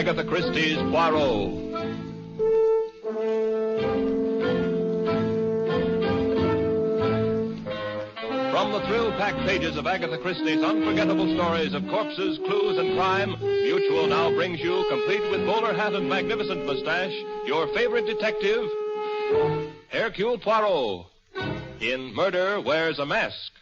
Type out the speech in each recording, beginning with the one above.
Agatha Christie's Poirot. From the thrill-packed pages of Agatha Christie's unforgettable stories of corpses, clues, and crime, Mutual now brings you, complete with bowler hat and magnificent mustache, your favorite detective, Hercule Poirot, in Murder Wears a Mask.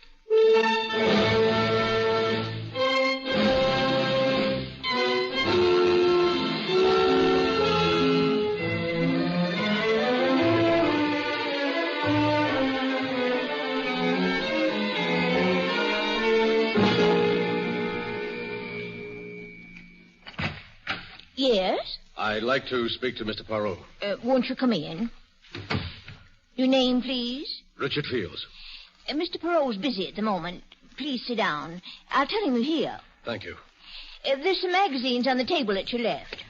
Yes? I'd like to speak to Mr. Poirot. Won't you come in? Your name, please? Richard Fields. Mr. Poirot's busy at the moment. Please sit down. I'll tell him you're here. Thank you. There's some magazines on the table at your left.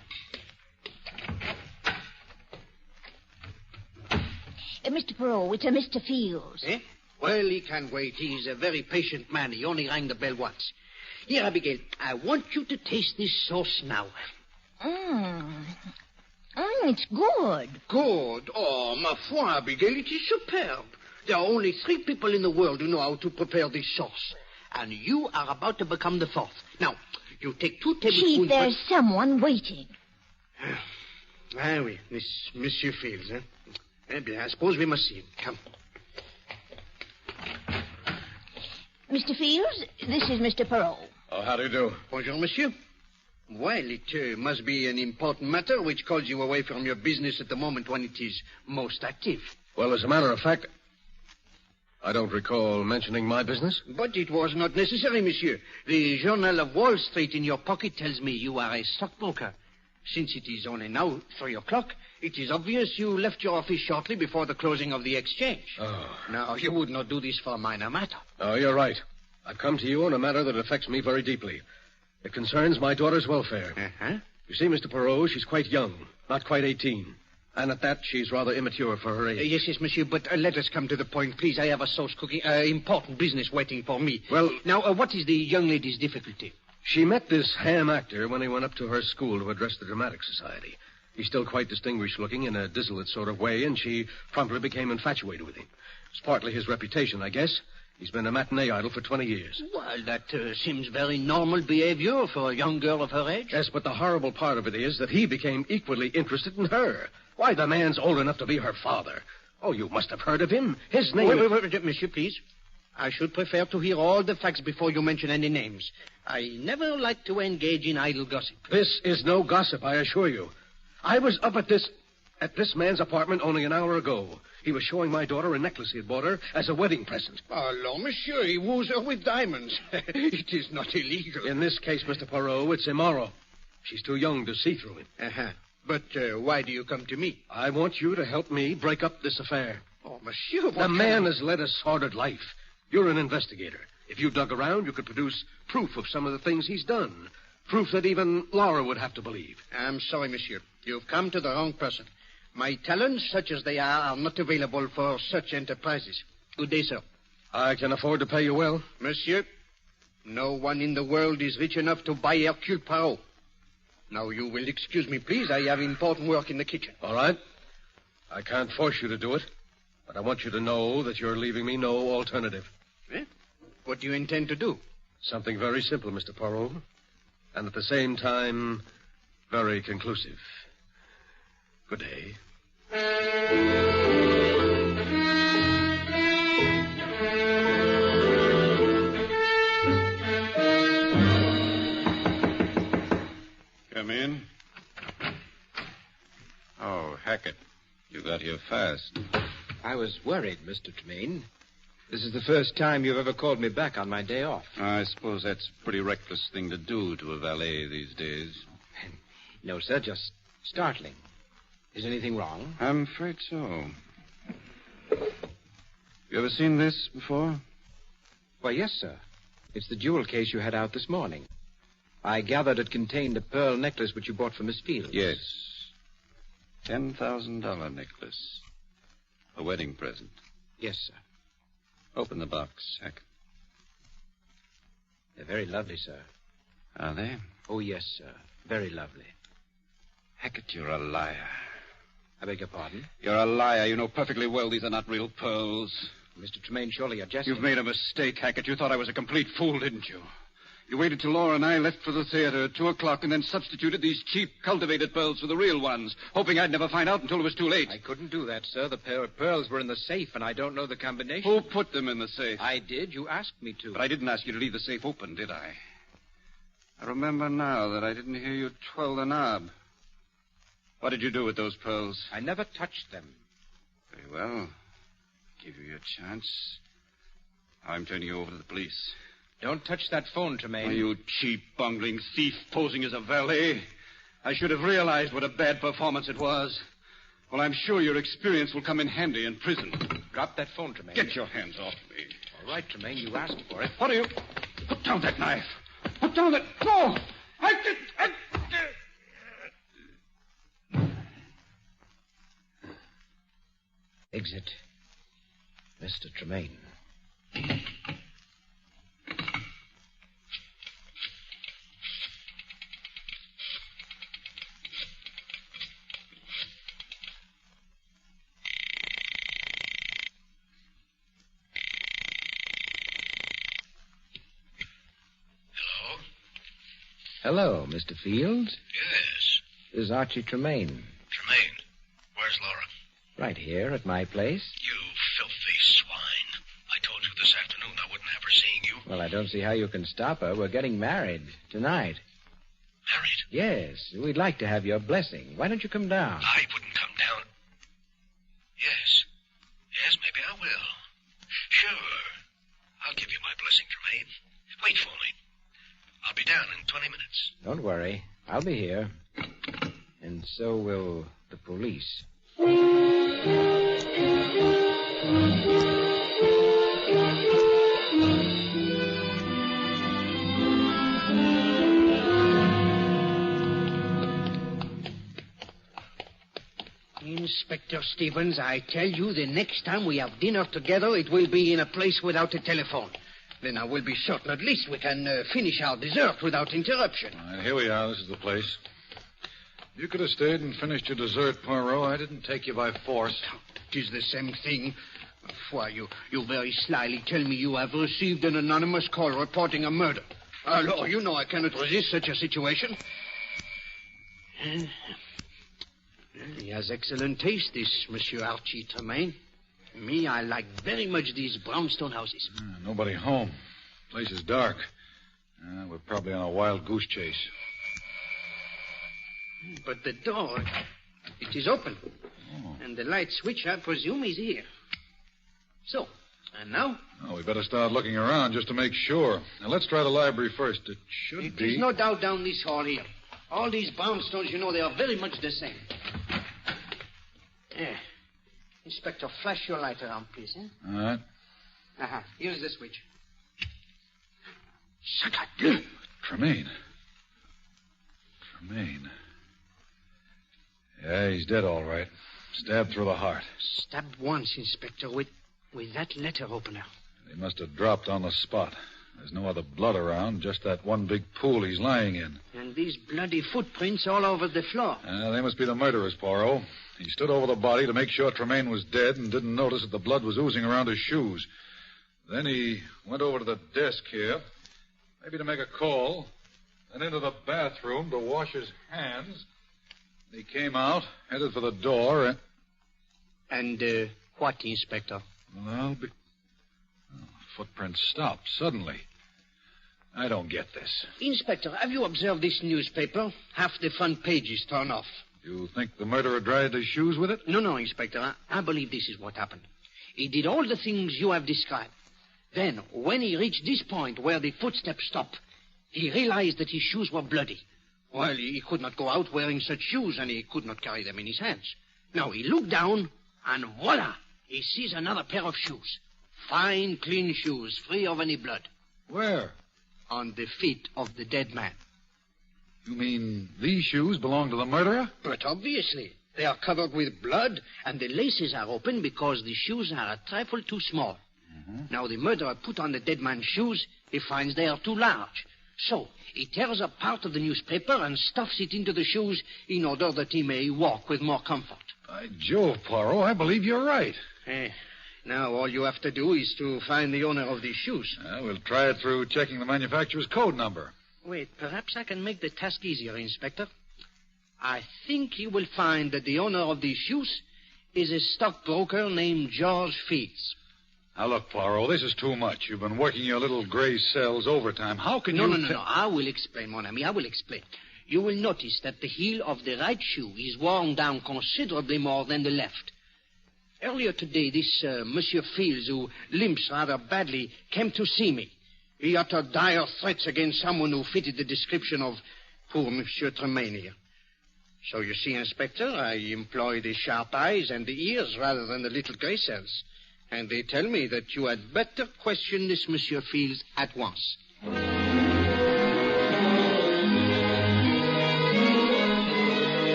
Mr. Poirot, it's a Mr. Fields. Eh? Well, he can wait. He's a very patient man. He only rang the bell once. Here, Abigail, I want you to taste this sauce now. It's good. Good? Oh, ma foi, Abigail, it is superb. There are only 3 people in the world who know how to prepare this sauce. And you are about to become the 4th. Now, you take 2 tablespoons... Chief, there's someone waiting. Ah, oui, this Monsieur Fields, eh? Eh bien, I suppose we must see him. Come. Mr. Fields, this is Mr. Poirot. Oh, how do you do? Bonjour, monsieur. Well, it must be an important matter which calls you away from your business at the moment when it is most active. Well, as a matter of fact, I don't recall mentioning my business. But it was not necessary, monsieur. The Journal of Wall Street in your pocket tells me you are a stockbroker. Since it is only now 3 o'clock, it is obvious you left your office shortly before the closing of the exchange. Oh. Now, you would not do this for a minor matter. Oh, you're right. I've come to you on a matter that affects me very deeply. It concerns my daughter's welfare. Uh-huh. You see, Mr. Poirot, she's quite young, not quite 18. And at that, she's rather immature for her age. Yes, monsieur, but let us come to the point, please. I have a sauce cooking, important business waiting for me. Well... Now, what is the young lady's difficulty? She met this ham actor when he went up to her school to address the Dramatic Society. He's still quite distinguished-looking in a dissolute sort of way, and she promptly became infatuated with him. It's partly his reputation, I guess. He's been a matinee idol for 20 years. Well, that seems very normal behavior for a young girl of her age. Yes, but the horrible part of it is that he became equally interested in her. Why, the man's old enough to be her father. Oh, you must have heard of him. His name... Wait, monsieur, please. I should prefer to hear all the facts before you mention any names. I never like to engage in idle gossip. This is no gossip, I assure you. I was up at this man's apartment only an hour ago. He was showing my daughter a necklace he had bought her as a wedding present. Oh, monsieur, he woos her with diamonds. It is not illegal. In this case, Mr. Poirot, it's immoral. She's too young to see through him. Uh-huh. But why do you come to me? I want you to help me break up this affair. Oh, monsieur, The man has led a sordid life. You're an investigator. If you dug around, you could produce proof of some of the things he's done. Proof that even Laura would have to believe. I'm sorry, monsieur. You've come to the wrong person. My talents, such as they are not available for such enterprises. Good day, sir. I can afford to pay you well. Monsieur, no one in the world is rich enough to buy Hercule Poirot. Now, you will excuse me, please. I have important work in the kitchen. All right. I can't force you to do it, but I want you to know that you're leaving me no alternative. Eh? What do you intend to do? Something very simple, Mr. Poirot, and at the same time, very conclusive. Good day. Come in. Oh, Hackett, you got here fast. I was worried, Mr. Tremaine. This is the first time you've ever called me back on my day off. I suppose that's a pretty reckless thing to do to a valet these days. No, sir, just startling. Is anything wrong? I'm afraid so. You ever seen this before? Why, yes, sir. It's the jewel case you had out this morning. I gathered it contained a pearl necklace which you bought for Miss Fields. Yes. $10,000 necklace. A wedding present. Yes, sir. Open the box, Hackett. They're very lovely, sir. Are they? Oh, yes, sir. Very lovely. Hackett. You're a liar. I beg your pardon? You're a liar. You know perfectly well these are not real pearls. Mr. Tremaine, surely you're jesting. You've made a mistake, Hackett. You thought I was a complete fool, didn't you? You waited till Laura and I left for the theater at 2 o'clock and then substituted these cheap, cultivated pearls for the real ones, hoping I'd never find out until it was too late. I couldn't do that, sir. The pair of pearls were in the safe, and I don't know the combination. Who put them in the safe? I did. You asked me to. But I didn't ask you to leave the safe open, did I? I remember now that I didn't hear you twirl the knob. What did you do with those pearls? I never touched them. Very well. Give you your chance. I'm turning you over to the police. Don't touch that phone, Tremaine. Oh, you cheap, bungling thief posing as a valet. I should have realized what a bad performance it was. Well, I'm sure your experience will come in handy in prison. Drop that phone, Tremaine. Get your hands off me. All right, Tremaine, you asked for it. What are you? Put down that knife. Put down that... No! Exit. Mr. Tremaine. Hello, Mr. Fields. Yes. This is Archie Tremaine. Tremaine. Where's Laura? Right here at my place. You filthy swine. I told you this afternoon I wouldn't have her seeing you. Well, I don't see how you can stop her. We're getting married tonight. Married? Yes. We'd like to have your blessing. Why don't you come down? I wouldn't come down. Yes. Yes, maybe I will. Sure. I'll give you my blessing, Tremaine. Wait for me. I'll be down in 20 minutes. Don't worry. I'll be here. And so will the police. Inspector Stevens, I tell you, the next time we have dinner together, it will be in a place without a telephone. Then I will be certain at least we can finish our dessert without interruption. All right, here we are. This is the place. You could have stayed and finished your dessert, Poirot. I didn't take you by force. It is the same thing. Why, you very slyly tell me you have received an anonymous call reporting a murder. Alors, you know I cannot resist such a situation. He has excellent taste, this Monsieur Archie Tremaine. Me, I like very much these brownstone houses. Nobody home. Place is dark. We're probably on a wild goose chase. But the door, it is open. Oh. And the light switch, I presume, is here. So, and now? Oh, we better start looking around just to make sure. Now, let's try the library first. It should be... There's no doubt down this hall here. All these brownstones, you know, they are very much the same. Yeah. Inspector, flash your light around, please, eh? All right. Uh-huh. Here's the switch. Tremaine. Tremaine. Yeah, he's dead, all right. Stabbed through the heart. Stabbed once, Inspector, with that letter opener. He must have dropped on the spot. There's no other blood around, just that one big pool he's lying in. And these bloody footprints all over the floor. They must be the murderers, Poirot. He stood over the body to make sure Tremaine was dead and didn't notice that the blood was oozing around his shoes. Then he went over to the desk here, maybe to make a call, then into the bathroom to wash his hands. He came out, headed for the door, And, what, Inspector? Well, the footprints stopped suddenly. I don't get this. Inspector, have you observed this newspaper? Half the front page is torn off. You think the murderer dried his shoes with it? No, Inspector. I believe this is what happened. He did all the things you have described. Then, when he reached this point where the footsteps stopped, he realized that his shoes were bloody. Well, he could not go out wearing such shoes, and he could not carry them in his hands. Now, he looked down, and voila! He sees another pair of shoes. Fine, clean shoes, free of any blood. Where? On the feet of the dead man. You mean these shoes belong to the murderer? But obviously. They are covered with blood, and the laces are open because the shoes are a trifle too small. Mm-hmm. Now, the murderer put on the dead man's shoes. He finds they are too large. So, he tears up part of the newspaper and stuffs it into the shoes in order that he may walk with more comfort. By Jove, Poirot, I believe you're right. Now all you have to do is to find the owner of these shoes. We'll try it through checking the manufacturer's code number. Wait, perhaps I can make the task easier, Inspector. I think you will find that the owner of these shoes is a stockbroker named George Fields. Now, look, Poirot, this is too much. You've been working your little gray cells overtime. How can you... No. I will explain, mon ami. I will explain. You will notice that the heel of the right shoe is worn down considerably more than the left. Earlier today, this Monsieur Fields, who limps rather badly, came to see me. He uttered dire threats against someone who fitted the description of poor Monsieur Tremaine here. So you see, Inspector, I employ the sharp eyes and the ears rather than the little gray cells. And they tell me that you had better question this Monsieur Fields at once.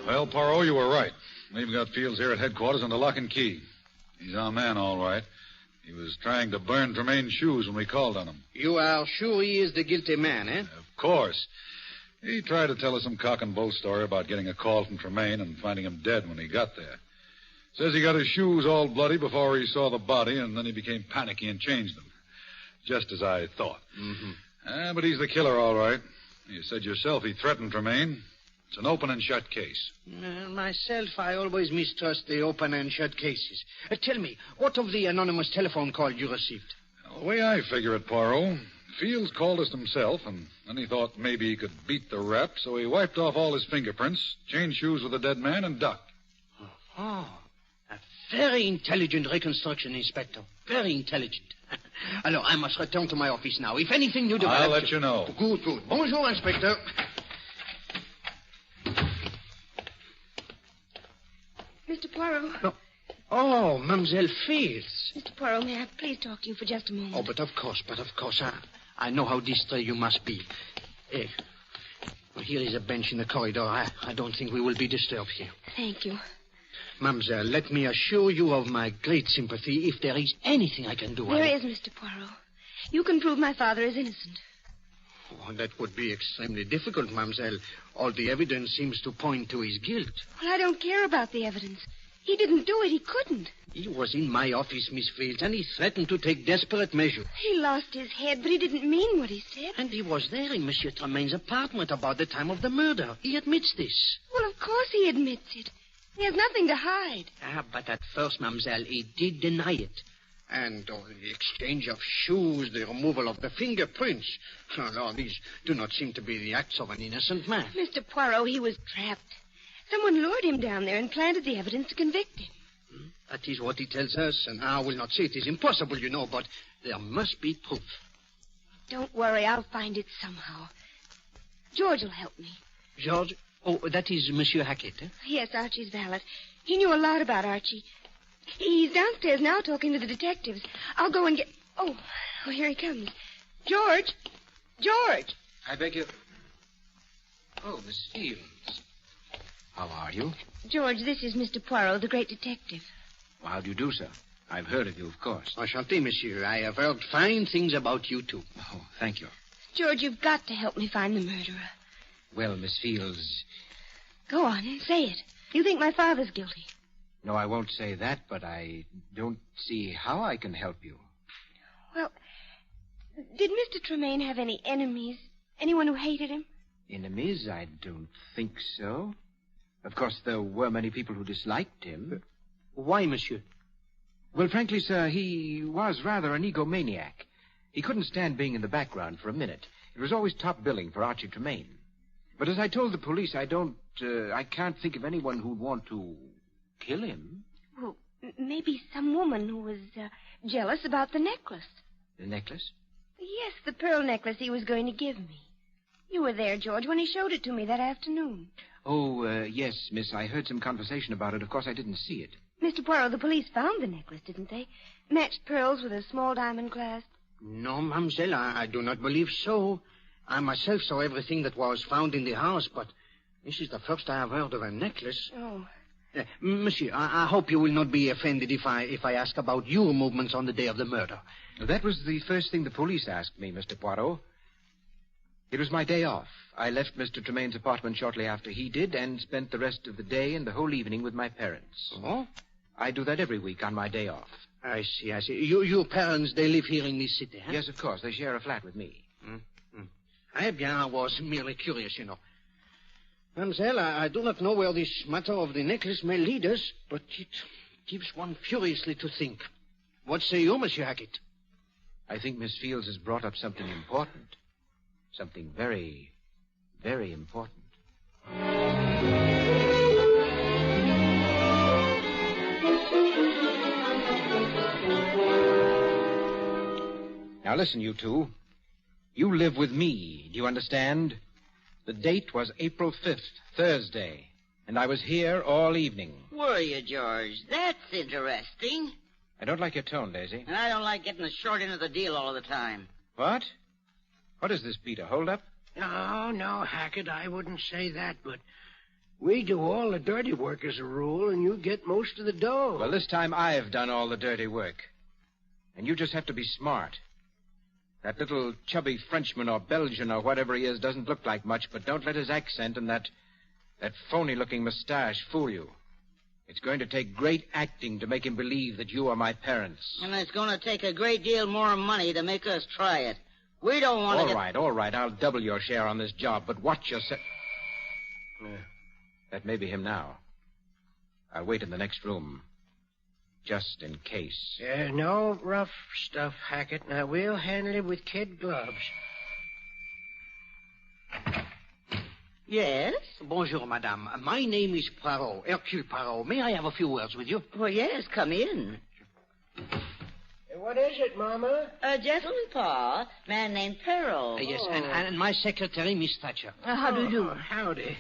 Well, Poirot, you were right. We've got Fields here at headquarters under lock and key. He's our man, all right. He was trying to burn Tremaine's shoes when we called on him. You are sure he is the guilty man, eh? Of course. He tried to tell us some cock and bull story about getting a call from Tremaine and finding him dead when he got there. Says he got his shoes all bloody before he saw the body, and then he became panicky and changed them. Just as I thought. Mm-hmm. But he's the killer, all right. You said yourself he threatened Tremaine. It's an open and shut case. Myself, I always mistrust the open and shut cases. Tell me, what of the anonymous telephone call you received? Well, the way I figure it, Poirot, Fields called us himself, and then he thought maybe he could beat the rap, so he wiped off all his fingerprints, changed shoes with the dead man, and ducked. Oh, a very intelligent reconstruction, Inspector. Very intelligent. Alors, I must return to my office now. If anything new develops... I'll let you know. Good. Bonjour, Inspector. Mr. Poirot. No. Oh, Mademoiselle Fields. Mr. Poirot, may I please talk to you for just a moment? Oh, but of course. I know how distressed you must be. Here is a bench in the corridor. I don't think we will be disturbed here. Thank you. Mademoiselle, let me assure you of my great sympathy if there is anything I can do. There is, Mr. Poirot. You can prove my father is innocent. Oh, that would be extremely difficult, Mademoiselle. All the evidence seems to point to his guilt. Well, I don't care about the evidence. He didn't do it. He couldn't. He was in my office, Miss Fields, and he threatened to take desperate measures. He lost his head, but he didn't mean what he said. And he was there in Monsieur Tremaine's apartment about the time of the murder. He admits this. Well, of course he admits it. He has nothing to hide. But at first, Mademoiselle, he did deny it. And the exchange of shoes, the removal of the fingerprints. No, these do not seem to be the acts of an innocent man. Mr. Poirot, he was trapped. Someone lured him down there and planted the evidence to convict him. That is what he tells us, and I will not say it is impossible, you know, but there must be proof. Don't worry, I'll find it somehow. George will help me. George? Oh, that is Monsieur Hackett, eh? Yes, Archie's valet. He knew a lot about Archie. He's downstairs now talking to the detectives. I'll go and get... Oh, here he comes. George! I beg you... Oh, Miss Fields. How are you? George, this is Mr. Poirot, the great detective. Well, how do you do, sir? I've heard of you, of course. Enchanté, monsieur. I have heard fine things about you, too. Oh, thank you. George, you've got to help me find the murderer. Well, Miss Fields... Go on, say it. You think my father's guilty? No, I won't say that, but I don't see how I can help you. Well, did Mr. Tremaine have any enemies? Anyone who hated him? Enemies? I don't think so. Of course, there were many people who disliked him. Why, monsieur? Well, frankly, sir, he was rather an egomaniac. He couldn't stand being in the background for a minute. It was always top billing for Archie Tremaine. But as I told the police, I can't think of anyone who'd want to kill him. Well, maybe some woman who was jealous about the necklace. The necklace? Yes, the pearl necklace he was going to give me. You were there, George, when he showed it to me that afternoon. Oh, yes, miss. I heard some conversation about it. Of course, I didn't see it. Mr. Poirot, the police found the necklace, didn't they? Matched pearls with a small diamond clasp. No, mademoiselle, I do not believe so. I myself saw everything that was found in the house, but this is the first I have heard of a necklace. Oh, Monsieur, I hope you will not be offended if I ask about your movements on the day of the murder. That was the first thing the police asked me, Mr. Poirot. It was my day off. I left Mr. Tremaine's apartment shortly after he did and spent the rest of the day and the whole evening with my parents. Oh? I do that every week on my day off. I see. Your parents, they live here in this city, huh? Yes, of course. They share a flat with me. Eh bien, I was merely curious, you know. Mademoiselle, I do not know where this matter of the necklace may lead us, but it gives one furiously to think. What say you, Monsieur Hackett? I think Miss Fields has brought up something important. Something very, very important. Now listen, you two. You live with me, do you understand? The date was April 5th, Thursday, and I was here all evening. Were you, George? That's interesting. I don't like your tone, Daisy. And I don't like getting the short end of the deal all the time. What? What is this, Peter? Hold up? No, Hackett, I wouldn't say that, but we do all the dirty work as a rule, and you get most of the dough. Well, this time I've done all the dirty work. And you just have to be smart. That little chubby Frenchman or Belgian or whatever he is doesn't look like much, but don't let his accent and that phony-looking mustache fool you. It's going to take great acting to make him believe that you are my parents. And it's going to take a great deal more money to make us try it. We don't want to All right. I'll double your share on this job, but watch yourself. That may be him now. I'll wait in the next room. Just in case. No rough stuff, Hackett. Now, we'll handle it with kid gloves. Yes? Bonjour, madame. My name is Poirot, Hercule Poirot. May I have a few words with you? Well, yes, come in. What is it, Mama? A gentleman, Pa. Man named Peril. Yes, and my secretary, Miss Thatcher. How do you do? Howdy.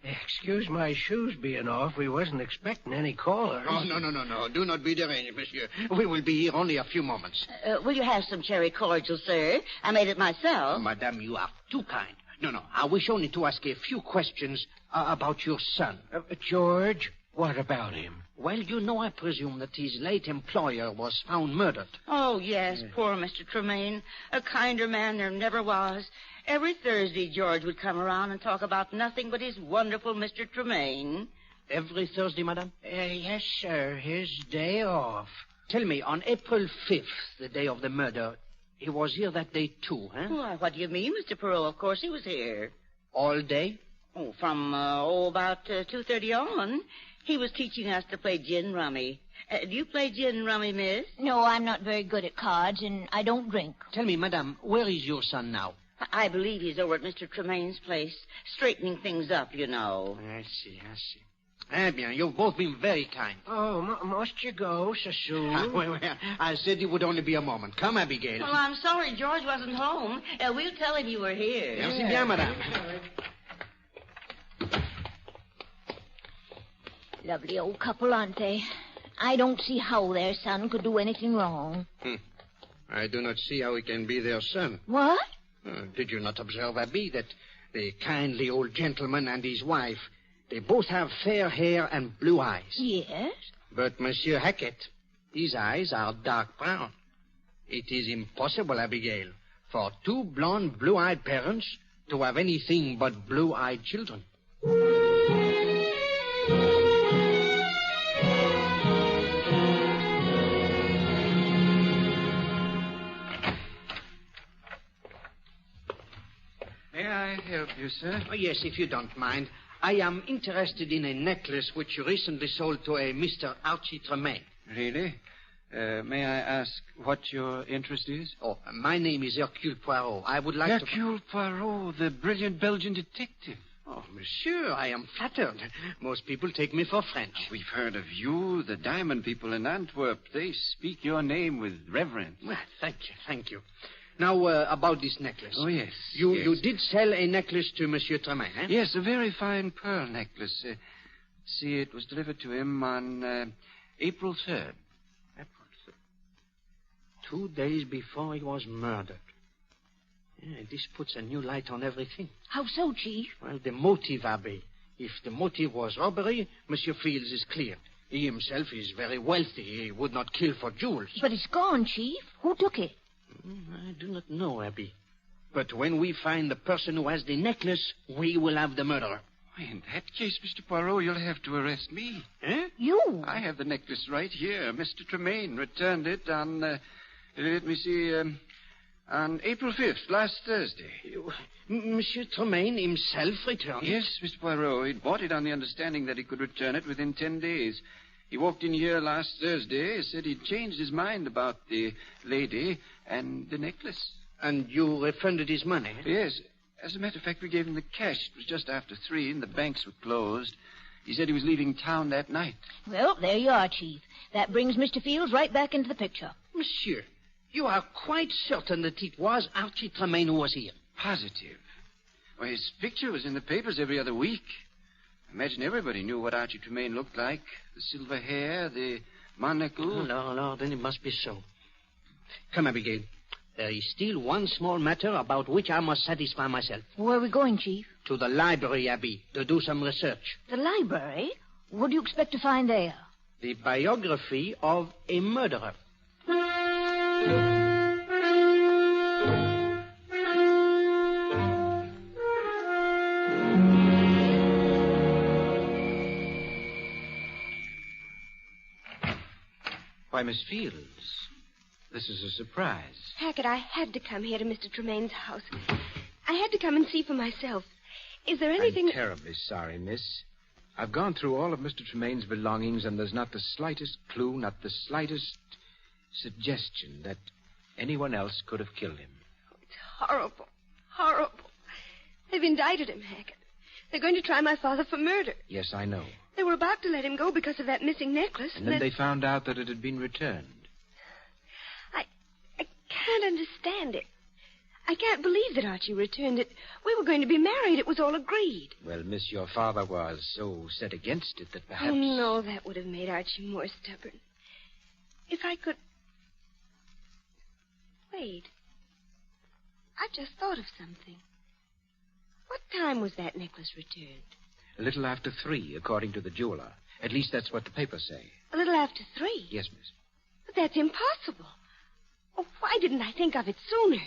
Excuse my shoes being off. We wasn't expecting any callers. Oh, no. Do not be deranged, monsieur. We will be here only a few moments. Will you have some cherry cordial, sir? I made it myself. Madame, you are too kind. No. I wish only to ask a few questions about your son. George, what about him? Well, you know, I presume that his late employer was found murdered. Oh, yes, poor Mr. Tremaine. A kinder man there never was. Every Thursday, George would come around and talk about nothing but his wonderful Mr. Tremaine. Every Thursday, madame? Yes, sir. His day off. Tell me, on April 5th, the day of the murder, he was here that day too, huh? Why, what do you mean, Mr. Perot? Of course he was here. All day? Oh, from, about 2:30 on. He was teaching us to play gin rummy. Do you play gin rummy, miss? No, I'm not very good at cards, and I don't drink. Tell me, madame, where is your son now? I believe he's over at Mr. Tremaine's place, straightening things up, you know. I see. Eh bien, you've both been very kind. Oh, must you go so soon? Well, I said it would only be a moment. Come, Abigail. Well, I'm sorry George wasn't home. We'll tell him you were here. Merci bien, madame. Lovely old couple, aren't they? I don't see how their son could do anything wrong. I do not see how he can be their son. What? Did you not observe, Abby, that the kindly old gentleman and his wife, they both have fair hair and blue eyes? Yes. But Monsieur Hackett, his eyes are dark brown. It is impossible, Abigail, for two blonde, blue-eyed parents to have anything but blue-eyed children. May I help you, sir? Oh, yes, if you don't mind. I am interested in a necklace which you recently sold to a Mr. Archie Tremaine. Really? May I ask what your interest is? Oh, my name is Hercule Poirot. I would like to... Hercule Poirot, the brilliant Belgian detective. Oh, monsieur, I am flattered. Most people take me for French. We've heard of you, the diamond people in Antwerp. They speak your name with reverence. Well, thank you. Now, about this necklace. Oh, yes. You did sell a necklace to Monsieur Tremaine, eh? Yes, a very fine pearl necklace. See, it was delivered to him on April 3rd. April 3rd. 2 days before he was murdered. Yeah, this puts a new light on everything. How so, Chief? Well, the motive, Abbe. If the motive was robbery, Monsieur Fields is clear. He himself is very wealthy. He would not kill for jewels. But it's gone, Chief. Who took it? I do not know, Abby. But when we find the person who has the necklace, we will have the murderer. Why, in that case, Mr. Poirot, you'll have to arrest me. Eh? You? I have the necklace right here. Mr. Tremaine returned it on, let me see, on April 5th, last Thursday. Monsieur Tremaine himself returned? Yes, Mr. Poirot. He'd bought it on the understanding that he could return it within 10 days. He walked in here last Thursday, said he'd changed his mind about the lady and the necklace. And you refunded his money? Yes. As a matter of fact, we gave him the cash. It was just after 3, and the banks were closed. He said he was leaving town that night. Well, there you are, Chief. That brings Mr. Fields right back into the picture. Monsieur, you are quite certain that it was Archie Tremaine who was here? Positive. Well, his picture was in the papers every other week. I imagine everybody knew what Archie Tremaine looked like. The silver hair, the monocle. No, then it must be so. Come, Abigail. There is still one small matter about which I must satisfy myself. Where are we going, Chief? To the library, Abby, to do some research. The library? What do you expect to find there? The biography of a murderer. Why, Miss Fields, this is a surprise. Hackett, I had to come here to Mr. Tremaine's house. I had to come and see for myself. Is there anything... I'm terribly sorry, miss. I've gone through all of Mr. Tremaine's belongings, and there's not the slightest clue, not the slightest suggestion that anyone else could have killed him. Oh, it's horrible. Horrible. They've indicted him, Hackett. They're going to try my father for murder. Yes, I know. They were about to let him go because of that missing necklace. And then they found out that it had been returned. I can't understand it. I can't believe that Archie returned it. We were going to be married. It was all agreed. Well, miss, your father was so set against it that perhaps... Oh, no, that would have made Archie more stubborn. If I could... Wait. I've just thought of something. What time was that necklace returned? A little after 3, according to the jeweler. At least that's what the papers say. A little after 3? Yes, miss. But that's impossible. Oh, why didn't I think of it sooner?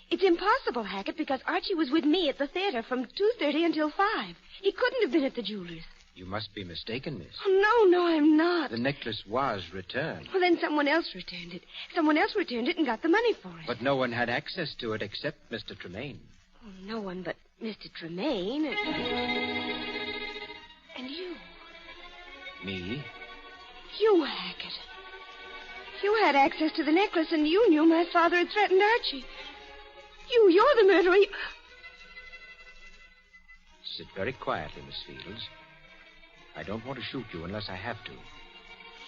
It's impossible, Hackett, because Archie was with me at the theater from 2:30 until 5. He couldn't have been at the jeweler's. You must be mistaken, miss. Oh, no, I'm not. The necklace was returned. Well, then someone else returned it. Someone else returned it and got the money for it. But no one had access to it except Mr. Tremaine. Oh, no one but Mr. Tremaine. And you. Me? You, Hackett. You had access to the necklace, and you knew my father had threatened Archie. You're the murderer. Sit very quietly, Miss Fields. I don't want to shoot you unless I have to.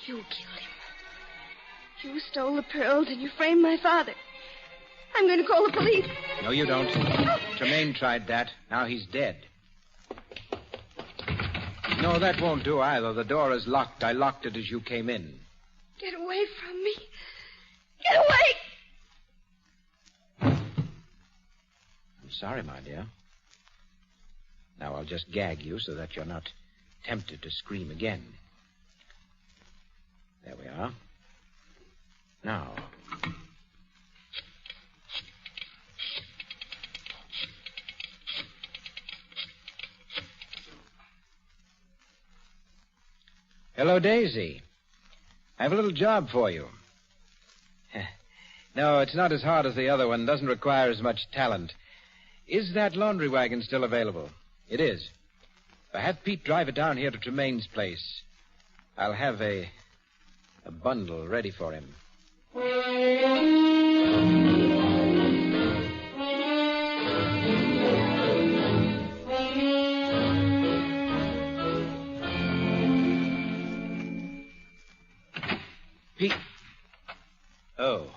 You killed him. You stole the pearls, and you framed my father. I'm going to call the police. No, you don't. Tremaine tried that. Now he's dead. No, that won't do either. The door is locked. I locked it as you came in. Get away from me. Get away! I'm sorry, my dear. Now I'll just gag you so that you're not tempted to scream again. There we are. Now. Hello, Daisy. I have a little job for you. No, it's not as hard as the other one. Doesn't require as much talent. Is that laundry wagon still available? It is. Have Pete drive it down here to Tremaine's place. I'll have a bundle ready for him. Pete. Oh.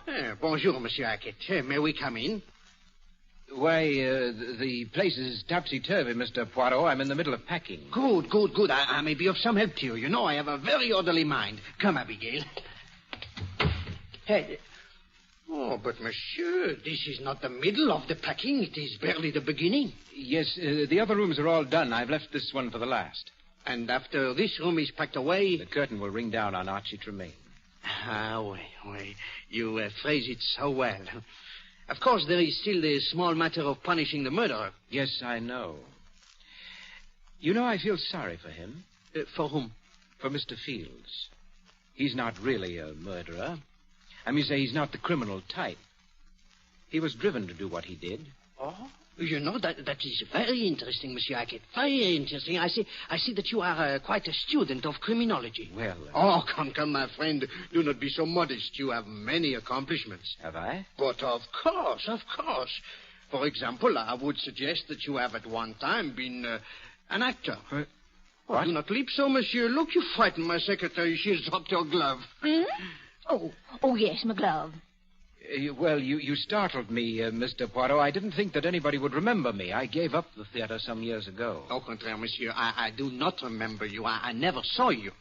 Bonjour, Monsieur Hackett. May we come in? Why, the place is topsy-turvy, Mr. Poirot. I'm in the middle of packing. Good. I may be of some help to you. You know, I have a very orderly mind. Come, Abigail. Hey, Oh, but monsieur, this is not the middle of the packing. It is barely the beginning. Yes, the other rooms are all done. I've left this one for the last. And after this room is packed away... The curtain will ring down on Archie Tremaine. Ah, oui. You phrase it so well. Of course, there is still the small matter of punishing the murderer. Yes, I know. You know, I feel sorry for him. For whom? For Mr. Fields. He's not really a murderer. I mean, say he's not the criminal type. He was driven to do what he did. Oh? You know, that is very interesting, Monsieur Hackett. Very interesting. I see that you are quite a student of criminology. Well... Oh, come, my friend. Do not be so modest. You have many accomplishments. Have I? But of course. For example, I would suggest that you have at one time been an actor. What? Oh, do not leap so, monsieur. Look, you frightened my secretary. She has dropped your glove. Hmm? Oh, yes, my glove. You startled me, Mr. Poirot. I didn't think that anybody would remember me. I gave up the theater some years ago. Au contraire, monsieur. I do not remember you. I never saw you.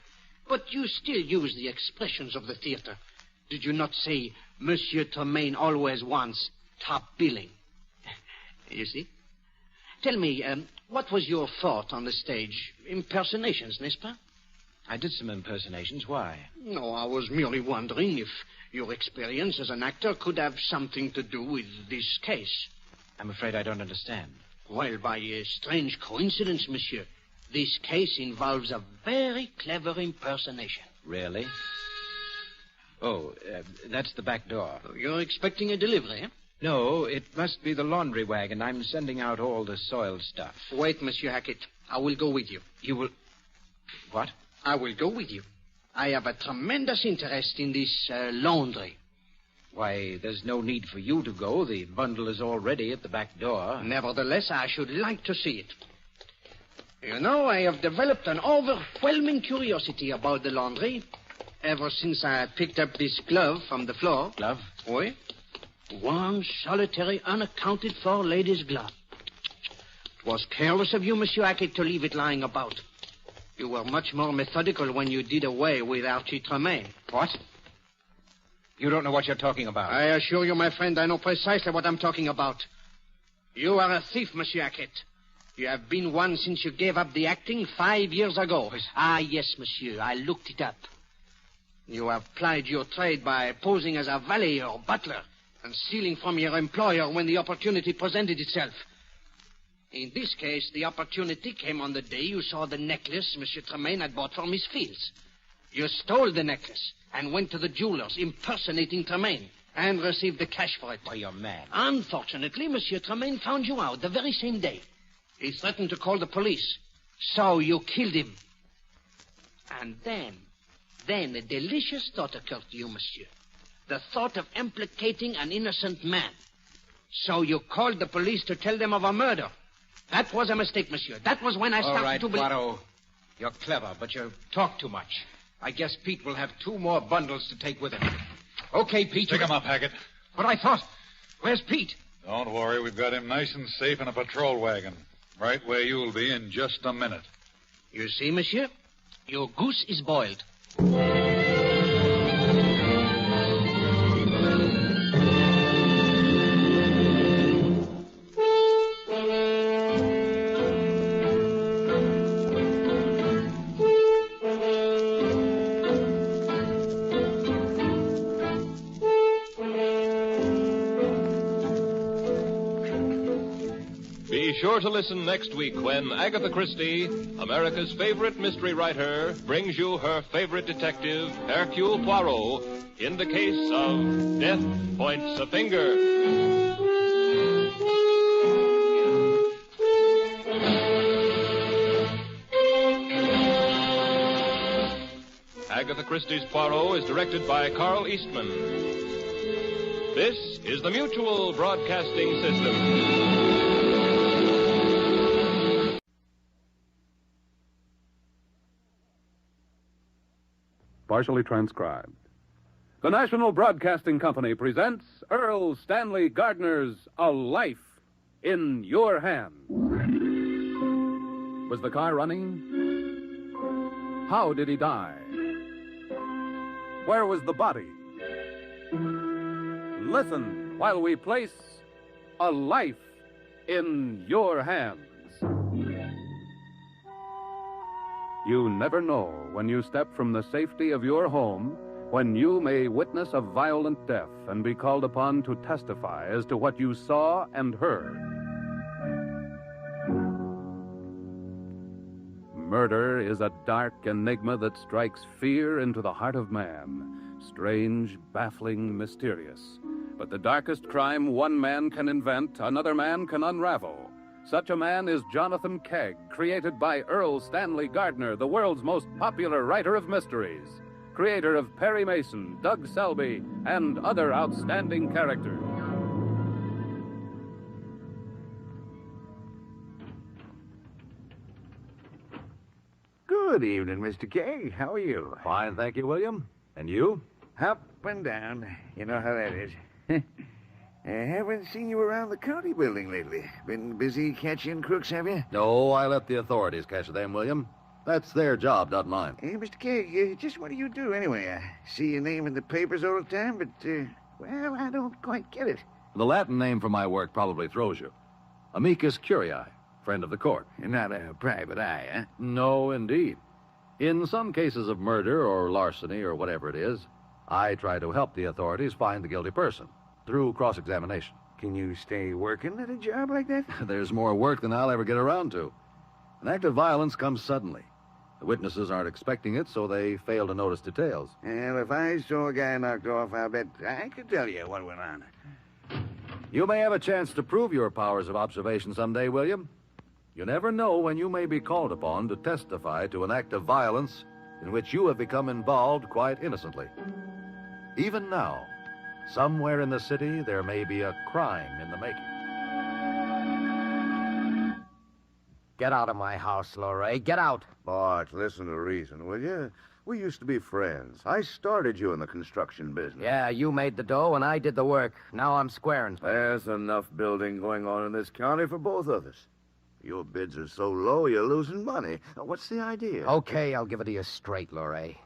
But you still use the expressions of the theater. Did you not say, Monsieur Tremaine always wants top billing? You see? Tell me, what was your thought on the stage? Impersonations, n'est-ce pas? I did some impersonations. Why? No, I was merely wondering if your experience as an actor could have something to do with this case. I'm afraid I don't understand. Well, by a strange coincidence, monsieur, this case involves a very clever impersonation. Really? Oh, that's the back door. You're expecting a delivery, eh? No, it must be the laundry wagon. I'm sending out all the soiled stuff. Wait, Monsieur Hackett. I will go with you. You will... What? I will go with you. I have a tremendous interest in this laundry. Why, there's no need for you to go. The bundle is already at the back door. Nevertheless, I should like to see it. You know, I have developed an overwhelming curiosity about the laundry ever since I picked up this glove from the floor. Glove? Oui. One solitary, unaccounted-for lady's glove. It was careless of you, Monsieur Hackett, to leave it lying about. You were much more methodical when you did away with Archie Tremaine. What? You don't know what you're talking about. I assure you, my friend, I know precisely what I'm talking about. You are a thief, Monsieur Hackett. You have been one since you gave up the acting 5 years ago. Ah, yes, monsieur. I looked it up. You have plied your trade by posing as a valet or butler and stealing from your employer when the opportunity presented itself. In this case, the opportunity came on the day you saw the necklace Monsieur Tremaine had bought for Miss Fields. You stole the necklace and went to the jeweler's impersonating Tremaine and received the cash for it. Why, you're mad. Unfortunately, Monsieur Tremaine found you out the very same day. He threatened to call the police. So you killed him. And then a delicious thought occurred to you, monsieur. The thought of implicating an innocent man. So you called the police to tell them of a murder. That was a mistake, monsieur. That was when I started to believe... All right, Poirot. You're clever, but you talk too much. I guess Pete will have 2 more bundles to take with him. Okay, Pete. Pick him up, Hackett. But I thought... Where's Pete? Don't worry. We've got him nice and safe in a patrol wagon. Right where you'll be in just a minute. You see, monsieur? Your goose is boiled. Be sure to listen next week when Agatha Christie, America's favorite mystery writer, brings you her favorite detective, Hercule Poirot, in the case of Death Points a Finger. Agatha Christie's Poirot is directed by Carl Eastman. This is the Mutual Broadcasting System. Partially transcribed. The National Broadcasting Company presents Earl Stanley Gardner's A Life in Your Hands. Was the car running? How did he die? Where was the body? listen while we place a life in your hands. You never know when you step from the safety of your home when you may witness a violent death and be called upon to testify as to what you saw and heard. Murder is a dark enigma that strikes fear into the heart of man. Strange, baffling, mysterious. But the darkest crime one man can invent, another man can unravel. Such a man is Jonathan Kegg, created by Earl Stanley Gardner, the world's most popular writer of mysteries, creator of Perry Mason, Doug Selby, and other outstanding characters. Good evening, Mr. Kegg. How are you? Fine, thank you, William. And you? Up and down. You know how that is. I haven't seen you around the county building lately. Been busy catching crooks, have you? No, I let the authorities catch them, William. That's their job, not mine. Hey, Mr. Kegg, just what do you do anyway? I see your name in the papers all the time, but, well, I don't quite get it. The Latin name for my work probably throws you. Amicus Curiae, friend of the court. Not a private eye, huh? No, indeed. In some cases of murder or larceny or whatever it is, I try to help the authorities find the guilty person through cross-examination. Can you stay working at a job like that? There's more work than I'll ever get around to. An act of violence comes suddenly. The witnesses aren't expecting it, so they fail to notice details. Well, if I saw a guy knocked off, I'll bet I could tell you what went on. You may have a chance to prove your powers of observation someday, William. You never know when you may be called upon to testify to an act of violence in which you have become involved quite innocently. Even now, somewhere in the city, there may be a crime in the making. Get out of my house, Lorray. Get out. Bart, listen to reason, will you? We used to be friends. I started you in the construction business. Yeah, you made the dough and I did the work. Now I'm squaring. There's enough building going on in this county for both of us. Your bids are so low, you're losing money. What's the idea? Okay, I'll give it to you straight, Lorray.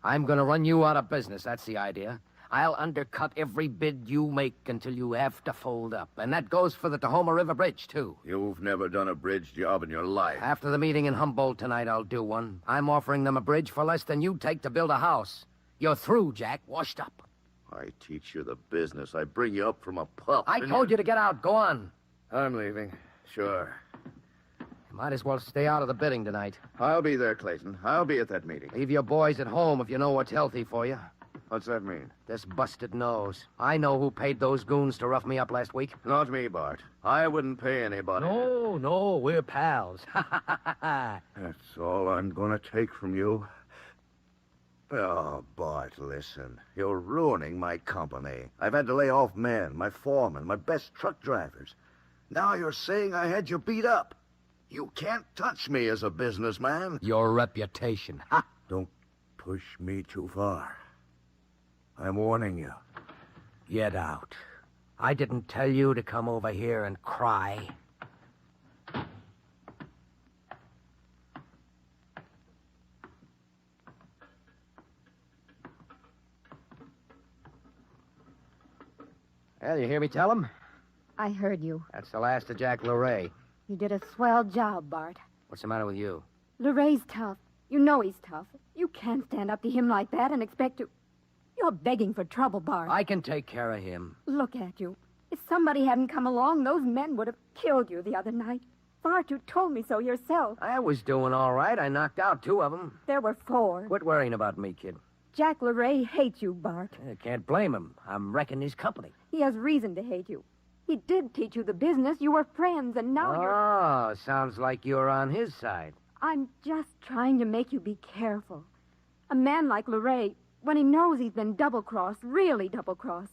I'm going to run you out of business. That's the idea. I'll undercut every bid you make until you have to fold up. And that goes for the Tahoma River Bridge, too. You've never done a bridge job in your life. After the meeting in Humboldt tonight, I'll do one. I'm offering them a bridge for less than you'd take to build a house. You're through, Jack. Washed up. I teach you the business. I bring you up from a pup. I told you to get out. Go on. I'm leaving. Sure. You might as well stay out of the bidding tonight. I'll be there, Clayton. I'll be at that meeting. Leave your boys at home if you know what's healthy for you. What's that mean? This busted nose. I know who paid those goons to rough me up last week. Not me, Bart. I wouldn't pay anybody. No, we're pals. That's all I'm going to take from you. Oh, Bart, listen. You're ruining my company. I've had to lay off men, my foremen, my best truck drivers. Now you're saying I had you beat up. You can't touch me as a businessman. Your reputation. Ha! Don't push me too far. I'm warning you. Get out. I didn't tell you to come over here and cry. Well, you hear me tell him? I heard you. That's the last of Jack Lorray. You did a swell job, Bart. What's the matter with you? Lorray's tough. You know he's tough. You can't stand up to him like that and expect to... You're begging for trouble, Bart. I can take care of him. Look at you. If somebody hadn't come along, those men would have killed you the other night. Bart, you told me so yourself. I was doing all right. I knocked out 2 of them. There were 4. Quit worrying about me, kid. Jack Lorray hates you, Bart. I can't blame him. I'm wrecking his company. He has reason to hate you. He did teach you the business. You were friends, and now you're... Oh, sounds like you're on his side. I'm just trying to make you be careful. A man like Lorray, when he knows he's been double-crossed, really double-crossed,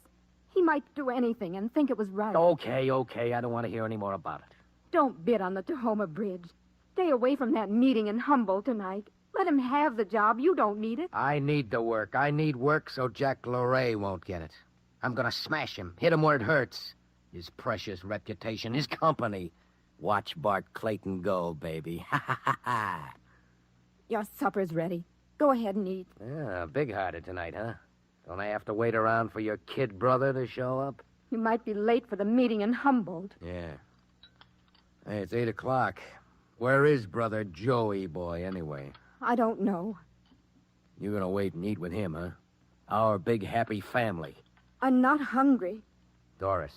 he might do anything and think it was right. Okay. I don't want to hear any more about it. Don't bid on the Tahoma Bridge. Stay away from that meeting in Humboldt tonight. Let him have the job. You don't need it. I need the work. I need work so Jack Lorray won't get it. I'm going to smash him, hit him where it hurts. His precious reputation, his company. Watch Bart Clayton go, baby. Ha, ha, ha, ha. Your supper's ready. Go ahead and eat. Yeah, big-hearted tonight, huh? Don't I have to wait around for your kid brother to show up? You might be late for the meeting in Humboldt. Yeah. Hey, it's 8 o'clock. Where is brother Joey boy, anyway? I don't know. You're gonna wait and eat with him, huh? Our big happy family. I'm not hungry. Doris,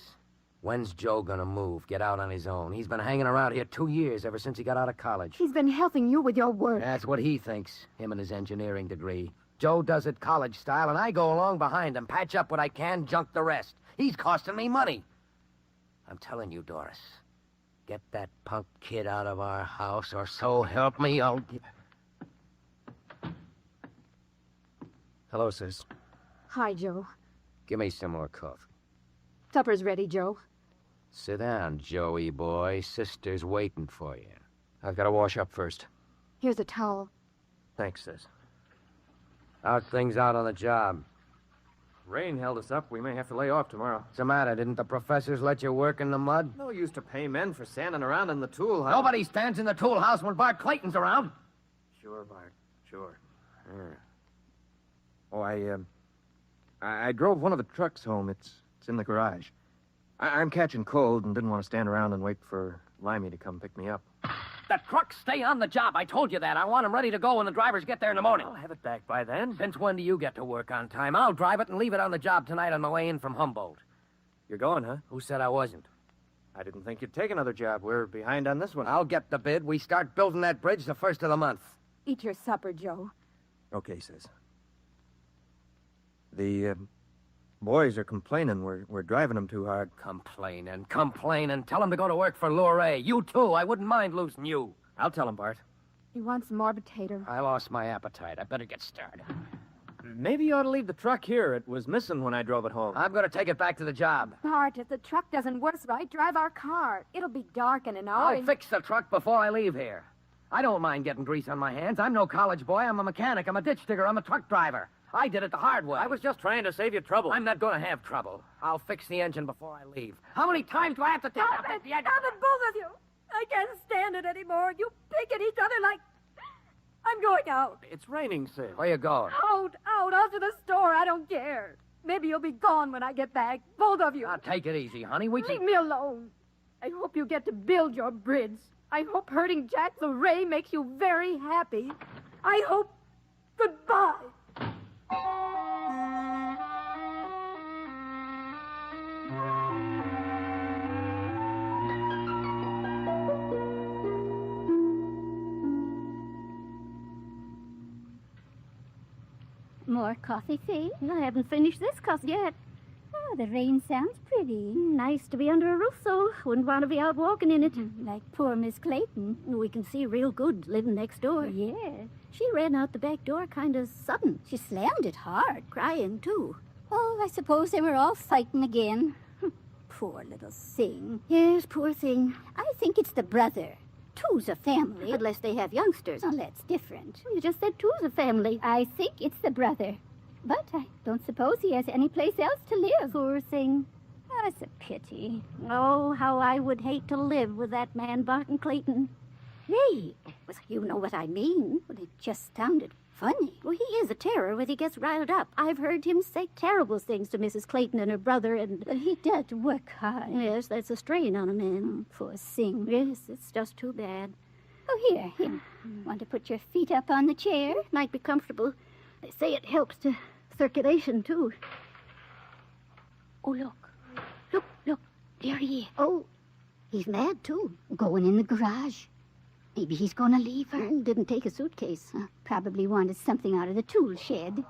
when's Joe gonna move? Get out on his own. He's been hanging around here 2 years, ever since he got out of college. He's been helping you with your work. That's what he thinks, him and his engineering degree. Joe does it college style, and I go along behind him, patch up what I can, junk the rest. He's costing me money. I'm telling you, Doris, get that punk kid out of our house, or so help me, I'll... Hello, sis. Hi, Joe. Give me some more coffee. Supper's ready, Joe. Sit down, Joey boy. Sister's waiting for you. I've got to wash up first. Here's a towel. Thanks, sis. How's things out on the job? Rain held us up. We may have to lay off tomorrow. What's the matter? Didn't the professors let you work in the mud? No use to pay men for standing around in the tool house. Nobody stands in the tool house when Bart Clayton's around. Sure, Bart. Sure. Yeah. Oh, I drove one of the trucks home. It's in the garage. I'm catching cold and didn't want to stand around and wait for Limey to come pick me up. The trucks stay on the job. I told you that. I want them ready to go when the drivers get there in the morning. I'll have it back by then. Since when do you get to work on time? I'll drive it and leave it on the job tonight on my way in from Humboldt. You're going, huh? Who said I wasn't? I didn't think you'd take another job. We're behind on this one. I'll get the bid. We start building that bridge the first of the month. Eat your supper, Joe. Okay, sis. The boys are complaining we're driving them too hard. Complaining. Tell them to go to work for Luray. You, too. I wouldn't mind losing you. I'll tell them, Bart. You want some more potato? I lost my appetite. I better get started. Maybe you ought to leave the truck here. It was missing when I drove it home. I'm going to take it back to the job. Bart, if the truck doesn't work right, drive our car. It'll be dark in an hour. I'll fix the truck before I leave here. I don't mind getting grease on my hands. I'm no college boy. I'm a mechanic. I'm a ditch digger. I'm a truck driver. I did it the hard way. I was just trying to save you trouble. I'm not going to have trouble. I'll fix the engine before I leave. How many times do I have to tell you? Stop it, both of you. I can't stand it anymore. You pick at each other like... I'm going out. It's raining, sis. Where you going? Out to the store. I don't care. Maybe you'll be gone when I get back. Both of you. Now, take it easy, honey. Leave me alone. I hope you get to build your bridge. I hope hurting Jack LeRae makes you very happy. I hope... Goodbye. More coffee, Faye? I haven't finished this cup yet. Oh, the rain sounds pretty. Nice to be under a roof, so wouldn't want to be out walking in it. Like poor Miss Clayton. We can see real good living next door. Yeah. She ran out the back door kind of sudden. She slammed it hard, crying, too. Oh, I suppose they were all fighting again. Poor little thing. Yes, poor thing. I think it's the brother. Two's a family, unless they have youngsters. Oh, that's different. You just said two's a family. I think it's the brother. But I don't suppose he has any place else to live, poor thing. Oh, it's a pity. Oh, how I would hate to live with that man, Barton Clayton. Hey, well, you know what I mean. Well, it just sounded funny. Well, he is a terror when he gets riled up. I've heard him say terrible things to Mrs. Clayton and her brother, and he does work hard. Yes, that's a strain on a man. Poor thing. Yes, it's just too bad. Oh, here. Want to put your feet up on the chair? Might be comfortable. They say it helps to circulation, too. Oh, look. There he is. Oh, he's mad, too. Going in the garage. Maybe he's going to leave her. Didn't take a suitcase. Probably wanted something out of the tool shed.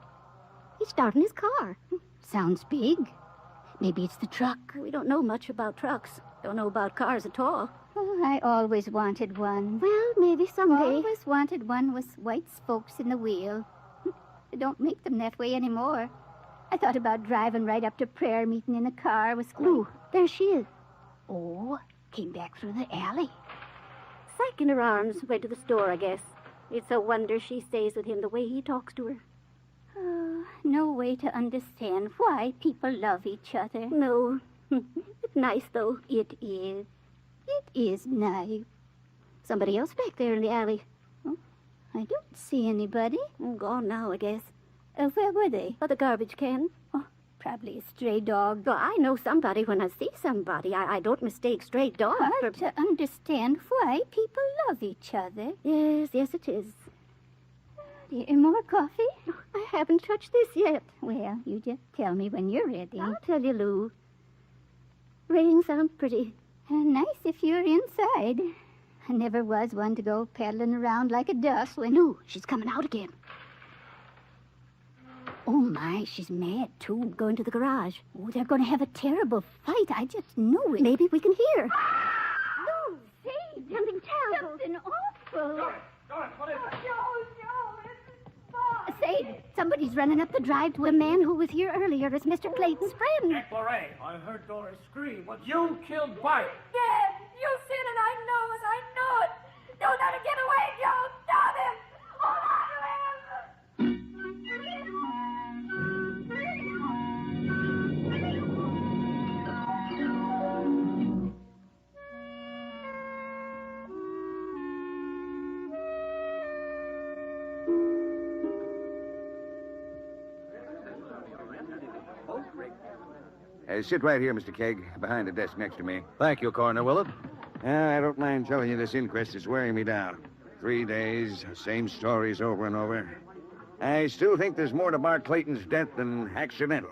He's starting his car. Sounds big. Maybe it's the truck. We don't know much about trucks. Don't know about cars at all. Oh, I always wanted one. Well, maybe someday. Always wanted one with white spokes in the wheel. They don't make them that way anymore. I thought about driving right up to prayer meeting in a car with... Ooh, there she is. Oh, came back through the alley. Sack in her arms, went to the store, I guess. It's a wonder she stays with him the way he talks to her. Oh, no way to understand why people love each other. No. It's nice, though. It is. It is nice. Somebody else back there in the alley. Oh, I don't see anybody. I'm gone now, I guess. Where were they? Oh, the garbage can? Oh, probably a stray dog. Well, I know somebody when I see somebody. I don't mistake stray dogs Hard to understand why people love each other. Yes, it is. Dear, more coffee? I haven't touched this yet. Well, you just tell me when you're ready. I'll tell you, Lou. Rain sounds pretty. Nice if you're inside. I never was one to go peddling around like a dust when... No, she's coming out again. Oh, my, she's mad, too. Going to the garage. Oh, they're going to have a terrible fight. I just know it. Maybe we can hear. No, say, something terrible. Something awful. Doris, what is it? Say, somebody's running up the drive to a man who was here earlier as Mr. Clayton's friend. Jack Lorraine, I heard Doris scream. But you killed Bart. Dad, you said it. I know it. I know it. Don't let her get away, Joe. Stop him. Hold on to him. Sit right here, Mr. Kegg, behind the desk next to me. Thank you, Coroner Willett. I don't mind telling you this inquest is wearing me down. 3 days, same stories over and over. I still think there's more to Bart Clayton's death than accidental.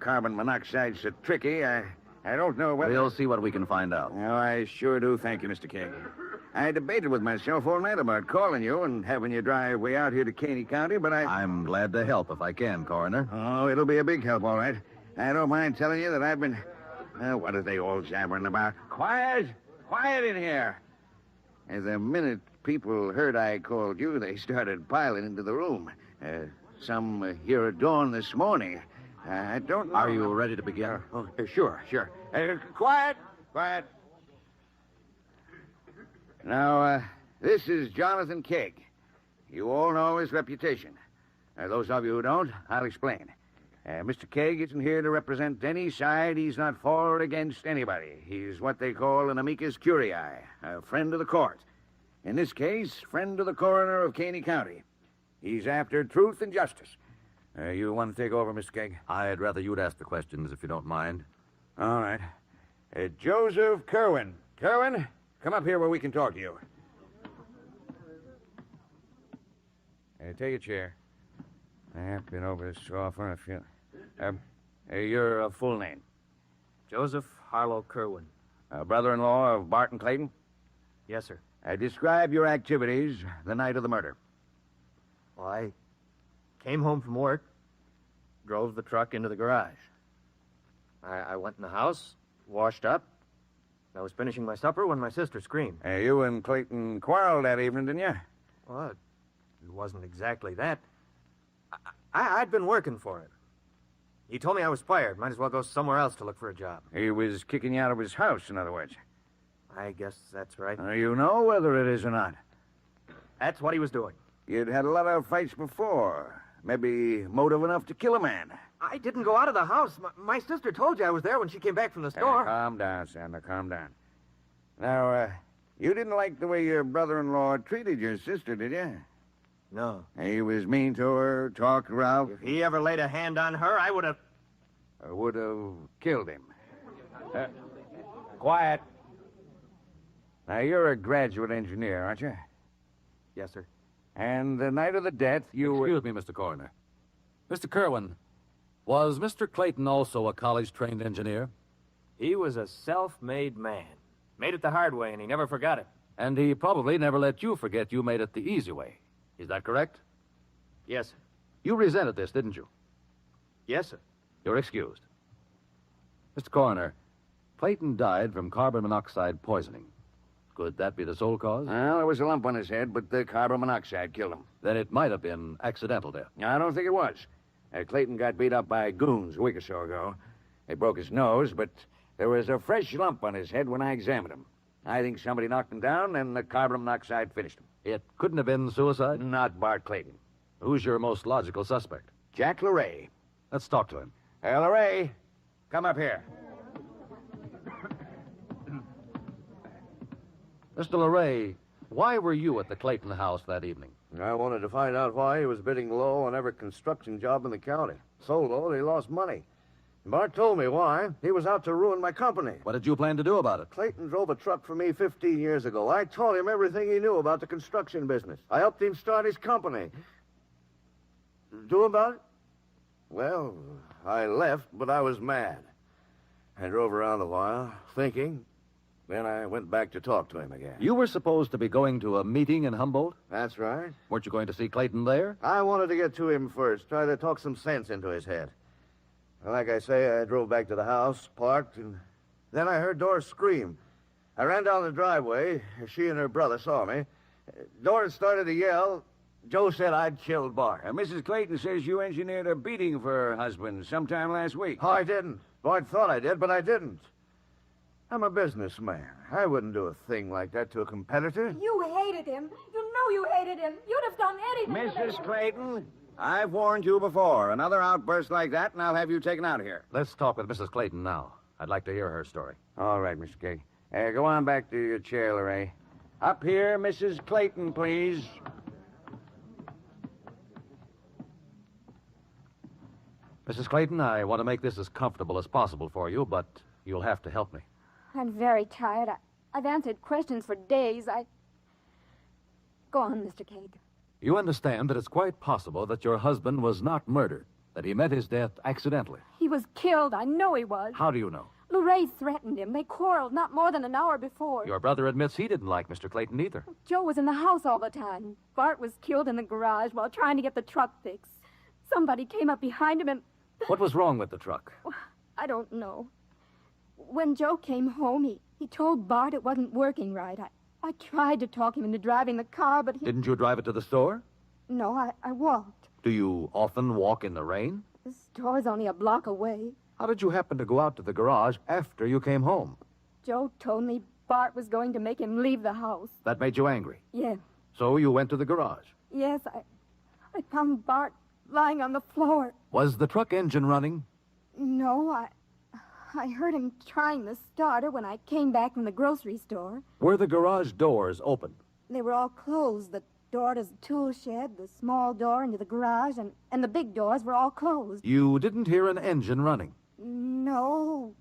Carbon monoxide's so tricky, I don't know whether... We'll see what we can find out. Oh, I sure do. Thank you, Mr. Kegg. I debated with myself all night about calling you and having you drive way out here to Caney County, but I'm glad to help if I can, Coroner. Oh, it'll be a big help, all right. I don't mind telling you that I've been... what are they all jabbering about? Quiet! Quiet in here! The minute people heard I called you, they started piling into the room. Some here at dawn this morning. I don't know... Are you ready to begin? Sure. Quiet! Now, this is Jonathan Kegg. You all know his reputation. Those of you who don't, I'll explain. Mr. Kegg isn't here to represent any side. He's not for or against anybody. He's what they call an amicus curiae, a friend of the court. In this case, friend of the coroner of Caney County. He's after truth and justice. You want to take over, Mr. Kegg? I'd rather you'd ask the questions, if you don't mind. All right. Joseph Kerwin. Kerwin, come up here where we can talk to you. Take a chair. I've been over this so often, I feel... your full name? Joseph Harlow Kerwin. Brother-in-law of Barton Clayton? Yes, sir. Describe your activities the night of the murder. Well, I came home from work, drove the truck into the garage. I went in the house, washed up. I was finishing my supper when my sister screamed. You and Clayton quarreled that evening, didn't you? Well, it wasn't exactly that. I'd been working for him. He told me I was fired. Might as well go somewhere else to look for a job. He was kicking you out of his house, in other words. I guess that's right. You know whether it is or not? That's what he was doing. You'd had a lot of fights before. Maybe motive enough to kill a man. I didn't go out of the house. My sister told you I was there when she came back from the store. Calm down, Sandra. Calm down. Now, you didn't like the way your brother-in-law treated your sister, did you? No. He was mean to her, talked rough. If he ever laid a hand on her, I would have... Would have killed him. Quiet. Now, you're a graduate engineer, aren't you? Yes, sir. And the night of the death, Excuse me, Mr. Coroner. Mr. Kerwin, was Mr. Clayton also a college-trained engineer? He was a self-made man. Made it the hard way, and he never forgot it. And he probably never let you forget you made it the easy way. Is that correct? Yes, sir. You resented this, didn't you? Yes, sir. You're excused. Mr. Coroner, Clayton died from carbon monoxide poisoning. Could that be the sole cause? Well, there was a lump on his head, but the carbon monoxide killed him. Then it might have been accidental death. I don't think it was. Clayton got beat up by goons a week or so ago. They broke his nose, but there was a fresh lump on his head when I examined him. I think somebody knocked him down, and the carbon monoxide finished him. It couldn't have been suicide? Not Bart Clayton. Who's your most logical suspect? Jack Lorraine. Let's talk to him. Lorraine, come up here. Mr. Lorraine, why were you at the Clayton house that evening? I wanted to find out why he was bidding low on every construction job in the county. So low that he lost money. Bart told me why. He was out to ruin my company. What did you plan to do about it? Clayton drove a truck for me 15 years ago. I taught him everything he knew about the construction business. I helped him start his company. Do about it? Well, I left, but I was mad. I drove around a while, thinking. Then I went back to talk to him again. You were supposed to be going to a meeting in Humboldt? That's right. Weren't you going to see Clayton there? I wanted to get to him first, try to talk some sense into his head. Like I say, I drove back to the house, parked, and then I heard Doris scream. I ran down the driveway. She and her brother saw me. Doris started to yell. Joe said I'd killed Bart. Mrs. Clayton says you engineered a beating for her husband sometime last week. Oh, I didn't. Bart thought I did, but I didn't. I'm a businessman. I wouldn't do a thing like that to a competitor. You hated him. You know you hated him. You'd have done anything. Mrs. Clayton, I've warned you before. Another outburst like that, and I'll have you taken out of here. Let's talk with Mrs. Clayton now. I'd like to hear her story. All right, Mr. Keg. Go on back to your chair, Larray. Up here, Mrs. Clayton, please. Mrs. Clayton, I want to make this as comfortable as possible for you, but you'll have to help me. I'm very tired. I've answered questions for days. Go on, Mr. Cade. You understand that it's quite possible that your husband was not murdered, that he met his death accidentally. He was killed. I know he was. How do you know? Larray threatened him. They quarreled not more than an hour before. Your brother admits he didn't like Mr. Clayton either. Joe was in the house all the time. Bart was killed in the garage while trying to get the truck fixed. Somebody came up behind him and... What was wrong with the truck? I don't know. When Joe came home, he told Bart it wasn't working right. I tried to talk him into driving the car, but he... Didn't you drive it to the store? No, I walked. Do you often walk in the rain? The store's only a block away. How did you happen to go out to the garage after you came home? Joe told me Bart was going to make him leave the house. That made you angry? Yes. So you went to the garage? Yes, I found Bart lying on the floor. Was the truck engine running? No, I heard him trying the starter when I came back from the grocery store. Were the garage doors open? They were all closed. The door to the tool shed, the small door into the garage, and the big doors were all closed. You didn't hear an engine running? No.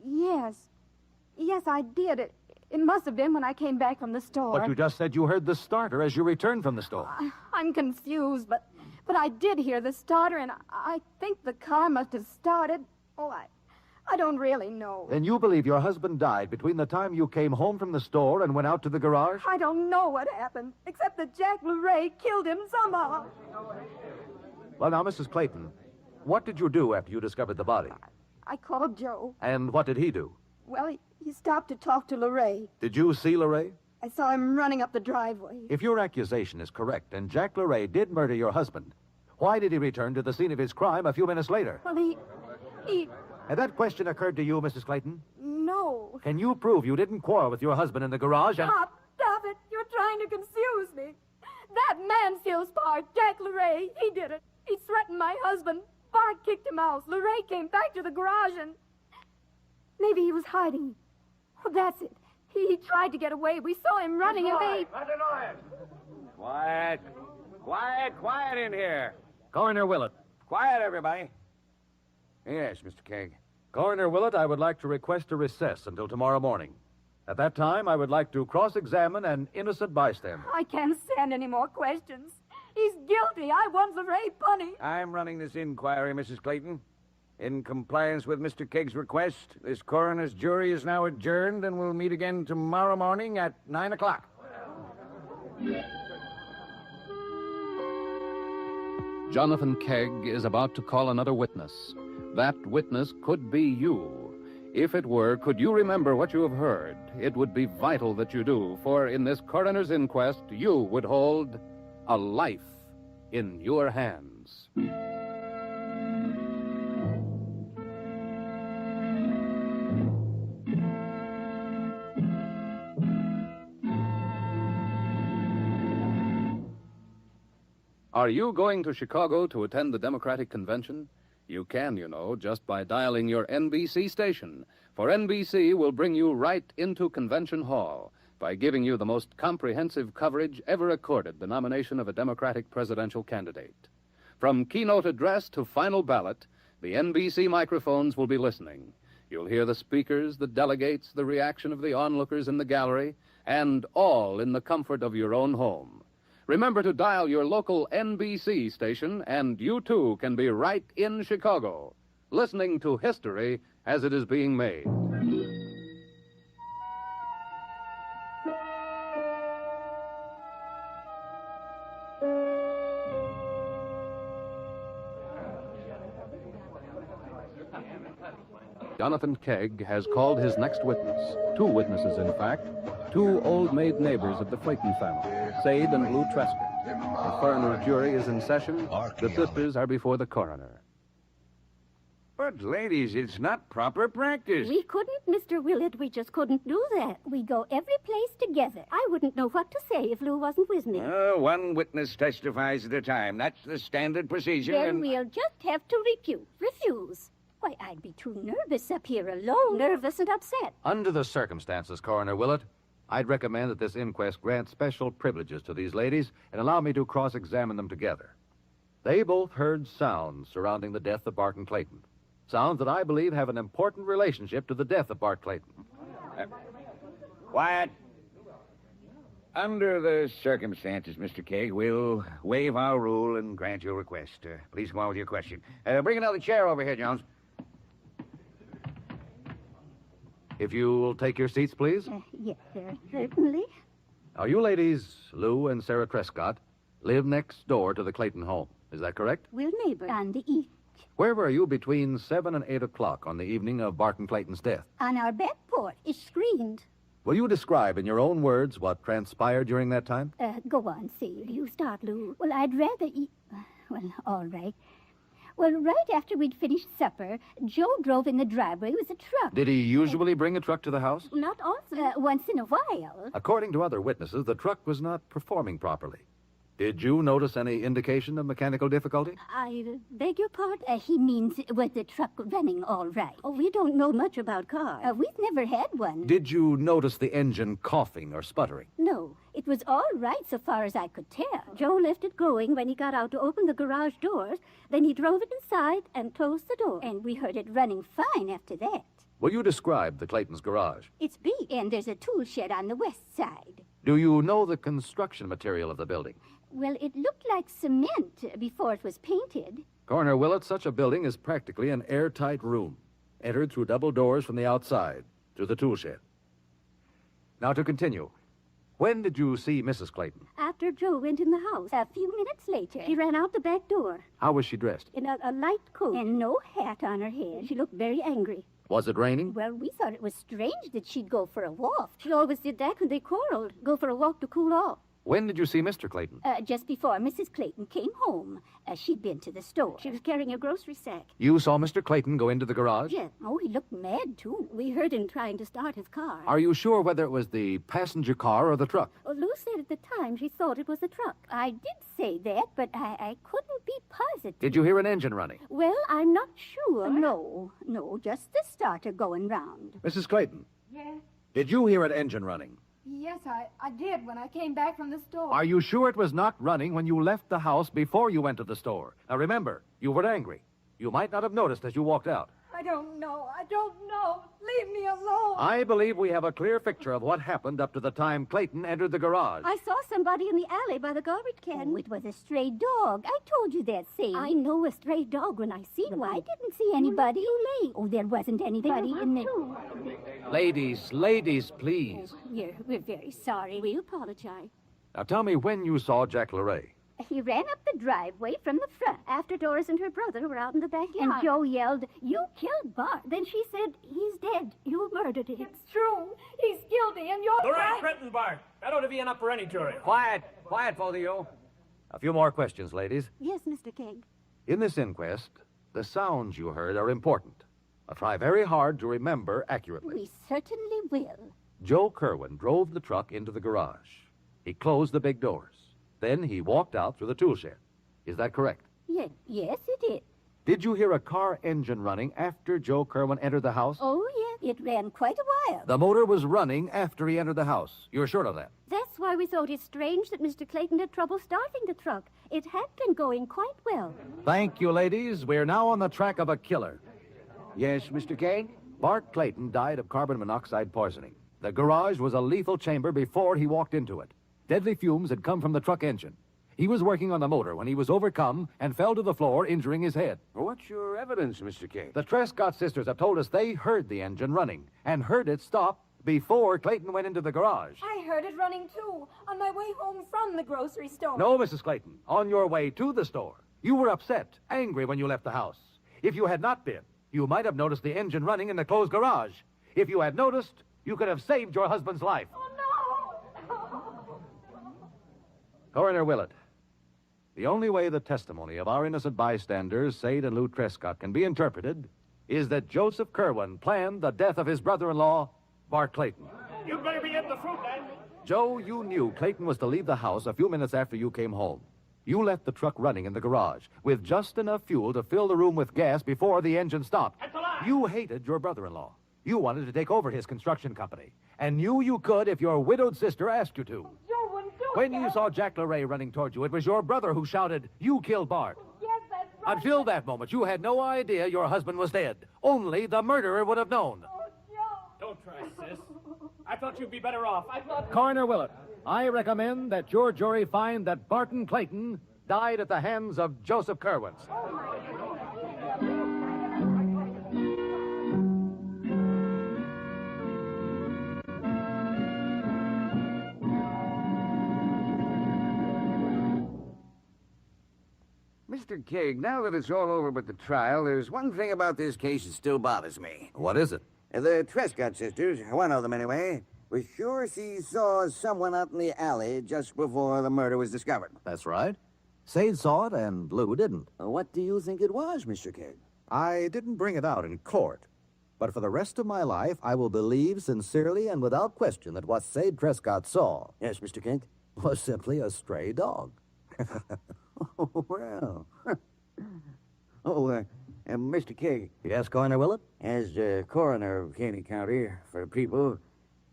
Yes. Yes, I did. It must have been when I came back from the store. But you just said you heard the starter as you returned from the store. I'm confused, but I did hear the starter, and I think the car must have started. Oh, I don't really know. Then you believe your husband died between the time you came home from the store and went out to the garage? I don't know what happened, except that Jack Larray killed him somehow. Well, now, Mrs. Clayton, what did you do after you discovered the body? I called Joe. And what did he do? Well, he stopped to talk to Larray. Did you see Larray? I saw him running up the driveway. If your accusation is correct and Jack Larray did murder your husband, why did he return to the scene of his crime a few minutes later? Well, he... Had that question occurred to you, Mrs. Clayton? No. Can you prove you didn't quarrel with your husband in the garage and... Stop it. You're trying to confuse me. That man steals Bart, Jack Larray. He did it. He threatened my husband. Bart kicked him out. Larray came back to the garage and... Maybe he was hiding. Oh, that's it. He tried to get away. We saw him running and they... Quiet. Quiet in here. Coroner Willett. Quiet, everybody. Yes, Mr. Keg. Coroner Willett, I would like to request a recess until tomorrow morning. At that time, I would like to cross-examine an innocent bystander. I can't stand any more questions. He's guilty. I want Larray punished. I'm running this inquiry, Mrs. Clayton. In compliance with Mr. Kegg's request, this coroner's jury is now adjourned and we'll meet again tomorrow morning at 9 o'clock. Jonathan Kegg is about to call another witness. That witness could be you. If it were, could you remember what you have heard? It would be vital that you do, for in this coroner's inquest, you would hold a life in your hands. Are you going to Chicago to attend the Democratic Convention? You can, you know, just by dialing your NBC station. For NBC will bring you right into Convention Hall. by giving you the most comprehensive coverage ever accorded the nomination of a Democratic presidential candidate. From keynote address to final ballot, the NBC microphones will be listening. You'll hear the speakers, the delegates, the reaction of the onlookers in the gallery, and all in the comfort of your own home. Remember to dial your local NBC station, and you too can be right in Chicago, listening to history as it is being made. Jonathan Kegg has called his next witness. Two witnesses, in fact. Two old-maid neighbors of the Clayton family, Sade and Lou Trescott. The coroner jury is in session. The sisters are before the coroner. But, ladies, it's not proper practice. We couldn't, Mr. Willett. We just couldn't do that. We go every place together. I wouldn't know what to say if Lou wasn't with me. One witness testifies at a time. That's the standard procedure. Then we'll just have to refuse. Why, I'd be too nervous up here alone. Nervous and upset. Under the circumstances, Coroner Willett, I'd recommend that this inquest grant special privileges to these ladies and allow me to cross-examine them together. They both heard sounds surrounding the death of Barton Clayton. Sounds that I believe have an important relationship to the death of Bart Clayton. Quiet. Under the circumstances, Mr. Kegg, we'll waive our rule and grant your request. Please go on with your question. Bring another chair over here, Jones. If you will take your seats, please. Yes, sir, certainly. Now, you ladies, Lou and Sarah Trescott, live next door to the Clayton home. Is that correct? We're neighbors on the east. Where were you between 7 and 8 o'clock on the evening of Barton Clayton's death? On our back porch. It's screened. Will you describe in your own words what transpired during that time? Go on, Sade. You start, Lou. Well, I'd rather eat... Well, all right. Well, right after we'd finished supper, Joe drove in the driveway with a truck. Did he usually bring a truck to the house? Not often. Once in a while. According to other witnesses, the truck was not performing properly. Did you notice any indication of mechanical difficulty? I beg your pardon? He means, was the truck running all right? Oh, we don't know much about cars. We've never had one. Did you notice the engine coughing or sputtering? No. It was all right so far as I could tell. Joe left it going when he got out to open the garage doors. Then he drove it inside and closed the door. And we heard it running fine after that. Will you describe the Clayton's garage? It's big, and there's a tool shed on the west side. Do you know the construction material of the building? Well, it looked like cement before it was painted. Coroner Willett, such a building is practically an airtight room, entered through double doors from the outside, through the tool shed. Now to continue. When did you see Mrs. Clayton? After Joe went in the house. A few minutes later, she ran out the back door. How was she dressed? In a light coat and no hat on her head. She looked very angry. Was it raining? Well, we thought it was strange that she'd go for a walk. She always did that when they quarreled. Go for a walk to cool off. When did you see Mr. Clayton? Just before Mrs. Clayton came home. She'd been to the store. She was carrying a grocery sack. You saw Mr. Clayton go into the garage? Yes. Oh, he looked mad, too. We heard him trying to start his car. Are you sure whether it was the passenger car or the truck? Well, Lou said at the time she thought it was a truck. I did say that, but I couldn't be positive. Did you hear an engine running? Well, I'm not sure. No, just the starter going round. Mrs. Clayton? Yes? Did you hear an engine running? Yes, I did when I came back from the store. Are you sure it was not running when you left the house before you went to the store? Now remember, you were angry. You might not have noticed as you walked out. I don't know. Leave me alone. I believe we have a clear picture of what happened up to the time Clayton entered the garage. I saw somebody in the alley by the garbage can. Oh, it was a stray dog. I told you that, Sadie. I know a stray dog when I see one. I didn't see anybody. Too late. Oh, there wasn't anybody in the... Ladies, please. Oh, we're very sorry. We apologize. Now tell me when you saw Jack LeRae. He ran up the driveway from the front after Doris and her brother were out in the backyard. And Joe yelled, "You killed Bart." Then she said, "He's dead. You murdered him." It's true. He's guilty, and you're... LeRae threatened Bart. That ought to be enough for any jury. Quiet, both of you. A few more questions, ladies. Yes, Mr. Kegg. In this inquest, the sounds you heard are important. I'll try very hard to remember accurately. We certainly will. Joe Kerwin drove the truck into the garage. He closed the big doors. Then he walked out through the tool shed. Is that correct? Yes, it is. Did you hear a car engine running after Joe Kerwin entered the house? Oh, yeah. It ran quite a while. The motor was running after he entered the house. You're sure of that? That's why we thought it strange that Mr. Clayton had trouble starting the truck. It had been going quite well. Thank you, ladies. We're now on the track of a killer. Yes, Mr. Keg? Bart Clayton died of carbon monoxide poisoning. The garage was a lethal chamber before he walked into it. Deadly fumes had come from the truck engine. He was working on the motor when he was overcome and fell to the floor, injuring his head. What's your evidence, Mr. Keg? The Trescott sisters have told us they heard the engine running and heard it stop before Clayton went into the garage. I heard it running, too, on my way home from the grocery store. No, Mrs. Clayton. On your way to the store, you were upset, angry when you left the house. If you had not been, you might have noticed the engine running in the closed garage. If you had noticed, you could have saved your husband's life. Oh, no! Coroner Willett, the only way the testimony of our innocent bystanders, Sade and Lou Trescott, can be interpreted is that Joseph Kerwin planned the death of his brother-in-law, Bart Clayton. You better be in the fruit, man. Joe, you knew Clayton was to leave the house a few minutes after you came home. You left the truck running in the garage with just enough fuel to fill the room with gas before the engine stopped. You hated your brother-in-law. You wanted to take over his construction company and knew you could if your widowed sister asked you to. Joe wouldn't do When that. you saw Jack LeRae running toward you, it was your brother who shouted, "You killed Bart." Yes, that's right. Until that moment, you had no idea your husband was dead. Only the murderer would have known. Oh, Joe. Don't try, sis. I thought you'd be better off. I thought... Coroner Willett, I recommend that your jury find that Barton Clayton died at the hands of Joseph Kerwin. Mr. Keg, now that it's all over with the trial, there's one thing about this case that still bothers me. What is it? The Trescott sisters, one of them anyway, was sure she saw someone out in the alley just before the murder was discovered. That's right. Sade saw it and Lou didn't. What do you think it was, Mr. Keg? I didn't bring it out in court. But for the rest of my life, I will believe sincerely and without question that what Sade Trescott saw... Yes, Mr. Keg? ...was simply a stray dog. Oh, well. Mr. Keg. Yes, Coroner Willett? As coroner of Caney County for the people,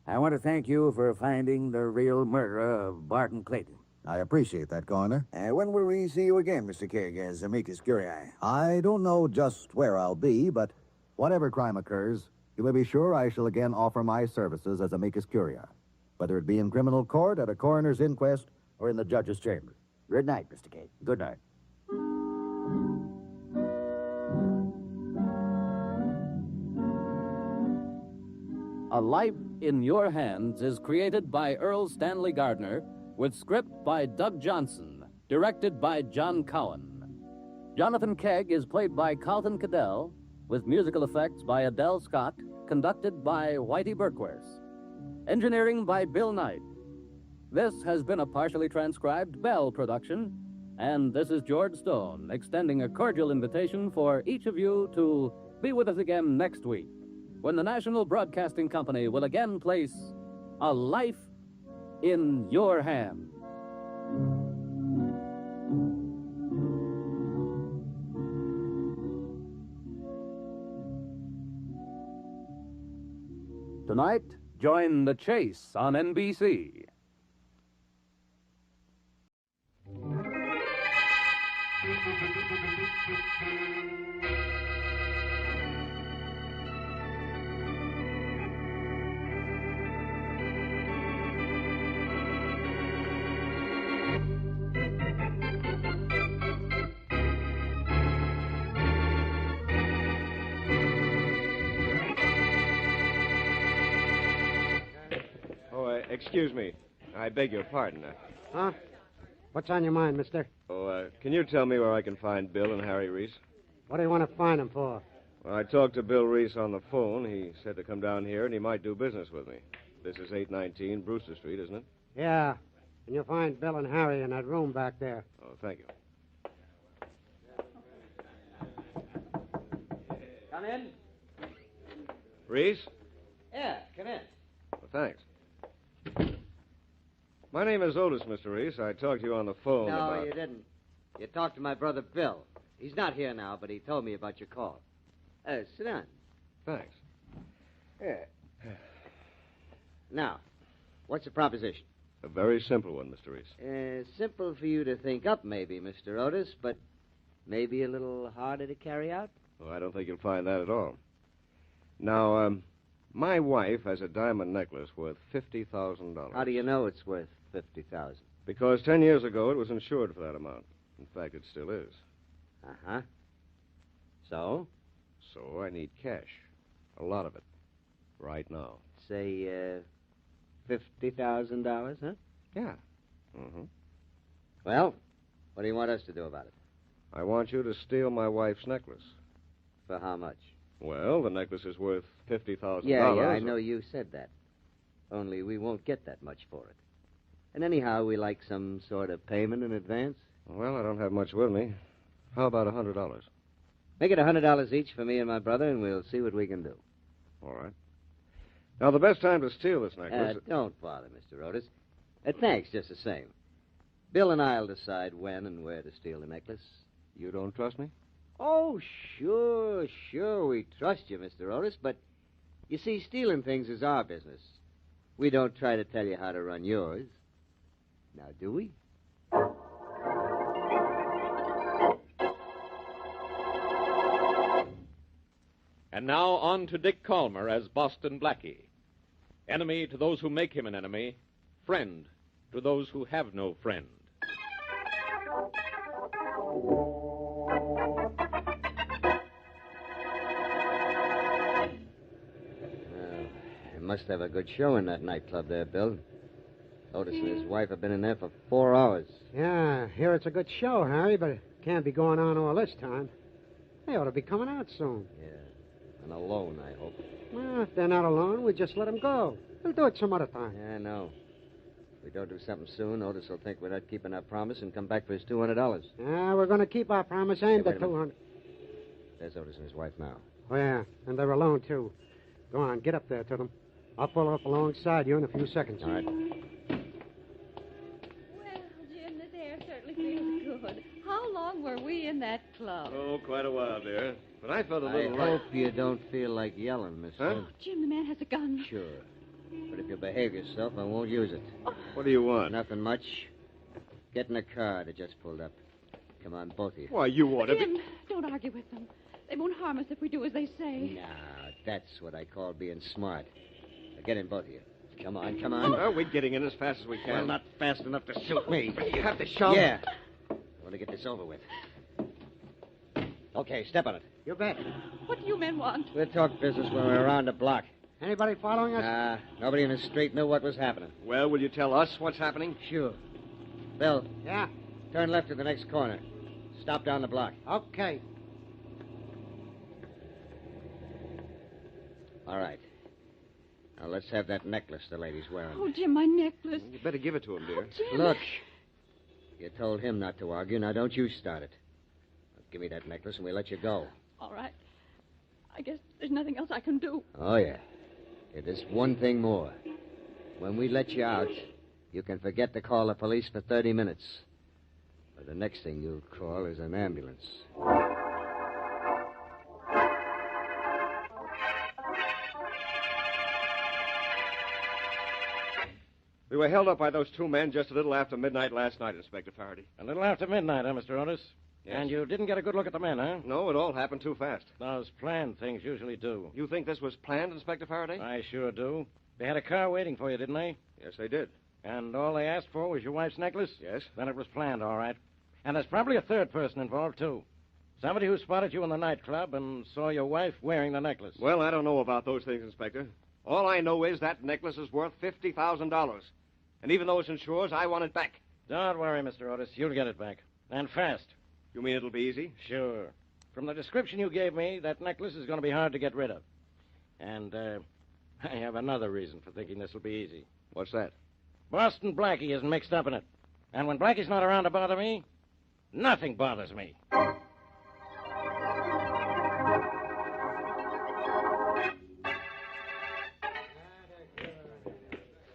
I want to thank you for finding the real murderer of Barton Clayton. I appreciate that, Coroner. When will we see you again, Mr. Keg, as amicus curiae? I don't know just where I'll be, but whatever crime occurs, you may be sure I shall again offer my services as amicus curiae, whether it be in criminal court, at a coroner's inquest, or in the judge's chamber. Good night, Mr. Keg. Good night. A Life in Your Hands is created by Earl Stanley Gardner with script by Doug Johnson, directed by John Cowan. Jonathan Kegg is played by Carlton Cadell, with musical effects by Adele Scott, conducted by Whitey Berkworth. Engineering by Bill Knight. This has been a partially transcribed Bell production, and this is George Stone, extending a cordial invitation for each of you to be with us again next week, when the National Broadcasting Company will again place A Life in Your Hands. Tonight, join The Chase on NBC. Excuse me. I beg your pardon. Huh? What's on your mind, mister? Can you tell me where I can find Bill and Harry Reese? What do you want to find them for? Well, I talked to Bill Reese on the phone. He said to come down here, and he might do business with me. This is 819 Brewster Street, isn't it? Yeah. And you'll find Bill and Harry in that room back there. Oh, thank you. Come in. Reese? Yeah, come in. Well, thanks. My name is Otis, Mr. Reese. I talked to you on the phone No, about... you didn't. You talked to my brother Bill. He's not here now, but he told me about your call. Sit down. Thanks. Yeah. Now, what's the proposition? A very simple one, Mr. Reese. Simple for you to think up, maybe, Mr. Otis, but maybe a little harder to carry out? Well, I don't think you'll find that at all. Now, my wife has a diamond necklace worth $50,000. How do you know it's worth $50,000? Because 10 years ago it was insured for that amount. In fact, it still is. Uh-huh. So? So I need cash. A lot of it. Right now. Say, $50,000, huh? Yeah. Mm-hmm. Well, what do you want us to do about it? I want you to steal my wife's necklace. For how much? Well, the necklace is worth $50,000. Yeah, I know you said that. Only we won't get that much for it. And anyhow, we like some sort of payment in advance. Well, I don't have much with me. How about $100? Make it $100 each for me and my brother, and we'll see what we can do. All right. Now, the best time to steal this necklace... Don't bother, Mr. Otis. Thanks, just the same. Bill and I'll decide when and where to steal the necklace. You don't trust me? Oh, sure, we trust you, Mr. Otis, but you see, stealing things is our business. We don't try to tell you how to run yours. Now, do we? And now on to Dick Calmer as Boston Blackie. Enemy to those who make him an enemy, friend to those who have no friend. You must have a good show in that nightclub there, Bill. Otis and his wife have been in there for 4 hours. Yeah, here it's a good show, Harry, but it can't be going on all this time. They ought to be coming out soon. Yeah, and alone, I hope. Well, if they're not alone, we just let them go. We'll do it some other time. Yeah, I know. If we don't do something soon, Otis will think we're not keeping our promise and come back for his $200. Yeah, we're going to keep our promise and the wait a minute. 200. There's Otis and his wife now. Oh, yeah, and they're alone, too. Go on, get up there to them. I'll pull up alongside you in a few seconds. All right. Well, Jim, this air certainly feels good. How long were we in that club? Oh, quite a while, dear. But I felt a I little... hope you don't feel like yelling, mister. Huh? Jim, the man has a gun. Sure. But if you behave yourself, I won't use it. What do you want? Nothing much. Get in the car that just pulled up. Come on, both of you. Why, you ought to Jim, don't argue with them. They won't harm us if we do as they say. Now, that's what I call being smart. Now, get in, both of you. Come on, come on. Well, we're getting in as fast as we can. Well, not fast enough to suit me. You have to shove. Yeah. I want to get this over with. Okay, step on it. You bet. What do you men want? We'll talk business when we're around the block. Anybody following us? Nah, nobody in the street knew what was happening. Well, will you tell us what's happening? Sure. Bill. Yeah? Turn left at the next corner. Stop down the block. Okay. All right. Now, let's have that necklace the lady's wearing. Oh, Jim, my necklace. You better give it to him, dear. Jim. Look. You told him not to argue. Now, don't you start it. Now, give me that necklace and we'll let you go. All right. I guess there's nothing else I can do. Oh, yeah. There's one thing more. When we let you out, you can forget to call the police for 30 minutes. But the next thing you'll call is an ambulance. We were held up by those two men just a little after midnight last night, Inspector Faraday. A little after midnight, huh, Mr. Otis? Yes. And you didn't get a good look at the men, huh? No, it all happened too fast. Those planned things usually do. You think this was planned, Inspector Faraday? I sure do. They had a car waiting for you, didn't they? Yes, they did. And all they asked for was your wife's necklace? Yes. Then it was planned, all right. And there's probably a third person involved, too. Somebody who spotted you in the nightclub and saw your wife wearing the necklace. Well, I don't know about those things, Inspector. All I know is that necklace is worth $50,000. And even though it's insured, I want it back. Don't worry, Mr. Otis. You'll get it back. And fast. You mean it'll be easy? Sure. From the description you gave me, that necklace is going to be hard to get rid of. And, I have another reason for thinking this will be easy. What's that? Boston Blackie isn't mixed up in it. And when Blackie's not around to bother me, nothing bothers me.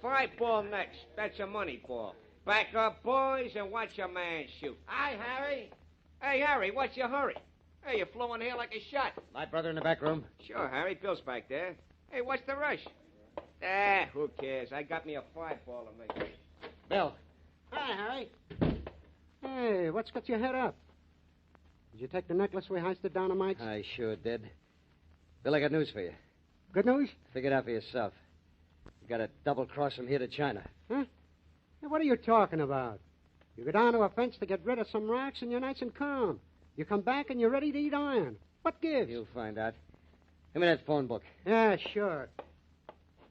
Five ball next. That's a money ball. Back up, boys, and watch your man shoot. Hi, Harry. Hey, Harry, what's your hurry? Hey, you're flowing here like a shot. My brother in the back room? Sure, Harry. Bill's back there. Hey, what's the rush? Who cares? I got me a 5-ball to make. Bill. Hi, Harry. Hey, what's got your head up? Did you take the necklace we heisted down to Mike's? I sure did. Bill, I got news for you. Good news? Figure it out for yourself. You got to double-cross from here to China. Huh? Hey, what are you talking about? You go down to a fence to get rid of some rocks and you're nice and calm. You come back and you're ready to eat iron. What gives? You'll find out. Give me that phone book. Yeah, sure.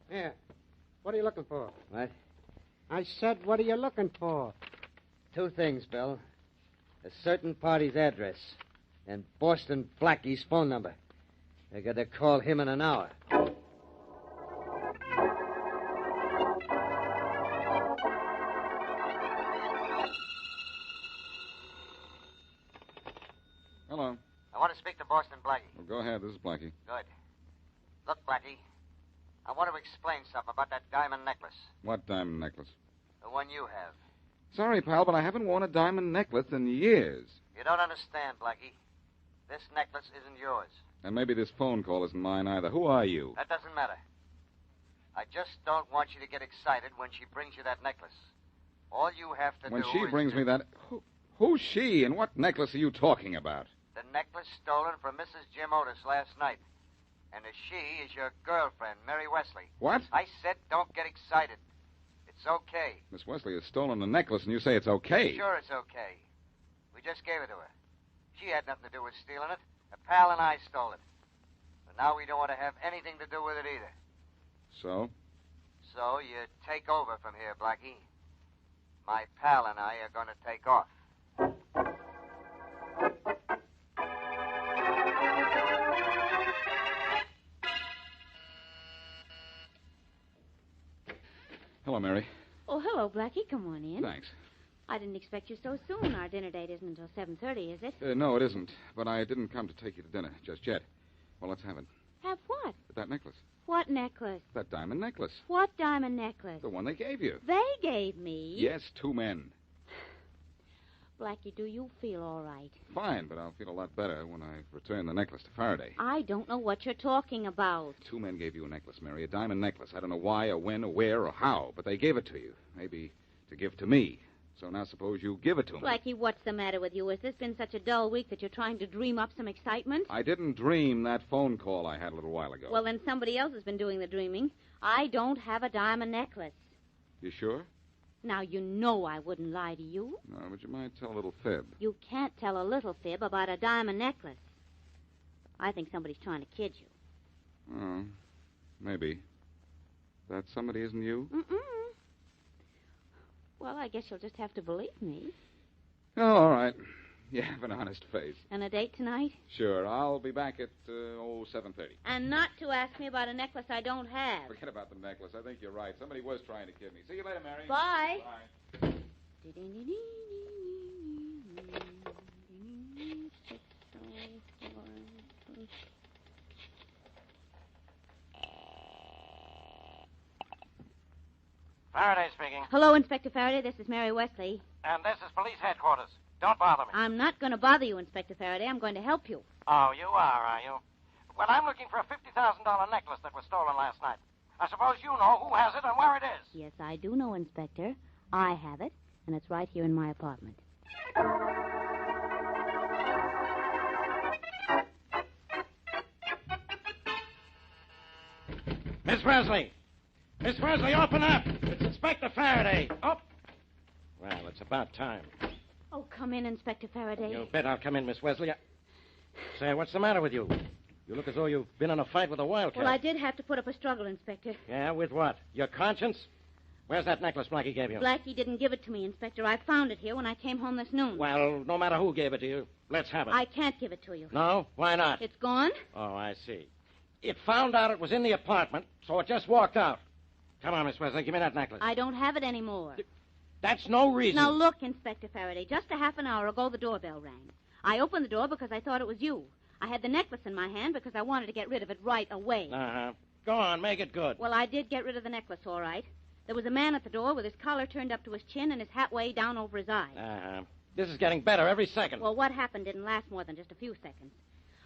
Here. What are you looking for? What? I said, what are you looking for? 2 things, Bill. A certain party's address and Boston Blackie's phone number. I got to call him in an hour. Hello. I want to speak to Boston Blackie. Well, go ahead. This is Blackie. Good. Look, Blackie, I want to explain something about that diamond necklace. What diamond necklace? The one you have. Sorry, pal, but I haven't worn a diamond necklace in years. You don't understand, Blackie. This necklace isn't yours. And maybe this phone call isn't mine either. Who are you? That doesn't matter. I just don't want you to get excited when she brings you that necklace. All you have to When do she is brings me that... Who's she, and what necklace are you talking about? the necklace stolen from Mrs. Jim Otis last night. And the she is your girlfriend, Mary Wesley. What? I said don't get excited. It's okay. Miss Wesley has stolen the necklace, and you say it's okay. Sure it's okay. We just gave it to her. She had nothing to do with stealing it. A pal and I stole it. But now we don't want to have anything to do with it either. So? So you take over from here, Blackie. My pal and I are going to take off. Hello, Mary. Oh, hello, Blackie. Come on in. Thanks. I didn't expect you so soon. Our dinner date isn't until 7:30, is it? No, it isn't. But I didn't come to take you to dinner just yet. Well, let's have it. Have what? That necklace. What necklace? That diamond necklace. What diamond necklace? The one they gave you. They gave me? Yes, 2 men. Blackie, do you feel all right? Fine, but I'll feel a lot better when I return the necklace to Faraday. I don't know what you're talking about. 2 men gave you a necklace, Mary, a diamond necklace. I don't know why or when or where or how, but they gave it to you. Maybe to give to me. So now suppose you give it to me. Blackie, what's the matter with you? Has this been such a dull week that you're trying to dream up some excitement? I didn't dream that phone call I had a little while ago. Well, then somebody else has been doing the dreaming. I don't have a diamond necklace. You sure? Now, you know I wouldn't lie to you. No, but you might tell a little fib. You can't tell a little fib about a diamond necklace. I think somebody's trying to kid you. Oh, maybe. That somebody isn't you? Mm-mm. Well, I guess you'll just have to believe me. Oh, all right. You have an honest face. And a date tonight? Sure. I'll be back at, 7:30. And not to ask me about a necklace I don't have. Forget about the necklace. I think you're right. Somebody was trying to kid me. See you later, Mary. Bye. Bye. Faraday speaking. Hello, Inspector Faraday. This is Mary Wesley. And this is police headquarters. Don't bother me. I'm not going to bother you, Inspector Faraday. I'm going to help you. Oh, you are you? Well, I'm looking for a $50,000 necklace that was stolen last night. I suppose you know who has it and where it is. Yes, I do know, Inspector. I have it, and it's right here in my apartment. Miss Wesley! Miss Wesley, open up! It's Inspector Faraday. Oh! Well, it's about time. Oh, come in, Inspector Faraday. You bet I'll come in, Miss Wesley. Say, what's the matter with you? You look as though you've been in a fight with a wildcat. Well, I did have to put up a struggle, Inspector. Yeah, with what? Your conscience? Where's that necklace Blackie gave you? Blackie didn't give it to me, Inspector. I found it here when I came home this noon. Well, no matter who gave it to you, let's have it. I can't give it to you. No? Why not? It's gone? Oh, I see. It found out it was in the apartment, so it just walked out. Come on, Miss Wesley, give me that necklace. I don't have it anymore. That's no reason. Now, look, Inspector Faraday, just a half an hour ago, the doorbell rang. I opened the door because I thought it was you. I had the necklace in my hand because I wanted to get rid of it right away. Uh-huh. Go on, make it good. Well, I did get rid of the necklace, all right. There was a man at the door with his collar turned up to his chin and his hat way down over his eyes. Uh-huh. This is getting better every second. Well, what happened didn't last more than just a few seconds.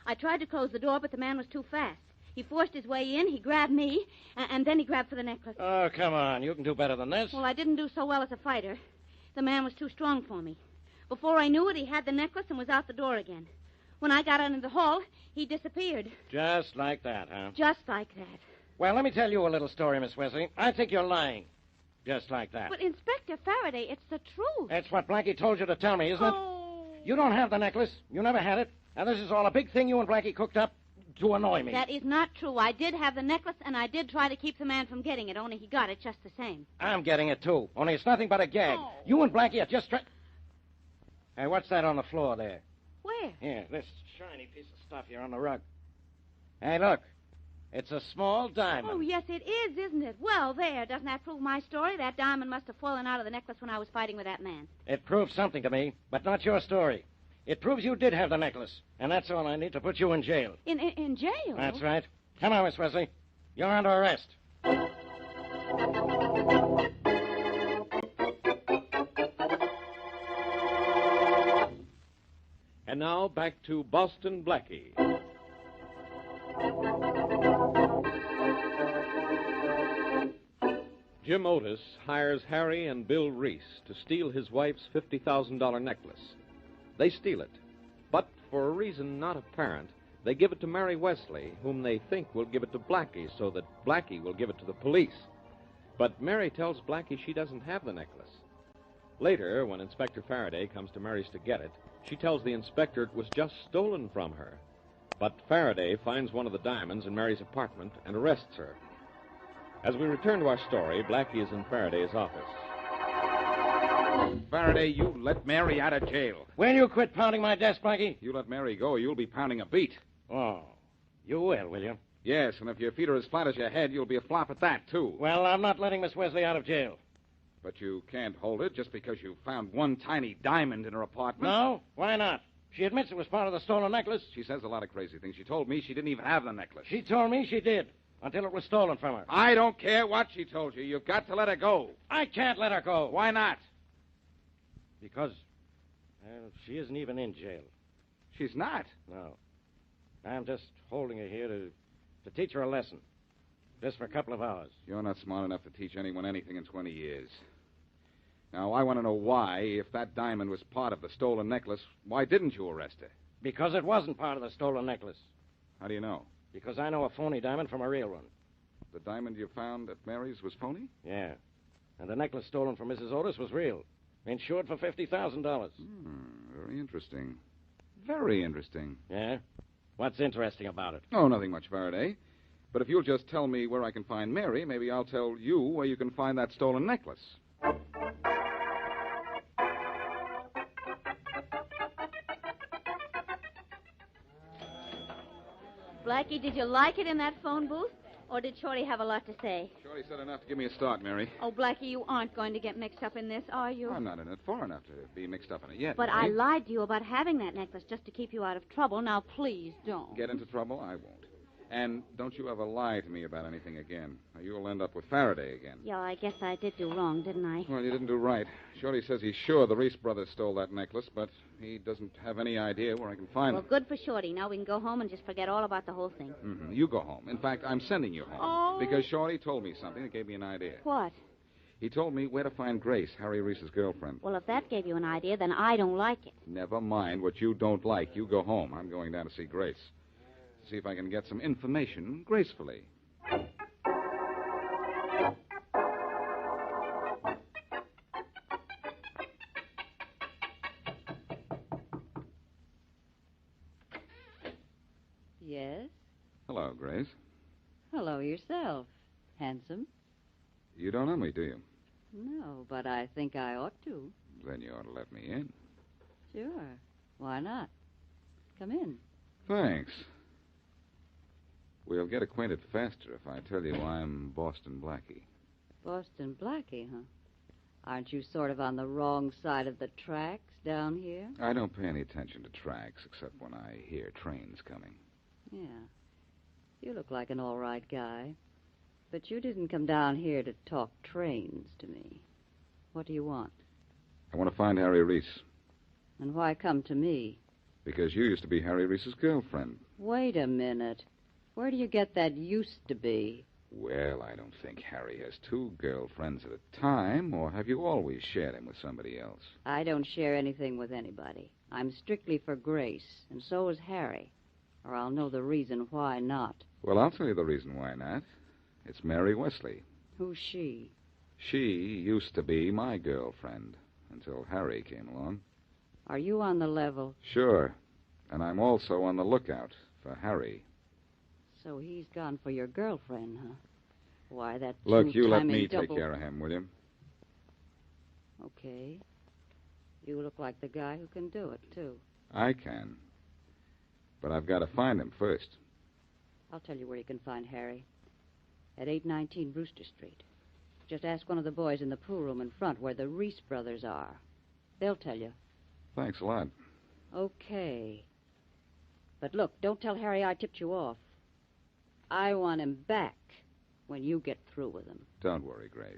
I tried to close the door, but the man was too fast. He forced his way in, he grabbed me, and then he grabbed for the necklace. Oh, come on. You can do better than this. Well, I didn't do so well as a fighter. The man was too strong for me. Before I knew it, he had the necklace and was out the door again. When I got out into the hall, he disappeared. Just like that, huh? Just like that. Well, let me tell you a little story, Miss Wesley. I think you're lying. Just like that. But, Inspector Faraday, it's the truth. That's what Blackie told you to tell me, isn't it? You don't have the necklace. You never had it. And this is all a big thing you and Blackie cooked up to annoy me. That is not true. I did have the necklace, and I did try to keep the man from getting it, only he got it just the same. I'm getting it, too. Only it's nothing but a gag. You and Blackie are just Hey, what's that on the floor there? Where? Here, this shiny piece of stuff here on the rug. Hey, look. It's a small diamond. Oh, yes, it is, isn't it? Well, there. Doesn't that prove my story? That diamond must have fallen out of the necklace when I was fighting with that man. It proves something to me, but not your story. It proves you did have the necklace, and that's all I need to put you in jail. In jail? That's right. Come on, Miss Wesley. You're under arrest. And now back to Boston Blackie. Jim Otis hires Harry and Bill Reese to steal his wife's $50,000 necklace. They steal it, but for a reason not apparent, they give it to Mary Wesley, whom they think will give it to Blackie so that Blackie will give it to the police. But Mary tells Blackie she doesn't have the necklace. Later, when Inspector Faraday comes to Mary's to get it, she tells the inspector it was just stolen from her. But Faraday finds one of the diamonds in Mary's apartment and arrests her. As we return to our story, Blackie is in Faraday's office. Faraday, you let Mary out of jail. Will you quit pounding my desk, Blackie? You let Mary go, you'll be pounding a beat. Oh, you will you? Yes, and if your feet are as flat as your head, you'll be a flop at that, too. Well, I'm not letting Miss Wesley out of jail. But you can't hold it just because you found one tiny diamond in her apartment. No? Why not? She admits it was part of the stolen necklace. She says a lot of crazy things. She told me she didn't even have the necklace. She told me she did, until it was stolen from her. I don't care what she told you. You've got to let her go. I can't let her go. Why not? Because, well, she isn't even in jail. She's not? No. I'm just holding her here to teach her a lesson. Just for a couple of hours. You're not smart enough to teach anyone anything in 20 years. Now, I want to know why, if that diamond was part of the stolen necklace, why didn't you arrest her? Because it wasn't part of the stolen necklace. How do you know? Because I know a phony diamond from a real one. The diamond you found at Mary's was phony? Yeah. And the necklace stolen from Mrs. Otis was real. Insured for $50,000. Very interesting. Very interesting. Yeah? What's interesting about it? Oh, nothing much, Faraday. But if you'll just tell me where I can find Mary, maybe I'll tell you where you can find that stolen necklace. Blackie, did you like it in that phone booth? Or did Shorty have a lot to say? Shorty said enough to give me a start, Mary. Oh, Blackie, you aren't going to get mixed up in this, are you? I'm not in it far enough to be mixed up in it yet. But Mary. I lied to you about having that necklace just to keep you out of trouble. Now, please don't. Get into trouble? I won't. And don't you ever lie to me about anything again. Or you'll end up with Faraday again. Yeah, I guess I did do wrong, didn't I? Well, you didn't do right. Shorty says he's sure the Reese brothers stole that necklace, but he doesn't have any idea where I can find Well, them. good for Shorty. Now we can go home and just forget all about the whole thing. Mm-hmm. You go home. In fact, I'm sending you home. Oh. Because Shorty told me something that gave me an idea. What? He told me where to find Grace, Harry Reese's girlfriend. Well, if that gave you an idea, then I don't like it. Never mind what you don't like. You go home. I'm going down to see Grace. See if I can get some information gracefully. Yes? Hello, Grace. Hello yourself. Handsome? You don't know me, do you? No, but I think I ought to. Then you ought to let me in. Sure. Why not? Come in. Thanks. We'll get acquainted faster if I tell you I'm Boston Blackie. Boston Blackie, huh? Aren't you sort of on the wrong side of the tracks down here? I don't pay any attention to tracks except when I hear trains coming. Yeah. You look like an all right guy. But you didn't come down here to talk trains to me. What do you want? I want to find Harry Reese. And why come to me? Because you used to be Harry Reese's girlfriend. Wait a minute. Where do you get that used to be? Well, I don't think Harry has two girlfriends at a time, or have you always shared him with somebody else? I don't share anything with anybody. I'm strictly for Grace, and so is Harry. Or I'll know the reason why not. Well, I'll tell you the reason why not. It's Mary Wesley. Who's she? She used to be my girlfriend until Harry came along. Are you on the level? Sure. And I'm also on the lookout for Harry. So he's gone for your girlfriend, huh? Why, that Look, you let two-timing me double... take care of him, will you? Okay. You look like the guy who can do it, too. I can. But I've got to find him first. I'll tell you where you can find Harry. At 819 Brewster Street. Just ask one of the boys in the pool room in front where the Reese brothers are. They'll tell you. Thanks a lot. Okay. But look, don't tell Harry I tipped you off. I want him back when you get through with him. Don't worry, Grace.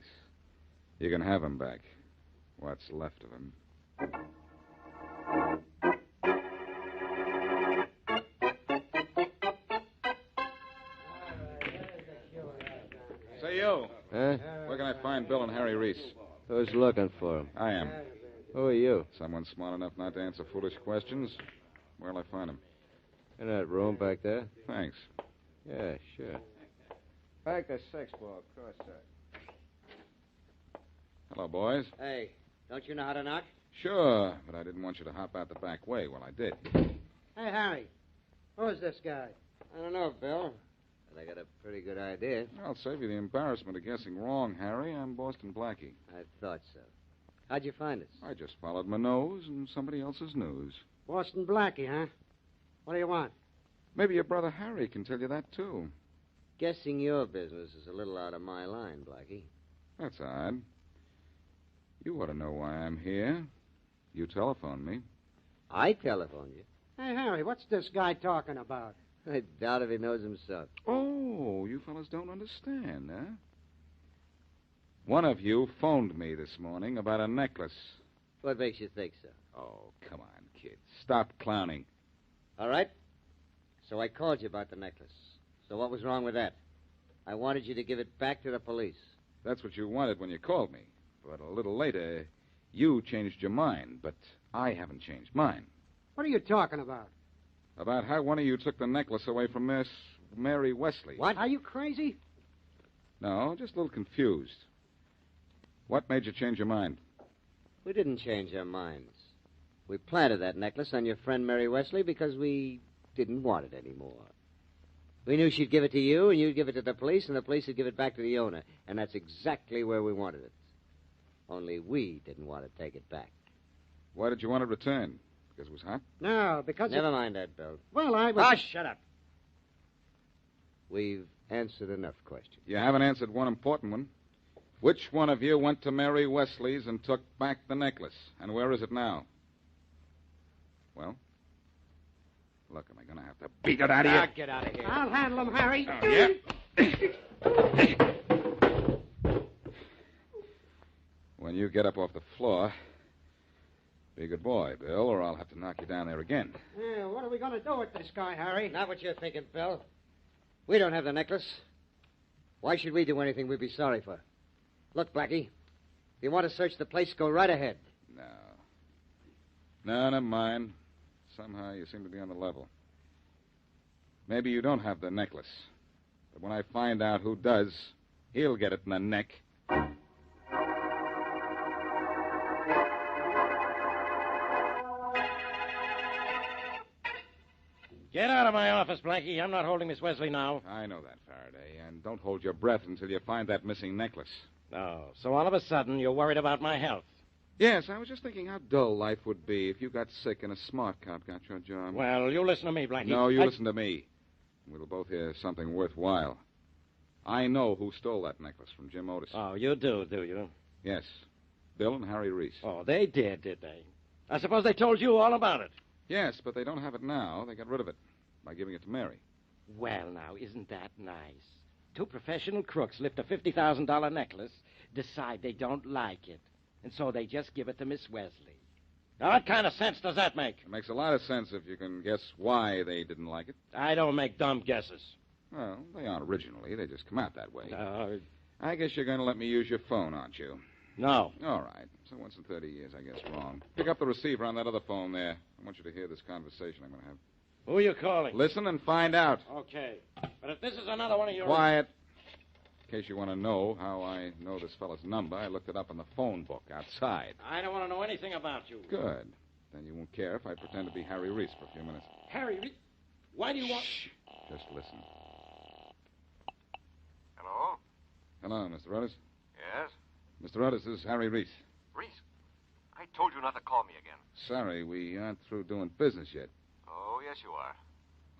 You can have him back. What's left of him. Say, you. Huh? Where can I find Bill and Harry Reese? Who's looking for him? I am. Who are you? Someone smart enough not to answer foolish questions. Where'll I find him? In that room back there? Thanks. Yeah, sure. Back the 6-ball, cross side. Hello, boys. Hey, don't you know how to knock? Sure, but I didn't want you to hop out the back way. Well, I did. Hey, Harry. Who's this guy? I don't know, Bill. But I got a pretty good idea. I'll save you the embarrassment of guessing wrong, Harry. I'm Boston Blackie. I thought so. How'd you find us? I just followed my nose and somebody else's news. Boston Blackie, huh? What do you want? Maybe your brother Harry can tell you that, too. Guessing your business is a little out of my line, Blackie. That's odd. You ought to know why I'm here. You telephoned me. I telephoned you. Hey, Harry, what's this guy talking about? I doubt if he knows himself. Oh, you fellas don't understand, huh? One of you phoned me this morning about a necklace. What makes you think so? Oh, come on, kid. Stop clowning. All right. So I called you about the necklace. So what was wrong with that? I wanted you to give it back to the police. That's what you wanted when you called me. But a little later, you changed your mind. But I haven't changed mine. What are you talking about? About how one of you took the necklace away from Miss Mary Wesley. What? Are you crazy? No, just a little confused. What made you change your mind? We didn't change our minds. We planted that necklace on your friend Mary Wesley because we didn't want it anymore. We knew she'd give it to you, and you'd give it to the police, and the police would give it back to the owner. And that's exactly where we wanted it. Only we didn't want to take it back. Why did you want it returned? Because it was hot? No, because... Never mind that, Bill. Well, I was... Oh, shut up. We've answered enough questions. You haven't answered one important one. Which one of you went to Mary Wesley's and took back the necklace? And where is it now? Well? Look, am I going to have to beat it out of you? Ah, get out of here. I'll handle him, Harry. Oh, yeah? When you get up off the floor, be a good boy, Bill, or I'll have to knock you down there again. Yeah, what are we going to do with this guy, Harry? Not what you're thinking, Bill. We don't have the necklace. Why should we do anything we'd be sorry for? Look, Blackie, if you want to search the place, go right ahead. No, never mind. Somehow you seem to be on the level. Maybe you don't have the necklace. But when I find out who does, he'll get it in the neck. Get out of my office, Blackie. I'm not holding Miss Wesley now. I know that, Faraday. And don't hold your breath until you find that missing necklace. Oh, so all of a sudden you're worried about my health. Yes, I was just thinking how dull life would be if you got sick and a smart cop got your job. Well, you listen to me, Blackie. No, you listen to me. We'll both hear something worthwhile. I know who stole that necklace from Jim Otis. Oh, you do you? Yes. Bill and Harry Reese. Oh, they did they? I suppose they told you all about it. Yes, but they don't have it now. They got rid of it by giving it to Mary. Well, now, isn't that nice? Two professional crooks lift a $50,000 necklace, decide they don't like it, and so they just give it to Miss Wesley. Now, what kind of sense does that make? It makes a lot of sense if you can guess why they didn't like it. I don't make dumb guesses. Well, they aren't originally. They just come out that way. I guess you're going to let me use your phone, aren't you? No. All right. So once in 30 years, I guess wrong. Pick up the receiver on that other phone there. I want you to hear this conversation I'm going to have. Who are you calling? Listen and find out. Okay. But if this is another one of your... Quiet. In case you want to know how I know this fellow's number, I looked it up in the phone book outside. I don't want to know anything about you. Good. Then you won't care if I pretend to be Harry Reese for a few minutes. Harry Reese? Why do you want... Shh. Just listen. Hello? Hello, Mr. Otis. Yes? Mr. Otis, this is Harry Reese. Reese? I told you not to call me again. Sorry, we aren't through doing business yet. Oh, yes, you are.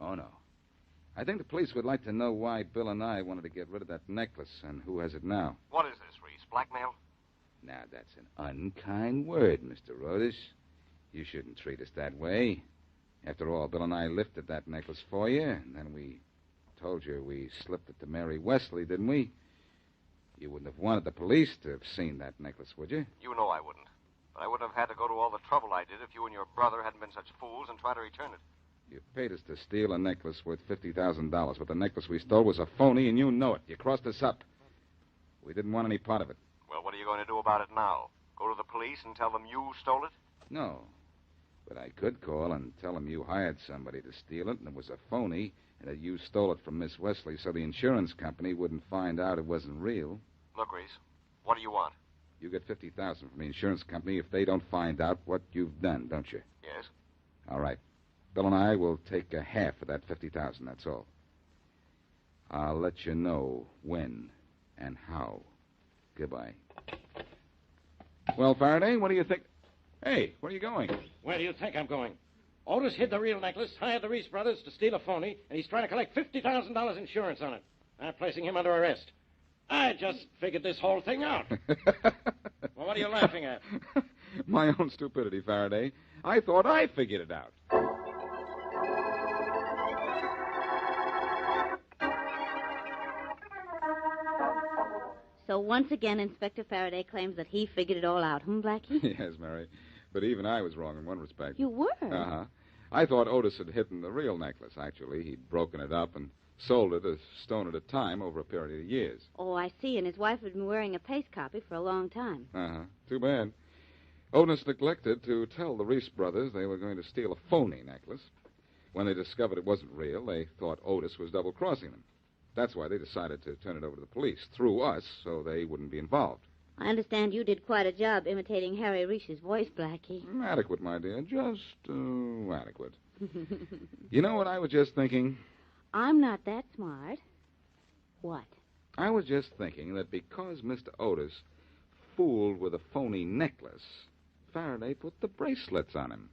Oh, no. I think the police would like to know why Bill and I wanted to get rid of that necklace and who has it now. What is this, Reese? Blackmail? Now, that's an unkind word, Mr. Otis. You shouldn't treat us that way. After all, Bill and I lifted that necklace for you, and then we told you we slipped it to Mary Wesley, didn't we? You wouldn't have wanted the police to have seen that necklace, would you? You know I wouldn't. But I wouldn't have had to go to all the trouble I did if you and your brother hadn't been such fools and tried to return it. You paid us to steal a necklace worth $50,000, but the necklace we stole was a phony, and you know it. You crossed us up. We didn't want any part of it. Well, what are you going to do about it now? Go to the police and tell them you stole it? No. But I could call and tell them you hired somebody to steal it, and it was a phony, and that you stole it from Miss Wesley so the insurance company wouldn't find out it wasn't real. Look, Reese, what do you want? You get $50,000 from the insurance company if they don't find out what you've done, don't you? Yes. All right. Bill and I will take a half of that $50,000, that's all. I'll let you know when and how. Goodbye. Well, Faraday, what do you think? Hey, where are you going? Where do you think I'm going? Otis hid the real necklace, hired the Reese brothers to steal a phony, and he's trying to collect $50,000 insurance on it. I'm placing him under arrest. I just figured this whole thing out. Well, what are you laughing at? My own stupidity, Faraday. I thought I figured it out. So once again, Inspector Faraday claims that he figured it all out, Blackie? Yes, Mary. But even I was wrong in one respect. You were? Uh-huh. I thought Otis had hidden the real necklace, actually. He'd broken it up and sold it a stone at a time over a period of years. Oh, I see. And his wife had been wearing a paste copy for a long time. Uh-huh. Too bad. Otis neglected to tell the Reese brothers they were going to steal a phony necklace. When they discovered it wasn't real, they thought Otis was double-crossing them. That's why they decided to turn it over to the police, through us, so they wouldn't be involved. I understand you did quite a job imitating Harry Reese's voice, Blackie. Adequate, my dear. Just, adequate. You know what I was just thinking? I'm not that smart. What? I was just thinking that because Mr. Otis fooled with a phony necklace, Faraday put the bracelets on him.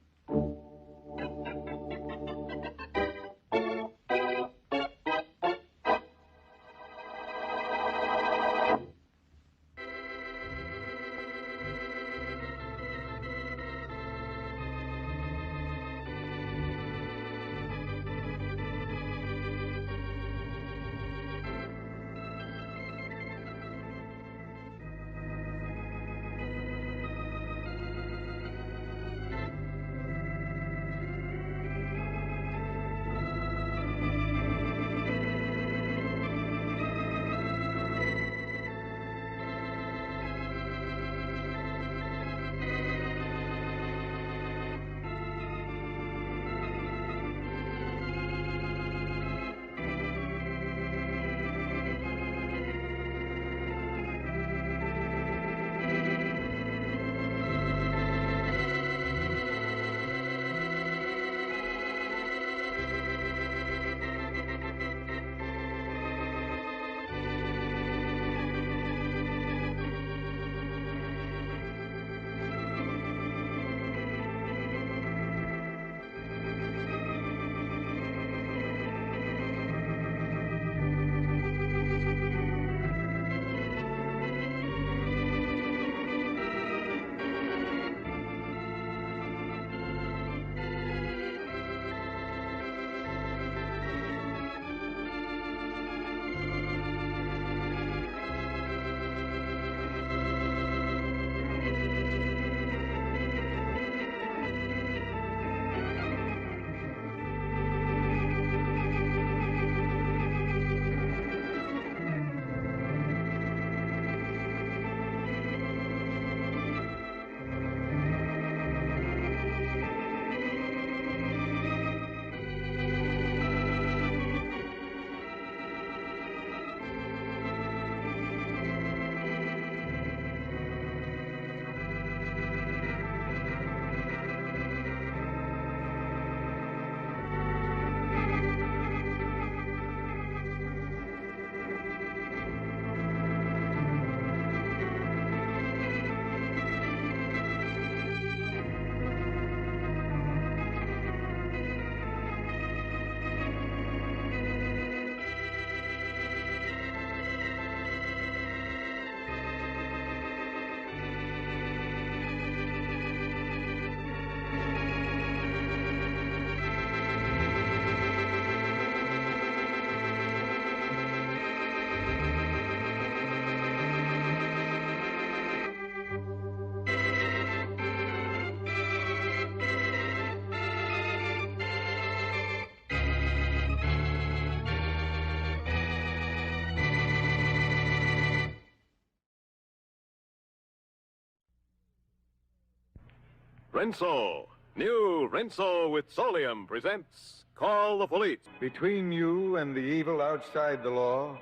Rinso. New Rinso with Solium presents Call the Police. Between you and the evil outside the law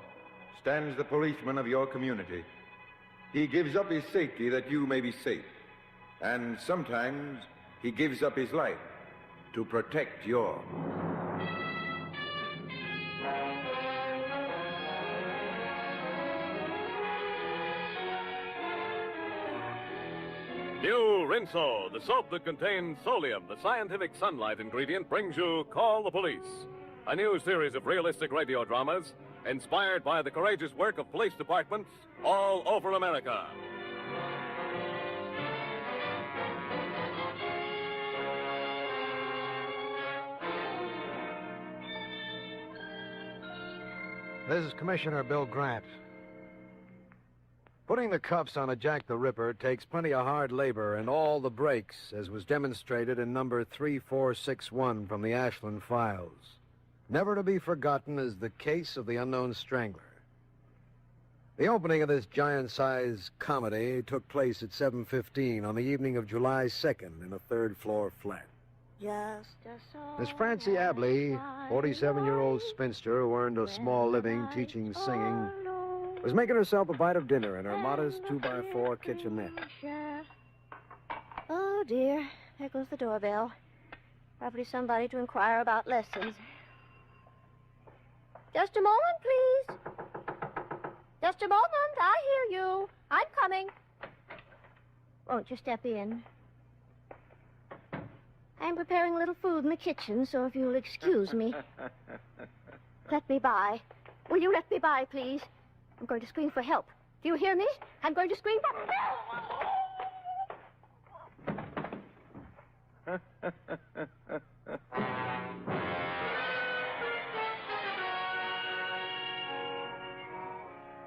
stands the policeman of your community. He gives up his safety that you may be safe. And sometimes he gives up his life to protect yours. New Rinso, the soap that contains Solium, the scientific sunlight ingredient, brings you Call the Police, a new series of realistic radio dramas inspired by the courageous work of police departments all over America. This is Commissioner Bill Grant. Putting the cuffs on a Jack the Ripper takes plenty of hard labor and all the breaks, as was demonstrated in number 3461 from the Ashland files. Never to be forgotten is the case of the unknown strangler. The opening of this giant-sized comedy took place at 7:15 on the evening of July 2nd in a third-floor flat. Miss Francie Abley, 47-year-old spinster who earned a small living teaching singing, was making herself a bite of dinner in her modest 2x4 kitchenette. Oh, dear. There goes the doorbell. Probably somebody to inquire about lessons. Just a moment, please. Just a moment. I hear you. I'm coming. Won't you step in? I'm preparing a little food in the kitchen, so if you'll excuse me. Let me by. Will you let me by, please? I'm going to scream for help. Do you hear me? I'm going to scream for...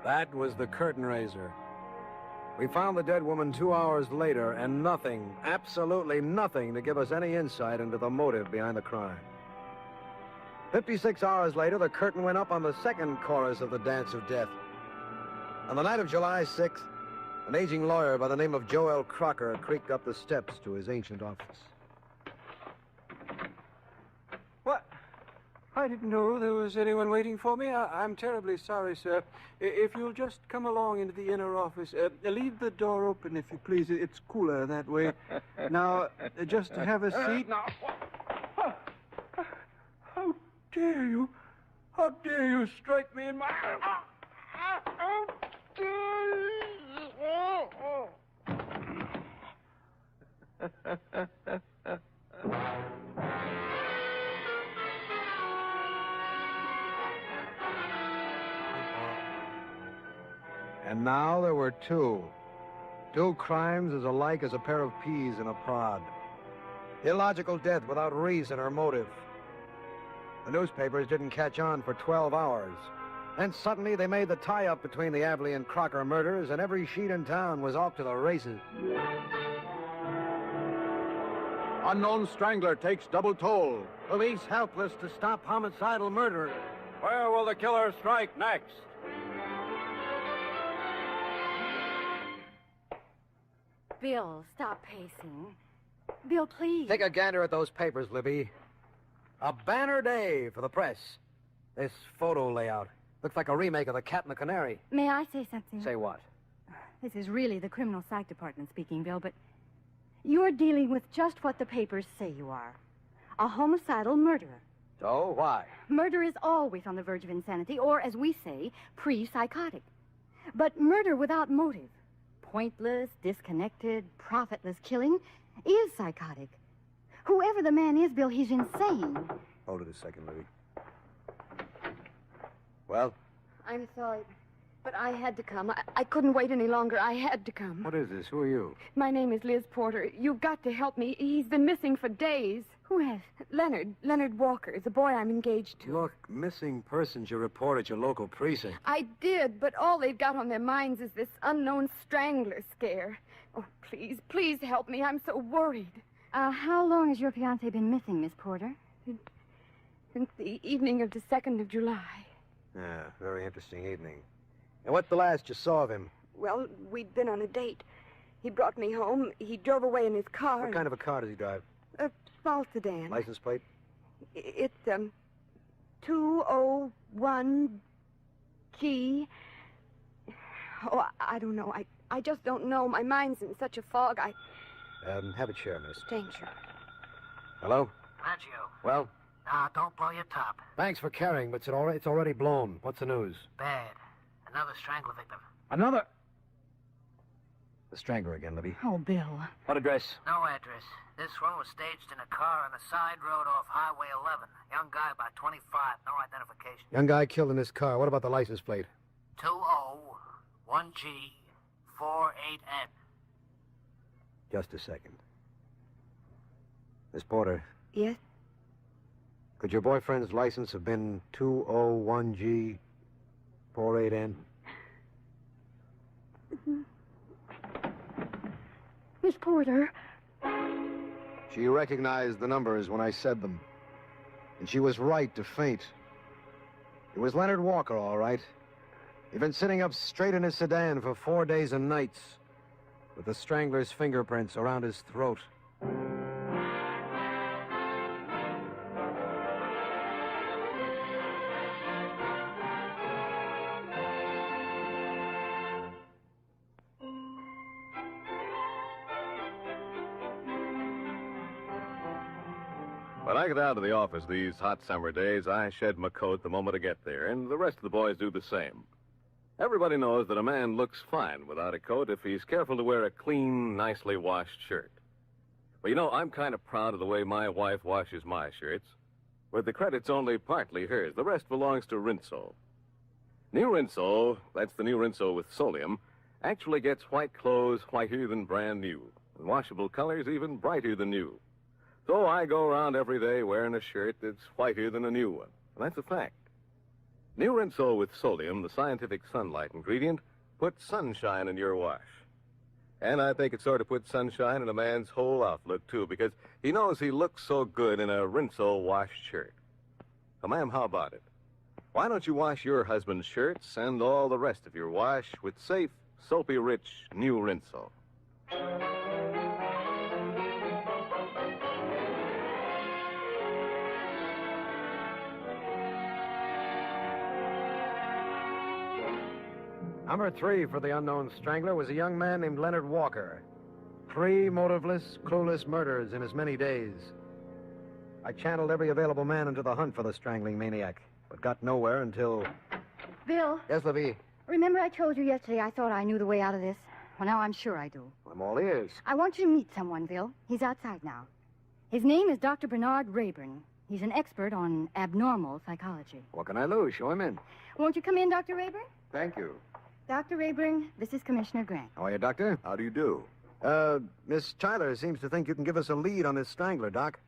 That was the curtain raiser. We found the dead woman 2 hours later, and nothing, absolutely nothing, to give us any insight into the motive behind the crime. 56 hours later, the curtain went up on the second chorus of the Dance of Death. On the night of July 6th, an aging lawyer by the name of Joel Crocker creaked up the steps to his ancient office. What? I didn't know there was anyone waiting for me. I'm terribly sorry, sir. If you'll just come along into the inner office, leave the door open, if you please. It's cooler that way. Now, just have a seat. Now, how dare you? How dare you strike me in my... And now there were two. Two crimes as alike as a pair of peas in a pod. Illogical death without reason or motive. The newspapers didn't catch on for 12 hours. Then suddenly they made the tie-up between the Abley and Crocker murders, and every sheet in town was off to the races. Unknown strangler takes double toll. Police helpless to stop homicidal murder. Where will the killer strike next? Bill, stop pacing. Bill, please. Take a gander at those papers, Libby. A banner day for the press. This photo layout looks like a remake of The Cat and the Canary. May I say something? Say what? This is really the criminal psych department speaking, Bill, but you're dealing with just what the papers say you are. A homicidal murderer. So, why? Murder is always on the verge of insanity, or, as we say, pre-psychotic. But murder without motive, pointless, disconnected, profitless killing, is psychotic. Whoever the man is, Bill, he's insane. Hold it a second, Libby. Well? I'm sorry, but I had to come. I couldn't wait any longer. I had to come. What is this? Who are you? My name is Liz Porter. You've got to help me. He's been missing for days. Who has? Leonard Walker, the boy I'm engaged to. Look, missing persons you report at your local precinct. I did, but all they've got on their minds is this unknown strangler scare. Oh, please help me. I'm so worried. How long has your fiancé been missing, Miss Porter? Since the evening of the 2nd of July. Yeah, very interesting evening. And what's the last you saw of him? Well, we'd been on a date. He brought me home. He drove away in his car. What kind of a car does he drive? A small sedan. License plate? It's, 201 G. Oh, I don't know. I just don't know. My mind's in such a fog. Have a chair, miss. Thank you. Hello? Maggio. Well? Don't blow your top. Thanks for carrying, but it's already blown. What's the news? Bad. Another strangler victim. Another? The strangler again, Libby. Oh, Bill. What address? No address. This one was staged in a car on a side road off Highway 11. Young guy about 25. No identification. Young guy killed in this car. What about the license plate? 201G48N. Just a second. Miss Porter. Yes? Could your boyfriend's license have been 201G48N? Miss Porter. She recognized the numbers when I said them. And she was right to faint. It was Leonard Walker, all right. He'd been sitting up straight in his sedan for 4 days and nights, with the strangler's fingerprints around his throat. When I get out of the office these hot summer days, I shed my coat the moment I get there, and the rest of the boys do the same. Everybody knows that a man looks fine without a coat if he's careful to wear a clean, nicely washed shirt. But, I'm kind of proud of the way my wife washes my shirts. But the credit's only partly hers. The rest belongs to Rinso. New Rinso, that's the new Rinso with Solium, actually gets white clothes whiter than brand new, and washable colors even brighter than new. So I go around every day wearing a shirt that's whiter than a new one. And that's a fact. New Rinso with Solium, the scientific sunlight ingredient, puts sunshine in your wash. And I think it sort of puts sunshine in a man's whole outlook, too, because he knows he looks so good in a Rinso washed shirt. Now, ma'am, how about it? Why don't you wash your husband's shirts and all the rest of your wash with safe, soapy-rich New Rinso? Number 3 for the unknown strangler was a young man named Leonard Walker. 3 motiveless, clueless murders in as many days. I channeled every available man into the hunt for the strangling maniac, but got nowhere until... Bill. Yes, Libby? Remember I told you yesterday I thought I knew the way out of this? Well, now I'm sure I do. I'm all ears. I want you to meet someone, Bill. He's outside now. His name is Dr. Bernard Rayburn. He's an expert on abnormal psychology. What can I lose? Show him in. Won't you come in, Dr. Rayburn? Thank you. Dr. Rayburn, this is Commissioner Grant. How are you, Doctor? How do you do? Miss Tyler seems to think you can give us a lead on this strangler, Doc.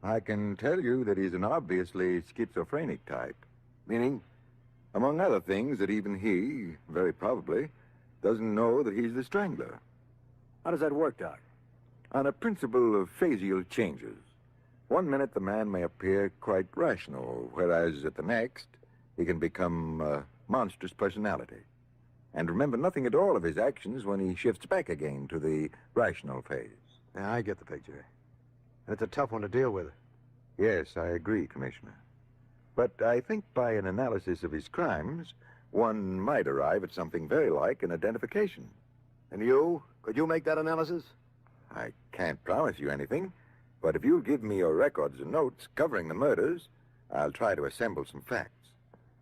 I can tell you that he's an obviously schizophrenic type. Meaning? Among other things, that even he, very probably, doesn't know that he's the strangler. How does that work, Doc? On a principle of phasial changes. 1 minute the man may appear quite rational, whereas at the next he can become a monstrous personality and remember nothing at all of his actions when he shifts back again to the rational phase. Yeah, I get the picture. And it's a tough one to deal with. Yes, I agree, Commissioner. But I think by an analysis of his crimes, one might arrive at something very like an identification. And you? Could you make that analysis? I can't promise you anything, but if you'll give me your records and notes covering the murders, I'll try to assemble some facts.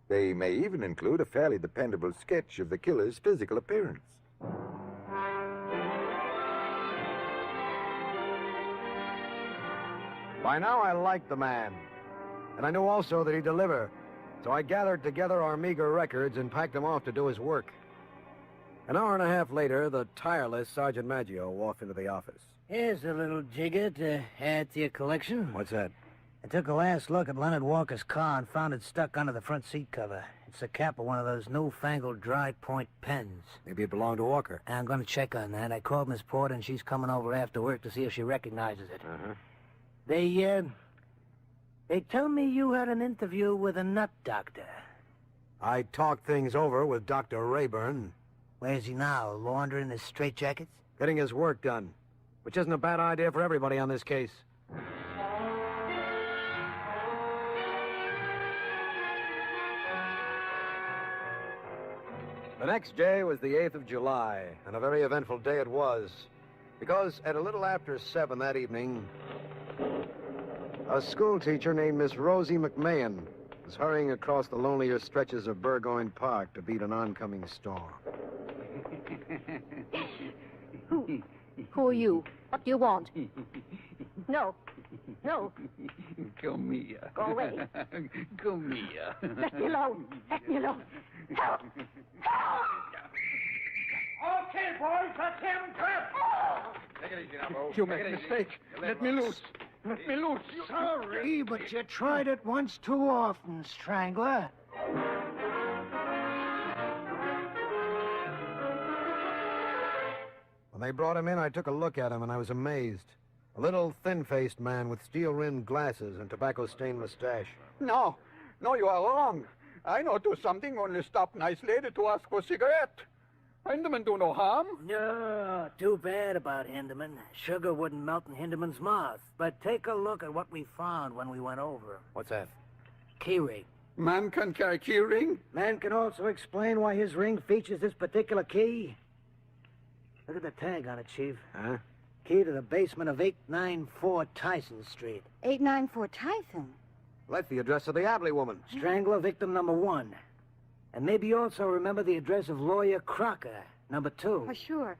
They may even include a fairly dependable sketch of the killer's physical appearance. By now, I liked the man. And I knew also that he'd deliver. So I gathered together our meager records and packed him off to do his work. An hour and a half later, the tireless Sergeant Maggio walked into the office. Here's a little jigger to add to your collection. What's that? I took a last look at Leonard Walker's car and found it stuck under the front seat cover. It's the cap of one of those newfangled dry-point pens. Maybe it belonged to Walker. I'm going to check on that. I called Miss Porter, and she's coming over after work to see if she recognizes it. Uh-huh. They tell me you had an interview with a nut doctor. I talked things over with Dr. Rayburn. Where's he now, laundering his straitjackets? getting his work done, which isn't a bad idea for everybody on this case. The next day was the 8th of July, and a very eventful day it was, because at a little after 7 that evening, a school teacher named Miss Rosie McMahon was hurrying across the lonelier stretches of Burgoyne Park to beat an oncoming storm. Who are you? What do you want? No. No. Come here. Go away. Come here. Let me alone. Let me alone. Help! Help! Okay, boys, that's him trapped. Take it easy now, Bo. You make a mistake. Let me loose. Let me loose. Sorry, but you tried it once too often, Strangler. When they brought him in, I took a look at him, and I was amazed. A little thin-faced man with steel-rimmed glasses and tobacco-stained mustache. No, you are wrong. I no do something, only stop nice lady to ask for cigarette. Hinderman do no harm. No, too bad about Hinderman. Sugar wouldn't melt in Hinderman's mouth. But take a look at what we found when we went over. What's that? Key ring. Man can carry key ring? Man can also explain why his ring features this particular key. Look at the tag on it, Chief. Huh? Key to the basement of 894 Tyson Street. 894 Tyson? Well, that's the address of the Abley woman. Strangler, victim number 1. And maybe you also remember the address of Lawyer Crocker, number 2. Oh, sure.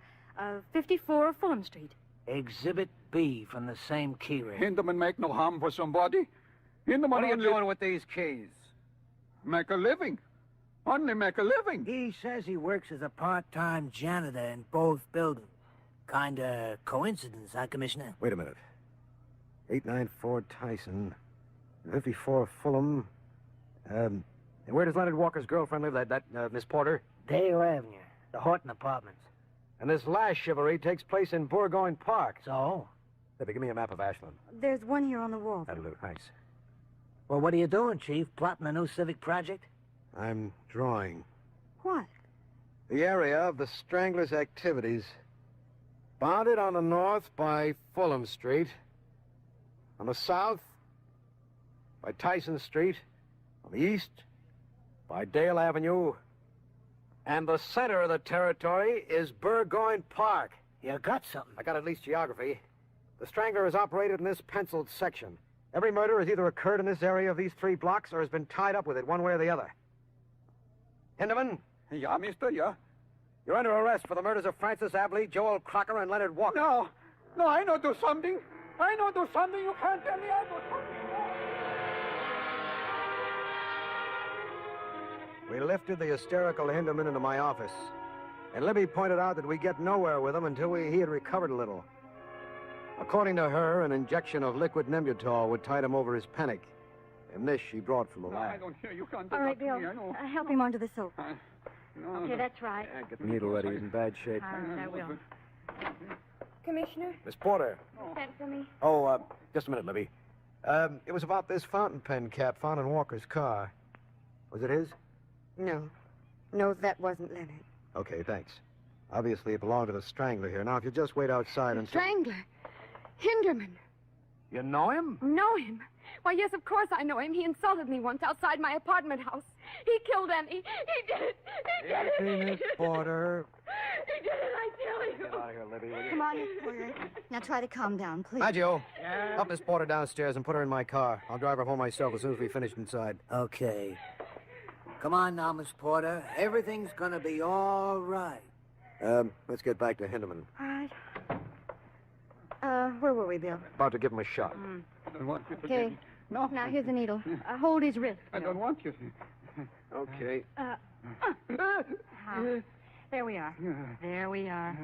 54 Fulham Street. Exhibit B from the same key ring. Hinderman make no harm for somebody. Hinderman What are you only doing with these keys? make a living. Only make a living. He says he works as a part-time janitor in both buildings. Kinda coincidence, huh, Commissioner? Wait a minute. 894 Tyson, 54 Fulham. And where does Leonard Walker's girlfriend live? That Miss Porter? Dale Avenue, the Horton Apartments. And this last chivalry takes place in Burgoyne Park. So? Libby, give me a map of Ashland. There's one here on the wall. That'll do. Thanks. Well, what are you doing, Chief? Plotting a new civic project? I'm drawing. What? The area of the Strangler's activities. Bounded on the north by Fulham Street. On the south by Tyson Street. On the east by Dale Avenue. And the center of the territory is Burgoyne Park. You got something. I got at least geography. The Strangler has operated in this penciled section. Every murder has either occurred in this area of these 3 blocks or has been tied up with it one way or the other. Hinderman? Yeah, mister, yeah. You're under arrest for the murders of Francis Abley, Joel Crocker, and Leonard Walker. No, I know do something. I know do something. You can't tell me I do something. We lifted the hysterical Hinderman into my office. And Libby pointed out that we get nowhere with him until he had recovered a little. According to her, an injection of liquid Nembutal would tide him over his panic. And this she brought from the lab. I don't hear you. Can't do All right, nothing Bill. to me, I know. Help him onto the sofa. No, Okay, that's right. Get the needle ready. He's in bad shape. All right, I will. Commissioner? Miss Porter. Sent for me? Oh, just a minute, Libby. It was about this fountain pen cap found in Walker's car. Was it his? No. No, that wasn't Leonard. Okay, thanks. Obviously, it belonged to the Strangler here. Now, if you just wait outside and... Strangler? Hinderman. You know him? Know him? Why, yes, of course I know him. He insulted me once outside my apartment house. He killed Annie. He did it. He did it. Hey, Miss Porter. He did it, I tell you. Get out of here, Libby, will you? Come on, Miss Porter. Now try to calm down, please. Maggio, help Miss Porter downstairs and put her in my car. I'll drive her home myself as soon as we finish inside. Okay. Come on now, Miss Porter. Everything's gonna be all right. Let's get back to Hinderman. All right. Where were we, Bill? About to give him a shot. I don't want you to Okay. get me. No. Now, here's the needle. Hold his wrist. I don't want you. Okay. There we are. There we are.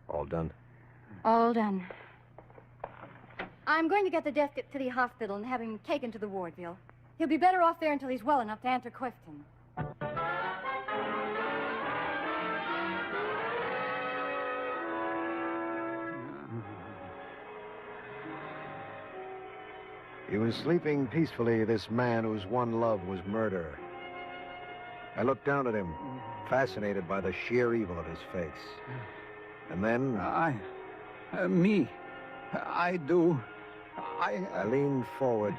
All done. All done. I'm going to get the desk at City Hospital and have him taken to the ward, Bill. He'll be better off there until he's well enough to answer questions. He was sleeping peacefully, this man whose one love was murder. I looked down at him, fascinated by the sheer evil of his face. And then... I leaned forward,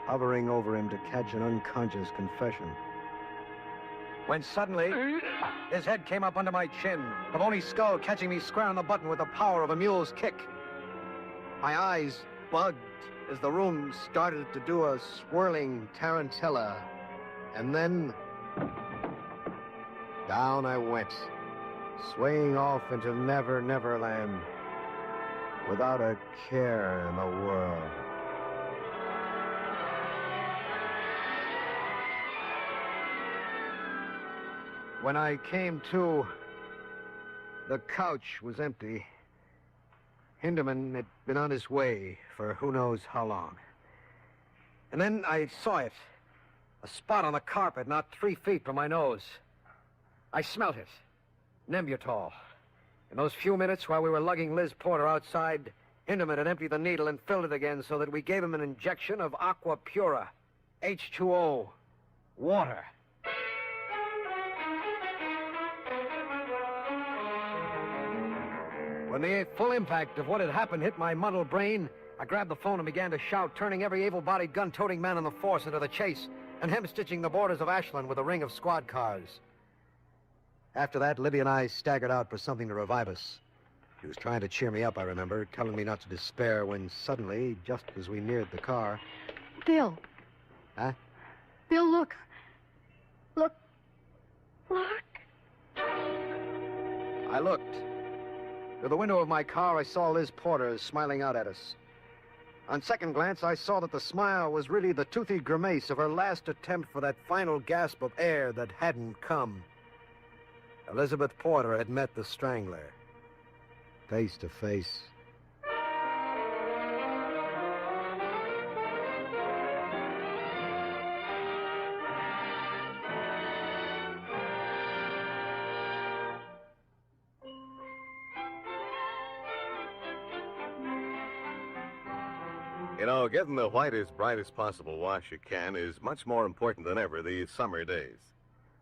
hovering over him to catch an unconscious confession. When suddenly, his head came up under my chin, the bony skull catching me square on the button with the power of a mule's kick. My eyes bugged as the room started to do a swirling tarantella. And then... down I went, swaying off into Never Never Land, without a care in the world. When I came to, the couch was empty. Hinderman had been on his way for who knows how long. And then I saw it, a spot on the carpet not 3 feet from my nose. I smelt it, Nembutol. In those few minutes while we were lugging Liz Porter outside, Hinderman had emptied the needle and filled it again so that we gave him an injection of Aqua Pura, H2O, water. When the full impact of what had happened hit my muddled brain, I grabbed the phone and began to shout, turning every able-bodied gun-toting man in the force into the chase and hem-stitching the borders of Ashland with a ring of squad cars. After that, Libby and I staggered out for something to revive us. He was trying to cheer me up, I remember, telling me not to despair when suddenly, just as we neared the car... Bill. Huh? Bill, look. Look. I looked. Through the window of my car, I saw Liz Porter smiling out at us. On second glance, I saw that the smile was really the toothy grimace of her last attempt for that final gasp of air that hadn't come. Elizabeth Porter had met the Strangler, face to face. You know, getting the whitest, brightest possible wash you can is much more important than ever these summer days.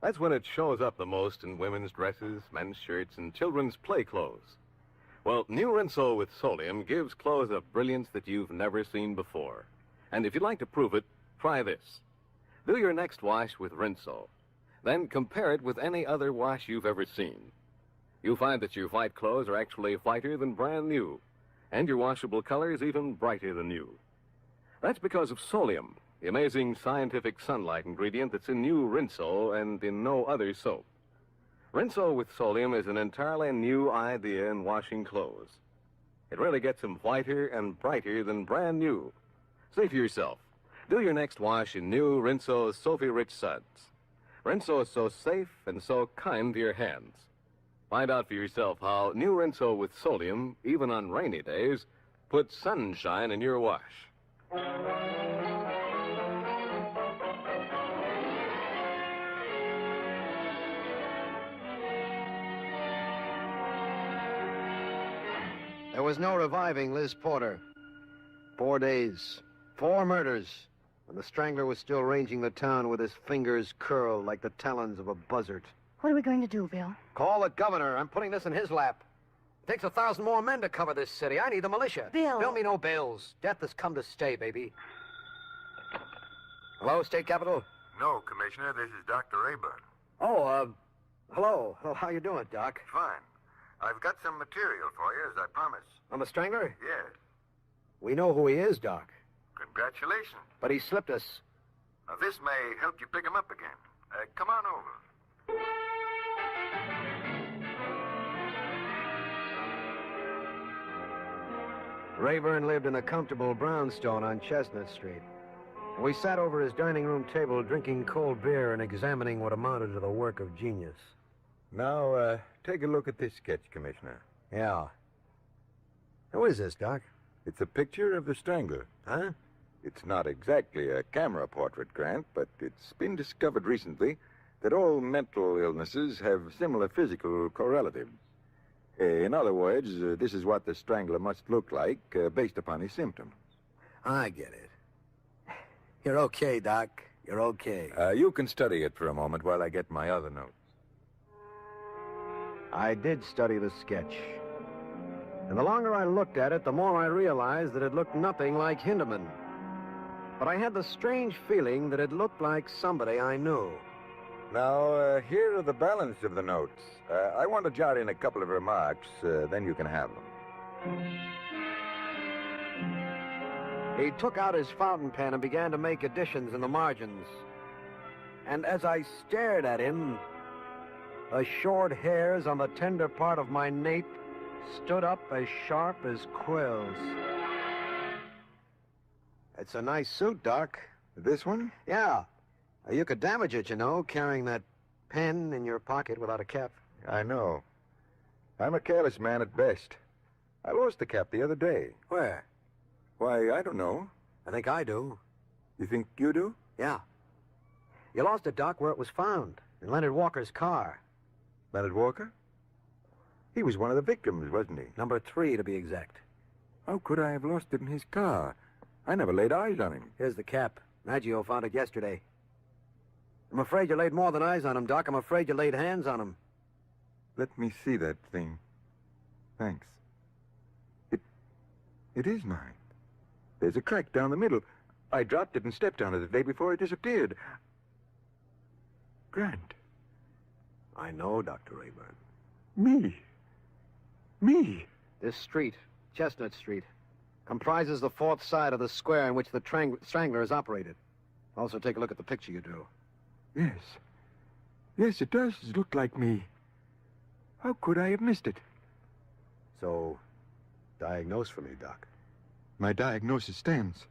That's when it shows up the most in women's dresses, men's shirts, and children's play clothes. Well, new Rinso with Solium gives clothes a brilliance that you've never seen before. And if you'd like to prove it, try this. Do your next wash with Rinso. Then compare it with any other wash you've ever seen. You'll find that your white clothes are actually whiter than brand new, and your washable colors even brighter than new. That's because of Solium, the amazing scientific sunlight ingredient that's in new Rinso and in no other soap. Rinso with Solium is an entirely new idea in washing clothes. It really gets them whiter and brighter than brand new. See for yourself. Do your next wash in new Rinso Soapy Rich Suds. Rinso is so safe and so kind to your hands. Find out for yourself how new Rinso with Solium, even on rainy days, puts sunshine in your wash. There was no reviving Liz Porter. 4 days, 4 murders, and the Strangler was still ranging the town with his fingers curled like the talons of a buzzard. What are we going to do, Bill? Call the governor. I'm putting this in his lap. It takes 1,000 more men to cover this city. I need the militia. Bill. Bill me no bills. Death has come to stay, baby. Hello, State Capitol? No, Commissioner. This is Dr. Rayburn. Oh, hello. Oh, how you doing, Doc? Fine. I've got some material for you, as I promised. On the Strangler? Yes. We know who he is, Doc. Congratulations. But he slipped us. Now, this may help you pick him up again. Come on over. Rayburn lived in a comfortable brownstone on Chestnut Street. We sat over his dining room table drinking cold beer and examining what amounted to the work of genius. Now, take a look at this sketch, Commissioner. Yeah. Who is this, Doc? It's a picture of the Strangler. Huh? It's not exactly a camera portrait, Grant, but it's been discovered recently that all mental illnesses have similar physical correlatives. In other words, this is what the Strangler must look like based upon his symptoms. I get it. You're okay, Doc. You're okay. You can study it for a moment while I get my other notes. I did study the sketch. And the longer I looked at it, the more I realized that it looked nothing like Hindeman. But I had the strange feeling that it looked like somebody I knew. Now, here are the balance of the notes. I want to jot in a couple of remarks, then you can have them. He took out his fountain pen and began to make additions in the margins. And as I stared at him, the short hairs on the tender part of my nape stood up as sharp as quills. It's a nice suit, Doc. This one? Yeah. You could damage it, you know, carrying that pen in your pocket without a cap. I know. I'm a careless man at best. I lost the cap the other day. Where? Why, I don't know. I think I do. You think you do? Yeah. You lost it, Doc, where it was found, in Leonard Walker's car. Leonard Walker? He was one of the victims, wasn't he? Number 3, to be exact. How could I have lost it in his car? I never laid eyes on him. Here's the cap. Maggio found it yesterday. I'm afraid you laid more than eyes on him, Doc. I'm afraid you laid hands on him. Let me see that thing. Thanks. It is mine. There's a crack down the middle. I dropped it and stepped on it the day before it disappeared. Grant. I know, Dr. Rayburn. Me? This street, Chestnut Street, comprises the 4th side of the square in which the Strangler is operated. Also, take a look at the picture you drew. Yes. Yes, it does look like me. How could I have missed it? So, diagnose for me, Doc. My diagnosis stands.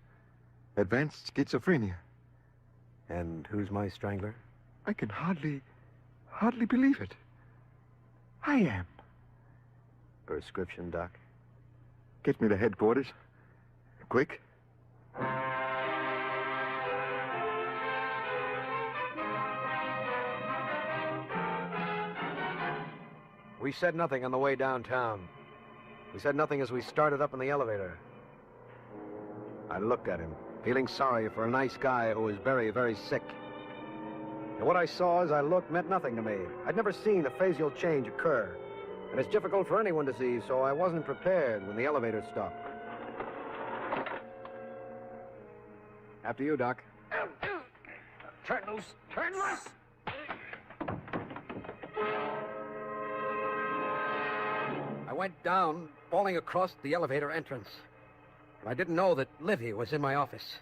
Advanced schizophrenia. And who's my strangler? I can hardly believe it. I am. Prescription, Doc? Get me to headquarters. Quick. We said nothing on the way downtown. We said nothing as we started up in the elevator. I looked at him, feeling sorry for a nice guy who was very, very sick. And what I saw as I looked meant nothing to me. I'd never seen a facial change occur. And it's difficult for anyone to see, so I wasn't prepared when the elevator stopped. After you, Doc. Turn loose. Turn loose. I went down, falling across the elevator entrance. I didn't know that Livy was in my office.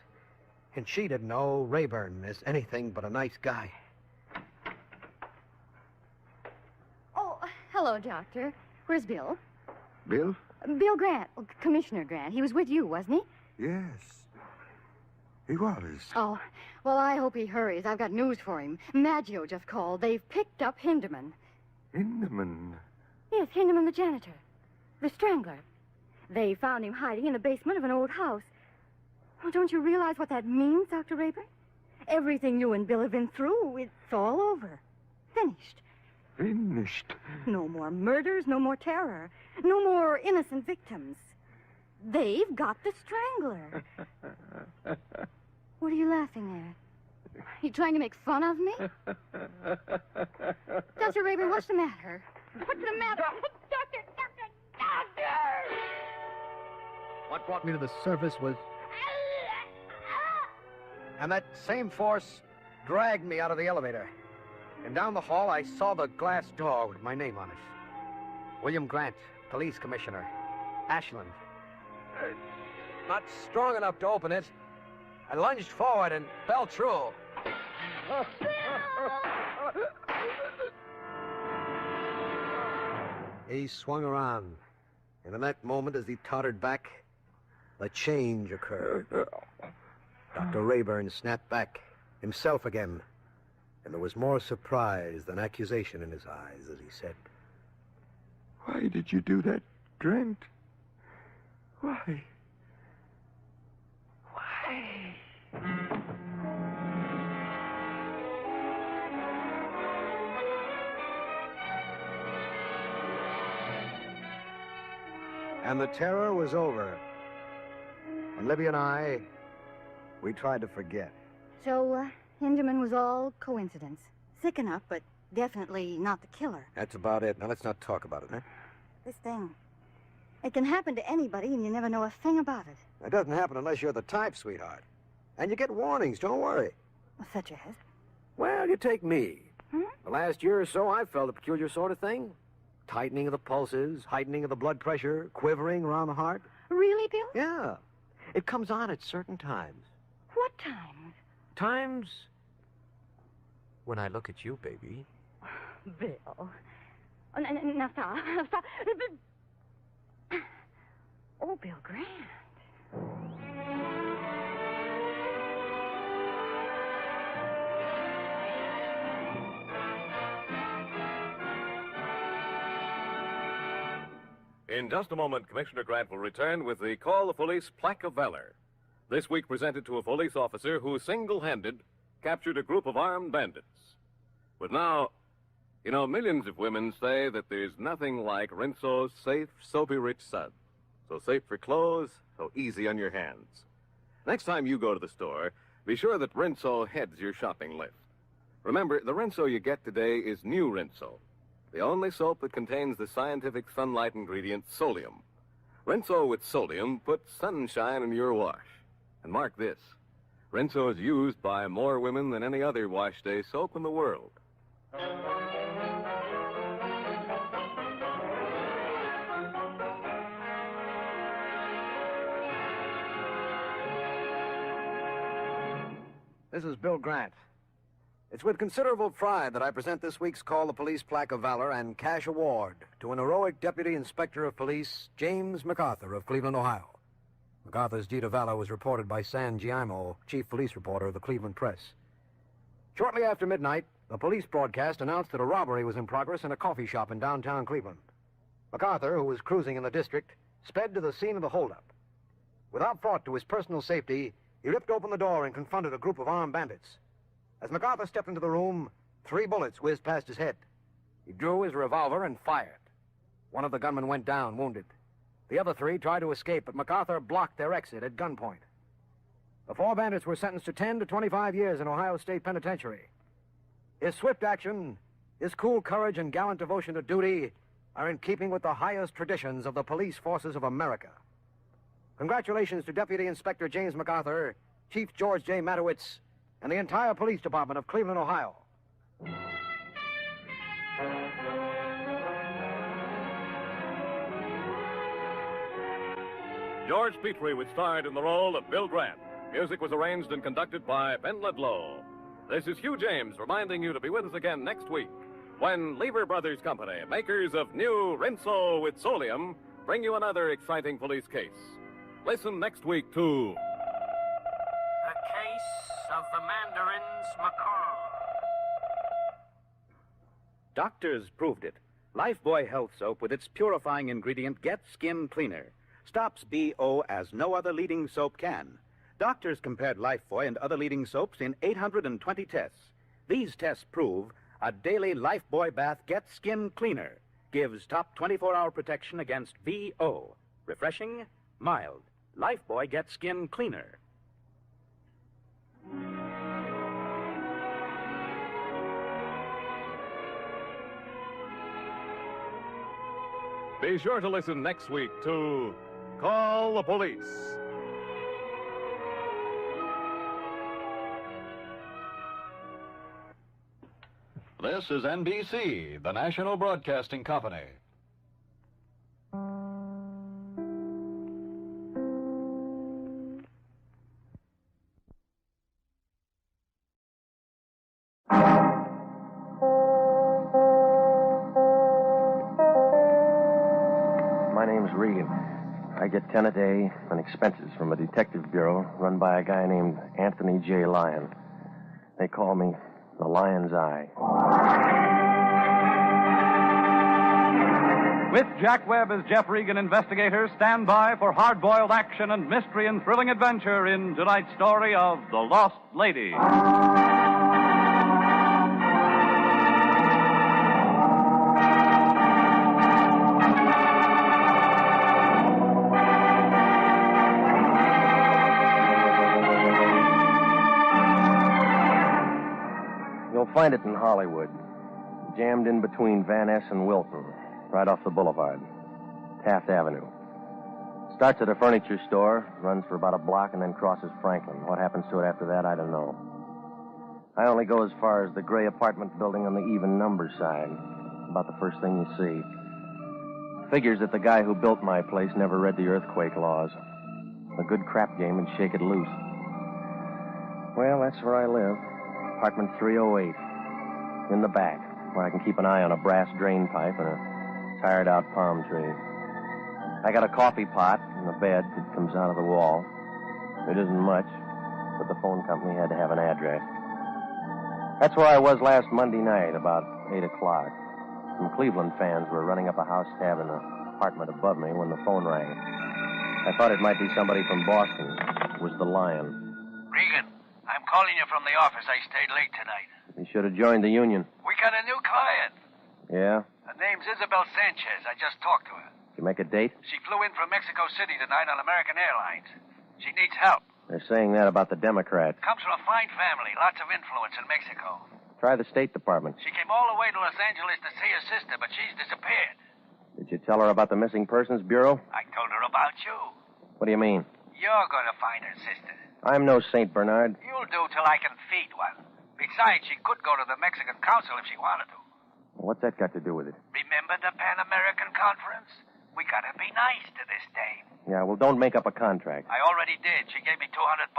And she didn't know Rayburn is anything but a nice guy. Oh, hello, Doctor. Where's Bill? Bill? Bill Grant. Commissioner Grant. He was with you, wasn't he? Yes. He was. Oh, well, I hope he hurries. I've got news for him. Maggio just called. They've picked up Hindeman. Hindeman? Yes, Hindeman the janitor. The Strangler. They found him hiding in the basement of an old house. Oh, don't you realize what that means, Dr. Rayburn? Everything you and Bill have been through, it's all over. Finished. Finished? No more murders, no more terror, no more innocent victims. They've got the Strangler. What are you laughing at? You trying to make fun of me? Dr. Rayburn, what's the matter? What's the matter? Doctor! What brought me to the surface was... And that same force dragged me out of the elevator. And down the hall, I saw the glass door with my name on it. William Grant, police commissioner. Ashland. Not strong enough to open it. I lunged forward and fell through. He swung around. And in that moment, as he tottered back, a change occurred. Dr. Rayburn snapped back, himself again. And there was more surprise than accusation in his eyes as he said, Why did you do that, Grant? Why? And the terror was over. And Libby and I, we tried to forget. So, Hinderman was all coincidence. Sick enough, but definitely not the killer. That's about it. Now let's not talk about it, huh? This thing. It can happen to anybody, and you never know a thing about it. It doesn't happen unless you're the type, sweetheart. And you get warnings, don't worry. Such as? Well, you take me. The last year or so, I've felt a peculiar sort of thing. Tightening of the pulses, heightening of the blood pressure, quivering around the heart. Really, Bill? Yeah. It comes on at certain times. What times? Times when I look at you, baby. Bill. Oh, now stop. Stop. Oh, Bill Grant. In just a moment, Commissioner Grant will return with the Call the Police Plaque of Valor. This week presented to a police officer who single-handed captured a group of armed bandits. But now, you know, millions of women say that there's nothing like Rinso's safe, soapy-rich suds. So safe for clothes, so easy on your hands. Next time you go to the store, be sure that Rinso heads your shopping list. Remember, the Rinso you get today is new Rinso, the only soap that contains the scientific sunlight ingredient solium. Rinso with solium puts sunshine in your wash. And mark this, Rinso is used by more women than any other wash day soap in the world. This is Bill Grant. It's with considerable pride that I present this week's Call the Police Plaque of Valor and Cash Award to an heroic Deputy Inspector of Police, James MacArthur of Cleveland, Ohio. MacArthur's deed of valor was reported by San Giaimo, chief police reporter of the Cleveland Press. Shortly after midnight, the police broadcast announced that a robbery was in progress in a coffee shop in downtown Cleveland. MacArthur, who was cruising in the district, sped to the scene of the holdup. Without thought to his personal safety, he ripped open the door and confronted a group of armed bandits. As MacArthur stepped into the room, 3 bullets whizzed past his head. He drew his revolver and fired. One of the gunmen went down, wounded. The other 3 tried to escape, but MacArthur blocked their exit at gunpoint. The 4 bandits were sentenced to 10 to 25 years in Ohio State Penitentiary. His swift action, his cool courage and gallant devotion to duty are in keeping with the highest traditions of the police forces of America. Congratulations to Deputy Inspector James MacArthur, Chief George J. Matowitz, and the entire police department of Cleveland, Ohio. George Petrie was starred in the role of Bill Grant. Music was arranged and conducted by Ben Ledlow. This is Hugh James reminding you to be with us again next week when Lever Brothers Company, makers of new Rinso with Solium, bring you another exciting police case. Listen next week to... The Case of the Mandarin's Macaw. Doctors proved it. Lifebuoy Health Soap with its purifying ingredient gets skin cleaner. Stops BO as no other leading soap can. Doctors compared Lifebuoy and other leading soaps in 820 tests. These tests prove a daily Lifebuoy bath gets skin cleaner. Gives top 24-hour protection against VO. Refreshing, mild. Lifebuoy gets skin cleaner. Be sure to listen next week to Call the Police. This is NBC, the National Broadcasting Company. My name's Regan. I get 10 a day on expenses from a detective bureau run by a guy named Anthony J. Lyon. They call me the Lion's Eye. With Jack Webb as Jeff Regan investigator, stand by for hard-boiled action and mystery and thrilling adventure in tonight's story of The Lost Lady. You'll find it in Hollywood. Jammed in between Van Ness and Wilton, right off the boulevard. Taft Avenue. Starts at a furniture store, runs for about a block, and then crosses Franklin. What happens to it after that, I don't know. I only go as far as the gray apartment building on the even number side. About the first thing you see. Figures that the guy who built my place never read the earthquake laws. A good crap game and shake it loose. Well, that's where I live. Apartment 308. In the back, where I can keep an eye on a brass drain pipe and a tired-out palm tree. I got a coffee pot and a bed that comes out of the wall. It isn't much, but the phone company had to have an address. That's where I was last Monday night, about 8 o'clock. Some Cleveland fans were running up a house tab in the apartment above me when the phone rang. I thought it might be somebody from Boston. It was the Lion. Regan, I'm calling you from the office. I stayed late tonight. You should have joined the union. We got a new client. Yeah? Her name's Isabel Sanchez. I just talked to her. Did you make a date? She flew in from Mexico City tonight on American Airlines. She needs help. They're saying that about the Democrats. Comes from a fine family. Lots of influence in Mexico. Try the State Department. She came all the way to Los Angeles to see her sister, but she's disappeared. Did you tell her about the Missing Persons Bureau? I told her about you. What do you mean? You're going to find her sister. I'm no St. Bernard. You'll do till I can feed one. Besides, she could go to the Mexican Council if she wanted to. What's that got to do with it? Remember the Pan American Conference? We gotta be nice to this dame. Yeah, well, don't make up a contract. I already did. She gave me $200.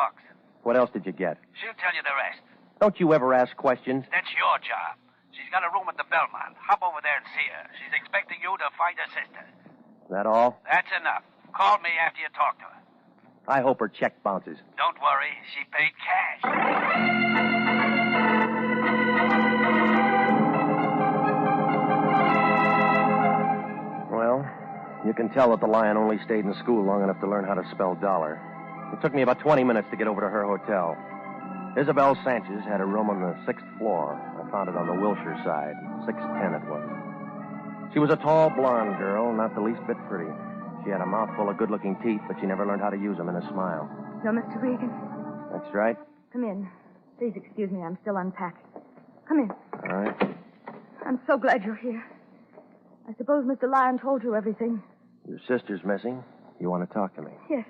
What else did you get? She'll tell you the rest. Don't you ever ask questions? That's your job. She's got a room at the Belmont. Hop over there and see her. She's expecting you to find her sister. That all? That's enough. Call me after you talk to her. I hope her check bounces. Don't worry. She paid cash. Well, you can tell that the Lion only stayed in school long enough to learn how to spell dollar. It took me about 20 minutes to get over to her hotel. Isabel Sanchez had a room on the 6th floor. I found it on the Wilshire side. 610 it was. She was a tall, blonde girl, not the least bit pretty. She had a mouthful of good-looking teeth, but she never learned how to use them in a smile. No, Mr. Regan. That's right. Come in. Please excuse me. I'm still unpacked. Come in. All right. I'm so glad you're here. I suppose Mr. Lyon told you everything. Your sister's missing. You want to talk to me? Yes.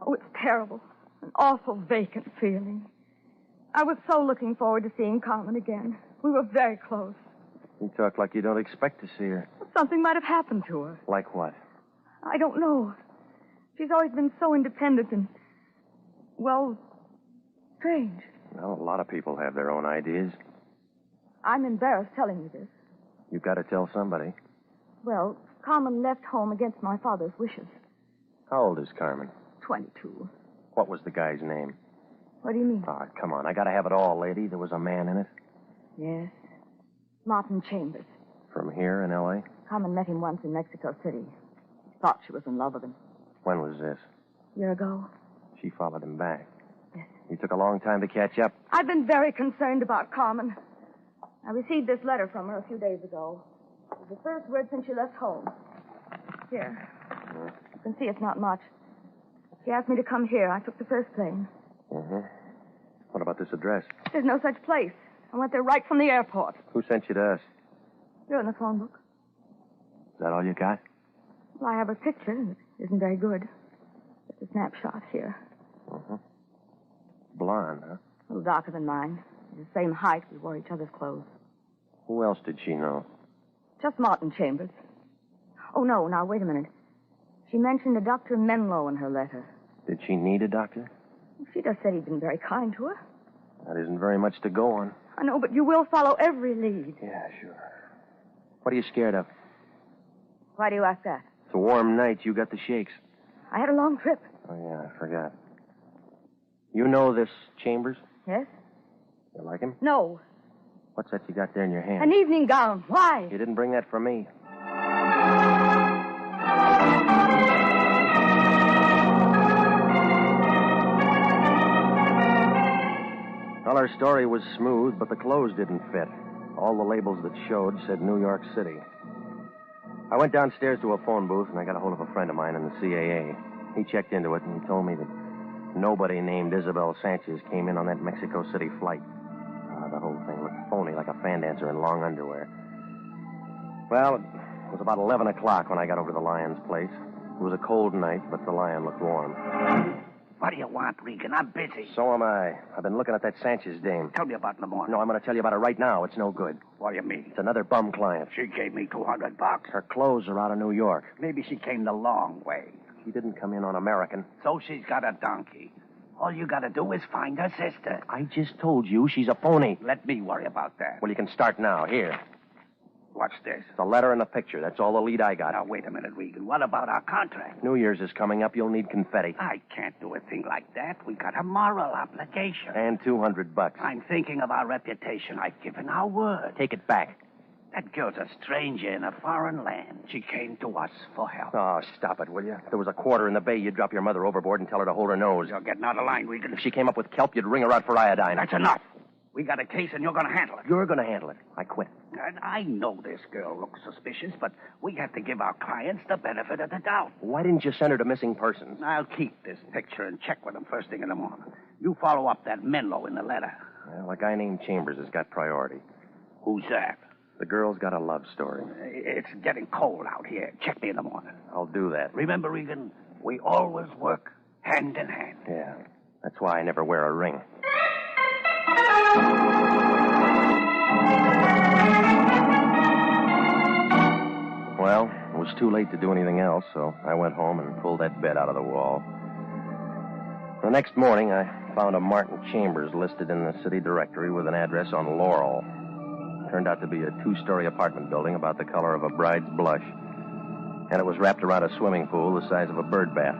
Oh, it's terrible. An awful vacant feeling. I was so looking forward to seeing Carmen again. We were very close. You talk like you don't expect to see her. Something might have happened to her. Like what? I don't know. She's always been so independent and, well, strange. Well, a lot of people have their own ideas. I'm embarrassed telling you this. You've got to tell somebody. Well, Carmen left home against my father's wishes. How old is Carmen? 22. What was the guy's name? What do you mean? Oh, come on. I got to have it all, lady. There was a man in it. Yes. Martin Chambers. From here in L.A.? Carmen met him once in Mexico City. Thought she was in love with him. When was this? A year ago. She followed him back. Yes. You took a long time to catch up. I've been very concerned about Carmen. I received this letter from her a few days ago. It was the first word since she left home. Here. You can see it's not much. She asked me to come here. I took the first plane. Mm-hmm. What about this address? There's no such place. I went there right from the airport. Who sent you to us? You're in the phone book. Is that all you got? Well, I have a picture. It isn't very good. Just a snapshot here. Mm-hmm. Blonde, huh? A little darker than mine. The same height. We wore each other's clothes. Who else did she know? Just Martin Chambers. Oh, no. Now, wait a minute. She mentioned a Dr. Menlo in her letter. Did she need a doctor? She just said he'd been very kind to her. That isn't very much to go on. I know, but you will follow every lead. Yeah, sure. What are you scared of? Why do you ask that? It's a warm night. You got the shakes. I had a long trip. Oh, yeah, I forgot. You know this Chambers? Yes? You like him? No. What's that you got there in your hand? An evening gown. Why? You didn't bring that for me. Well, our story was smooth, but the clothes didn't fit. All the labels that showed said New York City. I went downstairs to a phone booth, and I got a hold of a friend of mine in the CAA. He checked into it, and he told me that nobody named Isabel Sanchez came in on that Mexico City flight. The whole thing looked phony, like a fan dancer in long underwear. Well, it was about 11 o'clock when I got over to the Lion's place. It was a cold night, but the Lion looked warm. What do you want, Regan? I'm busy. So am I. I've been looking at that Sanchez dame. Tell me about it in the morning. No, I'm going to tell you about it right now. It's no good. What do you mean? It's another bum client. She gave me $200. Her clothes are out of New York. Maybe she came the long way. She didn't come in on American. So she's got a donkey. All you got to do is find her sister. I just told you she's a phony. Let me worry about that. Well, you can start now. Here. What's this? It's a letter and a picture. That's all the lead I got. Now, wait a minute, Regan. What about our contract? New Year's is coming up. You'll need confetti. I can't do a thing like that. We got a moral obligation. And $200. I'm thinking of our reputation. I've given our word. Take it back. That girl's a stranger in a foreign land. She came to us for help. Oh, stop it, will you? If there was a quarter in the bay, you'd drop your mother overboard and tell her to hold her nose. You're getting out of line, Regan. If she came up with kelp, you'd ring her out for iodine. That's enough. We got a case, and you're going to handle it. You're going to handle it. I quit. And I know this girl looks suspicious, but we have to give our clients the benefit of the doubt. Why didn't you send her to missing persons? I'll keep this picture and check with them first thing in the morning. You follow up that Menlo in the letter. Well, a guy named Chambers has got priority. Who's that? The girl's got a love story. It's getting cold out here. Check me in the morning. I'll do that. Remember, Regan, we always work hand in hand. Yeah. That's why I never wear a ring. Well, it was too late to do anything else, so I went home and pulled that bed out of the wall. The next morning, I found a Martin Chambers listed in the city directory with an address on Laurel. Turned out to be a 2-story apartment building about the color of a bride's blush. And it was wrapped around a swimming pool the size of a bird bath.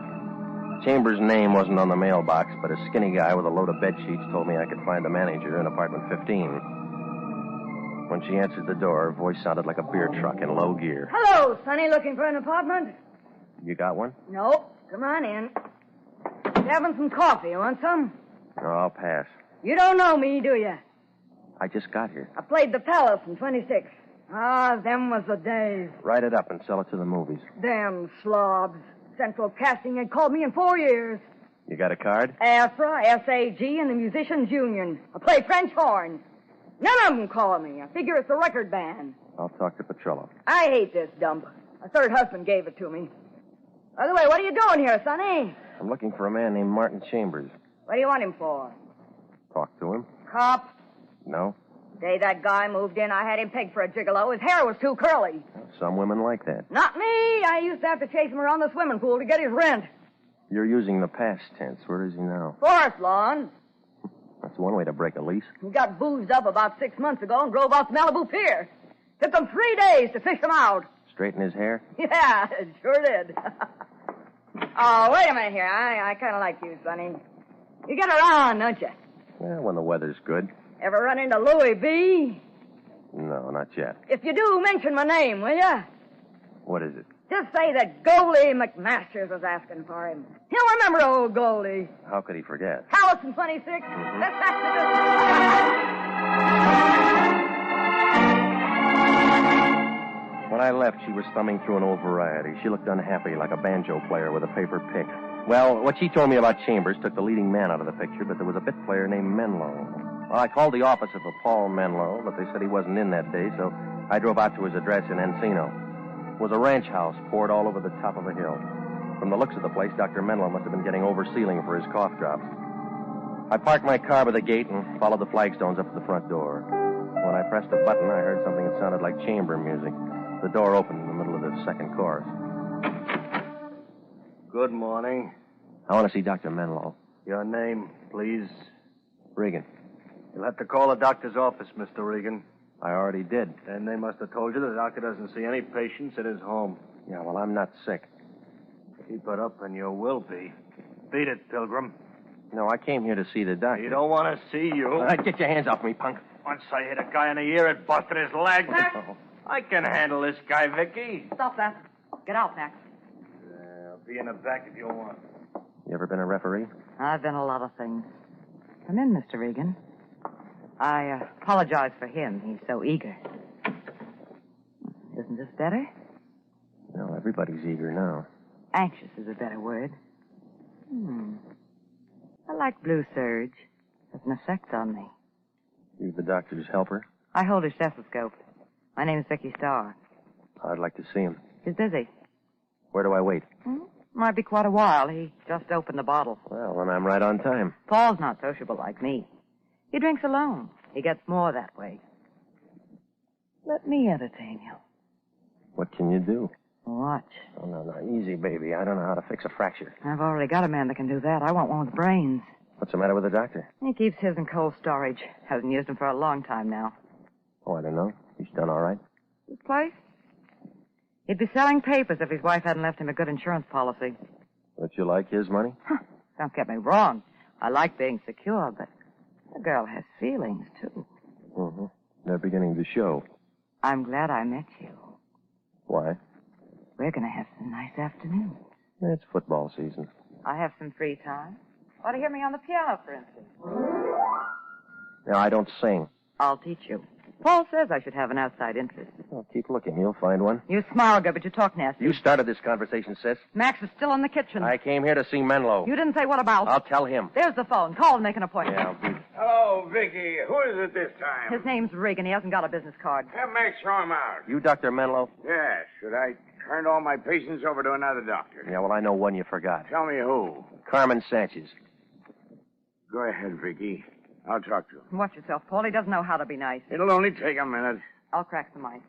Chambers' name wasn't on the mailbox, but a skinny guy with a load of bed sheets told me I could find the manager in apartment 15. When she answered the door, her voice sounded like a beer truck in low gear. Hello, Sonny. Looking for an apartment? You got one? Nope. Come on in. Having some coffee. You want some? No, I'll pass. You don't know me, do you? I just got here. I played the Palace in 26. Ah, them was the days. Write it up and sell it to the movies. Damn slobs. Central Casting had called me in 4 years. You got a card? AFRA, SAG, and the Musicians Union. I play French horn. None of them call me. I figure it's a record band. I'll talk to Petrillo. I hate this dump. My third husband gave it to me. By the way, what are you doing here, Sonny? I'm looking for a man named Martin Chambers. What do you want him for? Talk to him? Cop? No. The day that guy moved in, I had him pegged for a gigolo. His hair was too curly. Some women like that. Not me. I used to have to chase him around the swimming pool to get his rent. You're using the past tense. Where is he now? Forest lawn. That's one way to break a lease. He got boozed up about 6 months ago and drove off Malibu Pier. Took him 3 days to fish him out. Straighten his hair? Yeah, it sure did. Oh, wait a minute here. I kind of like you, Sonny. You get around, don't you? Well, when the weather's good. Ever run into Louis B? No, not yet. If you do, mention my name, will you? What is it? Just say that Goldie McMasters was asking for him. He'll remember old Goldie. How could he forget? Palace in 26. Let's back to this. When I left, she was thumbing through an old variety. She looked unhappy, like a banjo player with a paper pick. Well, what she told me about Chambers took the leading man out of the picture, but there was a bit player named Menlo. Well, I called the office of a Paul Menlo, but they said he wasn't in that day, so I drove out to his address in Encino. It was a ranch house poured all over the top of a hill. From the looks of the place, Dr. Menlo must have been getting oversealing for his cough drops. I parked my car by the gate and followed the flagstones up to the front door. When I pressed a button, I heard something that sounded like chamber music. The door opened in the middle of the second chorus. Good morning. I want to see Dr. Menlo. Your name, please? Regan. You'll have to call the doctor's office, Mr. Regan. I already did. And they must have told you the doctor doesn't see any patients at his home. Yeah, well, I'm not sick. Keep it up and you will be. Beat it, Pilgrim. No, I came here to see the doctor. He don't want to see you. All right, get your hands off me, punk. Once I hit a guy in the ear, it busted his leg. I can handle this guy, Vicky. Stop that. Get out, Max. I'll be in the back if you want. You ever been a referee? I've been a lot of things. Come in, Mr. Regan. I apologize for him. He's so eager. Isn't this better? No, everybody's eager now. Anxious is a better word. I like Blue Surge. Has an effect on me. You the doctor's helper? I hold his stethoscope. My name's Vicky Starr. I'd like to see him. He's busy. Where do I wait? Might be quite a while. He just opened the bottle. Well, then I'm right on time. Paul's not sociable like me. He drinks alone. He gets more that way. Let me entertain you. What can you do? Watch. Oh, no, easy, baby. I don't know how to fix a fracture. I've already got a man that can do that. I want one with brains. What's the matter with the doctor? He keeps his in cold storage. Hasn't used him for a long time now. Oh, I don't know. He's done all right. This place? He'd be selling papers if his wife hadn't left him a good insurance policy. Don't you like his money? Don't get me wrong. I like being secure, but the girl has feelings, too. Mm-hmm. They're beginning to show. I'm glad I met you. Why? We're going to have some nice afternoons. It's football season. I have some free time. Want to hear me on the piano, for instance? No, I don't sing. I'll teach you. Paul says I should have an outside interest. Well, keep looking. You'll find one. You smile good, but you talk nasty. You started this conversation, sis. Max is still in the kitchen. I came here to see Menlo. You didn't say what about. I'll tell him. There's the phone. Call and make an appointment. Yeah, I'll be... Hello, Vicky. Who is it this time? His name's Regan. He hasn't got a business card. Have Max show him out. You Dr. Menlo? Yes. Should I turn all my patients over to another doctor? Yeah, well, I know one you forgot. Tell me who. Carmen Sanchez. Go ahead, Vicky. I'll talk to him. Watch yourself, Paul. He doesn't know how to be nice. It'll only take a minute. I'll crack some ice.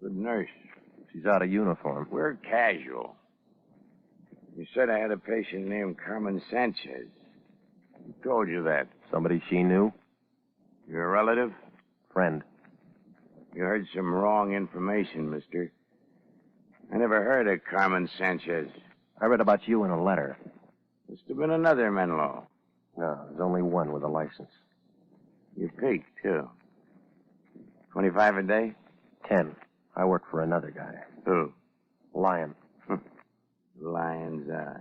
Good nurse. She's out of uniform. We're casual. You said I had a patient named Carmen Sanchez. Who told you that? Somebody she knew? Your relative? Friend. You heard some wrong information, mister. I never heard of Carmen Sanchez. I read about you in a letter. Must have been another Menlo. No, there's only one with a license. You peaked, too. 25 a day? 10. I work for another guy. Who? Lion. Lion's Eye.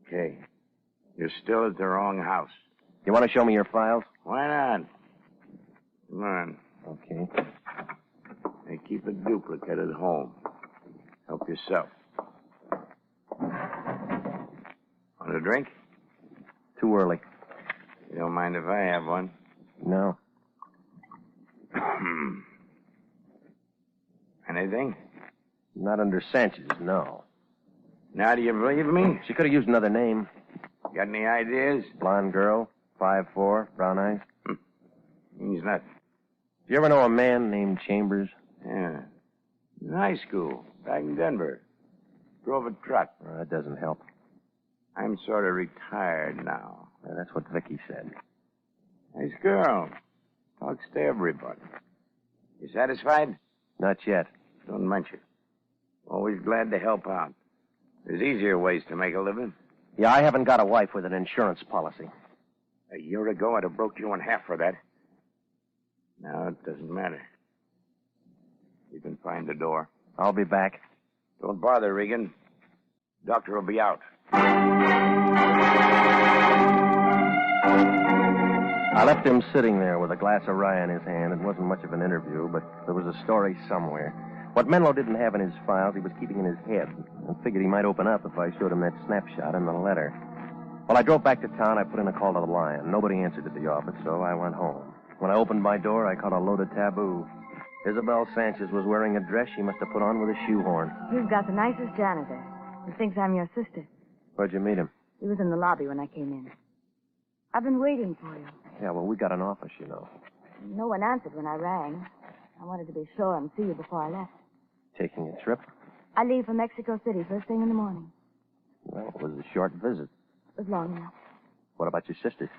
Okay. You're still at the wrong house. You want to show me your files? Why not? Come on. Okay. Hey, keep a duplicate at home. Help yourself. Want a drink? Too early. You don't mind if I have one? No. Anything? Not under Sanchez, no. Now do you believe me? She could have used another name. Got any ideas? Blonde girl, 5'4", brown eyes. Means nothing. Do you ever know a man named Chambers? Yeah. In high school, back in Denver. Drove a truck. That doesn't help. I'm sort of retired now. Yeah, that's what Vicky said. Nice girl. Talks to everybody. You satisfied? Not yet. Don't mention. Always glad to help out. There's easier ways to make a living. Yeah, I haven't got a wife with an insurance policy. A year ago, I'd have broke you in half for that. Now it doesn't matter. You can find the door. I'll be back. Don't bother, Regan. Doctor will be out. I left him sitting there with a glass of rye in his hand. It wasn't much of an interview, but there was a story somewhere. What Menlo didn't have in his files, he was keeping in his head, and figured he might open up if I showed him that snapshot in the letter. Well, I drove back to town. I put in a call to the Lion. Nobody answered at the office, so I went home. When I opened my door, I caught a load of taboo. Isabel Sanchez was wearing a dress she must have put on with a shoehorn. You've got the nicest janitor. He thinks I'm your sister. Where'd you meet him? He was in the lobby when I came in. I've been waiting for you. Yeah, well, we got an office, you know. No one answered when I rang. I wanted to be sure and see you before I left. Taking a trip? I leave for Mexico City first thing in the morning. Well, it was a short visit. It was long enough. What about your sister?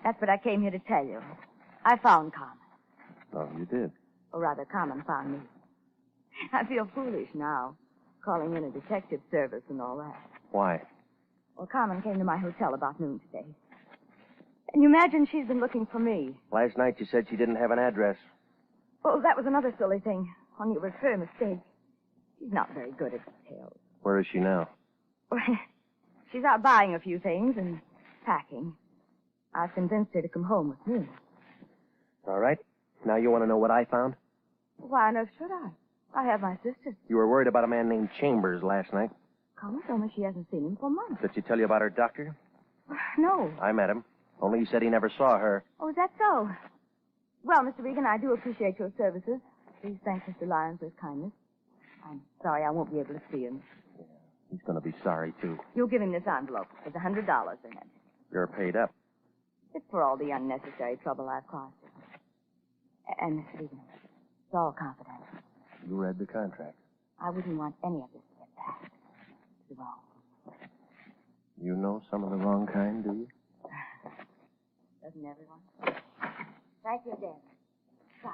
That's what I came here to tell you. I found Carmen. Oh, you did? Or rather, Carmen found me. I feel foolish now, calling in a detective service and all that. Why? Well, Carmen came to my hotel about noon today. And you imagine she's been looking for me. Last night you said she didn't have an address. Oh, that was another silly thing. Only it was her mistake. She's not very good at details. Where is she now? She's out buying a few things and packing. I've convinced her to come home with me. All right. Now you want to know what I found? Why on earth should I? I have my sister. You were worried about a man named Chambers last night. Carmen told me she hasn't seen him for months. Did she tell you about her doctor? No. I met him. Only he said he never saw her. Oh, is that so? Well, Mr. Regan, I do appreciate your services. Please thank Mr. Lyons for his kindness. I'm sorry I won't be able to see him. He's going to be sorry, too. You'll give him this envelope. There's $100 in it. You're paid up. It's for all the unnecessary trouble I've caused you. And, Mr. Regan, it's all confidential. You read the contract. I wouldn't want any of this to get back. It's wrong. You know some of the wrong kind, do you? Doesn't everyone? Thank you, Dan. Bye.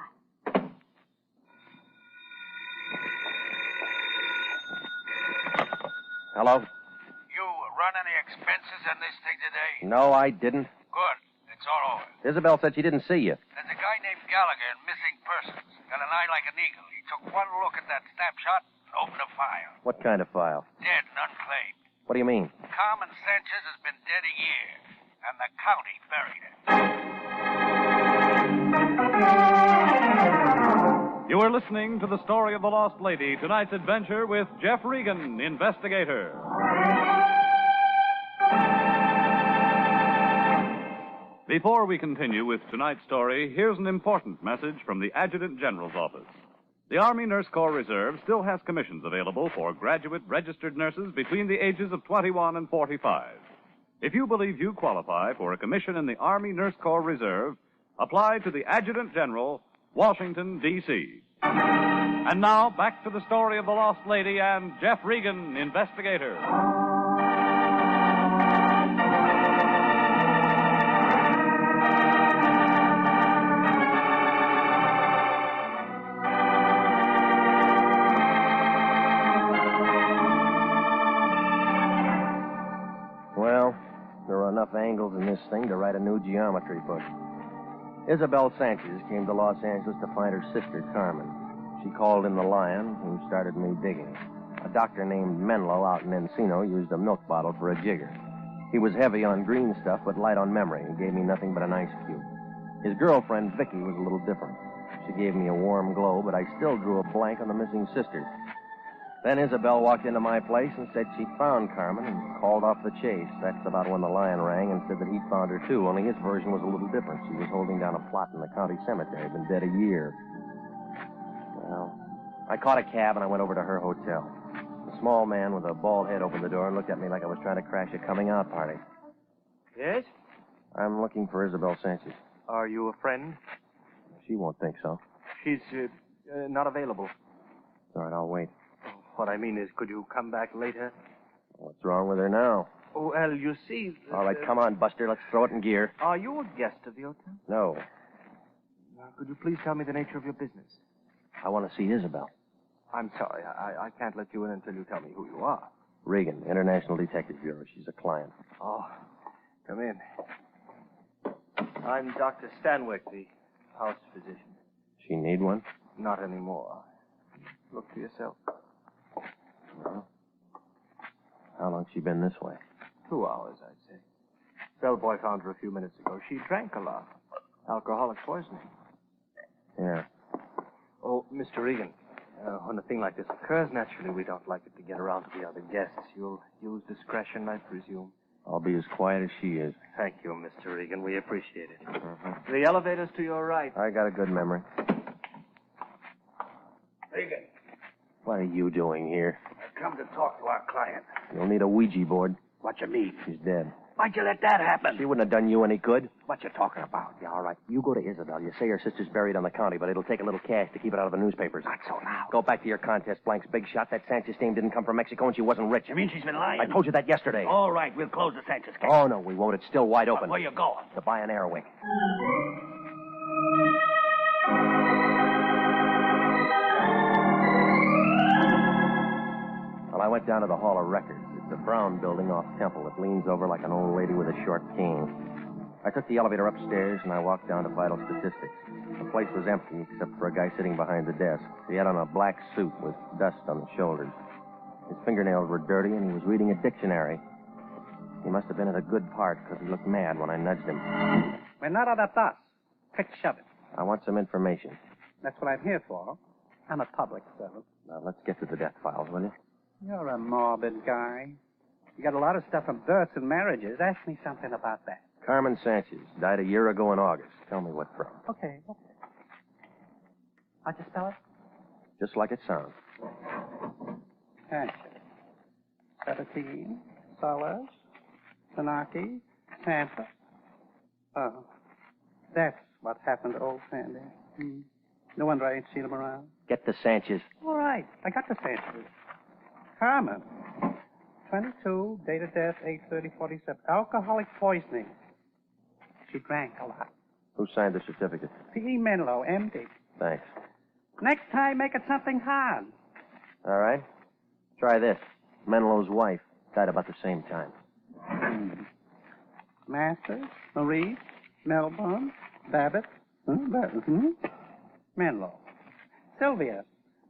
Hello? You run any expenses on this thing today? No, I didn't. Good. It's all over. Isabel said she didn't see you. There's a guy named Gallagher in missing persons. Got an eye like an eagle. He took one look at that snapshot and opened a file. What kind of file? Dead and unclaimed. What do you mean? Carmen Sanchez has been dead a year, and the county buried her. You are listening to the story of the lost lady, tonight's adventure with Jeff Regan, investigator. Before we continue with tonight's story, here's an important message from the Adjutant General's office. The Army Nurse Corps Reserve still has commissions available for graduate registered nurses between the ages of 21 and 45. If you believe you qualify for a commission in the Army Nurse Corps Reserve, apply to the Adjutant General, Washington, D.C. And now, back to the story of the lost lady and Jeff Regan, investigator. Well, there are enough angles in this thing to write a new geometry book. Isabel Sanchez came to Los Angeles to find her sister, Carmen. She called in the Lion, who started me digging. A doctor named Menlo out in Encino used a milk bottle for a jigger. He was heavy on green stuff, but light on memory, and gave me nothing but an ice cube. His girlfriend, Vicky, was a little different. She gave me a warm glow, but I still drew a blank on the missing sister. Then Isabel walked into my place and said she'd found Carmen and called off the chase. That's about when the Lion rang and said that he'd found her, too, only his version was a little different. She was holding down a plot in the county cemetery, been dead a year. Well, I caught a cab and I went over to her hotel. A small man with a bald head opened the door and looked at me like I was trying to crash a coming-out party. Yes? I'm looking for Isabel Sanchez. Are you a friend? She won't think so. She's not available. All right, I'll wait. What I mean is, could you come back later? What's wrong with her now? Oh, well, you see... All right, come on, Buster. Let's throw it in gear. Are you a guest of the hotel? No. Could you please tell me the nature of your business? I want to see Isabel. I'm sorry. I can't let you in until you tell me who you are. Regan, International Detective Bureau. She's a client. Oh, come in. I'm Dr. Stanwyck, the house physician. She need one? Not anymore. Look for yourself. Well, how long's she been this way? 2 hours, I'd say. Bellboy found her a few minutes ago. She drank a lot. Alcoholic poisoning. Yeah. Oh, Mr. Regan, when a thing like this occurs, naturally, we don't like it to get around to the other guests. You'll use discretion, I presume. I'll be as quiet as she is. Thank you, Mr. Regan. We appreciate it. Mm-hmm. The elevator's to your right. I got a good memory. Regan, What are you doing here? I come to talk to our client. You'll need a Ouija board. What you mean? She's dead. Why'd you let that happen? She wouldn't have done you any good. What you talking about? Yeah, all right. You go to Isabel. You say her sister's buried on the county, but it'll take a little cash to keep it out of the newspapers. Not so now. Go back to your contest blanks, big shot. That Sanchez dame didn't come from Mexico, and she wasn't rich. You mean she's been lying? I told you that yesterday. All right, we'll close the Sanchez case. Oh, no, we won't. It's still wide open. Where you going? To buy an air wick. Well, I went down to the Hall of Records. It's a brown building off Temple that leans over like an old lady with a short cane. I took the elevator upstairs, and I walked down to vital statistics. The place was empty, except for a guy sitting behind the desk. He had on a black suit with dust on the shoulders. His fingernails were dirty, and he was reading a dictionary. He must have been at a good part, because he looked mad when I nudged him. Nada de tas. Quick shove it. I want some information. That's what I'm here for. I'm a public servant. Now, let's get to the death files, will you? You're a morbid guy. You got a lot of stuff on births and marriages. Ask me something about that. Carmen Sanchez. Died a year ago in August. Tell me what from. Okay. How'd you spell it? Just like it sounds. Sanchez. 17. Solas. Sanaki. Santa. Oh. That's what happened to old Sandy. No wonder I ain't seen him around. Get the Sanchez. All right. I got the Sanchez. Carmen. 22. Date of death 8/30/47. Alcoholic poisoning. She drank a lot. Who signed the certificate? P.E. Menlo, M.D. Thanks. Next time, make it something hard. All right. Try this. Menlo's wife died about the same time. Masters, Marie, Melbourne, Babbitt, Menlo. Sylvia,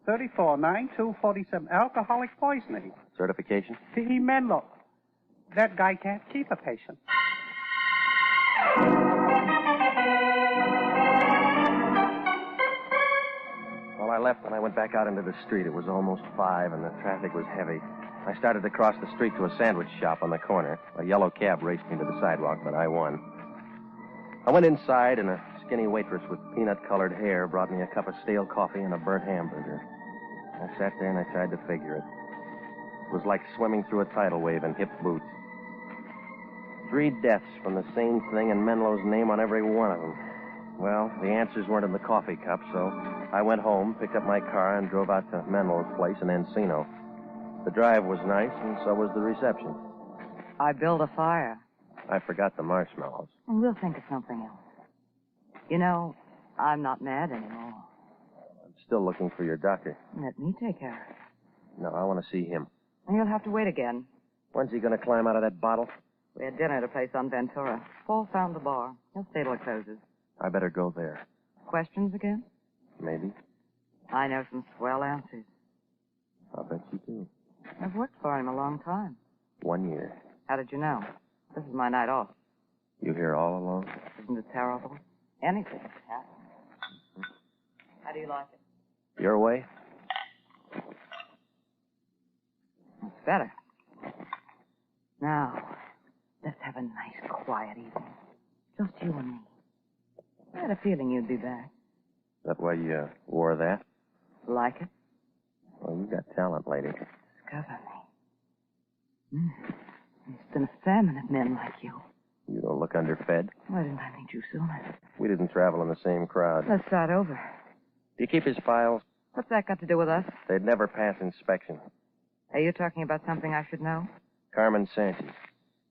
34/9/2/47. Alcoholic poisoning. Certification? P.E. Menlo. That guy can't keep a patient. Well, I left and I went back out into the street. It was almost 5 and the traffic was heavy. I started to cross the street to a sandwich shop on the corner. A yellow cab raced me to the sidewalk, but I won. I went inside and a skinny waitress with peanut-colored hair brought me a cup of stale coffee and a burnt hamburger. I sat there and I tried to figure it. It was like swimming through a tidal wave in hip boots. 3 deaths from the same thing and Menlo's name on every one of them. Well, the answers weren't in the coffee cup, so I went home, picked up my car, and drove out to Menlo's place in Encino. The drive was nice, and so was the reception. I built a fire. I forgot the marshmallows. And we'll think of something else. You know, I'm not mad anymore. I'm still looking for your doctor. Let me take care of it. No, I want to see him. And you'll have to wait again. When's he going to climb out of that bottle? We had dinner at a place on Ventura. Paul found the bar. He'll stay till it closes. I better go there. Questions again? Maybe. I know some swell answers. I'll bet you do. I've worked for him a long time. 1 year. How did you know? This is my night off. You here all alone? Isn't it terrible? Anything could happen. How do you like it? Your way? It's better. Now, let's have a nice, quiet evening. Just you and me. I had a feeling you'd be back. That why you wore that? Like it? Well, you got talent, lady. Discover me. It's been a famine of men like you. You don't look underfed. Why didn't I meet you sooner? We didn't travel in the same crowd. Let's start over. Do you keep his files? What's that got to do with us? They'd never pass inspection. Are you talking about something I should know? Carmen Sanchez.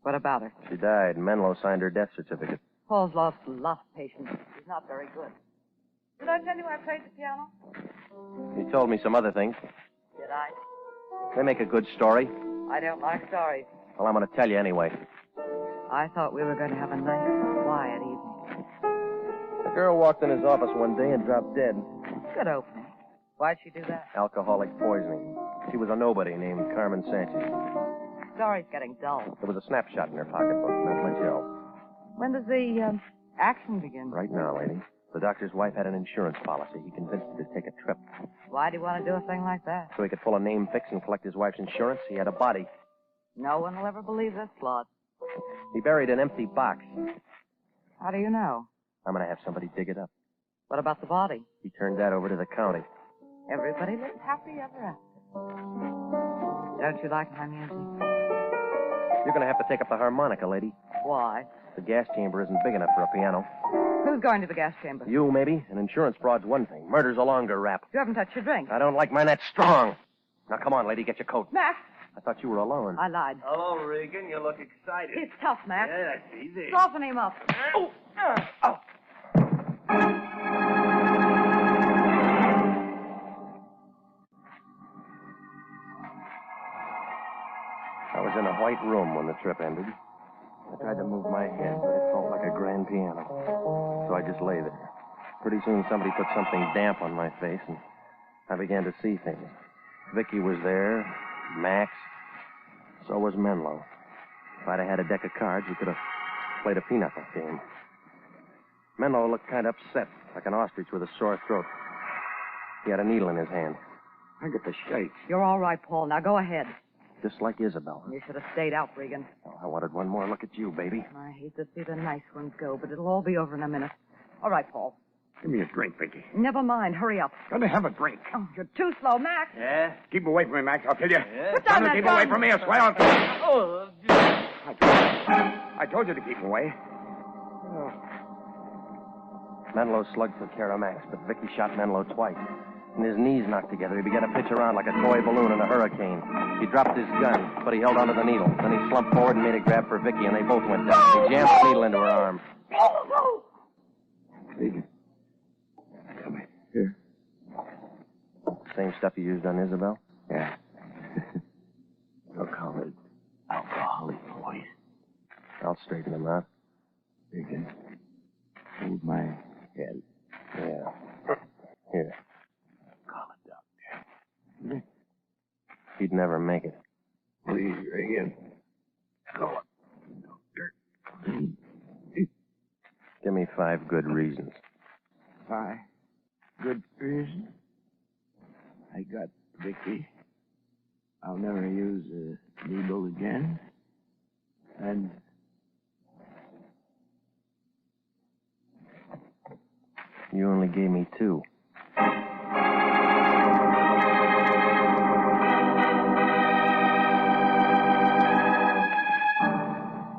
What about her? She died. Menlo signed her death certificate. Paul's lost a lot of patience. He's not very good. Did I tell you I played the piano? He told me some other things. Did I? They make a good story. I don't like stories. Well, I'm going to tell you anyway. I thought we were going to have a nice, quiet evening. A girl walked in his office one day and dropped dead. Good opening. Why'd she do that? Alcoholic poisoning. She was a nobody named Carmen Sanchez. Story's getting dull. There was a snapshot in her pocketbook. Not much else. When does the action begin? Right now, lady. The doctor's wife had an insurance policy. He convinced her to take a trip. Why'd he want to do a thing like that? So he could pull a name fix and collect his wife's insurance. He had a body. No one will ever believe this plot. He buried an empty box. How do you know? I'm going to have somebody dig it up. What about the body? He turned that over to the county. Everybody lives happy ever after. Don't you like my music? You're going to have to take up the harmonica, lady. Why? The gas chamber isn't big enough for a piano. Who's going to the gas chamber? You, maybe. An insurance fraud's one thing. Murder's a longer rap. You haven't touched your drink. I don't like mine that strong. Now, come on, lady, get your coat. Max! I thought you were alone. I lied. Hello, Regan. You look excited. It's tough, Max. Yeah, that's easy. Soften him up. Oh! I was in a white room when the trip ended. I tried to move my head, but it felt like a grand piano. So I just lay there. Pretty soon somebody put something damp on my face, and I began to see things. Vicky was there, Max. So was Menlo. If I'd have had a deck of cards, we could have played a pinochle game. Menlo looked kind of upset, like an ostrich with a sore throat. He had a needle in his hand. I get the shakes. You're all right, Paul. Now go ahead. just like Isabel. You should have stayed out, Regan. Oh, I wanted one more look at you, baby. I hate to see the nice ones go, but it'll all be over in a minute. All right, Paul. Give me a drink, Vicky. Never mind. Hurry up. Gonna have a drink. Oh, you're too slow, Max. Yeah? Keep away from me, Max. I'll tell you. Put down that Keep gun. away from me, I swear. Oh, I told you to keep away. Oh. Menlo slugged took care of Max, but Vicky shot Menlo twice. And his knees knocked together. He began to pitch around like a toy balloon in a hurricane. He dropped his gun, but he held onto the needle. Then he slumped forward and made a grab for Vicky, and they both went down. He jammed the needle into her arm. Regan. Come here. Same stuff you used on Isabel? Yeah. They'll call it alcoholic poison. I'll straighten him out. Regan. Hold my head. Yeah. Here. Call a doctor. He'd never make it. Please, Regan. Call a doctor. Give me 5 good reasons. 5 good reasons. I got Vicky. I'll never use a needle again. And You only gave me 2.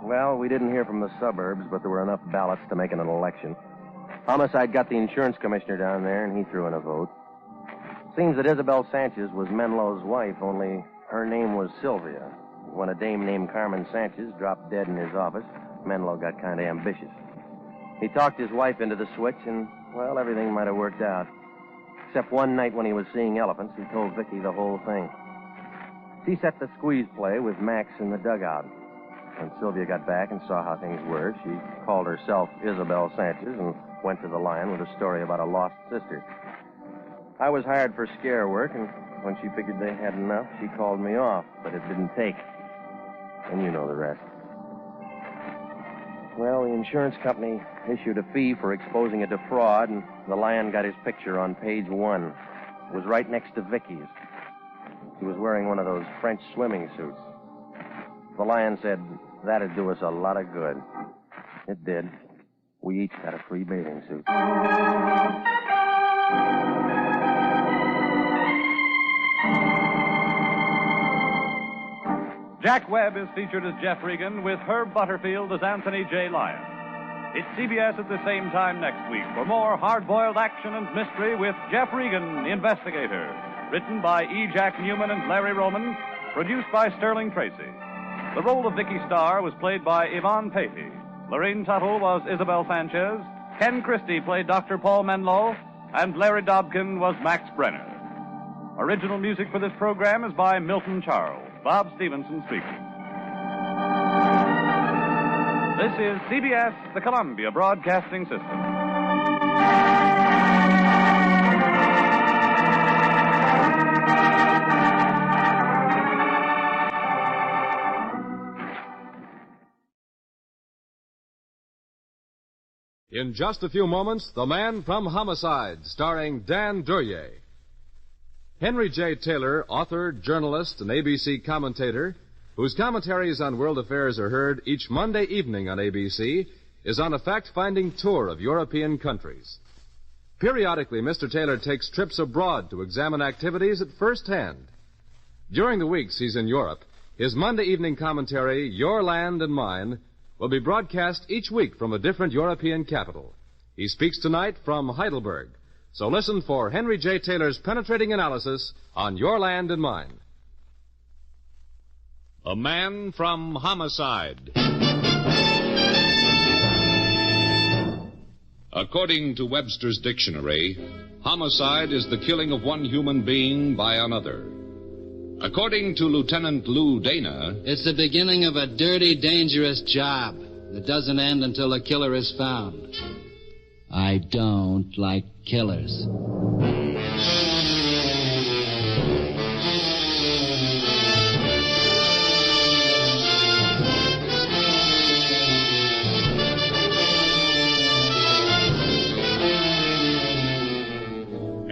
Well, we didn't hear from the suburbs, but there were enough ballots to make it an election. Homicide got the insurance commissioner down there, and he threw in a vote. Seems that Isabel Sanchez was Menlo's wife, only her name was Sylvia. When a dame named Carmen Sanchez dropped dead in his office, Menlo got kind of ambitious. He talked his wife into the switch, and, well, everything might have worked out. Except one night when he was seeing elephants, he told Vicky the whole thing. She set the squeeze play with Max in the dugout. When Sylvia got back and saw how things were, she called herself Isabel Sanchez and went to the Lion with a story about a lost sister. I was hired for scare work, and when she figured they had enough, she called me off, but it didn't take. And you know the rest. Well, the insurance company issued a fee for exposing it to fraud, and the Lion got his picture on page 1. It was right next to Vicky's. She was wearing one of those French swimming suits. The Lion said that'd do us a lot of good. It did. We each got a free bathing suit. Jack Webb is featured as Jeff Regan with Herb Butterfield as Anthony J. Lyon. It's CBS at the same time next week for more hard-boiled action and mystery with Jeff Regan, the investigator. Written by E. Jack Newman and Larry Roman. Produced by Sterling Tracy. The role of Vicky Starr was played by Yvonne Patey. Lorraine Tuttle was Isabel Sanchez. Ken Christie played Dr. Paul Menlo. And Larry Dobkin was Max Brenner. Original music for this program is by Milton Charles. Bob Stevenson speaking. This is CBS, the Columbia Broadcasting System. In just a few moments, The Man from Homicide, starring Dan Duryea. Henry J. Taylor, author, journalist, and ABC commentator, whose commentaries on world affairs are heard each Monday evening on ABC, is on a fact-finding tour of European countries. Periodically, Mr. Taylor takes trips abroad to examine activities at first hand. During the weeks he's in Europe, his Monday evening commentary, Your Land and Mine, will be broadcast each week from a different European capital. He speaks tonight from Heidelberg. So listen for Henry J. Taylor's penetrating analysis on Your Land and Mine. A Man from Homicide. According to Webster's dictionary, homicide is the killing of one human being by another. According to Lieutenant Lou Dana, it's the beginning of a dirty, dangerous job that doesn't end until the killer is found. I don't like killers.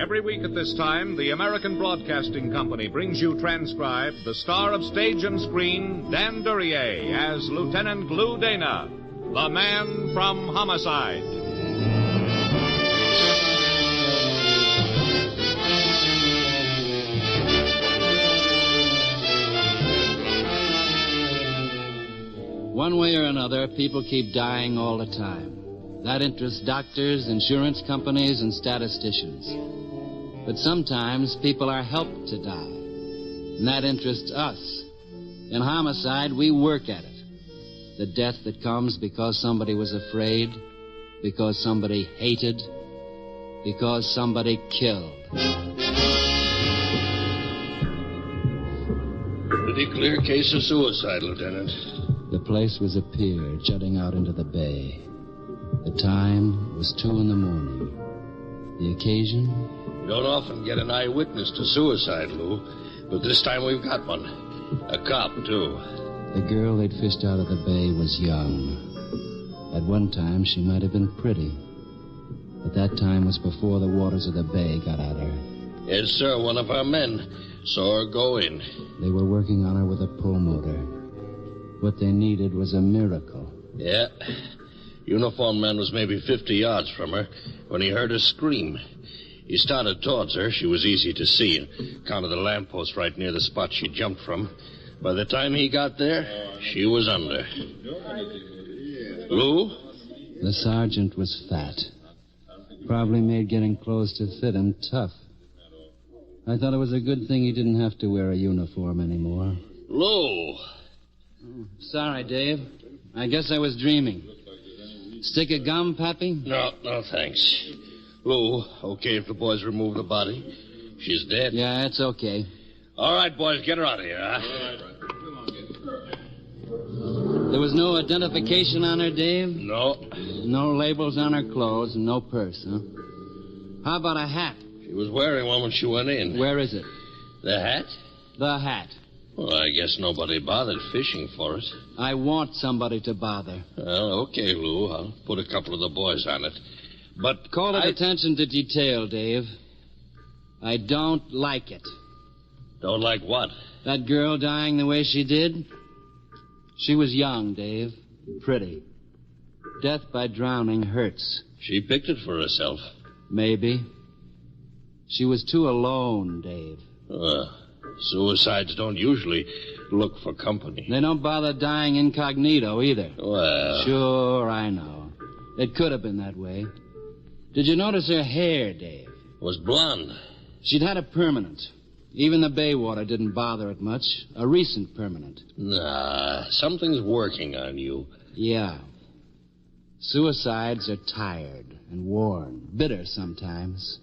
Every week at this time, the American Broadcasting Company brings you transcribed the star of stage and screen, Dan Duryea, as Lieutenant Lou Dana, the man from Homicide. One way or another, people keep dying all the time. That interests doctors, insurance companies, and statisticians. But sometimes people are helped to die, and that interests us. In homicide, we work at it. The death that comes because somebody was afraid, because somebody hated, because somebody killed. Pretty clear case of suicide, Lieutenant. The place was a pier jutting out into the bay. The time was 2 a.m. The occasion? You don't often get an eyewitness to suicide, Lou, but this time we've got one. A cop, too. The girl they'd fished out of the bay was young. At one time, she might have been pretty. But that time was before the waters of the bay got at her. Yes, sir, one of our men saw her go in. They were working on her with a pull motor. What they needed was a miracle. Yeah. Uniformed man was maybe 50 yards from her when he heard her scream. He started towards her. She was easy to see on account of the lamppost right near the spot she jumped from. By the time he got there, she was under. Lou? The sergeant was fat. Probably made getting clothes to fit him tough. I thought it was a good thing he didn't have to wear a uniform anymore. Lou! Sorry, Dave. I guess I was dreaming. Stick of gum, Pappy? No, thanks. Lou, okay if the boys remove the body? She's dead? Yeah, it's okay. All right, boys, get her out of here, huh? There was no identification on her, Dave? No. No labels on her clothes and no purse, huh? How about a hat? She was wearing one when she went in. Where is it? The hat? The hat. Well, I guess nobody bothered fishing for it. I want somebody to bother. Well, okay, Lou. I'll put a couple of the boys on it. But call it attention to detail, Dave. I don't like it. Don't like what? That girl dying the way she did? She was young, Dave. Pretty. Death by drowning hurts. She picked it for herself. Maybe. She was too alone, Dave. Suicides don't usually look for company. They don't bother dying incognito either. Well... Sure, I know. It could have been that way. Did you notice her hair, Dave? Was blonde. She'd had a permanent. Even the bay water didn't bother it much. A recent permanent. Nah, something's working on you. Yeah. Suicides are tired and worn, bitter sometimes.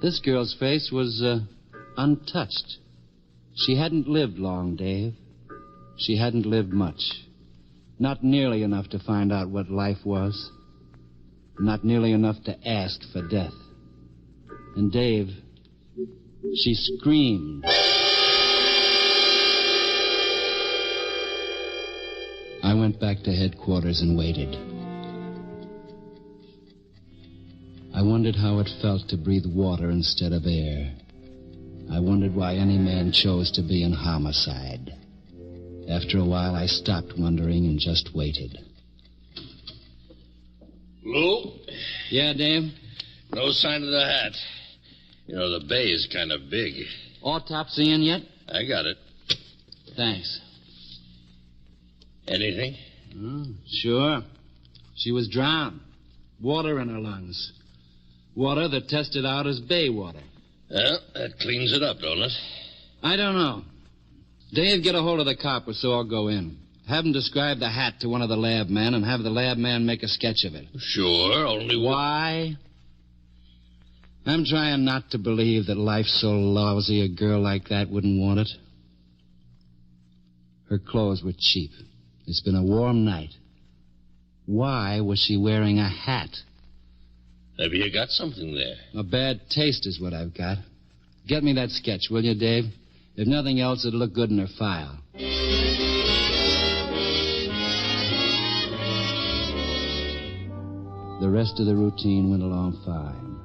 This girl's face was untouched. She hadn't lived long, Dave. She hadn't lived much. Not nearly enough to find out what life was. Not nearly enough to ask for death. And Dave, she screamed. I went back to headquarters and waited. I wondered how it felt to breathe water instead of air. I wondered why any man chose to be in homicide. After a while, I stopped wondering and just waited. Lou? Yeah, Dave? No sign of the hat. You know, the bay is kind of big. Autopsy in yet? I got it. Thanks. Anything? Sure. She was drowned. Water in her lungs. Water that tested out as bay water. Well, that cleans it up, don't it? I don't know. Dave, get a hold of the copper so I'll go in. Have him describe the hat to one of the lab men and have the lab man make a sketch of it. Sure, only... Why? I'm trying not to believe that life's so lousy a girl like that wouldn't want it. Her clothes were cheap. It's been a warm night. Why was she wearing a hat? Maybe you got something there. A bad taste is what I've got. Get me that sketch, will you, Dave? If nothing else, it'll look good in her file. The rest of the routine went along fine.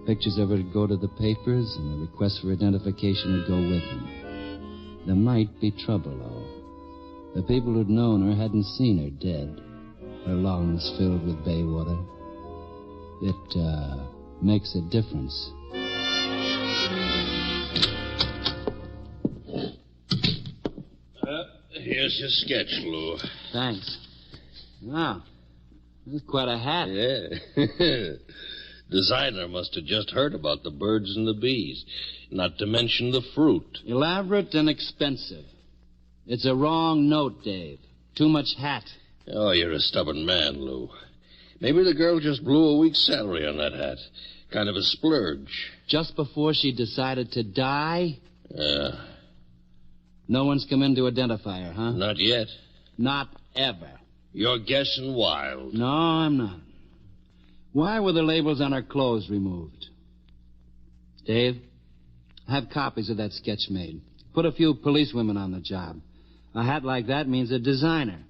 pictures of her would go to the papers, and the request for identification would go with them. There might be trouble, though. The people who'd known her hadn't seen her dead, her lungs filled with bay water. It makes a difference. Here's your sketch, Lou. Thanks. Wow. That's quite a hat. Yeah. Designer must have just heard about the birds and the bees, not to mention the fruit. Elaborate and expensive. It's a wrong note, Dave. Too much hat. Oh, you're a stubborn man, Lou. Maybe the girl just blew a week's salary on that hat. Kind of a splurge. Just before she decided to die? Yeah. No one's come in to identify her, huh? Not yet. Not ever. You're guessing wild. No, I'm not. Why were the labels on her clothes removed? Dave, have copies of that sketch made. Put a few policewomen on the job. A hat like that means a designer.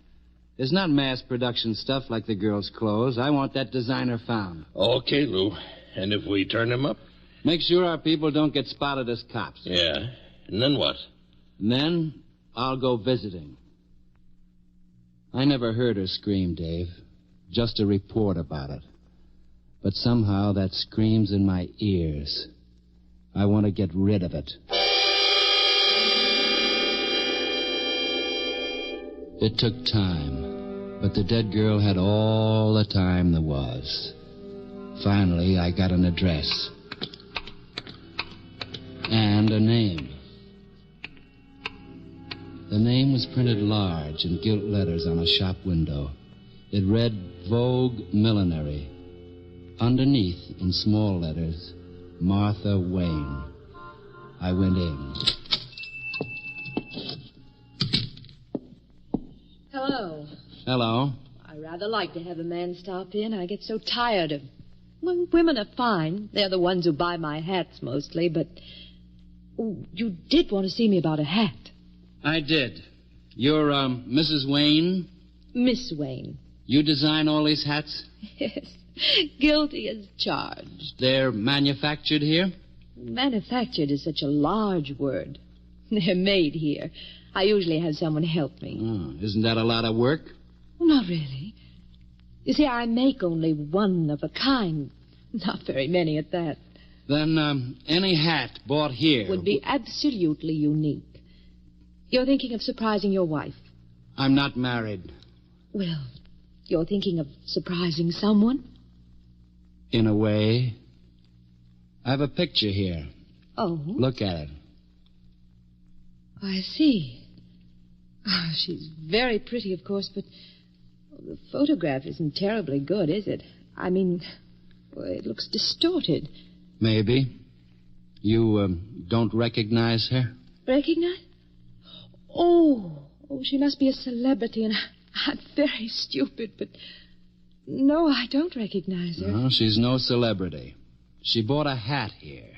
It's not mass production stuff like the girl's clothes. I want that designer found. Okay, Lou. And if we turn him up? Make sure our people don't get spotted as cops. Yeah. And then what? And then I'll go visiting. I never heard her scream, Dave. Just a report about it. But somehow that screams in my ears. I want to get rid of it. It took time, but the dead girl had all the time there was. Finally, I got an address. And a name. The name was printed large in gilt letters on a shop window. It read Vogue Millinery. Underneath, in small letters, Martha Wayne. I went in. Hello. Hello. I rather like to have a man stop in. I get so tired of... Well, women are fine. They're the ones who buy my hats mostly, but... Oh, you did want to see me about a hat. I did. You're, Mrs. Wayne? Miss Wayne. You design all these hats? Yes. Guilty as charged. They're manufactured here? Manufactured is such a large word. They're made here. I usually have someone help me. Oh, isn't that a lot of work? Well, not really. You see, I make only one of a kind. Not very many at that. Then, any hat bought here... would be absolutely unique. You're thinking of surprising your wife? I'm not married. Well, you're thinking of surprising someone? In a way. I have a picture here. Oh? Look at it. I see. Oh, she's very pretty, of course, but the photograph isn't terribly good, is it? I mean, well, it looks distorted. Maybe. You, don't recognize her? Recognize? Oh, she must be a celebrity, and I'm very stupid, but... No, I don't recognize her. No, she's no celebrity. She bought a hat here.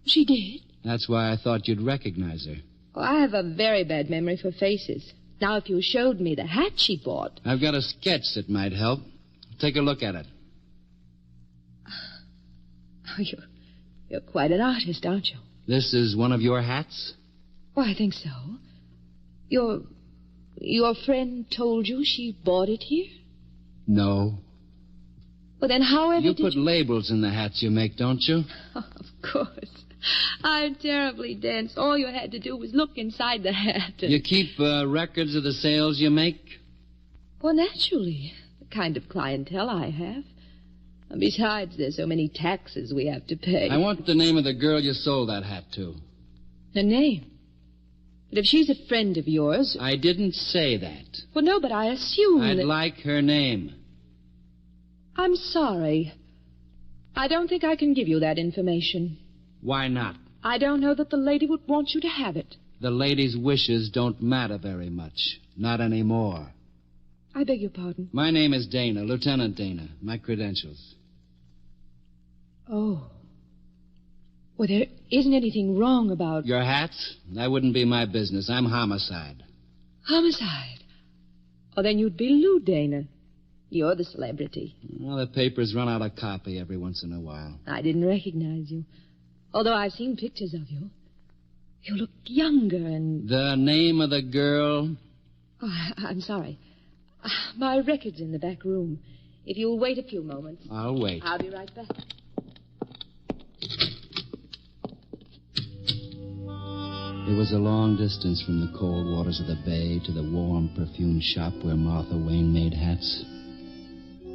She did? That's why I thought you'd recognize her. Oh, I have a very bad memory for faces. Now, if you showed me the hat she bought... I've got a sketch that might help. Take a look at it. Oh, you're quite an artist, aren't you? This is one of your hats? Oh, I think so. Your friend told you she bought it here? No. Well, then however you put labels in the hats you make, don't you? Oh, of course. I'm terribly dense. All you had to do was look inside the hat. You keep records of the sales you make? Well, naturally. The kind of clientele I have. And besides, there's so many taxes we have to pay. I want the name of the girl you sold that hat to. The name? But if she's a friend of yours... I didn't say that. Well, no, but I assume I'd that... like her name. I'm sorry. I don't think I can give you that information. Why not? I don't know that the lady would want you to have it. The lady's wishes don't matter very much. Not anymore. I beg your pardon? My name is Dana, Lieutenant Dana. My credentials. Oh. Well, there isn't anything wrong about... Your hats? That wouldn't be my business. I'm homicide. Homicide? Oh, then you'd be Lou Dana. You're the celebrity. Well, the papers run out of copy every once in a while. I didn't recognize you. Although I've seen pictures of you. You look younger and... The name of the girl? Oh, I'm sorry. My record's in the back room. If you'll wait a few moments. I'll wait. I'll be right back. It was a long distance from the cold waters of the bay to the warm, perfumed shop where Martha Wayne made hats.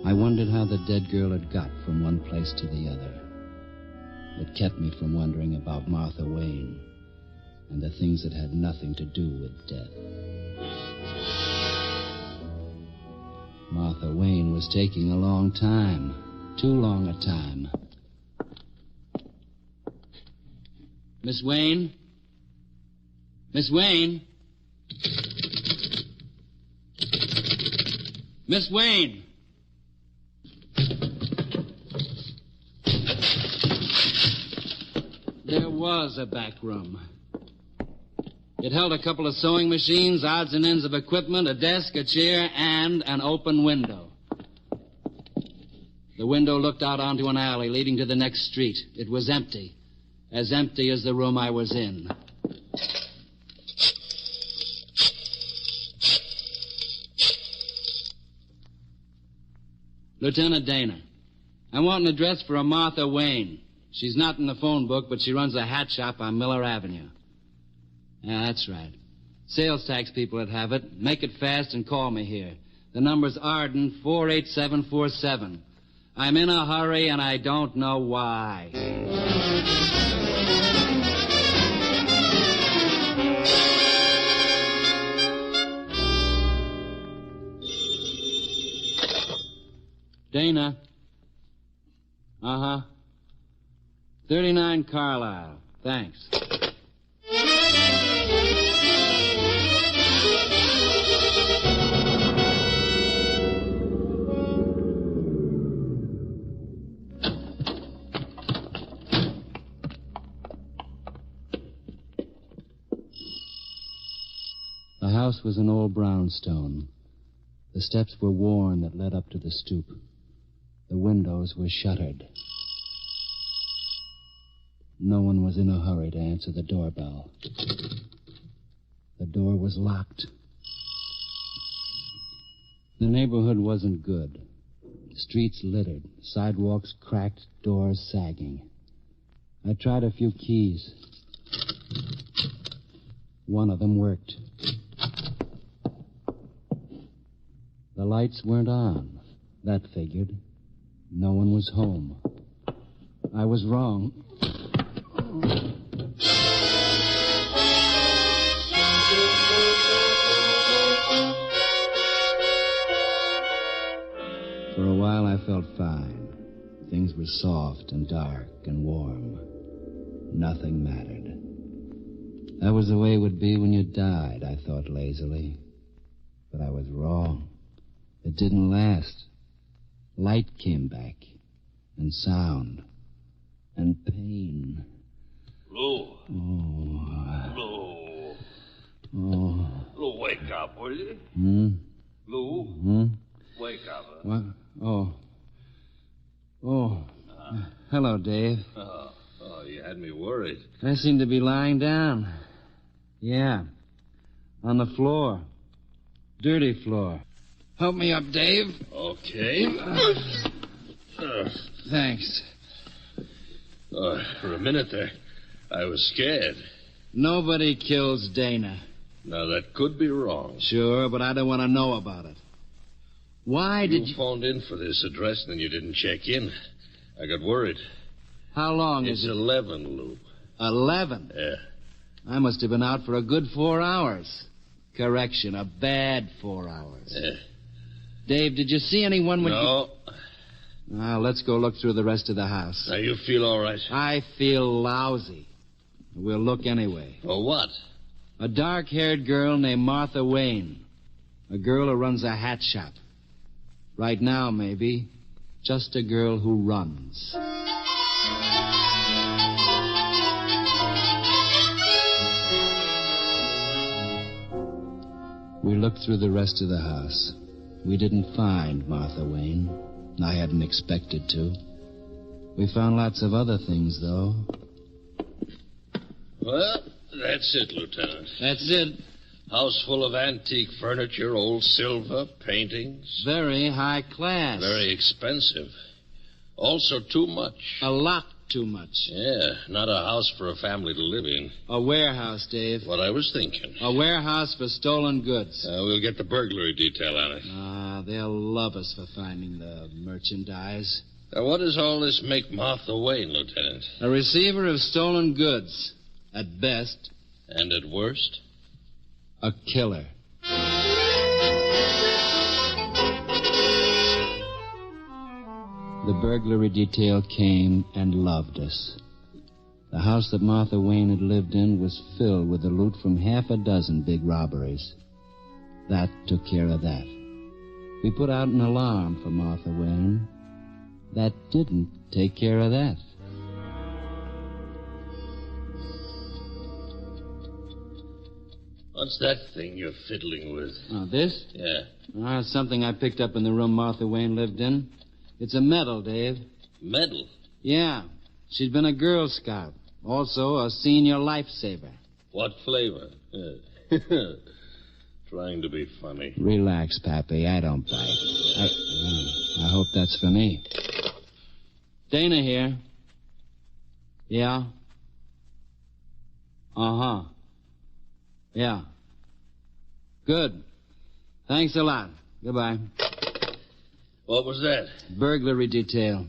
I wondered how the dead girl had got from one place to the other. It kept me from wondering about Martha Wayne and the things that had nothing to do with death. Martha Wayne was taking a long time. Too long a time. Miss Wayne? Miss Wayne? Miss Wayne! There was a back room. It held a couple of sewing machines, odds and ends of equipment, a desk, a chair, and an open window. The window looked out onto an alley leading to the next street. It was empty as the room I was in. Lieutenant Dana, I want an address for a Martha Wayne. She's not in the phone book, but she runs a hat shop on Miller Avenue. Yeah, that's right. Sales tax people that have it. Make it fast and call me here. The number's Arden 48747. I'm in a hurry, and I don't know why. Dana. Uh-huh. 39 Carlisle. Thanks. The house was an old brownstone. The steps were worn that led up to the stoop. The windows were shuttered. No one was in a hurry to answer the doorbell. The door was locked. The neighborhood wasn't good. Streets littered, sidewalks cracked, doors sagging. I tried a few keys. One of them worked. The lights weren't on. That figured. No one was home. I was wrong. For a while, I felt fine. Things were soft and dark and warm. Nothing mattered. That was the way it would be when you died, I thought lazily. But I was wrong. It didn't last. Light came back, and sound, and pain. Lou. Oh. Lou. Oh. Lou, wake up, will you? Lou. Wake up. What? Oh. Oh. Hello, Dave. Oh, you had me worried. I seem to be lying down. Yeah. On the floor. Dirty floor. Help me up, Dave. Okay. Thanks. For a minute there, I was scared. Nobody kills Dana. Now, that could be wrong. Sure, but I don't want to know about it. Why did you... phoned in for this address, and then you didn't check in. I got worried. How long is it? It's 11, Lou. 11? Yeah. I must have been out for a good 4 hours. Correction, a bad 4 hours. Yeah. Dave, did you see anyone when No. Now, let's go look through the rest of the house. Now, you feel all right? I feel lousy. We'll look anyway. For what? A dark-haired girl named Martha Wayne. A girl who runs a hat shop. Right now, maybe. Just a girl who runs. We looked through the rest of the house. We didn't find Martha Wayne. I hadn't expected to. We found lots of other things, though. Well, that's it, Lieutenant. That's it. House full of antique furniture, old silver, paintings. Very high class. Very expensive. Also too much. A lot too much. Yeah, not a house for a family to live in. A warehouse, Dave. What I was thinking. A warehouse for stolen goods. We'll get the burglary detail on it. They'll love us for finding the merchandise. Now, what does all this make Martha Wayne, Lieutenant? A receiver of stolen goods, at best. And at worst? A killer. The burglary detail came and loved us. The house that Martha Wayne had lived in was filled with the loot from half a dozen big robberies. That took care of that. We put out an alarm for Martha Wayne. That didn't take care of that. What's that thing you're fiddling with? Oh, this? Yeah. It's something I picked up in the room Martha Wayne lived in. It's a medal, Dave. Medal? Yeah. She'd been a Girl Scout. Also a senior lifesaver. What flavor? Trying to be funny. Relax, Pappy. I don't bite. I hope that's for me. Dana here. Yeah? Uh-huh. Yeah. Good. Thanks a lot. Goodbye. What was that? Burglary detail.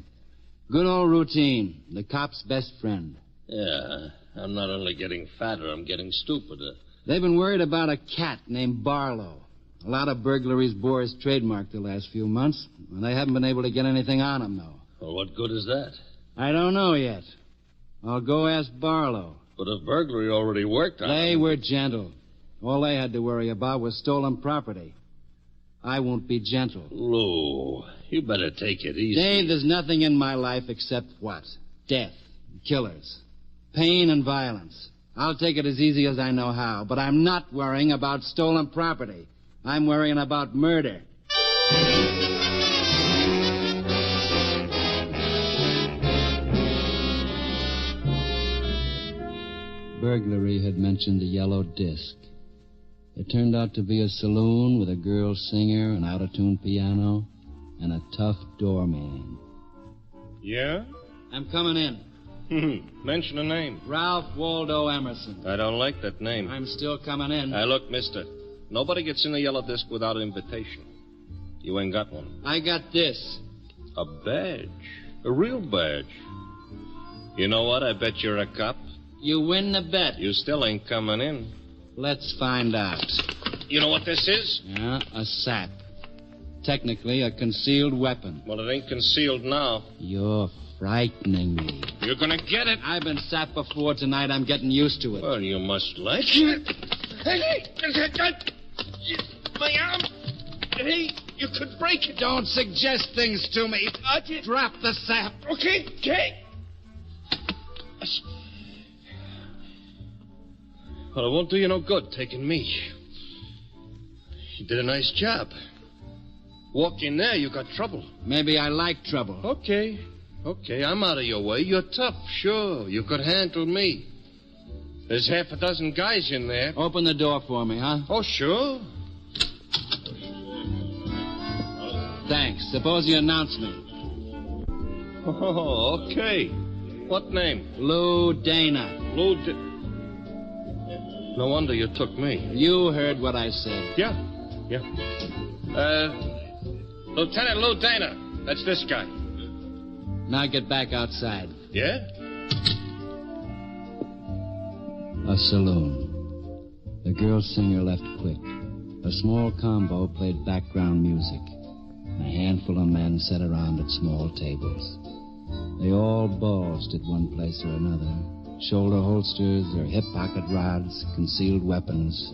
Good old routine. The cop's best friend. Yeah. I'm not only getting fatter, I'm getting stupider. They've been worried about a cat named Barlow. A lot of burglaries bore his trademark the last few months, and they haven't been able to get anything on him, though. Well, what good is that? I don't know yet. I'll go ask Barlow. But if burglary already worked on They him... were gentle. All they had to worry about was stolen property. I won't be gentle. Lou, you better take it easy. Dave, there's nothing in my life except what? Death, killers, pain and violence. I'll take it as easy as I know how, but I'm not worrying about stolen property. I'm worrying about murder. Burglary had mentioned the yellow disc. It turned out to be a saloon with a girl singer, an out-of-tune piano, and a tough doorman. Yeah? I'm coming in. Mention a name. Ralph Waldo Emerson. I don't like that name. I'm still coming in. Look, mister. Nobody gets in the yellow disc without an invitation. You ain't got one. I got this. A badge. A real badge. You know what? I bet you're a cop. You win the bet. You still ain't coming in. Let's find out. You know what this is? Yeah, a sap. Technically, a concealed weapon. Well, it ain't concealed now. You're frightening me. You're gonna get it. I've been sapped before tonight. I'm getting used to it. Well, you must like it. My arm. Hey, you could break it. Don't suggest things to me. Drop the sap. Okay. Well, it won't do you no good taking me. You did a nice job. Walk in there, you got trouble. Maybe I like trouble. Okay, I'm out of your way. You're tough, sure. You could handle me. There's half a dozen guys in there. Open the door for me, huh? Oh, sure. Thanks. Suppose you announce me. Oh, okay. What name? Lou Dana. No wonder you took me. You heard what I said. Yeah. Lieutenant Lou Dana. That's this guy. Now get back outside. Yeah? A saloon. The girl singer left quick. A small combo played background music. A handful of men sat around at small tables. They all bulged at one place or another. Shoulder holsters or hip pocket rods, concealed weapons.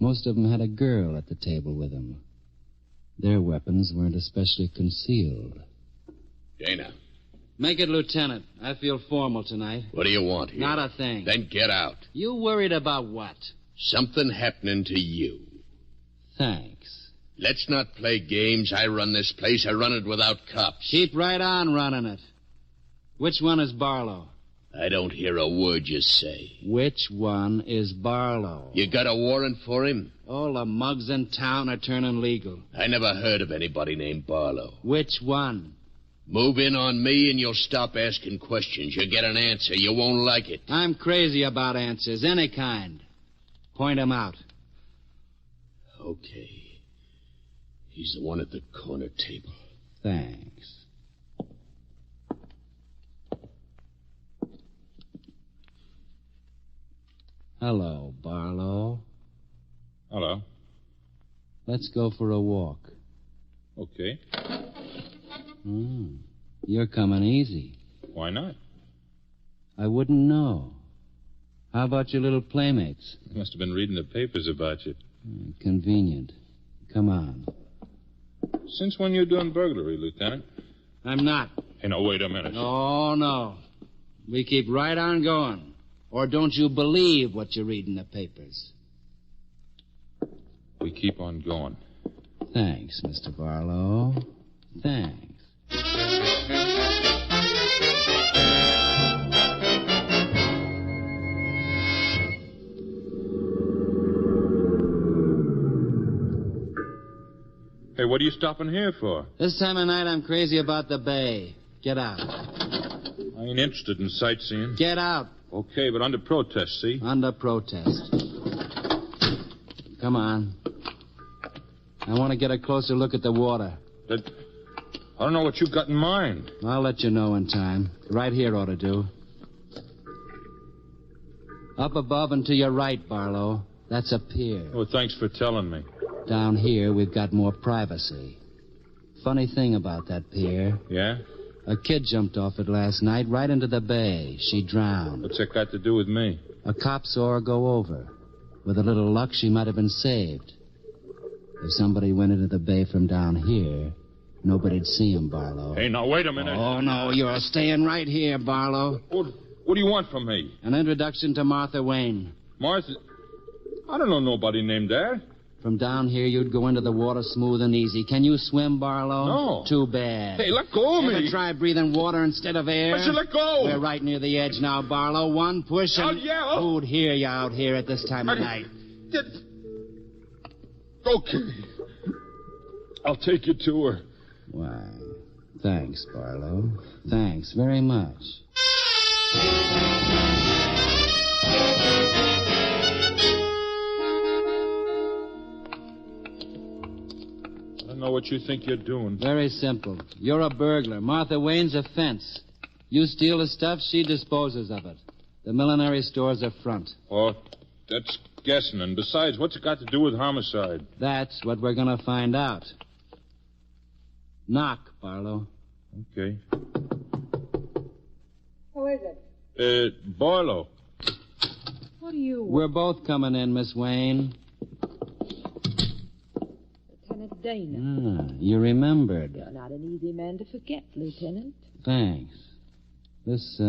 Most of them had a girl at the table with them. Their weapons weren't especially concealed. Dana. Make it lieutenant. I feel formal tonight. What do you want here? Not a thing. Then get out. You worried about what? Something happening to you. Thanks. Let's not play games. I run this place. I run it without cops. Keep right on running it. Which one is Barlow? I don't hear a word you say. Which one is Barlow? You got a warrant for him? All the mugs in town are turning legal. I never heard of anybody named Barlow. Which one? Move in on me and you'll stop asking questions. You'll get an answer. You won't like it. I'm crazy about answers, any kind. Point 'em out. Okay. He's the one at the corner table. Thanks. Hello, Barlow. Hello. Let's go for a walk. Okay. You're coming easy. Why not? I wouldn't know. How about your little playmates? You must have been reading the papers about you. Convenient. Come on. Since when you doing burglary, Lieutenant? I'm not. Hey, no, wait a minute. Oh, no. We keep right on going. Or don't you believe what you read in the papers? We keep on going. Thanks, Mr. Barlow. Thanks. Hey, what are you stopping here for? This time of night, I'm crazy about the bay. Get out. I ain't interested in sightseeing. Get out. Okay, but under protest, see? Under protest. Come on. I want to get a closer look at the water. I don't know what you got in mind. I'll let you know in time. Right here ought to do. Up above and to your right, Barlow. That's a pier. Oh, thanks for telling me. Down here, we've got more privacy. Funny thing about that pier. Yeah? A kid jumped off it last night right into the bay. She drowned. What's that got to do with me? A cop saw her go over. With a little luck, she might have been saved. If somebody went into the bay from down here, nobody'd see him, Barlow. Hey, now, wait a minute. Oh, no, you're staying right here, Barlow. What do you want from me? An introduction to Martha Wayne. Martha? I don't know nobody named that. From down here, you'd go into the water smooth and easy. Can you swim, Barlow? No. Too bad. Hey, let go of me. Ever try breathing water instead of air? I said let go. We're right near the edge now, Barlow. One push and... Who'd hear you out here at this time of night? Okay. I'll take you to her. Why, thanks, Barlow. Thanks very much. I don't know what you think you're doing. Very simple. You're a burglar. Martha Wayne's a fence. You steal the stuff, she disposes of it. The millinery store's a front. Oh, that's guessing. And besides, what's it got to do with homicide? That's what we're going to find out. Knock, Barlow. Okay. Who is it? Barlow. What do you... We're both coming in, Miss Wayne. Lieutenant Dana. You remembered. You're not an easy man to forget, Lieutenant. Thanks. This,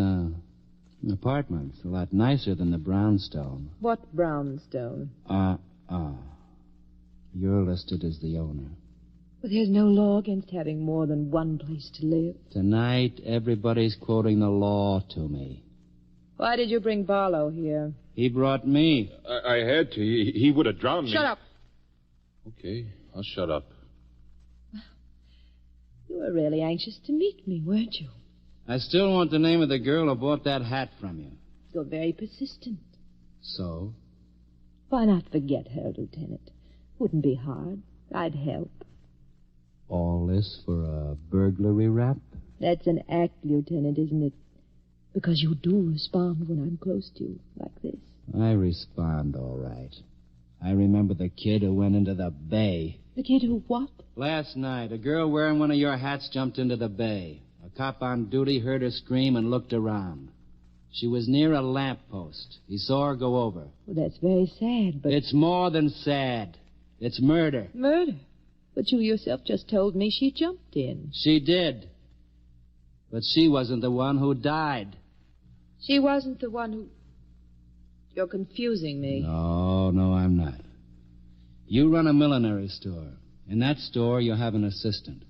apartment's a lot nicer than the brownstone. What brownstone? You're listed as the owner. But there's no law against having more than one place to live. Tonight, everybody's quoting the law to me. Why did you bring Barlow here? He brought me. I had to. He would have drowned me. Shut up. Okay, I'll shut up. You were really anxious to meet me, weren't you? I still want the name of the girl who bought that hat from you. You're very persistent. So? Why not forget her, Lieutenant? Wouldn't be hard. I'd help. All this for a burglary rap? That's an act, Lieutenant, isn't it? Because you do respond when I'm close to you, like this. I respond, all right. I remember the kid who went into the bay. The kid who what? Last night, a girl wearing one of your hats jumped into the bay. A cop on duty heard her scream and looked around. She was near a lamppost. He saw her go over. Well, that's very sad, but... It's more than sad. It's murder. Murder? But you yourself just told me she jumped in. She did. But she wasn't the one who died. She wasn't the one who... You're confusing me. No, I'm not. You run a millinery store. In that store, you have an assistant.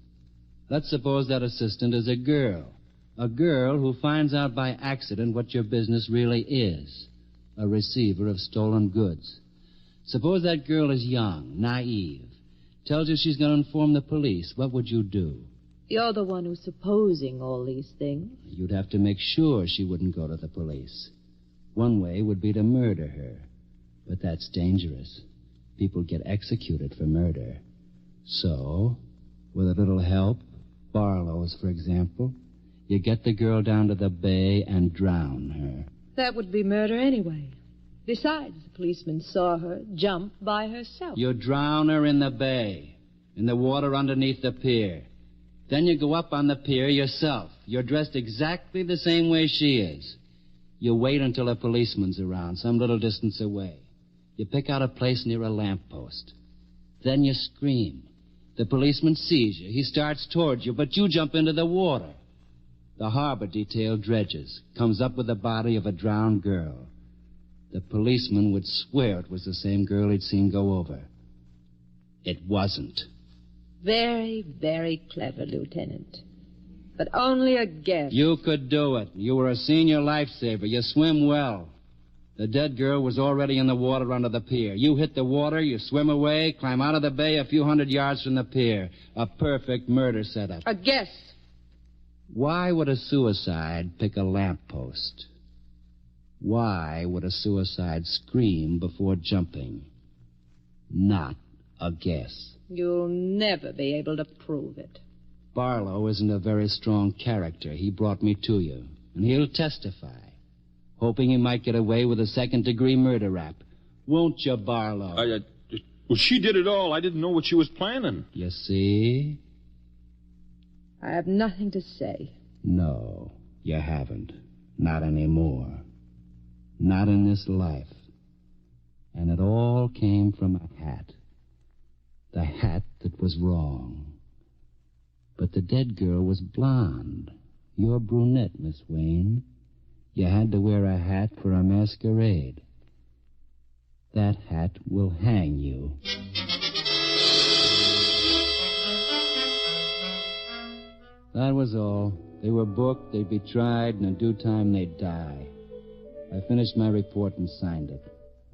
Let's suppose that assistant is a girl. A girl who finds out by accident what your business really is. A receiver of stolen goods. Suppose that girl is young, naive. Tells you she's going to inform the police. What would you do? You're the one who's supposing all these things. You'd have to make sure she wouldn't go to the police. One way would be to murder her. But that's dangerous. People get executed for murder. So, with a little help, Barlow's, for example, you get the girl down to the bay and drown her. That would be murder anyway. Besides, the policeman saw her jump by herself. You drown her in the bay, in the water underneath the pier. Then you go up on the pier yourself. You're dressed exactly the same way she is. You wait until a policeman's around, some little distance away. You pick out a place near a lamppost. Then you scream. The policeman sees you. He starts towards you, but you jump into the water. The harbor detail dredges, comes up with the body of a drowned girl. The policeman would swear it was the same girl he'd seen go over. It wasn't. Very, very clever, Lieutenant. But only a guess. You could do it. You were a senior lifesaver. You swim well. The dead girl was already in the water under the pier. You hit the water, you swim away, climb out of the bay a few hundred yards from the pier. A perfect murder setup. A guess. Why would a suicide pick a lamppost? Why would a suicide scream before jumping? Not a guess. You'll never be able to prove it. Barlow isn't a very strong character. He brought me to you, and he'll testify, hoping he might get away with a second-degree murder rap. Won't you, Barlow? Well, she did it all. I didn't know what she was planning. You see? I have nothing to say. No, you haven't. Not anymore. Not in this life. And it all came from a hat. The hat that was wrong. But the dead girl was blonde. You're brunette, Miss Wayne. You had to wear a hat for a masquerade. That hat will hang you. That was all. They were booked, they'd be tried, and in due time they'd die. I finished my report and signed it.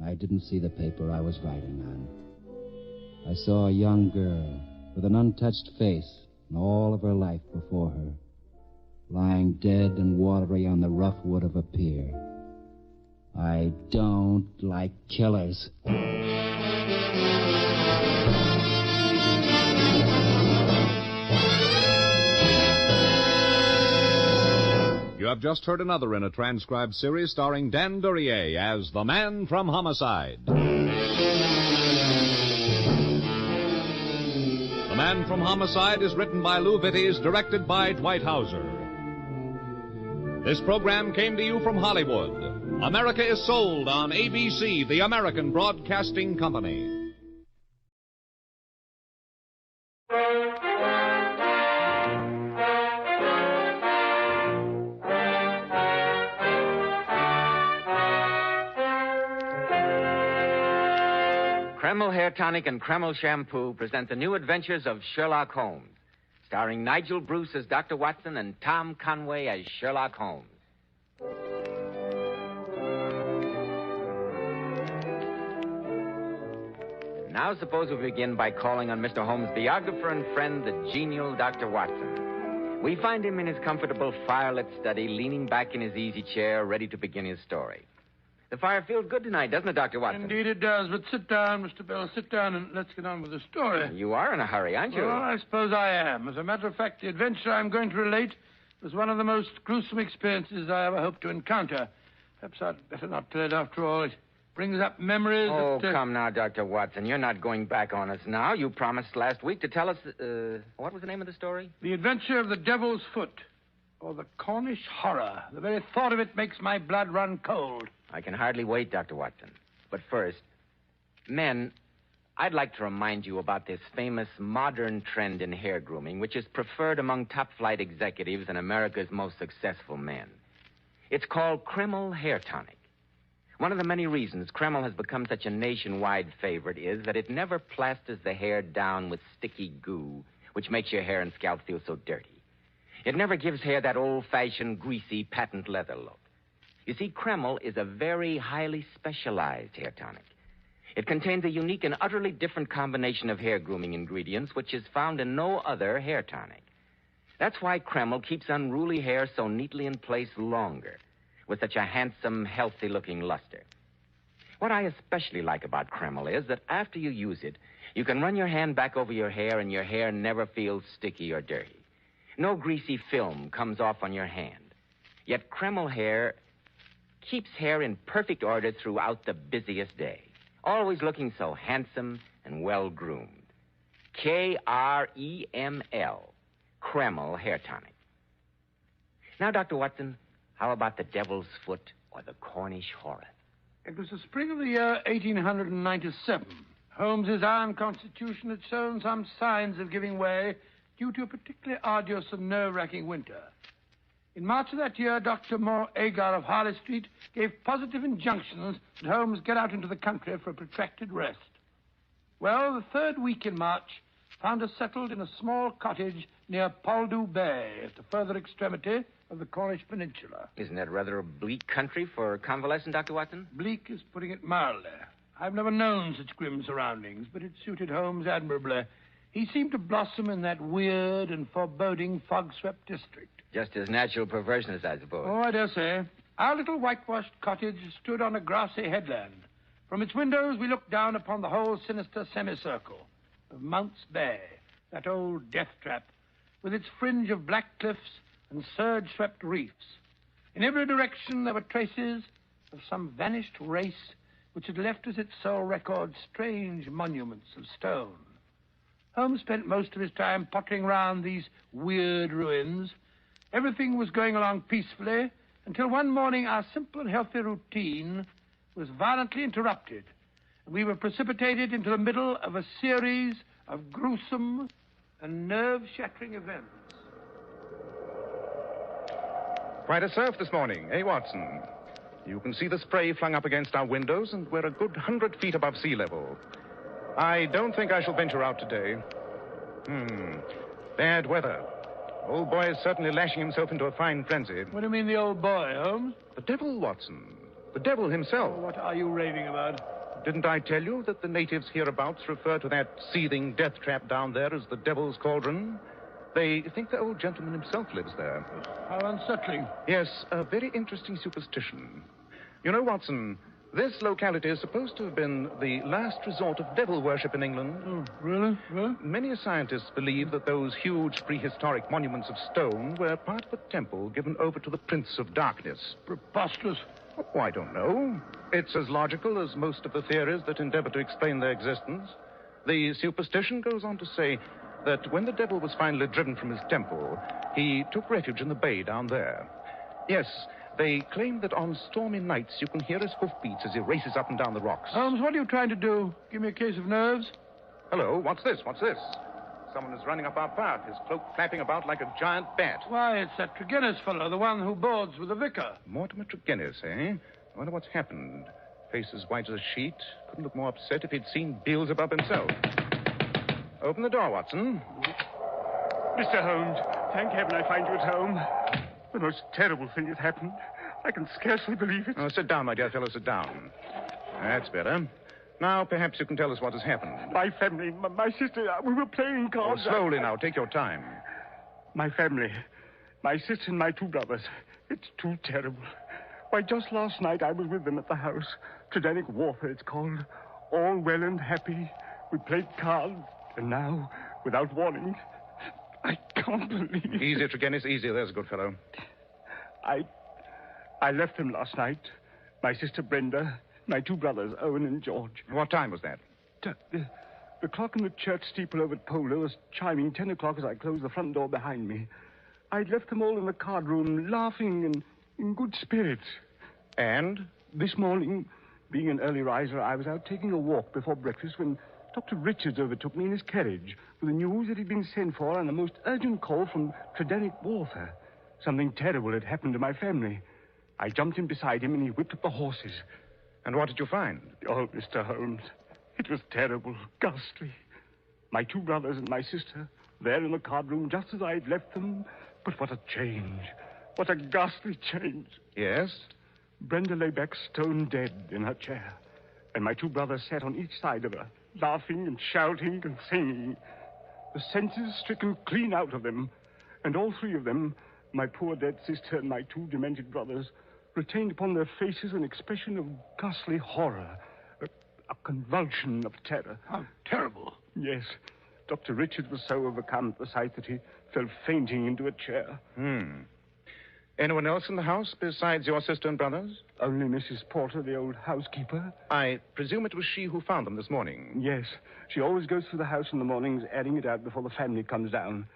I didn't see the paper I was writing on. I saw a young girl with an untouched face and all of her life before her, lying dead and watery on the rough wood of a pier. I don't like killers. You have just heard another in a transcribed series starring Dan Duryea as the Man from Homicide. The Man from Homicide is written by Lou Vittes, directed by Dwight Hauser. This program came to you from Hollywood. America is sold on ABC, the American Broadcasting Company. Kreml Hair Tonic and Kreml Shampoo present the new adventures of Sherlock Holmes, starring Nigel Bruce as Dr. Watson and Tom Conway as Sherlock Holmes. Now suppose we begin by calling on Mr. Holmes' biographer and friend, the genial Dr. Watson. We find him in his comfortable firelit study, leaning back in his easy chair, ready to begin his story. The fire feels good tonight, doesn't it, Dr. Watson? Indeed it does, but sit down, Mr. Bell. Sit down and let's get on with the story. You are in a hurry, aren't you? Well, I suppose I am. As a matter of fact, the adventure I'm going to relate was one of the most gruesome experiences I ever hoped to encounter. Perhaps I'd better not tell it after all. It brings up memories Oh, that... come now, Dr. Watson. You're not going back on us now. You promised last week to tell us... what was the name of the story? The Adventure of the Devil's Foot, or the Cornish Horror. The very thought of it makes my blood run cold. I can hardly wait, Dr. Watson. But first, men, I'd like to remind you about this famous modern trend in hair grooming, which is preferred among top-flight executives and America's most successful men. It's called Kreml Hair Tonic. One of the many reasons Kreml has become such a nationwide favorite is that it never plasters the hair down with sticky goo, which makes your hair and scalp feel so dirty. It never gives hair that old-fashioned, greasy, patent leather look. You see, Kreml is a very highly specialized hair tonic. It contains a unique and utterly different combination of hair grooming ingredients, which is found in no other hair tonic. That's why Kreml keeps unruly hair so neatly in place longer, with such a handsome, healthy-looking luster. What I especially like about Kreml is that after you use it, you can run your hand back over your hair and your hair never feels sticky or dirty. No greasy film comes off on your hand. Yet Kreml hair keeps hair in perfect order throughout the busiest day, always looking so handsome and well-groomed. K-R-E-M-L, Kreml Hair Tonic. Now, Dr. Watson, how about the Devil's Foot or the Cornish Horror? It was the spring of the year 1897. Holmes's iron constitution had shown some signs of giving way due to a particularly arduous and nerve-wracking winter. In March of that year, Dr. Moore Agar of Harley Street gave positive injunctions that Holmes get out into the country for a protracted rest. Well, the third week in March found us settled in a small cottage near Poldhu Bay at the further extremity of the Cornish Peninsula. Isn't that rather a bleak country for convalescent, Dr. Watson? Bleak is putting it mildly. I've never known such grim surroundings, but it suited Holmes admirably. He seemed to blossom in that weird and foreboding fog-swept district. Just his natural perverseness, I suppose. Oh, I dare say. Our little whitewashed cottage stood on a grassy headland. From its windows, we looked down upon the whole sinister semicircle of Mounts Bay, that old death trap, with its fringe of black cliffs and surge-swept reefs. In every direction, there were traces of some vanished race which had left as its sole record strange monuments of stone. Holmes spent most of his time pottering round these weird ruins. Everything was going along peacefully until one morning our simple and healthy routine was violently interrupted, and we were precipitated into the middle of a series of gruesome and nerve-shattering events. Quite a surf this morning, eh, Watson? You can see the spray flung up against our windows, and we're a good 100 feet above sea level. I don't think I shall venture out today. Bad weather. Old boy is certainly lashing himself into a fine frenzy. What do you mean, the old boy, Holmes? The devil, Watson. The devil himself. Oh, what are you raving about? Didn't I tell you that the natives hereabouts refer to that seething death trap down there as the Devil's Cauldron? They think the old gentleman himself lives there. How unsettling. Yes, a very interesting superstition. You know, Watson, this locality is supposed to have been the last resort of devil worship in England. Oh, really? Well? Many scientists believe that those huge prehistoric monuments of stone were part of a temple given over to the Prince of Darkness. Preposterous. Oh, I don't know. It's as logical as most of the theories that endeavor to explain their existence. The superstition goes on to say that when the devil was finally driven from his temple, he took refuge in the bay down there. Yes, they claim that on stormy nights you can hear his hoofbeats as he races up and down the rocks. Holmes, what are you trying to do? Give me a case of nerves? Hello, what's this? What's this? Someone is running up our path, his cloak flapping about like a giant bat. Why, it's that Tregennis fellow, the one who boards with the vicar. Mortimer Tregennis, eh? I wonder what's happened. Face as white as a sheet. Couldn't look more upset if he'd seen Beelzebub himself. Open the door, Watson. Mr. Holmes, thank heaven I find you at home. The most terrible thing has happened. I can scarcely believe it. Oh, sit down, my dear fellow, sit down. That's better. Now, perhaps you can tell us what has happened. My family, my sister, we were playing cards. Oh, slowly now, take your time. My family, my sister and my two brothers. It's too terrible. Why, just last night I was with them at the house. Tridanic warfare, it's called. All well and happy. We played cards, and now, without warning, I can't believe... Easy, Tregennis, easy. There's a good fellow. I left them last night. My sister Brenda, my two brothers, Owen and George. What time was that? The clock in the church steeple over at Polo was chiming 10 o'clock as I closed the front door behind me. I'd left them all in the card room, laughing and in good spirits. And? This morning, being an early riser, I was out taking a walk before breakfast when Dr. Richards overtook me in his carriage with the news that he'd been sent for on a most urgent call from Tridanic warfare. Something terrible had happened to my family. I jumped in beside him and he whipped up the horses. And what did you find? Oh, Mr. Holmes, it was terrible, ghastly. My 2 brothers and my sister, there in the card room just as I'd left them. But what a change. What a ghastly change. Yes? Brenda lay back stone dead in her chair. And my 2 brothers sat on each side of her, laughing and shouting and singing. The senses stricken clean out of them. And all 3 of them, my poor dead sister and my 2 demented brothers, retained upon their faces an expression of ghastly horror, a convulsion of terror. How terrible. Yes. Dr. Richards was so overcome at the sight that he fell fainting into a chair. Anyone else in the house besides your sister and brothers? Only Mrs. Porter, the old housekeeper. I presume it was she who found them this morning. Yes. She always goes through the house in the mornings, adding it out before the family comes down.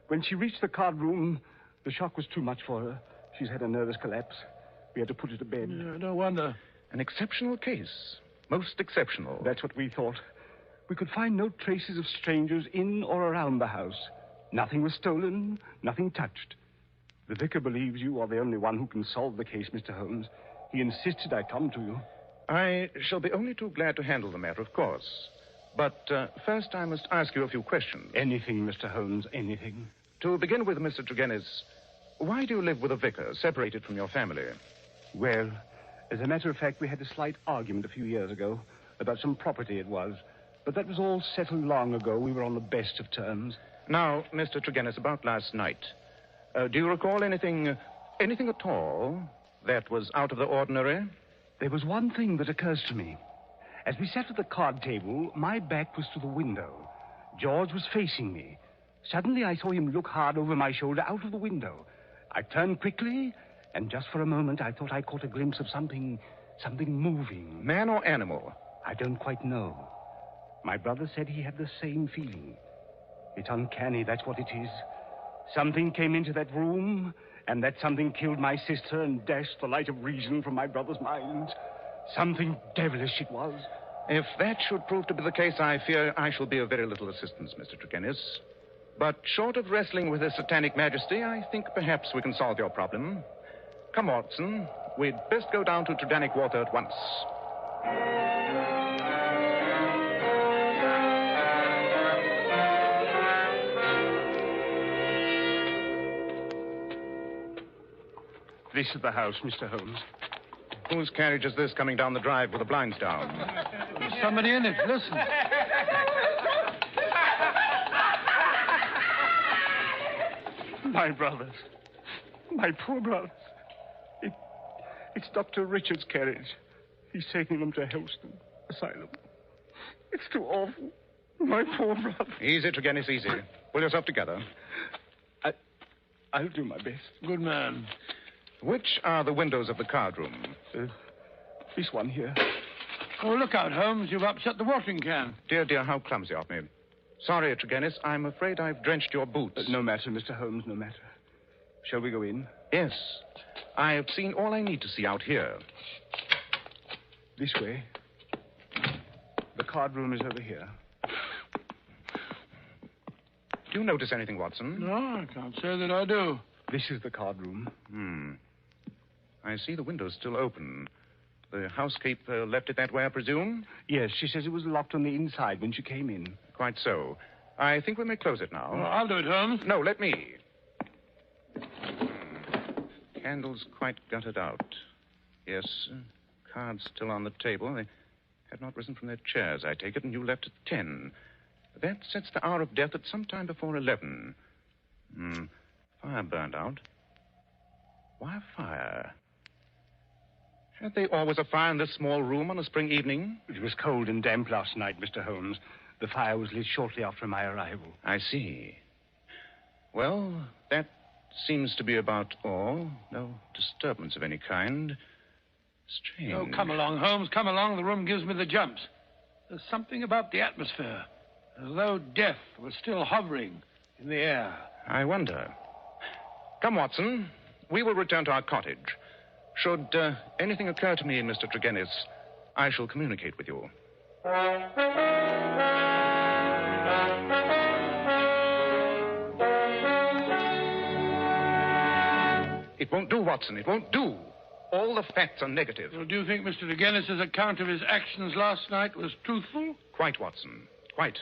When she reached the card room, the shock was too much for her. She's had a nervous collapse. We had to put her to bed. No wonder. An exceptional case. Most exceptional. That's what we thought. We could find no traces of strangers in or around the house. Nothing was stolen, nothing touched. The vicar believes you are the only one who can solve the case, Mr. Holmes. He insisted I come to you. I shall be only too glad to handle the matter, of course. But first I must ask you a few questions. Anything, Mr. Holmes, anything. To begin with, Mr. Tregennis, why do you live with a vicar, separated from your family? Well, as a matter of fact, we had a slight argument a few years ago about some property it was. But that was all settled long ago. We were on the best of terms. Now, Mr. Tregennis, about last night. Do you recall anything at all that was out of the ordinary? There was one thing that occurs to me. As we sat at the card table, my back was to the window. George was facing me. Suddenly, I saw him look hard over my shoulder out of the window. I turned quickly, and just for a moment, I thought I caught a glimpse of something moving. Man or animal? I don't quite know. My brother said he had the same feeling. It's uncanny, that's what it is. Something came into that room, and that something killed my sister and dashed the light of reason from my brother's mind. Something devilish it was. If that should prove to be the case, I fear I shall be of very little assistance, Mr. Tregennis. But short of wrestling with his satanic majesty, I think perhaps we can solve your problem. Come, Watson. We'd best go down to Tredanic Water at once. This is the house, Mr. Holmes. Whose carriage is this coming down the drive with the blinds down? There's somebody in it. Listen. My brothers. My poor brothers. It's Dr. Richards' carriage. He's taking them to Helston Asylum. It's too awful. My poor brother. Easy, Tregennis, easy. Pull yourself together. I'll do my best. Good man. Which are the windows of the card room? This one here. Oh, look out, Holmes. You've upset the watering can. Dear, how clumsy of me. Sorry, Tregennis. I'm afraid I've drenched your boots. No matter, Mr. Holmes, no matter. Shall we go in? Yes. I have seen all I need to see out here. This way. The card room is over here. Do you notice anything, Watson? No, I can't say that I do. This is the card room. I see the window's still open. The housekeeper left it that way, I presume? Yes, she says it was locked on the inside when she came in. Quite so. I think we may close it now. Well, I'll do it, Holmes. No, let me. Candles quite gutted out. Yes, cards still on the table. They have not risen from their chairs, I take it, and you left at 10. That sets the hour of death at some time before 11. Fire burned out. Why a fire? Had they always a fire in this small room on a spring evening? It was cold and damp last night, Mr. Holmes. The fire was lit shortly after my arrival. I see. Well, that seems to be about all. No disturbance of any kind. Strange. Oh, come along, Holmes. Come along. The room gives me the jumps. There's something about the atmosphere, as though death was still hovering in the air. I wonder. Come, Watson. We will return to our cottage. Should anything occur to me, Mr. Tregennis, I shall communicate with you. It won't do, Watson. It won't do. All the facts are negative. Well, do you think Mr. DeGennis' account of his actions last night was truthful? Quite, Watson. Quite.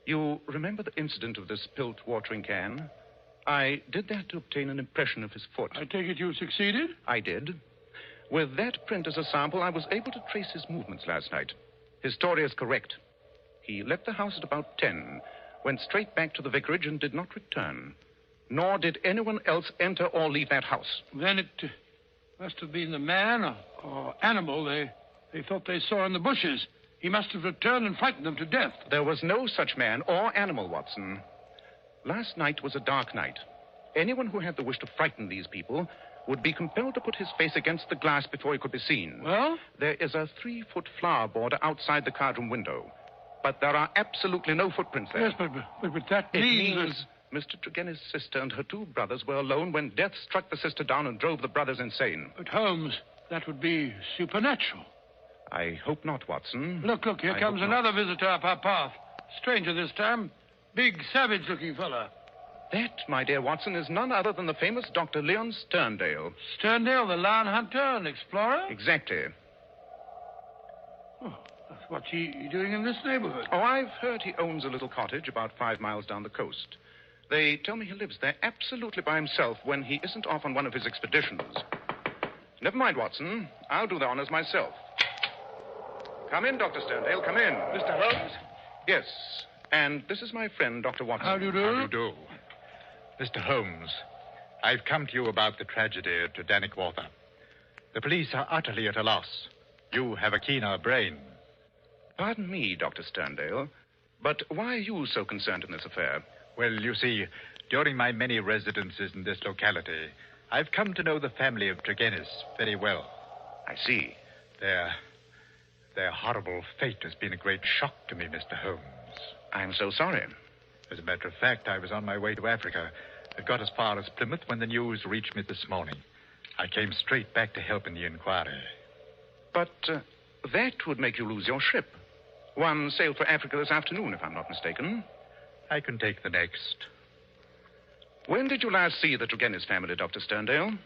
You remember the incident of the spilt watering can? I did that to obtain an impression of his foot. I take it you succeeded? I did. With that print as a sample, I was able to trace his movements last night. His story is correct. He left the house at about 10, went straight back to the vicarage and did not return. Nor did anyone else enter or leave that house. Then it must have been the man or animal they thought they saw in the bushes. He must have returned and frightened them to death. There was no such man or animal, Watson. Last night was a dark night. Anyone who had the wish to frighten these people would be compelled to put his face against the glass before he could be seen. Well? There is a 3-foot flower border outside the card room window. But there are absolutely no footprints there. Yes, but that means Mr. Tregennis' sister and her 2 brothers were alone when death struck the sister down and drove the brothers insane. But Holmes, that would be supernatural. I hope not, Watson. Look, here comes another visitor up our path. Stranger this time. Big, savage-looking fella. That, my dear Watson, is none other than the famous Dr. Leon Sterndale. Sterndale, the lion hunter and explorer? Exactly. Oh, what's he doing in this neighborhood? Oh, I've heard he owns a little cottage about 5 miles down the coast. They tell me he lives there absolutely by himself when he isn't off on one of his expeditions. Never mind, Watson. I'll do the honors myself. Come in, Dr. Sterndale, come in. Mr. Holmes? Yes, and this is my friend, Dr. Watson. How do you do? How do you do? Mr. Holmes, I've come to you about the tragedy at Dannywater. The police are utterly at a loss. You have a keener brain. Pardon me, Dr. Sterndale, but why are you so concerned in this affair? Well, you see, during my many residences in this locality, I've come to know the family of Tregennis very well. I see. Their horrible fate has been a great shock to me, Mr. Holmes. I'm so sorry. As a matter of fact, I was on my way to Africa. I got as far as Plymouth when the news reached me this morning. I came straight back to help in the inquiry. But that would make you lose your ship. One sailed for Africa this afternoon, if I'm not mistaken. I can take the next. When did you last see the Tregennis family, Dr. Sterndale?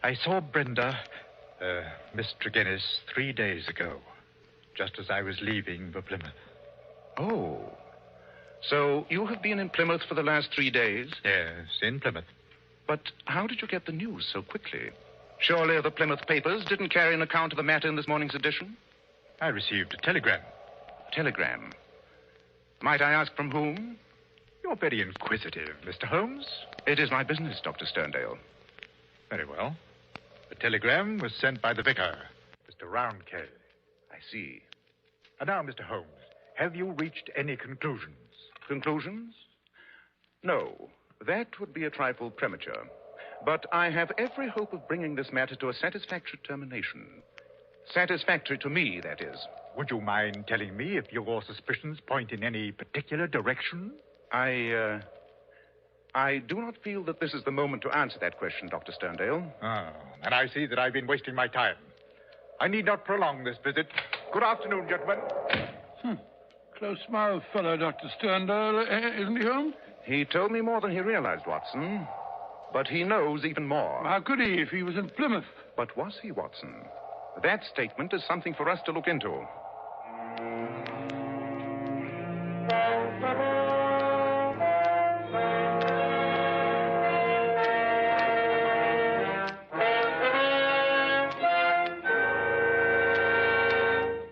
I saw Brenda, Miss Tregennis, 3 days ago, just as I was leaving for Plymouth. Oh. So you have been in Plymouth for the last 3 days? Yes, in Plymouth. But how did you get the news so quickly? Surely the Plymouth papers didn't carry an account of the matter in this morning's edition? I received a telegram. Telegram? Might I ask from whom? You're very inquisitive, Mr. Holmes. It is my business, Dr. Sterndale. Very well. The telegram was sent by the vicar, Mr. Roundcay. I see. And now, Mr. Holmes, have you reached any conclusions? Conclusions? No. That would be a trifle premature. But I have every hope of bringing this matter to a satisfactory termination. Satisfactory to me, that is. Would you mind telling me if your suspicions point in any particular direction? I do not feel that this is the moment to answer that question, Dr. Sterndale. Oh, and I see that I've been wasting my time. I need not prolong this visit. Good afternoon, gentlemen. Close-mouthed fellow, Dr. Sterndale, isn't he, Holmes? He told me more than he realized, Watson. But he knows even more. How could he if he was in Plymouth? But was he, Watson? That statement is something for us to look into.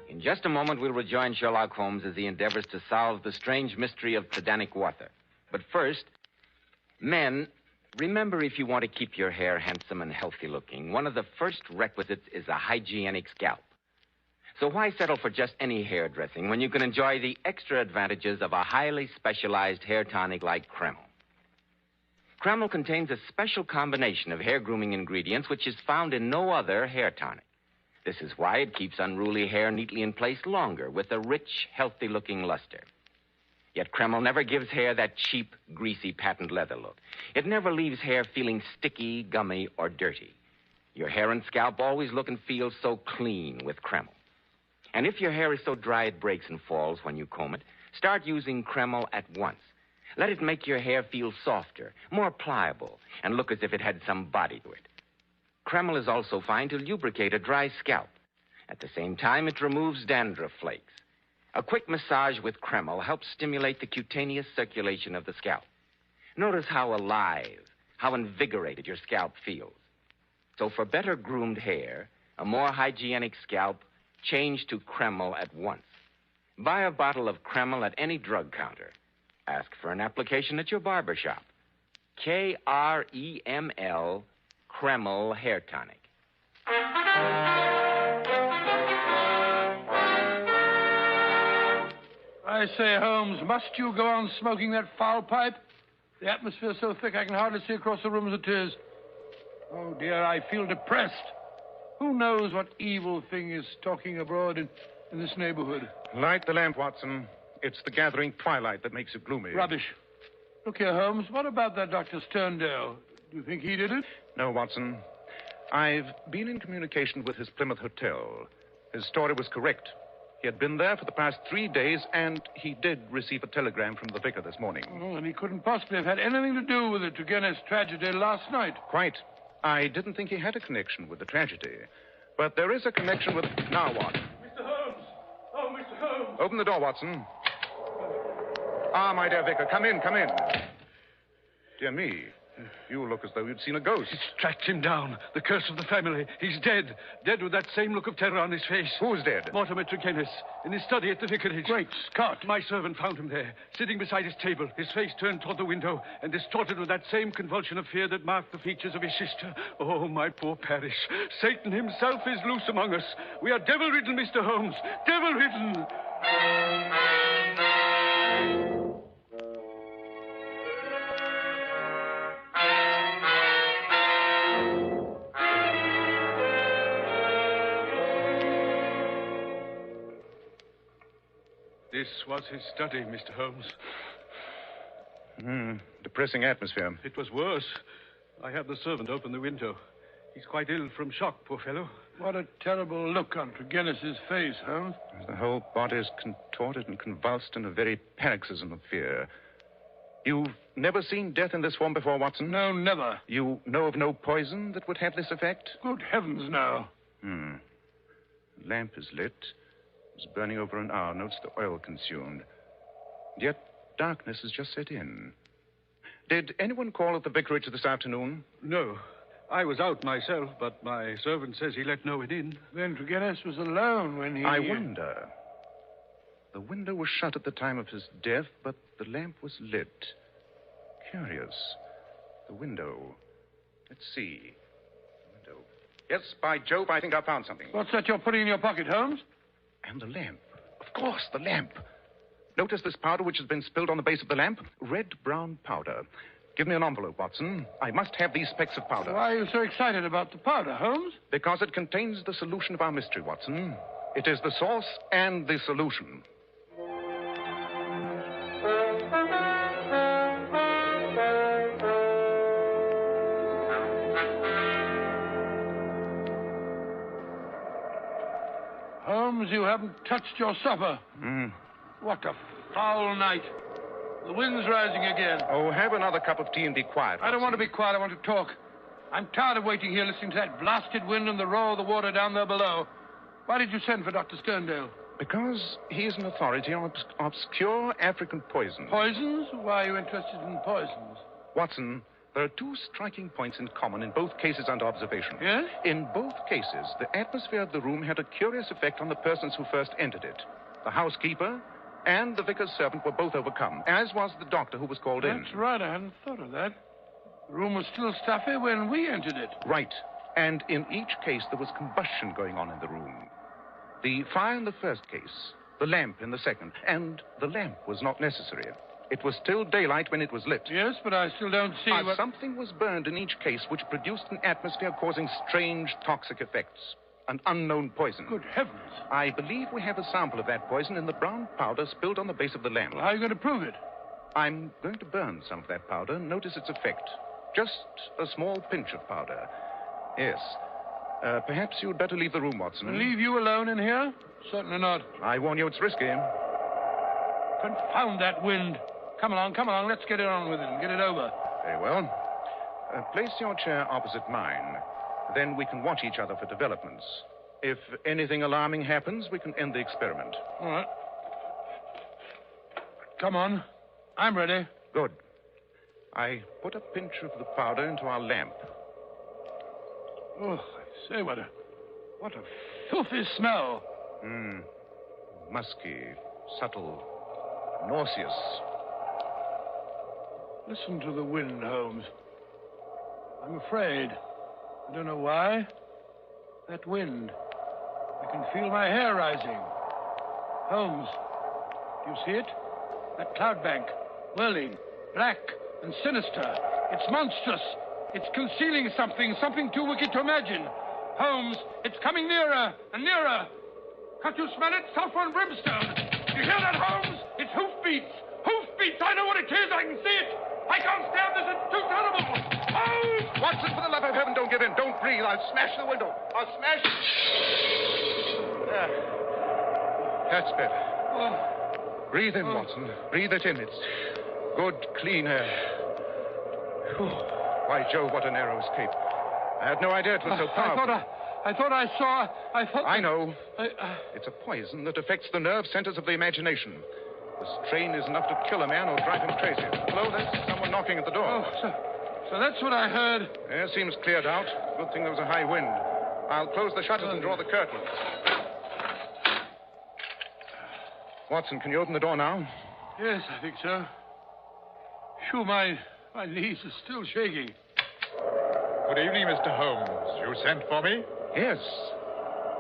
In just a moment, we'll rejoin Sherlock Holmes as he endeavors to solve the strange mystery of Dannywater. But first, men, remember, if you want to keep your hair handsome and healthy looking, one of the first requisites is a hygienic scalp. So why settle for just any hair dressing when you can enjoy the extra advantages of a highly specialized hair tonic like Kreml? Kreml contains a special combination of hair grooming ingredients which is found in no other hair tonic. This is why it keeps unruly hair neatly in place longer with a rich, healthy-looking luster. Yet Kreml never gives hair that cheap, greasy patent leather look. It never leaves hair feeling sticky, gummy, or dirty. Your hair and scalp always look and feel so clean with Kreml. And if your hair is so dry it breaks and falls when you comb it, start using Kreml at once. Let it make your hair feel softer, more pliable, and look as if it had some body to it. Kreml is also fine to lubricate a dry scalp. At the same time, it removes dandruff flakes. A quick massage with Kreml helps stimulate the cutaneous circulation of the scalp. Notice how alive, how invigorated your scalp feels. So for better groomed hair, a more hygienic scalp, change to Kreml at once. Buy a bottle of Kreml at any drug counter. Ask for an application at your barber shop. Kreml, Kreml Hair Tonic. I say, Holmes, must you go on smoking that foul pipe? The atmosphere's so thick I can hardly see across the room as it is. Oh, dear, I feel depressed. Who knows what evil thing is stalking abroad in this neighborhood? Light the lamp, Watson. It's the gathering twilight that makes it gloomy. Rubbish. Look here, Holmes, what about that Dr. Sterndale? Do you think he did it? No, Watson. I've been in communication with his Plymouth hotel. His story was correct. He had been there for the past 3 days, and he did receive a telegram from the vicar this morning. Oh, and he couldn't possibly have had anything to do with the Turgenev tragedy last night. Quite. I didn't think he had a connection with the tragedy. But there is a connection with... Now what? Mr. Holmes! Oh, Mr. Holmes! Open the door, Watson. Ah, my dear vicar, come in, come in. Dear me, you look as though you'd seen a ghost. It's tracked him down. The curse of the family. He's dead. Dead with that same look of terror on his face. Who's dead? Mortimer Turgenev. In his study at the vicarage. Great Scott. My servant found him there, sitting beside his table, his face turned toward the window, and distorted with that same convulsion of fear that marked the features of his sister. Oh, my poor parish. Satan himself is loose among us. We are devil-ridden, Mr. Holmes. Devil-ridden. This was his study, Mr. Holmes. Depressing atmosphere. It was worse. I had the servant open the window. He's quite ill from shock, poor fellow. What a terrible look on Turgenev's face, Holmes. The whole body is contorted and convulsed in a very paroxysm of fear. You've never seen death in this form before, Watson? No, never. You know of no poison that would have this effect? Good heavens, no. The lamp is lit. It was burning over an hour. Notes the oil consumed. Yet darkness has just set in. Did anyone call at the vicarage this afternoon? No. I was out myself, but my servant says he let no one in. Then Turgenev was alone when he... I wonder. The window was shut at the time of his death, but the lamp was lit. Curious. The window. Let's see. The window. Yes, by Jove, I think I found something. What's that you're putting in your pocket, Holmes? And the lamp. Of course, the lamp. Notice this powder which has been spilled on the base of the lamp? Red-brown powder. Give me an envelope, Watson. I must have these specks of powder. Why are you so excited about the powder, Holmes? Because it contains the solution of our mystery, Watson. It is the source and the solution. Holmes, you haven't touched your supper. What a foul night. The wind's rising again. Oh, have another cup of tea and be quiet, Watson. I don't want to be quiet. I want to talk. I'm tired of waiting here listening to that blasted wind and the roar of the water down there below. Why did you send for Dr. Sterndale? Because he is an authority on obscure African poisons. Poisons? Why are you interested in poisons? Watson, there are two striking points in common in both cases under observation. Yes? In both cases, the atmosphere of the room had a curious effect on the persons who first entered it. The housekeeper and the vicar's servant were both overcome, as was the doctor who was called in. That's right. I hadn't thought of that. The room was still stuffy when we entered it. Right. And in each case, there was combustion going on in the room. The fire in the first case, the lamp in the second, and the lamp was not necessary. It was still daylight when it was lit. Yes, but I still don't see what... Something was burned in each case which produced an atmosphere causing strange toxic effects. An unknown poison. Good heavens. I believe we have a sample of that poison in the brown powder spilled on the base of the lamp. Well, how are you going to prove it? I'm going to burn some of that powder. Notice its effect. Just a small pinch of powder. Yes. Perhaps you'd better leave the room, Watson. Leave you alone in here? Certainly not. I warn you, it's risky. Confound that wind. Come along. Let's get it on with it and get it over. Very well. Place your chair opposite mine. Then we can watch each other for developments. If anything alarming happens, we can end the experiment. All right. Come on. I'm ready. Good. I put a pinch of the powder into our lamp. Oh, I say, what a filthy smell. Musky, subtle, nauseous. Listen to the wind, Holmes. I'm afraid. I don't know why. That wind. I can feel my hair rising. Holmes, do you see it? That cloud bank, whirling, black and sinister. It's monstrous. It's concealing something too wicked to imagine. Holmes, it's coming nearer and nearer. Can't you smell it? Sulfur and brimstone. You hear that, Holmes? It's hoofbeats. Hoofbeats. I know what it is. I can see it. I can't stand this. It's too terrible. Holmes! Watson, for the love of heaven, don't give in. Don't breathe. I'll smash the window. I'll smash... There. That's better. Breathe in, Watson. Breathe it in. It's good, clean air. Whew. By Jove, what a narrow escape. I had no idea it was so powerful. I thought I saw... I know. It's a poison that affects the nerve centers of the imagination. The strain is enough to kill a man or drive him crazy. Hello, there's someone knocking at the door. Oh, so that's what I heard. Air seems cleared out. Good thing there was a high wind. I'll close the shutters and draw the curtains. Watson, can you open the door now? Yes, I think so. Phew, my knees are still shaking. Good evening, Mr. Holmes. You sent for me? Yes.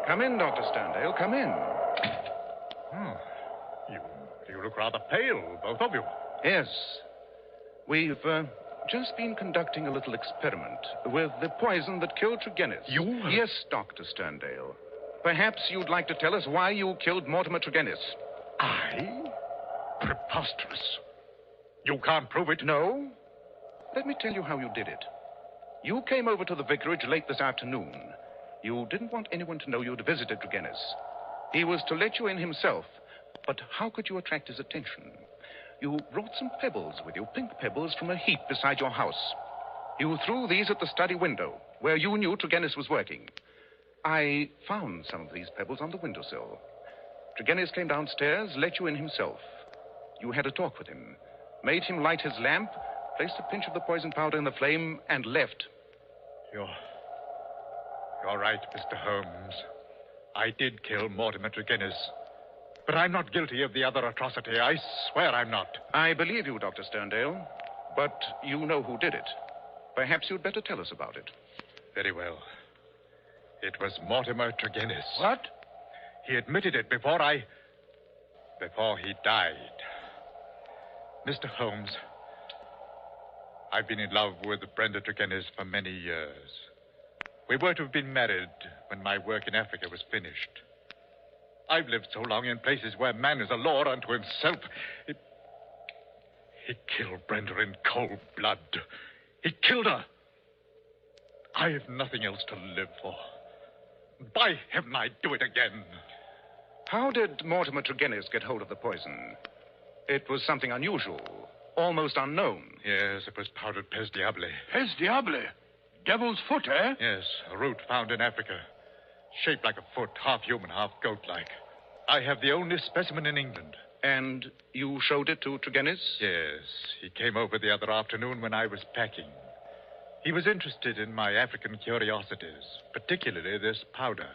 Come in, Dr. Sterndale. Come in. You look rather pale, both of you. Yes. We've just been conducting a little experiment with the poison that killed Tregennis. You? Yes, Dr. Sterndale. Perhaps you'd like to tell us why you killed Mortimer Tregennis. I? Preposterous. You can't prove it? No. Let me tell you how you did it. You came over to the vicarage late this afternoon. You didn't want anyone to know you'd visited Tregennis. He was to let you in himself. But how could you attract his attention? You brought some pebbles with you, pink pebbles from a heap beside your house. You threw these at the study window, where you knew Tregennis was working. I found some of these pebbles on the windowsill. Tregennis came downstairs, let you in himself. You had a talk with him, made him light his lamp, placed a pinch of the poison powder in the flame, and left. You're right, Mr. Holmes. I did kill Mortimer Tregennis. But I'm not guilty of the other atrocity. I swear I'm not. I believe you, Dr. Sterndale. But you know who did it. Perhaps you'd better tell us about it. Very well. It was Mortimer Tregennis. What? He admitted it before he died. Mr. Holmes, I've been in love with Brenda Tregennis for many years. We were to have been married when my work in Africa was finished. I've lived so long in places where man is a law unto himself. He killed Brenda in cold blood. He killed her. I have nothing else to live for. By heaven, I'd do it again. How did Mortimer Tregennis get hold of the poison? It was something unusual, almost unknown. Yes, it was powdered pes diable. Pes diable? Devil's foot, eh? Yes, a root found in Africa. Shaped like a foot, half human, half goat-like. I have the only specimen in England. And you showed it to Tregennis? Yes. He came over the other afternoon when I was packing. He was interested in my African curiosities, particularly this powder.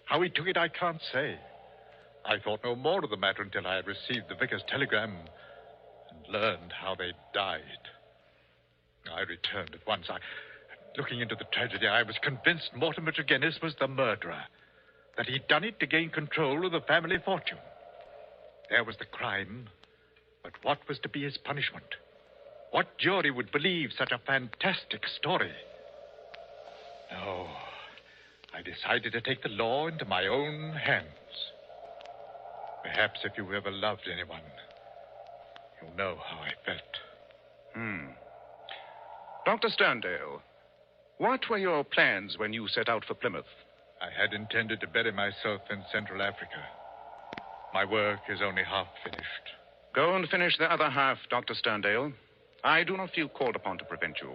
How he took it, I can't say. I thought no more of the matter until I had received the vicar's telegram and learned how they died. I returned at once. Looking into the tragedy, I was convinced Mortimer Tregennis was the murderer, that he'd done it to gain control of the family fortune. There was the crime, but what was to be his punishment? What jury would believe such a fantastic story? No, I decided to take the law into my own hands. Perhaps if you ever loved anyone, you'll know how I felt. Dr. Sterndale, what were your plans when you set out for Plymouth? I had intended to bury myself in Central Africa. My work is only half finished. Go and finish the other half, Dr. Sterndale. I do not feel called upon to prevent you.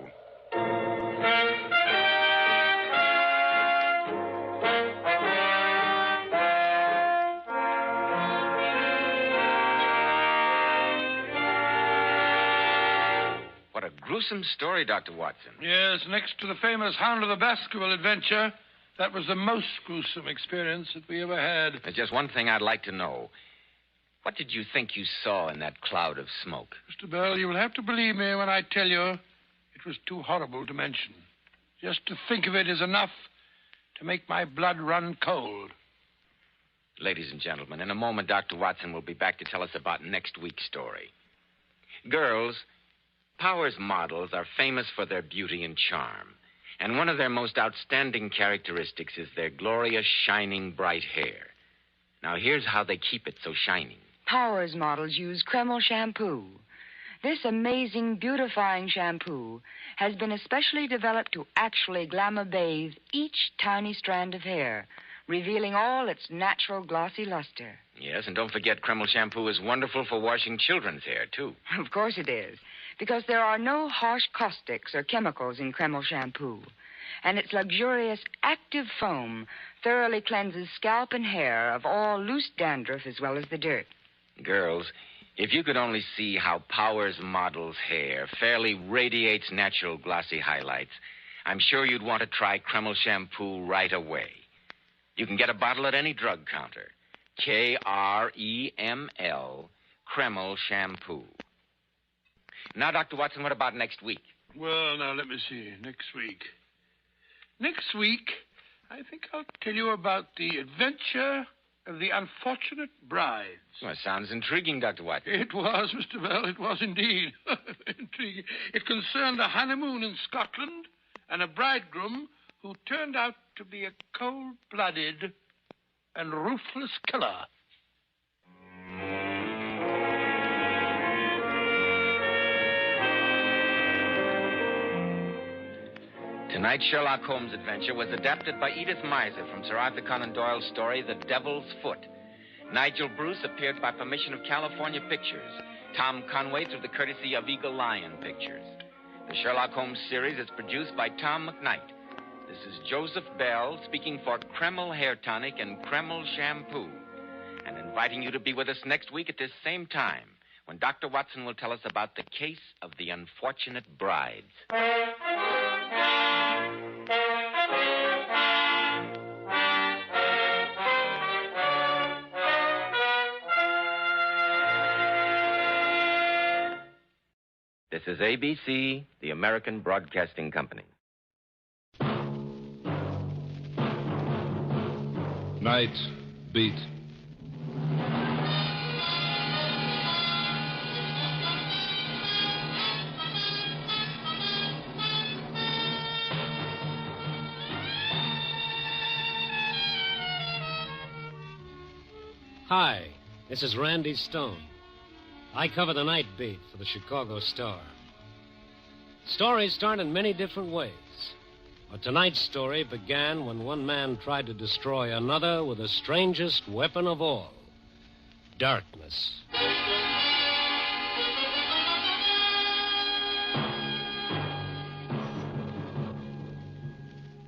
gruesome story, Dr. Watson. Yes, next to the famous Hound of the Baskerville adventure, that was the most gruesome experience that we ever had. There's just one thing I'd like to know. What did you think you saw in that cloud of smoke? Mr. Bell, you will have to believe me when I tell you it was too horrible to mention. Just to think of it is enough to make my blood run cold. Ladies and gentlemen, in a moment, Dr. Watson will be back to tell us about next week's story. Girls, Powers models are famous for their beauty and charm. And one of their most outstanding characteristics is their glorious, shining, bright hair. Now, here's how they keep it so shining. Powers models use Kreml shampoo. This amazing beautifying shampoo has been especially developed to actually glamour bathe each tiny strand of hair, revealing all its natural glossy luster. Yes, and don't forget Kreml shampoo is wonderful for washing children's hair, too. Of course it is, because there are no harsh caustics or chemicals in Kreml shampoo. And its luxurious active foam thoroughly cleanses scalp and hair of all loose dandruff as well as the dirt. Girls, if you could only see how Powers model's hair fairly radiates natural glossy highlights, I'm sure you'd want to try Kreml shampoo right away. You can get a bottle at any drug counter. Kreml, Kreml shampoo. Now, Dr. Watson, what about next week? Well, now, let me see. Next week, I think I'll tell you about the adventure of the unfortunate brides. Well, sounds intriguing, Dr. Watson. It was, Mr. Bell. It was indeed. Intriguing. It concerned a honeymoon in Scotland and a bridegroom who turned out to be a cold-blooded and ruthless killer. Tonight's Sherlock Holmes adventure was adapted by Edith Meiser from Sir Arthur Conan Doyle's story, The Devil's Foot. Nigel Bruce appeared by permission of California Pictures. Tom Conway through the courtesy of Eagle Lion Pictures. The Sherlock Holmes series is produced by Tom McKnight. This is Joseph Bell speaking for Kreml Hair Tonic and Kreml Shampoo, and inviting you to be with us next week at this same time, when Dr. Watson will tell us about the case of the unfortunate brides. This is ABC, the American Broadcasting Company. Night beat. Hi, this is Randy Stone. I cover the night beat for the Chicago Star. Stories start in many different ways. But tonight's story began when one man tried to destroy another with the strangest weapon of all, darkness.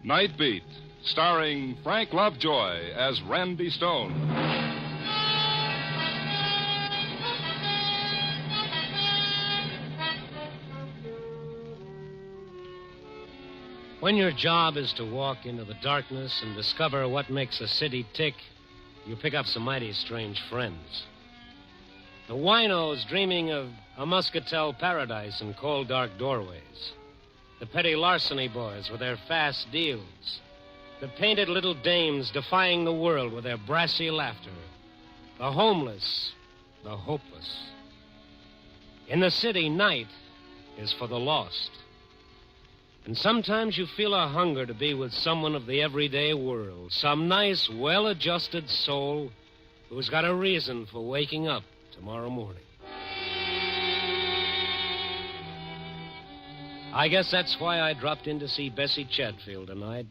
Night Beat, starring Frank Lovejoy as Randy Stone. When your job is to walk into the darkness and discover what makes a city tick, you pick up some mighty strange friends. The winos dreaming of a muscatel paradise in cold, dark doorways. The petty larceny boys with their fast deals. The painted little dames defying the world with their brassy laughter. The homeless, the hopeless. In the city, night is for the lost. And sometimes you feel a hunger to be with someone of the everyday world, some nice, well-adjusted soul who's got a reason for waking up tomorrow morning. I guess that's why I dropped in to see Bessie Chatfield tonight.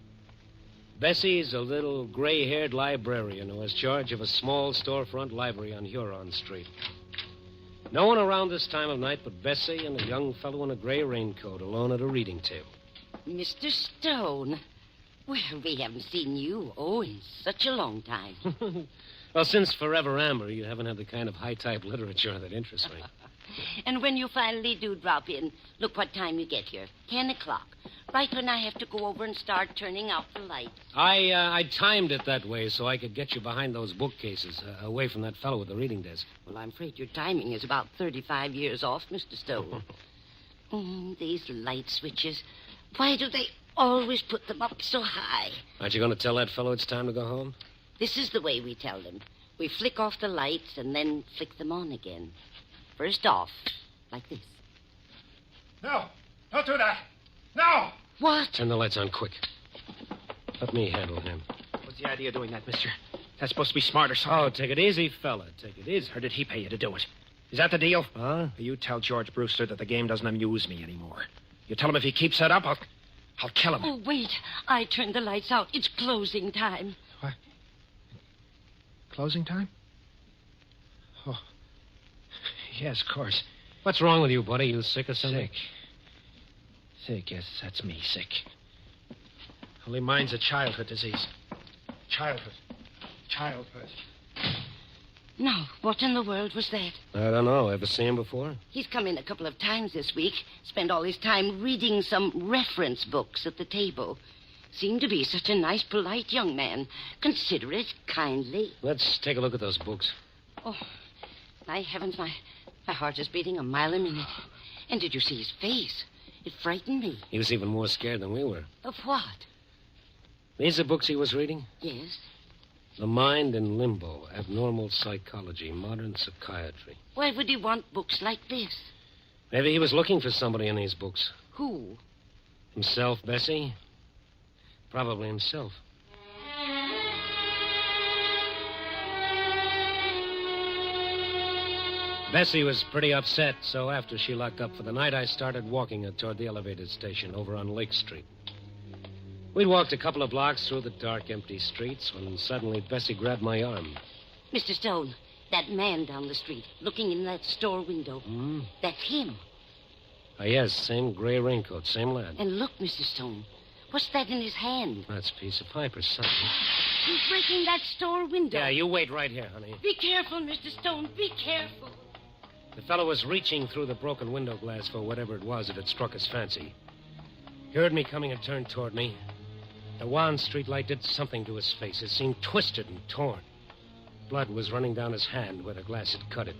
Bessie's a little gray-haired librarian who has charge of a small storefront library on Huron Street. No one around this time of night but Bessie and a young fellow in a gray raincoat alone at a reading table. Mr. Stone. Well, we haven't seen you, in such a long time. Well, since Forever Amber, you haven't had the kind of high-type literature that interests me. And when you finally do drop in, look what time you get here. 10 o'clock. Right when I have to go over and start turning out the lights. I timed it that way so I could get you behind those bookcases, away from that fellow with the reading desk. Well, I'm afraid your timing is about 35 years off, Mr. Stone. These light switches. Why do they always put them up so high? Aren't you going to tell that fellow it's time to go home? This is the way we tell them. We flick off the lights and then flick them on again. First off, like this. No, don't do that. No! What? Turn the lights on quick. Let me handle him. What's the idea of doing that, mister? That's supposed to be smart or something. Oh, take it easy, fella. Take it easy. Or did he pay you to do it? Is that the deal? Huh? You tell George Brewster that the game doesn't amuse me anymore. You tell him if he keeps that up, I'll kill him. Oh, wait. I turned the lights out. It's closing time. What? Closing time? Oh. Yes, of course. What's wrong with you, buddy? You sick or something? Sick, yes, that's me, sick. Only mine's a childhood disease. Childhood. No, what in the world was that? I don't know. Ever seen him before? He's come in a couple of times this week. Spent all his time reading some reference books at the table. Seemed to be such a nice, polite young man. Considerate, kindly. Let's take a look at those books. Oh, my heavens, my heart is beating a mile a minute. And did you see his face? It frightened me. He was even more scared than we were. Of what? These are books he was reading? Yes. The Mind in Limbo, Abnormal Psychology, Modern Psychiatry. Why would he want books like this? Maybe he was looking for somebody in these books. Who? Himself, Bessie? Probably himself. Bessie was pretty upset, so after she locked up for the night, I started walking her toward the elevated station over on Lake Street. We'd walked a couple of blocks through the dark, empty streets when suddenly Bessie grabbed my arm. Mr. Stone, that man down the street, looking in that store window. That's him. Oh, yes, same gray raincoat, same lad. And look, Mr. Stone, what's that in his hand? That's a piece of pipe or something. He's breaking that store window. Yeah, you wait right here, honey. Be careful, Mr. Stone, be careful. The fellow was reaching through the broken window glass for whatever it was that had struck his fancy. He heard me coming and turned toward me. The wan streetlight did something to his face. It seemed twisted and torn. Blood was running down his hand where the glass had cut it.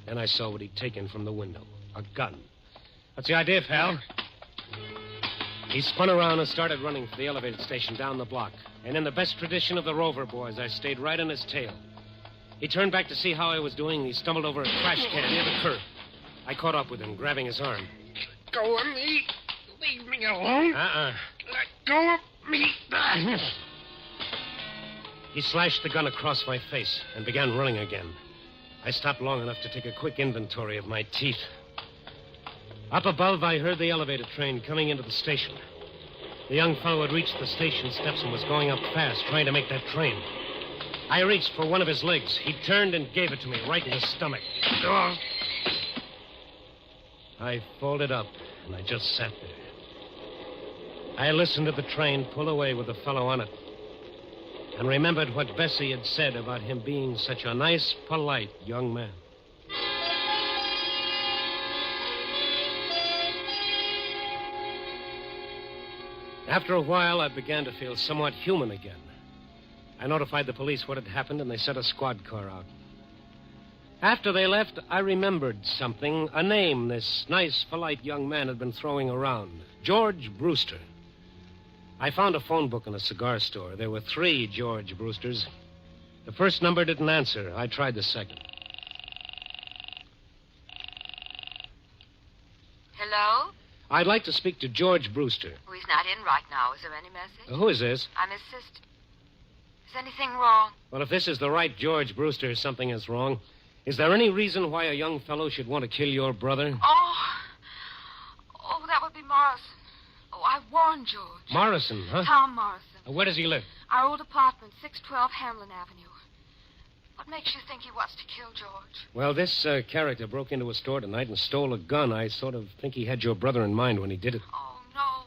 Then I saw what he'd taken from the window. A gun. What's the idea, pal? He spun around and started running for the elevated station down the block. And in the best tradition of the Rover boys, I stayed right on his tail. He turned back to see how I was doing. He stumbled over a trash can near the curb. I caught up with him, grabbing his arm. Go of me. Leave me alone. Let go of me. He slashed the gun across my face and began running again. I stopped long enough to take a quick inventory of my teeth. Up above, I heard the elevator train coming into the station. The young fellow had reached the station steps and was going up fast, trying to make that train. I reached for one of his legs. He turned and gave it to me right in the stomach. I folded up, and I just sat there. I listened to the train pull away with the fellow on it, and remembered what Bessie had said about him being such a nice, polite young man. After a while, I began to feel somewhat human again. I notified the police what had happened, and they sent a squad car out. After they left, I remembered something, a name this nice, polite young man had been throwing around. George Brewster. I found a phone book in a cigar store. There were 3 George Brewsters. The first number didn't answer. I tried the second. Hello? I'd like to speak to George Brewster. Oh, he's not in right now. Is there any message? Who is this? I'm his sister. Is anything wrong? Well, if this is the right George Brewster, something is wrong. Is there any reason why a young fellow should want to kill your brother? Oh, that would be Morrison. Oh, I warned George. Morrison, huh? Tom Morrison. Where does he live? Our old apartment, 612 Hamlin Avenue. What makes you think he wants to kill George? Well, this character broke into a store tonight and stole a gun. I sort of think he had your brother in mind when he did it. Oh, no.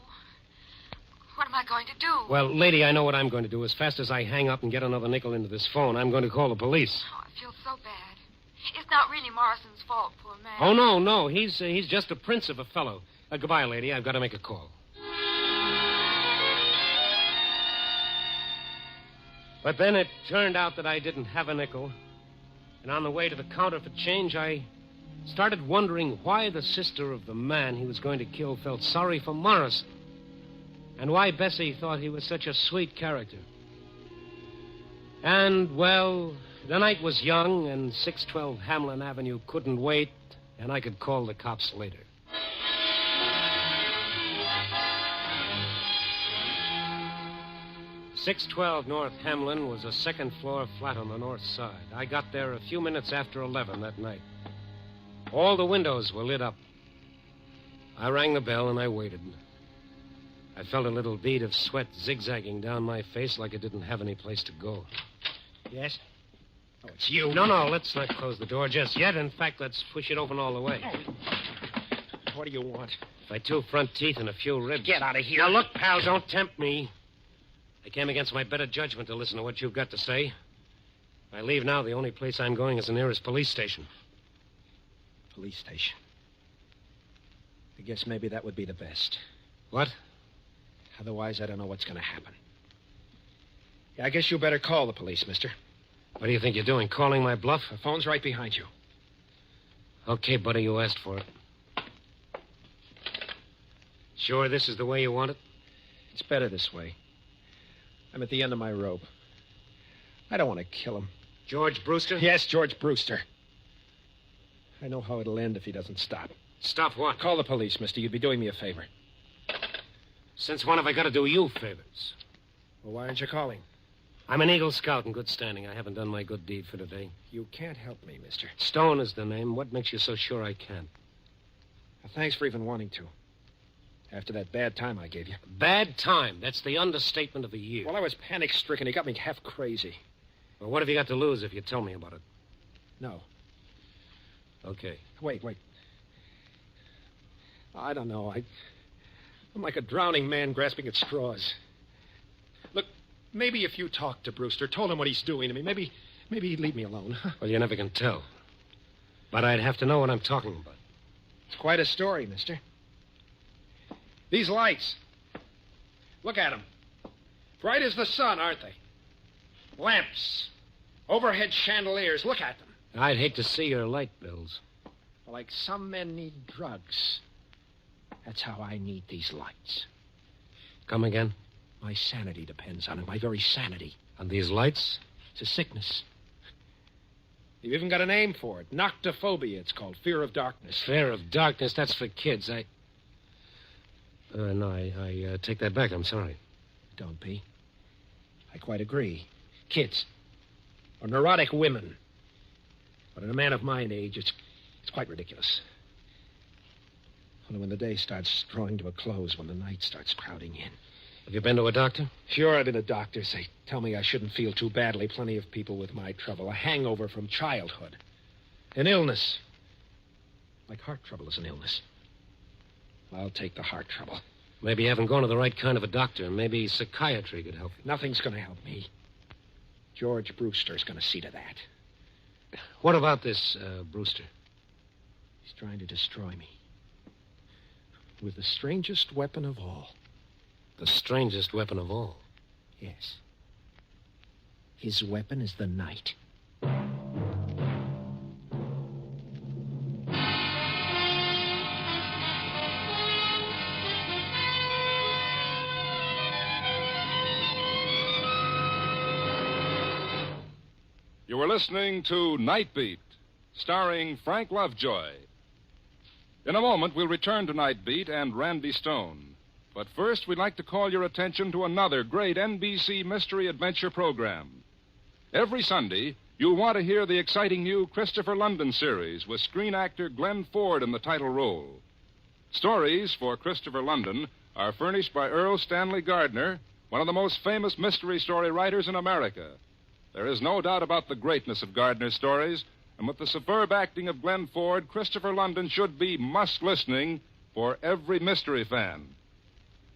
What am I going to do? Well, lady, I know what I'm going to do. As fast as I hang up and get another nickel into this phone, I'm going to call the police. Oh, I feel so bad. It's not really Morrison's fault, poor man. Oh, no. He's just a prince of a fellow. Goodbye, lady. I've got to make a call. But then it turned out that I didn't have a nickel. And on the way to the counter for change, I started wondering why the sister of the man he was going to kill felt sorry for Morrison. And why Bessie thought he was such a sweet character. And, well, the night was young, and 612 Hamlin Avenue couldn't wait, and I could call the cops later. .612 North Hamlin was a second-floor flat on the north side. I got there a few minutes after 11 that night. All the windows were lit up. I rang the bell, and I waited. I felt a little bead of sweat zigzagging down my face like it didn't have any place to go. Yes? Oh, it's you. No, let's not close the door just yet. In fact, let's push it open all the way. What do you want? My 2 front teeth and a few ribs. Get out of here. Now, look, pal, don't tempt me. I came against my better judgment to listen to what you've got to say. If I leave now, the only place I'm going is the nearest police station. Police station? I guess maybe that would be the best. What? Otherwise, I don't know what's going to happen. Yeah, I guess you better call the police, mister. What do you think you're doing, calling my bluff? The phone's right behind you. Okay, buddy, you asked for it. Sure this is the way you want it? It's better this way. I'm at the end of my rope. I don't want to kill him. George Brewster? Yes, George Brewster. I know how it'll end if he doesn't stop. Stop what? Call the police, mister. You'd be doing me a favor. Since when have I got to do you favors? Well, why aren't you calling? I'm an Eagle Scout in good standing. I haven't done my good deed for today. You can't help me, mister. Stone is the name. What makes you so sure I can't? Well, thanks for even wanting to. After that bad time I gave you. Bad time? That's the understatement of the year. Well, I was panic-stricken. He got me half crazy. Well, what have you got to lose if you tell me about it? No. Okay. Wait. I don't know. I'm like a drowning man grasping at straws. Look, maybe if you talked to Brewster, told him what he's doing to me, maybe he'd leave me alone. Well, you never can tell. But I'd have to know what I'm talking about. It's quite a story, mister. These lights. Look at them. Bright as the sun, aren't they? Lamps. Overhead chandeliers. Look at them. I'd hate to see your light bills. Like some men need drugs. That's how I need these lights. Come again? My sanity depends on it. My very sanity. On these lights? It's a sickness. You've even got a name for it. Noctophobia, it's called. Fear of darkness. Fear of darkness? That's for kids. No, I take that back. I'm sorry. Don't be. I quite agree. Kids. Or neurotic women. But in a man of my age, it's quite ridiculous. Only when the day starts drawing to a close, when the night starts crowding in. Have you been to a doctor? Sure, I've been to doctors. They tell me I shouldn't feel too badly. Plenty of people with my trouble. A hangover from childhood. An illness. Like heart trouble is an illness. I'll take the heart trouble. Maybe you haven't gone to the right kind of a doctor. Maybe psychiatry could help you. Nothing's going to help me. George Brewster's going to see to that. What about this, Brewster? He's trying to destroy me. With the strangest weapon of all. The strangest weapon of all? Yes. His weapon is the night. You were listening to Night Beat, starring Frank Lovejoy. In a moment, we'll return to Night Beat and Randy Stone. But first, we'd like to call your attention to another great NBC mystery adventure program. Every Sunday, you'll want to hear the exciting new Christopher London series with screen actor Glenn Ford in the title role. Stories for Christopher London are furnished by Earl Stanley Gardner, one of the most famous mystery story writers in America. There is no doubt about the greatness of Gardner's stories, and with the superb acting of Glenn Ford, Christopher London should be must-listening for every mystery fan.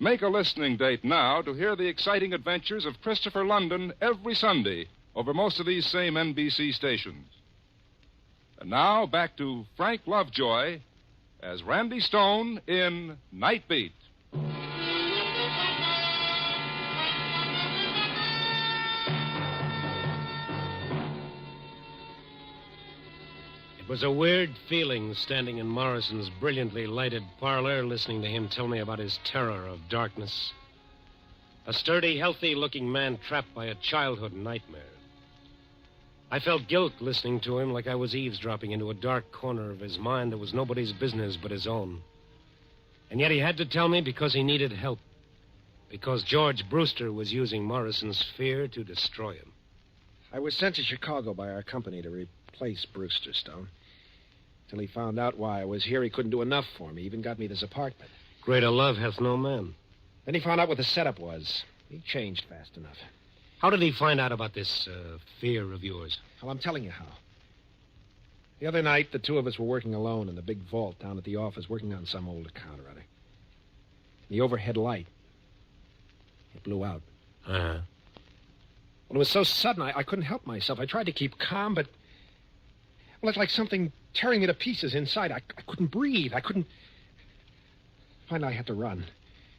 Make a listening date now to hear the exciting adventures of Christopher London every Sunday over most of these same NBC stations. And now back to Frank Lovejoy as Randy Stone in Night Beat. It was a weird feeling standing in Morrison's brilliantly lighted parlor, listening to him tell me about his terror of darkness. A sturdy, healthy-looking man trapped by a childhood nightmare. I felt guilt listening to him, like I was eavesdropping into a dark corner of his mind that was nobody's business but his own. And yet he had to tell me because he needed help. Because George Brewster was using Morrison's fear to destroy him. I was sent to Chicago by our company to replace Brewster, Stone. Till he found out why I was here, he couldn't do enough for me. He even got me this apartment. Greater love hath no man. Then he found out what the setup was. He changed fast enough. How did he find out about this fear of yours? Well, I'm telling you how. The other night, the two of us were working alone in the big vault down at the office, working on some old account or other. The overhead light, it blew out. Uh-huh. Well, it was so sudden, I couldn't help myself. I tried to keep calm, but... Well, it's like something tearing me to pieces inside. I couldn't breathe. I couldn't... Finally, I had to run.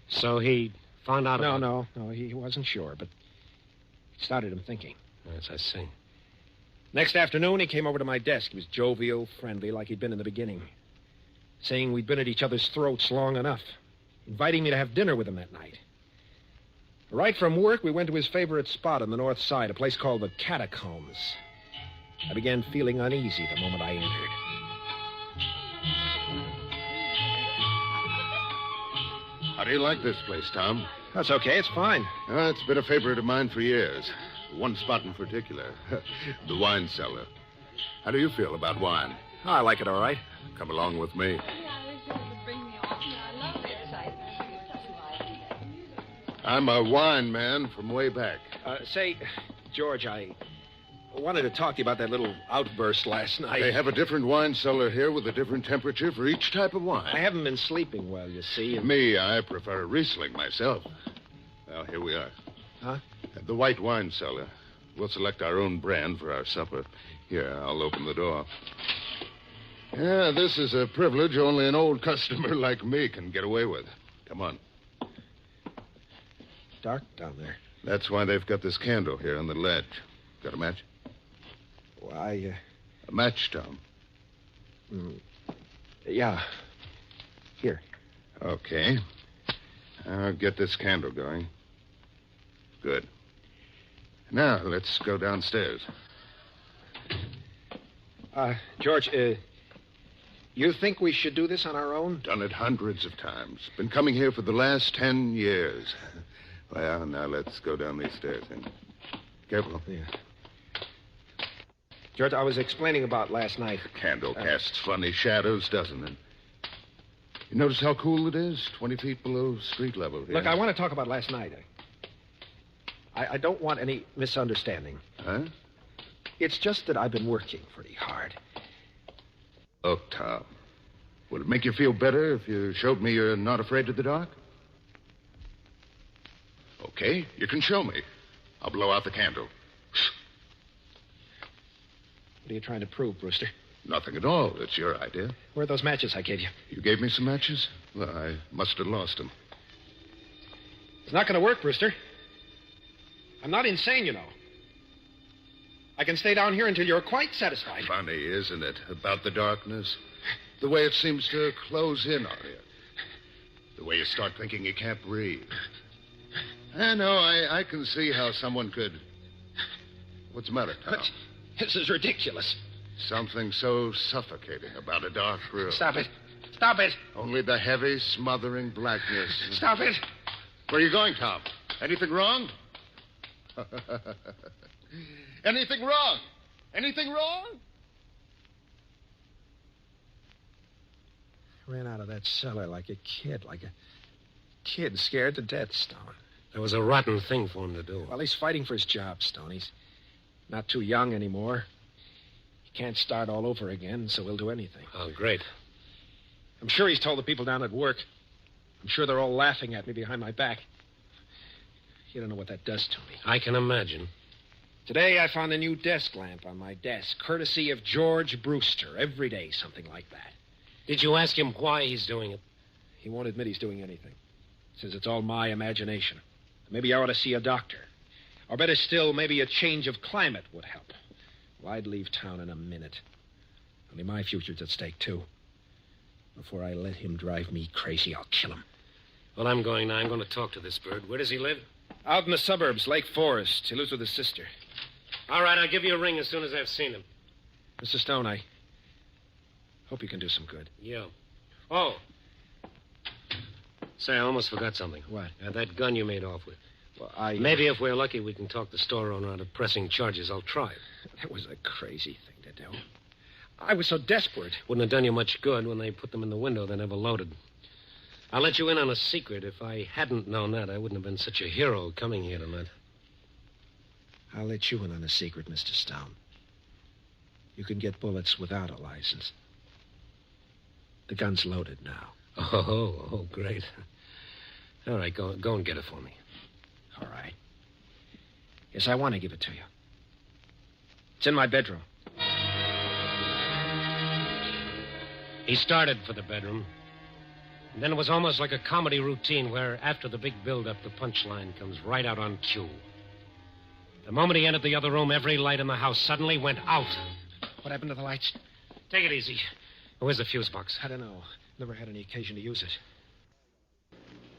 So he found out about... No, he wasn't sure, but it started him thinking. Yes, I see. Next afternoon, he came over to my desk. He was jovial, friendly, like he'd been in the beginning. Saying we'd been at each other's throats long enough. Inviting me to have dinner with him that night. Right from work, we went to his favorite spot on the north side, a place called the Catacombs. I began feeling uneasy the moment I entered. How do you like this place, Tom? That's okay. It's fine. It's been a favorite of mine for years. One spot in particular, the wine cellar. How do you feel about wine? Oh, I like it all right. Come along with me. I'm a wine man from way back. Say, George, I wanted to talk to you about that little outburst last night. They have a different wine cellar here with a different temperature for each type of wine. I haven't been sleeping well, you see. And... Me, I prefer Riesling myself. Well, here we are. Huh? At the white wine cellar. We'll select our own brand for our supper. Here, I'll open the door. Yeah, this is a privilege only an old customer like me can get away with. Come on. Dark down there. That's why they've got this candle here on the ledge. Got a match? Why, A match, Tom. Yeah. Here. Okay. I'll get this candle going. Good. Now, let's go downstairs. George, you think we should do this on our own? Done it hundreds of times. Been coming here for the last 10 years. Well, now let's go down these stairs. And careful. Yeah. George, I was explaining about last night. The candle casts funny shadows, doesn't it? You notice how cool it is? 20 feet below street level here. Look, I want to talk about last night. I don't want any misunderstanding. Huh? It's just that I've been working pretty hard. Oh, Tom. Would it make you feel better if you showed me you're not afraid of the dark? Okay, you can show me. I'll blow out the candle. What are you trying to prove, Brewster? Nothing at all. It's your idea. Where are those matches I gave you? You gave me some matches? Well, I must have lost them. It's not going to work, Brewster. I'm not insane, you know. I can stay down here until you're quite satisfied. Funny, isn't it, about the darkness? The way it seems to close in on you. The way you start thinking you can't breathe. I know, I can see how someone could... What's the matter, Tom? This is ridiculous. Something so suffocating about a dark room. Stop it. Stop it. Only the heavy, smothering blackness. Stop it. Where are you going, Tom? Anything wrong? Anything wrong? Anything wrong? I ran out of that cellar like a kid scared to death, Stone. That was a rotten thing for him to do. Well, he's fighting for his job, Stone. He's not too young anymore. He can't start all over again, so he'll do anything. Oh, great. I'm sure he's told the people down at work. I'm sure they're all laughing at me behind my back. You don't know what that does to me. I can imagine. Today I found a new desk lamp on my desk, courtesy of George Brewster. Every day, something like that. Did you ask him why he's doing it? He won't admit he's doing anything. Says it's all my imagination. Maybe I ought to see a doctor. Or better still, maybe a change of climate would help. Well, I'd leave town in a minute. Only my future's at stake, too. Before I let him drive me crazy, I'll kill him. Well, I'm going now. I'm going to talk to this bird. Where does he live? Out in the suburbs, Lake Forest. He lives with his sister. All right, I'll give you a ring as soon as I've seen him. Mr. Stone, I hope you can do some good. Yeah. Oh. Say, I almost forgot something. What? That gun you made off with. Well, Maybe if we're lucky, we can talk the store owner out of pressing charges. I'll try it. That was a crazy thing to do. I was so desperate. Wouldn't have done you much good. When they put them in the window, they never loaded. I'll let you in on a secret. If I hadn't known that, I wouldn't have been such a hero coming here tonight. I'll let you in on a secret, Mr. Stone. You can get bullets without a license. The gun's loaded now. Oh, great. All right, go and get it for me. All right. Yes, I want to give it to you. It's in my bedroom. He started for the bedroom. And then it was almost like a comedy routine where, after the big build-up, the punchline comes right out on cue. The moment he entered the other room, every light in the house suddenly went out. What happened to the lights? Take it easy. Where's the fuse box? I don't know. Never had any occasion to use it.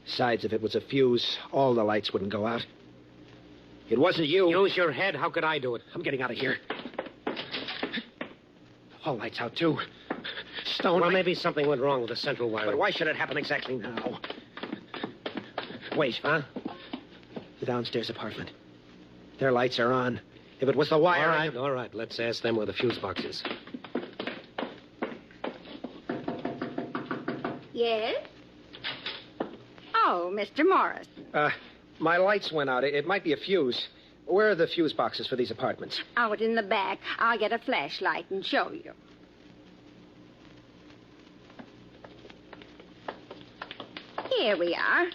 Besides, if it was a fuse, all the lights wouldn't go out. It wasn't you. Use your head. How could I do it? I'm getting out of here. All lights out, too. Stone, Well, maybe something went wrong with the central wiring. But why should it happen exactly now? Wait. Huh? The downstairs apartment. Their lights are on. If it was the wire... All right. Let's ask them where the fuse box is. Yes? Oh, Mr. Morris. My lights went out. It might be a fuse. Where are the fuse boxes for these apartments? Out in the back. I'll get a flashlight and show you. Here we are.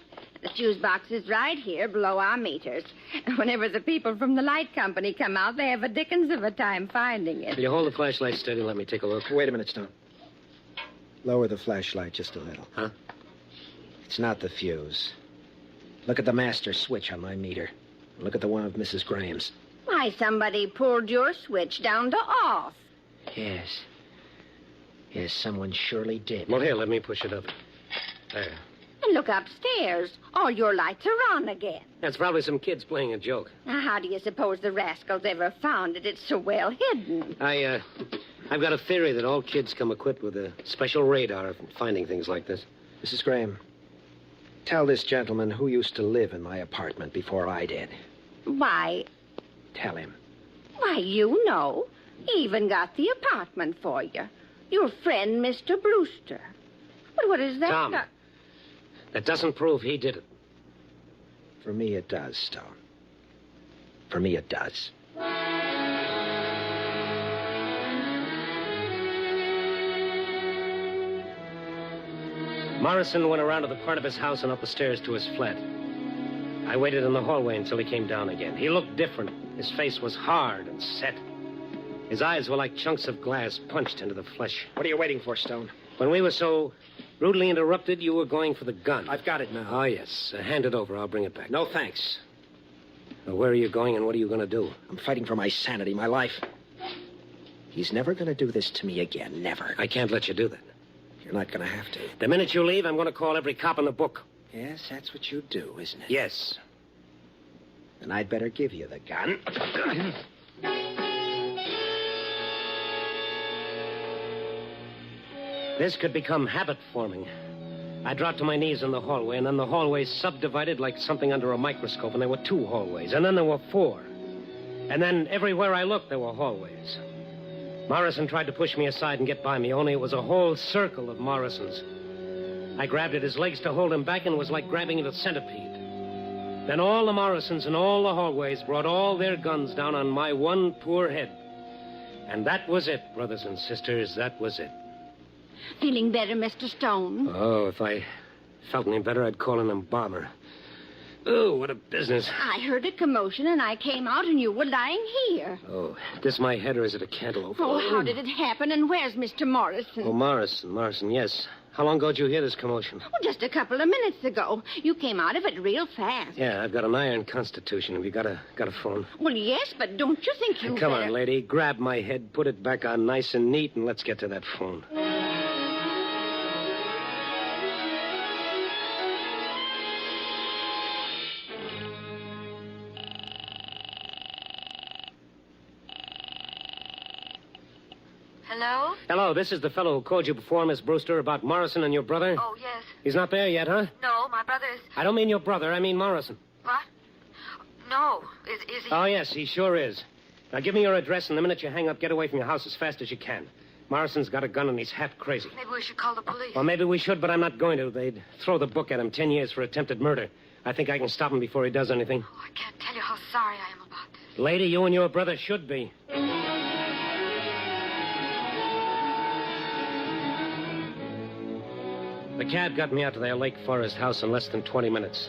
The fuse box is right here below our meters. Whenever the people from the light company come out, they have a dickens of a time finding it. Will you hold the flashlight steady and let me take a look? Wait a minute, Stone. Lower the flashlight just a little. Huh? It's not the fuse. Look at the master switch on my meter. Look at the one of Mrs. Graham's. Why, somebody pulled your switch down to off. Yes. Yes, someone surely did. Well, here, let me push it up. There. And look upstairs. All your lights are on again. That's probably some kids playing a joke. Now, how do you suppose the rascals ever found it? It's so well hidden. I've got a theory that all kids come equipped with a special radar for finding things like this. Mrs. Graham, tell this gentleman who used to live in my apartment before I did. Why, Tell him. why, you know. He even got the apartment for you. Your friend, Mr. Brewster. But what is that? Tom. That doesn't prove he did it. For me, it does, Stone. For me, it does. Morrison went around to the front of his house and up the stairs to his flat. I waited in the hallway until he came down again. He looked different. His face was hard and set. His eyes were like chunks of glass punched into the flesh. What are you waiting for, Stone? When we were so rudely interrupted, you were going for the gun. I've got it now. Oh, yes. Hand it over. I'll bring it back. No, thanks. Now, where are you going and what are you going to do? I'm fighting for my sanity, my life. He's never going to do this to me again. Never. I can't let you do that. You're not going to have to. The minute you leave, I'm going to call every cop in the book. Yes, that's what you do, isn't it? Yes. Then I'd better give you the gun. This could become habit-forming. I dropped to my knees in the hallway, and then the hallway subdivided like something under a microscope, and there were 2 hallways, and then there were 4. And then everywhere I looked, there were hallways. Morrison tried to push me aside and get by me, only it was a whole circle of Morrisons. I grabbed at his legs to hold him back, and it was like grabbing at a centipede. Then all the Morrisons in all the hallways brought all their guns down on my one poor head. And that was it, brothers and sisters, that was it. Feeling better, Mr. Stone? Oh, if I felt any better, I'd call an embalmer. Oh, what a business. I heard a commotion, and I came out, and you were lying here. Oh, this my head or is it a cantaloupe? Oh, how did it happen, and where's Mr. Morrison? Oh, Morrison, yes. How long ago did you hear this commotion? Oh, just a couple of minutes ago. You came out of it real fast. Yeah, I've got an iron constitution. Have you got a phone? Well, yes, but don't you think you Come better... on, lady. Grab my head, put it back on nice and neat, and let's get to that phone. Hello? Hello, this is the fellow who called you before, Miss Brewster, about Morrison and your brother. Oh, yes. He's not there yet, huh? No, my brother's... I don't mean your brother. I mean Morrison. What? No. Is he... Oh, yes, he sure is. Now, give me your address, and the minute you hang up, get away from your house as fast as you can. Morrison's got a gun, and he's half crazy. Maybe we should call the police. Well, maybe we should, but I'm not going to. They'd throw the book at him 10 years for attempted murder. I think I can stop him before he does anything. Oh, I can't tell you how sorry I am about this. Lady, you and your brother should be. The cab got me out to their Lake Forest house in less than 20 minutes.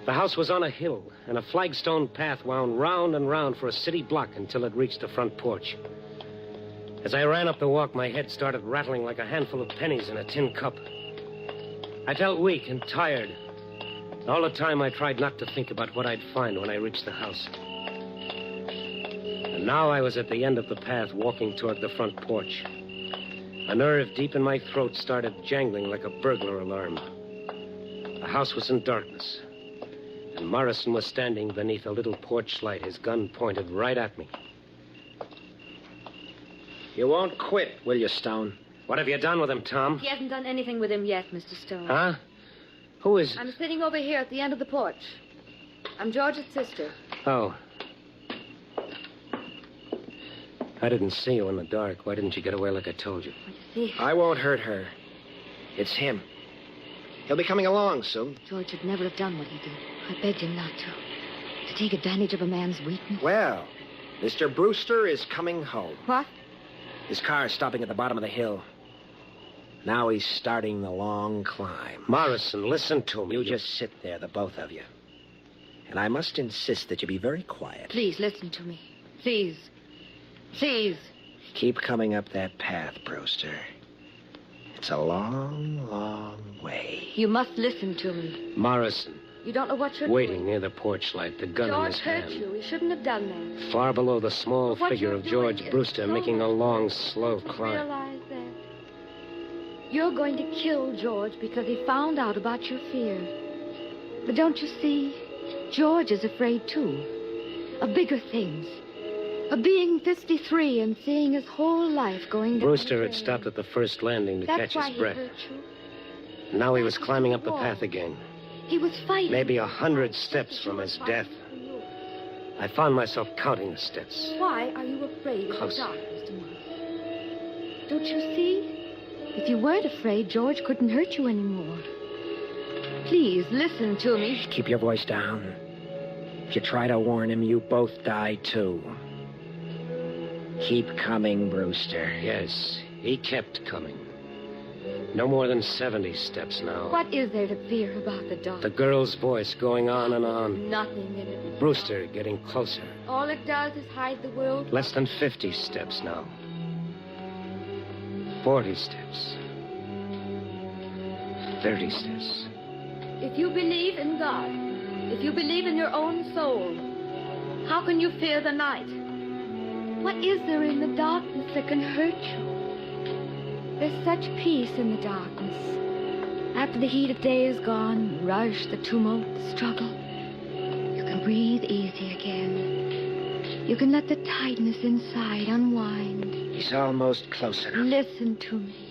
The house was on a hill, and a flagstone path wound round and round for a city block until it reached the front porch. As I ran up the walk, my head started rattling like a handful of pennies in a tin cup. I felt weak and tired. All the time, I tried not to think about what I'd find when I reached the house. And now I was at the end of the path, walking toward the front porch. A nerve deep in my throat started jangling like a burglar alarm. The house was in darkness, and Morrison was standing beneath a little porch light, his gun pointed right at me. You won't quit, will you, Stone? What have you done with him, Tom? He hasn't done anything with him yet, Mr. Stone. Huh? Who is... I'm sitting over here at the end of the porch. I'm George's sister. Oh. I didn't see you in the dark. Why didn't you get away like I told you? See, I won't hurt her. It's him. He'll be coming along soon. George would never have done what he did. I begged him not to. To take advantage of a man's weakness. Well, Mr. Brewster is coming home. What? His car is stopping at the bottom of the hill. Now he's starting the long climb. Morrison, listen to me. You just sit there, the both of you. And I must insist that you be very quiet. Please, listen to me. Please. Please. Keep coming up that path, Brewster. It's a long, long way. You must listen to me. Morrison, You don't know what you're waiting doing. near the porch light, the gun in George his hurt hand. you. He shouldn't have done that. Far below the small But what figure you're of George doing is Brewster so making a wrong. long, slow climb. Realize that. You're going to kill George because he found out about your fear. But don't you see? George is afraid, too. Of bigger things. Of being 53 and seeing his whole life going down. Brewster had stopped at the first landing to That's catch why his he breath. hurt you. Now he was climbing up the path again. He was fighting. Maybe 100 steps from his death. I found myself counting the steps. Why are you afraid of Close. the dark, Mr. Morris? Don't you see? If you weren't afraid, George couldn't hurt you anymore. Please, listen to me. Keep your voice down. If you try to warn him, you both die, too. Keep coming, Brewster. Yes, he kept coming. No more than 70 steps now. What is there to fear about the dark? The girl's voice going on and on. Nothing in it. Brewster getting closer. All it does is hide the world. Less than 50 steps now. 40 steps. 30 steps. If you believe in God, if you believe in your own soul, how can you fear the night? What is there in the darkness that can hurt you? There's such peace in the darkness. After the heat of day is gone, rush, the tumult, the struggle, you can breathe easy again. You can let the tightness inside unwind. He's almost closer. Listen to me.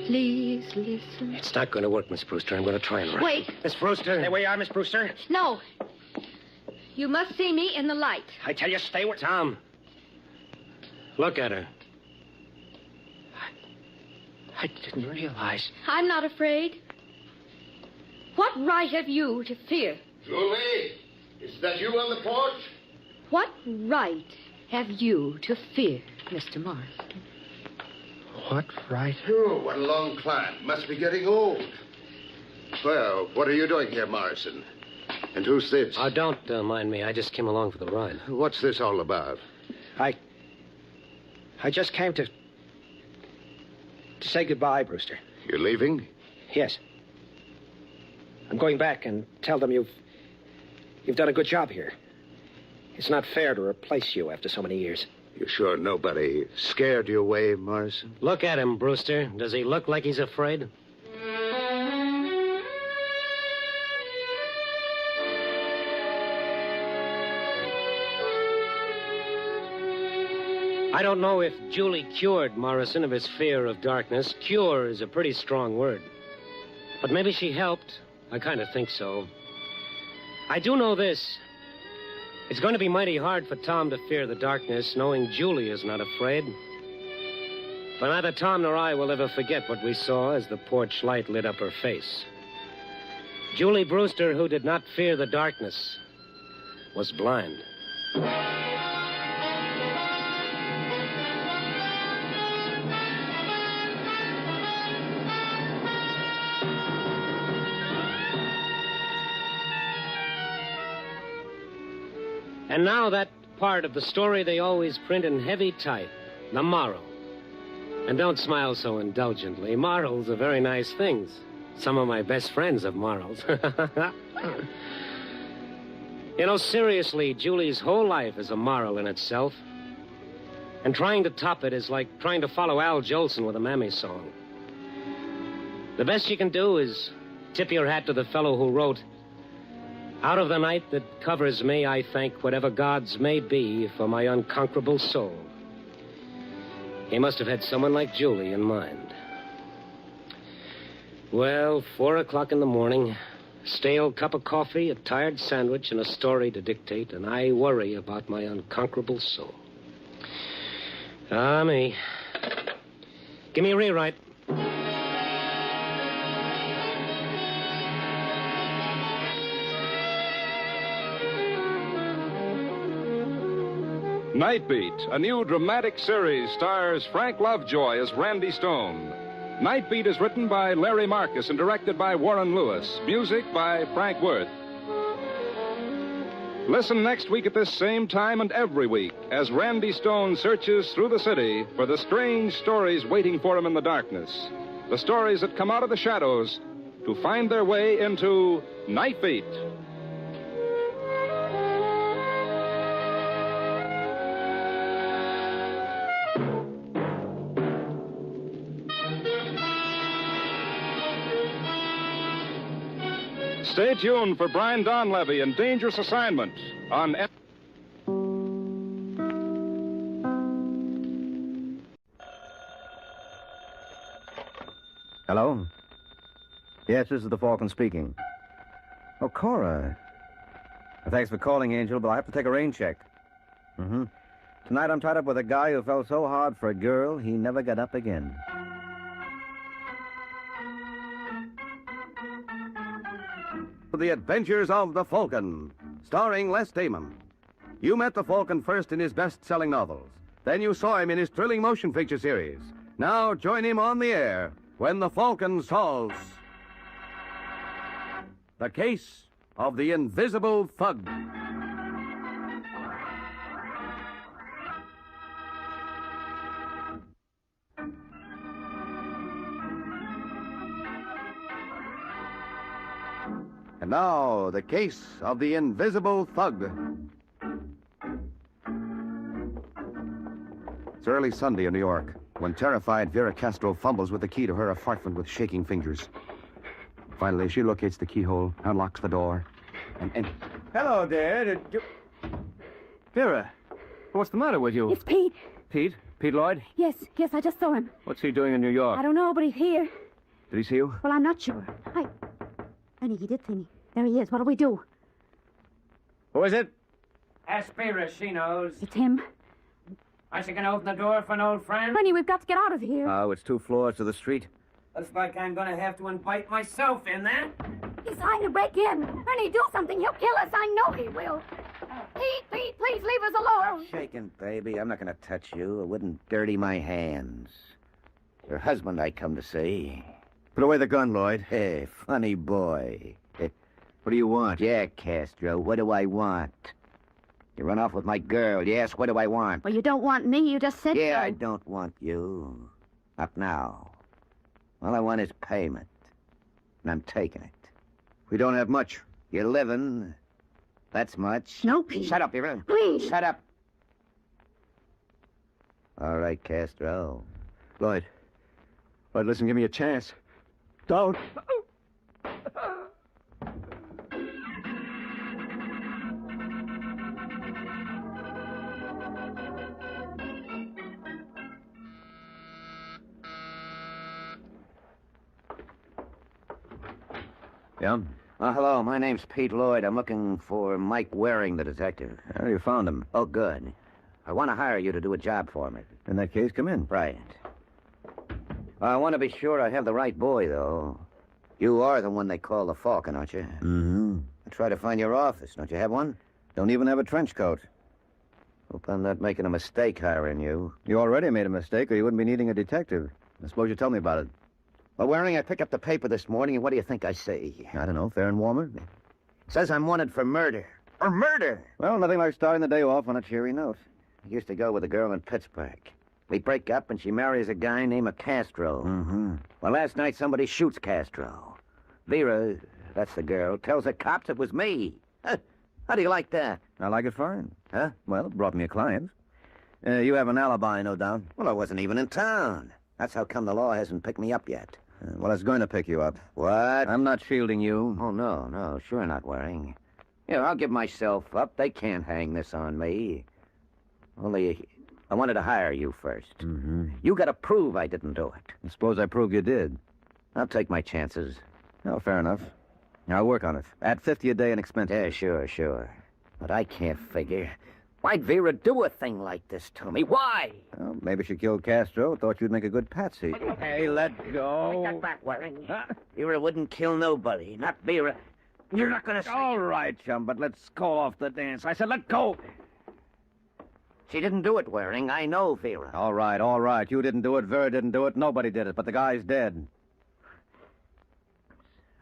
Please listen. It's not going to work, Miss Brewster. I'm going to try and run. Wait. Miss Brewster. There we are, Miss Brewster. No. You must see me in the light. I tell you, stay where... Tom. Look at her. I didn't realize. I'm not afraid. What right have you to fear? Julie, is that you on the porch? What right have you to fear, Mr. Morrison? What right? Oh, what a long climb. Must be getting old. Well, what are you doing here, Morrison? And who's this? Don't mind me. I just came along for the ride. What's this all about? I just came to say goodbye, Brewster. You're leaving? Yes. I'm going back and tell them you've done a good job here. It's not fair to replace you after so many years. You sure nobody scared you away, Morrison? Look at him, Brewster. Does he look like he's afraid? I don't know if Julie cured Morrison of his fear of darkness. Cure is a pretty strong word. But maybe she helped. I kind of think so. I do know this. It's going to be mighty hard for Tom to fear the darkness, knowing Julie is not afraid. But neither Tom nor I will ever forget what we saw as the porch light lit up her face. Julie Brewster, who did not fear the darkness, was blind. And now that part of the story they always print in heavy type, the moral. And don't smile so indulgently. Morals are very nice things. Some of my best friends have morals. You know, seriously, Julie's whole life is a moral in itself. And trying to top it is like trying to follow Al Jolson with a Mammy song. The best you can do is tip your hat to the fellow who wrote, "Out of the night that covers me, I thank whatever gods may be for my unconquerable soul." He must have had someone like Julie in mind. Well, 4 o'clock in the morning, a stale cup of coffee, a tired sandwich, and a story to dictate, and I worry about my unconquerable soul. Ah, me. Give me a rewrite. Night Beat, a new dramatic series, stars Frank Lovejoy as Randy Stone. Night Beat is written by Larry Marcus and directed by Warren Lewis. Music by Frank Worth. Listen next week at this same time and every week as Randy Stone searches through the city for the strange stories waiting for him in the darkness. The stories that come out of the shadows to find their way into Night Beat. Stay tuned for Brian Donlevy and Dangerous Assignment on... Hello? Yes, this is the Falcon speaking. Oh, Cora. Thanks for calling, Angel, but I have to take a rain check. Tonight I'm tied up with a guy who fell so hard for a girl, he never got up again. The Adventures of the Falcon, starring Les Damon. You met the Falcon first in his best-selling novels. Then you saw him in his thrilling motion picture series. Now join him on the air when the Falcon solves the case of the Invisible Thug. And now, the case of the Invisible Thug. It's early Sunday in New York, when terrified Vera Castro fumbles with the key to her apartment with shaking fingers. Finally, she locates the keyhole, unlocks the door, and... Hello, Dad. Vera, what's the matter with you? It's Pete. Pete? Pete Lloyd? Yes, I just saw him. What's he doing in New York? I don't know, but he's here. Did he see you? Well, I'm not sure. Honey, he did see me. There he is. What'll we do? Who is it? Ask Vera, she knows. It's him. I she can open the door for an old friend? Honey, we've got to get out of here. Oh, it's 2 floors to the street. Looks like I'm gonna have to invite myself in there. He's trying to break in. Honey, do something. He'll kill us. I know he will. Pete, please leave us alone. Shaking, baby. I'm not going to touch you. It wouldn't dirty my hands. Your husband, I come to see. Put away the gun, Lloyd. Hey, funny boy. What do you want? Yeah, Castro, what do I want? You run off with my girl. You ask, what do I want? Well, you don't want me. You just said Yeah, so. I don't want you. Not now. All I want is payment. And I'm taking it. We don't have much. You're living. That's much. No, Pete. Shut up, Vera. Please. Shut up. All right, Castro. Lloyd, listen, give me a chance. Don't. Yeah? Hello, my name's Pete Lloyd. I'm looking for Mike Waring, the detective. You found him. Oh, good. I want to hire you to do a job for me. In that case, come in. Right. I want to be sure I have the right boy, though. You are the one they call the Falcon, aren't you? Mm-hmm. I try to find your office. Don't you have one? Don't even have a trench coat. Hope I'm not making a mistake hiring you. You already made a mistake, or you wouldn't be needing a detective. I suppose you tell me about it. Well, Waring, I picked up the paper this morning, and what do you think I see? I don't know, fair and warmer. Says I'm wanted for murder. For murder! Well, nothing like starting the day off on a cheery note. I used to go with a girl in Pittsburgh. We break up, and she marries a guy named Castro. Mm-hmm. Well, last night somebody shoots Castro. Vera, that's the girl, tells the cops it was me. How do you like that? I like it fine. Huh? Well, it brought me a client. You have an alibi, no doubt. Well, I wasn't even in town. That's how come the law hasn't picked me up yet. Well, it's going to pick you up. What? I'm not shielding you. Oh, no, sure not, Waring. Yeah, I'll give myself up. They can't hang this on me. Only, I wanted to hire you first. Mm-hmm. You got to prove I didn't do it. I suppose I proved you did. I'll take my chances. Oh, fair enough. I'll work on it. At $50 a day in expenses. Yeah, sure. But I can't figure. Why'd Vera do a thing like this to me? Why? Well, maybe she killed Castro. Thought you'd make a good patsy. Hey, let go. Take that back, Waring. Huh? Vera wouldn't kill nobody. Not Vera. You're not going to say... All right, chum, but let's call off the dance. I said let go. She didn't do it, Waring. I know Vera. All right. You didn't do it. Vera didn't do it. Nobody did it. But the guy's dead.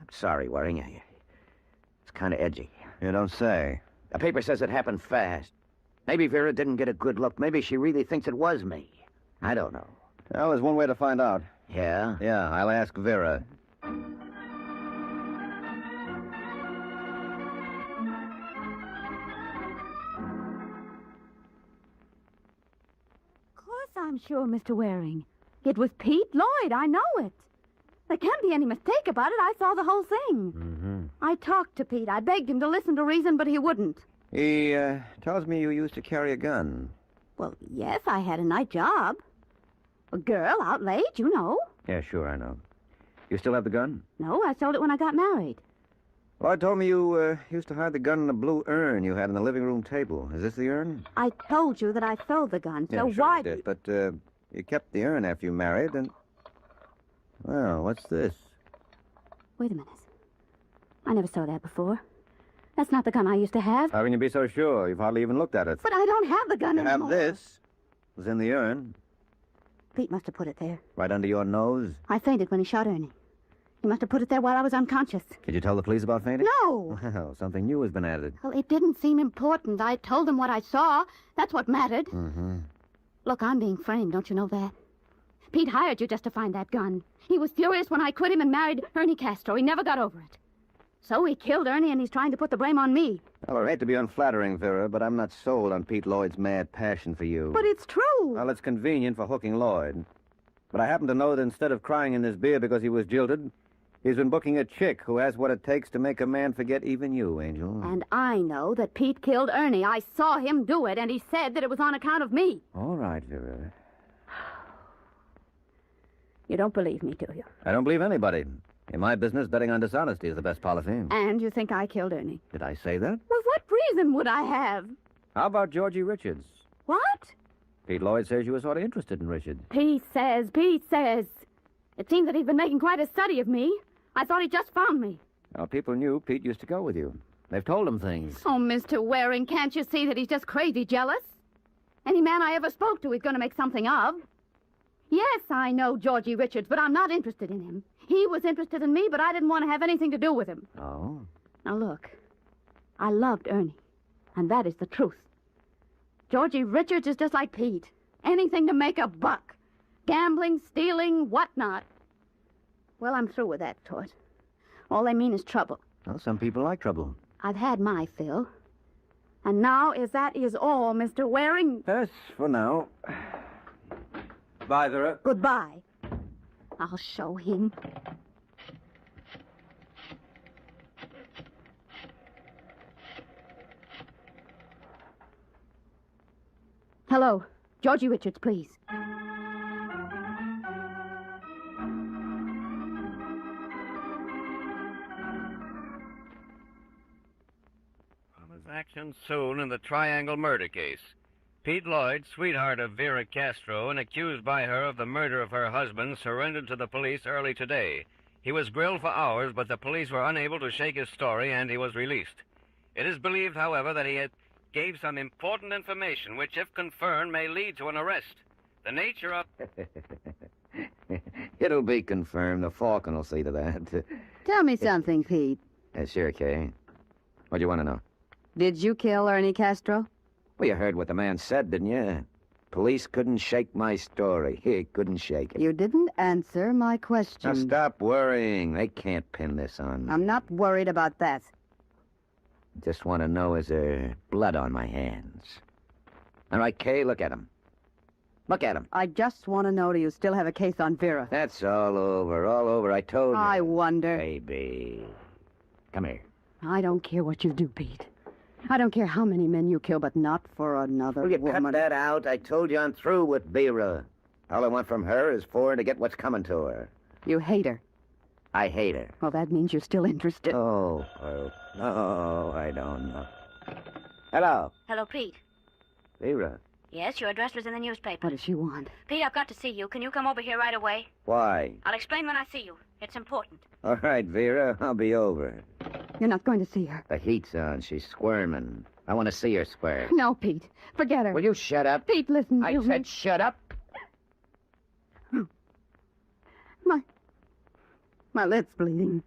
I'm sorry, Waring. It's kind of edgy. You don't say. The paper says it happened fast. Maybe Vera didn't get a good look. Maybe she really thinks it was me. I don't know. Well, there's one way to find out. Yeah? Yeah, I'll ask Vera. Of course I'm sure, Mr. Waring. It was Pete Lloyd. I know it. There can't be any mistake about it. I saw the whole thing. Mm-hmm. I talked to Pete. I begged him to listen to reason, but he wouldn't. He tells me you used to carry a gun. Well, yes, I had a night job. A girl out late, you know. Yeah, sure, I know. You still have the gun? No, I sold it when I got married. Well, told me you used to hide the gun in a blue urn you had on the living room table. Is this the urn? I told you that I sold the gun, so yeah, sure why... you did. But you kept the urn after you married, and... Well, what's this? Wait a minute. I never saw that before. That's not the gun I used to have. How can you be so sure? You've hardly even looked at it. But I don't have the gun You anymore. have this. It was in the urn. Pete must have put it there. Right under your nose. I fainted when he shot Ernie. He must have put it there while I was unconscious. Did you tell the police about fainting? No. Well, something new has been added. Well, it didn't seem important. I told him what I saw. That's what mattered. Mm-hmm. Look, I'm being framed. Don't you know that? Pete hired you just to find that gun. He was furious when I quit him and married Ernie Castro. He never got over it. So he killed Ernie, and he's trying to put the blame on me. Well, I hate to be unflattering, Vera, but I'm not sold on Pete Lloyd's mad passion for you. But it's true. Well, it's convenient for hooking Lloyd. But I happen to know that instead of crying in his beer because he was jilted, he's been booking a chick who has what it takes to make a man forget even you, Angel. And I know that Pete killed Ernie. I saw him do it, and he said that it was on account of me. All right, Vera. You don't believe me, do you? I don't believe anybody. In my business, betting on dishonesty is the best policy. And you think I killed Ernie? Did I say that? Well, what reason would I have? How about Georgie Richards? What? Pete Lloyd says you were sort of interested in Richard. Pete says. It seems that he's been making quite a study of me. I thought he just found me. Well, people knew Pete used to go with you. They've told him things. Oh, Mr. Waring, can't you see that he's just crazy jealous? Any man I ever spoke to he's going to make something of. Yes, I know Georgie Richards, but I'm not interested in him. He was interested in me, but I didn't want to have anything to do with him. Oh? Now, look. I loved Ernie, and that is the truth. Georgie Richards is just like Pete. Anything to make a buck. Gambling, stealing, whatnot. Well, I'm through with that, Tort. All they mean is trouble. Well, some people like trouble. I've had my fill. And now, if that is all, Mr. Waring... Yes, for now. Bye, Vera. Goodbye. I'll show him. Hello. Georgie Richards, please. Action soon in the Triangle murder case. Pete Lloyd, sweetheart of Vera Castro and accused by her of the murder of her husband, surrendered to the police early today. He was grilled for hours, but the police were unable to shake his story, and he was released. It is believed, however, that he gave some important information, which, if confirmed, may lead to an arrest. The nature of... It'll be confirmed. The Falcon will see to that. Tell me something, Pete. Sure, Kay. What do you want to know? Did you kill Ernie Castro? Well, you heard what the man said, didn't you? Police couldn't shake my story. He couldn't shake it. You didn't answer my question. Now, stop worrying. They can't pin this on me. I'm not worried about that. Just want to know, is there blood on my hands? All right, Kay, look at him. Look at him. I just want to know, do you still have a case on Vera? That's all over. I told you. I wonder. Baby. Come here. I don't care what you do, Pete. I don't care how many men you kill, but not for another Will you woman. cut that out? I told you I'm through with Vera. All I want from her is for her to get what's coming to her. You hate her. I hate her. Well, that means you're still interested. Oh, no, I don't know. Hello. Hello, Pete. Vera. Yes, your address was in the newspaper. What does she want? Pete, I've got to see you. Can you come over here right away? Why? I'll explain when I see you. It's important. All right, Vera, I'll be over. You're not going to see her. The heat's on. She's squirming. I want to see her squirm. No, Pete. Forget her. Will you shut up? Pete, listen. I said shut up. My lip's bleeding.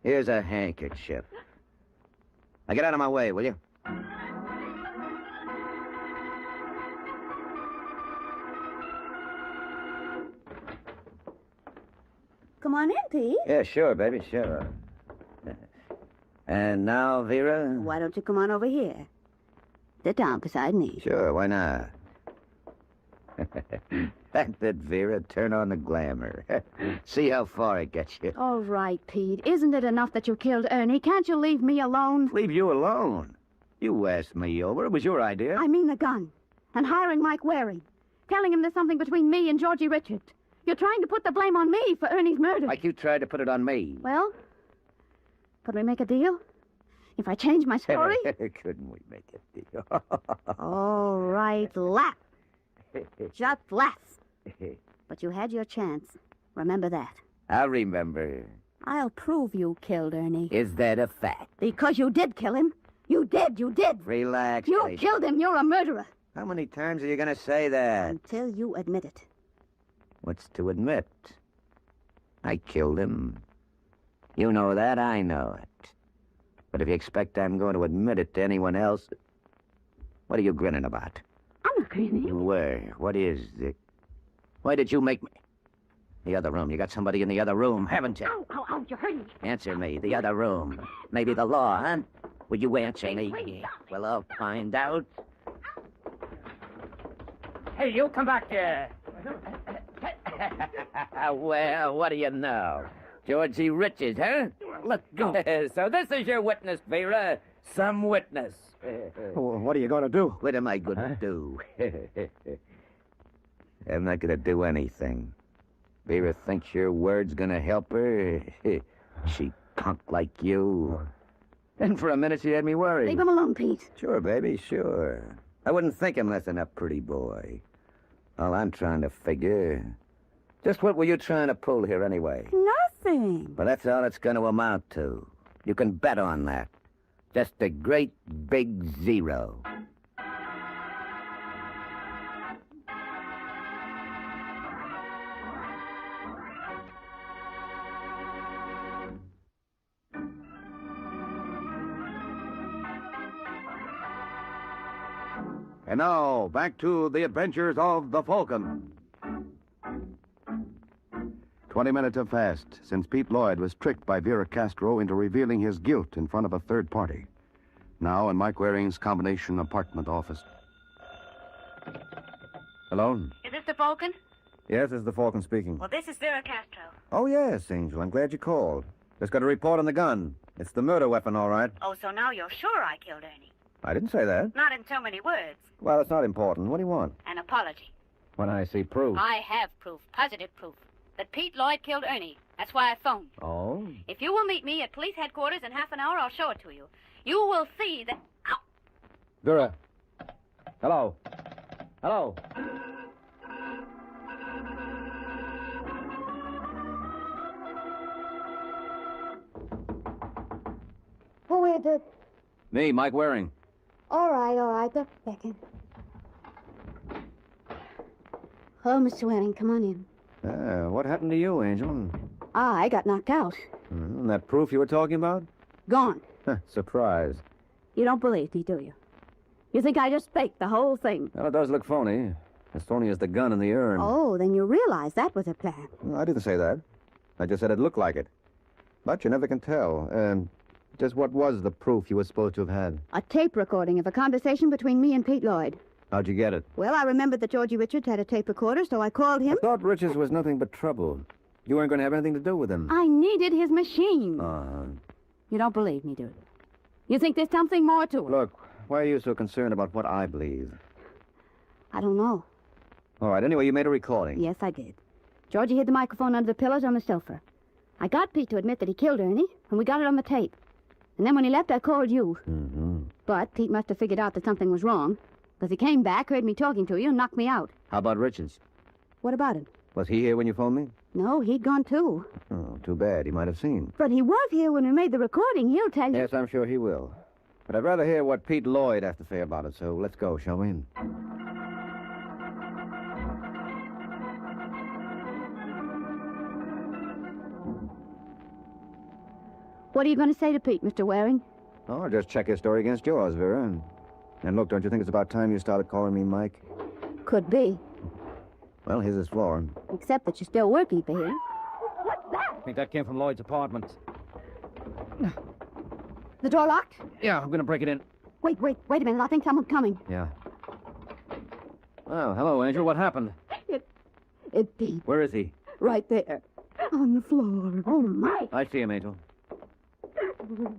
Here's a handkerchief. Now get out of my way, will you? Come on in, Pete. Yeah, sure, baby, sure. And now, Vera? Why don't you come on over here? Sit down beside me. Sure, why not? Back that, Vera. Turn on the glamour. See how far it gets you. All right, Pete. Isn't it enough that you killed Ernie? Can't you leave me alone? Leave you alone? You asked me over. It was your idea. I mean the gun. And hiring Mike Waring. Telling him there's something between me and Georgie Richards. You're trying to put the blame on me for Ernie's murder. Like you tried to put it on me. Well, could we make a deal? If I change my story? Couldn't we make a deal? All right, laugh. Just laugh. But you had your chance. Remember that. I'll remember. I'll prove you killed Ernie. Is that a fact? Because you did kill him. You did. Relax, You baby. killed him. You're a murderer. How many times are you going to say that? Until you admit it. What's to admit? I killed him. You know that, I know it. But if you expect I'm going to admit it to anyone else, what are you grinning about? I'm not grinning. Where? What is it? Why did you make me... The other room. You got somebody in the other room, haven't you? Ow, you hurt me. Answer me. The other room. Maybe the law, huh? Will you answer me? Well, I'll find out. Hey, you come back here. Well, what do you know? Georgie Richards, huh? Let go. So this is your witness, Vera. Some witness. What are you going to do? What am I going to do? I'm not going to do anything. Vera thinks your word's going to help her. She punk like you. And for a minute, she had me worried. Leave him alone, Pete. Sure, baby, sure. I wouldn't think him less than a pretty boy. All I'm trying to figure... Just what were you trying to pull here, anyway? Nothing. But that's all it's going to amount to. You can bet on that. Just a great big zero. And now, back to the adventures of the Falcon. 20 minutes have passed since Pete Lloyd was tricked by Vera Castro into revealing his guilt in front of a third party. Now in Mike Waring's combination apartment office. Hello? Is this the Falcon? Yes, this is the Falcon speaking. Well, this is Vera Castro. Oh, yes, Angel. I'm glad you called. Just got a report on the gun. It's the murder weapon, all right. Oh, so now you're sure I killed Ernie? I didn't say that. Not in so many words. Well, it's not important. What do you want? An apology. When I see proof. I have proof, positive proof, that Pete Lloyd killed Ernie. That's why I phoned. Oh? If you will meet me at police headquarters in half an hour, I'll show it to you. You will see that... Ow! Vera. Hello. Hello. Who is it? Me, Mike Waring. All right, just a second. Hello, Mr. Waring, come on in. What happened to you, Angel? I got knocked out. And that proof you were talking about? Gone. Surprise. You don't believe me, do you? You think I just faked the whole thing? Well, it does look phony. As phony as the gun in the urn. Oh, then you realize that was a plan. No, I didn't say that. I just said it looked like it. But you never can tell. Just what was the proof you were supposed to have had? A tape recording of a conversation between me and Pete Lloyd. How'd you get it? Well, I remembered that Georgie Richards had a tape recorder, so I called him. I thought Richards was nothing but trouble. You weren't going to have anything to do with him. I needed his machine. Uh-huh. You don't believe me, do you? You think there's something more to it? Look, why are you so concerned about what I believe? I don't know. All right, anyway, you made a recording. Yes, I did. Georgie hid the microphone under the pillows on the sofa. I got Pete to admit that he killed Ernie, and we got it on the tape. And then when he left, I called you. Mm-hmm. But Pete must have figured out that something was wrong, because he came back, heard me talking to you, and knocked me out. How about Richards? What about him? Was he here when you phoned me? No, he'd gone too. Oh, too bad. He might have seen. But he was here when we made the recording. He'll tell you. Yes, I'm sure he will. But I'd rather hear what Pete Lloyd has to say about it, so let's go, shall we? What are you going to say to Pete, Mr. Waring? Oh, just check his story against yours, Vera. And look, don't you think it's about time you started calling me Mike? Could be. Well, here's his floor. Except that you're still working for him. What's that? I think that came from Lloyd's apartment. The door locked? Yeah, I'm going to break it in. Wait a minute. I think someone's coming. Yeah. Oh, hello, Angel. What happened? It's Pete. Where is he? Right there. On the floor. Oh, my. I see him, Angel. Oh,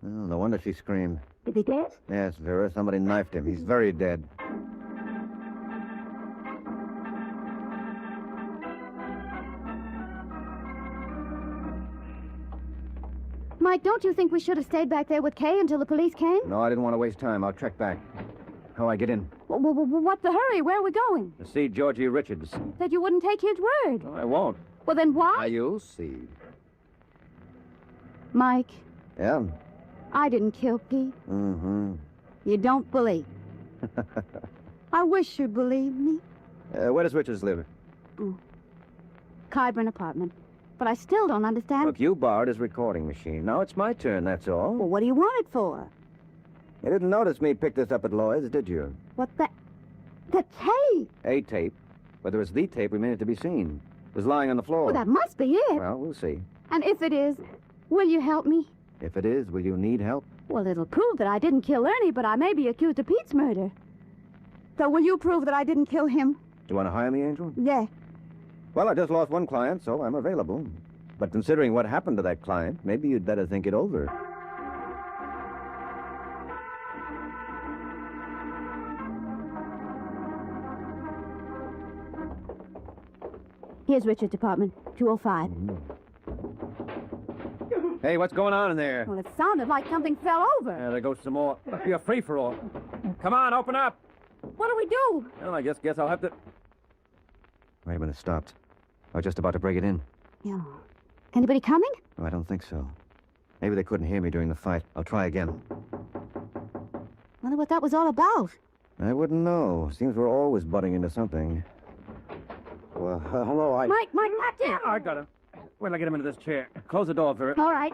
no wonder she screamed. Is he dead? Yes, Vera. Somebody knifed him. He's very dead. Mike, don't you think we should have stayed back there with Kay until the police came? No, I didn't want to waste time. I'll trek back. How do I get in? What's the hurry? Where are we going? To see Georgie Richards. Said you wouldn't take his word. No, I won't. Well, then why? Now, you'll see. Mike, Yeah? I didn't kill Pete. Mm-hmm. You don't believe. I wish you'd believe me. Where does Richards live? Kyburn apartment. But I still don't understand. Look, you borrowed his recording machine. Now it's my turn, that's all. Well, what do you want it for? You didn't notice me pick this up at Lloyd's, did you? What's that? The tape! A tape. Whether it's the tape remains to be seen. It was lying on the floor. Well, that must be it. Well, we'll see. And if it is, will you help me? If it is, will you need help? Well, it'll prove that I didn't kill Ernie, but I may be accused of Pete's murder. So will you prove that I didn't kill him? Do you want to hire me, Angel? Yeah. Well, I just lost one client, so I'm available. But considering what happened to that client, maybe you'd better think it over. Here's Richard's apartment, 205. Hey, what's going on in there? Well, it sounded like something fell over. There goes some more. Must be a free-for-all. Come on, open up. What do we do? Well, I guess I'll have to... Wait a minute, it stopped. I was just about to break it in. Yeah. Anybody coming? Oh, I don't think so. Maybe they couldn't hear me during the fight. I'll try again. Wonder what that was all about. I wouldn't know. Seems we're always butting into something. Well, hello, Mike, not there. I got him. Wait till I get him into this chair. Close the door, Vera. All right.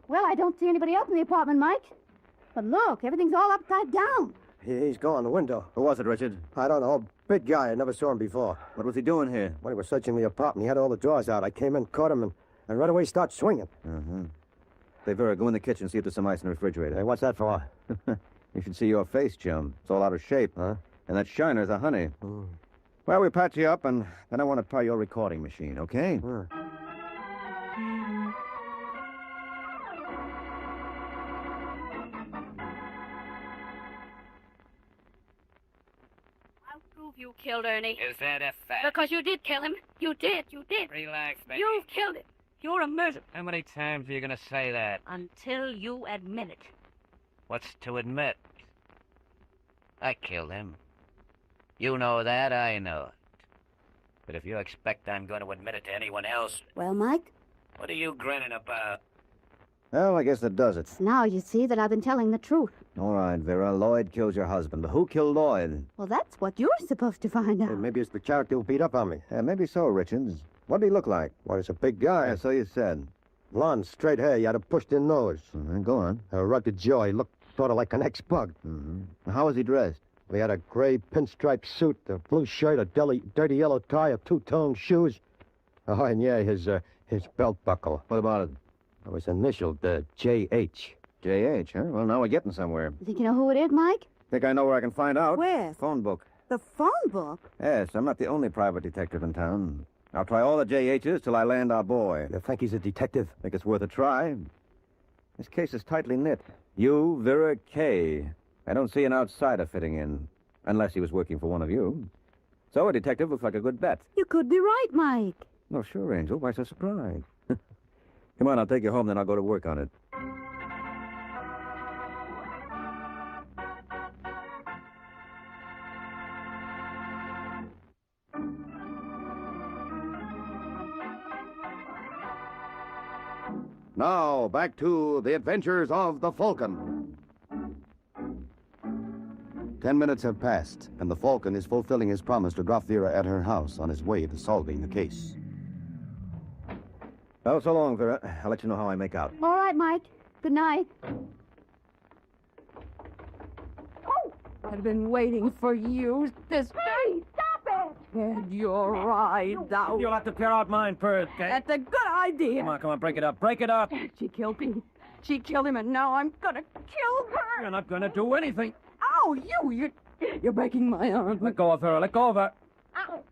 Well, I don't see anybody else in the apartment, Mike. But look, everything's all upside down. He's gone, the window. Who was it, Richard? I don't know. Big guy. I never saw him before. What was he doing here? When he was searching the apartment, he had all the drawers out. I came in, caught him, and right away started swinging. Uh-huh. Say, Vera, go in the kitchen, see if there's some ice in the refrigerator. Hey, what's that for? You should see your face, chum. It's all out of shape. Huh? And that shiner's a honey. Well, we patch you up, and then I want to try your recording machine, okay? I'll prove you killed Ernie. Is that a fact? Because you did kill him. You did. Relax, baby. You killed him. You're a murderer. How many times are you going to say that? Until you admit it. What's to admit? I killed him. You know that, I know it. But if you expect I'm going to admit it to anyone else, Well, Mike, what are you grinning about? Well, I guess that does it. now you see that I've been telling the truth. All right, Vera. Lloyd killed your husband. But who killed Lloyd? Well, that's what you're supposed to find out. Hey, maybe it's the character who beat up on me. Yeah, maybe so, Richards. What did he look like? Well, he's a big guy. Yeah, so you said. Blonde, straight hair. He had a pushed-in nose. Go on. A rugged jaw. He looked sort of like an ex-bug. How was he dressed? He had a gray pinstripe suit, a blue shirt, a dirty yellow tie, a two-tone shoes. Oh, and yeah, his belt buckle. What about it? It was initialed J.H. J.H., huh? Well, now we're getting somewhere. You think you know who it is, Mike? Think I know where I can find out? Where? Phone book. The phone book? Yes, I'm not the only private detective in town. I'll try all the J.H.'s till I land our boy. You think he's a detective? Think it's worth a try. This case is tightly knit. You, Vera Kay. I don't see an outsider fitting in, unless he was working for one of you. So a detective looks like a good bet. You could be right, Mike. No, sure, Angel. Why so surprised? Come on, I'll take you home, then I'll go to work on it. Now, back to the adventures of the Falcon. 10 minutes have passed, and the Falcon is fulfilling his promise to drop Vera at her house on his way to solving the case. Well, so long, Vera. I'll let you know how I make out. All right, Mike. Good night. I've been waiting for you. This. Hey, stop it! And you're right, thou. You'll have to clear out mine first, okay? That's a good idea. Come on, break it up. Break it up. She killed Pete. She killed him, and now I'm gonna kill her. You're not going to do anything. Ow, you're breaking my arm. Let go of her. Let go of her. Ow.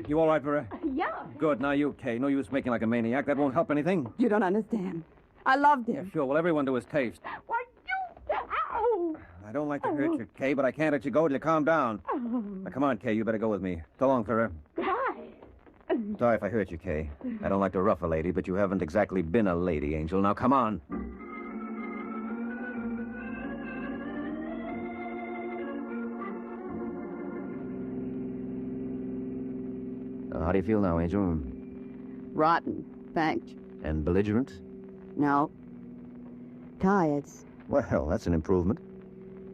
You all right, Vera? Yeah. Good. Now, you, Kay. No use making like a maniac. That won't help anything. You don't understand. I loved him. Sure. Well, everyone to his taste. Why, you... Ow! I don't like to hurt you, Kay, but I can't let you go till you calm down. Now, come on, Kay. You better go with me. So long, Vera. Goodbye. Sorry if I hurt you, Kay. I don't like to rough a lady, but you haven't exactly been a lady, Angel. Now, come on. How do you feel now, Angel? Rotten, thanks. And belligerent? No. Tired. Well, that's an improvement.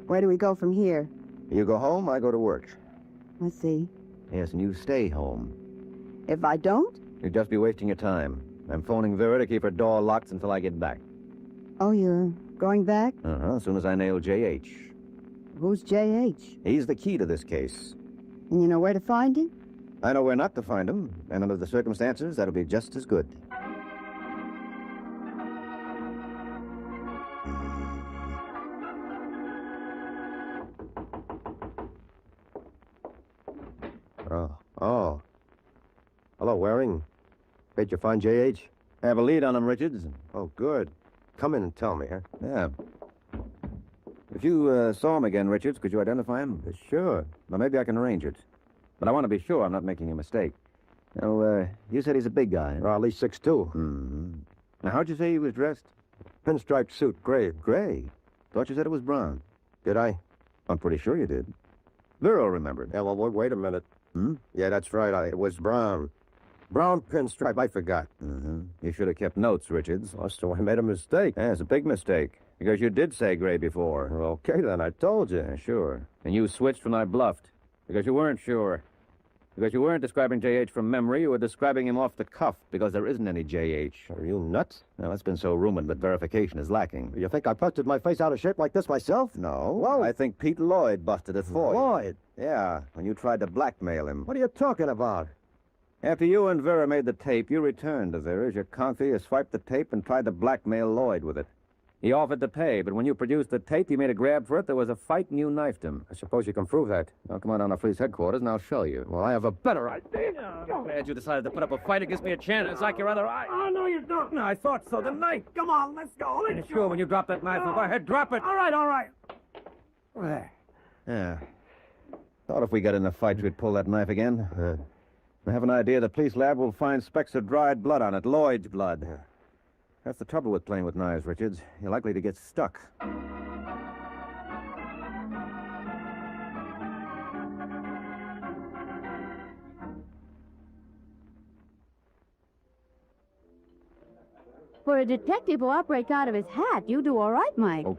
Where do we go from here? You go home, I go to work. Let's see. Yes, and you stay home. If I don't? You'd just be wasting your time. I'm phoning Vera to keep her door locked until I get back. Oh, you're going back? Uh-huh, as soon as I nail J.H. Who's J.H.? He's the key to this case. And you know where to find him? I know where not to find him, and under the circumstances, that'll be just as good. Oh. Hello, Waring. Did you find J.H.? I have a lead on him, Richards. Oh, good. Come in and tell me, huh? Yeah. If you saw him again, Richards, could you identify him? Sure. Well, maybe I can arrange it. But I want to be sure I'm not making a mistake. Now, you said he's a big guy. Well, at least 6'2". Mm-hmm. Now, how'd you say he was dressed? Pinstripe suit, gray. Gray? Thought you said it was brown. Did I? I'm pretty sure you did. Vera remembered. Yeah, well, wait a minute. Hmm? Yeah, that's right. It was brown. Brown pinstripe. I forgot. Mm-hmm. You should have kept notes, Richards. Oh, so I made a mistake. Yeah, it's a big mistake. Because you did say gray before. Well, okay, then. I told you. Yeah, sure. And you switched when I bluffed. Because you weren't sure. Because you weren't describing J.H. from memory, you were describing him off the cuff, because there isn't any J.H. Are you nuts? Now, that's been so rumored, but verification is lacking. You think I busted my face out of shape like this myself? No. Well, I think Pete Lloyd busted it for you. Lloyd? Yeah, when you tried to blackmail him. What are you talking about? After you and Vera made the tape, you returned to Vera's. You conquered, you swiped the tape, and tried to blackmail Lloyd with it. He offered to pay, but when you produced the tape, he made a grab for it. There was a fight, and you knifed him. I suppose you can prove that. Now, come on down to police headquarters, and I'll show you. Well, I have a better idea. Glad you decided to put up a fight against me a chance. It's like your other eye. Oh, no, you don't. No, I thought so. The knife. Come on, let's go. Let's sure, when you drop that knife, go ahead, drop it. All right. There. Yeah. Thought if we got in a fight, you'd pull that knife again. I have an idea the police lab will find specks of dried blood on it, Lloyd's blood. That's the trouble with playing with knives, Richards. You're likely to get stuck. For a detective who operates out of his hat, you do all right, Mike. Oh.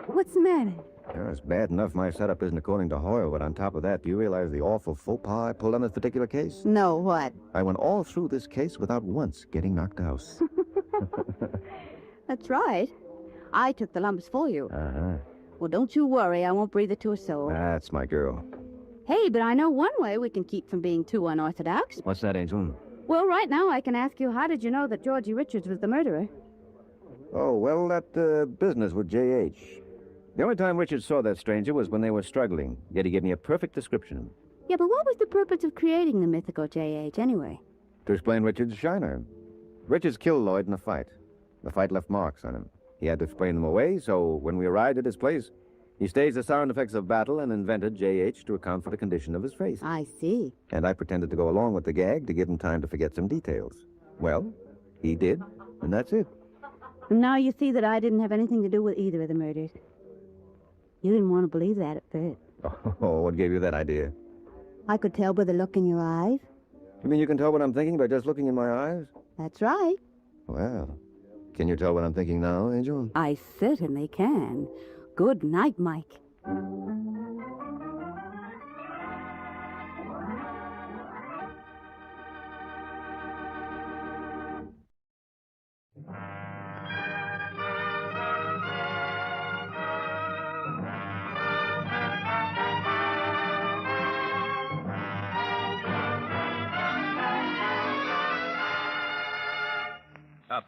What's the matter? Yeah, it's bad enough my setup isn't according to Hoyle, but on top of that, do you realize the awful faux pas I pulled on this particular case? No, what? I went all through this case without once getting knocked out. That's right. I took the lumps for you. Uh-huh. Well, don't you worry. I won't breathe it to a soul. That's my girl. Hey, but I know one way we can keep from being too unorthodox. What's that, Angel? Well, right now I can ask you, how did you know that Georgie Richards was the murderer? Oh, well, that business with J.H. The only time Richard saw that stranger was when they were struggling, yet he gave me a perfect description. Yeah, but what was the purpose of creating the mythical J.H. anyway? To explain Richard's shiner. Richards killed Lloyd in a fight. The fight left marks on him. He had to explain them away, so when we arrived at his place, he staged the sound effects of battle and invented J.H. to account for the condition of his face. I see. And I pretended to go along with the gag to give him time to forget some details. Well, he did, and that's it. Now you see that I didn't have anything to do with either of the murders. You didn't want to believe that at first. Oh, what gave you that idea? I could tell by the look in your eyes. You mean you can tell what I'm thinking by just looking in my eyes? That's right. Well, can you tell what I'm thinking now, Angel? I certainly can. Good night, Mike.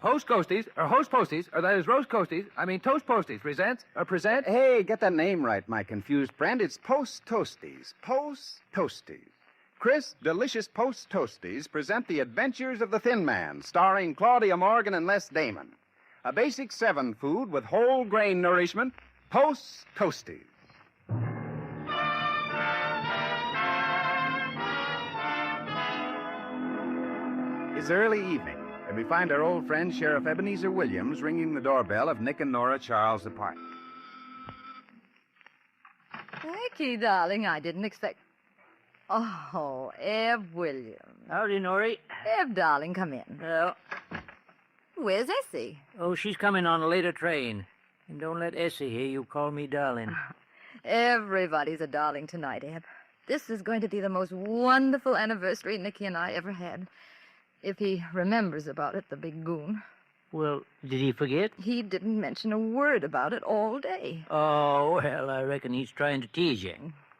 Post Coasties, or Host Posties, or that is Roast Coasties, Toast Posties, present. Hey, get that name right, my confused friend. It's Post Toasties. Post Toasties. Crisp, delicious Post Toasties present The Adventures of the Thin Man, starring Claudia Morgan and Les Damon. A basic 7 food with whole grain nourishment, Post Toasties. It's early evening, and we find our old friend Sheriff Ebenezer Williams ringing the doorbell of Nick and Nora Charles' apartment. Becky, darling, I didn't expect... Oh, Eb Williams. Howdy, Norrie. Eb, darling, come in. Well, Where's Essie? oh, she's coming on a later train. And don't let Essie hear you call me darling. Everybody's a darling tonight, Eb. This is going to be the most wonderful anniversary Nicky and I ever had. If he remembers about it, the big goon. Well, did he forget? He didn't mention a word about it all day. Oh, well, I reckon he's trying to tease you.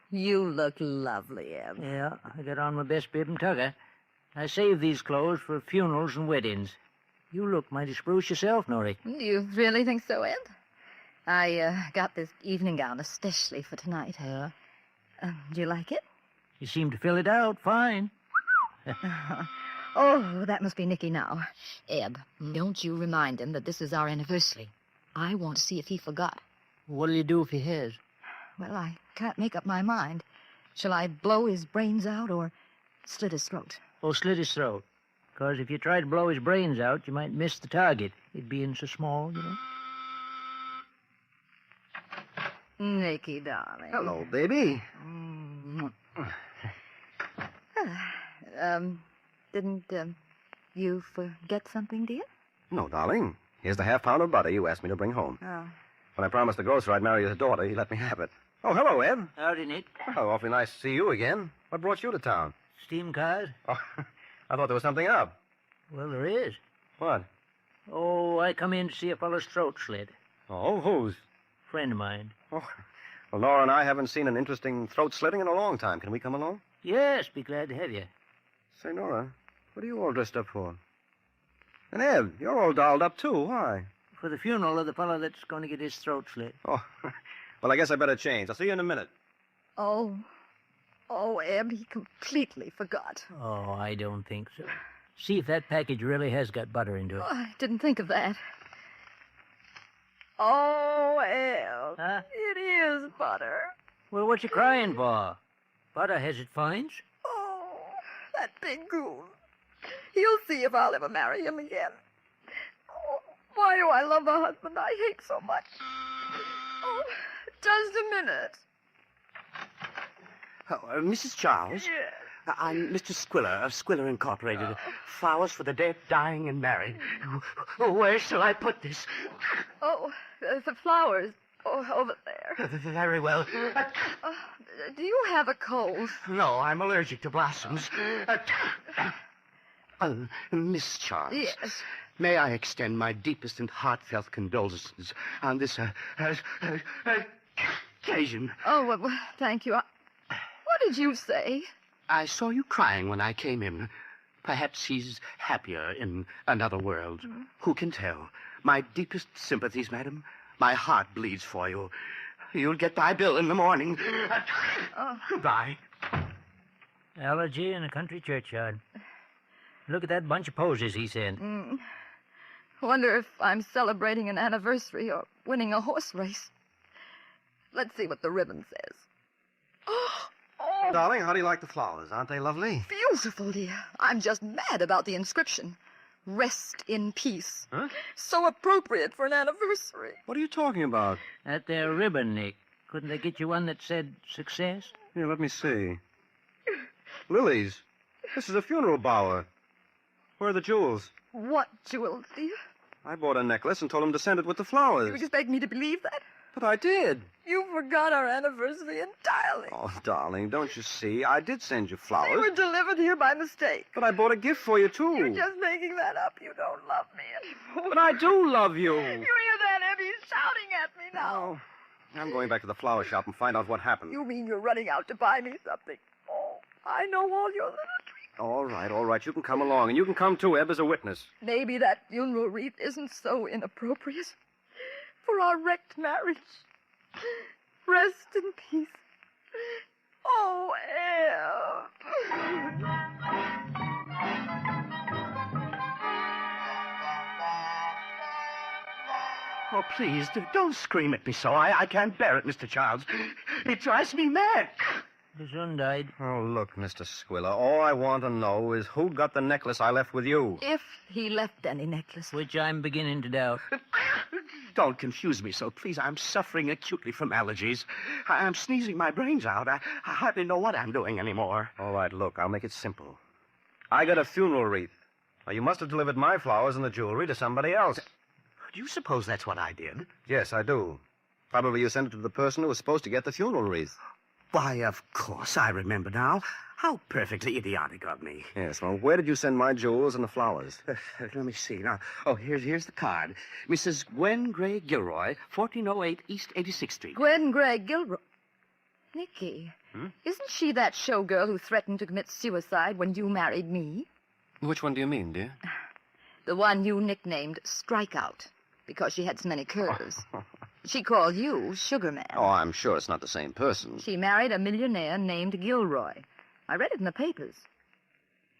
You look lovely, Eb. Yeah, I got on my best bib and tucker. I saved these clothes for funerals and weddings. You look mighty spruce yourself, Norrie. Do you really think so, Eb? I got this evening gown especially for tonight. Yeah? Do you like it? You seem to fill it out fine. Oh, that must be Nicky now. Eb, don't you remind him that this is our anniversary. I want to see if he forgot. What'll you do if he has? Well, I can't make up my mind. Shall I blow his brains out or slit his throat? Oh, slit his throat. 'Cause if you try to blow his brains out, you might miss the target. It being so small, you know. Nicky, darling. Hello, baby. Didn't you forget something, dear? No, darling. Here's the half-pound of butter you asked me to bring home. Oh. When I promised the grocer I'd marry his daughter, he let me have it. Oh, hello, Ed. Howdy, Nick. Oh, awfully nice to see you again. What brought you to town? Steam cars? Oh, I thought there was something up. Well, there is. What? Oh, I come in to see a fellow's throat slit. Oh, whose? Friend of mine. Oh, well, Nora and I haven't seen an interesting throat slitting in a long time. Can we come along? Yes, be glad to have you. Say, Nora, what are you all dressed up for? And Ed, you're all dolled up, too. Why? For the funeral of the fellow that's going to get his throat slit. Oh, well, I guess I better change. I'll see you in a minute. Oh, Eb, he completely forgot. Oh, I don't think so. See if that package really has got butter into it. Oh, I didn't think of that. Oh, Eb, Huh? it is butter. Well, what you crying for? Butter has its fines. Oh, that big goon. He'll see if I'll ever marry him again. Oh, why do I love the husband I hate so much? Oh, just a minute. Mrs. Charles? Yes. I'm Mr. Squiller of Squiller Incorporated. Flowers for the dead, dying, and married. Where shall I put this? Oh, the flowers. Oh, over there. Very well. Do you have a cold? No, I'm allergic to blossoms. Miss Charles. Yes. May I extend my deepest and heartfelt condolences on this occasion? Oh, well, thank you. What did you say? I saw you crying when I came in. Perhaps he's happier in another world. Who can tell? My deepest sympathies, madam. My heart bleeds for you. You'll get my bill in the morning. Goodbye. Allergy in a country churchyard. Look at that bunch of posies he sent. Wonder if I'm celebrating an anniversary or winning a horse race. Let's see what the ribbon says. Darling, how do you like the flowers? Aren't they lovely? Beautiful, dear. I'm just mad about the inscription. Rest in peace. Huh? So appropriate for an anniversary. What are you talking about? That there ribbon, Nick. Couldn't they get you one that said success? Here, let me see. Lilies. This is a funeral bower. Where are the jewels? What jewels, dear? I bought a necklace and told him to send it with the flowers. You expect me to believe that? But I did. You forgot our anniversary entirely. Oh, darling, don't you see? I did send you flowers. They were delivered here by mistake. But I bought a gift for you, too. You're just making that up. You don't love me anymore. But I do love you. You hear that, Abby? He's shouting at me now. Oh, I'm going back to the flower shop and find out what happened. You mean you're running out to buy me something? Oh, I know all your little tricks. All right. You can come along. And you can come, too, Eb, as a witness. Maybe that funeral wreath isn't so inappropriate for our wrecked marriage. Rest in peace. Oh, Eb. Oh, please, don't scream at me so. I can't bear it, Mr. Childs. It drives me mad. His son died. Oh, look, Mr. Squiller, all I want to know is who got the necklace I left with you. If he left any necklace. Which I'm beginning to doubt. Don't confuse me so, please. I'm suffering acutely from allergies. I'm sneezing my brains out. I hardly know what I'm doing anymore. All right, look, I'll make it simple. I got a funeral wreath. Now, you must have delivered my flowers and the jewelry to somebody else. Do you suppose that's what I did? Yes, I do. Probably you sent it to the person who was supposed to get the funeral wreath. Why, of course, I remember now. How perfectly idiotic of me. Yes, well, where did you send my jewels and the flowers? Let me see. Now, here's the card. Mrs. Gwen Gray Gilroy, 1408 East 86th Street. Gwen Gray Gilroy. Nicky, isn't she that showgirl who threatened to commit suicide when you married me? Which one do you mean, dear? The one you nicknamed Strikeout, because she had so many curves. She called you Sugar Man. Oh, I'm sure it's not the same person. She married a millionaire named Gilroy. I read it in the papers.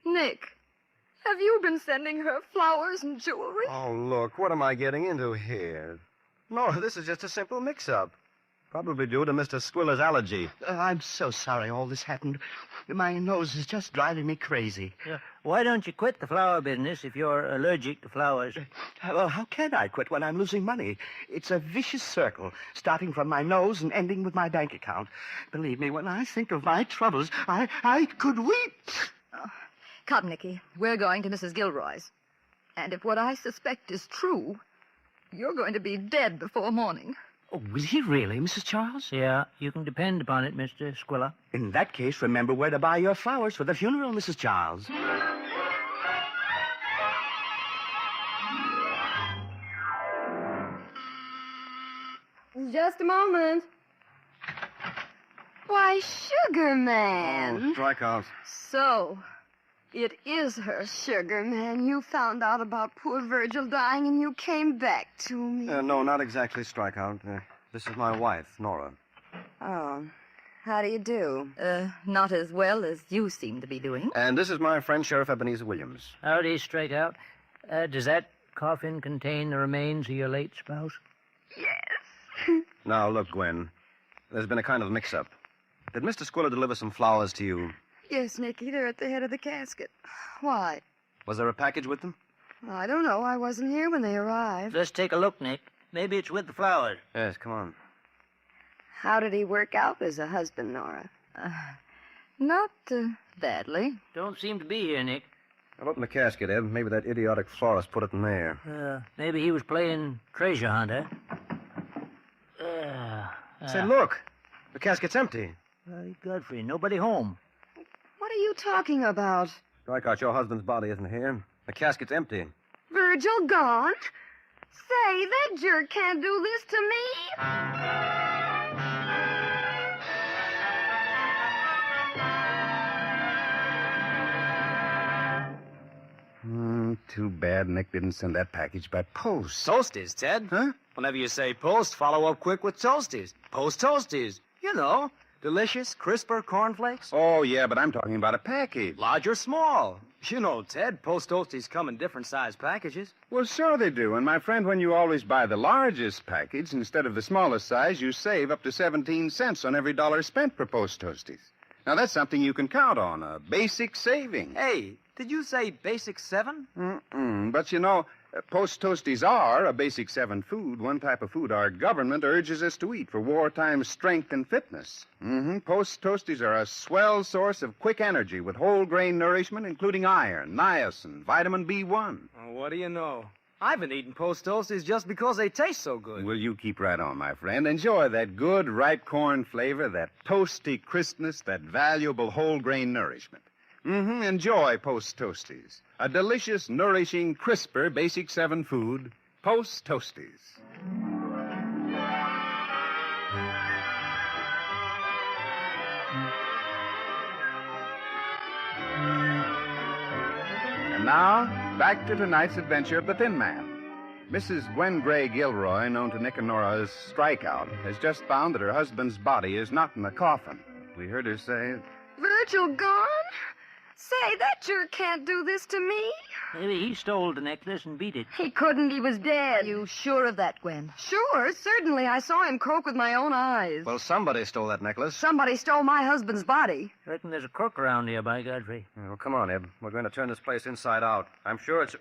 Nick, have you been sending her flowers and jewelry? Oh, look, what am I getting into here? No, this is just a simple mix-up. Probably due to Mr. Squiller's allergy. I'm so sorry all this happened. My nose is just driving me crazy. Why don't you quit the flower business if you're allergic to flowers? Well, how can I quit when I'm losing money? It's a vicious circle, starting from my nose and ending with my bank account. Believe me, when I think of my troubles, I could weep. Come, Nicky. We're going to Mrs. Gilroy's. And if what I suspect is true, you're going to be dead before morning. Oh, was he really, Mrs. Charles? Yeah, you can depend upon it, Mr. Squilla. In that case, remember where to buy your flowers for the funeral, Mrs. Charles. Just a moment. Why, Sugar Man. Strikeout. So, it is her, Sugar Man. You found out about poor Virgil dying and you came back to me. No, not exactly strikeout. This is my wife, Nora. Oh, how do you do? Not as well as you seem to be doing. And this is my friend, Sheriff Ebenezer Williams. Howdy, straight out. Does that coffin contain the remains of your late spouse? Yes. Now, look, Gwen. There's been a kind of mix-up. Did Mr. Squiller deliver some flowers to you? Yes, Nicky, they're at the head of the casket. Why? Was there a package with them? I don't know. I wasn't here when they arrived. Let's take a look, Nick. Maybe it's with the flowers. Yes, come on. How did he work out as a husband, Nora? Not badly. Don't seem to be here, Nick. I'll open the casket, Eb. Maybe that idiotic florist put it in there. Maybe he was playing treasure hunter. Say, look. The casket's empty. Godfrey, nobody home. What are you talking about? Strikeout, your husband's body isn't here. The casket's empty. Virgil gone? Say, that jerk can't do this to me. Too bad Nick didn't send that package by post. Toasties, Ted. Huh? Whenever you say post, follow up quick with Toasties. Post Toasties. You know, delicious, crisper cornflakes. Oh, yeah, but I'm talking about a package. Large or small. You know, Ted, Post Toasties come in different size packages. Well, sure they do. And, my friend, when you always buy the largest package instead of the smallest size, you save up to 17 cents on every dollar spent per Post Toasties. Now, that's something you can count on, a basic saving. Hey, did you say basic 7? But, you know, Post Toasties are a basic 7 food, one type of food our government urges us to eat for wartime strength and fitness. Post Toasties are a swell source of quick energy with whole grain nourishment, including iron, niacin, vitamin B1. Oh, what do you know? I've been eating Post Toasties just because they taste so good. Well, you keep right on, my friend. Enjoy that good ripe corn flavor, that toasty crispness, that valuable whole grain nourishment. Enjoy Post Toasties. A delicious, nourishing, crisper Basic 7 food, Post Toasties. And now, back to tonight's adventure of the Thin Man. Mrs. Gwen Gray Gilroy, known to Nick and Nora as Strikeout, has just found that her husband's body is not in the coffin. We heard her say, Virgil gone? Say, that jerk can't do this to me. Maybe he stole the necklace and beat it. He couldn't. He was dead. Are you sure of that, Gwen? Sure, certainly. I saw him croak with my own eyes. well, somebody stole that necklace. Somebody stole my husband's body. Reckon there's a crook around here, by Godfrey. Yeah, well, come on, Eb. We're going to turn this place inside out. I'm sure it's...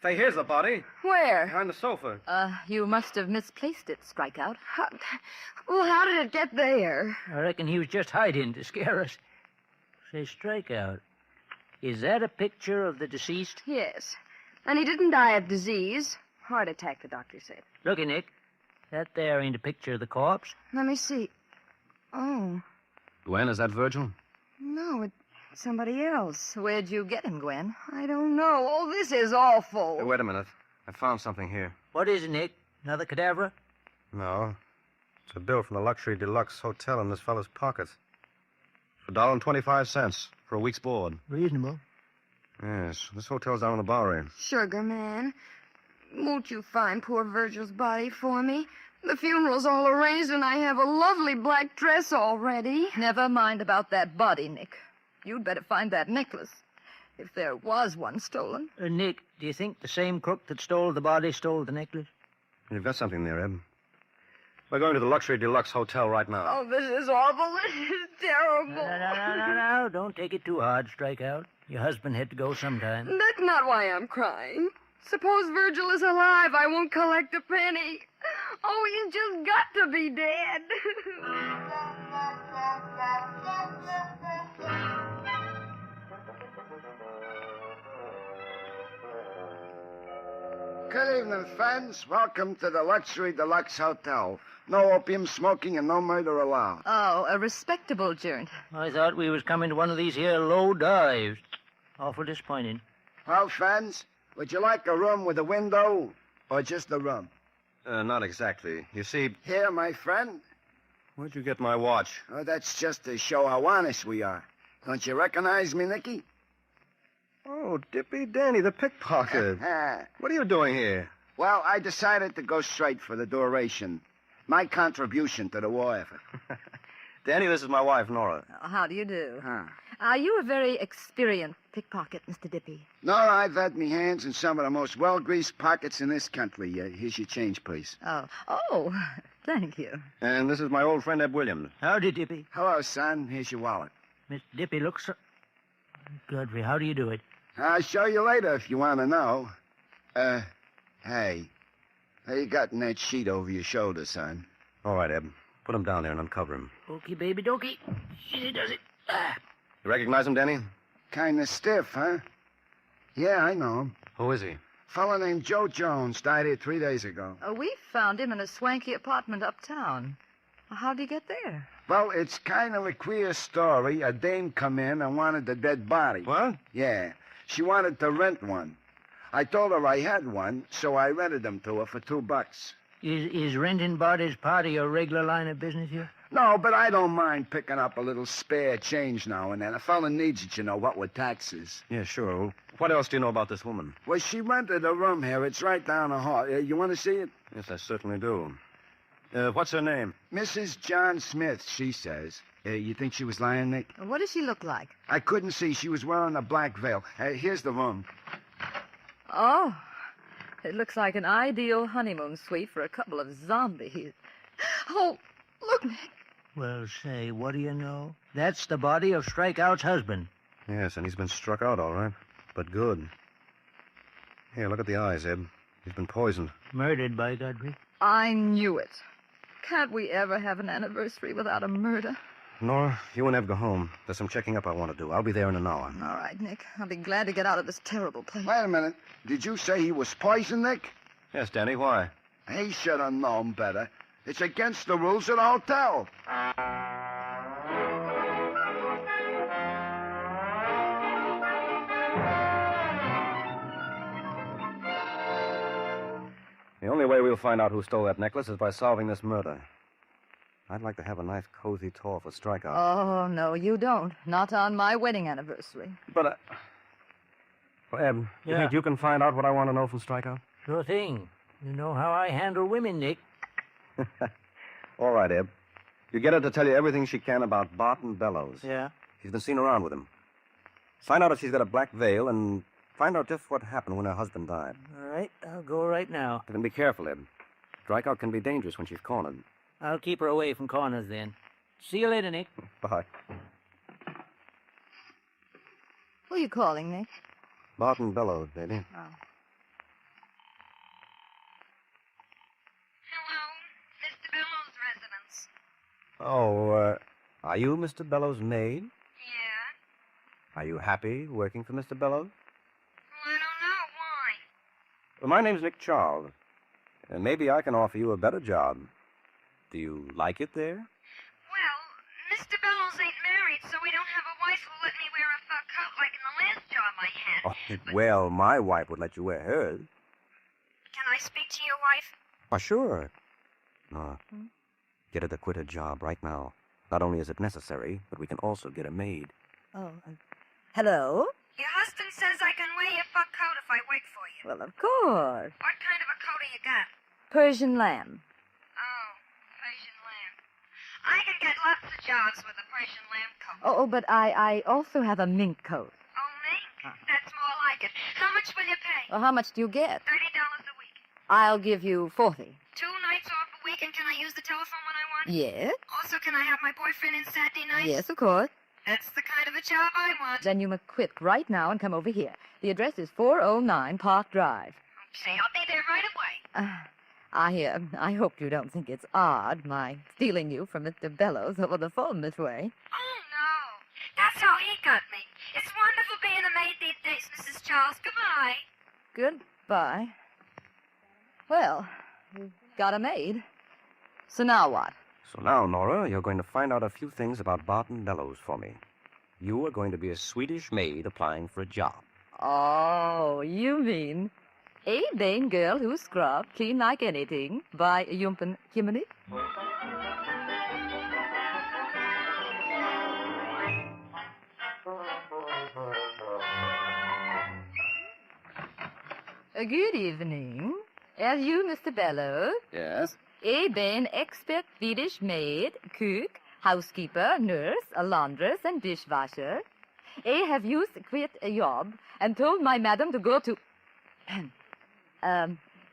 Say, here's the body. Where? Behind the sofa. You must have misplaced it, Strikeout. How did it get there? I reckon he was just hiding to scare us. Say, Strikeout, is that a picture of the deceased? Yes. And he didn't die of disease. Heart attack, the doctor said. Looky, Nick. That there ain't a picture of the corpse. Let me see. Oh, Gwen, is that Virgil? no, it's somebody else. Where'd you get him, Gwen? I don't know. Oh, this is awful. Hey, wait a minute. I found something here. What is it, Nick? Another cadaver? No. It's a bill from the Luxury Deluxe Hotel in this fellow's pockets. For $1.25 for a week's board. Reasonable. Yes, this hotel's down on the Bowery. Sugar Man, won't you find poor Virgil's body for me? The funeral's all arranged, and I have a lovely black dress already. Never mind about that body, Nick. You'd better find that necklace, if there was one stolen. Nick, do you think the same crook that stole the body stole the necklace? You've got something there, Eb. We're going to the Luxury Deluxe Hotel right now. Oh, this is awful. This is terrible. No. Don't take it too hard, Strikeout. Your husband had to go sometime. That's not why I'm crying. Suppose Virgil is alive, I won't collect a penny. Oh, he's just got to be dead. Good evening, friends. Welcome to the Luxury Deluxe Hotel. No opium smoking and no murder allowed. Oh, a respectable joint. I thought we was coming to one of these here low dives. Awful disappointing. Well, friends, would you like a room with a window or just a room? Not exactly. You see... Here, my friend. Where'd you get my watch? Oh, that's just to show how honest we are. Don't you recognize me, Nicky? Oh, Dippy Danny, the pickpocket. What are you doing here? Well, I decided to go straight for the duration. My contribution to the war effort. Danny, this is my wife, Nora. How do you do? Are you a very experienced pickpocket, Mr. Dippy? Nora, I've had me hands in some of the most well-greased pockets in this country. Here's your change, please. Oh, thank you. And this is my old friend, Eb Williams. Howdy, Dippy. Hello, son. Here's your wallet. Mr. Dippy looks so... Godfrey, how do you do it? I'll show you later if you want to know. Hey. How you got in that sheet over your shoulder, son? All right, Eb. Put him down there and uncover him. Okay, baby dokey. Easy does it. You recognize him, Danny? Kind of stiff, huh? Yeah, I know him. Who is he? Fellow named Joe Jones died here 3 days ago. We found him in a swanky apartment uptown. How'd he get there? Well, it's kind of a queer story. A dame come in and wanted a dead body. What? Yeah. She wanted to rent one. I told her I had one, so I rented them to her for $2. Is renting bodies part of your regular line of business here? No, but I don't mind picking up a little spare change now and then. A fella needs it, you know, what with taxes. Yeah, sure. Well, what else do you know about this woman? Well, she rented a room here. It's right down the hall. You want to see it? Yes, I certainly do. What's her name? Mrs. John Smith, she says. You think she was lying, Nick? What does she look like? I couldn't see. She was wearing a black veil. Here's the room. Oh, it looks like an ideal honeymoon suite for a couple of zombies. Oh, look, Nick. Well, say, what do you know? That's the body of Strikeout's husband. Yes, and he's been struck out, all right. But good. Here, look at the eyes, Eb. He's been poisoned. Murdered by Godfrey. I knew it. Can't we ever have an anniversary without a murder? Nora, you and Eb go home. There's some checking up I want to do. I'll be there in an hour. All right, Nick. I'll be glad to get out of this terrible place. Wait a minute. Did you say he was poisoned, Nick? Yes, Danny, why? He should have known better. It's against the rules of the hotel. The only way we'll find out who stole that necklace is by solving this murder. I'd like to have a nice, cozy tour for Strikeout. Oh, no, you don't. Not on my wedding anniversary. But, well, Eb, you think you can find out what I want to know from Strikeout? Sure thing. You know how I handle women, Nick. All right, Eb. You get her to tell you everything she can about Barton Bellows. Yeah? She's been seen around with him. Find out if she's got a black veil and find out just what happened when her husband died. All right, I'll go right now. And be careful, Eb. Strikeout can be dangerous when she's cornered. I'll keep her away from corners then. See you later, Nick. Bye. Who are you calling, Nick? Barton Bellows, baby. Oh. Oh, are you Mr. Bellows' maid? Yeah. Are you happy working for Mr. Bellows? Well, I don't know. Why? Well, my name's Nick Charles. And maybe I can offer you a better job. Do you like it there? Well, Mr. Bellows ain't married, so we don't have a wife who'll let me wear a fur coat like in the last job I had. Oh, well, my wife would let you wear hers. Can I speak to your wife? Oh, sure. No. Get her to quit her job right now. Not only is it necessary, but we can also get her maid. Oh, hello? Your husband says I can wear your fur coat if I work for you. Well, of course. What kind of a coat have you got? Persian lamb. Oh, Persian lamb. I can get lots of jobs with a Persian lamb coat. Oh, but I also have a mink coat. Oh, mink? That's more like it. How much will you pay? Well, how much do you get? $30 a week. I'll give you 40. 2 nights off a week, and can I use the telephone when I want? Yes? Also, can I have my boyfriend in Saturday night? Yes, of course. That's the kind of a job I want. Then you must quit right now and come over here. The address is 409 Park Drive. Okay, I'll be there right away. I hope you don't think it's odd, my stealing you from Mr. Bellows over the phone this way. Oh, no. That's how he got me. It's wonderful being a maid these days, Mrs. Charles. Goodbye. Goodbye. Well, we've got a maid. So now what? So now, Nora, you're going to find out a few things about Barton Bellows for me. You are going to be a Swedish maid applying for a job. Oh, you mean a Dane girl who scrub clean like anything by Jumpen Kimini? Good evening. Are you Mr. Bellows? Yes? A Dane expert Swedish maid, cook, housekeeper, nurse, a laundress, and dishwasher. Have you quit a job and told my madam to go to...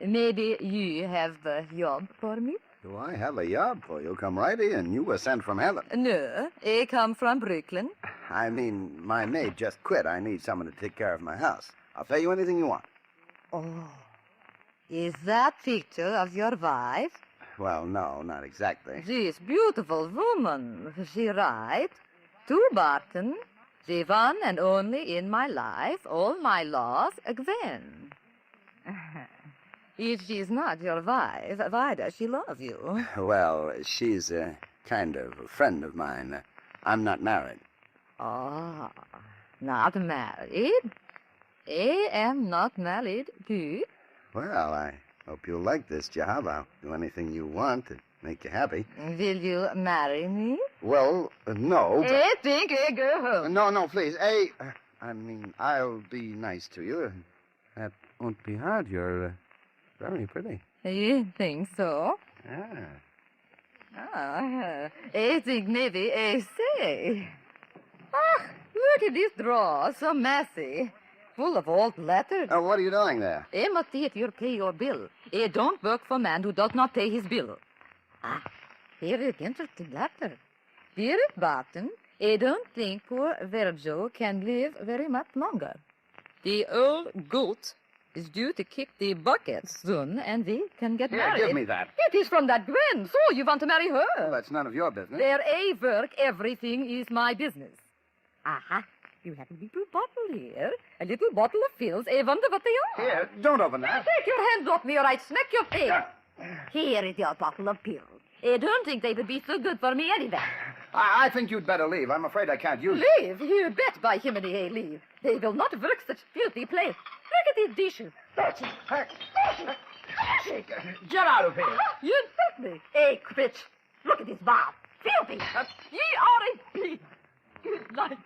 maybe you have a job for me? Do I have a job for you? Come right in. You were sent from heaven. No, I come from Brooklyn. I mean, my maid just quit. I need someone to take care of my house. I'll pay you anything you want. Oh, is that picture of your wife? Well, no, not exactly. This beautiful woman, she right? To Barton, the one and only in my life, all my loves, Gwen. If she's not your wife, why does she love you? Well, she's a kind of a friend of mine. I'm not married. Oh, not married? I am not married, too. Well, I hope you'll like this job. I'll do anything you want to make you happy. Will you marry me? Well, no. But... I think I go home. No, please. I mean, I'll be nice to you. That won't be hard. You're very pretty. You think so? Ah. I think maybe I say. Ah, look at this drawer, so messy. Full of old letters. Oh, what are you doing there? I must see if you pay your bill. I don't work for a man who does not pay his bill. Ah, here is an interesting letter. Dear Barton, I don't think poor Virgil can live very much longer. The old goat is due to kick the bucket soon, and we can get married. Give me that. It is from that Gwen. So you want to marry her? Well, that's none of your business. Where I work, everything is my business. Aha. You have a little bottle here. A little bottle of pills. I wonder what they are. Here, don't open that. Take your hands off me or I'd smack your face. Here is your bottle of pills. I don't think they would be so good for me anyway. I think you'd better leave. I'm afraid I can't use Leave? You bet by Jiminy I leave. They will not work such filthy place. Look at these dishes. Get out of here. You hurt me. Hey, bitch. Look at this bar. Filthy. Ye are a pig. Good night.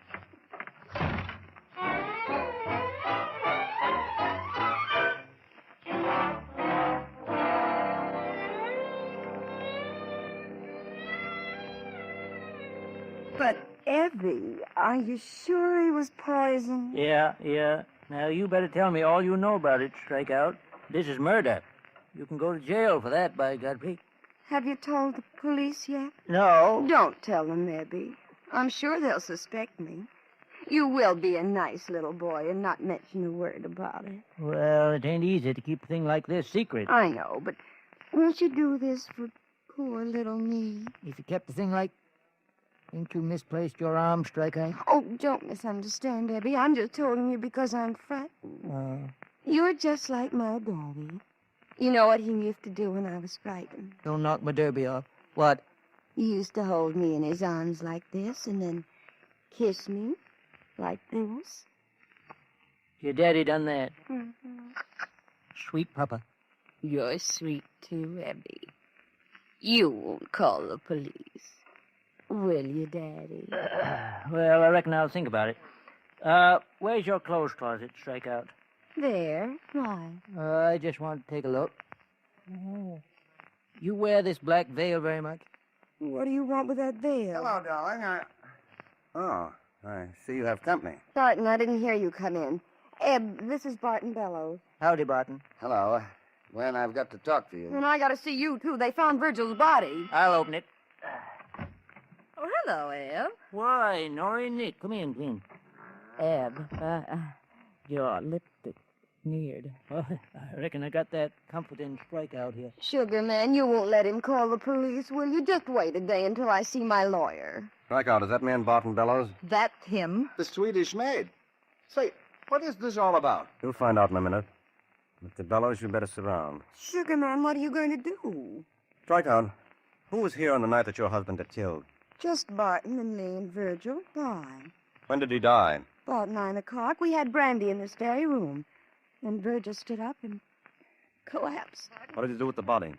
But, Evie, are you sure he was poisoned? Yeah. Now, you better tell me all you know about it, Strikeout. This is murder. You can go to jail for that, by Godfrey. Have you told the police yet? No. Don't tell them, Evie. I'm sure they'll suspect me. You will be a nice little boy and not mention a word about it. Well, it ain't easy to keep a thing like this secret. I know, but won't you do this for poor little me? If you kept the thing like... Ain't you misplaced your arm, Strikeout? Oh, don't misunderstand, Evie. I'm just telling you because I'm frightened. You're just like my daddy. You know what he used to do when I was frightened? Don't knock my derby off. What? He used to hold me in his arms like this and then kiss me like this. Your daddy done that. Mm-hmm. Sweet papa. You're sweet too, Evie. You won't call the police. Will you, Daddy? Well, I reckon I'll think about it. Where's your clothes closet, Strikeout? There. Why? I just want to take a look. Oh. You wear this black veil very much? What do you want with that veil? Hello, darling. Oh, I see you have company. Barton, I didn't hear you come in. Eb, this is Barton Bellows. Howdy, Barton. Hello. Gwen, I've got to talk to you. And I got to see you, too. They found Virgil's body. I'll open it. Oh, hello, Eb. Why, Nori Nick. Come in, Gwen. Eb, your lipstick smeared. Well, I reckon I got that comforting Strikeout here. Sugar man, you won't let him call the police, will you? Just wait a day until I see my lawyer. Strikeout, is that man Barton Bellows? That's him. The Swedish maid. Say, what is this all about? You'll find out in a minute. Mr. Bellows, you better sit around. Sugar Man, what are you going to do? Strike out. Who was here on the night that your husband got killed? Just Barton and me and Virgil. Why? When did he die? About 9 o'clock. We had brandy in this very room. Then Virgil stood up and collapsed. What did you do with the body?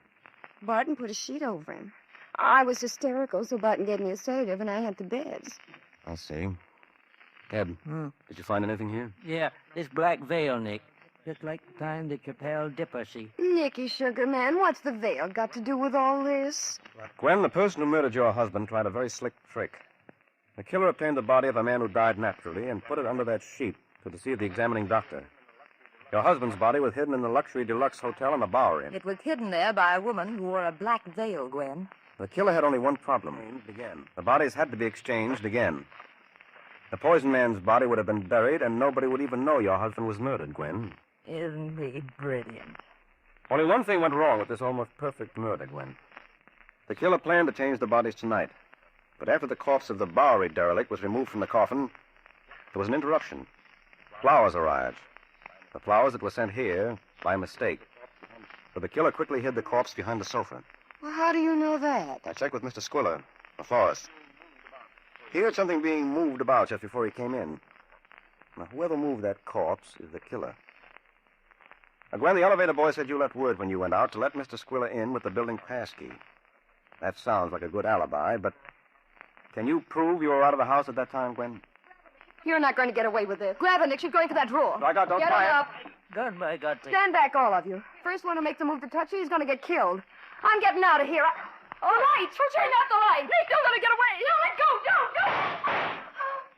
Barton put a sheet over him. I was hysterical, so Barton gave me a sedative, and I had to bed. I see. Ed, did you find anything here? Yeah, this black veil, Nick. Just like the time that your pal Dipper see. Nicky, Sugar Man, what's the veil got to do with all this? Gwen, the person who murdered your husband tried a very slick trick. The killer obtained the body of a man who died naturally and put it under that sheet to deceive the examining doctor. Your husband's body was hidden in the luxury deluxe hotel in the Bowery. It was hidden there by a woman who wore a black veil, Gwen. The killer had only one problem. The bodies had to be exchanged again. The poisoned man's body would have been buried, and nobody would even know your husband was murdered, Gwen. Isn't he brilliant? Only one thing went wrong with this almost perfect murder, Gwen. The killer planned to change the bodies tonight. But after the corpse of the Bowery derelict was removed from the coffin, there was an interruption. Flowers arrived. The flowers that were sent here by mistake. So the killer quickly hid the corpse behind the sofa. Well, how do you know that? I checked with Mr. Squiller, the florist. He heard something being moved about just before he came in. Now, whoever moved that corpse is the killer. Now, Gwen, the elevator boy said you left word when you went out to let Mr. Squiller in with the building pass key. That sounds like a good alibi, but can you prove you were out of the house at that time, Gwen? You're not going to get away with this. Grab it, Nick. She's going for that drawer. Strike out, don't Get try her it. up. Gun by God. Stand back, all of you. First one who makes a move to touch you, he's going to get killed. I'm getting out of here. All right, so turn out the light. Nick, you're going to get away. You let go.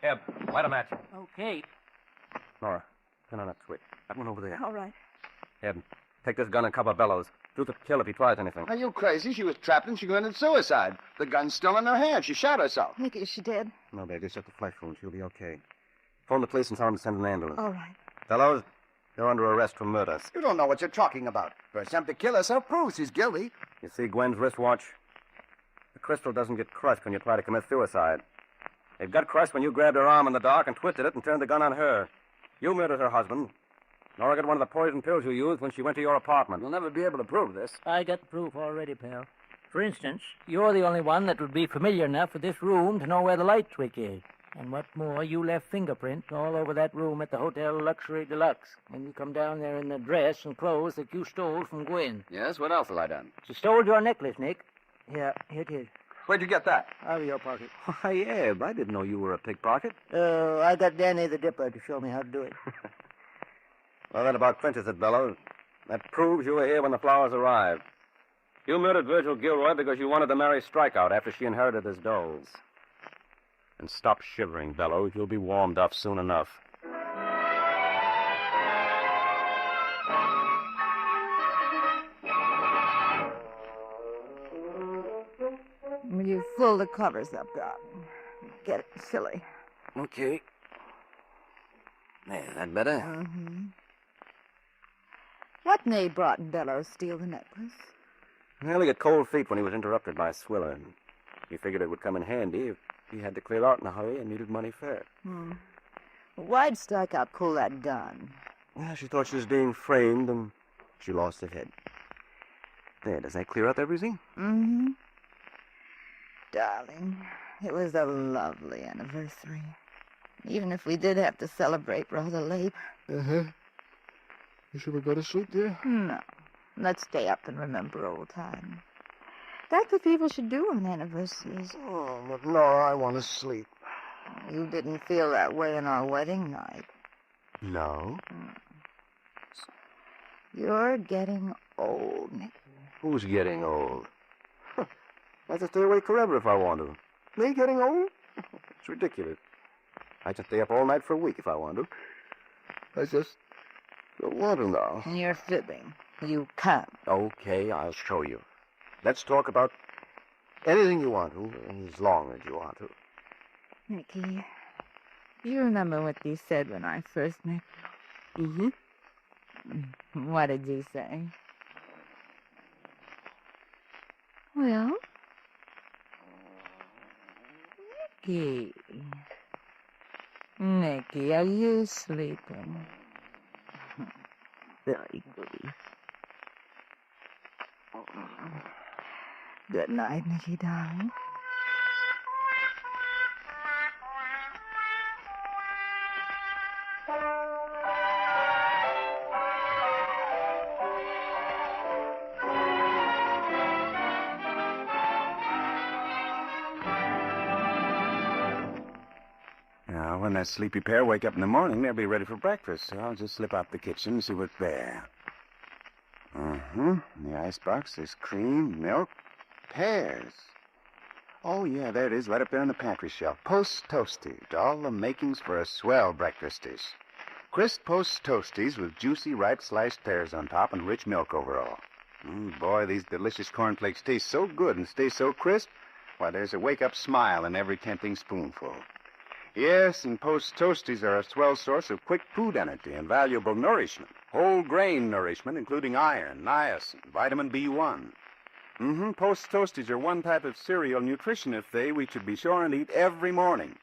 Eb, light a match. Okay. Nora, turn on that switch. That one over there. All right. Eb, take this gun and cover Bellows. Shoot the kill if he tries anything. Are you crazy? She was trapped and she committed suicide. The gun's still in her hand. She shot herself. Nicky, is she dead? No, baby, it's just a flesh wound. She'll be okay. Phone the police and tell them to send an ambulance. All right. Bellows, you're under arrest for murder. You don't know what you're talking about. Her attempt to kill herself proves she's guilty. You see Gwen's wristwatch? The crystal doesn't get crushed when you try to commit suicide. It got crushed when you grabbed her arm in the dark and twisted it and turned the gun on her. You murdered her husband. Nora got one of the poison pills you used when she went to your apartment. You'll never be able to prove this. I got the proof already, pal. For instance, you're the only one that would be familiar enough with this room to know where the light switch is. And what's more, you left fingerprints all over that room at the Hotel Luxury Deluxe when you come down there in the dress and clothes that you stole from Gwen. Yes, what else have I done? She stole your necklace, Nick. Here it is. Where'd you get that? Out of your pocket. Why, Eb, I didn't know you were a pickpocket. Oh, I got Danny the Dipper to show me how to do it. Well, that about clinches it, Bellows. That proves you were here when the flowers arrived. You murdered Virgil Gilroy because you wanted to marry Strikeout after she inherited his doles. And stop shivering, Bellows. You'll be warmed up soon enough. You fold the covers up, God. Get it silly. Okay. There, that better? Mm-hmm. What made Broughton Bellows steal the necklace? Well, he got cold feet when he was interrupted by Swiller. He figured it would come in handy if he had to clear out in a hurry and needed money fast. Why'd Strikeout pull that gun? Well, she thought she was being framed, and she lost her head. There, does that clear up everything? Mm-hmm. Darling, it was a lovely anniversary. Even if we did have to celebrate rather late. Uh-huh. Should we go to sleep, dear? No. Let's stay up and remember old times. That's what people should do on anniversaries. Oh, but Nora, I want to sleep. You didn't feel that way on our wedding night. No. You're getting old, Nick. Who's getting old? I have to stay awake forever if I want to. Me getting old? It's ridiculous. I can stay up all night for a week if I want to. I just don't want to now. And you're fibbing. You can't. Okay, I'll show you. Let's talk about anything you want to, as long as you want to. Nicky, you remember what you said when I first met you? Mm-hmm. What did you say? Well? Nicky. Nicky, are you sleeping? very good. Good night, Nicky, darling. Now, when that sleepy pair wake up in the morning, they'll be ready for breakfast, so I'll just slip out the kitchen and see what's there. In the icebox, there's cream, milk, pears. Oh, yeah, there it is, right up there on the pantry shelf. Post Toasties, all the makings for a swell breakfast dish. Crisp Post Toasties with juicy, ripe sliced pears on top and rich milk over all. Boy, these delicious cornflakes taste so good and stay so crisp. Why, there's a wake-up smile in every tempting spoonful. Yes, and Post Toasties are a swell source of quick food energy and valuable nourishment. Whole grain nourishment, including iron, niacin, vitamin B1. Post Toasties are one type of cereal nutrition we should be sure and eat every morning.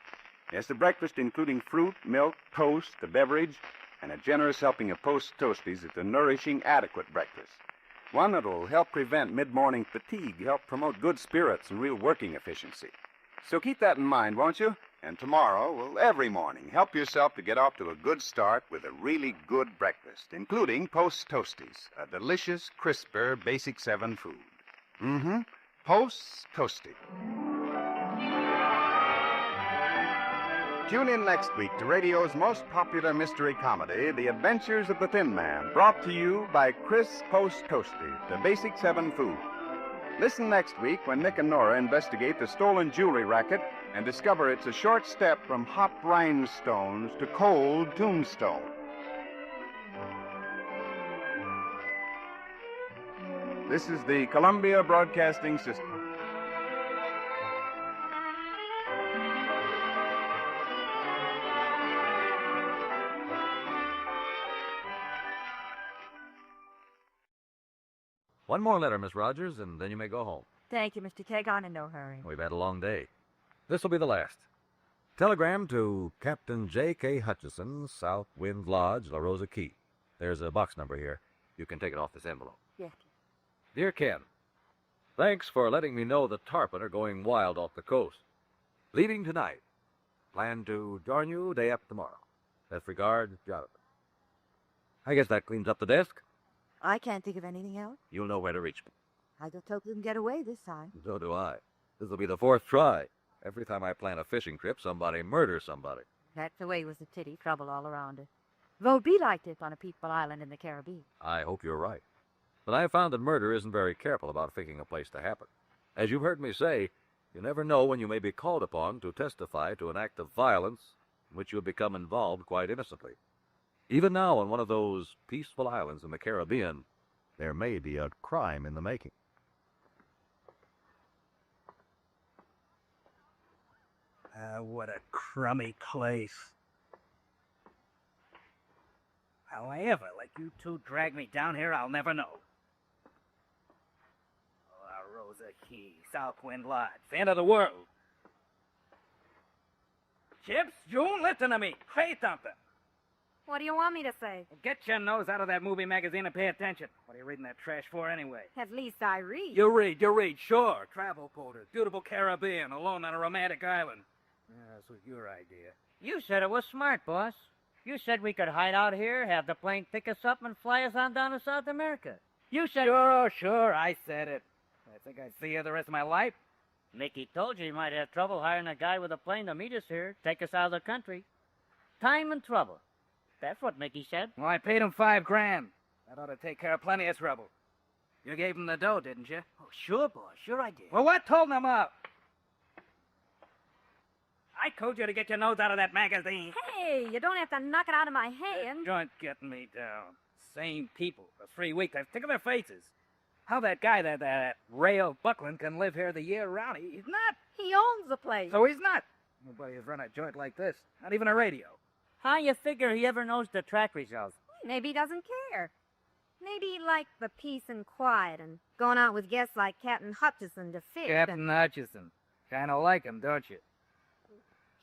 Yes, the breakfast including fruit, milk, toast, the beverage, and a generous helping of Post Toasties is a nourishing, adequate breakfast. One that'll help prevent mid-morning fatigue, help promote good spirits and real working efficiency. So keep that in mind, won't you? And tomorrow, well, every morning, help yourself to get off to a good start with a really good breakfast, including Post Toasties, a delicious, crisper, Basic 7 food. Post Toasties. Tune in next week to radio's most popular mystery comedy, The Adventures of the Thin Man, brought to you by Chris Post Toasties, the Basic 7 food. Listen next week when Nick and Nora investigate the stolen jewelry racket and discover it's a short step from hot rhinestones to cold tombstone. This is the Columbia Broadcasting System. One more letter, Miss Rogers, and then you may go home. Thank you, Mr. Kegon, in no hurry. We've had a long day. This will be the last. Telegram to Captain J.K. Hutchison, South Wind Lodge, La Rosa Key. There's a box number here. You can take it off this envelope. Yes. Dear Ken, thanks for letting me know the tarpon are going wild off the coast. Leaving tonight. Plan to join you day after tomorrow. Best regards, Jonathan. I guess that cleans up the desk. I can't think of anything else. You'll know where to reach me. I just hope you can get away this time. So do I. This will be the 4th try. Every time I plan a fishing trip, somebody murders somebody. That's the way with the city, trouble all around it. Won't be like this on a peaceful island in the Caribbean. I hope you're right. But I've found that murder isn't very careful about picking a place to happen. As you've heard me say, you never know when you may be called upon to testify to an act of violence in which you have become involved quite innocently. Even now, on one of those peaceful islands in the Caribbean, there may be a crime in the making. What a crummy place. How I ever let you two drag me down here, I'll never know. La Rosa Key, Southwind Lodge, the end of the world. Chips, June, listen to me. Say something. What do you want me to say? Get your nose out of that movie magazine and pay attention. What are you reading that trash for anyway? At least I read. You read, sure. Travel quotas, beautiful Caribbean, alone on a romantic island. Yeah, this was your idea. You said it was smart, boss. You said we could hide out here, have the plane pick us up, and fly us on down to South America. You said... Sure, I said it. I think I'd see you the rest of my life. Mickey told you he might have trouble hiring a guy with a plane to meet us here, take us out of the country. Time and trouble. That's what Mickey said. Well, I paid him $5,000. That ought to take care of plenty of trouble. You gave him the dough, didn't you? Oh, sure, boss. Sure I did. Well, what told him up? I told you to get your nose out of that magazine. Hey, you don't have to knock it out of my hand. This joint's getting me down. Same people for 3 weeks. I'm sick of their faces. How that guy, that Rail Buckland, can live here the year round? He's not. He owns the place. So he's not. Nobody has run a joint like this. Not even a radio. How you figure he ever knows the track results? Maybe he doesn't care. Maybe he liked the peace and quiet and going out with guests like Captain Hutchison to fish. Captain Hutchison. Kind of like him, don't you?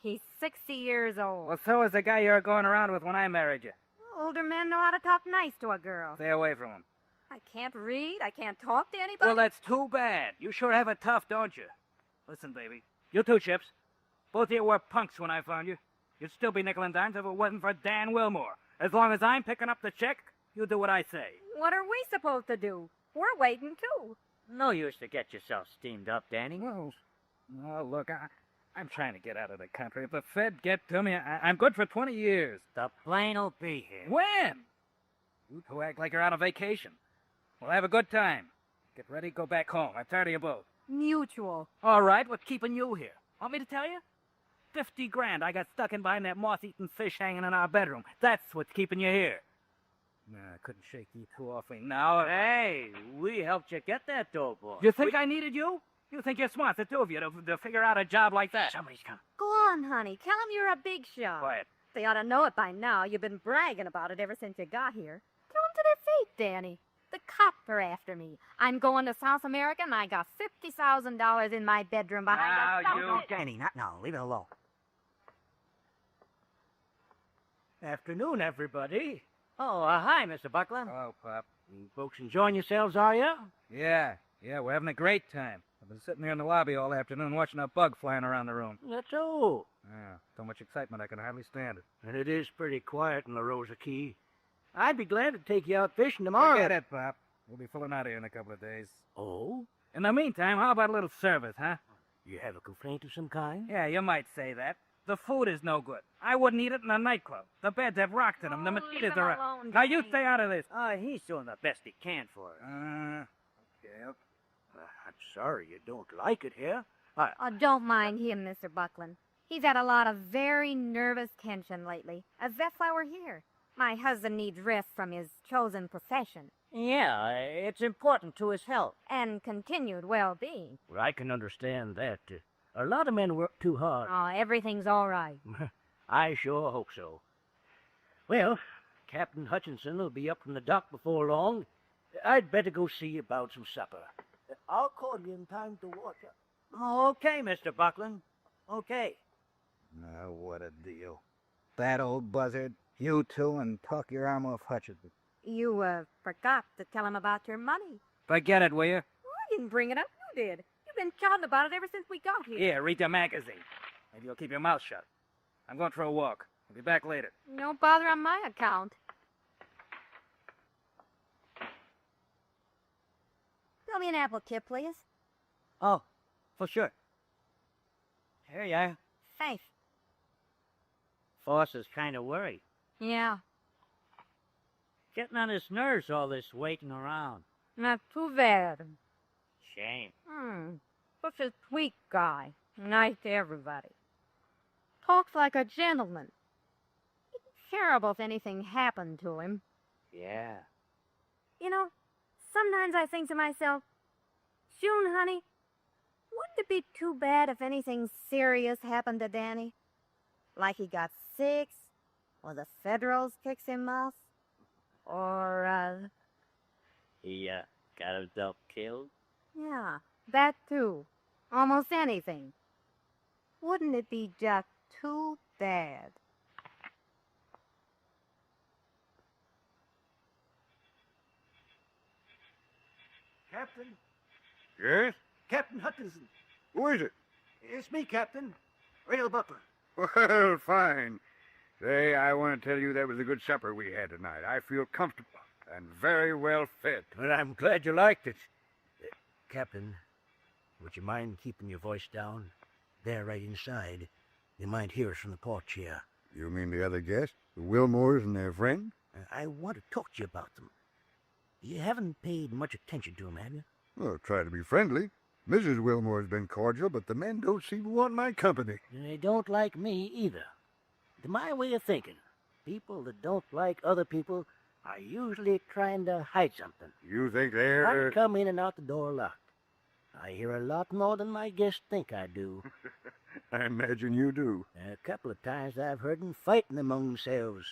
He's 60 years old. Well, so is the guy you were going around with when I married you. Older men know how to talk nice to a girl. Stay away from him. I can't read. I can't talk to anybody. Well, that's too bad. You sure have it tough, don't you? Listen, baby. You too, Chips. Both of you were punks when I found you. You'd still be nickel and dimes if it wasn't for Dan Wilmore. As long as I'm picking up the check, you do what I say. What are we supposed to do? We're waiting, too. No use to get yourself steamed up, Danny. Well, look, I'm trying to get out of the country. If the Fed get to me, I'm good for 20 years. The plane will be here. When? You two act like you're on a vacation. We'll have a good time. Get ready, go back home. I'm tired of you both. Mutual. All right, what's keeping you here? Want me to tell you? 50 grand I got stuck in behind that moth-eaten fish hanging in our bedroom. That's what's keeping you here. Nah, I couldn't shake you too awfully now. Hey, we helped you get that dough, boy. You think I needed you? You think you're smart, the two of you, to figure out a job like that? Somebody's coming. Go on, honey. Tell them you're a big shot. Quiet. They ought to know it by now. You've been bragging about it ever since you got here. Tell them to their face, Danny. The cops are after me. I'm going to South America, and I got $50,000 in my bedroom behind Danny, not now. Leave it alone. Afternoon, everybody. Oh, hi, Mr. Buckland. Hello, Pop. You folks enjoying yourselves, are you? Yeah, we're having a great time. I've been sitting here in the lobby all afternoon watching a bug flying around the room. That's all. Yeah, so much excitement I can hardly stand it. And it is pretty quiet in La Rosa Key. I'd be glad to take you out fishing tomorrow. Forget it, Pop. We'll be pulling out of here in a couple of days. Oh? In the meantime, how about a little service, huh? You have a complaint of some kind? Yeah, you might say that. The food is no good. I wouldn't eat it in a nightclub. The beds have rocks in them. The mosquitoes are... alone, Now, you Danny. stay out of this. He's doing the best he can for us. Okay. I'm sorry you don't like it here. Oh, don't mind him, Mr. Buckland. He's had a lot of very nervous tension lately. That's why we're here. My husband needs rest from his chosen profession. Yeah, it's important to his health. And continued well-being. Well, I can understand that. A lot of men work too hard. Oh, everything's all right. I sure hope so. Well, Captain Hutchinson will be up from the dock before long. I'd better go see about some supper. I'll call you in time to watch up. Oh, okay, Mr. Buckland. Okay. Now, what a deal. That old buzzard, you two, and talk your arm off Hutchinson. You, forgot to tell him about your money. Forget it, will you? I didn't bring it up. You did. You've been shouting about it ever since we got here. Here, read the magazine. Maybe you'll keep your mouth shut. I'm going for a walk. I'll be back later. No bother on my account. Tell me an apple tip, please. Oh, for sure. Here you are. Thanks. Foss is kind of worried. Yeah. Getting on his nerves, all this waiting around. Not too bad. Shame. Such a sweet guy. Nice to everybody. Talks like a gentleman. It'd be terrible if anything happened to him. Yeah. You know, sometimes I think to myself, June, honey, wouldn't it be too bad if anything serious happened to Danny? Like he got sick, or the Federals kicks him off, or, He, got himself killed? yeah, that too. Almost anything. Wouldn't it be just too bad? Captain? Yes? Captain Hutchinson. Who is it? It's me, Captain. Rail Butler. Well, fine. Say, I want to tell you that was a good supper we had tonight. I feel comfortable and very well fed. Well, I'm glad you liked it. Captain, would you mind keeping your voice down? They're right inside. They might hear us from the porch here. You mean the other guests? The Wilmores and their friend? I want to talk to you about them. You haven't paid much attention to them, have you? Well, try to be friendly. Mrs. Wilmore's been cordial, but the men don't seem to want my company. They don't like me either. To my way of thinking, people that don't like other people are usually trying to hide something. You think they're... I come in and out the door locked. I hear a lot more than my guests think I do. I imagine you do. A couple of times I've heard them fighting among themselves.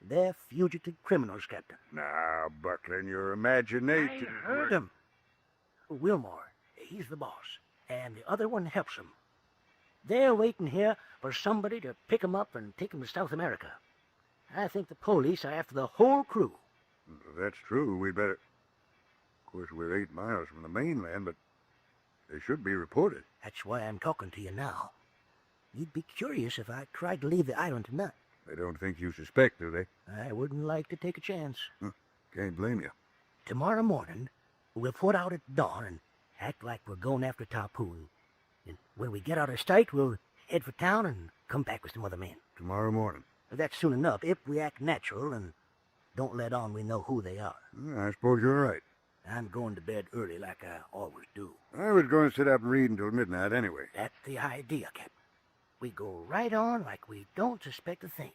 They're fugitive criminals, Captain. Now, Buckland, your imagination... I heard them. Wilmore, he's the boss, and the other one helps him. They're waiting here for somebody to pick 'em up and take 'em to South America. I think the police are after the whole crew. If that's true, we'd better... Of course, we're 8 miles from the mainland, but they should be reported. That's why I'm talking to you now. You'd be curious if I tried to leave the island tonight. They don't think you suspect, do they? I wouldn't like to take a chance. Can't blame you. Tomorrow morning, we'll put out at dawn and act like we're going after Tarpoon. And when we get out of sight, we'll head for town and come back with some other men. Tomorrow morning. That's soon enough, if we act natural and don't let on we know who they are. I suppose you're right. I'm going to bed early like I always do. I was going to sit up and read until midnight anyway. That's the idea, Captain. We go right on like we don't suspect a thing.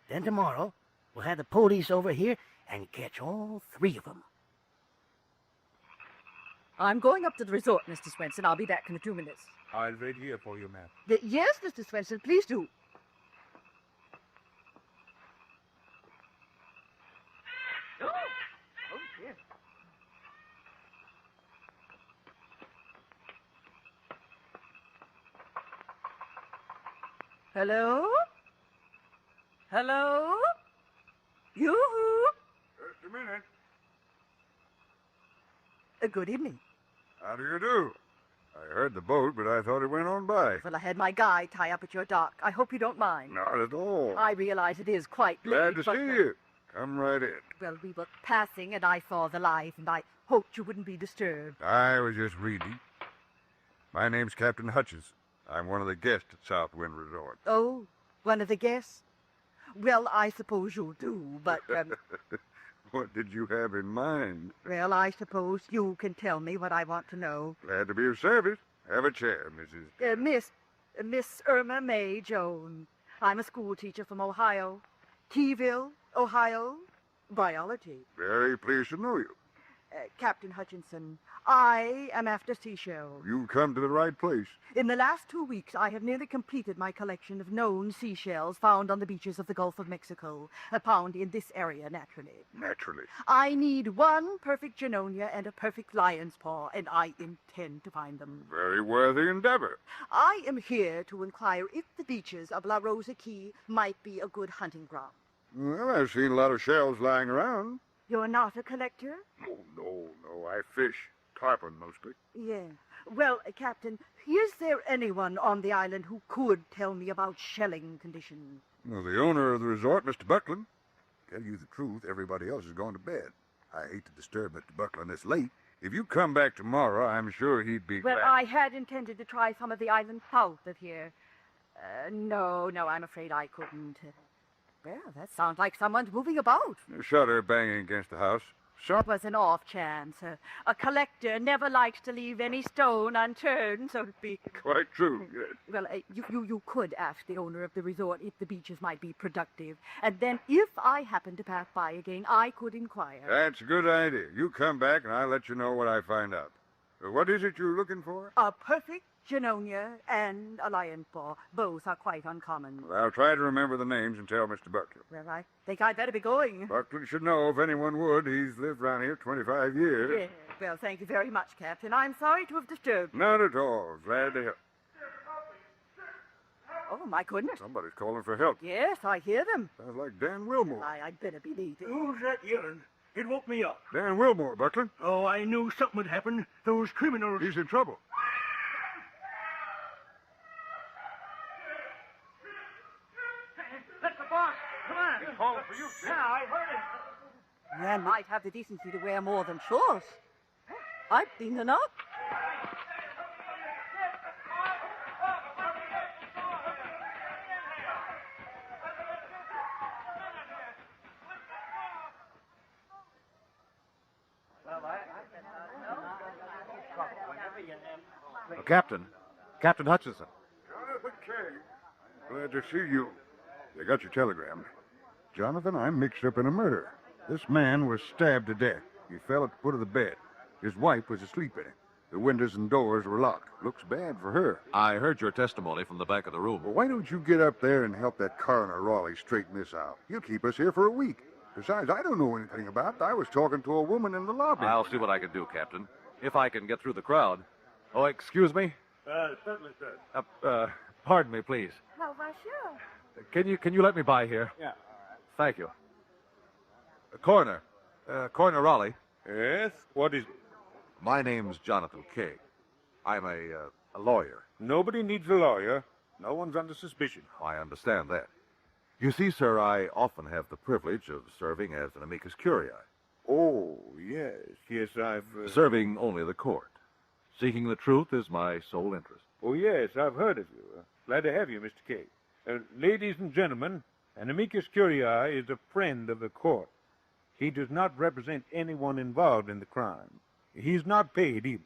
Then tomorrow, we'll have the police over here and catch all 3 of them. I'm going up to the resort, Mr. Swenson. I'll be back in 2 minutes. I'll wait here for you, ma'am. Yes, Mr. Swenson, please do. Oh, dear. Hello? Hello? Yoo-hoo! Just a minute. Good evening. How do you do? I heard the boat, but I thought it went on by. Well, I had my guy tie up at your dock. I hope you don't mind. Not at all. I realize it is quite Glad late, to but, see you. Come right in. Well, we were passing, and I saw the light, and I hoped you wouldn't be disturbed. I was just reading. My name's Captain Hutchins. I'm one of the guests at Southwind Resort. Oh, one of the guests? Well, I suppose you do, but, What did you have in mind? well, I suppose you can tell me what I want to know. Glad to be of service. Have a chair, Mrs. Miss Irma May Jones. I'm a school teacher from Ohio. Keyville, Ohio. Biology. Very pleased to know you. Captain Hutchinson, I am after seashells. You've come to the right place. In the last 2 weeks, I have nearly completed my collection of known seashells found on the beaches of the Gulf of Mexico, found in this area, naturally. Naturally. I need 1 perfect Genonia and a perfect lion's paw, and I intend to find them. Very worthy endeavor. I am here to inquire if the beaches of La Rosa Key might be a good hunting ground. Well, I've seen a lot of shells lying around. You're not a collector? Oh, no. I fish. Tarpon, mostly. Yeah. Well, Captain, is there anyone on the island who could tell me about shelling conditions? Well, the owner of the resort, Mr. Buckland. Tell you the truth, everybody else is going to bed. I hate to disturb Mr. Buckland this late. If you come back tomorrow, I'm sure he'd be Well, glad. I had intended to try some of the islands south of here. No, I'm afraid I couldn't. Well, that sounds like someone's moving about. A shutter banging against the house. It was an off chance. A collector never likes to leave any stone unturned, so to speak. Quite true, yes. Well, you could ask the owner of the resort if the beaches might be productive. And then if I happen to pass by again, I could inquire. That's a good idea. You come back and I'll let you know what I find out. What is it you're looking for? A perfect Genonia and a lion's paw. Both are quite uncommon. Well, I'll try to remember the names and tell Mr. Buckland. Well, I think I'd better be going. Buckland should know if anyone would. He's lived around here 25 years. Yes. Well, thank you very much, Captain. I'm sorry to have disturbed you. Not at all. Glad to help. Oh, my goodness. Somebody's calling for help. Yes, I hear them. Sounds like Dan Wilmore. I'd better be leaving. Who's that yelling? It woke me up. Dan Wilmore, Buckland. Oh, I knew something would happen. Those criminals... He's in trouble. That's the boss. Come on. He's calling for you, Jim. Yeah, I heard him. Man might have the decency to wear more than shorts. I've seen enough. Captain Hutchinson. Jonathan King. Glad to see you. I got your telegram. Jonathan, I'm mixed up in a murder. This man was stabbed to death. He fell at the foot of the bed. His wife was asleep in it. The windows and doors were locked. Looks bad for her. I heard your testimony from the back of the room. Well, why don't you get up there and help that coroner Raleigh straighten this out? He'll keep us here for a week. Besides, I don't know anything about it. I was talking to a woman in the lobby. I'll see what I can do, Captain. If I can get through the crowd. Oh, excuse me? Certainly, sir. Pardon me, please. Oh, why, sure. Can you let me by here? Yeah. thank you. Coroner. Coroner Raleigh. Yes? What is it? My name's Jonathan Kay. I'm a lawyer. Nobody needs a lawyer. No one's under suspicion. I understand that. You see, sir, I often have the privilege of serving as an amicus curiae. Oh, yes. Yes, I've... Serving only the court. Seeking the truth is my sole interest. Oh, yes, I've heard of you. Glad to have you, Mr. Kay. Ladies and gentlemen, an amicus curiae is a friend of the court. He does not represent anyone involved in the crime. He's not paid either.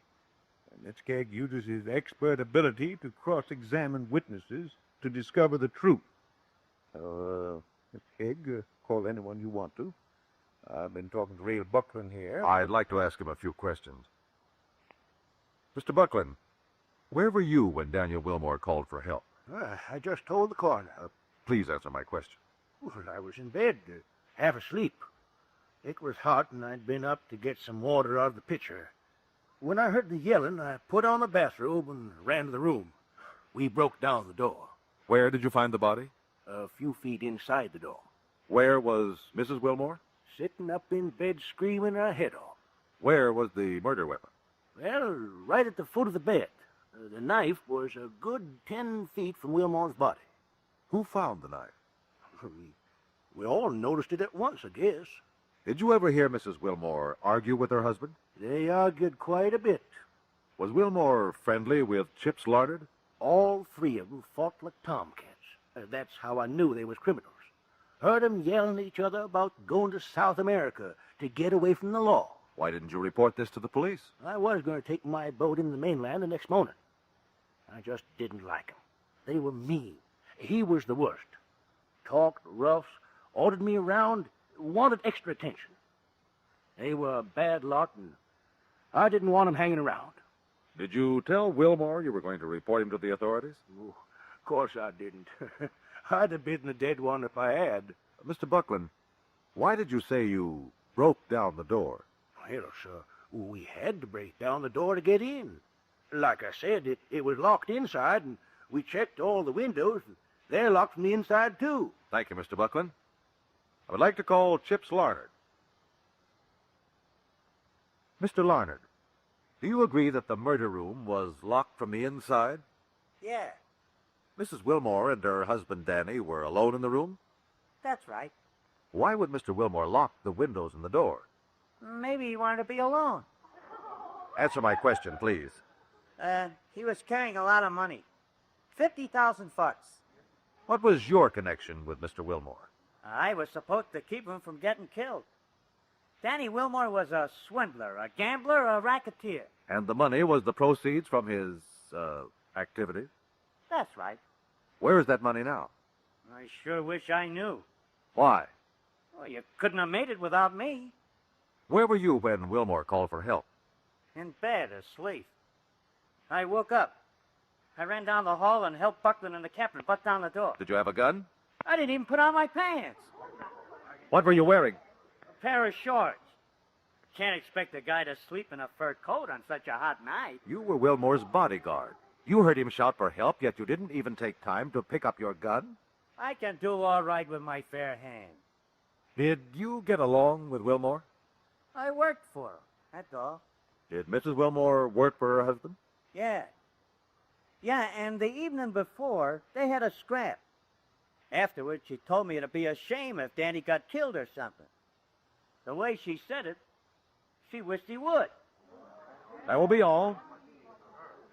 And this Kegg uses his expert ability to cross-examine witnesses to discover the truth. Mr. Kegg, call anyone you want to. I've been talking to Ray Buckland here. I'd like to ask him a few questions. Mr. Buckland, where were you when Daniel Wilmore called for help? I just told the coroner. Please answer my question. Well, I was in bed, half asleep. It was hot, and I'd been up to get some water out of the pitcher. When I heard the yelling, I put on the bathrobe and ran to the room. We broke down the door. Where did you find the body? A few feet inside the door. Where was Mrs. Wilmore? Sitting up in bed screaming her head off. Where was the murder weapon? Well, right at the foot of the bed. The knife was a good 10 feet from Wilmore's body. Who found the knife? We all noticed it at once, I guess. Did you ever hear Mrs. Wilmore argue with her husband? They argued quite a bit. Was Wilmore friendly with Chips Larned? All three of them fought like tomcats. That's how I knew they was criminals. Heard them yelling at each other about going to South America to get away from the law. Why didn't you report this to the police? I was going to take my boat in the mainland the next morning. I just didn't like 'em. They were mean. He was the worst. Talked rough, ordered me around, wanted extra attention. They were a bad lot, and I didn't want 'em hanging around. Did you tell Wilmore you were going to report him to the authorities? Oh, of course I didn't. I'd have been the dead one if I had. Mr. Buckland, why did you say you broke down the door? Well, sir, we had to break down the door to get in. Like I said, it was locked inside, and we checked all the windows. They're locked from the inside, too. Thank you, Mr. Buckland. I would like to call Chips Larned. Mr. Larned, do you agree that the murder room was locked from the inside? Yeah, Mrs. Wilmore and her husband Danny were alone in the room? that's right. Why would Mr. Wilmore lock the windows and the door? Maybe he wanted to be alone. Answer my question, please. He was carrying a lot of money. 50,000 bucks. What was your connection with Mr. Wilmore? I was supposed to keep him from getting killed. Danny Wilmore was a swindler, a gambler, a racketeer. And the money was the proceeds from his, activities? That's right. Where is that money now? I sure wish I knew. Why? Well, you couldn't have made it without me. Where were you when Wilmore called for help? In bed, asleep. I woke up. I ran down the hall and helped Buckland and the captain butt down the door. Did you have a gun? I didn't even put on my pants. What were you wearing? A pair of shorts. Can't expect a guy to sleep in a fur coat on such a hot night. You were Wilmore's bodyguard. You heard him shout for help, yet you didn't even take time to pick up your gun? I can do all right with my fair hand. Did you get along with Wilmore? I worked for him, that's all. Did Mrs. Wilmore work for her husband? Yeah. Yeah, and the evening before, they had a scrap. Afterwards, she told me it'd be a shame if Danny got killed or something. The way she said it, she wished he would. That will be all.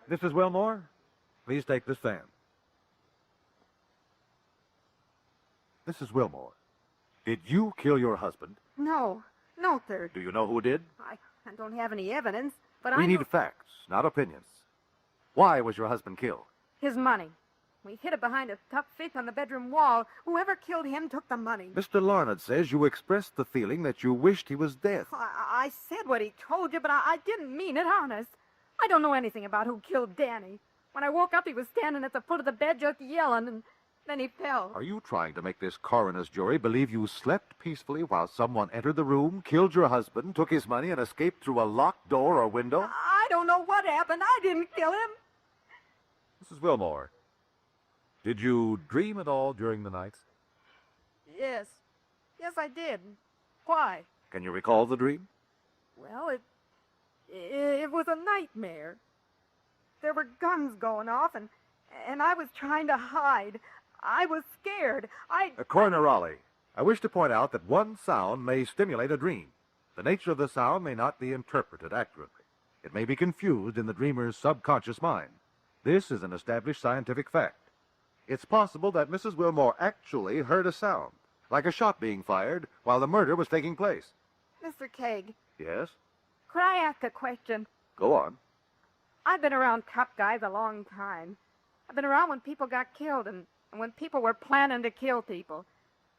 Mrs. Wilmore, please take the stand. Mrs. Wilmore, did you kill your husband? No, sir. Do you know who did? I don't have any evidence, but We I need know facts, not opinions. Why was your husband killed? his money. We hid it behind a tuck fit on the bedroom wall. Whoever killed him took the money. Mr. Larned says you expressed the feeling that you wished he was dead. I said what he told you, but I didn't mean it, honest. I don't know anything about who killed Danny. When I woke up, he was standing at the foot of the bed just yelling, and then he fell. Are you trying to make this coroner's jury believe you slept peacefully while someone entered the room, killed your husband, took his money, and escaped through a locked door or window? I don't know what happened. I didn't kill him. Mrs. Wilmore, did you dream at all during the night? Yes. Yes, I did. Why? Can you recall the dream? Well, it was a nightmare. There were guns going off, and I was trying to hide. I was scared. Coroner Raleigh, I wish to point out that one sound may stimulate a dream. The nature of the sound may not be interpreted accurately. It may be confused in the dreamer's subconscious mind. This is an established scientific fact. It's possible that Mrs. Wilmore actually heard a sound, like a shot being fired while the murder was taking place. Mr. Keg, Yes? could I ask a question? Go on. I've been around cop guys a long time. I've been around when people got killed and when people were planning to kill people.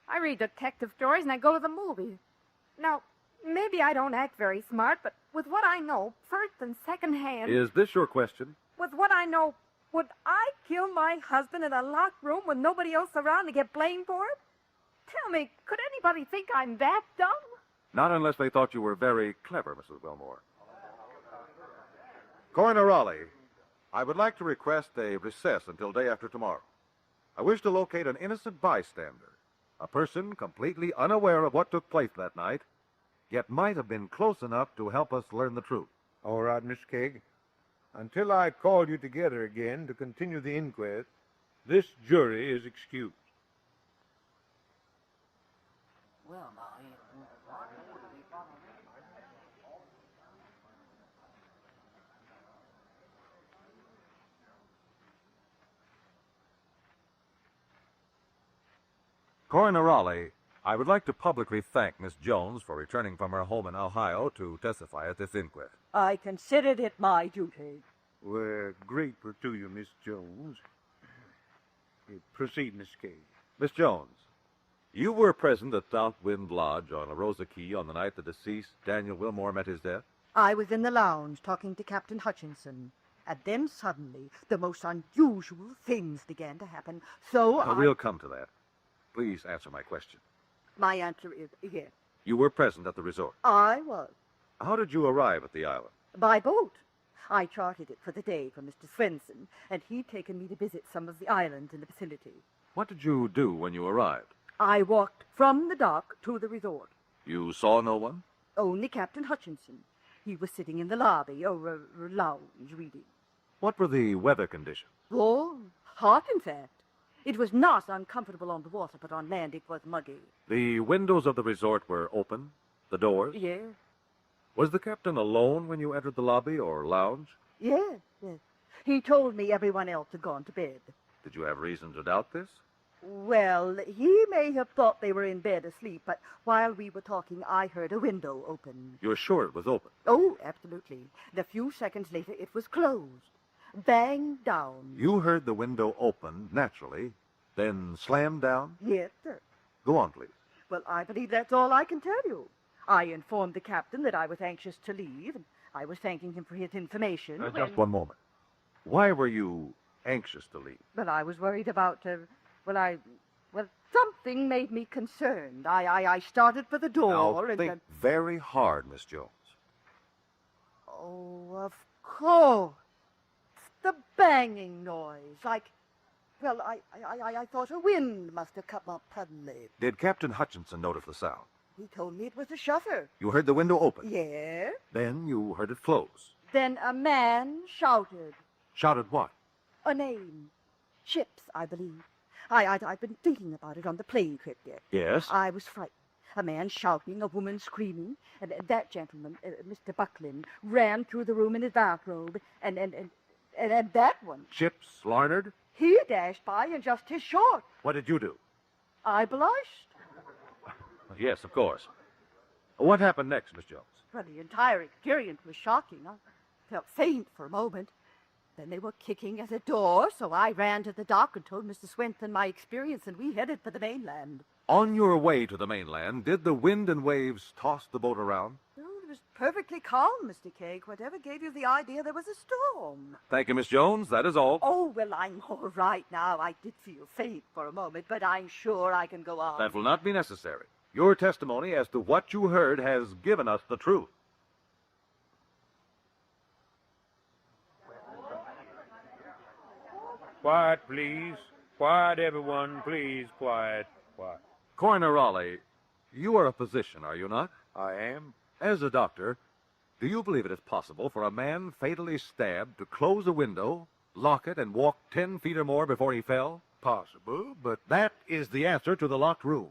I read detective stories and I go to the movies. Now, maybe I don't act very smart, but with what I know, first and second hand... Is this your question? With what I know, would I kill my husband in a locked room with nobody else around to get blamed for it? Tell me, could anybody think I'm that dumb? Not unless they thought you were very clever, Mrs. Wilmore. Coroner Raleigh, I would like to request a recess until day after tomorrow. I wish to locate an innocent bystander, a person completely unaware of what took place that night, yet might have been close enough to help us learn the truth. All right, Mr. Keg. Until I call you together again to continue the inquest, this jury is excused. Well, now, Coroner Raleigh, I would like to publicly thank Miss Jones for returning from her home in Ohio to testify at this inquest. I considered it my duty. We're grateful to you, Miss Jones. Proceed, Miss Keg. Miss Jones, you were present at Southwind Lodge on Arosa Key on the night the deceased Daniel Wilmore met his death? I was in the lounge talking to Captain Hutchinson, and then suddenly the most unusual things began to happen. So We'll come to that. Please answer my question. My answer is yes. You were present at the resort. I was. How did you arrive at the island? By boat. I chartered it for the day for Mr. Swenson, and he'd taken me to visit some of the islands in the vicinity. What did you do when you arrived? I walked from the dock to the resort. You saw no one? Only Captain Hutchinson. He was sitting in the lobby, or lounge, reading. What were the weather conditions? Oh, hot, in fact. It was not uncomfortable on the water, but on land it was muggy. The windows of the resort were open? The doors? Yes. Was the captain alone when you entered the lobby or lounge? Yes, yes. He told me everyone else had gone to bed. Did you have reason to doubt this? Well, he may have thought they were in bed asleep, but while we were talking, I heard a window open. You're sure it was open? Oh, absolutely. And a few seconds later, it was closed. Bang down. You heard the window open, naturally, then slam down? Yes, sir. Go on, please. Well, I believe that's all I can tell you. I informed the captain that I was anxious to leave, and I was thanking him for his information. Just one moment. Why were you anxious to leave? But I was worried about, something made me concerned. I started for the door, Now, and think then... very hard, Miss Jones. Oh, of course. The banging noise, like... Well, I thought a wind must have come up suddenly. Did Captain Hutchinson notice the sound? He told me it was a shutter. You heard the window open? Yes. Then you heard it close. Then a man shouted. Shouted what? A name. Chips, I believe. I've been thinking about it on the plane trip there. Yes? I was frightened. A man shouting, a woman screaming, and that gentleman, Mr. Buckland, ran through the room in his bathrobe, and that one. Chips Larnard? He dashed by in just his shorts. What did you do? I blushed. Yes, of course. What happened next, Miss Jones? Well, the entire experience was shocking. I felt faint for a moment. Then they were kicking at a door, so I ran to the dock and told Mr. Swenson my experience, and we headed for the mainland. On your way to the mainland, did the wind and waves toss the boat around? Oh, it was perfectly calm, Mr. Cake. Whatever gave you the idea there was a storm? Thank you, Miss Jones. That is all. Oh, well, I'm all right now. I did feel faint for a moment, but I'm sure I can go on. That will not be necessary. Your testimony as to what you heard has given us the truth. Quiet, please. Quiet, everyone. Please, quiet. Quiet. Coroner Raleigh, You are a physician, are you not? I am. As a doctor, do you believe it is possible for a man fatally stabbed to close a window, lock it, and walk 10 feet or more before he fell? Possible, but That is the answer to the locked room.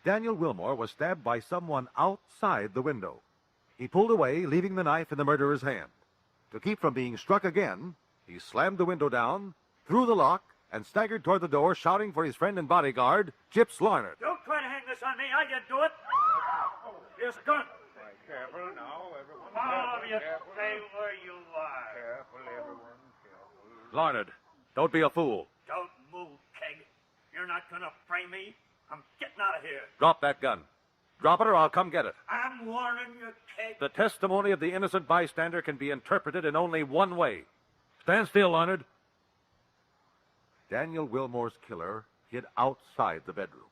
Daniel Wilmore was stabbed by someone outside the window. He pulled away, leaving the knife in the murderer's hand. To keep from being struck again, he slammed the window down, threw the lock, and staggered toward the door, shouting for his friend and bodyguard, Chips Larnard. Don't try to hang this on me. I didn't do it. Here's a gun. careful now, everyone. All of you Careful. stay where you are. Careful, everyone. Careful. Larnard, don't be a fool. Don't move, Keg. You're not going to frame me. I'm getting out of here. Drop that gun. Drop it or I'll come get it. I'm warning you, Keg. The testimony of the innocent bystander can be interpreted in only one way. Stand still, Larnard. Daniel Wilmore's killer hid outside the bedroom.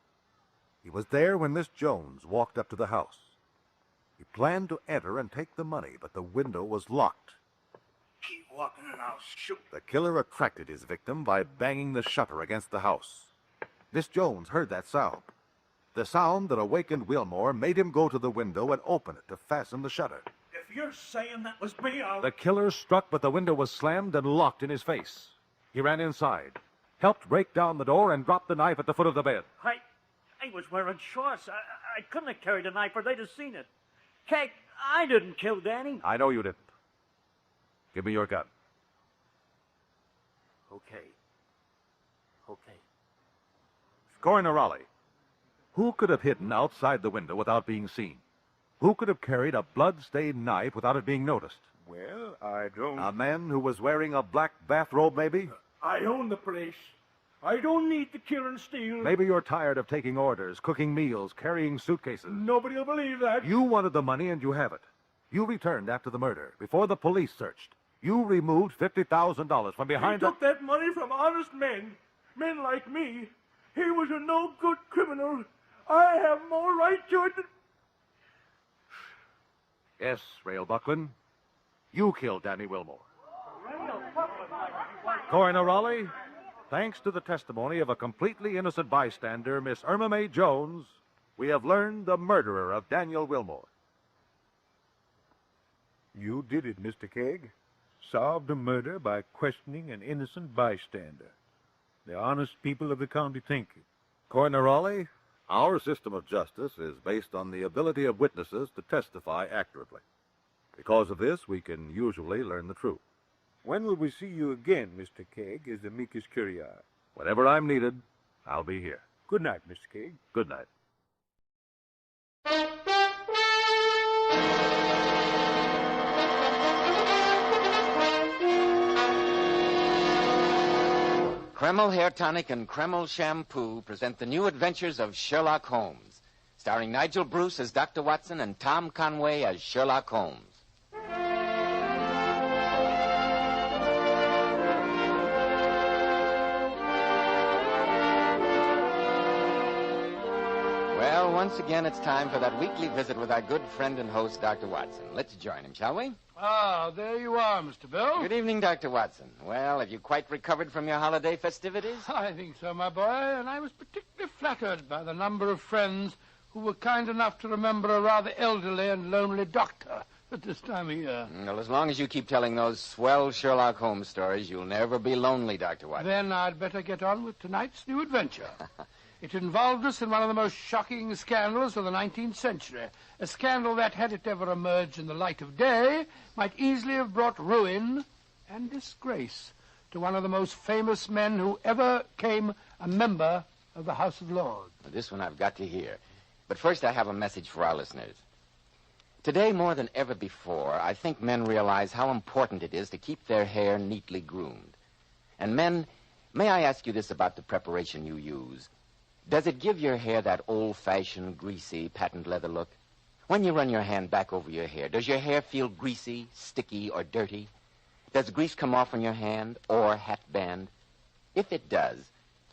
He was there when Miss Jones walked up to the house. He planned to enter and take the money, but the window was locked. Keep walking and I'll shoot. The killer attracted his victim by banging the shutter against the house. Miss Jones heard that sound. The sound that awakened Wilmore made him go to the window and open it to fasten the shutter. If you're saying that was me, I'll... The killer struck, but the window was slammed and locked in his face. He ran inside, helped break down the door, and dropped the knife at the foot of the bed. I was wearing shorts. I couldn't have carried a knife or they'd have seen it. Keg, I didn't kill Danny. I know you didn't. Give me your gun. Okay. Okay. Coroner Raleigh, who could have hidden outside the window without being seen? Who could have carried a blood-stained knife without it being noticed? Well, I don't... A man who was wearing a black bathrobe, maybe? I own the place. I don't need to kill and steal. Maybe you're tired of taking orders, cooking meals, carrying suitcases. Nobody will believe that. You wanted the money and you have it. You returned after the murder, before the police searched. You removed $50,000 from behind He took that money from honest men. Men like me. He was a no-good criminal. I have more right to it than... Yes, Rail Buckland. You killed Danny Wilmore. Coroner Raleigh, thanks to the testimony of a completely innocent bystander, Miss Irma Mae Jones, we have learned the murderer of Daniel Wilmore. You did it, Mr. Keg. Solved a murder by questioning an innocent bystander. The honest people of the county thank you. Coroner Raleigh, our system of justice is based on the ability of witnesses to testify accurately. Because of this, we can usually learn the truth. When will we see you again, Mr. Keg, as amicus curiae? Whenever I'm needed, I'll be here. Good night, Mr. Keg. Good night. Kreml Hair Tonic and Kreml Shampoo present the new adventures of Sherlock Holmes, starring Nigel Bruce as Dr. Watson and Tom Conway as Sherlock Holmes. Well, once again, it's time for that weekly visit with our good friend and host, Dr. Watson. Let's join him, shall we? Ah, there you are, Mr. Bell. Good evening, Dr. Watson. Well, have you quite recovered from your holiday festivities? I think so, my boy, and I was particularly flattered by the number of friends who were kind enough to remember a rather elderly and lonely doctor at this time of year. Well, as long as you keep telling those swell Sherlock Holmes stories, you'll never be lonely, Dr. Watson. Then I'd better get on with tonight's new adventure. It involved us in one of the most shocking scandals of the 19th century. A scandal that, had it ever emerged in the light of day, might easily have brought ruin and disgrace to one of the most famous men who ever came a member of the House of Lords. Well, this one I've got to hear. But first, I have a message for our listeners. Today, more than ever before, I think men realize how important it is to keep their hair neatly groomed. And men, may I ask you this about the preparation you use? Does it give your hair that old-fashioned, greasy, patent leather look? When you run your hand back over your hair, does your hair feel greasy, sticky, or dirty? Does grease come off on your hand or hat band? If it does,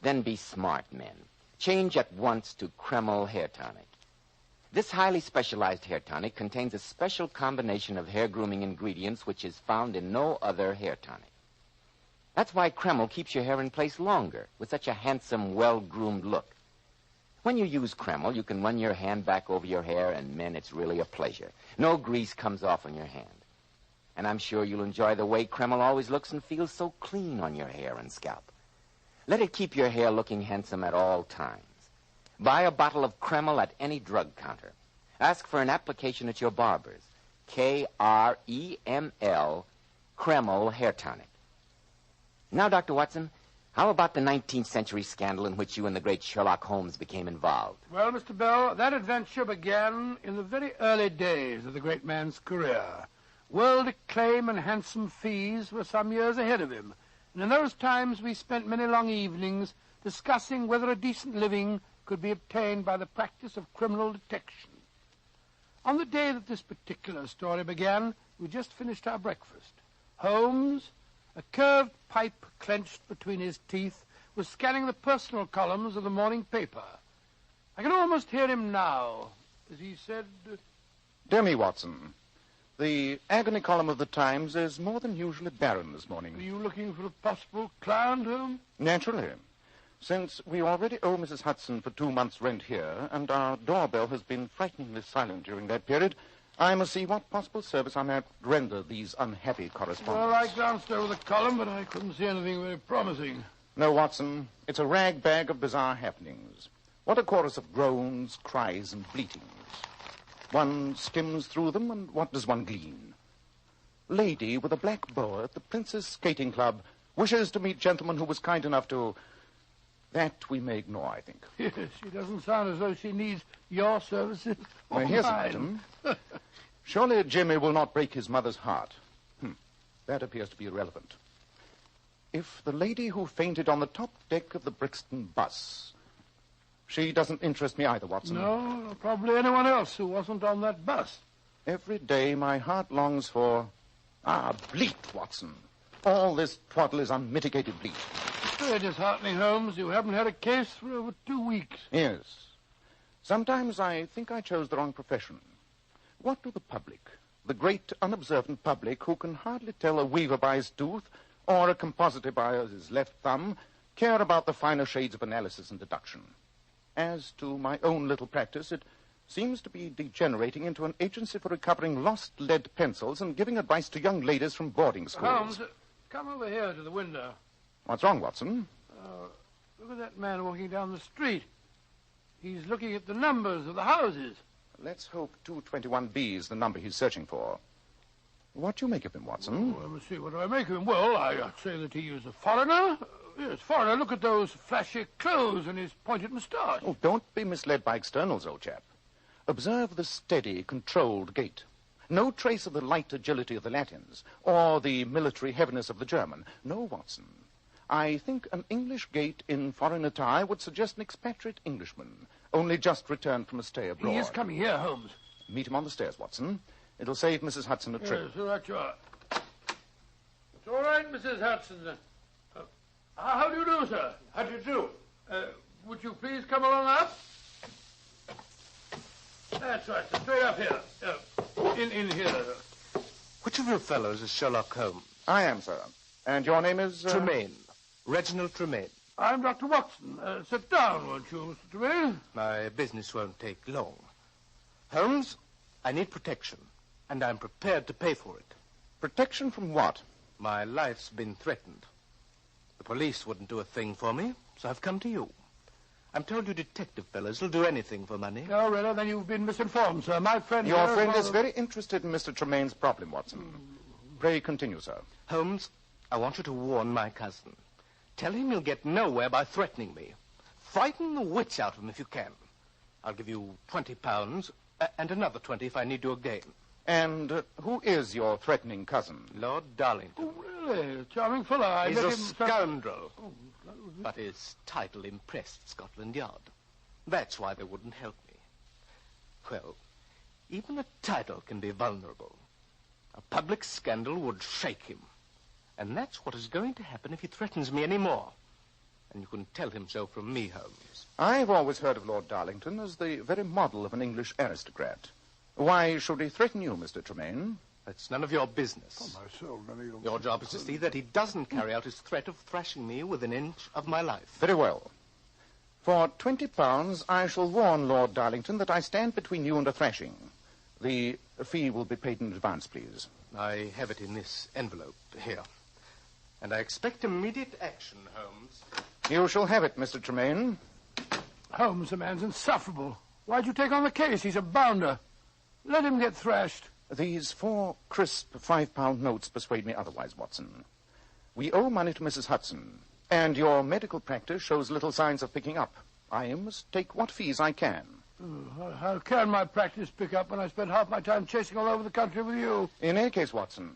then be smart, men. Change at once to Kreml Hair Tonic. This highly specialized hair tonic contains a special combination of hair grooming ingredients which is found in no other hair tonic. That's why Kreml keeps your hair in place longer with such a handsome, well-groomed look. When you use Kreml, you can run your hand back over your hair, and, men, it's really a pleasure. No grease comes off on your hand. And I'm sure you'll enjoy the way Kreml always looks and feels so clean on your hair and scalp. Let it keep your hair looking handsome at all times. Buy a bottle of Kreml at any drug counter. Ask for an application at your barber's. Kreml, Kreml Hair Tonic. Now, Dr. Watson, how about the 19th century scandal in which you and the great Sherlock Holmes became involved? Well, Mr. Bell, that adventure began in the very early days of the great man's career. World acclaim and handsome fees were some years ahead of him, and in those times we spent many long evenings discussing whether a decent living could be obtained by the practice of criminal detection. On the day that this particular story began, we just finished our breakfast. Holmes, a curved pipe clenched between his teeth, was scanning the personal columns of the morning paper. I can almost hear him now, as he said... Dear me, Watson, the agony column of the Times is more than usually barren this morning. Are you looking for a possible client, Holmes? Naturally. Since we already owe Mrs. Hudson for 2 months' rent here, and our doorbell has been frighteningly silent during that period, I must see what possible service I might render these unhappy correspondents. Well, I glanced over the column, but I couldn't see anything very promising. No, Watson, it's a rag bag of bizarre happenings. What a chorus of groans, cries, and bleatings. One skims through them, and what does one glean? Lady with a black boa at the Princess Skating Club wishes to meet gentleman who was kind enough to... That we may ignore, I think. Yes, she doesn't sound as though she needs your services. Now, here's an item. Surely Jimmy will not break his mother's heart. That appears to be irrelevant. If the lady who fainted on the top deck of the Brixton bus... She doesn't interest me either, Watson. No, probably anyone else who wasn't on that bus. Every day my heart longs for... bleat, Watson. All this twaddle is unmitigated bleat. It's very disheartening, Holmes. You haven't had a case for over 2 weeks. Yes. Sometimes I think I chose the wrong profession. What do the public, the great unobservant public who can hardly tell a weaver by his tooth or a compositor by his left thumb, care about the finer shades of analysis and deduction? As to my own little practice, it seems to be degenerating into an agency for recovering lost lead pencils and giving advice to young ladies from boarding schools. Holmes, come over here to the window. What's wrong, Watson? Look at that man walking down the street. He's looking at the numbers of the houses. Let's hope 221B is the number he's searching for. What do you make of him, Watson? Oh, let me see. What do I make of him? Well, I'd say that he is a foreigner. Yes, foreigner. Look at those flashy clothes and his pointed moustache. Oh, don't be misled by externals, old chap. Observe the steady, controlled gait. No trace of the light agility of the Latins, or the military heaviness of the German. No, Watson. I think an English gait in foreign attire would suggest an expatriate Englishman, only just returned from a stay abroad. He is coming here, Holmes. Meet him on the stairs, Watson. It'll save Mrs. Hudson a trip. Yes, all right, you are. It's all right, Mrs. Hudson. How do you do, sir? How do you do? Would you please come along up? That's right, sir. Straight up here. In here. Which of you fellows is Sherlock Holmes? I am, sir. And your name is... Tremaine. Reginald Tremaine. I'm Dr. Watson. Sit down, won't you, Mr. Tremaine? My business won't take long. Holmes, I need protection, and I'm prepared to pay for it. Protection from what? My life's been threatened. The police wouldn't do a thing for me, so I've come to you. I'm told you detective fellows will do anything for money. Oh, really? Then you've been misinformed, sir. My friend... Your friend is very interested in Mr. Tremaine's problem, Watson. Pray continue, sir. Holmes, I want you to warn my cousin. Tell him you'll get nowhere by threatening me. Frighten the wits out of him if you can. I'll give you £20, and another 20 if I need you again. And who is your threatening cousin? Lord Darlington. Oh, really? Charming fellow. He's a scoundrel. But his title impressed Scotland Yard. That's why they wouldn't help me. Well, even a title can be vulnerable. A public scandal would shake him. And that's what is going to happen if he threatens me any more. And you can tell him so from me, Holmes. I've always heard of Lord Darlington as the very model of an English aristocrat. Why should he threaten you, Mr. Tremaine? That's none of your business. Your job is to see that he doesn't carry out his threat of thrashing me within an inch of my life. Very well. For £20, I shall warn Lord Darlington that I stand between you and a thrashing. The fee will be paid in advance, please. I have it in this envelope here. And I expect immediate action, Holmes. You shall have it, Mr. Tremaine. Holmes, the man's insufferable. Why'd you take on the case? He's a bounder. Let him get thrashed. These 4 crisp £5 notes persuade me otherwise, Watson. We owe money to Mrs. Hudson, and your medical practice shows little signs of picking up. I must take what fees I can. Oh, how can my practice pick up when I spend half my time chasing all over the country with you? In any case, Watson,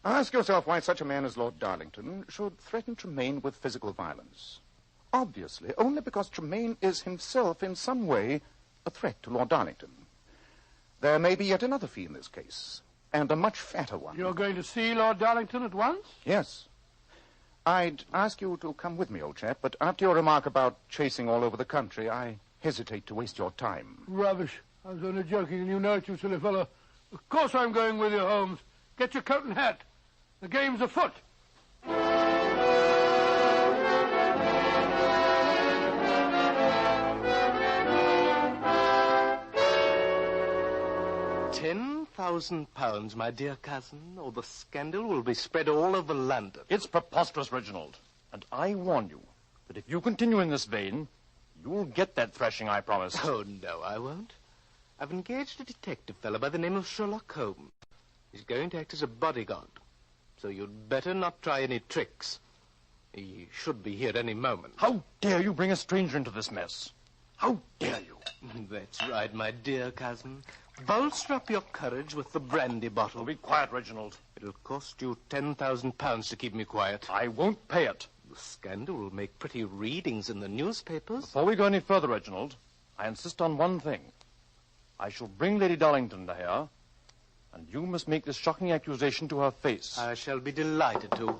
ask yourself why such a man as Lord Darlington should threaten Tremaine with physical violence. Obviously, only because Tremaine is himself in some way a threat to Lord Darlington. There may be yet another fee in this case, and a much fatter one. You're going to see Lord Darlington at once? Yes. I'd ask you to come with me, old chap, but after your remark about chasing all over the country, I hesitate to waste your time. Rubbish. I was only joking, and you know it, you silly fellow. Of course I'm going with you, Holmes. Get your coat and hat. The game's afoot. £10,000, my dear cousin, or the scandal will be spread all over London. It's preposterous, Reginald. And I warn you that if you continue in this vein, you'll get that thrashing I promised. Oh, no, I won't. I've engaged a detective fellow by the name of Sherlock Holmes. He's going to act as a bodyguard, so you'd better not try any tricks. He should be here any moment. How dare you bring a stranger into this mess? How dare you? That's right, my dear cousin. Bolster up your courage with the brandy bottle. Be quiet, Reginald. It'll cost you £10,000 to keep me quiet. I won't pay it. The scandal will make pretty readings in the newspapers. Before we go any further, Reginald, I insist on one thing. I shall bring Lady Darlington to here, and you must make this shocking accusation to her face. I shall be delighted to.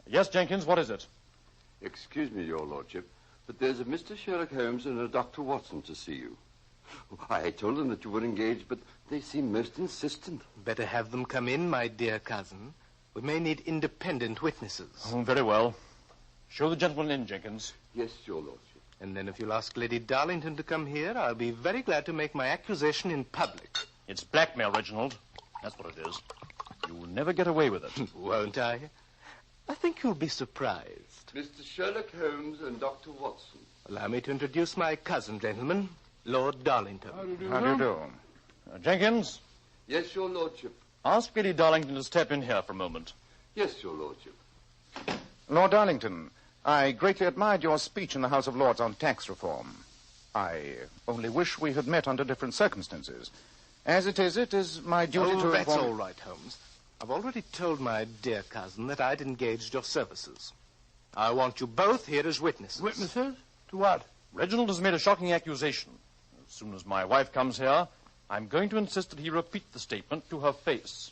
Yes, Jenkins, what is it? Excuse me, Your Lordship, but there's a Mr. Sherlock Holmes and a Dr. Watson to see you. I told them that you were engaged, but they seem most insistent. Better have them come in, my dear cousin. We may need independent witnesses. Oh, very well. Show the gentleman in, Jenkins. Yes, Your Lordship. And then if you'll ask Lady Darlington to come here, I'll be very glad to make my accusation in public. It's blackmail, Reginald. That's what it is. You'll never get away with it. Won't I? I think you'll be surprised. Mr. Sherlock Holmes and Dr. Watson. Allow me to introduce my cousin, gentlemen, Lord Darlington. How do you do? Jenkins? Yes, Your Lordship. Ask Lady Darlington to step in here for a moment. Yes, Your Lordship. Lord Darlington, I greatly admired your speech in the House of Lords on tax reform. I only wish we had met under different circumstances. As it is my duty to that's inform... all right, Holmes. I've already told my dear cousin that I'd engaged your services. I want you both here as witnesses. Witnesses? To what? Reginald has made a shocking accusation. As soon as my wife comes here, I'm going to insist that he repeat the statement to her face.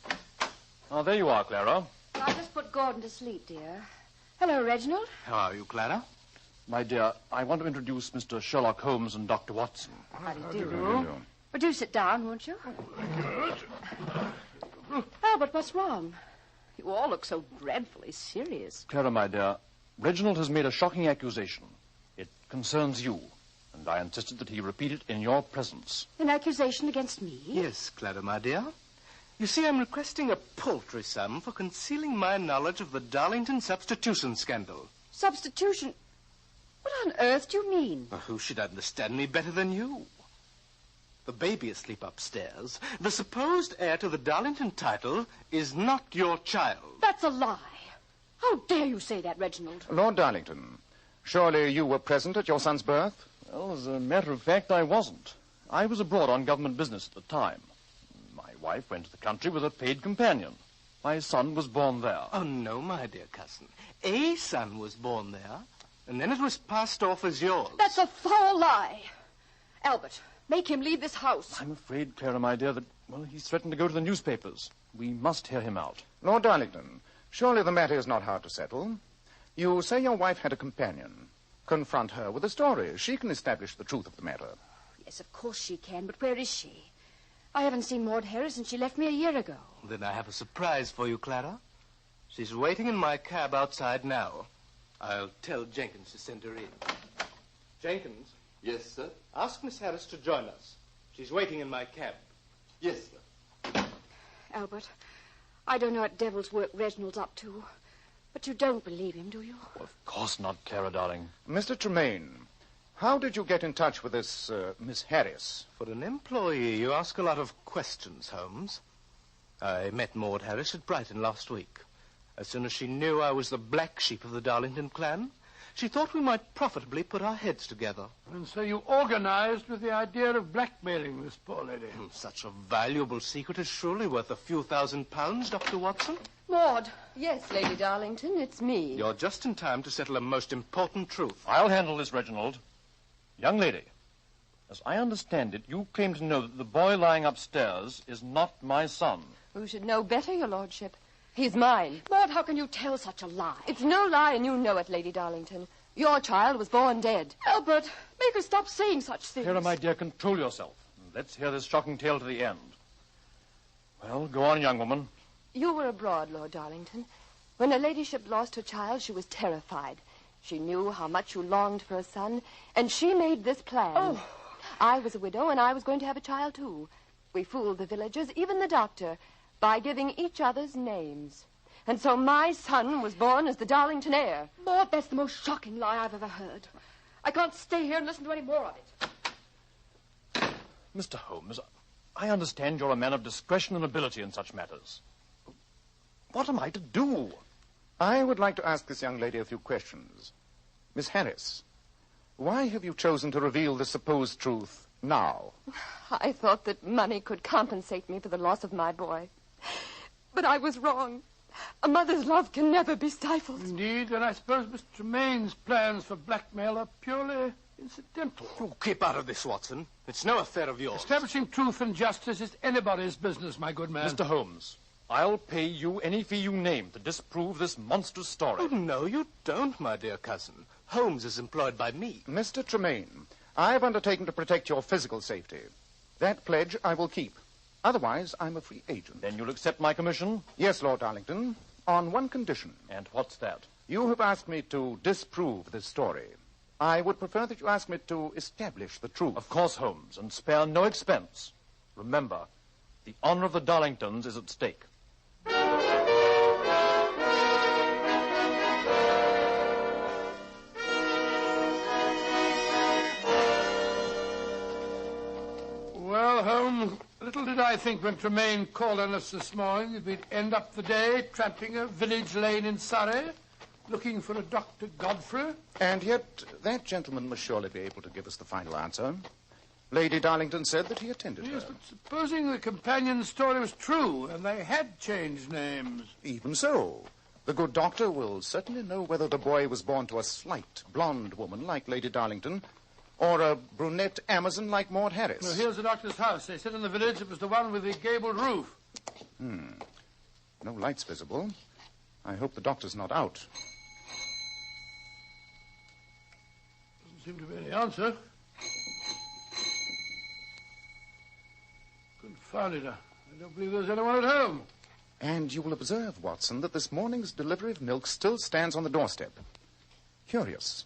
Now, there you are, Clara. I just put Gordon to sleep, dear. Hello, Reginald. How are you, Clara? My dear, I want to introduce Mr. Sherlock Holmes and Dr. Watson. How do you do? Well, do sit down, won't you? Albert, what's wrong? You all look so dreadfully serious. Clara, my dear, Reginald has made a shocking accusation. It concerns you, and I insisted that he repeat it in your presence. An accusation against me? Yes, Clara, my dear. You see, I'm requesting a paltry sum for concealing my knowledge of the Darlington substitution scandal. Substitution? What on earth do you mean? Well, who should understand me better than you? The baby asleep upstairs, the supposed heir to the Darlington title, is not your child. That's a lie. How dare you say that, Reginald? Lord Darlington, surely you were present at your son's birth? Well, as a matter of fact, I wasn't. I was abroad on government business at the time. My wife went to the country with a paid companion. My son was born there. Oh, no, my dear cousin. A son was born there, and then it was passed off as yours. That's a foul lie. Albert, make him leave this house. I'm afraid, Clara, my dear, that, well, he's threatened to go to the newspapers. We must hear him out. Lord Darlington, surely the matter is not hard to settle. You say your wife had a companion. Confront her with a story. She can establish the truth of the matter. Yes, of course she can, but where is she? I haven't seen Maud Harris since she left me a year ago. Then I have a surprise for you, Clara. She's waiting in my cab outside now. I'll tell Jenkins to send her in. Jenkins, Yes, sir? ask Miss Harris to join us. She's waiting in my cab. Yes, sir. Albert, I don't know what devil's work Reginald's up to, but you don't believe him, do you? Of course not, Clara, darling. Mr. Tremaine, how did you get in touch with this Miss Harris? For an employee, you ask a lot of questions, Holmes. I met Maud Harris at Brighton last week. As soon as she knew I was the black sheep of the Darlington clan, she thought we might profitably put our heads together. And so you organized with the idea of blackmailing this poor lady. Such a valuable secret is surely worth a few £1,000s, Dr. Watson. Maud. Yes, Lady Darlington, it's me. You're just in time to settle a most important truth. I'll handle this, Reginald. Young lady, as I understand it, you claim to know that the boy lying upstairs is not my son. Who should know better, your lordship? He's mine. Maud, how can you tell such a lie? It's no lie, and you know it, Lady Darlington. Your child was born dead. Albert, make her stop saying such things. Clara, my dear, control yourself. Let's hear this shocking tale to the end. Well, go on, young woman. You were abroad, Lord Darlington. When her ladyship lost her child, she was terrified. She knew how much you longed for a son, and she made this plan. Oh. I was a widow, and I was going to have a child, too. We fooled the villagers, even the doctor, by giving each other's names. And so my son was born as the Darlington heir. Maud, that's the most shocking lie I've ever heard. I can't stay here and listen to any more of it. Mr. Holmes, I understand you're a man of discretion and ability in such matters. What am I to do? I would like to ask this young lady a few questions. Miss Harris, why have you chosen to reveal the supposed truth now? I thought that money could compensate me for the loss of my boy. But I was wrong. A mother's love can never be stifled. Indeed, and I suppose Mr. Tremaine's plans for blackmail are purely incidental. You keep out of this, Watson. It's no affair of yours. Establishing truth and justice is anybody's business, my good man. Mr. Holmes, I'll pay you any fee you name to disprove this monstrous story. Oh, no, you don't, my dear cousin. Holmes is employed by me. Mr. Tremaine, I've undertaken to protect your physical safety. That pledge I will keep. Otherwise, I'm a free agent. Then you'll accept my commission? Yes, Lord Darlington, on one condition. And what's that? You have asked me to disprove this story. I would prefer that you ask me to establish the truth. Of course, Holmes, and spare no expense. Remember, the honor of the Darlingtons is at stake. Well, Holmes, little did I think when Tremaine called on us this morning that we'd end up the day tramping a village lane in Surrey, looking for a Dr. Godfrey. And yet, that gentleman must surely be able to give us the final answer. Lady Darlington said that he attended Yes, her. but supposing the companion's story was true and they had changed names. Even so, the good doctor will certainly know whether the boy was born to a slight, blonde woman like Lady Darlington or a brunette Amazon like Maud Harris. Well, here's the doctor's house. They said in the village it was the one with the gabled roof. No lights visible. I hope the doctor's not out. Doesn't seem to be any answer. Confound it. I don't believe there's anyone at home. And you will observe, Watson, that this morning's delivery of milk still stands on the doorstep. Curious.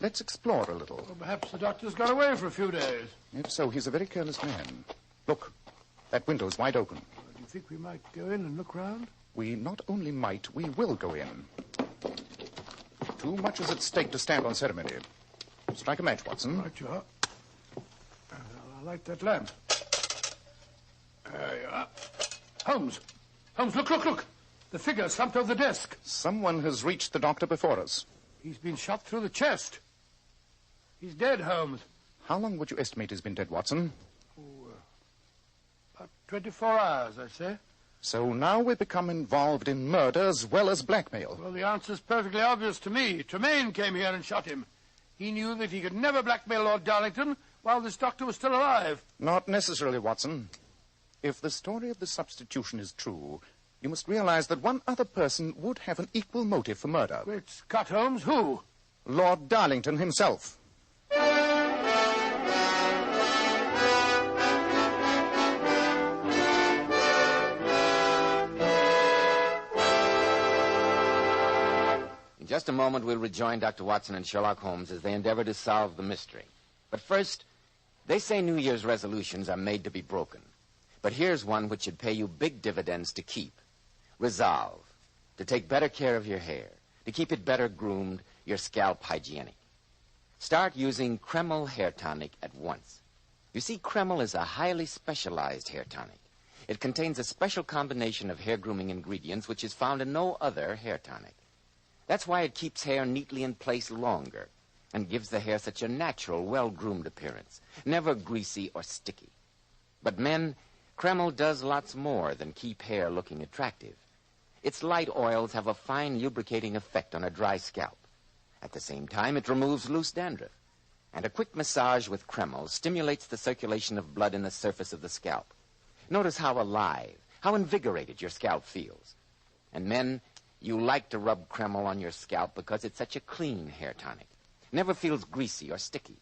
Let's explore a little. Well, perhaps the doctor's gone away for a few days. If so, he's a very careless man. Look, that window's wide open. Do you think we might go in and look round? We not only might, we will go in. Too much is at stake to stand on ceremony. Strike a match, Watson. Right you are. I'll light that lamp. There you are. Holmes! Holmes, look! The figure slumped over the desk. Someone has reached the doctor before us. He's been shot through the chest. He's dead, Holmes. How long would you estimate he's been dead, Watson? About 24 hours, I say. So now we become involved in murder as well as blackmail. Well, the answer's perfectly obvious to me. Tremaine came here and shot him. He knew that he could never blackmail Lord Darlington while this doctor was still alive. Not necessarily, Watson. If the story of the substitution is true, you must realize that one other person would have an equal motive for murder. Great Scott, Holmes, who? Lord Darlington himself. just a moment, we'll rejoin Dr. Watson and Sherlock Holmes as they endeavor to solve the mystery. But first, they say New Year's resolutions are made to be broken. But here's one which should pay you big dividends to keep. Resolve to take better care of your hair, to keep it better groomed, your scalp hygienic. Start using Kreml Hair Tonic at once. You see, Kreml is a highly specialized hair tonic. It contains a special combination of hair grooming ingredients which is found in no other hair tonic. That's why it keeps hair neatly in place longer and gives the hair such a natural, well-groomed appearance, never greasy or sticky. But men, Kreml does lots more than keep hair looking attractive. Its light oils have a fine lubricating effect on a dry scalp. At the same time, it removes loose dandruff. And a quick massage with Kreml stimulates the circulation of blood in the surface of the scalp. Notice how alive, how invigorated your scalp feels. And men, you like to rub Kreml on your scalp because it's such a clean hair tonic. Never feels greasy or sticky.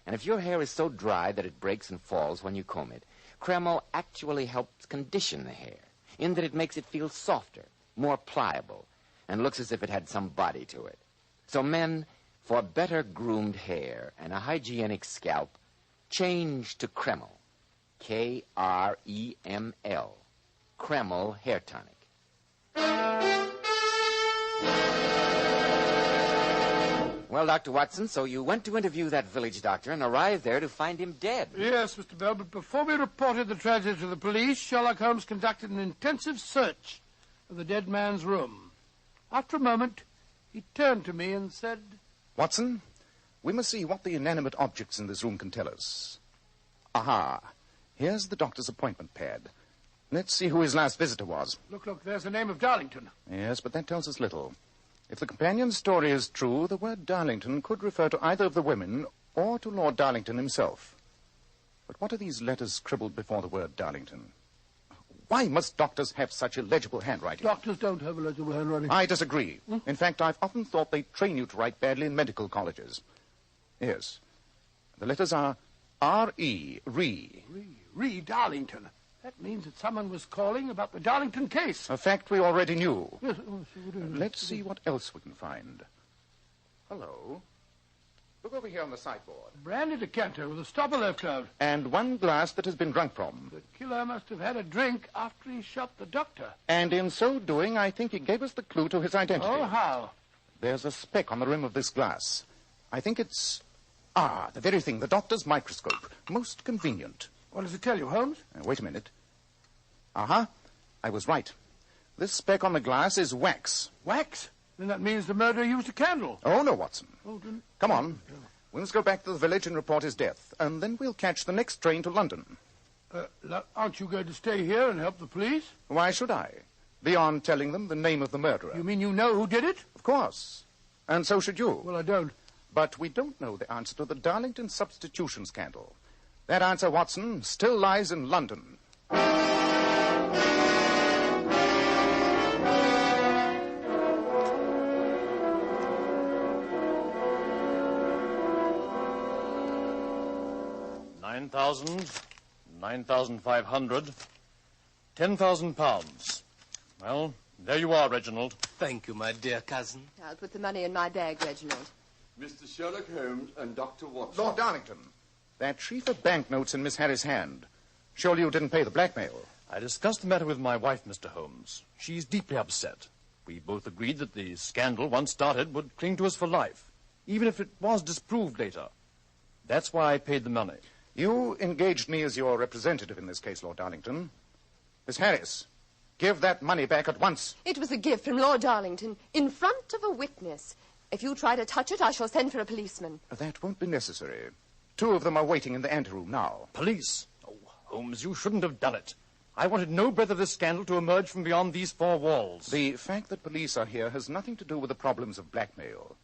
And if your hair is so dry that it breaks and falls when you comb it, Kreml actually helps condition the hair, in that it makes it feel softer, more pliable, and looks as if it had some body to it. So men, for better groomed hair and a hygienic scalp, change to Kreml. K-R-E-M-L. Kreml Hair Tonic. Well, Dr. Watson, so you went to interview that village doctor and arrived there to find him dead. Yes, Mr. Bell, but before we reported the tragedy to the police, Sherlock Holmes conducted an intensive search of the dead man's room. After a moment, he turned to me and said, Watson, we must see what the inanimate objects in this room can tell us. Aha. Here's the doctor's appointment pad. Let's see who his last visitor was. Look, there's the name of Darlington. Yes, but that tells us little. If the companion's story is true, the word Darlington could refer to either of the women or to Lord Darlington himself. But what are these letters scribbled before the word Darlington? Why must doctors have such illegible handwriting? Doctors don't have illegible handwriting. I disagree. In fact, I've often thought they train you to write badly in medical colleges. Yes. The letters are R-E, Ree. Ree Darlington. That means that someone was calling about the Darlington case. A fact we already knew. Yes, Let's see what else we can find. Hello. Look over here on the sideboard. Brandy decanter with a stopper left out. And one glass that has been drunk from. The killer must have had a drink after he shot the doctor. And in so doing, I think he gave us the clue to his identity. Oh, how? There's a speck on the rim of this glass. I think it's... Ah, the very thing, the doctor's microscope. Most convenient. What does it tell you, Holmes? Wait a minute. Uh-huh. I was right. This speck on the glass is wax. Wax? Then that means the murderer used a candle. Oh, no, Watson. Oh, didn't... Come on. We must go back to the village and report his death, and then we'll catch the next train to London. Aren't you going to stay here and help the police? Why should I? Beyond telling them the name of the murderer. You mean you know who did it? Of course. And so should you. Well, I don't. But we don't know the answer to the Darlington substitution scandal. That answer, Watson, still lies in London. £9,500, £10,000. Well, there you are, Reginald. Thank you, my dear cousin. I'll put the money in my bag, Reginald. Mr. Sherlock Holmes and Dr. Watson. Lord Darlington, that sheaf of banknotes in Miss Harry's hand. Surely you didn't pay the blackmail. I discussed the matter with my wife, Mr. Holmes. She's deeply upset. We both agreed that the scandal, once started, would cling to us for life, even if it was disproved later. That's why I paid the money. You engaged me as your representative in this case, Lord Darlington. Miss Harris, give that money back at once. It was a gift from Lord Darlington, in front of a witness. If you try to touch it, I shall send for a policeman. That won't be necessary. 2 of them are waiting in the anteroom now. Police? Oh, Holmes, you shouldn't have done it. I wanted no breath of this scandal to emerge from beyond these 4 walls. The fact that police are here has nothing to do with the problems of blackmail.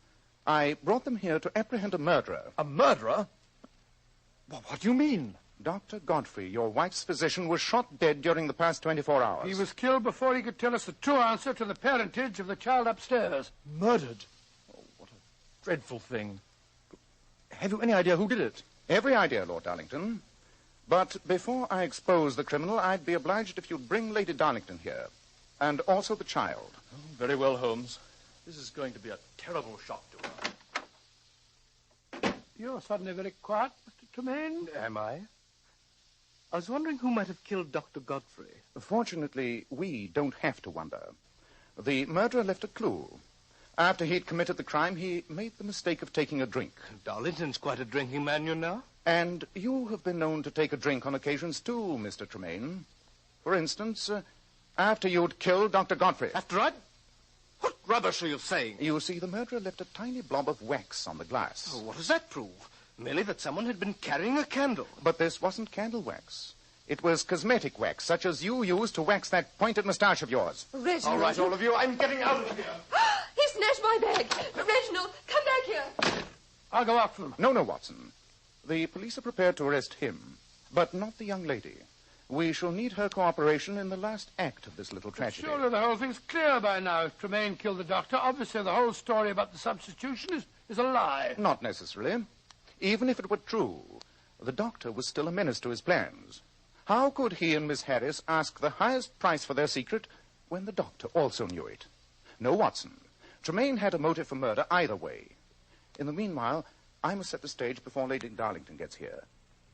I brought them here to apprehend a murderer. A murderer? What do you mean? Dr. Godfrey, your wife's physician, was shot dead during the past 24 hours. He was killed before he could tell us the true answer to the parentage of the child upstairs. Murdered? Oh, what a dreadful thing. Have you any idea who did it? Every idea, Lord Darlington. But before I expose the criminal, I'd be obliged if you'd bring Lady Darlington here. And also the child. Oh, very well, Holmes. This is going to be a terrible shock to her. You're suddenly very quiet, Mr. Tremaine. Am I? I was wondering who might have killed Dr. Godfrey. Fortunately, we don't have to wonder. The murderer left a clue. After he'd committed the crime, he made the mistake of taking a drink. Darlington's quite a drinking man, you know. And you have been known to take a drink on occasions, too, Mr. Tremaine. For instance, after you'd killed Dr. Godfrey. After I'd... What rubbish are you saying? You see, the murderer left a tiny blob of wax on the glass. Oh, what does that prove? Merely that someone had been carrying a candle. But this wasn't candle wax. It was cosmetic wax, such as you use to wax that pointed moustache of yours. Reginald. All right, all of you, I'm getting out of here. He snatched my bag. Reginald, come back here. I'll go after them. No, Watson. The police are prepared to arrest him, but not the young lady. We shall need her cooperation in the last act of this little tragedy. Surely the whole thing's clear by now. If Tremaine killed the doctor, obviously the whole story about the substitution is a lie. Not necessarily. Even if it were true, the doctor was still a menace to his plans. How could he and Miss Harris ask the highest price for their secret when the doctor also knew it? No, Watson. Tremaine had a motive for murder either way. In the meanwhile, I must set the stage before Lady Darlington gets here.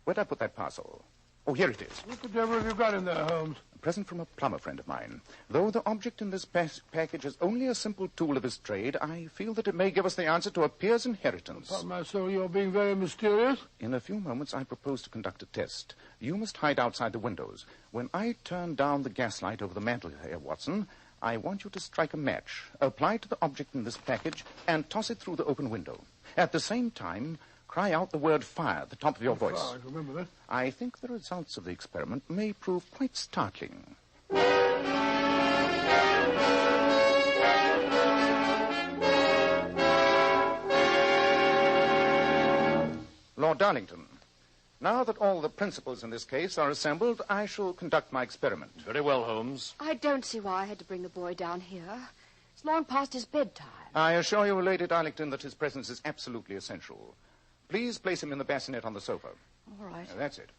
Where'd I put that parcel? Oh, here it is. What the devil have you got in there, Holmes? A present from a plumber friend of mine. Though the object in this package is only a simple tool of his trade, I feel that it may give us the answer to a peer's inheritance. Upon my soul, you're being very mysterious. In a few moments, I propose to conduct a test. You must hide outside the windows. When I turn down the gaslight over the mantel here, Watson, I want you to strike a match, apply it to the object in this package, and toss it through the open window. At the same time, cry out the word fire at the top of your voice. I remember that. I think the results of the experiment may prove quite startling. Lord Darlington, now that all the principals in this case are assembled, I shall conduct my experiment. Very well, Holmes. I don't see why I had to bring the boy down here. It's long past his bedtime. I assure you, Lady Darlington, that his presence is absolutely essential. Please place him in the bassinet on the sofa. All right. That's it.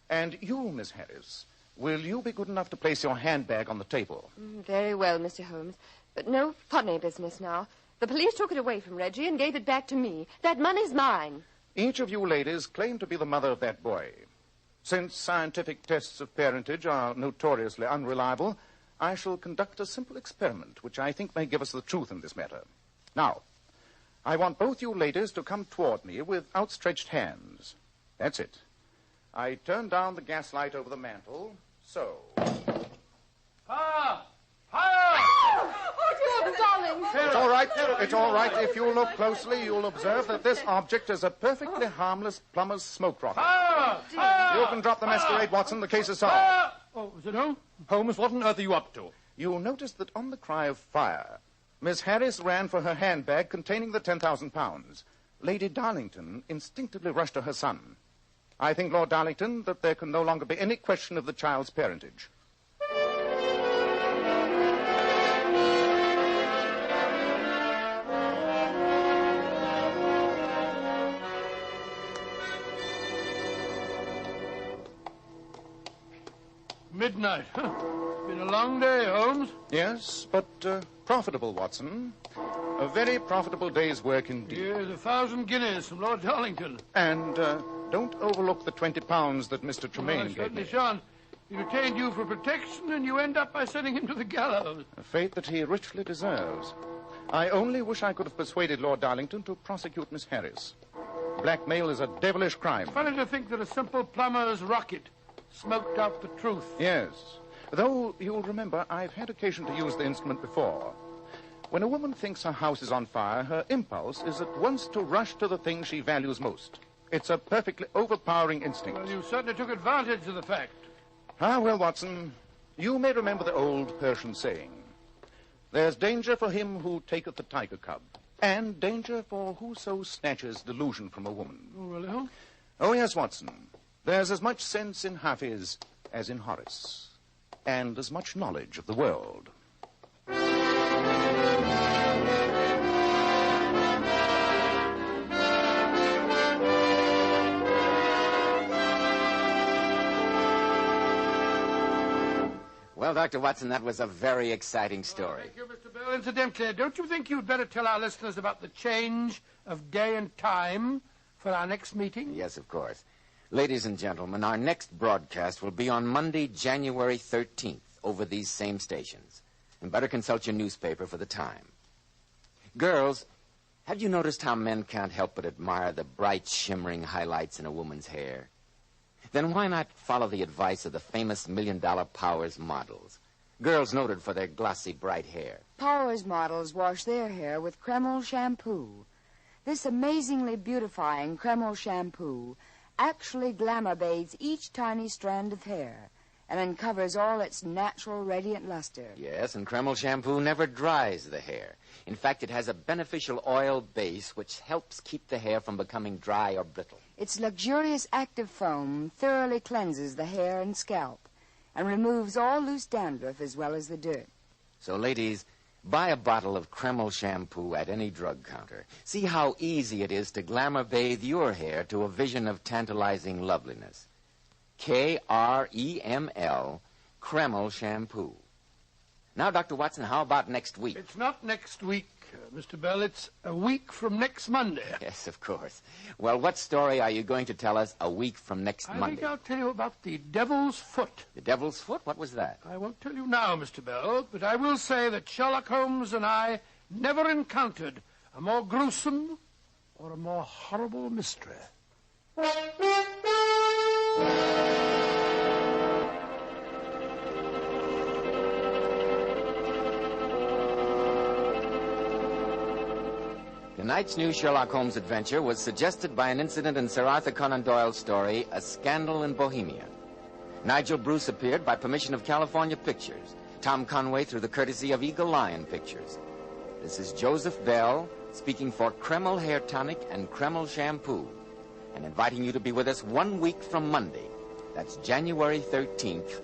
And you, Miss Harris, will you be good enough to place your handbag on the table? Very well, Mr. Holmes. But no funny business now. The police took it away from Reggie and gave it back to me. That money's mine. Each of you ladies claim to be the mother of that boy. Since scientific tests of parentage are notoriously unreliable, I shall conduct a simple experiment which I think may give us the truth in this matter. Now, I want both you ladies to come toward me with outstretched hands. That's it. I turn down the gaslight over the mantel, so. Fire! Fire! Oh, darling! It's all right. It's all right. If you look closely, you'll observe that this object is a perfectly harmless plumber's smoke rocket. Fire! Fire! You can drop the masquerade, Watson. The case is solved. Fire! Oh, is it home? Holmes, what on earth are you up to? You'll notice that on the cry of fire, Miss Harris ran for her handbag containing the 10,000 pounds. Lady Darlington instinctively rushed to her son. I think, Lord Darlington, that there can no longer be any question of the child's parentage. Midnight. Been a long day, Holmes. Yes, but profitable, Watson. A very profitable day's work indeed. Here's 1,000 guineas from Lord Darlington. And don't overlook the 20 pounds that Mr. Tremaine I gave certainly me. shan't. He retained you for protection, and you end up by sending him to the gallows. A fate that he richly deserves. I only wish I could have persuaded Lord Darlington to prosecute Miss Harris. Blackmail is a devilish crime. Funny to think that a simple plumber's rocket smoked out the truth. Yes. Though, you'll remember, I've had occasion to use the instrument before. When a woman thinks her house is on fire, her impulse is at once to rush to the thing she values most. It's a perfectly overpowering instinct. Well, you certainly took advantage of the fact. Ah, well, Watson, you may remember the old Persian saying, "There's danger for him who taketh the tiger cub, and danger for whoso snatches delusion from a woman." Oh, really, Holmes? Oh, yes, Watson. There's as much sense in Hafiz as in Horace, and as much knowledge of the world. Well, Dr. Watson, that was a very exciting story. Thank you, Mr. Bell. Incidentally, don't you think you'd better tell our listeners about the change of day and time for our next meeting? Yes, of course. Ladies and gentlemen, our next broadcast will be on Monday, January 13th, over these same stations. And better consult your newspaper for the time. Girls, have you noticed how men can't help but admire the bright, shimmering highlights in a woman's hair? Then why not follow the advice of the famous $1 Million Powers models? Girls noted for their glossy, bright hair. Powers models wash their hair with Kreml shampoo. This amazingly beautifying Kreml shampoo actually glamour bathes each tiny strand of hair and uncovers all its natural radiant luster. Yes, and Kreml shampoo never dries the hair. In fact, it has a beneficial oil base which helps keep the hair from becoming dry or brittle. Its luxurious active foam thoroughly cleanses the hair and scalp and removes all loose dandruff as well as the dirt. So, ladies, buy a bottle of Kreml shampoo at any drug counter. See how easy it is to glamour bathe your hair to a vision of tantalizing loveliness. Kreml, Kreml shampoo. Now, Dr. Watson, how about next week? It's not next week, Mr. Bell. It's a week from next Monday. Yes, of course. Well, what story are you going to tell us a week from next I Monday? think I'll tell you about the Devil's Foot. The Devil's Foot? What was that? I won't tell you now, Mr. Bell, but I will say that Sherlock Holmes and I never encountered a more gruesome or a more horrible mystery. Tonight's new Sherlock Holmes adventure was suggested by an incident in Sir Arthur Conan Doyle's story, A Scandal in Bohemia. Nigel Bruce appeared by permission of California Pictures. Tom Conway through the courtesy of Eagle Lion Pictures. This is Joseph Bell speaking for Kreml Hair Tonic and Kreml Shampoo and inviting you to be with us 1 week from Monday. That's January 13th,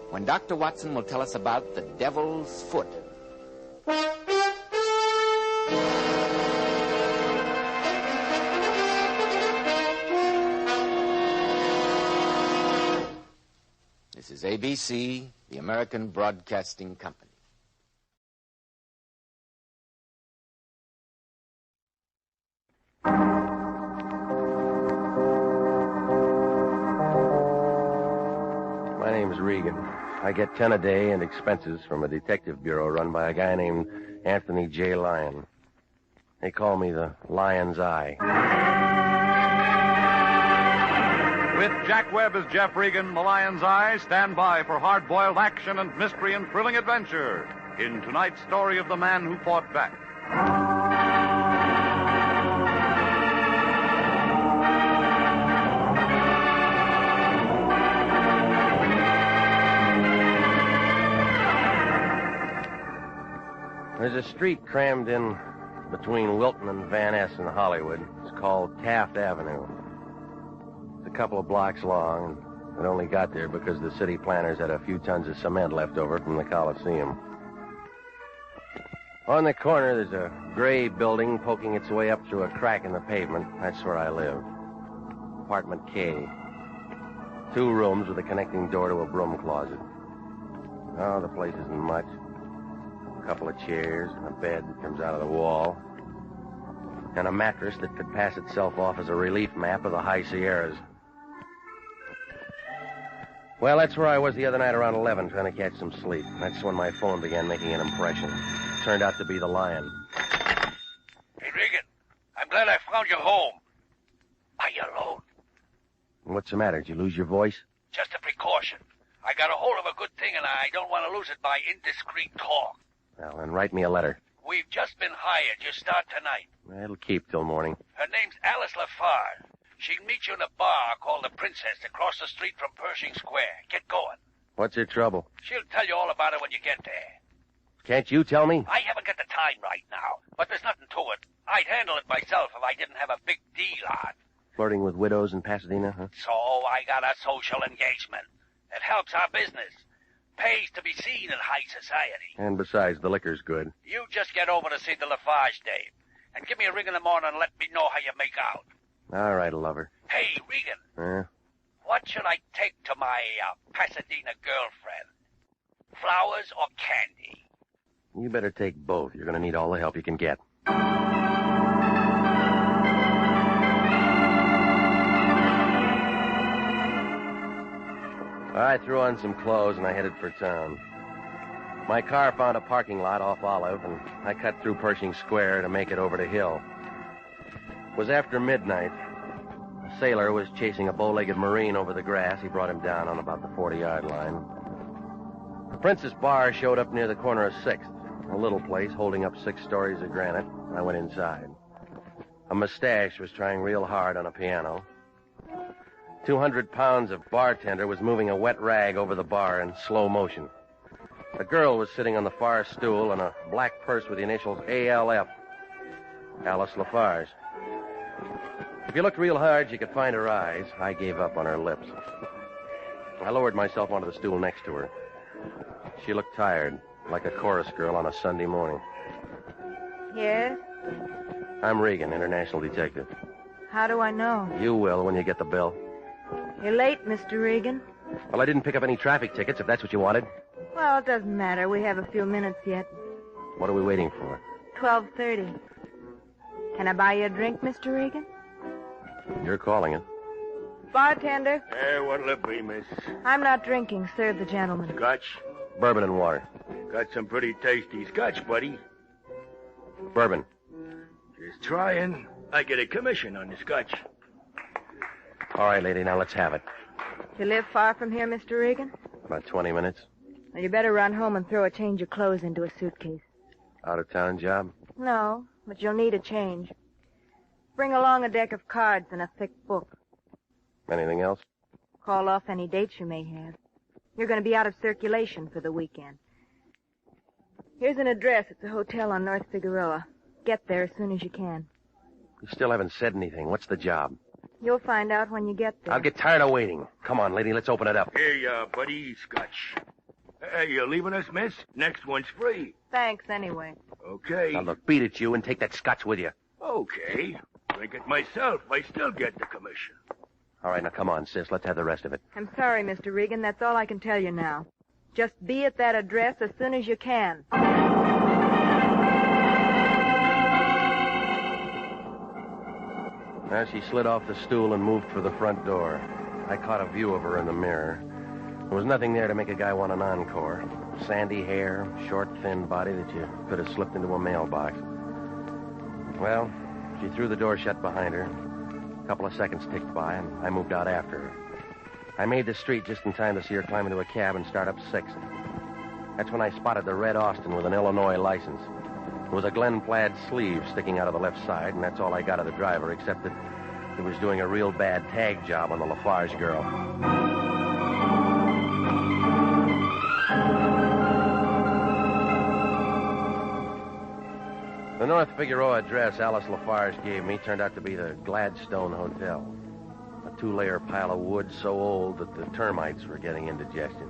when Dr. Watson will tell us about the Devil's Foot. This is ABC, the American Broadcasting Company. My name's Regan. I get 10 a day and expenses from a detective bureau run by a guy named Anthony J. Lyon. They call me the Lion's Eye. With Jack Webb as Jeff Regan, the Lion's Eye, stand by for hard-boiled action and mystery and thrilling adventure in tonight's story of the man who fought back. There's a street crammed in between Wilton and Van Ness in Hollywood. It's called Taft Avenue. It's a couple of blocks long, and it only got there because the city planners had a few tons of cement left over from the Coliseum. On the corner, there's a gray building poking its way up through a crack in the pavement. That's where I live. Apartment K. 2 rooms with a connecting door to a broom closet. Oh, the place isn't much. A couple of chairs and a bed that comes out of the wall. And a mattress that could pass itself off as a relief map of the High Sierras. Well, that's where I was the other night around 11, trying to catch some sleep. That's when my phone began making an impression. Turned out to be the Lion. Hey, Regan, I'm glad I found you home. Are you alone? What's the matter? Did you lose your voice? Just a precaution. I got a hold of a good thing, and I don't want to lose it by indiscreet talk. Well, then write me a letter. We've just been hired. You start tonight. It'll keep till morning. Her name's Alice Lafarge. She'll meet you in a bar called the Princess across the street from Pershing Square. Get going. What's her trouble? She'll tell you all about it when you get there. Can't you tell me? I haven't got the time right now, but there's nothing to it. I'd handle it myself if I didn't have a big deal on. Flirting with widows in Pasadena, huh? So I got a social engagement. It helps our business. Pays to be seen in high society. And besides, the liquor's good. You just get over to see the Lafarge dame. And give me a ring in the morning and let me know how you make out. All right, lover. Hey, Regan. Huh? What should I take to my Pasadena girlfriend? flowers, or candy? You better take both. You're going to need all the help you can get. I threw on some clothes and I headed for town. My car found a parking lot off Olive, and I cut through Pershing Square to make it over to Hill. It was after midnight. A sailor was chasing a bow-legged Marine over the grass. He brought him down on about the 40-yard line. The Princess Bar showed up near the corner of 6th, a little place holding up 6 stories of granite. I went inside. A mustache was trying real hard on a piano. 200 pounds of bartender was moving a wet rag over the bar in slow motion. A girl was sitting on the far stool in a black purse with the initials ALF. Alice Lafarge. If you looked real hard, you could find her eyes. I gave up on her lips. I lowered myself onto the stool next to her. She looked tired, like a chorus girl on a Sunday morning. Yes? I'm Regan, international detective. How do I know? You will when you get the bill. You're late, Mr. Regan. Well, I didn't pick up any traffic tickets, if that's what you wanted. Well, it doesn't matter. We have a few minutes yet. What are we waiting for? 12:30. Can I buy you a drink, Mr. Regan? You're calling it. Bartender, What'll it be, miss? I'm not drinking. Serve the gentleman. Scotch? Bourbon and water. Got some pretty tasty scotch, buddy. Bourbon. Just trying. I get a commission on the scotch. All right, lady, now let's have it. You live far from here, Mr. Regan? About 20 minutes. Well, you better run home and throw a change of clothes into a suitcase. Out-of-town job? No, but you'll need a change. Bring along a deck of cards and a thick book. Anything else? Call off any dates you may have. You're going to be out of circulation for the weekend. Here's an address. It's a hotel on North Figueroa. Get there as soon as you can. You still haven't said anything. What's the job? You'll find out when you get there. I'll get tired of waiting. Come on, lady, let's open it up. Here, buddy, scotch. Hey, you leaving us, miss? Next one's free. Thanks, anyway. Okay. Now, look, beat it, you, and take that scotch with you. Okay. Drink it myself. I still get the commission. All right, now, come on, sis. Let's have the rest of it. I'm sorry, Mr. Regan. That's all I can tell you now. Just be at that address as soon as you can. Now, she slid off the stool and moved for the front door. I caught a view of her in the mirror. There was nothing there to make a guy want an encore. Sandy hair, short, thin body that you could have slipped into a mailbox. Well, she threw the door shut behind her. A couple of seconds ticked by, and I moved out after her. I made the street just in time to see her climb into a cab and start up 6th. That's when I spotted the red Austin with an Illinois license. There was a Glen plaid sleeve sticking out of the left side, and that's all I got of the driver, except that he was doing a real bad tag job on the Lafarge girl. The North Figueroa address Alice Lafarge gave me turned out to be the Gladstone Hotel. A 2-layer pile of wood so old that the termites were getting indigestion.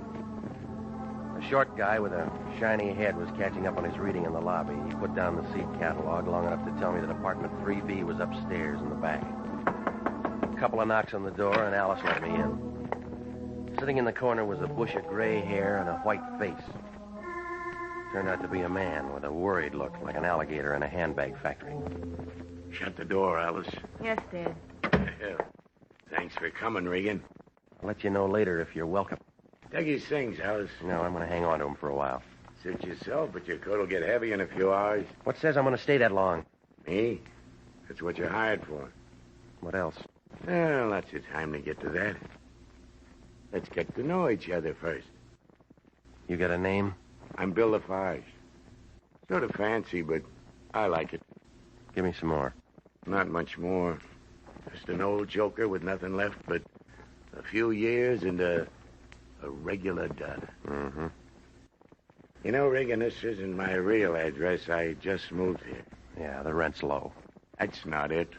A short guy with a shiny head was catching up on his reading in the lobby. He put down the seat catalog long enough to tell me that apartment 3B was upstairs in the back. A couple of knocks on the door, and Alice let me in. Sitting in the corner was a bush of gray hair and a white face. Turned out to be a man with a worried look, like an alligator in a handbag factory. Shut the door, Alice. Yes, Dad. Thanks for coming, Regan. I'll let you know later if you're welcome. Take his things, Alice. No, I'm going to hang on to him for a while. Suit yourself, but your coat will get heavy in a few hours. What says I'm going to stay that long? Me? That's what you're hired for. What else? Well, lots of time to get to that. Let's get to know each other first. You got a name? I'm Bill Lafarge. Sort of fancy, but I like it. Give me some more. Not much more. Just an old joker with nothing left but a few years and a regular dud. Mm-hmm. You know, Regan, this isn't my real address. I just moved here. Yeah, the rent's low. That's not it.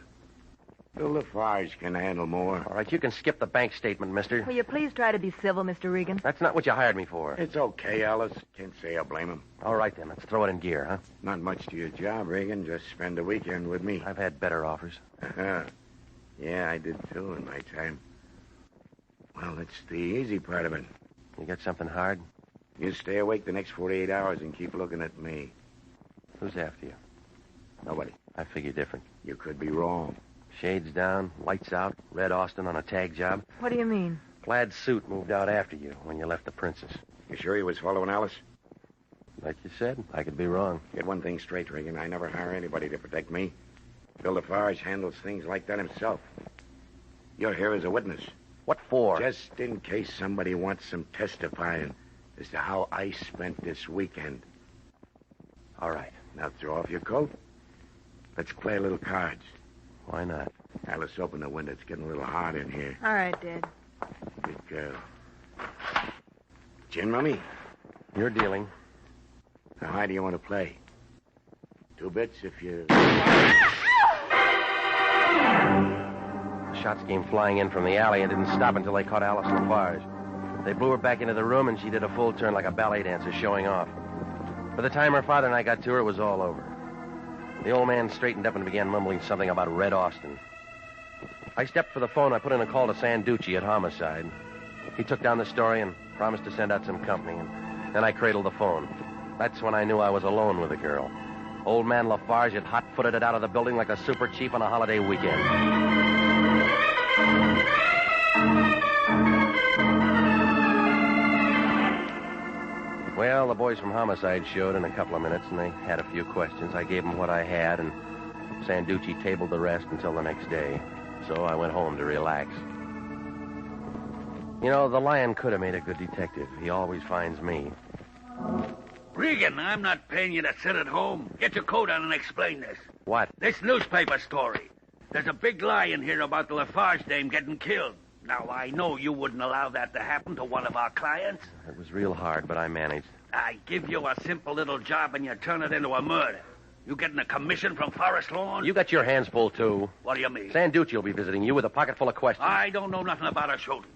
Bill Lafarge can handle more. All right, you can skip the bank statement, mister. Will you please try to be civil, Mr. Regan? That's not what you hired me for. It's okay, Alice. Can't say I blame him. All right, then. Let's throw it in gear, huh? Not much to your job, Regan. Just spend the weekend with me. I've had better offers. Yeah, I did, too, in my time. Well, that's the easy part of it. You got something hard? You stay awake the next 48 hours and keep looking at me. Who's after you? Nobody. I figure different. You could be wrong. Shades down, lights out, Red Austin on a tag job. What do you mean? Plaid suit moved out after you when you left the Princess. You sure he was following Alice? Like you said, I could be wrong. Get one thing straight, Regan. I never hire anybody to protect me. Bill Lafarge handles things like that himself. You're here as a witness. What for? Just in case somebody wants some testifying as to how I spent this weekend. All right. Now throw off your coat. Let's play a little cards. Why not? Alice, open the window. It's getting a little hot in here. All right, Dad. Good girl. Gin, Mummy? You're dealing. How high do you want to play? 2 bits if you... The shots came flying in from the alley and didn't stop until they caught Alice Lafarge. They blew her back into the room, and she did a full turn like a ballet dancer showing off. By the time her father and I got to her, it was all over. The old man straightened up and began mumbling something about Red Austin. I stepped for the phone. I put in a call to Sanducci at Homicide. He took down the story and promised to send out some company, and then I cradled the phone. That's when I knew I was alone with the girl. Old man Lafarge had hot-footed it out of the building like a super chief on a holiday weekend. Well, the boys from Homicide showed in a couple of minutes, and they had a few questions. I gave them what I had, and Sanducci tabled the rest until the next day. So I went home to relax. You know, the Lion could have made a good detective. He always finds me. Regan, I'm not paying you to sit at home. Get your coat on and explain this. What? This newspaper story. There's a big lie in here about the Lafarge dame getting killed. Now, I know you wouldn't allow that to happen to one of our clients. It was real hard, but I managed. I give you a simple little job and you turn it into a murder. You getting a commission from Forest Lawn? You got your hands full, too. What do you mean? Sanducci will be visiting you with a pocket full of questions. I don't know nothing about a shooting.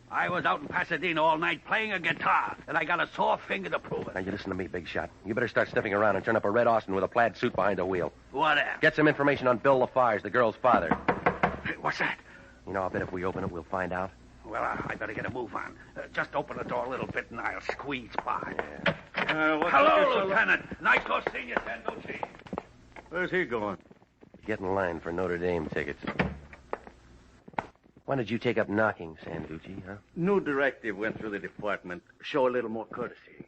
I was out in Pasadena all night playing a guitar, and I got a sore finger to prove it. Now, you listen to me, big shot. You better start sniffing around and turn up a Red Austin with a plaid suit behind the wheel. Whatever. Get some information on Bill Lafarge, the girl's father. Hey, what's that? You know, I bet if we open it, we'll find out. Well, I better get a move on. Just open the door a little bit, and I'll squeeze by. Yeah. Hello, Lieutenant. Nice to see you, Sanducci. Where's he going? Get in line for Notre Dame tickets. Why did you take up knocking, Sanducci, huh? New directive went through the department. Show a little more courtesy.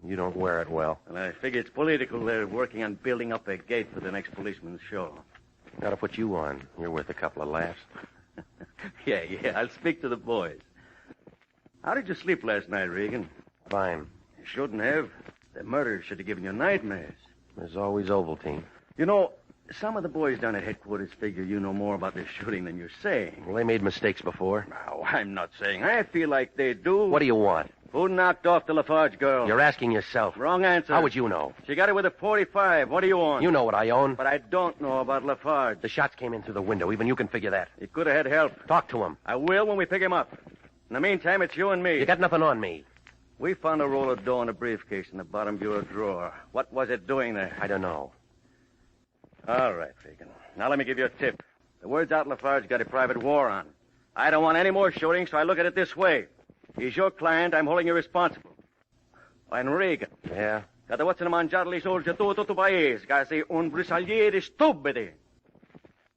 You don't wear it well. And I figure it's political. They're working on building up a gate for the next policeman's show. Gotta put you on. You're worth a couple of laughs. Yeah, I'll speak to the boys. How did you sleep last night, Regan? Fine. You shouldn't have. The murder should have given you nightmares. There's always Ovaltine. You know, some of the boys down at headquarters figure you know more about this shooting than you're saying. Well, they made mistakes before. No, I'm not saying. I feel like they do. What do you want? Who knocked off the Lafarge girl? You're asking yourself. Wrong answer. How would you know? She got it with a .45. What do you want? You know what I own. But I don't know about Lafarge. The shots came in through the window. Even you can figure that. He could have had help. Talk to him. I will when we pick him up. In the meantime, it's you and me. You got nothing on me. We found a roll of dough in a briefcase in the bottom bureau drawer. What was it doing there? I don't know. All right, Regan. Now let me give you a tip. The word's out Lafarge got a private war on. I don't want any more shooting, so I look at it this way. He's your client. I'm holding you responsible. And Regan. Yeah? Kada what's in a mangiare soldi tutto tu paese, che sei un brisagliere stupidi.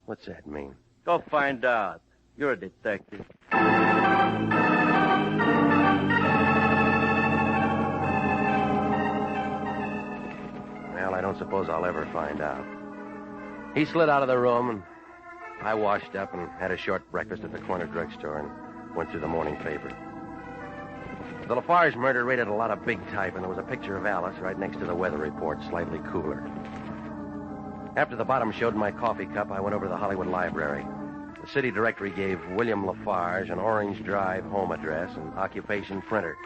What's that mean? Go find out. You're a detective. Well, I don't suppose I'll ever find out. He slid out of the room, and I washed up and had a short breakfast at the corner drugstore and went through the morning paper. The Lafarge murder rated a lot of big type, and there was a picture of Alice right next to the weather report, slightly cooler. After the bottom showed in my coffee cup, I went over to the Hollywood Library. The city directory gave William Lafarge an Orange Drive home address and occupation printer.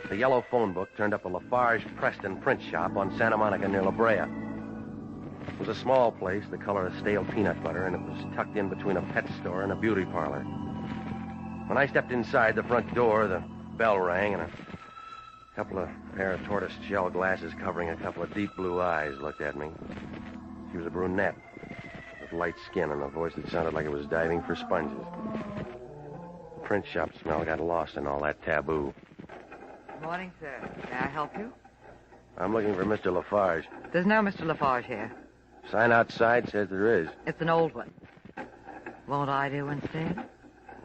The yellow phone book turned up a Lafarge Preston print shop on Santa Monica near La Brea. It was a small place, the color of stale peanut butter, and it was tucked in between a pet store and a beauty parlor. When I stepped inside the front door, the bell rang, and a couple of pair of tortoise shell glasses covering a couple of deep blue eyes looked at me. She was a brunette with light skin and a voice that sounded like it was diving for sponges. The print shop smell got lost in all that taboo. Morning, sir. May I help you? I'm looking for Mr. Lafarge. There's no Mr. Lafarge here. Sign outside says there is. It's an old one. Won't I do instead?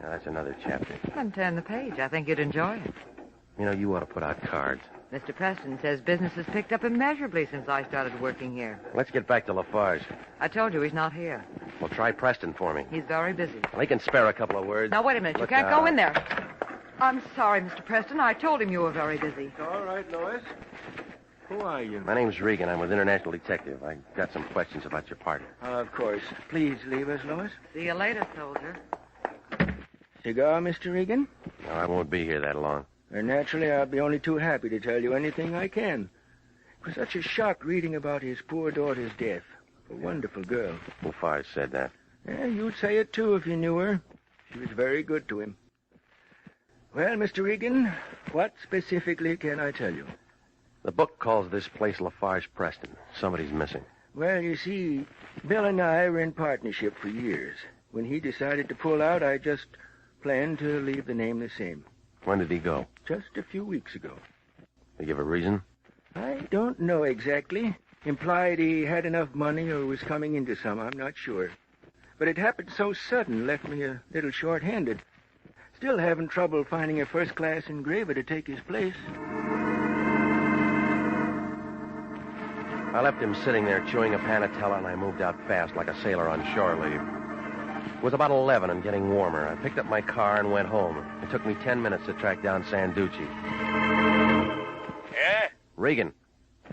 Now, that's another chapter. Then turn the page. I think you'd enjoy it. You know, you ought to put out cards. Mr. Preston says business has picked up immeasurably since I started working here. Let's get back to Lafarge. I told you he's not here. Well, try Preston for me. He's very busy. Well, he can spare a couple of words. Now, wait a minute. Look you can't out. go in there. I'm sorry, Mr. Preston. I told him you were very busy. It's all right, Lois. Who are you? My name's Regan. I'm with International Detective. I got some questions about your partner. Of course. Please leave us, Lois. See you later, soldier. Cigar, Mr. Regan? No, I won't be here that long. Naturally, I'll be only too happy to tell you anything I can. It was such a shock reading about his poor daughter's death. A wonderful girl. Lafarge said that. Yeah, you'd say it, too, if you knew her. She was very good to him. Well, Mr. Regan, what specifically can I tell you? The book calls this place Lafarge Preston. Somebody's missing. Well, you see, Bill and I were in partnership for years. When he decided to pull out, I just planned to leave the name the same. When did he go? Just a few weeks ago. They give a reason? I don't know exactly. Implied he had enough money or was coming into some, I'm not sure. But it happened so sudden, left me a little short-handed. Still having trouble finding a first-class engraver to take his place. I left him sitting there chewing a panatella, and I moved out fast like a sailor on shore leave. It was about 11 and getting warmer. I picked up my car and went home. It took me 10 minutes to track down Sanducci. Yeah? Regan,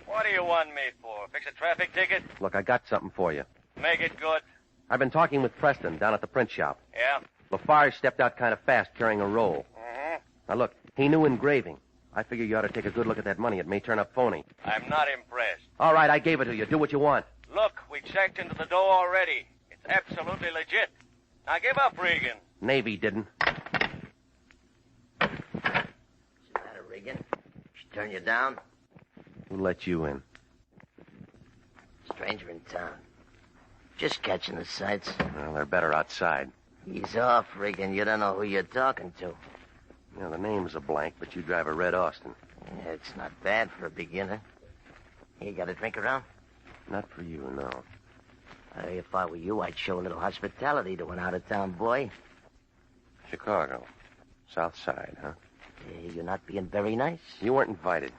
What do you want me for? Fix a traffic ticket? look, I got something for you. Make it good. I've been talking with Preston down at the print shop. Yeah? Lafarge stepped out kind of fast carrying a roll. Mm-hmm. Now, look, he knew engraving. I figure you ought to take a good look at that money. It may turn up phony. I'm not impressed. All right, I gave it to you. Do what you want. Look, we checked into the door already. It's absolutely legit. Now give up, Regan. Navy didn't. What's the matter, Regan? She turn you down? Who let you in? Stranger in town. Just catching the sights. Well, they're better outside. Ease off, Regan. You don't know who you're talking to. You know, the name's a blank, but you drive a red Austin. Yeah, it's not bad for a beginner. You got a drink around? Not for you, no. If I were you, I'd show a little hospitality to an out-of-town boy. Chicago. South Side, huh? You're not being very nice. You weren't invited.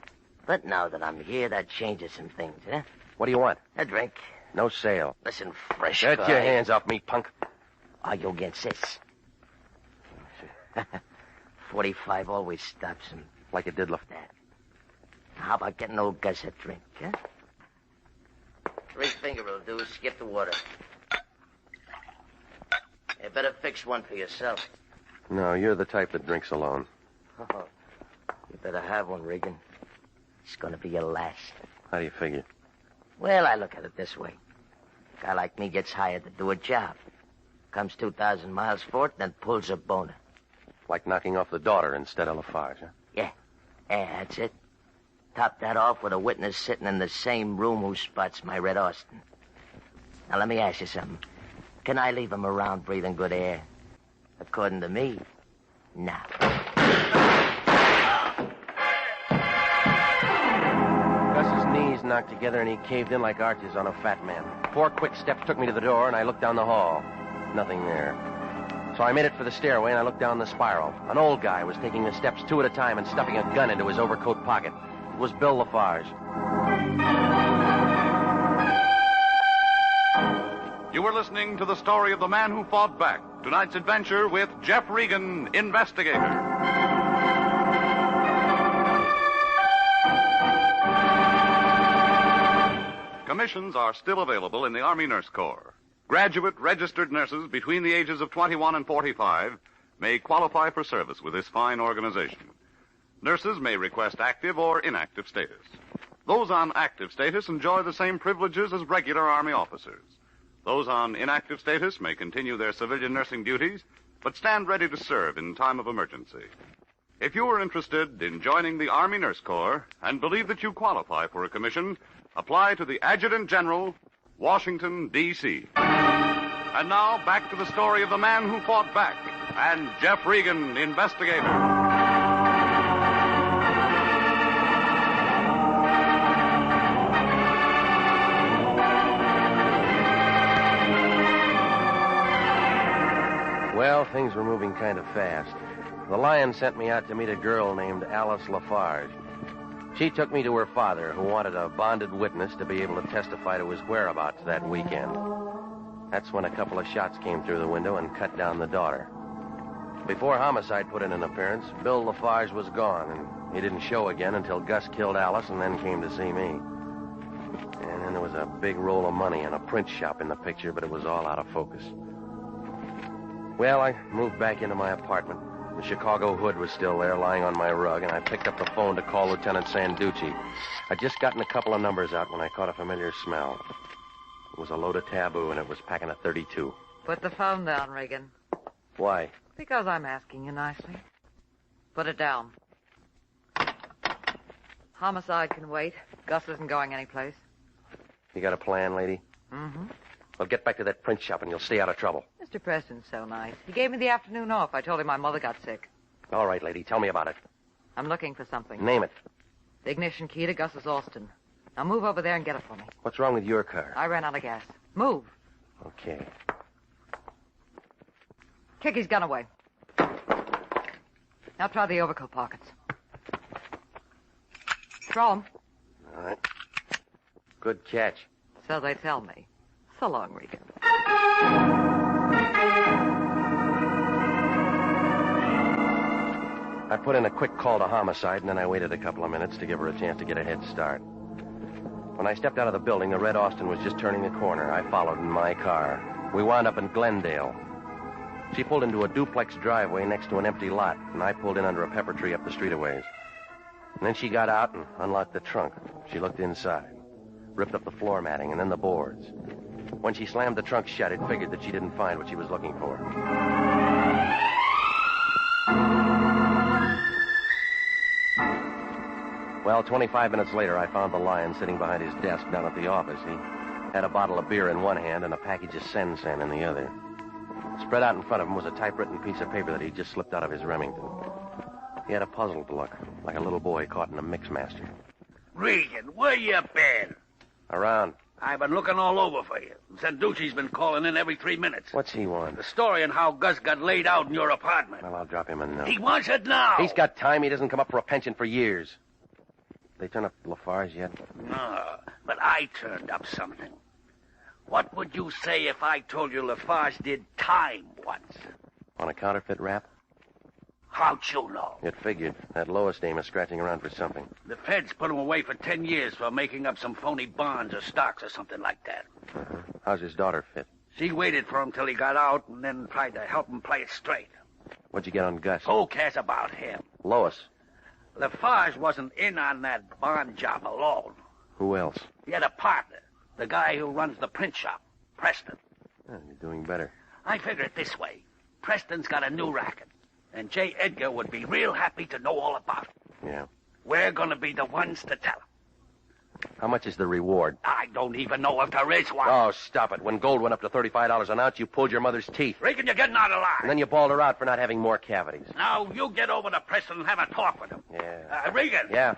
But now that I'm here, that changes some things, huh? What do you want? A drink. No sale. Listen, fresh Get guy. your hands off me, punk. Are you against this? 45 always stops him. Like it did that. How about getting old Gus a drink, huh? 3-finger will do. Skip the water. You better fix one for yourself. No, you're the type that drinks alone. Oh, you better have one, Regan. It's gonna be your last. How do you figure? Well, I look at it this way. A guy like me gets hired to do a job. Comes 2,000 miles for it, then pulls a boner. Like knocking off the daughter instead of Lafarge, huh? Yeah, that's it. Top that off with a witness sitting in the same room who spots my red Austin. Now, let me ask you something. Can I leave him around breathing good air? According to me, no. Gus's knees knocked together and he caved in like arches on a fat man. 4 quick steps took me to the door and I looked down the hall. Nothing there. So I made it for the stairway and I looked down the spiral. An old guy was taking the steps 2 at a time and stuffing a gun into his overcoat pocket. It was Bill Lafarge. You were listening to the story of the man who fought back. Tonight's adventure with Jeff Regan, investigator. Commissions are still available in the Army Nurse Corps. Graduate registered nurses between the ages of 21 and 45 may qualify for service with this fine organization. Nurses may request active or inactive status. Those on active status enjoy the same privileges as regular Army officers. Those on inactive status may continue their civilian nursing duties, but stand ready to serve in time of emergency. If you are interested in joining the Army Nurse Corps and believe that you qualify for a commission, apply to the Adjutant General, Washington, D.C. And now, back to the story of the man who fought back and Jeff Regan, investigator. Well, things were moving kind of fast. The Lion sent me out to meet a girl named Alice Lafarge. She took me to her father, who wanted a bonded witness to be able to testify to his whereabouts that weekend. That's when a couple of shots came through the window and cut down the daughter. Before homicide put in an appearance, Bill Lafarge was gone, and he didn't show again until Gus killed Alice and then came to see me. And then there was a big roll of money and a print shop in the picture, but it was all out of focus. Well, I moved back into my apartment. The Chicago hood was still there, lying on my rug, and I picked up the phone to call Lieutenant Sanducci. I'd just gotten a couple of numbers out when I caught a familiar smell. It was a load of taboo, and it was packing a .32. Put the phone down, Regan. Why? Because I'm asking you nicely. Put it down. Homicide can wait. Gus isn't going anyplace. You got a plan, lady? Mm-hmm. Well, get back to that print shop and you'll stay out of trouble. Mr. Preston's so nice. He gave me the afternoon off. I told him my mother got sick. All right, lady, tell me about it. I'm looking for something. Name it. The ignition key to Gus's Austin. Now move over there and get it for me. What's wrong with your car? I ran out of gas. Move. Okay. Kick his gun away. Now try the overcoat pockets. Throw 'em. All right. Good catch. So they tell me. So long, Regan. I put in a quick call to homicide, and then I waited a couple of minutes to give her a chance to get a head start. When I stepped out of the building, the red Austin was just turning the corner. I followed in my car. We wound up in Glendale. She pulled into a duplex driveway next to an empty lot, and I pulled in under a pepper tree up the street a ways. And then she got out and unlocked the trunk. She looked inside, ripped up the floor matting and then the boards. When she slammed the trunk shut, it figured that she didn't find what she was looking for. Well, 25 minutes later, I found the Lion sitting behind his desk down at the office. He had a bottle of beer in one hand and a package of Sen-Sen in the other. Spread out in front of him was a typewritten piece of paper that he'd just slipped out of his Remington. He had a puzzled look, like a little boy caught in a mixmaster. Regan, where you been? Around. I've been looking all over for you. Sanducci's been calling in every 3 minutes. What's he want? The story on how Gus got laid out in your apartment. Well, I'll drop him a note. He wants it now. He's got time. He doesn't come up for a pension for years. They turn up Lafarge yet? No, but I turned up something. What would you say if I told you Lafarge did time once? On a counterfeit rap? How'd you know? It figured. That Lois dame is scratching around for something. The feds put him away for 10 years for making up some phony bonds or stocks or something like that. Uh-huh. How's his daughter fit? She waited for him till he got out and then tried to help him play it straight. What'd you get on Gus? Who cares about him? Lois. Lafarge wasn't in on that bond job alone. Who else? He had a partner, the guy who runs the print shop, Preston. Oh, you're doing better. I figure it this way. Preston's got a new racket, and J. Edgar would be real happy to know all about it. Yeah. We're going to be the ones to tell him. How much is the reward? I don't even know if there is one. Oh, stop it. When gold went up to $35 an ounce, you pulled your mother's teeth. Regan, you're getting out of line. And then you bawled her out for not having more cavities. Now, you get over to Preston and have a talk with him. Yeah. Regan. Yeah?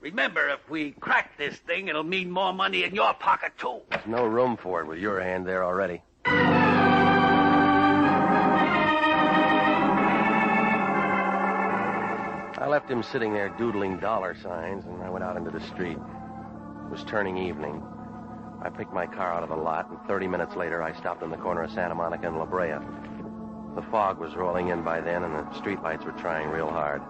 Remember, if we crack this thing, it'll mean more money in your pocket, too. There's no room for it with your hand there already. I left him sitting there doodling dollar signs, and I went out into the street. It was turning evening. I picked my car out of the lot, and 30 minutes later, I stopped on the corner of Santa Monica and La Brea. The fog was rolling in by then, and the streetlights were trying real hard.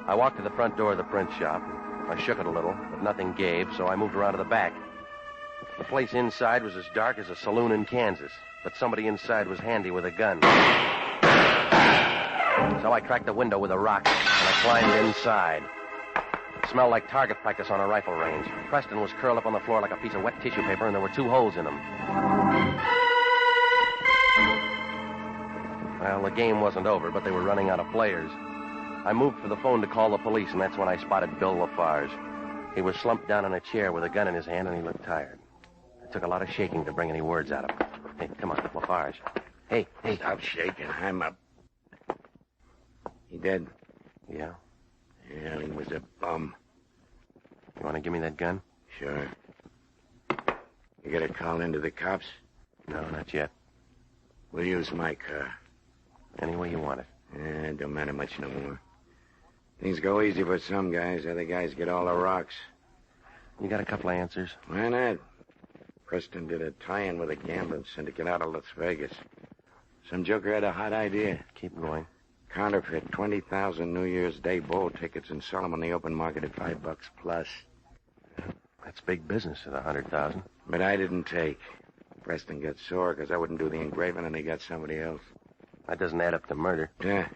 I walked to the front door of the print shop. I shook it a little, but nothing gave, so I moved around to the back. The place inside was as dark as a saloon in Kansas, but somebody inside was handy with a gun. So I cracked the window with a rock, and I climbed inside. It smelled like target practice on a rifle range. Preston was curled up on the floor like a piece of wet tissue paper, and there were 2 holes in him. Well, the game wasn't over, but they were running out of players. I moved for the phone to call the police, and that's when I spotted Bill Lafarge. He was slumped down in a chair with a gun in his hand, and he looked tired. It took a lot of shaking to bring any words out of him. Hey, come on, Lafarge. Hey. Stop shaking. I'm up. He dead? Yeah? Yeah, he was a bum. You want to give me that gun? Sure. You got a call into the cops? No, not yet. We'll use my car. Any way you want it. It don't matter much no more. Things go easy for some guys. Other guys get all the rocks. You got a couple of answers? Why not? Preston did a tie-in with a gambling syndicate out of Las Vegas. Some joker had a hot idea. Keep going. Counterfeit 20,000 New Year's Day bowl tickets and sell them on the open market at $5 plus. That's big business at 100,000. But I didn't take. Preston got sore because I wouldn't do the engraving and he got somebody else. That doesn't add up to murder. Yeah.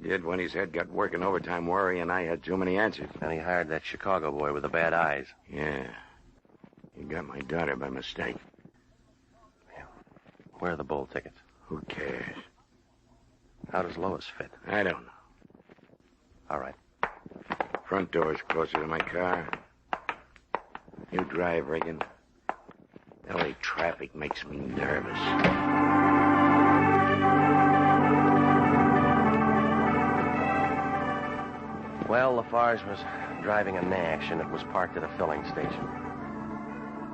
Did when his head got working overtime worrying I had too many answers. And he hired that Chicago boy with the bad eyes. Yeah. He got my daughter by mistake. Yeah. Where are the bowl tickets? Who cares? How does Lois fit? I don't know. All right. Front door's closer to my car. You drive, Regan. L.A. traffic makes me nervous. Well, Lafarge was driving a Nash, and it was parked at a filling station.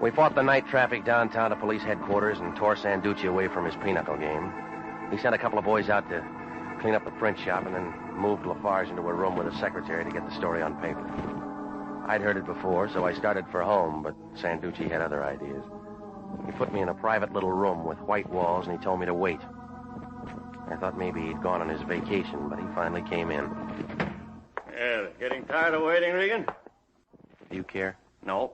We fought the night traffic downtown to police headquarters and tore Sanducci away from his pinochle game. He sent a couple of boys out to clean up the print shop and then moved Lafarge into a room with a secretary to get the story on paper. I'd heard it before, so I started for home, but Sanducci had other ideas. He put me in a private little room with white walls, and he told me to wait. I thought maybe he'd gone on his vacation, but he finally came in. Yeah, getting tired of waiting, Regan? Do you care? No.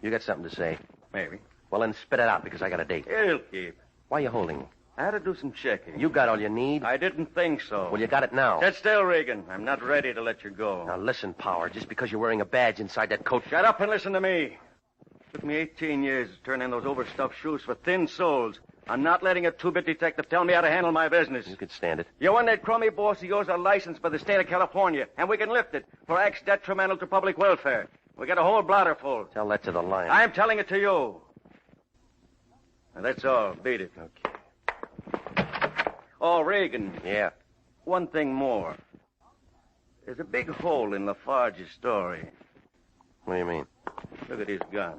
You got something to say? Maybe. Well, then spit it out, because I got a date. It'll keep. Why are you holding me? I had to do some checking. You got all you need? I didn't think so. Well, you got it now. Sit still, Regan. I'm not ready to let you go. Now, listen, Power. Just because you're wearing a badge inside that coat... Shut up and listen to me. It took me 18 years to turn in those overstuffed shoes for thin soles. I'm not letting a two-bit detective tell me how to handle my business. You could stand it. You and that crummy boss of yours are licensed by the state of California, and we can lift it for acts detrimental to public welfare. We got a whole blotter full. Tell that to the lion. I'm telling it to you. And that's all. Beat it. Okay. Oh, Regan. Yeah? One thing more. There's a big hole in Lafarge's story. What do you mean? Look at his gun.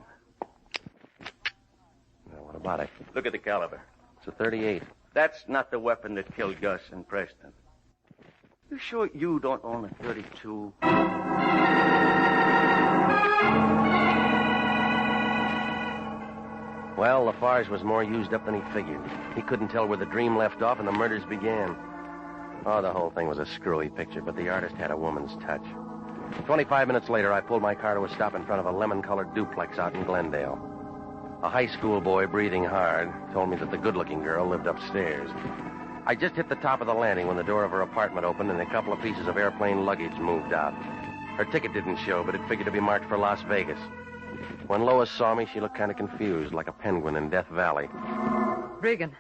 Well, what about it? Look at the caliber. It's a .38. That's not the weapon that killed Gus and Preston. You sure you don't own a .32? Well, Lafarge was more used up than he figured. He couldn't tell where the dream left off and the murders began. Oh, the whole thing was a screwy picture, but the artist had a woman's touch. 25 minutes later, I pulled my car to a stop in front of a lemon-colored duplex out in Glendale. A high school boy, breathing hard, told me that the good-looking girl lived upstairs. I just hit the top of the landing when the door of her apartment opened and a couple of pieces of airplane luggage moved out. Her ticket didn't show, but it figured to be marked for Las Vegas. When Lois saw me, she looked kind of confused, like a penguin in Death Valley. Regan,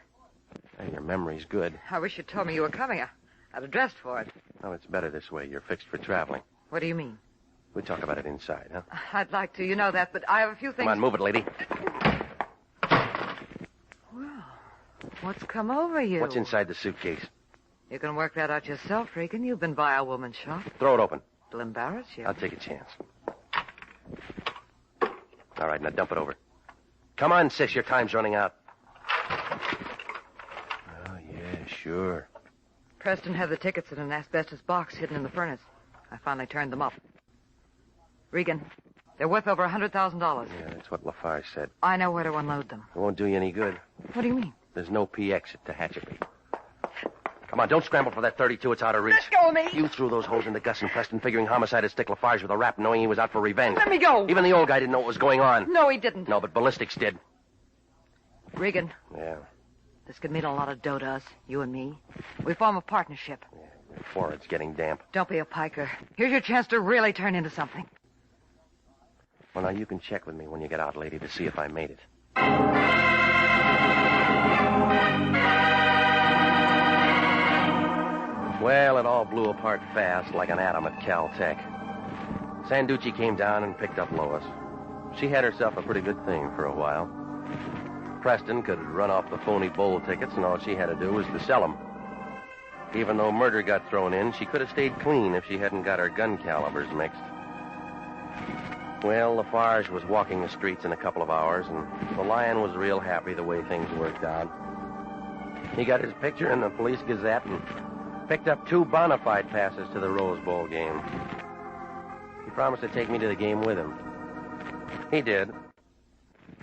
Hey, your memory's good. I wish you'd told me you were coming. I'd have dressed for it. Oh, it's better this way. You're fixed for traveling. What do you mean? We talk about it inside, huh? I'd like to. You know that, but I have a few things... Come on, move it, lady. Well, what's come over you? What's inside the suitcase? You can work that out yourself, Regan. You've been by a woman's shop. Throw it open. It'll embarrass you. I'll take a chance. All right, now dump it over. Come on, sis. Your time's running out. Oh, yeah, sure. Preston had the tickets in an asbestos box hidden in the furnace. I finally turned them up. Regan, they're worth over $100,000. Yeah, that's what Lafarge said. I know where to unload them. It won't do you any good. What do you mean? There's no PX at Tehachapi. Come on, don't scramble for that .32. It's out of reach. Let go of me. You threw those holes into Gus and Preston, figuring homicide would stick Lafarge with a rap, knowing he was out for revenge. Let me go. Even the old guy didn't know what was going on. No, he didn't. No, but ballistics did. Regan. Yeah. This could mean a lot of dough to us, you and me. We form a partnership. Your forehead's getting damp. Don't be a piker. Here's your chance to really turn into something. Well, now you can check with me when you get out, lady, to see if I made it. Well, it all blew apart fast like an atom at Caltech. Sanducci came down and picked up Lois. She had herself a pretty good thing for a while. Preston could run off the phony bowl tickets, and all she had to do was to sell them. Even though murder got thrown in, she could have stayed clean if she hadn't got her gun calibers mixed. Well, Lafarge was walking the streets in a couple of hours, and the Lion was real happy the way things worked out. He got his picture in the Police Gazette and picked up 2 bona fide passes to the Rose Bowl game. He promised to take me to the game with him. He did.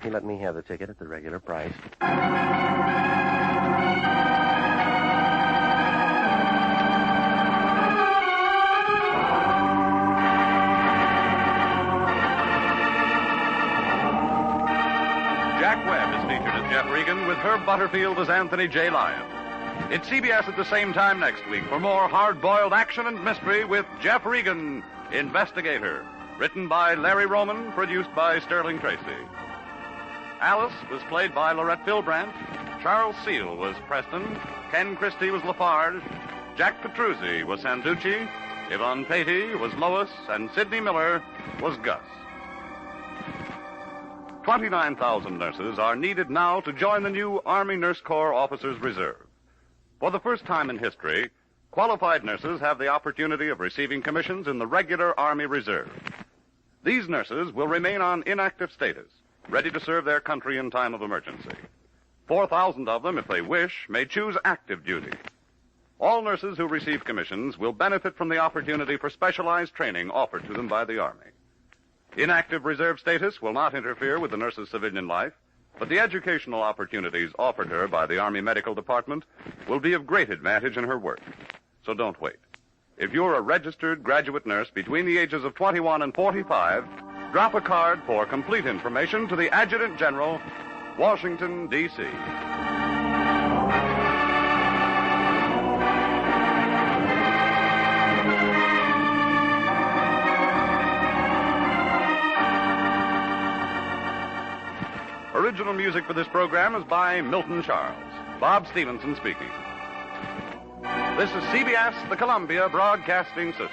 He let me have the ticket at the regular price. Jack Webb is featured as Jeff Regan with Herb Butterfield as Anthony J. Lyon. It's CBS at the same time next week for more hard-boiled action and mystery with Jeff Regan, Investigator. Written by Larry Roman, produced by Sterling Tracy. Alice was played by Lorette Philbrandt. Charles Seal was Preston. Ken Christie was Lafarge. Jack Petruzzi was Sanducci. Yvonne Patey was Lois. And Sidney Miller was Gus. 29,000 nurses are needed now to join the new Army Nurse Corps Officers Reserve. For the first time in history, qualified nurses have the opportunity of receiving commissions in the regular Army Reserve. These nurses will remain on inactive status, ready to serve their country in time of emergency. 4,000 of them, if they wish, may choose active duty. All nurses who receive commissions will benefit from the opportunity for specialized training offered to them by the Army. Inactive reserve status will not interfere with the nurse's civilian life, but the educational opportunities offered her by the Army Medical Department will be of great advantage in her work. So don't wait. If you're a registered graduate nurse between the ages of 21 and 45, drop a card for complete information to the Adjutant General, Washington, D.C. Original music for this program is by Milton Charles. Bob Stevenson speaking. This is CBS, the Columbia Broadcasting System.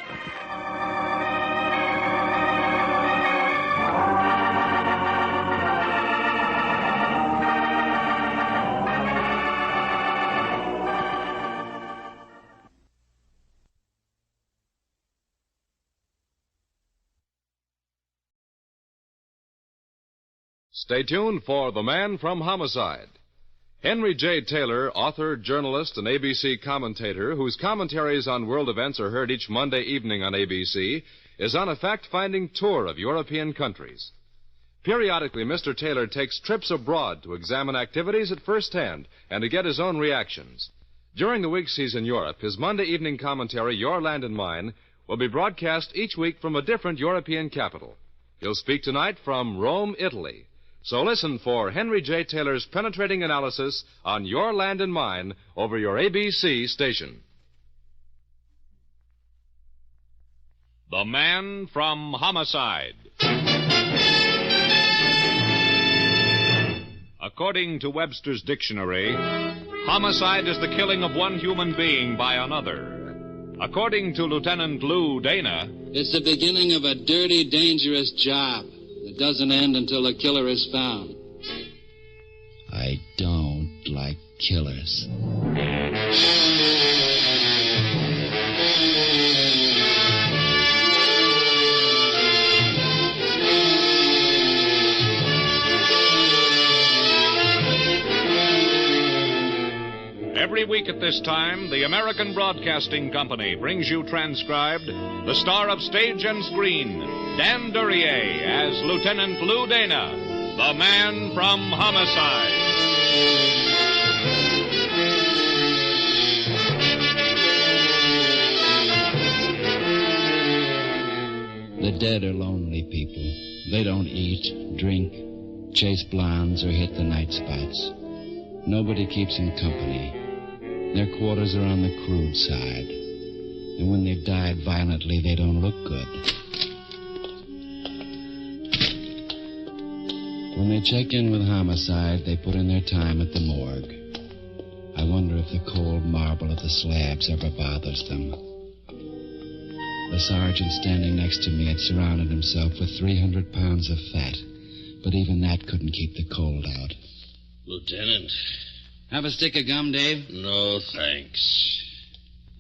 Stay tuned for The Man from Homicide. Henry J. Taylor, author, journalist, and ABC commentator, whose commentaries on world events are heard each Monday evening on ABC, is on a fact-finding tour of European countries. Periodically, Mr. Taylor takes trips abroad to examine activities at first hand and to get his own reactions. During the weeks he's in Europe, his Monday evening commentary, Your Land and Mine, will be broadcast each week from a different European capital. He'll speak tonight from Rome, Italy. So listen for Henry J. Taylor's penetrating analysis on Your Land and Mine over your ABC station. The Man from Homicide. According to Webster's dictionary, homicide is the killing of one human being by another. According to Lieutenant Lou Dana, it's the beginning of a dirty, dangerous job. It doesn't end until the killer is found. I don't like killers. Every week at this time, the American Broadcasting Company brings you transcribed the star of stage and screen, Dan Duryea, as Lieutenant Lou Dana, the Man from Homicide. The dead are lonely people. They don't eat, drink, chase blondes, or hit the night spots. Nobody keeps them company. Their quarters are on the crude side. And when they've died violently, they don't look good. When they check in with homicide, they put in their time at the morgue. I wonder if the cold marble of the slabs ever bothers them. The sergeant standing next to me had surrounded himself with 300 pounds of fat, but even that couldn't keep the cold out. Lieutenant. Have a stick of gum, Dave? No, thanks.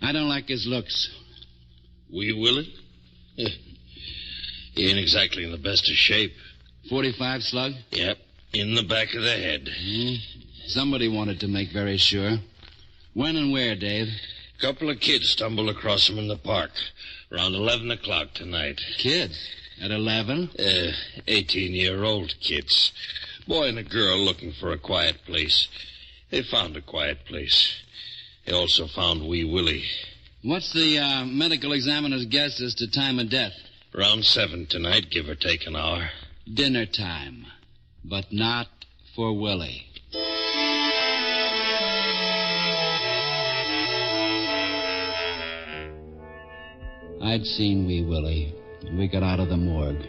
I don't like his looks. We willing? He ain't exactly in the best of shape. 45 slug? Yep, in the back of the head. Somebody wanted to make very sure. When and where, Dave? A couple of kids stumbled across him in the park around 11 o'clock tonight. Kids? At 11? 18-year-old kids. Boy and a girl looking for a quiet place. They found a quiet place. They also found Wee Willie. What's the medical examiner's guess as to time of death? Around 7 tonight, give or take an hour. Dinner time. But not for Willie. I'd seen Wee Willie. We got out of the morgue.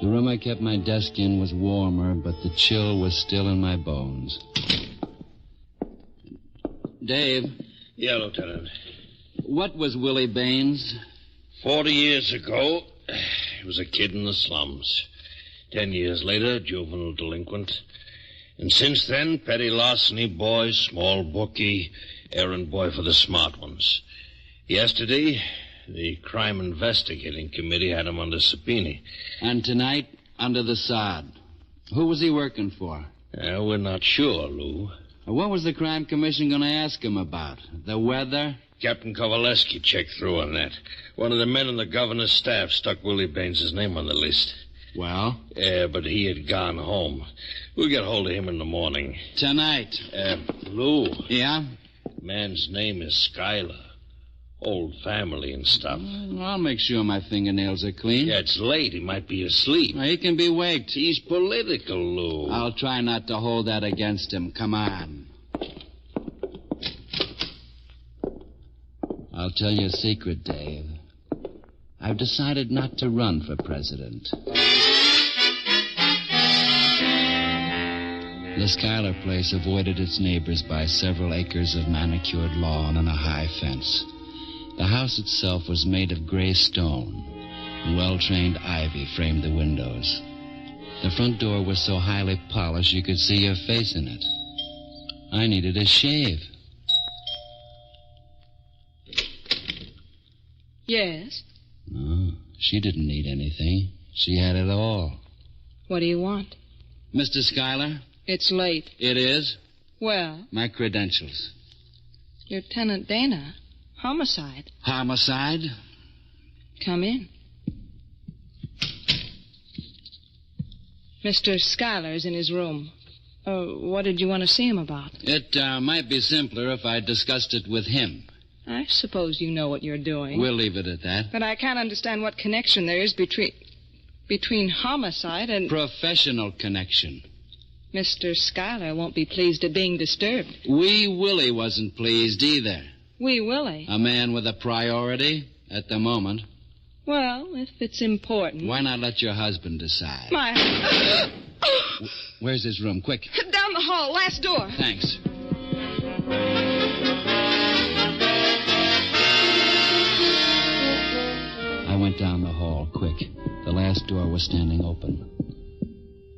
The room I kept my desk in was warmer, but the chill was still in my bones. Dave. Yeah, Lieutenant. What was Willie Baines? 40 years ago, he was a kid in the slums. 10 years later, juvenile delinquent. And since then, petty larceny boy, small bookie, errand boy for the smart ones. Yesterday, the Crime Investigating Committee had him under subpoena. And tonight, under the sod. Who was he working for? We're not sure, Lou. What was the Crime Commission going to ask him about? The weather? Captain Kowaleski checked through on that. One of the men on the governor's staff stuck Willie Baines' name on the list. Well? Yeah, but he had gone home. We'll get hold of him in the morning. Tonight? Lou. Yeah? Man's name is Schuyler. Old family and stuff. I'll make sure my fingernails are clean. Yeah, it's late. He might be asleep. He can be waked. He's political, Lou. I'll try not to hold that against him. Come on. I'll tell you a secret, Dave. I've decided not to run for president. The Schuyler place avoided its neighbors by several acres of manicured lawn and a high fence. The house itself was made of gray stone, and well-trained ivy framed the windows. The front door was so highly polished you could see your face in it. I needed a shave. Yes? No, she didn't need anything. She had it all. What do you want? Mr. Schuyler? It's late. It is? Well? My credentials. Lieutenant Dana. Homicide. Homicide? Come in. Mr. Schuyler's in his room. What did you want to see him about? It might be simpler if I discussed it with him. I suppose you know what you're doing. We'll leave it at that. But I can't understand what connection there is between homicide and... Professional connection. Mr. Schuyler won't be pleased at being disturbed. Wee Willie wasn't pleased either. Wee Willie? A man with a priority at the moment. Well, if it's important... Why not let your husband decide? My... Where's his room? Quick. Down the hall, last door. Thanks. I went down the hall, quick. The last door was standing open.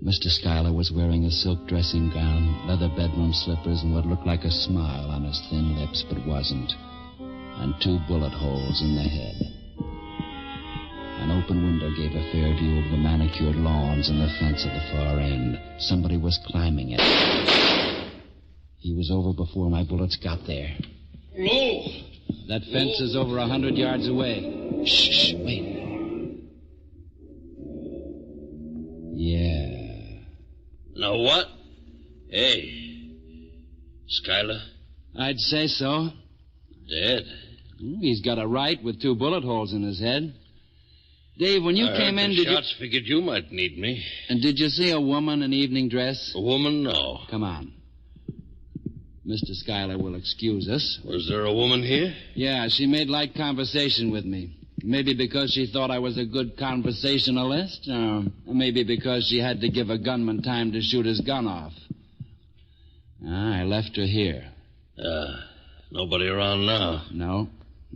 Mr. Schuyler was wearing a silk dressing gown, leather bedroom slippers, and what looked like a smile on his thin lips, but wasn't. And 2 bullet holes in the head. An open window gave a fair view of the manicured lawns and the fence at the far end. Somebody was climbing it. He was over before my bullets got there. Lou! That fence is over 100 yards away. Shh, wait. Yeah. Now what? Hey. Schuyler? I'd say so. Dead? He's got a right with 2 bullet holes in his head. Dave, when you came in, did shots figured you might need me. And did you see a woman in evening dress? A woman? No. Come on. Mr. Schuyler will excuse us. Was there a woman here? Yeah, she made light conversation with me. Maybe because she thought I was a good conversationalist, or maybe because she had to give a gunman time to shoot his gun off. I left her here. Nobody around now? No.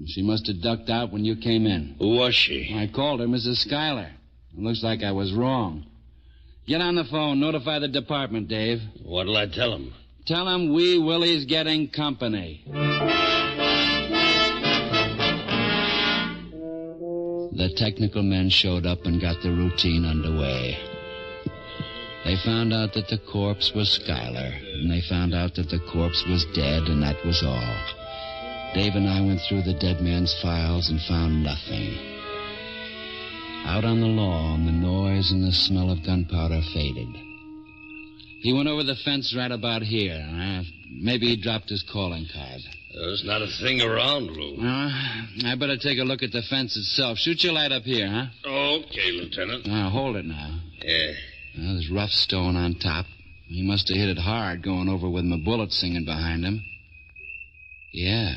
She must have ducked out when you came in. Who was she? I called her Mrs. Schuyler. It looks like I was wrong. Get on the phone. Notify the department, Dave. What'll I tell him? Tell him Wee Willie's getting company. The technical men showed up and got the routine underway. They found out that the corpse was Schuyler, and they found out that the corpse was dead, and that was all. Dave and I went through the dead man's files and found nothing. Out on the lawn, the noise and the smell of gunpowder faded. He went over the fence right about here. Maybe he dropped his calling card. There's not a thing around, Lou. I better take a look at the fence itself. Shoot your light up here, huh? Okay, Lieutenant. Now, hold it now. Yeah. There's rough stone on top. He must have hit it hard going over with my bullet singing behind him. Yeah.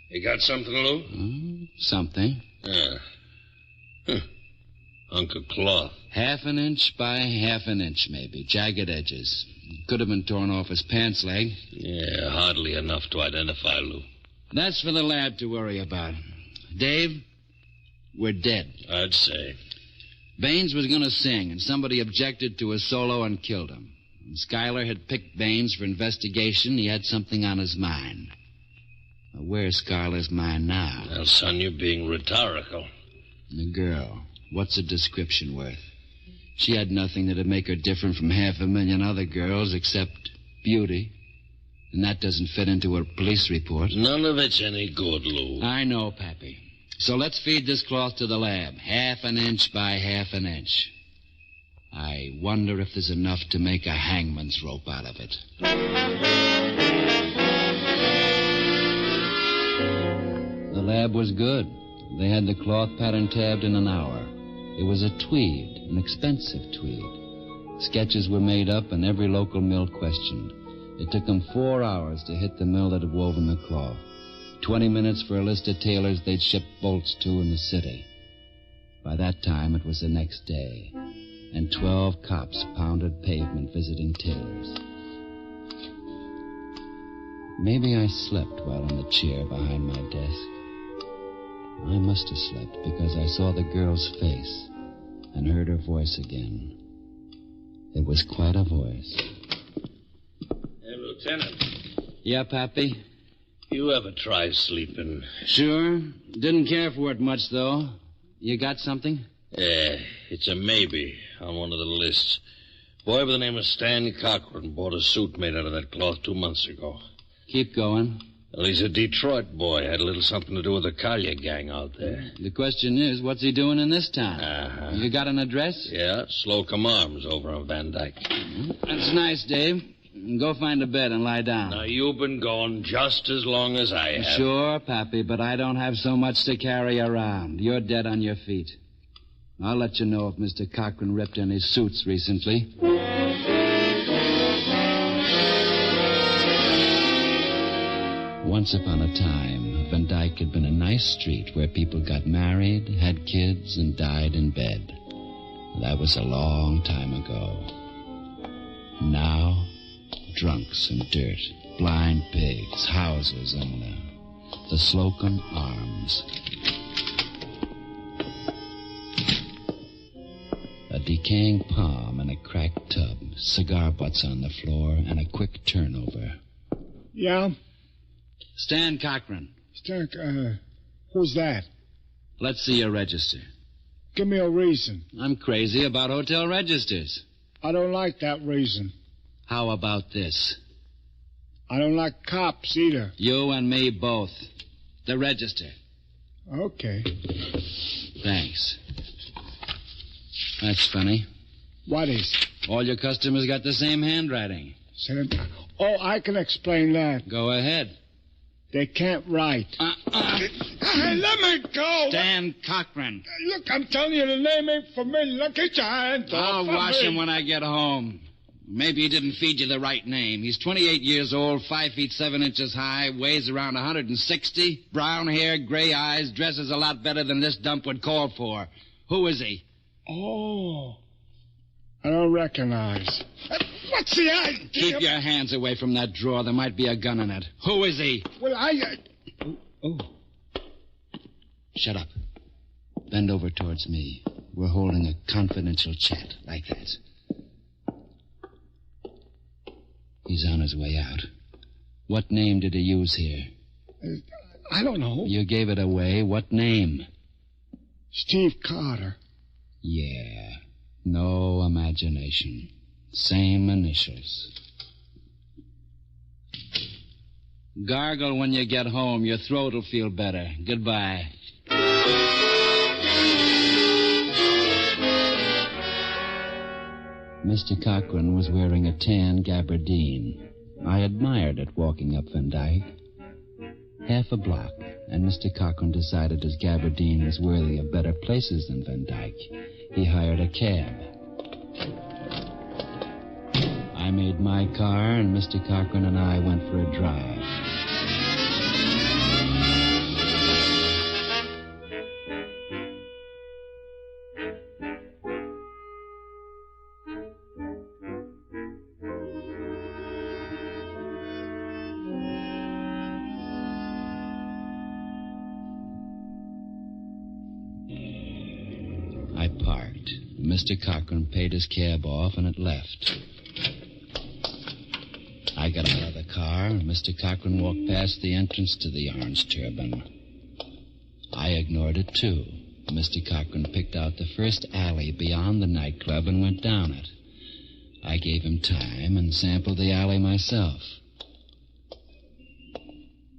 You got something, Lou? Something. Yeah. Hunk of cloth. Half an inch by half an inch, maybe. Jagged edges. Could have been torn off his pants leg. Yeah, hardly enough to identify, Lou. That's for the lab to worry about. Dave, we're dead. I'd say. Baines was going to sing, and somebody objected to his solo and killed him. When Schuyler had picked Baines for investigation, he had something on his mind. Well, where's Schuyler's mind now? Well, son, you're being rhetorical. The girl. What's a description worth? She had nothing that'd make her different from 500,000 other girls except beauty. And that doesn't fit into a police report. None of it's any good, Lou. I know, Pappy. So let's feed this cloth to the lab. Half an inch by half an inch. I wonder if there's enough to make a hangman's rope out of it. The lab was good. They had the cloth pattern tabbed in an hour. It was a tweed, an expensive tweed. Sketches were made up and every local mill questioned. It took them 4 hours to hit the mill that had woven the cloth. 20 minutes for a list of tailors they'd shipped bolts to in the city. By that time, it was the next day, and 12 cops pounded pavement visiting tailors. Maybe I slept while in the chair behind my desk. I must have slept because I saw the girl's face and heard her voice again. It was quite a voice. Hey, Lieutenant. Yeah, Pappy? You ever try sleeping? Sure. Didn't care for it much, though. You got something? Yeah, it's a maybe on one of the lists. Boy by the name of Stan Cochran bought a suit made out of that cloth 2 months ago. Keep going. Well, he's a Detroit boy. Had a little something to do with the Collier gang out there. The question is, what's he doing in this town? Uh-huh. You got an address? Yeah, Slocum Arms over on Van Dyke. That's nice, Dave. Go find a bed and lie down. Now, you've been gone just as long as I have. Sure, Pappy, but I don't have so much to carry around. You're dead on your feet. I'll let you know if Mr. Cochran ripped any suits recently. Once upon a time, Van Dyke had been a nice street where people got married, had kids, and died in bed. That was a long time ago. Now, drunks and dirt, blind pigs, houses, and the Slocum Arms. A decaying palm and a cracked tub, cigar butts on the floor, and a quick turnover. Yeah? Stan Cochran. Who's that? Let's see your register. Give me a reason. I'm crazy about hotel registers. I don't like that reason. How about this? I don't like cops either. You and me both. The register. Okay. Thanks. That's funny. What is? All your customers got the same handwriting. Oh, I can explain that. Go ahead. They can't write. Hey, let me go. Stan Cochran. Look, I'm telling you, the name ain't familiar. Look, get your hands off I'll of wash me. him when I get home. Maybe he didn't feed you the right name. He's 28 years old, 5 feet 7 inches high, weighs around 160, brown hair, gray eyes, dresses a lot better than this dump would call for. Who is he? Oh, I don't recognize. What's the idea? Keep your hands away from that drawer. There might be a gun in it. Who is he? Well, Oh. Shut up. Bend over towards me. We're holding a confidential chat like that. He's on his way out. What name did he use here? I don't know. You gave it away. What name? Steve Carter. Yeah. No imagination. Same initials. Gargle when you get home. Your throat will feel better. Goodbye. Mr. Cochran was wearing a tan gabardine. I admired it walking up Van Dyke. Half a block, and Mr. Cochran decided his gabardine was worthy of better places than Van Dyke. He hired a cab. I made my car, and Mr. Cochran and I went for a drive. I parked. Mr. Cochran paid his cab off, and it left. I got out of the car, and Mr. Cochran walked past the entrance to the Orange Turban. I ignored it, too. Mr. Cochran picked out the first alley beyond the nightclub and went down it. I gave him time and sampled the alley myself.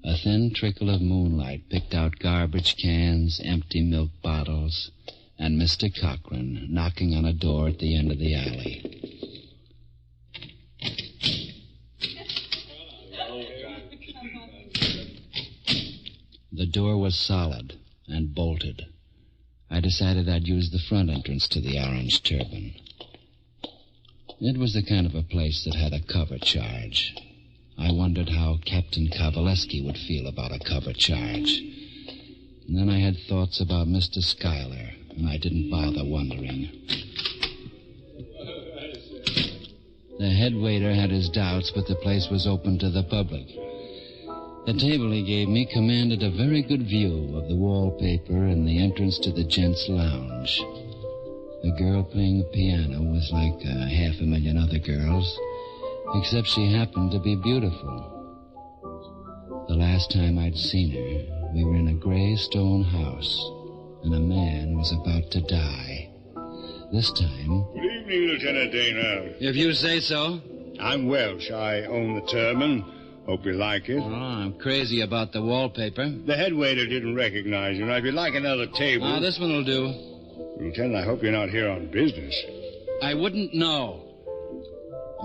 A thin trickle of moonlight picked out garbage cans, empty milk bottles, and Mr. Cochran knocking on a door at the end of the alley. The door was solid and bolted. I decided I'd use the front entrance to the Orange Turban. It was the kind of a place that had a cover charge. I wondered how Captain Kowaleski would feel about a cover charge. And then I had thoughts about Mr. Schuyler, and I didn't bother wondering. The head waiter had his doubts, but the place was open to the public. The table he gave me commanded a very good view of the wallpaper and the entrance to the gents' lounge. The girl playing the piano was like 500,000 other girls, except she happened to be beautiful. The last time I'd seen her, we were in a gray stone house, and a man was about to die. This time... Good evening, Lieutenant Dana. If you say so. I'm Welsh. I own the Turban. Hope you like it. Oh, I'm crazy about the wallpaper. The head waiter didn't recognize you. Now, if you'd like another table... Oh, this one will do. Lieutenant, I hope you're not here on business. I wouldn't know.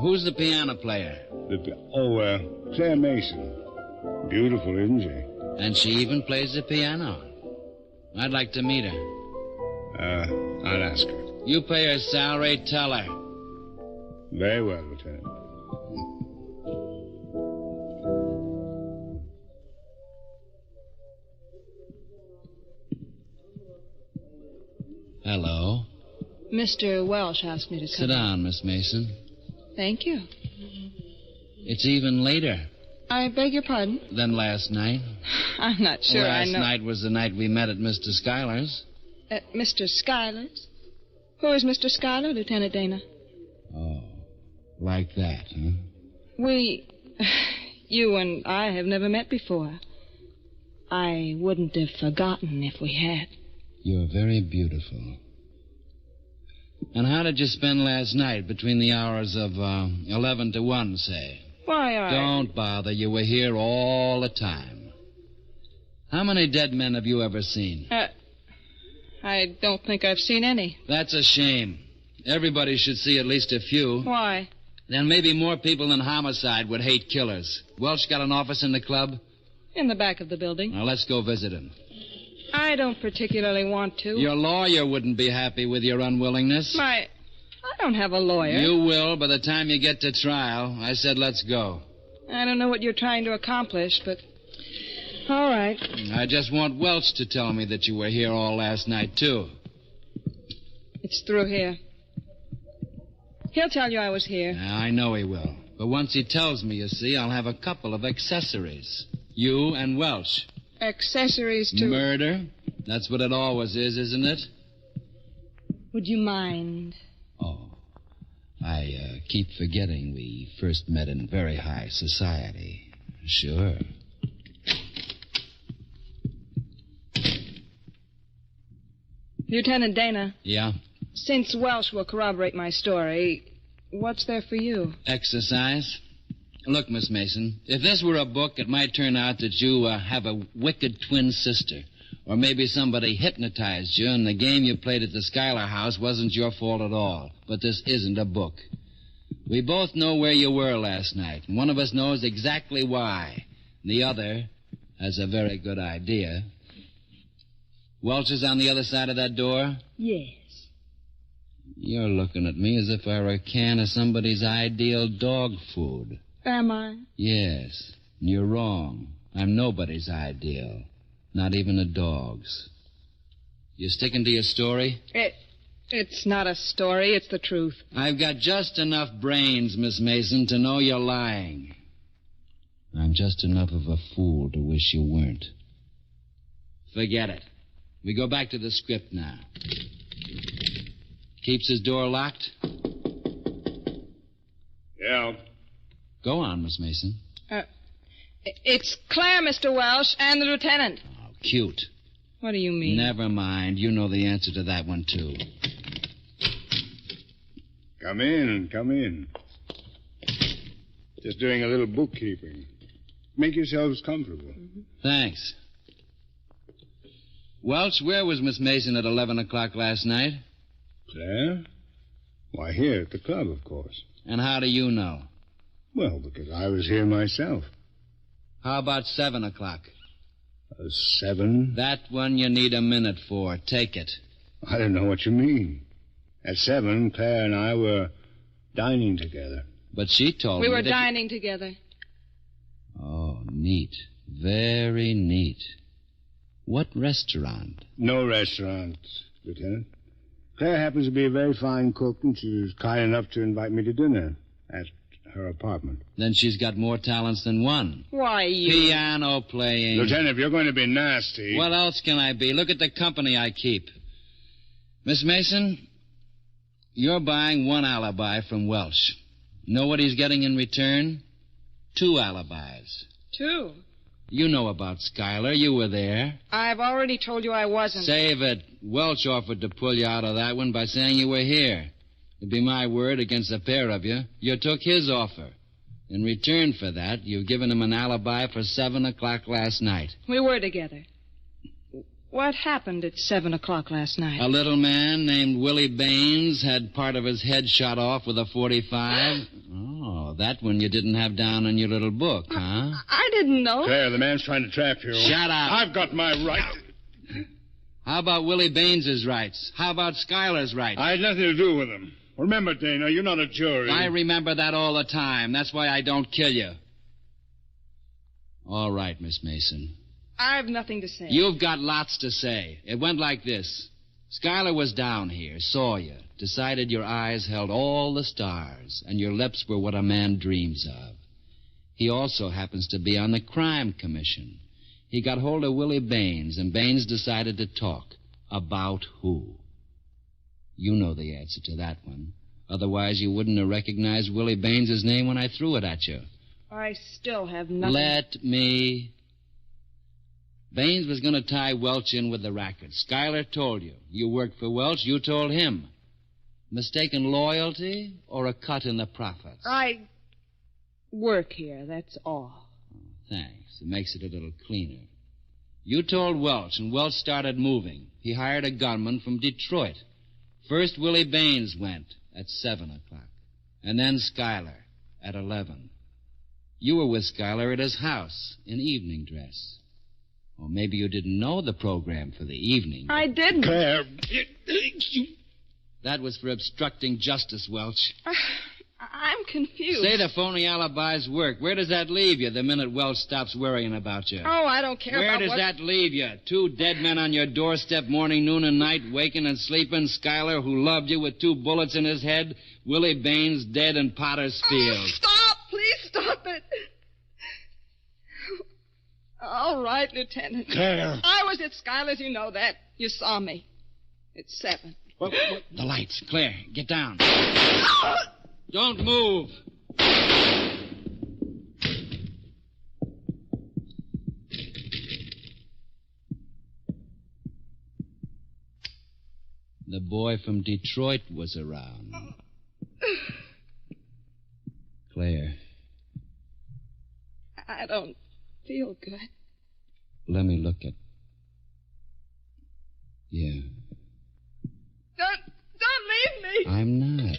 Who's the piano player? Claire Mason. Beautiful, isn't she? And she even plays the piano. I'd like to meet her. I'll ask her. You pay her salary, tell her. Very well, Lieutenant. Hello. Mr. Welsh asked me to come. Sit down, Miss Mason. Thank you. It's even later. I beg your pardon? Than last night. I'm not sure I know. Last night was the night we met at Mr. Schuyler's. At Mr. Schuyler's? Who is Mr. Schuyler, Lieutenant Dana? Oh, like that, huh? You and I have never met before. I wouldn't have forgotten if we had. You're very beautiful. And how did you spend last night between the hours of 11 to 1, say? Why, Don't bother. You were here all the time. How many dead men have you ever seen? I don't think I've seen any. That's a shame. Everybody should see at least a few. Why? Then maybe more people than homicide would hate killers. Welsh got an office in the club? In the back of the building. Now, let's go visit him. I don't particularly want to. Your lawyer wouldn't be happy with your unwillingness. I don't have a lawyer. You will by the time you get to trial. I said let's go. I don't know what you're trying to accomplish, but... All right. I just want Welch to tell me that you were here all last night, too. It's through here. He'll tell you I was here. I know he will. But once he tells me, you see, I'll have a couple of accessories. You and Welch. Accessories to... Murder. That's what it always is, isn't it? Would you mind? Oh. I keep forgetting we first met in very high society. Sure. Lieutenant Dana. Yeah? Since Welsh will corroborate my story, What's there for you? Exercise. Look, Miss Mason, if this were a book, it might turn out that you have a wicked twin sister. Or maybe somebody hypnotized you and the game you played at the Schuyler house wasn't your fault at all. But this isn't a book. We both know where you were last night, and one of us knows exactly why. The other has a very good idea. Welch is on the other side of that door? Yes. You're looking at me as if I were a can of somebody's ideal dog food. Am I? Yes, and you're wrong. I'm nobody's ideal, not even a dog's. You sticking to your story? It's not a story, it's the truth. I've got just enough brains, Miss Mason, to know you're lying. I'm just enough of a fool to wish you weren't. Forget it. We go back to the script now. Keeps his door locked? Yeah. Go on, Miss Mason. It's Claire, Mr. Welsh, and the lieutenant. Oh, cute. What do you mean? Never mind. You know the answer to that one, too. Come in. Just doing a little bookkeeping. Make yourselves comfortable. Mm-hmm. Thanks. Welch, where was Miss Mason at 11 o'clock last night? Claire? Why, here at the club, of course. And how do you know? Well, because I was here myself. How about 7 o'clock? 7? That one you need a minute for. Take it. I don't know what you mean. At 7, Claire and I were dining together. But she told me me we were that dining together. Oh, neat. Very neat. What restaurant? No restaurant, Lieutenant. Claire happens to be a very fine cook, and she was kind enough to invite me to dinner at her apartment. Then she's got more talents than one. Why, you... Piano playing. Lieutenant, if you're going to be nasty... What else can I be? Look at the company I keep. Miss Mason, you're buying one alibi from Welsh. Know what he's getting in return? 2 alibis. 2? You know about Schuyler. You were there. I've already told you I wasn't. Save it. Welch offered to pull you out of that one by saying you were here. It'd be my word against the pair of you. You took his offer. In return for that, you've given him an alibi for 7 o'clock last night. We were together. What happened at 7 o'clock last night? A little man named Willie Baines had part of his head shot off with a .45. Oh, that one you didn't have down in your little book, huh? I didn't know. Claire, the man's trying to trap you. Shut up. I've got my right. How about Willie Baines's rights? How about Schuyler's rights? I had nothing to do with them. Remember, Dana, you're not a jury. I remember that all the time. That's why I don't kill you. All right, Miss Mason. I've nothing to say. You've got lots to say. It went like this. Schuyler was down here, saw you, decided your eyes held all the stars, and your lips were what a man dreams of. He also happens to be on the crime commission. He got hold of Willie Baines, and Baines decided to talk. About who? You know the answer to that one. Otherwise, you wouldn't have recognized Willie Baines' name when I threw it at you. I still have nothing. Let me. Baines was going to tie Welch in with the racket. Schuyler told you. You worked for Welch, you told him. Mistaken loyalty or a cut in the profits? I work here, that's all. Thanks. It makes it a little cleaner. You told Welch, and Welch started moving. He hired a gunman from Detroit. First, Willie Baines went at 7 o'clock, and then Schuyler at 11. You were with Schuyler at his house in evening dress. Or maybe you didn't know the program for the evening. I didn't. Claire, That was for obstructing justice, Welch. I'm confused. Say the phony alibis work. Where does that leave you the minute Welch stops worrying about you? Oh, I don't care Where about does that leave you? 2 dead men on your doorstep morning, noon, and night, waking and sleeping. Schuyler, who loved you with 2 bullets in his head. Willie Baines, dead in Potter's Field. Oh, stop! Please stop it. All right, Lieutenant. Claire. I was at Schuyler's, you know that. You saw me. It's 7. What? The lights. Claire, get down. Don't move. The boy from Detroit was around. I don't feel good. Let me look at... Yeah. Don't leave me. I'm not.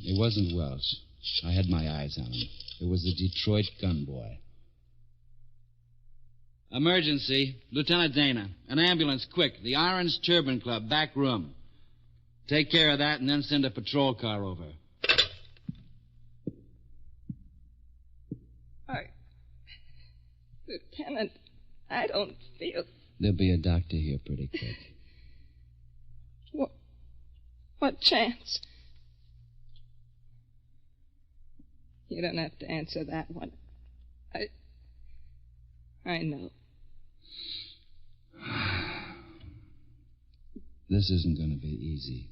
It wasn't Welch. I had my eyes on him. It was the Detroit gun boy. Emergency. Lieutenant Dana. An ambulance, quick. The Orange Turban Club, back room. Take care of that and then send a patrol car over. Lieutenant, I don't feel... There'll be a doctor here pretty quick. What chance? You don't have to answer that one. I know. This isn't going to be easy.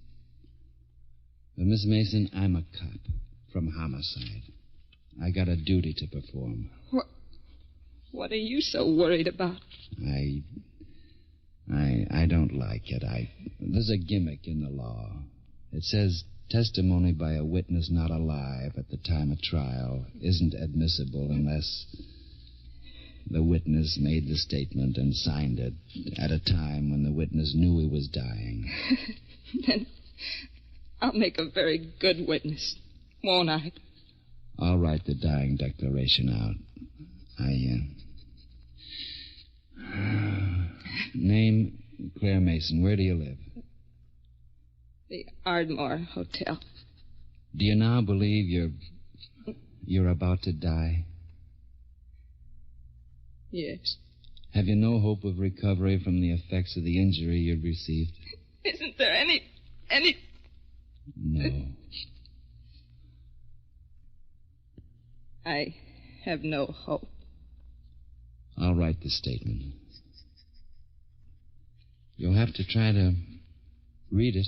But, Miss Mason, I'm a cop from homicide. I got a duty to perform. What are you so worried about? I don't like it. There's a gimmick in the law. It says testimony by a witness not alive at the time of trial isn't admissible unless the witness made the statement and signed it at a time when the witness knew he was dying. Then I'll make a very good witness, won't I? I'll write the dying declaration out. Name, Claire Mason. Where do you live? The Ardmore Hotel. Do you now believe you're about to die? Yes. Have you no hope of recovery from the effects of the injury you received? Isn't there any... No. I have no hope. I'll write the statement. You'll have to try to read it.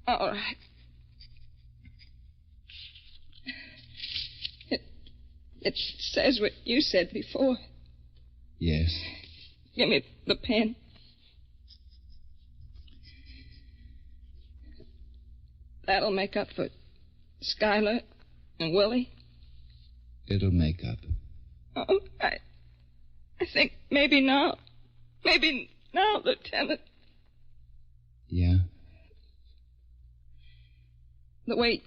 All right. It says what you said before. Yes. Give me the pen. That'll make up for Skylar and Willie. It'll make up. Oh, I think maybe now, Lieutenant. Yeah? The way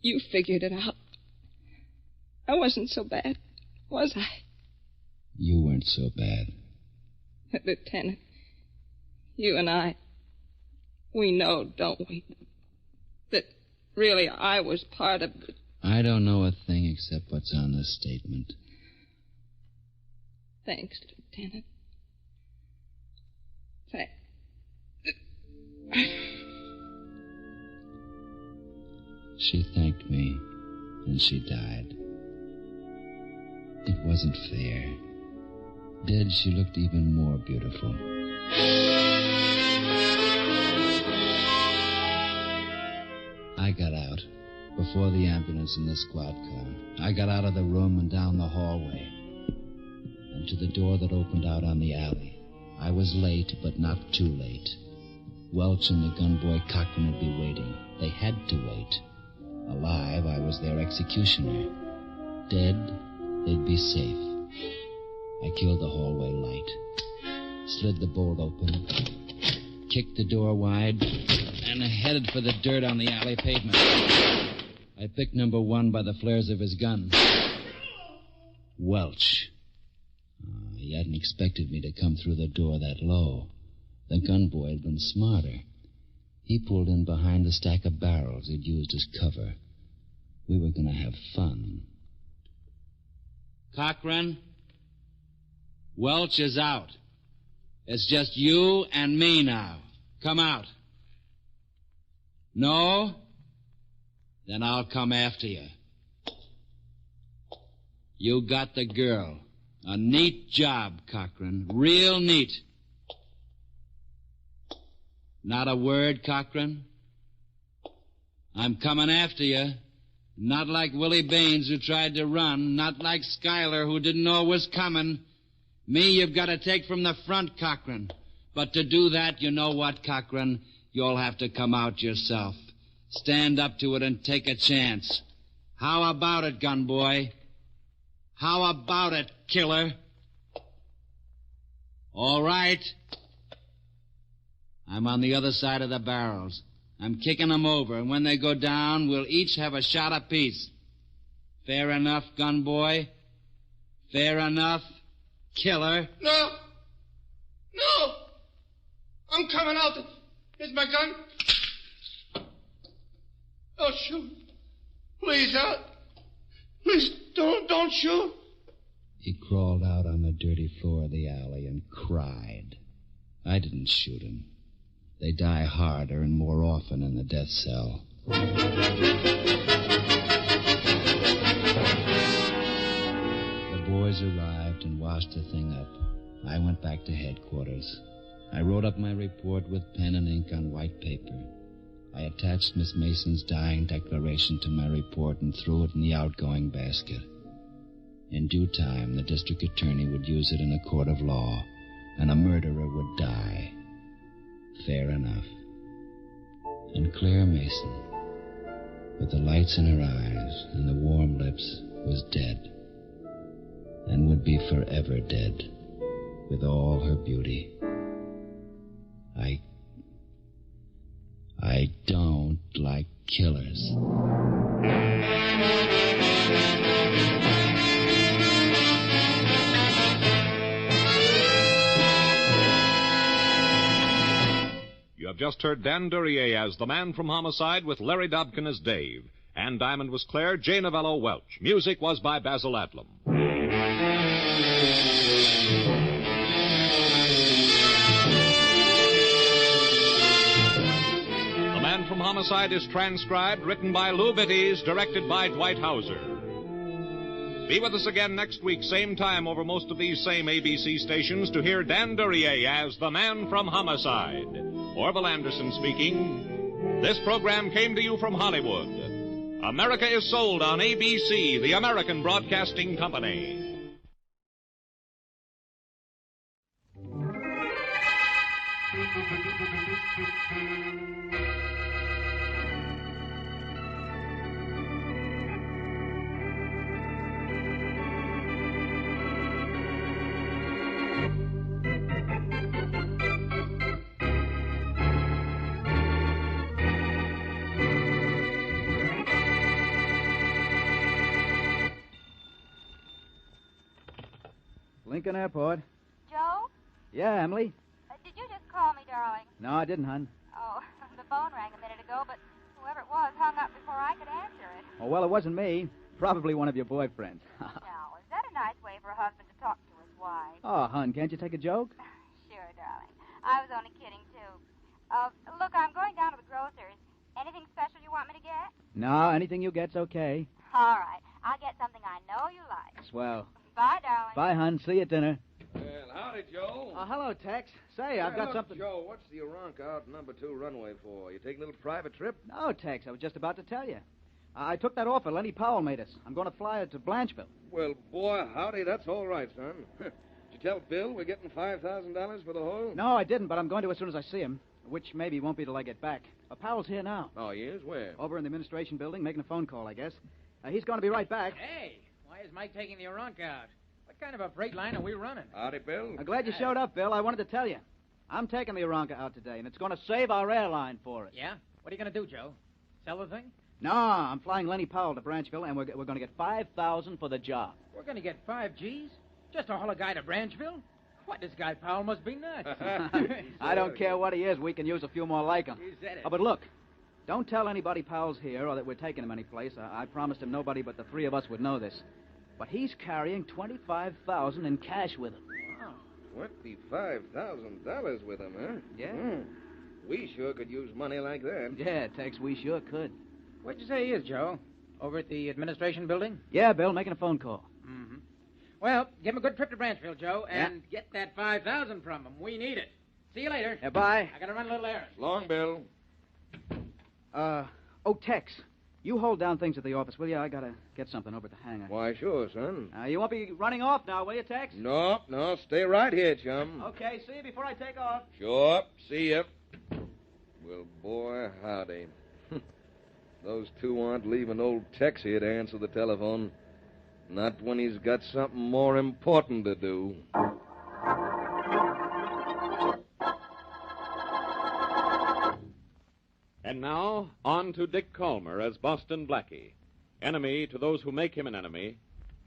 you figured it out, I wasn't so bad, was I? You weren't so bad. Lieutenant, you and I, we know, don't we, that really I was part of the... I don't know a thing except what's on the statement. Thanks, Lieutenant. She thanked me, and she died. It wasn't fair. Dead, she looked even more beautiful. I got out before the ambulance and the squad car. I got out of the room and down the hallway and to the door that opened out on the alley. I was late, but not too late. Welch and the gunboy Cochran would be waiting. They had to wait. Alive, I was their executioner. Dead, they'd be safe. I killed the hallway light, slid the bolt open, kicked the door wide, and headed for the dirt on the alley pavement. I picked number one by the flares of his gun. Welch. He hadn't expected me to come through the door that low. The gunboy had been smarter. He pulled in behind the stack of barrels he'd used as cover. We were going to have fun. Cochran, Welch is out. It's just you and me now. Come out. No? Then I'll come after you. You got the girl. A neat job, Cochran. Real neat. Not a word, Cochran? I'm coming after you. Not like Willie Baines, who tried to run. Not like Skylar, who didn't know it was coming. Me, you've got to take from the front, Cochran. But to do that, you know what, Cochran? You'll have to come out yourself. Stand up to it and take a chance. How about it, gun boy? How about it, killer? All right. I'm on the other side of the barrels. I'm kicking them over, and when they go down, we'll each have a shot apiece. Fair enough, gun boy? Fair enough, killer? No! No! I'm coming out. Here's my gun. Oh, shoot. Please, please, don't shoot. He crawled out on the dirty floor of the alley and cried. I didn't shoot him. They die harder and more often in the death cell. The boys arrived and washed the thing up. I went back to headquarters. I wrote up my report with pen and ink on white paper. I attached Miss Mason's dying declaration to my report and threw it in the outgoing basket. In due time, the district attorney would use it in a court of law, and a murderer would die. Fair enough. And Claire Mason, with the lights in her eyes and the warm lips, was dead. And would be forever dead, with all her beauty. I don't like killers. You have just heard Dan Duryea as the man from Homicide with Larry Dobkin as Dave. Ann Diamond was Claire, Jay Novello Welch. Music was by Basil Adlam. The Man from Homicide is transcribed, written by Lou Bitties, directed by Dwight Hauser. Be with us again next week, same time, over most of these same ABC stations, to hear Dan Duryea as the Man from Homicide. Orville Anderson speaking. This program came to you from Hollywood. America is sold on ABC, the American Broadcasting Company. Lincoln Airport. Joe? Yeah, Emily? Did you just call me, darling? No, I didn't, hon. Oh, the phone rang a minute ago, but whoever it was hung up before I could answer it. Oh, well, it wasn't me. Probably one of your boyfriends. Now, is that a nice way for a husband to talk to his wife? Oh, hon, can't you take a joke? Sure, darling. I was only kidding, too. Look, I'm going down to the grocer's. Anything special you want me to get? No, anything you get's okay. All right. I'll get something I know you like. Swell. Bye, darling. Bye, hon. See you at dinner. Well, howdy, Joe. Oh, hello, Tex. Say, I've got look, something... Joe, what's the Aronca out number 2 runway for? You taking a little private trip? No, Tex, I was just about to tell you. I took that offer Lenny Powell made us. I'm going to fly it to Blancheville. Well, boy, howdy, that's all right, son. Did you tell Bill we're getting $5,000 for the whole? No, I didn't, but I'm going to as soon as I see him, which maybe won't be till I get back. Powell's here now. Oh, he is? Where? Over in the administration building, making a phone call, I guess. He's going to be right back. Hey, why is Mike taking the Aronca out? What kind of a freight line are we running? Howdy, Bill. I'm glad you showed up, Bill. I wanted to tell you. I'm taking the Aronca out today, and it's going to save our airline for us. Yeah? What are you going to do, Joe? Sell the thing? No, I'm flying Lenny Powell to Branchville, and we're going to get $5,000 for the job. We're going to get 5 G's? Just to haul a guy to Branchville? What, this guy Powell must be nuts. I don't care what he is. We can use a few more like him. You said it. Oh, but look, don't tell anybody Powell's here or that we're taking him anyplace. I promised him nobody but the 3 of us would know this. But he's carrying $25,000 in cash with him. Wow. $25,000 with him, huh? Yeah. We sure could use money like that. Yeah, Tex, we sure could. Where'd you say he is, Joe? Over at the administration building? Yeah, Bill, making a phone call. Mm-hmm. Well, give him a good trip to Branchville, Joe, and get that $5,000 from him. We need it. See you later. Yeah, bye. I gotta run a little errand. Long, Bill. Tex, you hold down things at the office, will you? I gotta get something over at the hangar. Why, sure, son. You won't be running off now, will you, Tex? No, stay right here, chum. Okay, see you before I take off. Sure, see ya. Well, boy, howdy. Those two aren't leaving old Tex here to answer the telephone. Not when he's got something more important to do. And now, on to Dick Calmer as Boston Blackie. Enemy to those who make him an enemy.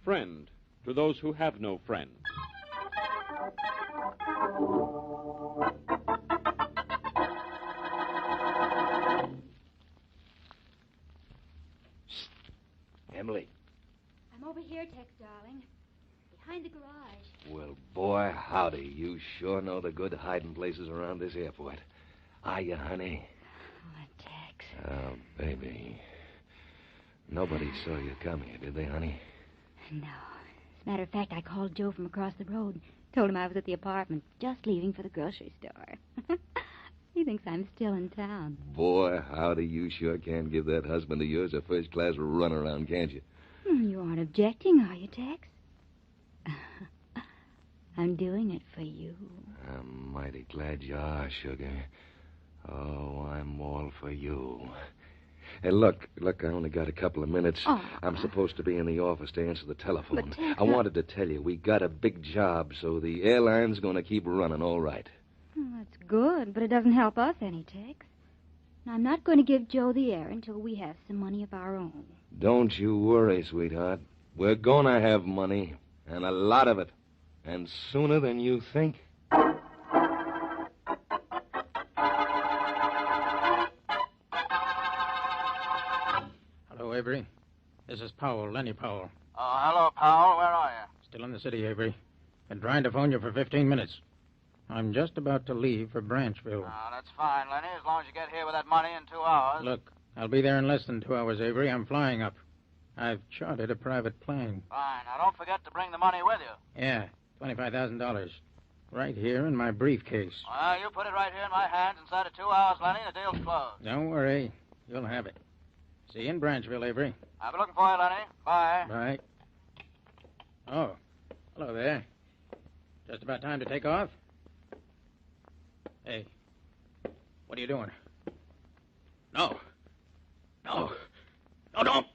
Friend to those who have no friend. Emily. I'm over here, Tex, darling. Behind the garage. Well, boy, howdy. You sure know the good hiding places around this airport. Are you, honey? Oh, Tex. Oh, baby. Nobody saw you come here, did they, honey? No. As a matter of fact, I called Joe from across the road. Told him I was at the apartment, just leaving for the grocery store. He thinks I'm still in town. Boy, howdy. You sure can give that husband of yours a first-class runaround, can't you? You aren't objecting, are you, Tex? I'm doing it for you. I'm mighty glad you are, sugar. Oh, I'm all for you. Hey, look, I only got a couple of minutes. Oh. I'm supposed to be in the office to answer the telephone. But, Tex, I wanted to tell you, we got a big job, so the airline's going to keep running all right. That's good, but it doesn't help us any, Tex. I'm not going to give Joe the air until we have some money of our own. Don't you worry, sweetheart. We're going to have money, and a lot of it, and sooner than you think. Hello, Avery. This is Powell, Lenny Powell. Oh, hello, Powell. Where are you? Still in the city, Avery. Been trying to phone you for 15 minutes. I'm just about to leave for Branchville. Oh, that's fine, Lenny, as long as you get here with that money in 2 hours. Look, I'll be there in less than 2 hours, Avery. I'm flying up. I've chartered a private plane. Fine. Now, don't forget to bring the money with you. Yeah, $25,000. Right here in my briefcase. Well, you put it right here in my hands inside of 2 hours, Lenny. The deal's closed. Don't worry. You'll have it. See you in Branchville, Avery. I'll be looking for you, Lenny. Bye. Bye. Oh, hello there. Just about time to take off? Hey, what are you doing? No. No. No, don't.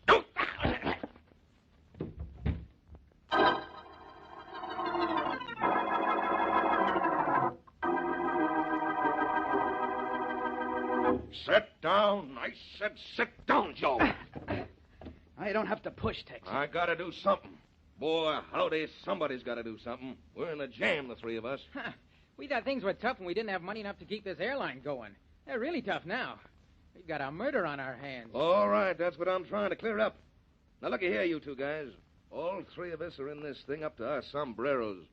Sit down. I said sit down, Joe. I don't have to push, Tex. I gotta do something. Boy, howdy, somebody's gotta do something. We're in a jam, the three of us. We thought things were tough when we didn't have money enough to keep this airline going. They're really tough now. We've got a murder on our hands. All right, that's what I'm trying to clear up. Now, looky here, you two guys. All three of us are in this thing up to our sombreros.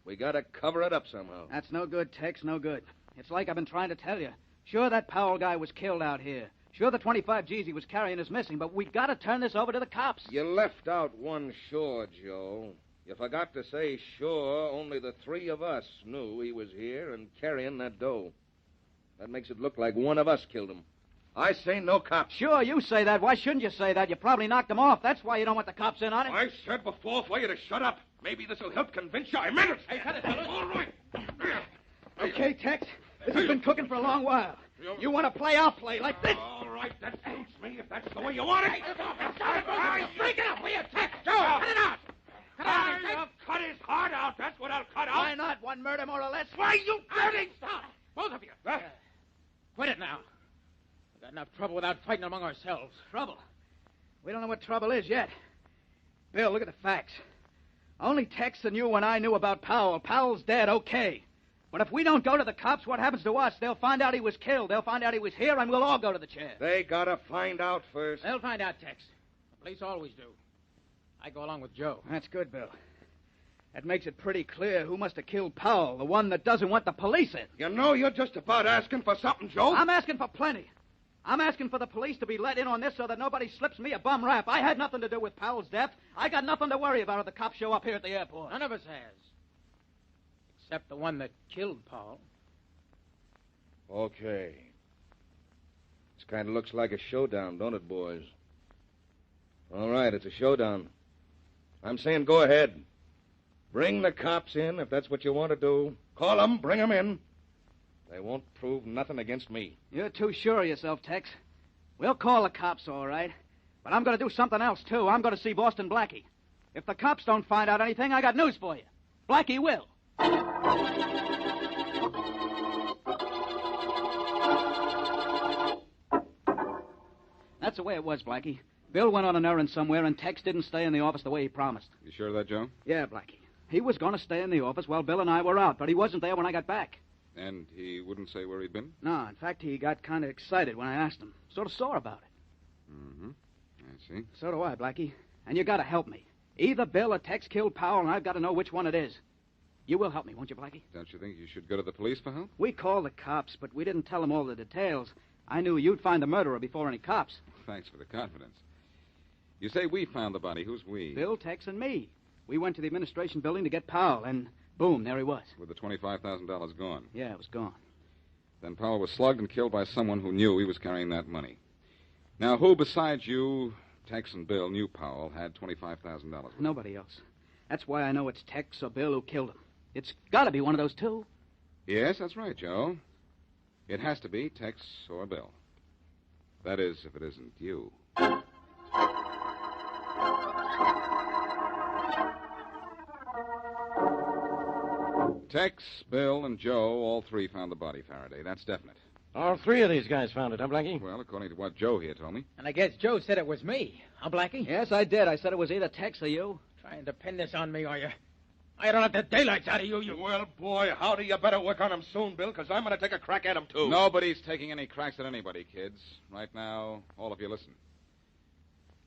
We gotta cover it up somehow. That's no good, Tex, no good. It's like I've been trying to tell you. Sure, that Powell guy was killed out here. Sure, the 25 G's he was carrying is missing, but we gotta turn this over to the cops. You left out one sure, Joe. You forgot to say sure only the three of us knew he was here and carrying that dough. That makes it look like one of us killed him. I say no cops. Sure, you say that. Why shouldn't you say that? You probably knocked him off. That's why you don't want the cops in on it. I said before for you to shut up. Maybe this will help convince you. I meant it. Hey, cut it, fellas. All right. Okay, Tex. This has been cooking for a long while. You want to play, I'll play like this. All right, that suits me if that's the way you want it. Break it up, will you, Tex? Joe, cut it out. I'll cut his heart out. That's what I'll cut out. Why not? One murder more or less? Why, you dirty... Stop. Both of you. Quit it now. We've got enough trouble without fighting among ourselves. Trouble? We don't know what trouble is yet. Bill, look at the facts. Only Tex and you and I knew about Powell. Powell's dead, okay. But if we don't go to the cops, what happens to us? They'll find out he was killed. They'll find out he was here, and we'll all go to the chair. They gotta find out first. They'll find out, Tex. The police always do. I go along with Joe. That's good, Bill. That makes it pretty clear who must have killed Powell, the one that doesn't want the police in. You know, you're just about asking for something, Joe. I'm asking for plenty. I'm asking for the police to be let in on this so that nobody slips me a bum rap. I had nothing to do with Powell's death. I got nothing to worry about if the cops show up here at the airport. None of us has. Except the one that killed Powell. Okay. This kind of looks like a showdown, don't it, boys? All right, it's a showdown. I'm saying go ahead. Bring the cops in if that's what you want to do. Call them, bring them in. They won't prove nothing against me. You're too sure of yourself, Tex. We'll call the cops, all right. But I'm going to do something else, too. I'm going to see Boston Blackie. If the cops don't find out anything, I got news for you. Blackie will. That's the way it was, Blackie. Bill went on an errand somewhere, and Tex didn't stay in the office the way he promised. You sure of that, Joe? Yeah, Blackie. He was going to stay in the office while Bill and I were out, but he wasn't there when I got back. And he wouldn't say where he'd been? No, in fact, he got kind of excited when I asked him. Sort of sore about it. Mm-hmm. I see. So do I, Blackie. And you got to help me. Either Bill or Tex killed Powell, and I've got to know which one it is. You will help me, won't you, Blackie? Don't you think you should go to the police for help? We called the cops, but we didn't tell them all the details. I knew you'd find the murderer before any cops. Thanks for the confidence. You say we found the body. Who's we? Bill, Tex, and me. We went to the administration building to get Powell, and boom, there he was. With the $25,000 gone. Yeah, it was gone. Then Powell was slugged and killed by someone who knew he was carrying that money. Now, who besides you, Tex and Bill, knew Powell had $25,000? Nobody else. That's why I know it's Tex or Bill who killed him. It's got to be one of those two. Yes, that's right, Joe. It has to be Tex or Bill. That is, if it isn't you. Tex, Bill, and Joe, all three found the body, Faraday. That's definite. All three of these guys found it, huh, Blackie? Well, according to what Joe here told me. And I guess Joe said it was me, huh, Blackie? Yes, I did. I said it was either Tex or you. Trying to pin this on me, are you? I don't have the daylights out of you. Well, boy, howdy, you better work on him soon, Bill, because I'm going to take a crack at him, too. Nobody's taking any cracks at anybody, kids. Right now, all of you listen.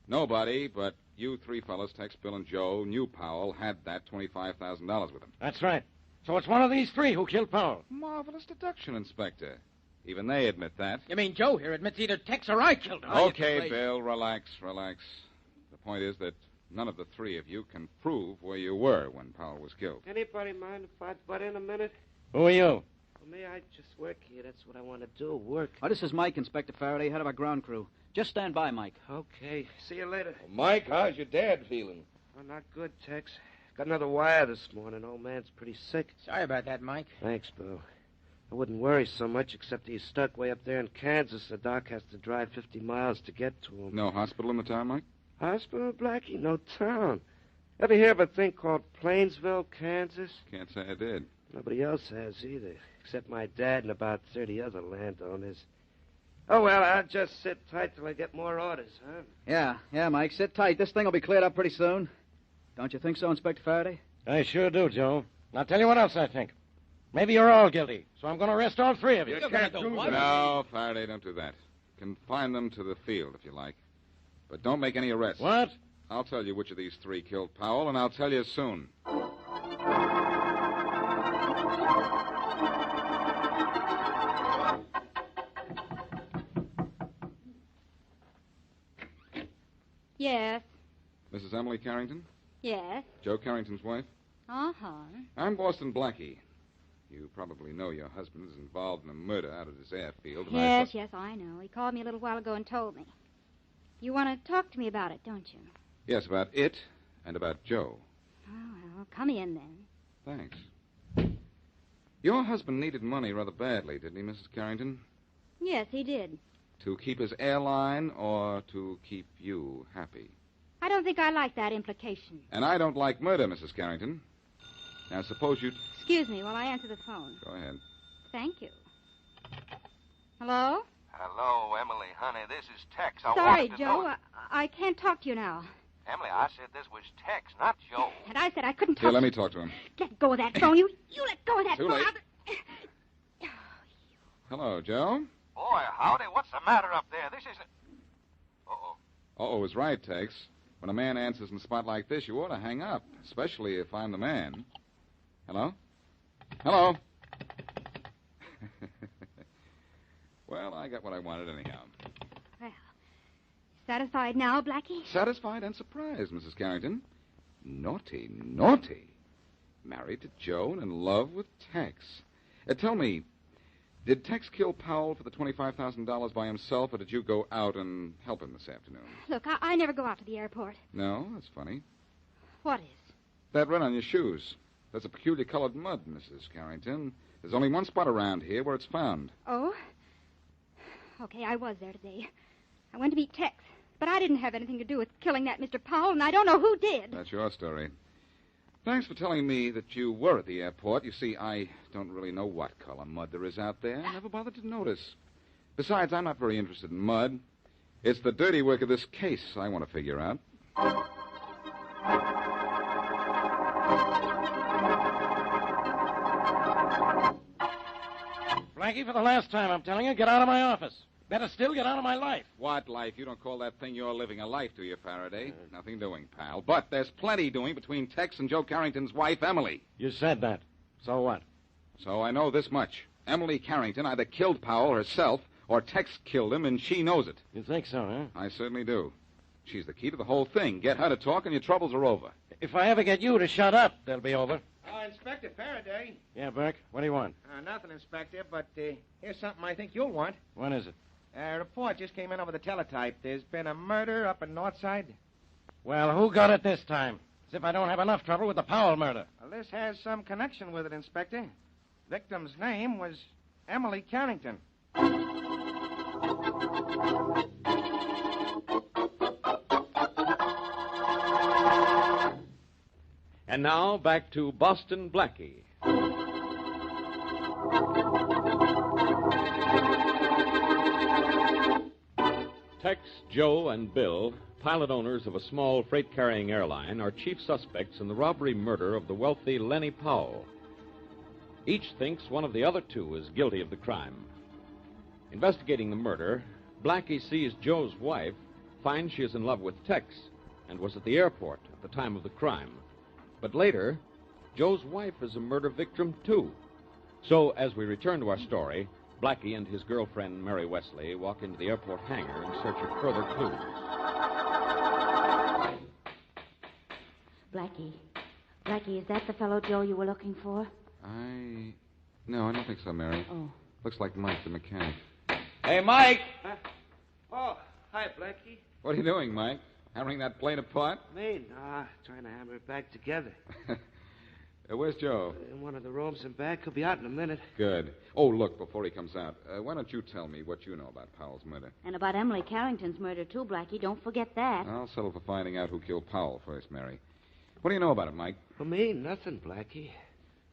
Nobody but you three fellas, Tex, Bill, and Joe, knew Powell had that $25,000 with him. That's right. So it's one of these three who killed Powell. Marvelous deduction, Inspector. Even they admit that. You mean Joe here admits either Tex or I killed him? Okay, Bill, relax. The point is that none of the three of you can prove where you were when Powell was killed. Anybody mind if I butt in a minute? Who are you? For me, I just work here. That's what I want to do, work. Oh, this is Mike, Inspector Faraday, head of our ground crew. Just stand by, Mike. Okay. See you later. Well, Mike, how's your dad feeling? Oh, not good, Tex. Got another wire this morning. Old man's pretty sick. Sorry about that, Mike. Thanks, Bill. I wouldn't worry so much, except he's stuck way up there in Kansas. The doc has to drive 50 miles to get to him. No hospital in the town, Mike? Hospital, Blackie? No town. Ever hear of a thing called Plainsville, Kansas? Can't say I did. Nobody else has either, except my dad and about 30 other landowners. Oh, well, I'll just sit tight till I get more orders, huh? Yeah, Mike, sit tight. This thing will be cleared up pretty soon. Don't you think so, Inspector Faraday? I sure do, Joe. I'll tell you what else I think. Maybe you're all guilty, so I'm going to arrest all three of you. You can't do that. No, Faraday, don't do that. Confine them to the field, if you like. But don't make any arrests. What? I'll tell you which of these three killed Powell, and I'll tell you soon. Yes. Mrs. Emily Carrington? Yes. Joe Carrington's wife? Uh-huh. I'm Boston Blackie. You probably know your husband is involved in a murder out at his airfield. And Yes, I know. He called me a little while ago and told me. You want to talk to me about it, don't you? Yes, about it and about Joe. Oh, well, come in then. Thanks. Your husband needed money rather badly, didn't he, Mrs. Carrington? Yes, he did. To keep his airline or to keep you happy? I don't think I like that implication. And I don't like murder, Mrs. Carrington. Now, suppose you... Excuse me while I answer the phone. Go ahead. Thank you. Hello? Hello, Emily, honey. This is Tex. I Sorry, wanted to Joe. know... I can't talk to you now. Emily, I said this was Tex, not Joe. And I said I couldn't talk Here, let me talk to him. Let go of that phone. You let go of that Too phone. late. Hello, Joe? Boy, howdy, what's the matter up there? This isn't... Uh-oh. Uh-oh is right, Tex. When a man answers in a spot like this, you ought to hang up, especially if I'm the man. Hello? Hello? Well, I got what I wanted anyhow. Well, satisfied now, Blackie? Satisfied and surprised, Mrs. Carrington. Naughty, naughty. Married to Joe and in love with Tex. Tell me, did Tex kill Powell for the $25,000 by himself, or did you go out and help him this afternoon? Look, I never go out to the airport. No? That's funny. What is? That red on your shoes. That's a peculiar colored mud, Mrs. Carrington. There's only one spot around here where it's found. Oh? Okay, I was there today. I went to meet Tex, but I didn't have anything to do with killing that Mr. Powell, and I don't know who did. That's your story. Thanks for telling me that you were at the airport. You see, I don't really know what color mud there is out there. I never bothered to notice. Besides, I'm not very interested in mud. It's the dirty work of this case I want to figure out. Blackie, for the last time, I'm telling you, get out of my office. Better still, get out of my life. What life? You don't call that thing you're living a life, do you, Faraday? Nothing doing, pal. But there's plenty doing between Tex and Joe Carrington's wife, Emily. You said that. So what? So I know this much. Emily Carrington either killed Powell herself or Tex killed him, and she knows it. You think so, huh? I certainly do. She's the key to the whole thing. Get her to talk, and your troubles are over. If I ever get you to shut up, they'll be over. Inspector Faraday. Yeah, Burke, what do you want? Nothing, Inspector, but here's something I think you'll want. What is it? A report just came in over the teletype. There's been a murder up in Northside. Well, who got it this time? As if I don't have enough trouble with the Powell murder. Well, this has some connection with it, Inspector. Victim's name was Emily Carrington. And now, back to Boston Blackie. Tex, Joe, and Bill, pilot owners of a small freight-carrying airline, are chief suspects in the robbery murder of the wealthy Lenny Powell. Each thinks one of the other two is guilty of the crime. Investigating the murder, Blackie sees Joe's wife, finds she is in love with Tex, and was at the airport at the time of the crime. But later, Joe's wife is a murder victim, too. So, as we return to our story, Blackie and his girlfriend, Mary Wesley, walk into the airport hangar in search of further clues. Blackie, is that the fellow Joe you were looking for? No, I don't think so, Mary. Oh. Looks like Mike, the mechanic. Hey, Mike! Oh, hi, Blackie. What are you doing, Mike? Hammering that plane apart? Me? Nah, trying to hammer it back together. Where's Joe? In one of the rooms in back. He'll be out in a minute. Good. Oh, look, before he comes out, why don't you tell me what you know about Powell's murder? And about Emily Carrington's murder, too, Blackie. Don't forget that. I'll settle for finding out who killed Powell first, Mary. What do you know about it, Mike? For me, nothing, Blackie.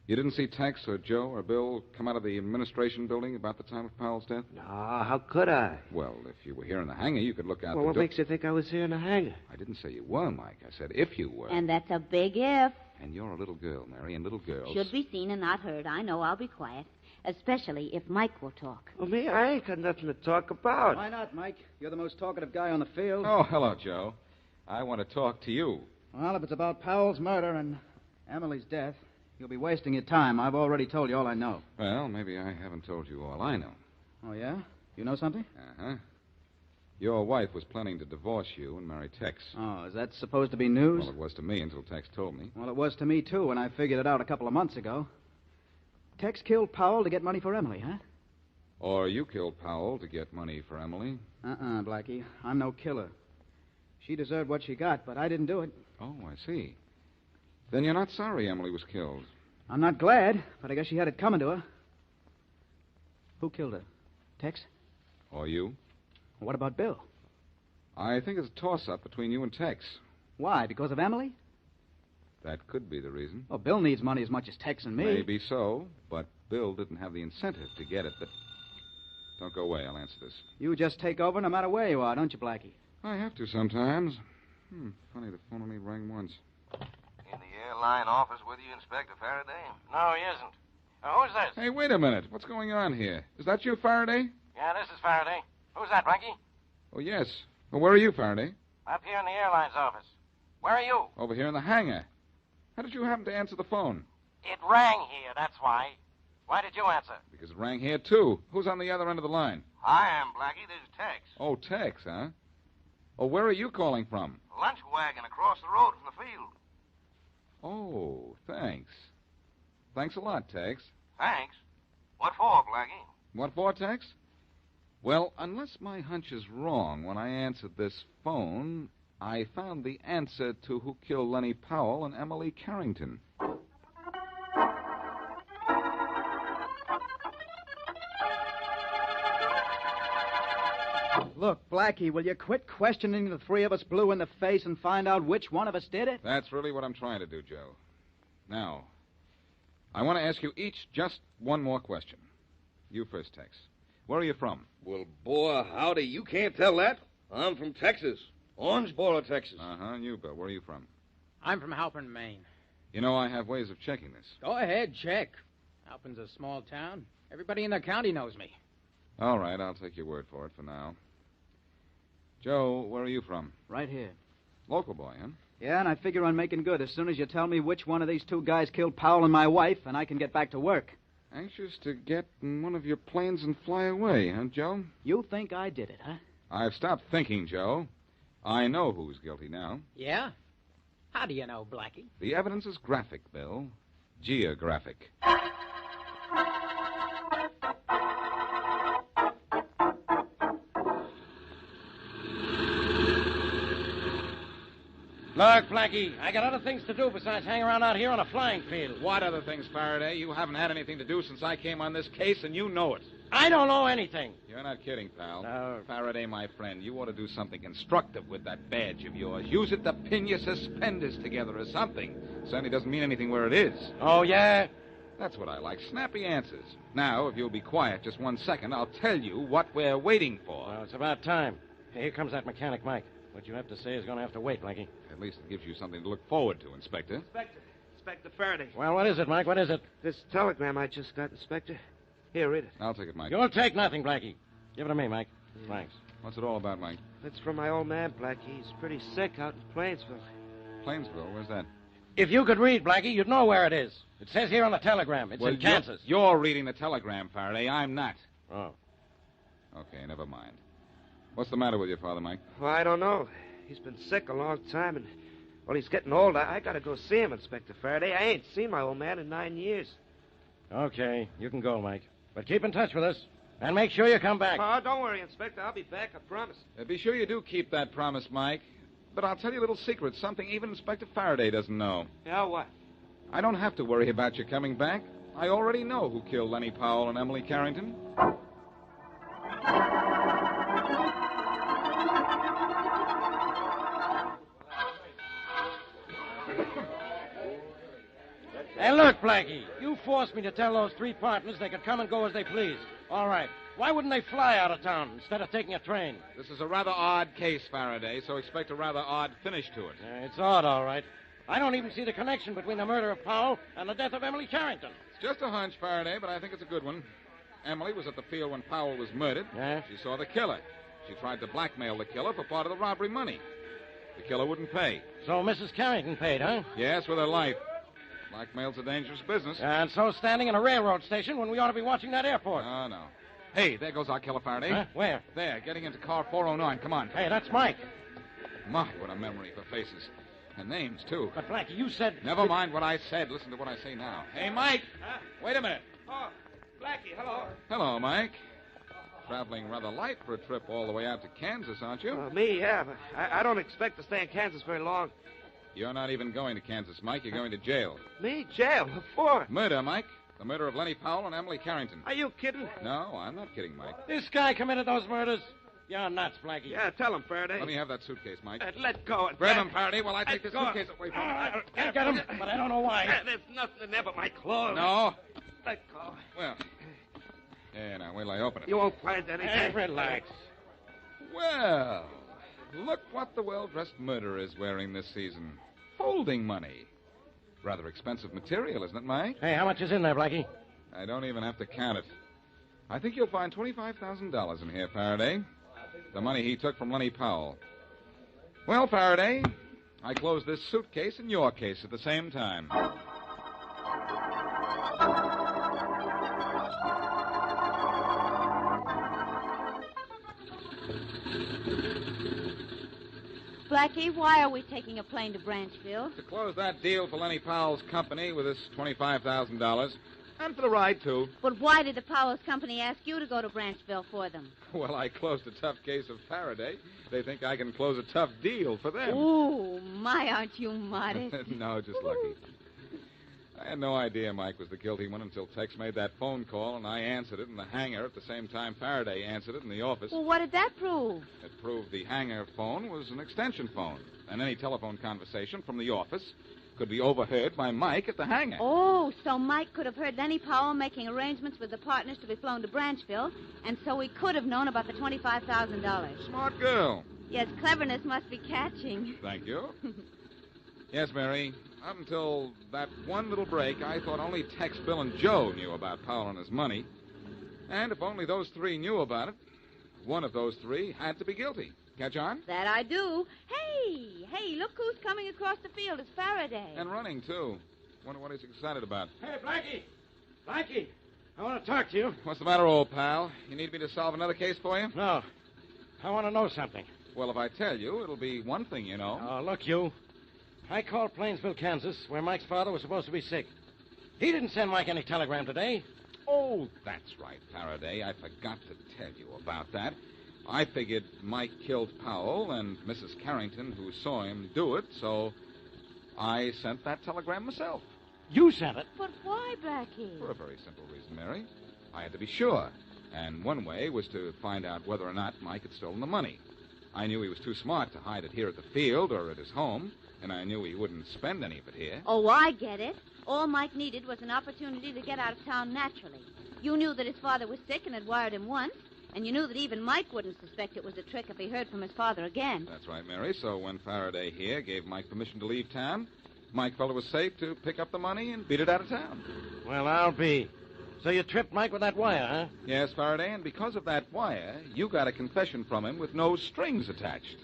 You didn't see Tex or Joe or Bill come out of the administration building about the time of Powell's death? No, how could I? Well, if you were here in the hangar, you could look out Well, the what door. makes you think I was here in the hangar? I didn't say you were, Mike. I said if you were. And that's a big if. And you're a little girl, Mary, and little girls... Should be seen and not heard. I know. I'll be quiet. Especially if Mike will talk. Well, me, I ain't got nothing to talk about. Why not, Mike? You're the most talkative guy on the field. Oh, hello, Joe. I want to talk to you. Well, if it's about Powell's murder and Emily's death, you'll be wasting your time. I've already told you all I know. Well, maybe I haven't told you all I know. Oh, yeah? You know something? Uh-huh. Your wife was planning to divorce you and marry Tex. Oh, is that supposed to be news? Well, it was to me until Tex told me. Well, it was to me, too, when I figured it out a couple of months ago. Tex killed Powell to get money for Emily, huh? Or you killed Powell to get money for Emily. Blackie. I'm no killer. She deserved what she got, but I didn't do it. Oh, I see. Then you're not sorry Emily was killed. I'm not glad, but I guess she had it coming to her. Who killed her? Tex? Or you? What about Bill? I think it's a toss-up between you and Tex. Why? Because of Emily? That could be the reason. Well, Bill needs money as much as Tex and me. Maybe so, but Bill didn't have the incentive to get it. But don't go away. I'll answer this. You just take over no matter where you are, don't you, Blackie? I have to sometimes. Funny, the phone only rang once. In the airline office with you, Inspector Faraday? No, he isn't. Who's this? Hey, wait a minute. What's going on here? Is that you, Faraday? Yeah, this is Faraday. Who's that, Blackie? Oh, yes. Well, where are you, Faraday? Up here in the airline's office. Where are you? Over here in the hangar. How did you happen to answer the phone? It rang here, that's why. Why did you answer? Because it rang here, too. Who's on the other end of the line? I am, Blackie. This is Tex. Oh, Tex, huh? Oh, where are you calling from? Lunch wagon across the road from the field. Oh, thanks. Thanks a lot, Tex. Thanks? What for, Blackie? What for, Tex? Well, unless my hunch is wrong, when I answered this phone, I found the answer to who killed Lenny Powell and Emily Carrington. Look, Blackie, will you quit questioning the three of us blue in the face and find out which one of us did it? That's really what I'm trying to do, Joe. Now, I want to ask you each just one more question. You first, Tex. Where are you from? Well, boy, howdy, you can't tell that. I'm from Texas. Orangeboro, Texas. Uh-huh, and you, Bill. Where are you from? I'm from Halpern, Maine. You know, I have ways of checking this. Go ahead, check. Halpern's a small town. Everybody in the county knows me. All right, I'll take your word for it for now. Joe, where are you from? Right here. Local boy, huh? Yeah, and I figure on making good as soon as you tell me which one of these two guys killed Powell and my wife, and I can get back to work. Anxious to get in one of your planes and fly away, huh, Joe? You think I did it, huh? I've stopped thinking, Joe. I know who's guilty now. Yeah? How do you know, Blackie? The evidence is graphic, Bill. Geographic. Look, Blackie, I got other things to do besides hang around out here on a flying field. What other things, Faraday? You haven't had anything to do since I came on this case, and you know it. I don't know anything. You're not kidding, pal. No. Faraday, my friend, you ought to do something constructive with that badge of yours. Use it to pin your suspenders together or something. Certainly doesn't mean anything where it is. Oh, yeah? That's what I like. Snappy answers. Now, if you'll be quiet just 1 second, I'll tell you what we're waiting for. Well, it's about time. Hey, here comes that mechanic, Mike. What you have to say is going to have to wait, Blackie. At least it gives you something to look forward to, Inspector. Inspector Faraday. Well, what is it, Mike? What is it? This telegram I just got, Inspector. Here, read it. I'll take it, Mike. You'll take nothing, Blackie. Give it to me, Mike. Thanks. What's it all about, Mike? It's from my old man, Blackie. He's pretty sick out in Plainsville. Plainsville? Where's that? If you could read, Blackie, you'd know where it is. It says here on the telegram. It's in Kansas. You're reading the telegram, Faraday. I'm not. Oh. Okay, never mind. What's the matter with your father, Mike? Well, I don't know. He's been sick a long time, and, well, he's getting old. I got to go see him, Inspector Faraday. I ain't seen my old man in 9 years. Okay, you can go, Mike. But keep in touch with us, and make sure you come back. Oh, don't worry, Inspector. I'll be back, I promise. Be sure you do keep that promise, Mike. But I'll tell you a little secret, something even Inspector Faraday doesn't know. Yeah, what? I don't have to worry about you coming back. I already know who killed Lenny Powell and Emily Carrington. Hey, look, Blackie, you forced me to tell those three partners they could come and go as they pleased. All right. Why wouldn't they fly out of town instead of taking a train? This is a rather odd case, Faraday, so expect a rather odd finish to it. It's odd, all right. I don't even see the connection between the murder of Powell and the death of Emily Carrington. It's just a hunch, Faraday, but I think it's a good one. Emily was at the field when Powell was murdered. Yeah? She saw the killer. She tried to blackmail the killer for part of the robbery money. The killer wouldn't pay. So Mrs. Carrington paid, huh? Yes, with her life. Blackmail's a dangerous business. And so standing in a railroad station when we ought to be watching that airport. Oh, no. Hey, there goes our killer, Faraday. Huh? Where? There, getting into car 409. Come on. Hey, that's Mike. My, what a memory for faces. And names, too. But, Blackie, you said... Never mind what I said. Listen to what I say now. Hey, Mike! Huh? Wait a minute. Oh, Blackie, hello. Hello, Mike. Traveling rather light for a trip all the way out to Kansas, aren't you? Me, yeah, but I don't expect to stay in Kansas very long. You're not even going to Kansas, Mike. You're going to jail. Me? Jail? What for? Murder, Mike. The murder of Lenny Powell and Emily Carrington. Are you kidding? No, I'm not kidding, Mike. This guy committed those murders? You're nuts, Blackie. Yeah, tell him, Faraday. Let me have that suitcase, Mike. Let go. Grab him, Faraday, while I take this suitcase away from him. Can't get him, but I don't know why. There's nothing in there but my clothes. No. Let go. Well, yeah, now wait till I open it. You won't find anything. Hey, relax. Well, look what the well-dressed murderer is wearing this season. Folding money. Rather expensive material, isn't it, Mike? Hey, how much is in there, Blackie? I don't even have to count it. I think you'll find $25,000 in here, Faraday. The money he took from Lenny Powell. Well, Faraday, I close this suitcase and your case at the same time. Blackie, why are we taking a plane to Branchville? To close that deal for Lenny Powell's company with this $25,000. And for the ride, too. But why did the Powell's company ask you to go to Branchville for them? Well, I closed a tough case of Faraday. They think I can close a tough deal for them. Ooh, my, aren't you modest? No, just lucky. I had no idea Mike was the guilty one until Tex made that phone call, and I answered it in the hangar at the same time Faraday answered it in the office. Well, what did that prove? It proved the hangar phone was an extension phone, and any telephone conversation from the office could be overheard by Mike at the hangar. Oh, so Mike could have heard Lenny Powell making arrangements with the partners to be flown to Branchville, and so he could have known about the $25,000. Smart girl. Yes, cleverness must be catching. Thank you. Yes, Mary. Up until that one little break, I thought only Tex, Bill, and Joe knew about Powell and his money. And if only those three knew about it, one of those three had to be guilty. Catch on? That I do. Hey, look who's coming across the field. It's Faraday. And running, too. Wonder what he's excited about. Hey, Blackie, I want to talk to you. What's the matter, old pal? You need me to solve another case for you? No. I want to know something. Well, if I tell you, it'll be one thing you know. Oh, look, you. I called Plainsville, Kansas, where Mike's father was supposed to be sick. He didn't send Mike any telegram today. Oh, that's right, Faraday. I forgot to tell you about that. I figured Mike killed Powell and Mrs. Carrington, who saw him do it, so I sent that telegram myself. You sent it? But why, Blackie? For a very simple reason, Mary. I had to be sure. And one way was to find out whether or not Mike had stolen the money. I knew he was too smart to hide it here at the field or at his home, and I knew he wouldn't spend any of it here. Oh, I get it. All Mike needed was an opportunity to get out of town naturally. You knew that his father was sick and had wired him once, and you knew that even Mike wouldn't suspect it was a trick if he heard from his father again. That's right, Mary. So when Faraday here gave Mike permission to leave town, Mike felt it was safe to pick up the money and beat it out of town. Well, I'll be. So you tripped Mike with that wire, huh? Yes, Faraday, and because of that wire, you got a confession from him with no strings attached.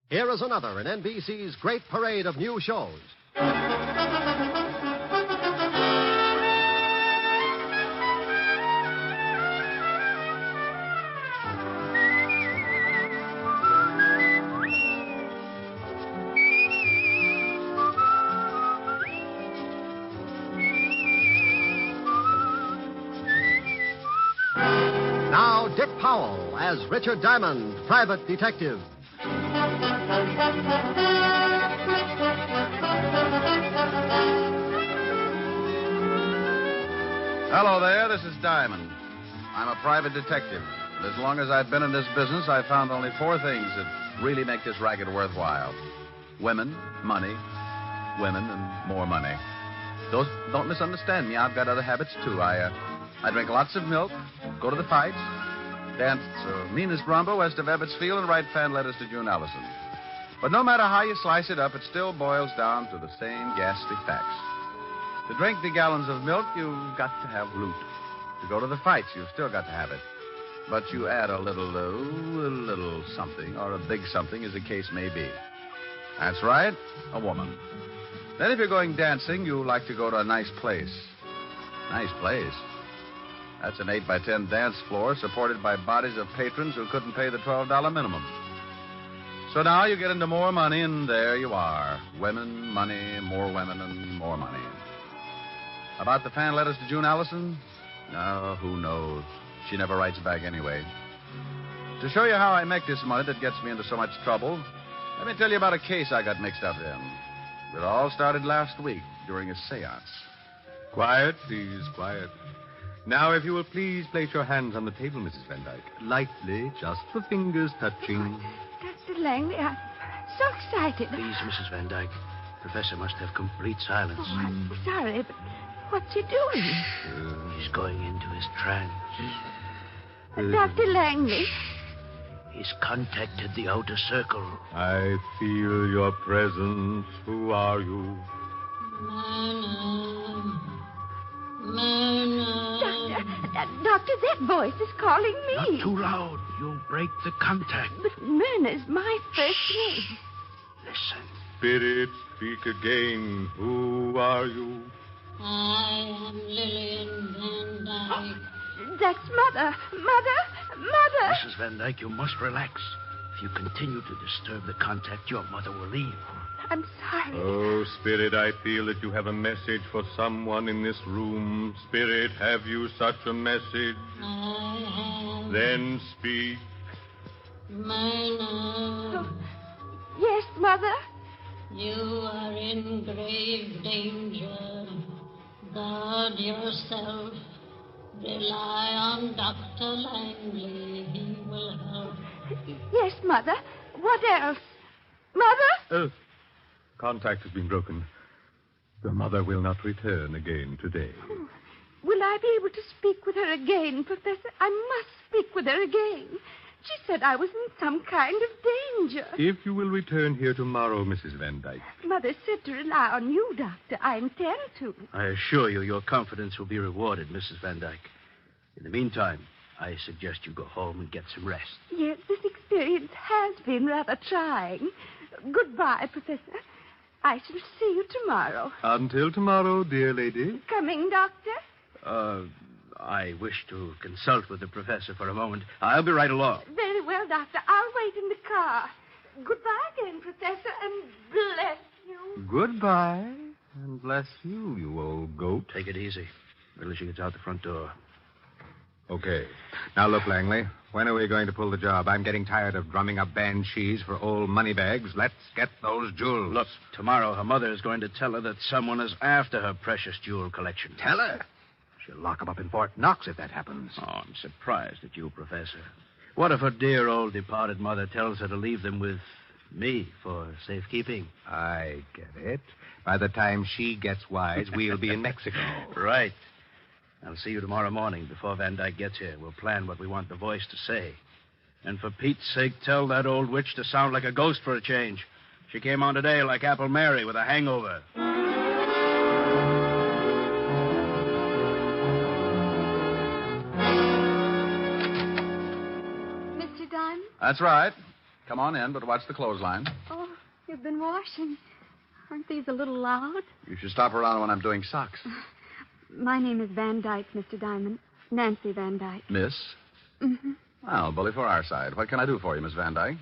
Here is another in NBC's great parade of new shows. Now, Dick Powell as Richard Diamond, private detective. Hello there, this is Diamond. I'm a private detective. And as long as I've been in this business, I've found only 4 things that really make this racket worthwhile. Women, money, women, and more money. Don't misunderstand me. I've got other habits, too. I drink lots of milk, go to the fights, dance meanest rumba west of Ebbets Field, and write fan letters to June Allison. But no matter how you slice it up, it still boils down to the same ghastly facts. To drink the gallons of milk, you've got to have loot. To go to the fights, you've still got to have it. But you add a little something, or a big something, as the case may be. That's right, a woman. Then if you're going dancing, you like to go to a nice place. Nice place? That's an 8x10 dance floor supported by bodies of patrons who couldn't pay the $12 minimum. So now you get into more money, and there you are. Women, money, more women, and more money. About the fan letters to June Allison? No, who knows? She never writes back anyway. To show you how I make this money that gets me into so much trouble, let me tell you about a case I got mixed up in. It all started last week during a seance. Quiet, please, quiet. Now, if you will please place your hands on the table, Mrs. Van Dyke. Lightly, just the fingers touching. Dr. Langley, I'm so excited. Please, Mrs. Van Dyke. Professor must have complete silence. Oh, I'm sorry, but what's he doing? He's going into his trance. Dr. Langley. He's contacted the outer circle. I feel your presence. Who are you? Doctor, that voice is calling me. Not too loud. You'll break the contact. But Myrna's my first name. Listen. Spirit, speak again. Who are you? I am Lillian Van Dyke. That's Mother. Mother! Mrs. Van Dyke, you must relax. If you continue to disturb the contact, your mother will leave. I'm sorry. Oh, Spirit, I feel that you have a message for someone in this room. Spirit, have you such a message? I have. Then speak. Oh, yes, Mother? You are in grave danger. Guard yourself. Rely on Dr. Langley. He will help. Yes, Mother. What else? Mother? Contact has been broken. Your mother will not return again today. Oh, will I be able to speak with her again, Professor? I must speak with her again. She said I was in some kind of danger. If you will return here tomorrow, Mrs. Van Dyke. Mother said to rely on you, Doctor. I intend to. I assure you your confidence will be rewarded, Mrs. Van Dyke. In the meantime, I suggest you go home and get some rest. Yes, this experience has been rather trying. Goodbye, Professor. I shall see you tomorrow. Until tomorrow, dear lady. Coming, Doctor? I wish to consult with the professor for a moment. I'll be right along. Very well, Doctor. I'll wait in the car. Goodbye again, Professor, and bless you. Goodbye, and bless you, you old goat. Take it easy. Wait till she gets out the front door. Okay. Now, look, Langley. When are we going to pull the job? I'm getting tired of drumming up banshees for old moneybags. Let's get those jewels. Look, tomorrow her mother is going to tell her that someone is after her precious jewel collection. Tell her? She'll lock them up in Fort Knox if that happens. Oh, I'm surprised at you, Professor. What if her dear old departed mother tells her to leave them with me for safekeeping? I get it. By the time she gets wise, we'll be in Mexico. Right. I'll see you tomorrow morning before Van Dyke gets here. We'll plan what we want the voice to say. And for Pete's sake, tell that old witch to sound like a ghost for a change. She came on today like Apple Mary with a hangover. Mr. Diamond? That's right. Come on in, but watch the clothesline. Oh, you've been washing. Aren't these a little loud? You should stop around when I'm doing socks. My name is Van Dyke, Mr. Diamond. Nancy Van Dyke. Miss? Mm-hmm. Well, bully for our side. What can I do for you, Miss Van Dyke?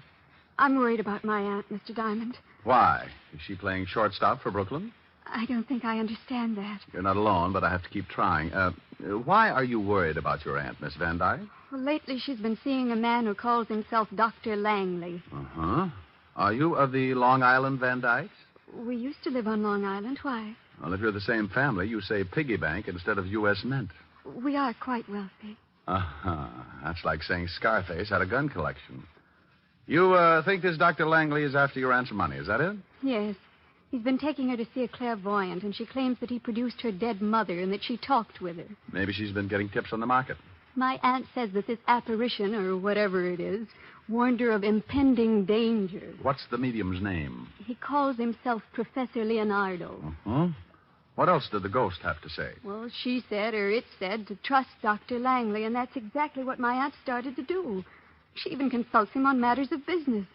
I'm worried about my aunt, Mr. Diamond. Why? Is she playing shortstop for Brooklyn? I don't think I understand that. You're not alone, but I have to keep trying. Why are you worried about your aunt, Miss Van Dyke? Well, lately she's been seeing a man who calls himself Dr. Langley. Uh-huh. Are you of the Long Island Van Dykes? We used to live on Long Island. Why? Well, if you're the same family, you say piggy bank instead of U.S. Mint. We are quite wealthy. Uh-huh. That's like saying Scarface had a gun collection. You think this Dr. Langley is after your aunt's money, is that it? Yes. He's been taking her to see a clairvoyant, and she claims that he produced her dead mother and that she talked with her. Maybe she's been getting tips on the market. My aunt says that this apparition, or whatever it is, warned her of impending danger. What's the medium's name? He calls himself Professor Leonardo. Uh-huh. What else did the ghost have to say? Well, she said, or it said, to trust Dr. Langley, and that's exactly what my aunt started to do. She even consults him on matters of business.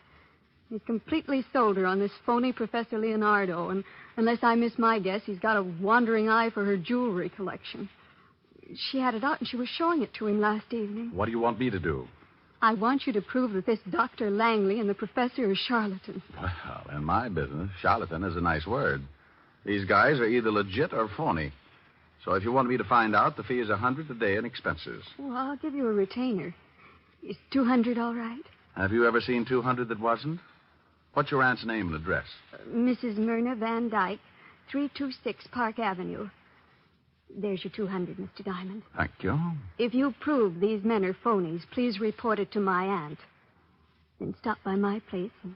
He's completely sold her on this phony Professor Leonardo, and unless I miss my guess, he's got a wandering eye for her jewelry collection. She had it out, and she was showing it to him last evening. What do you want me to do? I want you to prove that this Dr. Langley and the professor are charlatans. Well, in my business, charlatan is a nice word. These guys are either legit or phony. So if you want me to find out, the fee is $100 a day in expenses. Well, I'll give you a retainer. Is $200 all right? Have you ever seen 200 that wasn't? What's your aunt's name and address? Mrs. Myrna Van Dyke, 326 Park Avenue. There's your $200, Mr. Diamond. Thank you. If you prove these men are phonies, please report it to my aunt. Then stop by my place, and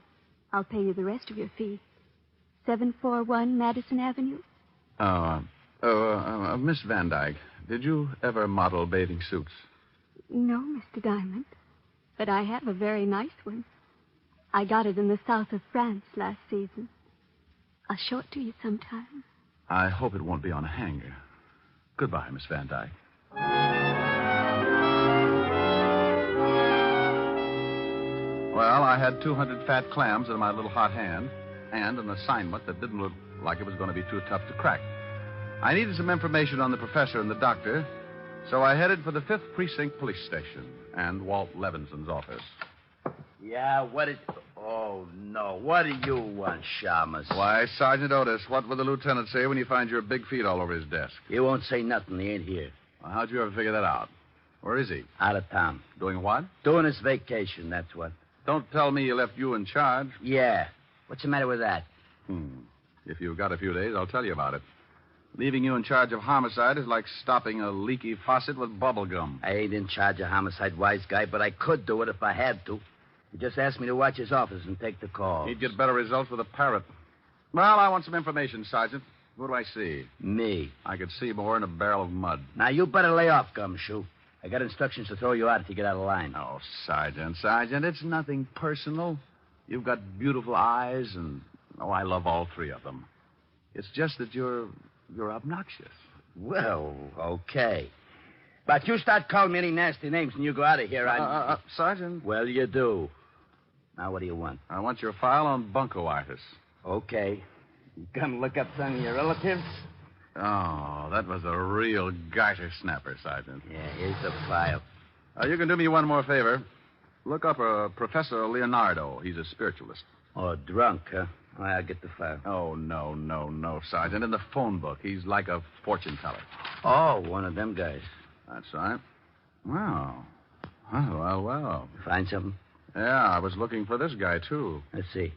I'll pay you the rest of your fee. 741 Madison Avenue. Miss Van Dyke, did you ever model bathing suits? No, Mr. Diamond. But I have a very nice one. I got it in the south of France last season. I'll show it to you sometime. I hope it won't be on a hanger. Goodbye, Miss Van Dyke. Well, I had 200 fat clams in my little hot hand and an assignment that didn't look like it was going to be too tough to crack. I needed some information on the professor and the doctor, so I headed for the 5th Precinct Police Station and Walt Levinson's office. Yeah, what is... Oh, no. What do you want, Shamus? Why, Sergeant Otis, what will the lieutenant say when he finds your big feet all over his desk? He won't say nothing. He ain't here. Well, how'd you ever figure that out? Where is he? Out of town. Doing what? Doing his vacation, that's what. Don't tell me he left you in charge. Yeah. What's the matter with that? If you've got a few days, I'll tell you about it. Leaving you in charge of homicide is like stopping a leaky faucet with bubble gum. I ain't in charge of homicide, wise guy, but I could do it if I had to. He just asked me to watch his office and take the call. He'd get better results with a parrot. Well, I want some information, Sergeant. Who do I see? Me. I could see more in a barrel of mud. Now, you better lay off, Gumshoe. I got instructions to throw you out if you get out of line. Oh, Sergeant, it's nothing personal. You've got beautiful eyes, and, I love all three of them. It's just that you're obnoxious. Well, okay. But you start calling me any nasty names and you go out of here, Sergeant. Well, you do. Now, what do you want? I want your file on bunco artists. Okay. You gonna look up some of your relatives? Oh, that was a real garter snapper, Sergeant. Yeah, here's the file. You can do me one more favor. Look up Professor Leonardo. He's a spiritualist. Oh, drunk, huh? I'll get the file. Oh, no, Sergeant. In the phone book, he's like a fortune teller. Oh, one of them guys. That's right. Wow. Well. Find something? Yeah, I was looking for this guy, too. Let's see.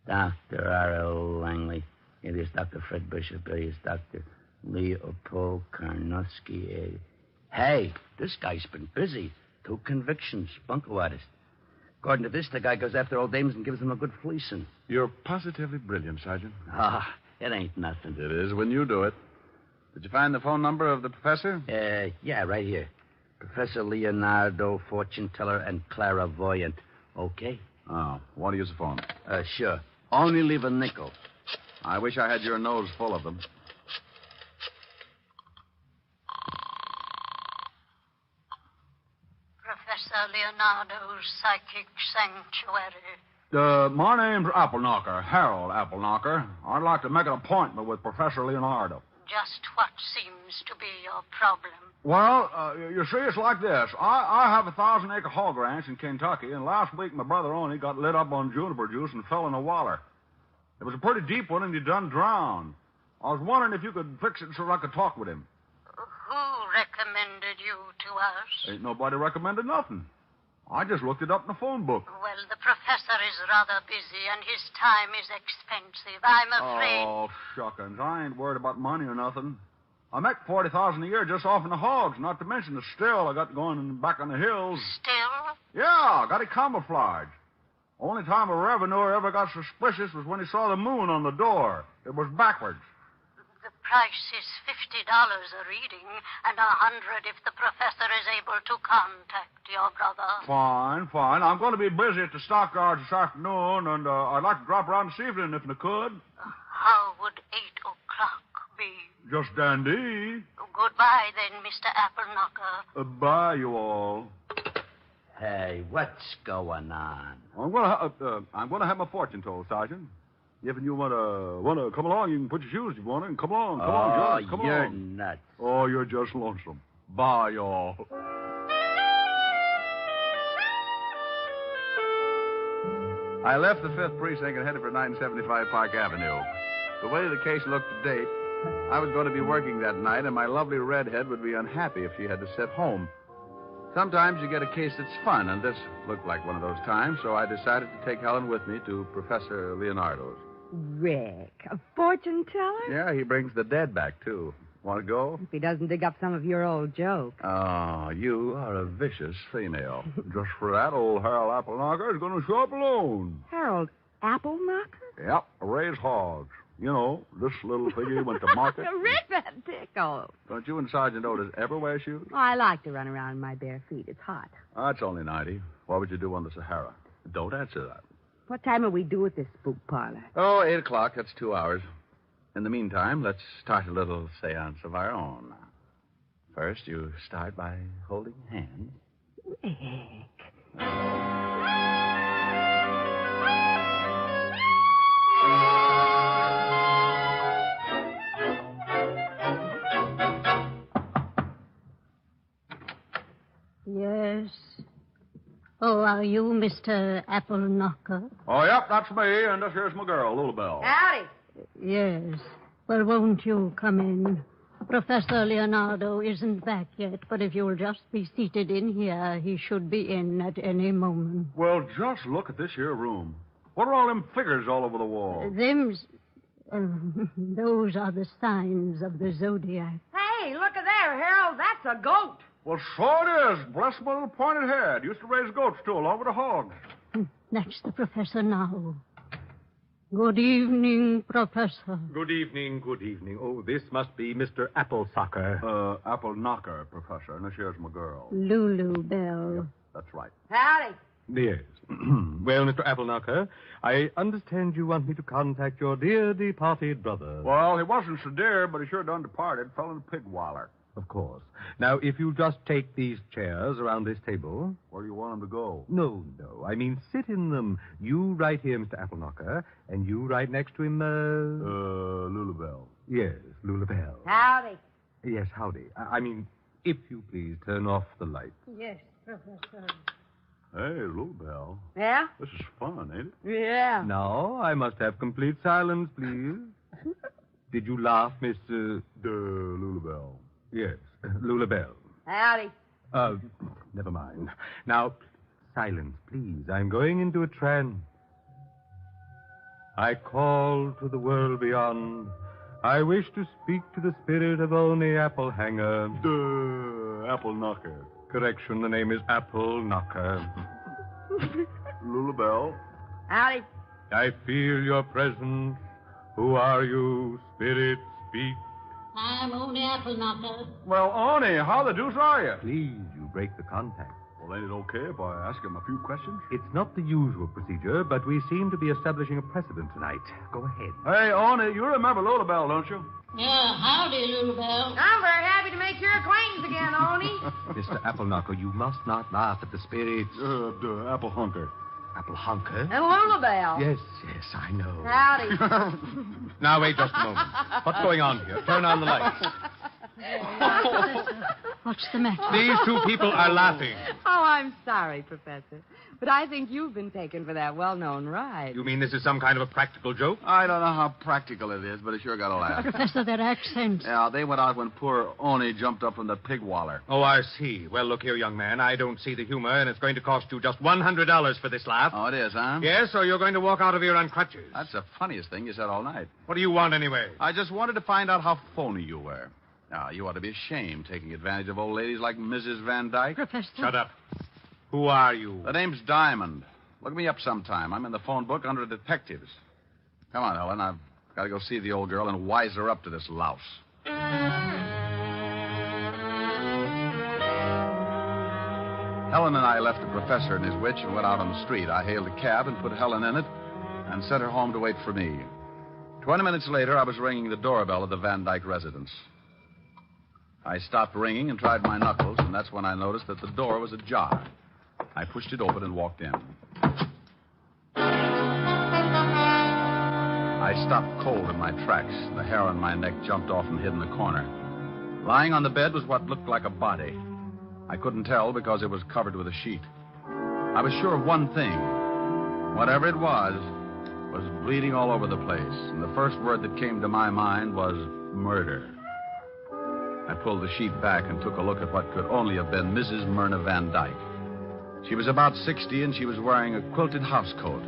Dr. R.L. Langley. Alias Dr. Fred Bishop. Alias Dr. Leopold Karnowski. Hey, this guy's been busy. 2 convictions. Bunco artist. According to this, the guy goes after old dames and gives them a good fleecing. You're positively brilliant, Sergeant. It ain't nothing. It is when you do it. Did you find the phone number of the professor? Yeah, right here. Professor Leonardo, fortune teller, and clairvoyant. Okay? Oh, want to use the phone? Sure. Only leave a nickel. I wish I had your nose full of them. Professor Professor Leonardo's psychic sanctuary? My name's Appleknocker, Harold Appleknocker. I'd like to make an appointment with Professor Leonardo. Just what seems to be your problem? Well, you see, it's like this. I have a 1,000-acre hog ranch in Kentucky, and last week my brother Oni got lit up on juniper juice and fell in a water. It was a pretty deep one, and he done drowned. I was wondering if you could fix it so I could talk with him. Who recommended you to us? Ain't nobody recommended nothing. I just looked it up in the phone book. Well, the professor is rather busy, and his time is expensive. I'm afraid... Oh, shuckins. I ain't worried about money or nothing. I make $40,000 a year just off in the hogs, not to mention the still I got going back on the hills. Still? Yeah, got it camouflaged. Only time a revenuer ever got suspicious was when he saw the moon on the door. It was backwards. The price is $50 a reading, and $100 if the professor is able to contact your brother. Fine. I'm going to be busy at the stockyards this afternoon, and I'd like to drop around this evening if I could. How would 8 o'clock be? Just dandy. Goodbye, then, Mr. Appleknocker. Bye, you all. Hey, what's going on? I'm going to have my fortune told, Sergeant. If you want to come along, you can put your shoes if you want to, and come along, George, come you're along. nuts. Oh, you're just lonesome. Bye, y'all. I left the 5th Precinct and headed for 975 Park Avenue. The way the case looked to date, I was going to be working that night, and my lovely redhead would be unhappy if she had to sit home. Sometimes you get a case that's fun, and this looked like one of those times, so I decided to take Helen with me to Professor Leonardo's. Rick, a fortune teller? Yeah, he brings the dead back, too. Want to go? If he doesn't dig up some of your old jokes. Oh, you are a vicious female. Just for that, old Harold Appleknocker is going to show up alone. Harold Appleknocker? Yep, raise hogs. You know, this little piggy went to market. Rick, that tickles. Don't you and Sergeant Otis ever wear shoes? Oh, I like to run around in my bare feet. It's hot. That's only 90. What would you do on the Sahara? Don't answer that. What time will we do at this spook parlor? Oh, 8 o'clock. That's 2 hours. In the meantime, let's start a little seance of our own. First, you start by holding hands. Rick. Yes. Oh, are you Mr. Appleknocker? Oh, yep, that's me, and this here's my girl, Lulabelle. Howdy. Yes. Well, won't you come in? Professor Leonardo isn't back yet, but if you'll just be seated in here, he should be in at any moment. Well, just look at this here room. What are all them figures all over the wall? Those are the signs of the zodiac. Hey, look at there, Harold. That's a goat. Well, so it is. Bless my little pointed head. Used to raise goats, too, along with the hogs. That's the professor now. Good evening, Professor. Good evening. Oh, this must be Mr. Applesucker. Appleknocker, Professor. And this here's my girl. Lulu Bell. Yep, that's right. Howdy. Yes. Well, Mr. Appleknocker, I understand you want me to contact your dear departed brother. Well, he wasn't so dear, but he sure done departed. Fell in a pig waller. Of course. Now, if you just take these chairs around this table... Where do you want him to go? No. I mean, sit in them. You right here, Mr. Appleknocker, and you right next to him, Lulabelle. Yes, Lulabelle. Howdy. Yes, howdy. I mean, if you please, turn off the light. Yes, Professor. Hey, Lulabelle. Yeah? This is fun, ain't it? Yeah. Now, I must have complete silence, please. Did you laugh, Miss... Lulabelle. Yes, Lulabelle. Howdy. Never mind. Now, silence, please. I'm going into a trance. I call to the world beyond. I wish to speak to the spirit of Oni Applehanger. Appleknocker. Correction, the name is Appleknocker. Lulabelle. Howdy. I feel your presence. Who are you, spirit? Speak. I'm Oni Appleknocker. Well, Oni, how the deuce are you? Please, you break the contact. Well, ain't it okay if I ask him a few questions? It's not the usual procedure, but we seem to be establishing a precedent tonight. Go ahead. Hey, Oni, you remember Lulabelle, don't you? Yeah, howdy, little Belle. I'm very happy to make your acquaintance again, Oni. Mr. Appleknocker, you must not laugh at the spirits. Apple Hunker. Apple Hunker? And Lulabelle. Yes, I know. Howdy. Now, wait just a moment. What's going on here? Turn on the lights. What's the matter? These two people are laughing. Oh, I'm sorry, Professor. But I think you've been taken for that well-known ride. You mean this is some kind of a practical joke? I don't know how practical it is, but it sure got a laugh. Professor, their accents. Yeah, they went out when poor Oni jumped up from the pig waller. Oh, I see. Well, look here, young man. I don't see the humor, and it's going to cost you just $100 for this laugh. Oh, it is, huh? Yes, so you're going to walk out of here on crutches. That's the funniest thing you said all night. What do you want, anyway? I just wanted to find out how phony you were. Now, you ought to be ashamed taking advantage of old ladies like Mrs. Van Dyke. Professor. Shut up. Who are you? The name's Diamond. Look me up sometime. I'm in the phone book under detectives. Come on, Ellen. I've got to go see the old girl and wise her up to this louse. Helen and I left the professor and his witch and went out on the street. I hailed a cab and put Helen in it and sent her home to wait for me. 20 minutes later, I was ringing the doorbell of the Van Dyke residence. I stopped ringing and tried my knuckles, and that's when I noticed that the door was ajar. I pushed it open and walked in. I stopped cold in my tracks. The hair on my neck jumped off and hid in the corner. Lying on the bed was what looked like a body. I couldn't tell because it was covered with a sheet. I was sure of one thing. Whatever it was bleeding all over the place, and the first word that came to my mind was murder. I pulled the sheet back and took a look at what could only have been Mrs. Myrna Van Dyke. She was about 60, and she was wearing a quilted housecoat.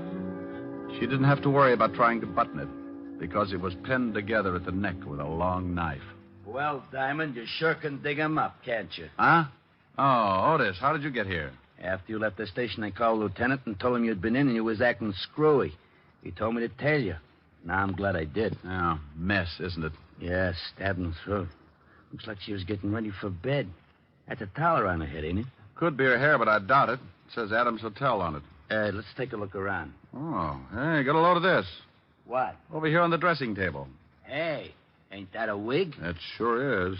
She didn't have to worry about trying to button it, because it was pinned together at the neck with a long knife. Well, Diamond, you sure can dig 'em up, can't you? Huh? Oh, Otis, how did you get here? After you left the station, I called Lieutenant and told him you'd been in and you was acting screwy. He told me to tell you. Now, I'm glad I did. Yeah, mess, isn't it? Yeah, stabbed in the throat. Looks like she was getting ready for bed. That's a towel around her head, ain't it? Could be her hair, but I doubt it. It says Adams Hotel on it. Let's take a look around. Oh, hey, got a load of this. What? Over here on the dressing table. Hey, ain't that a wig? It sure is.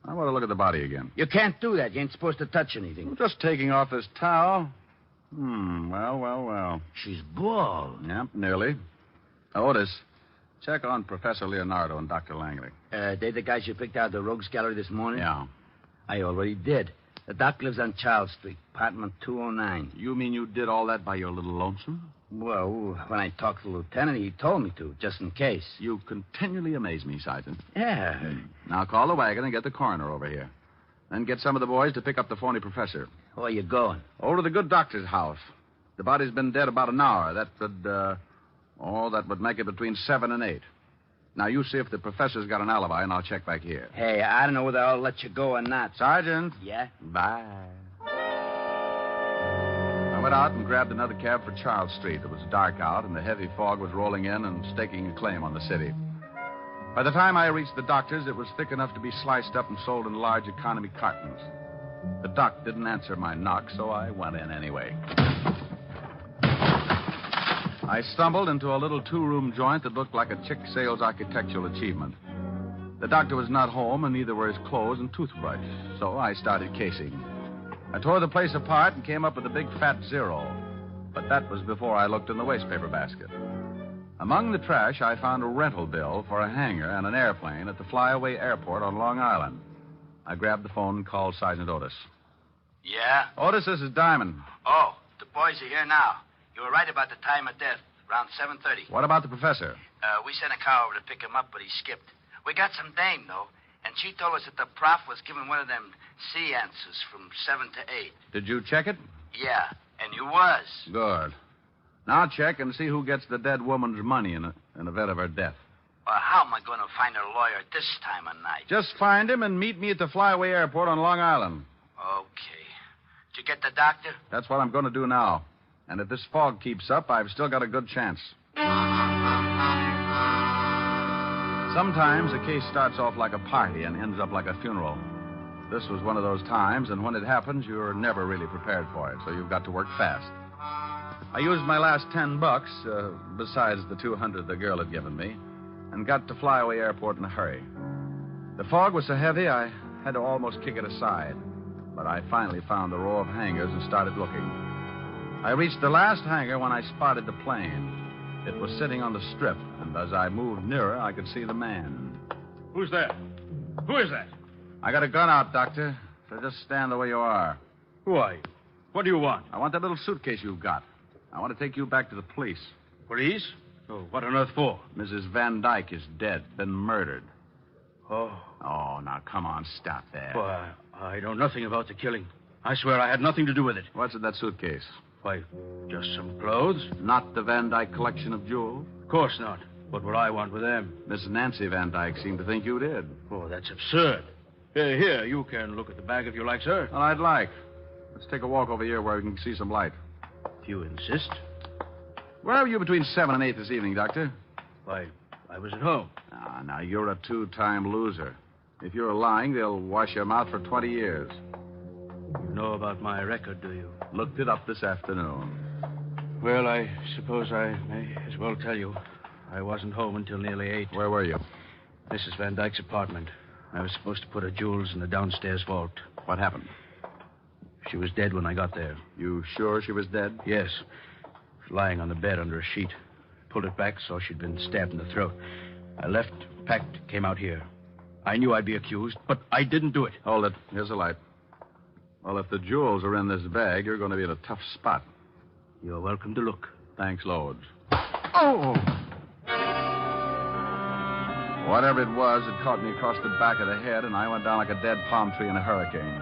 I want to look at the body again. You can't do that. You ain't supposed to touch anything. I'm just taking off this towel. Well. She's bald. Yep, nearly. Otis, check on Professor Leonardo and Dr. Langley. They the guys you picked out of the rogues gallery this morning? Yeah. I already did. The doc lives on Charles Street, apartment 209. You mean you did all that by your little lonesome? Well, when I talked to the lieutenant, he told me to, just in case. You continually amaze me, Sergeant. Yeah. Now call the wagon and get the coroner over here. Then get some of the boys to pick up the phony professor. Where are you going? Over to the good doctor's house. The body's been dead about an hour. That would make it between 7 and 8. Now, you see if the professor's got an alibi, and I'll check back here. Hey, I don't know whether I'll let you go or not. Sergeant. Yeah? Bye. I went out and grabbed another cab for Charles Street. It was dark out, and the heavy fog was rolling in and staking a claim on the city. By the time I reached the doctor's, it was thick enough to be sliced up and sold in large economy cartons. The doc didn't answer my knock, so I went in anyway. I stumbled into a little two-room joint that looked like a chick sales architectural achievement. The doctor was not home, and neither were his clothes and toothbrush, so I started casing. I tore the place apart and came up with a big fat 0. But that was before I looked in the wastepaper basket. Among the trash, I found a rental bill for a hangar and an airplane at the Flyaway Airport on Long Island. I grabbed the phone and called Sergeant Otis. Yeah? Otis, this is Diamond. Oh, the boys are here now. You were right about the time of death, around 7:30. What about the professor? We sent a car over to pick him up, but he skipped. We got some dame, though, and she told us that the prof was giving one of them seances from 7 to 8. Did you check it? Yeah, and you was. Good. Now check and see who gets the dead woman's money in event of her death. Well, how am I going to find her lawyer this time of night? Just find him and meet me at the Flyaway Airport on Long Island. Okay. Did you get the doctor? That's what I'm going to do now. And if this fog keeps up, I've still got a good chance. Sometimes a case starts off like a party and ends up like a funeral. This was one of those times, and when it happens, you're never really prepared for it, so you've got to work fast. I used my last $10, besides the $200 the girl had given me. and got to Flyaway Airport in a hurry. The fog was so heavy I had to almost kick it aside, but I finally found the row of hangars and started looking. I reached the last hangar when I spotted the plane. It was sitting on the strip, and as I moved nearer, I could see the man. Who's there? Who is that? I got a gun out, Doctor, so just stand the way you are. Who are you? What do you want? I want that little suitcase you've got. I want to take you back to the police. Police? Oh, what on earth for? Mrs. Van Dyke is dead, been murdered. Oh. Oh, now, come on, stop that. Well, I know nothing about the killing. I swear I had nothing to do with it. What's in that suitcase? Why, just some clothes. Not the Van Dyke collection of jewels? Of course not. What would I want with them? Miss Nancy Van Dyke seemed to think you did. Oh, that's absurd. Here, you can look at the bag if you like, sir. Well, I'd like. Let's take a walk over here where we can see some light. If you insist. Where were you between 7 and 8 this evening, Doctor? Why, I was at home. Ah, now, you're a two-time loser. If you're lying, they'll wash your mouth for 20 years. You know about my record, do you? Looked it up this afternoon. Well, I suppose I may as well tell you. I wasn't home until nearly 8. Where were you? Mrs. Van Dyke's apartment. I was supposed to put her jewels in the downstairs vault. What happened? She was dead when I got there. You sure she was dead? Yes. Lying on the bed under a sheet. Pulled it back, saw she'd been stabbed in the throat. I left, packed, came out here. I knew I'd be accused, but I didn't do it. Hold it. Here's the light. Well, if the jewels are in this bag, you're going to be in a tough spot. You're welcome to look. Thanks, loads. Oh! Whatever it was, it caught me across the back of the head, and I went down like a dead palm tree in a hurricane.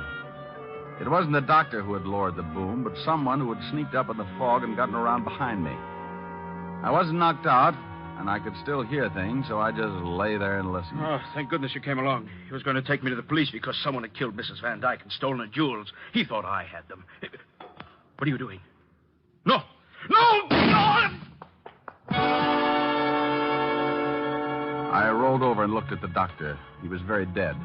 It wasn't the doctor who had lowered the boom, but someone who had sneaked up in the fog and gotten around behind me. I wasn't knocked out, and I could still hear things, so I just lay there and listened. Oh, thank goodness you came along. He was going to take me to the police because someone had killed Mrs. Van Dyke and stolen her jewels. He thought I had them. What are you doing? No! No! No! I rolled over and looked at the doctor. He was very dead.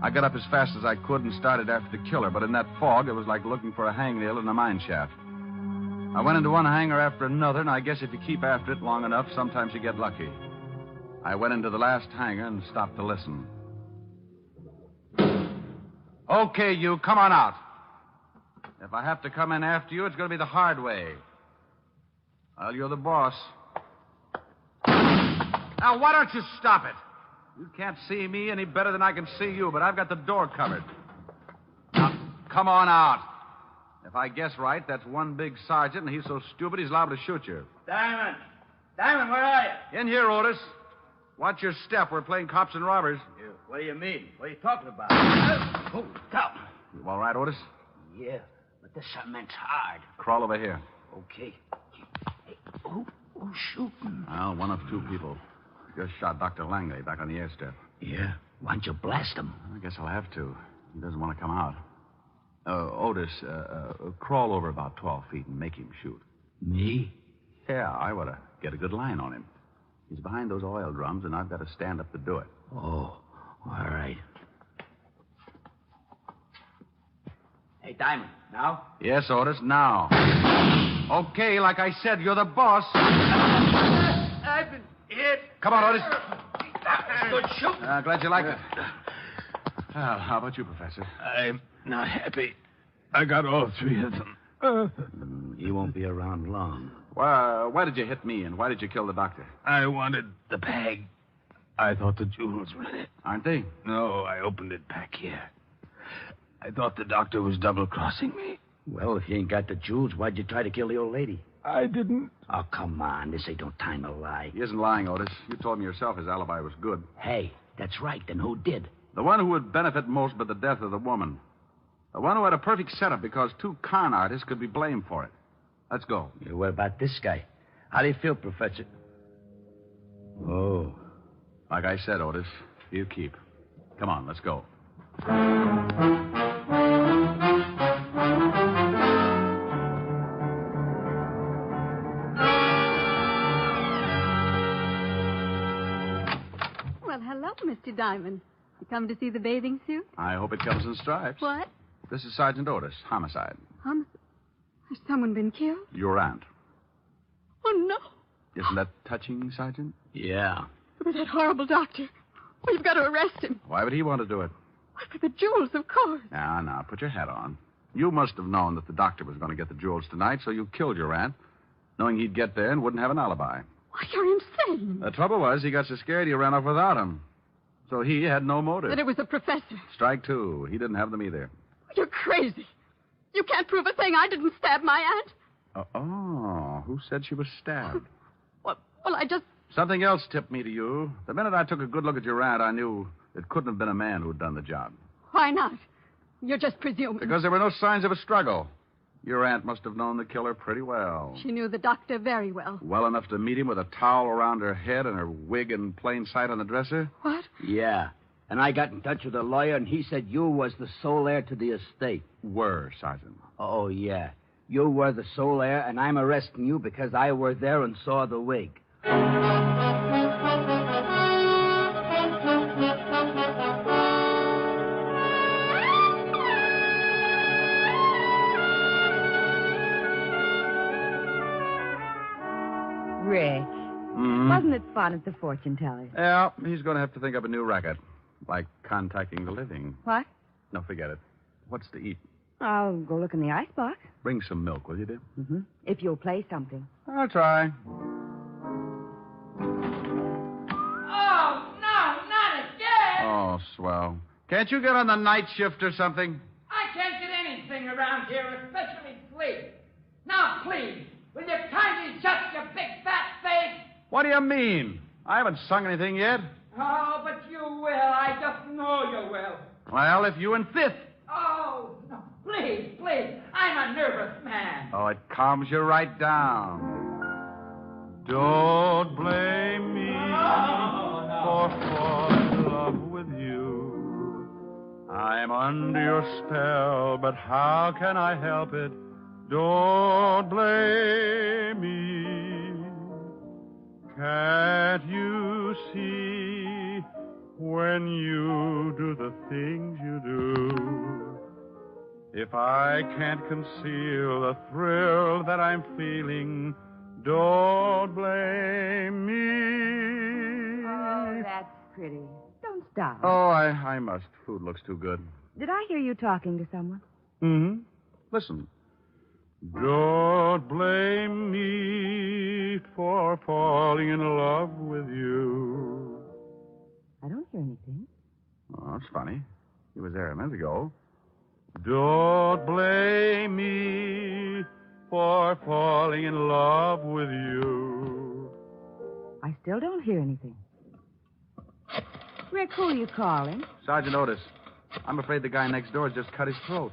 I got up as fast as I could and started after the killer, but in that fog, it was like looking for a hangnail in a mine shaft. I went into one hangar after another, and I guess if you keep after it long enough, sometimes you get lucky. I went into the last hangar and stopped to listen. Okay, you, come on out. If I have to come in after you, it's going to be the hard way. Well, you're the boss. Now, why don't you stop it? You can't see me any better than I can see you, but I've got the door covered. Now, come on out. If I guess right, that's one big sergeant, and he's so stupid he's liable to shoot you. Diamond! Diamond, where are you? In here, Otis. Watch your step. We're playing cops and robbers. What do you mean? What are you talking about? Oh, stop. You all right, Otis? Yeah, but this cement's hard. Crawl over here. Okay. Hey, who's shooting? Well, one of two people. Just shot Dr. Langley back on the airstrip. Yeah? Why don't you blast him? I guess I'll have to. He doesn't want to come out. Otis, crawl over about 12 feet and make him shoot. Me? Yeah, I ought to get a good line on him. He's behind those oil drums, and I've got to stand up to do it. Oh, all right. Hey, Diamond, now? Yes, Otis, now. Okay, like I said, you're the boss. I've been hit. Come on, Otis. Good shooting. Glad you liked it. Well, how about you, Professor? I'm not happy. I got all three of them. He won't be around long. Why did you hit me, and why did you kill the doctor? I wanted the bag. I thought the jewels were in it. Aren't they? No, I opened it back here. I thought the doctor was double-crossing me. Well, if you ain't got the jewels, why'd you try to kill the old lady? I didn't. Oh, come on. This ain't no time to lie. He isn't lying, Otis. You told me yourself his alibi was good. Hey, that's right. Then who did? The one who would benefit most by the death of the woman. The one who had a perfect setup because two con artists could be blamed for it. Let's go. Yeah, what about this guy? How do you feel, Professor? Oh. Like I said, Otis, you keep. Come on, let's go. Well, hello, Mr. Diamond. You come to see the bathing suit? I hope it comes in stripes. What? This is Sergeant Otis, homicide. Has someone been killed? Your aunt. Oh, no. Isn't that touching, Sergeant? Yeah. But that horrible doctor. Oh, you've got to arrest him. Why would he want to do it? Why, for the jewels, of course. Now, put your hat on. You must have known that the doctor was going to get the jewels tonight, so you killed your aunt, knowing he'd get there and wouldn't have an alibi. Why, you're insane. The trouble was, he got so scared he ran off without him. So he had no motive. That it was the professor. Strike two. He didn't have them either. You're crazy. You can't prove a thing. I didn't stab my aunt. Who said she was stabbed? Well, I just... Something else tipped me to you. The minute I took a good look at your aunt, I knew it couldn't have been a man who'd done the job. Why not? You're just presuming. Because there were no signs of a struggle. Your aunt must have known the killer pretty well. She knew the doctor very well. Well enough to meet him with a towel around her head and her wig in plain sight on the dresser? What? Yeah. And I got in touch with a lawyer, and he said you was the sole heir to the estate. Were, Sergeant. Oh, yeah. You were the sole heir, and I'm arresting you because I were there and saw the wig. Rick, wasn't it fun at the fortune teller? Yeah, he's going to have to think up a new racket. Like contacting the living. What? No, forget it. What's to eat? I'll go look in the icebox. Bring some milk, will you, dear? Mm-hmm. If you'll play something. I'll try. Oh, no, not again! Oh, swell. Can't you get on the night shift or something? I can't get anything around here, especially sleep. Now, please, will you kindly shut your big fat face? What do you mean? I haven't sung anything yet. Oh, but you will. I just know you will. Well, if you insist. Oh, no, please, please. I'm a nervous man. Oh, it calms you right down. Don't blame me for falling in love with you. I'm under your spell, but how can I help it? Don't blame me. Can't you see when you do the things you do? If I can't conceal the thrill that I'm feeling, don't blame me. Oh, that's pretty. Don't stop. Oh, I must. Food looks too good. Did I hear you talking to someone? Mm-hmm. Listen. Don't blame me for falling in love with you. I don't hear anything. Oh, that's funny. He was there a minute ago. Don't blame me for falling in love with you. I still don't hear anything. Rick, who are you calling? Sergeant Otis. I'm afraid the guy next door has just cut his throat.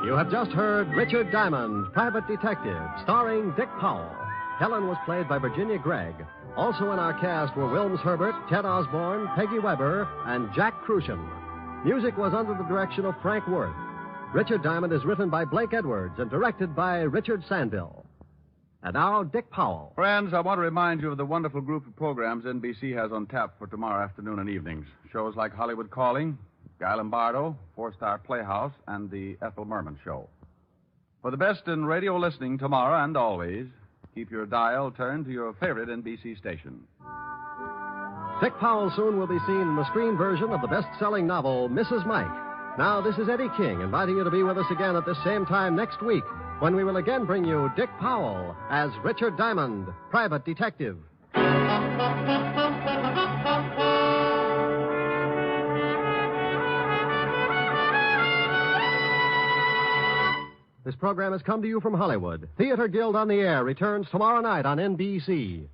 You have just heard Richard Diamond, Private Detective, starring Dick Powell. Helen was played by Virginia Gregg. Also in our cast were Wilms Herbert, Ted Osborne, Peggy Weber, and Jack Crucian. Music was under the direction of Frank Worth. Richard Diamond is written by Blake Edwards and directed by Richard Sandville. And now, Dick Powell. Friends, I want to remind you of the wonderful group of programs NBC has on tap for tomorrow afternoon and evenings. Shows like Hollywood Calling, Guy Lombardo, Four-Star Playhouse, and the Ethel Merman Show. For the best in radio listening tomorrow and always, keep your dial turned to your favorite NBC station. Dick Powell soon will be seen in the screen version of the best-selling novel, Mrs. Mike. Now, this is Eddie King inviting you to be with us again at the same time next week when we will again bring you Dick Powell as Richard Diamond, Private Detective. This program has come to you from Hollywood. Theater Guild on the Air returns tomorrow night on NBC.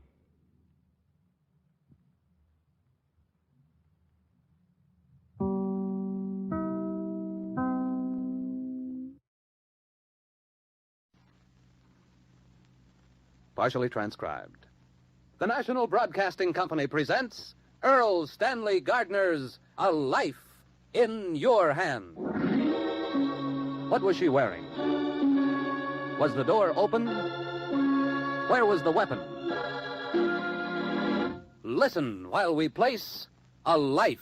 Partially transcribed. The National Broadcasting Company presents Earl Stanley Gardner's A Life in Your Hand. What was she wearing? Was the door open? Where was the weapon? Listen while we place a life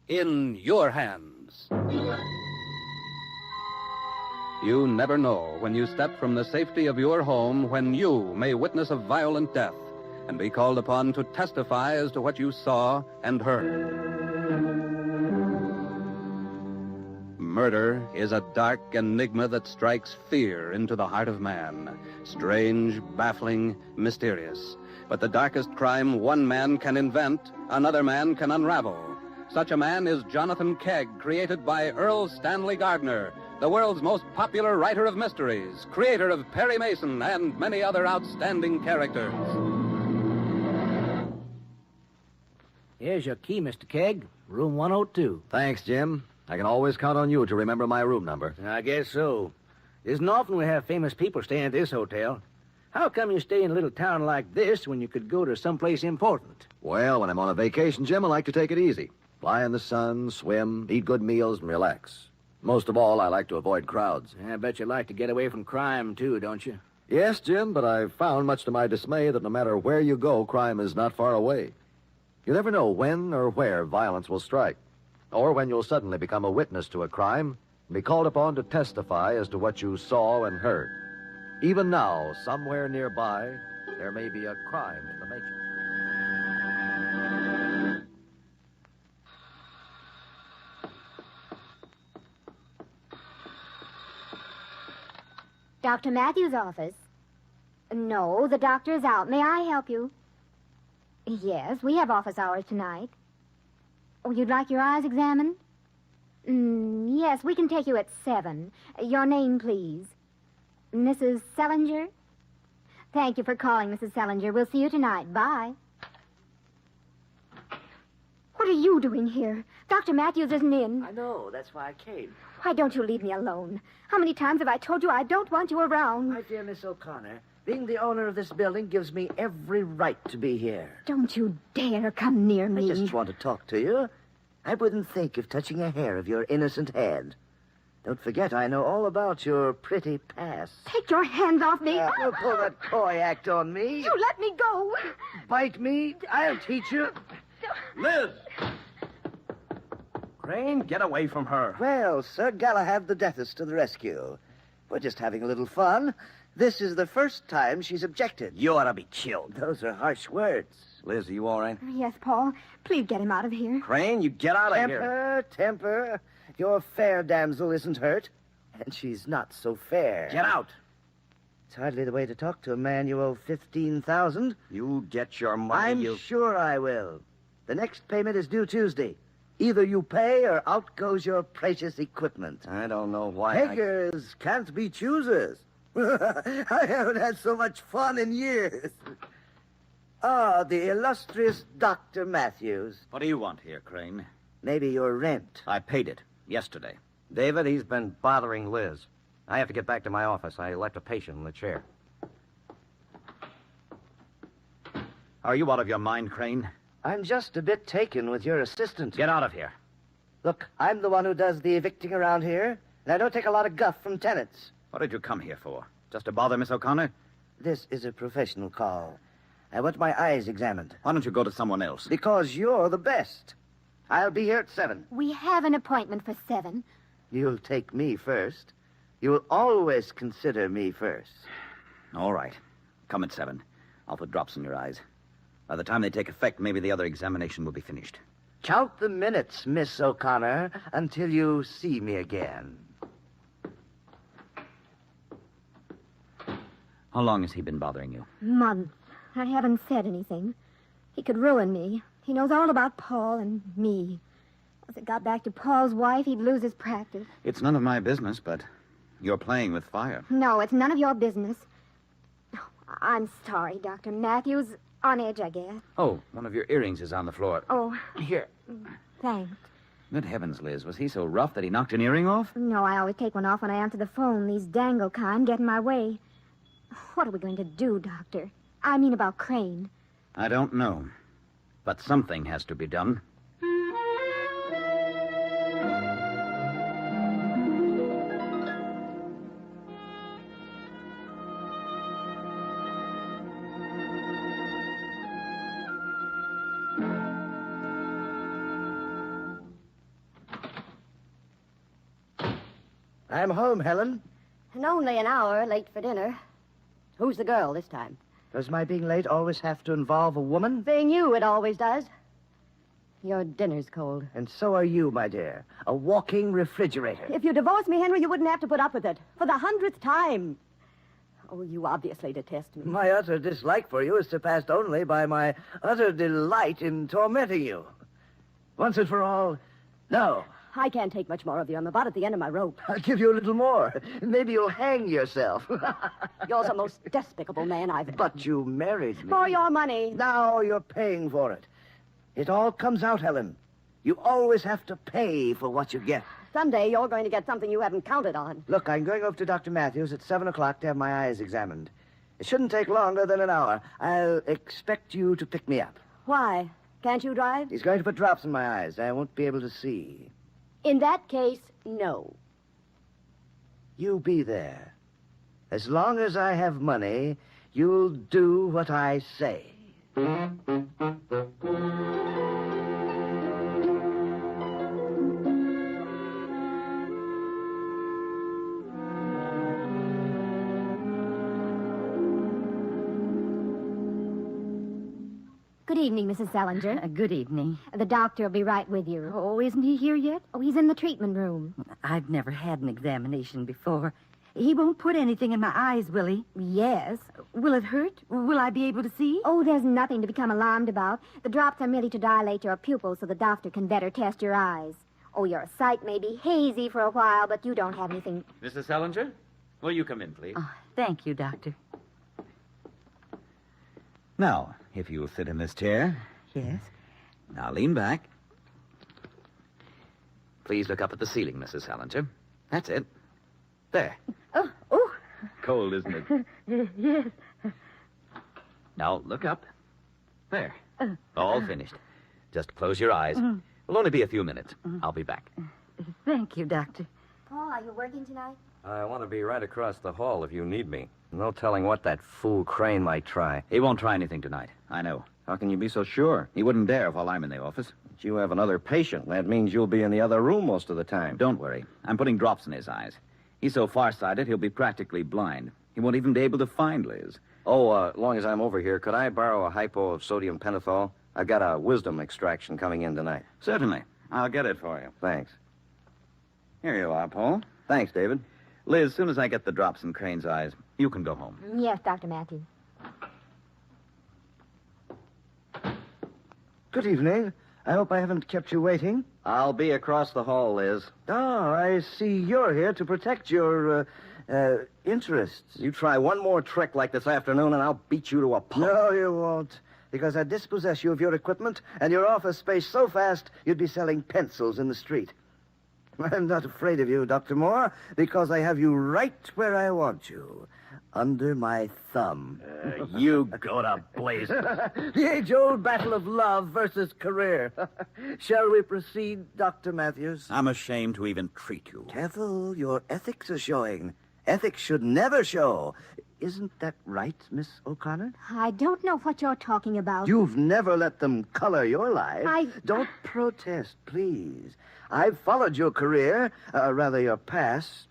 in your hands. You never know when you step from the safety of your home when you may witness a violent death and be called upon to testify as to what you saw and heard. Murder is a dark enigma that strikes fear into the heart of man. Strange, baffling, mysterious. But the darkest crime one man can invent, another man can unravel. Such a man is Jonathan Kegg, created by Earl Stanley Gardner, the world's most popular writer of mysteries, creator of Perry Mason and many other outstanding characters. Here's your key, Mr. Kegg. Room 102. Thanks, Jim. I can always count on you to remember my room number. I guess so. Isn't often we have famous people staying at this hotel. How come you stay in a little town like this when you could go to someplace important? Well, when I'm on a vacation, Jim, I like to take it easy. Fly in the sun, swim, eat good meals, and relax. Most of all, I like to avoid crowds. I bet you like to get away from crime, too, don't you? Yes, Jim, but I've found, much to my dismay, that no matter where you go, crime is not far away. You never know when or where violence will strike, or when you'll suddenly become a witness to a crime and be called upon to testify as to what you saw and heard. Even now, somewhere nearby, there may be a crime in the making. Dr. Matthews' office? No, the doctor is out. May I help you? Yes, we have office hours tonight. Oh, you'd like your eyes examined? Yes, we can take you at 7. Your name, please. Mrs. Sellinger? Thank you for calling, Mrs. Sellinger. We'll see you tonight. Bye. What are you doing here? Dr. Matthews isn't in. I know. That's why I came. Why don't you leave me alone? How many times have I told you I don't want you around? My dear Miss O'Connor, being the owner of this building gives me every right to be here. Don't you dare come near me. I just want to talk to you. I wouldn't think of touching a hair of your innocent head. Don't forget, I know all about your pretty past. Take your hands off me. Don't pull that coy act on me. You let me go. Bite me. I'll teach you. Liz! Crane, get away from her. Well, Sir Galahad the Deathest to the rescue. We're just having a little fun. This is the first time she's objected. You ought to be chilled. Those are harsh words. Liz, are you all right? Yes, Paul. Please get him out of here. Crane, you get out of here. Temper. Your fair damsel isn't hurt, and she's not so fair. Get out. It's hardly the way to talk to a man you owe 15,000. You get your money, I'm sure I will. The next payment is due Tuesday. Either you pay or out goes your precious equipment. I don't know why. Beggars can't be choosers. I haven't had so much fun in years. Ah, the illustrious Dr. Matthews. What do you want here, Crane? Maybe your rent. I paid it yesterday. David, he's been bothering Liz. I have to get back to my office. I left a patient in the chair. Are you out of your mind, Crane? I'm just a bit taken with your assistant. Get out of here. Look, I'm the one who does the evicting around here, and I don't take a lot of guff from tenants. What did you come here for? Just to bother Miss O'Connor? This is a professional call. I want my eyes examined. Why don't you go to someone else? Because you're the best. I'll be here at 7. We have an appointment for 7. You'll take me first. You'll always consider me first. All right. Come at 7. I'll put drops in your eyes. By the time they take effect, maybe the other examination will be finished. Count the minutes, Miss O'Connor, until you see me again. How long has he been bothering you? Months. I haven't said anything. He could ruin me. He knows all about Paul and me. If it got back to Paul's wife, he'd lose his practice. It's none of my business, but you're playing with fire. No, it's none of your business. Oh, I'm sorry, Dr. Matthews. On edge, I guess. Oh, one of your earrings is on the floor. Oh. Here. Thanks. Good heavens, Liz. Was he so rough that he knocked an earring off? No, I always take one off when I answer the phone. These dangle kind get in my way. What are we going to do, Doctor? I mean about Crane. I don't know. But something has to be done. I'm home, Helen. And only an hour late for dinner. Who's the girl this time? Does my being late always have to involve a woman? Being you, it always does. Your dinner's cold. And so are you, my dear. A walking refrigerator. If you divorced me, Henry, you wouldn't have to put up with it. For the 100th time. Oh, you obviously detest me. My utter dislike for you is surpassed only by my utter delight in tormenting you. Once and for all, no. I can't take much more of you. I'm about at the end of my rope. I'll give you a little more. Maybe you'll hang yourself. You're the most despicable man I've ever... But you married me. For your money. Now you're paying for it. It all comes out, Helen. You always have to pay for what you get. Someday you're going to get something you haven't counted on. Look, I'm going over to Dr. Matthews at 7 o'clock to have my eyes examined. It shouldn't take longer than an hour. I'll expect you to pick me up. Why? Can't you drive? He's going to put drops in my eyes. I won't be able to see. In that case, no. You be there. As long as I have money, you'll do what I say. Good evening, Mrs. Salinger. Good evening. The doctor will be right with you. Oh, isn't he here yet? Oh, he's in the treatment room. I've never had an examination before. He won't put anything in my eyes, will he? Yes. Will it hurt? Will I be able to see? Oh, there's nothing to become alarmed about. The drops are merely to dilate your pupils so the doctor can better test your eyes. Oh, your sight may be hazy for a while, but you don't have anything... Mrs. Salinger, will you come in, please? Oh, thank you, Doctor. Now, if you'll sit in this chair. Yes. Now lean back. Please look up at the ceiling, Mrs. Salinger. That's it. There. Oh, oh. Cold, isn't it? Yes. Now look up. There. All finished. Just close your eyes. It'll only be a few minutes. I'll be back. Thank you, Doctor. Paul, are you working tonight? I want to be right across the hall if you need me. No telling what that fool Crane might try. He won't try anything tonight. I know. How can you be so sure? He wouldn't dare while I'm in the office. But you have another patient. That means you'll be in the other room most of the time. Don't worry. I'm putting drops in his eyes. He's so farsighted, he'll be practically blind. He won't even be able to find Liz. Oh, as long as I'm over here, could I borrow a hypo of sodium pentothal? I've got a wisdom extraction coming in tonight. Certainly. I'll get it for you. Thanks. Here you are, Paul. Thanks, David. Liz, as soon as I get the drops in Crane's eyes, you can go home. Yes, Dr. Matthews. Good evening. I hope I haven't kept you waiting. I'll be across the hall, Liz. Oh, I see you're here to protect your, interests. You try one more trick like this afternoon, and I'll beat you to a pulp. No, you won't. Because I dispossess you of your equipment and your office space so fast you'd be selling pencils in the street. I'm not afraid of you, Dr. Moore, because I have you right where I want you. Under my thumb. You go to blazing. The age-old battle of love versus career. Shall we proceed, Dr. Matthews? I'm ashamed to even treat you. Careful, your ethics are showing. Ethics should never show. Isn't that right, Miss O'Connor? I don't know what you're talking about. You've never let them color your life. Don't protest, please. I've followed your career, rather your past.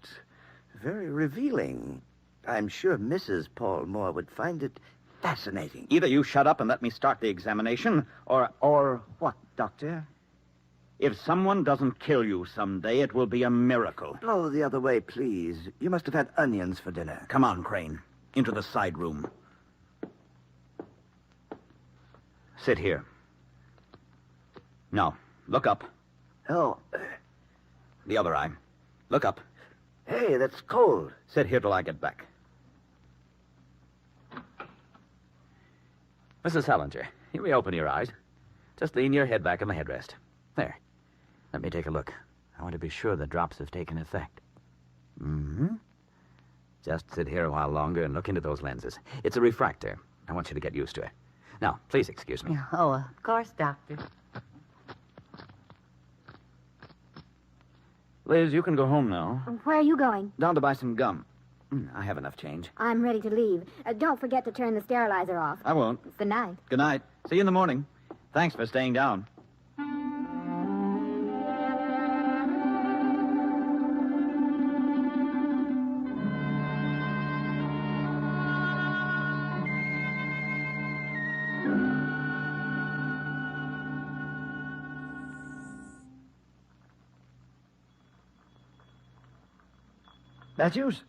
Very revealing. I'm sure Mrs. Paul Moore would find it fascinating. Either you shut up and let me start the examination, or... Or what, Doctor? If someone doesn't kill you someday, it will be a miracle. Blow the other way, please. You must have had onions for dinner. Come on, Crane. Into the side room. Sit here. Now, look up. Oh. The other eye. Look up. Hey, that's cold. Sit here till I get back. Mrs. Salinger, you may open your eyes. Just lean your head back on the headrest. There. Let me take a look. I want to be sure the drops have taken effect. Mm-hmm. Just sit here a while longer and look into those lenses. It's a refractor. I want you to get used to it. Now, please excuse me. Oh, of course, Doctor. Liz, you can go home now. Where are you going? Down to buy some gum. I have enough change. I'm ready to leave. Don't forget to turn the sterilizer off. I won't. It's the night. Good night. See you in the morning. Thanks for staying down. Matthews?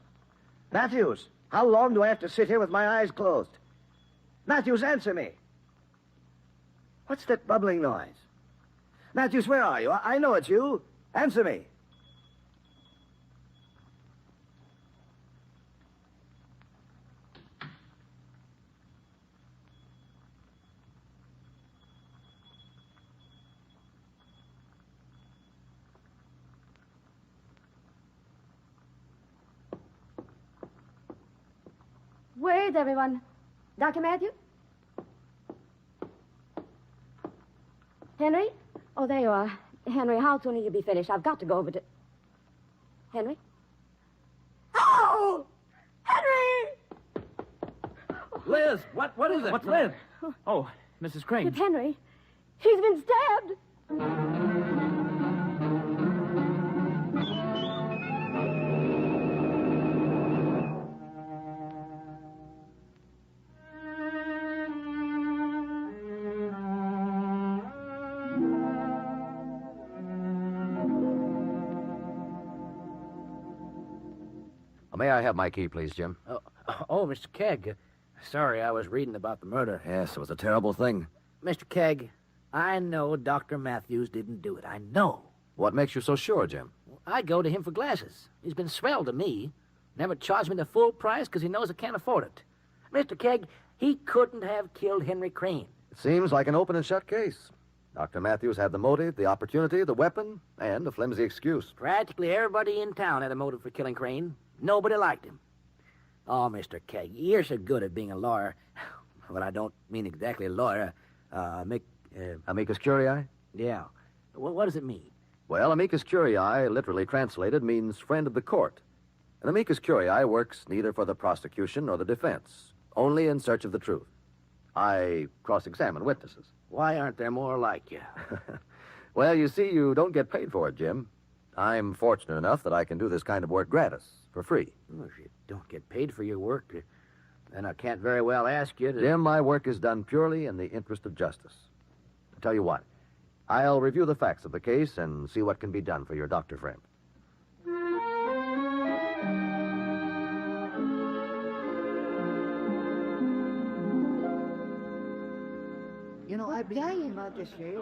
Matthews, how long do I have to sit here with my eyes closed? Matthews, answer me. What's that bubbling noise? Matthews, where are you? I know it's you. Answer me. Where's everyone? Dr. Matthews? Henry? Oh, there you are. Henry, how soon will you be finished? I've got to go over to... Henry? Oh! Henry! Liz, what is it? What's Liz? Oh, Mrs. Crane. It's Henry. He's been stabbed. May I have my key, please, Jim? Oh, Mr. Kegg. Sorry, I was reading about the murder. Yes, it was a terrible thing. Mr. Kegg, I know Dr. Matthews didn't do it. I know. What makes you so sure, Jim? I go to him for glasses. He's been swell to me. Never charged me the full price because he knows I can't afford it. Mr. Kegg, he couldn't have killed Henry Crane. It seems like an open and shut case. Dr. Matthews had the motive, the opportunity, the weapon, and a flimsy excuse. Practically everybody in town had a motive for killing Crane. Nobody liked him. Oh, Mr. Kegg, you're so good at being a lawyer. Well, I don't mean exactly a lawyer. Amicus curiae? Yeah. Well, what does it mean? Well, amicus curiae, literally translated, means friend of the court. An amicus curiae works neither for the prosecution nor the defense, only in search of the truth. I cross-examine witnesses. Why aren't there more like you? Well, you see, you don't get paid for it, Jim. I'm fortunate enough that I can do this kind of work gratis, for free. Well, if you don't get paid for your work, then I can't very well ask you to... Jim, my work is done purely in the interest of justice. I'll tell you what, I'll review the facts of the case and see what can be done for your doctor friend. You know, I'd be lying about this here.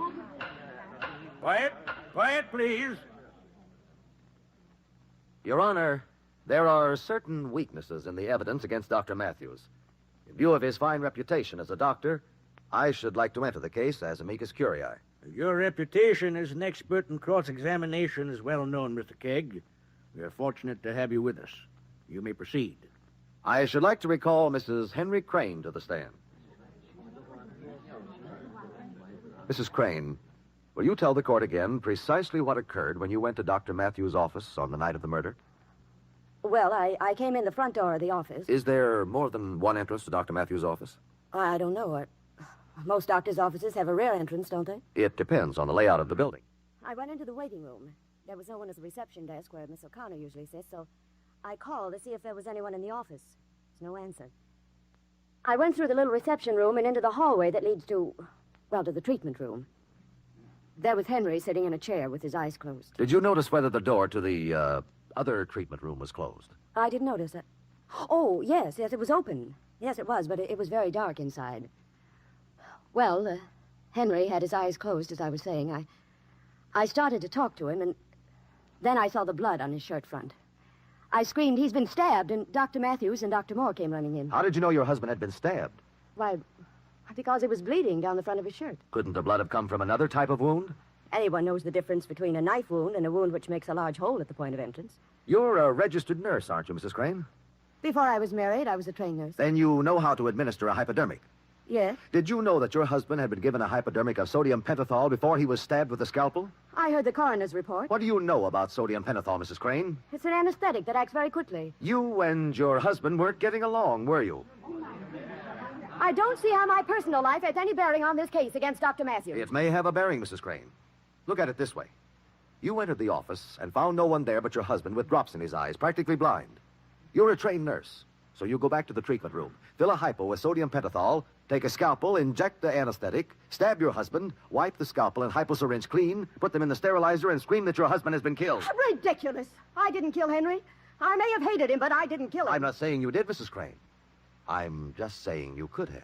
Quiet, please. Your Honor, there are certain weaknesses in the evidence against Dr. Matthews. In view of his fine reputation as a doctor, I should like to enter the case as amicus curiae. Your reputation as an expert in cross-examination is well known, Mr. Kegg. We are fortunate to have you with us. You may proceed. I should like to recall Mrs. Henry Crane to the stand. Mrs. Crane, will you tell the court again precisely what occurred when you went to Dr. Matthews' office on the night of the murder? Well, I came in the front door of the office. Is there more than one entrance to Dr. Matthews' office? I don't know. Most doctors' offices have a rear entrance, don't they? It depends on the layout of the building. I went into the waiting room. There was no one at the reception desk where Miss O'Connor usually sits, so I called to see if there was anyone in the office. There's no answer. I went through the little reception room and into the hallway that leads to the treatment room. There was Henry sitting in a chair with his eyes closed. Did you notice whether the door to the other treatment room was closed? I didn't notice it. Oh, yes, it was open. Yes, it was, but it was very dark inside. Well, Henry had his eyes closed, as I was saying. I started to talk to him, and then I saw the blood on his shirt front. I screamed, "He's been stabbed," and Dr. Matthews and Dr. Moore came running in. How did you know your husband had been stabbed? Why, because he was bleeding down the front of his shirt. Couldn't the blood have come from another type of wound? Anyone knows the difference between a knife wound and a wound which makes a large hole at the point of entrance. You're a registered nurse, aren't you, Mrs. Crane? Before I was married, I was a trained nurse. Then you know how to administer a hypodermic. Yes? Did you know that your husband had been given a hypodermic of sodium pentothal before he was stabbed with a scalpel? I heard the coroner's report. What do you know about sodium pentothal, Mrs. Crane? It's an anesthetic that acts very quickly. You and your husband weren't getting along, were you? I don't see how my personal life has any bearing on this case against Dr. Matthews. It may have a bearing, Mrs. Crane. Look at it this way. You entered the office and found no one there but your husband with drops in his eyes, practically blind. You're a trained nurse, so you go back to the treatment room, fill a hypo with sodium pentothal, take a scalpel, inject the anesthetic, stab your husband, wipe the scalpel and hyposyringe clean, put them in the sterilizer, and scream that your husband has been killed. Ridiculous. I didn't kill Henry. I may have hated him, but I didn't kill him. I'm not saying you did, Mrs. Crane. I'm just saying you could have.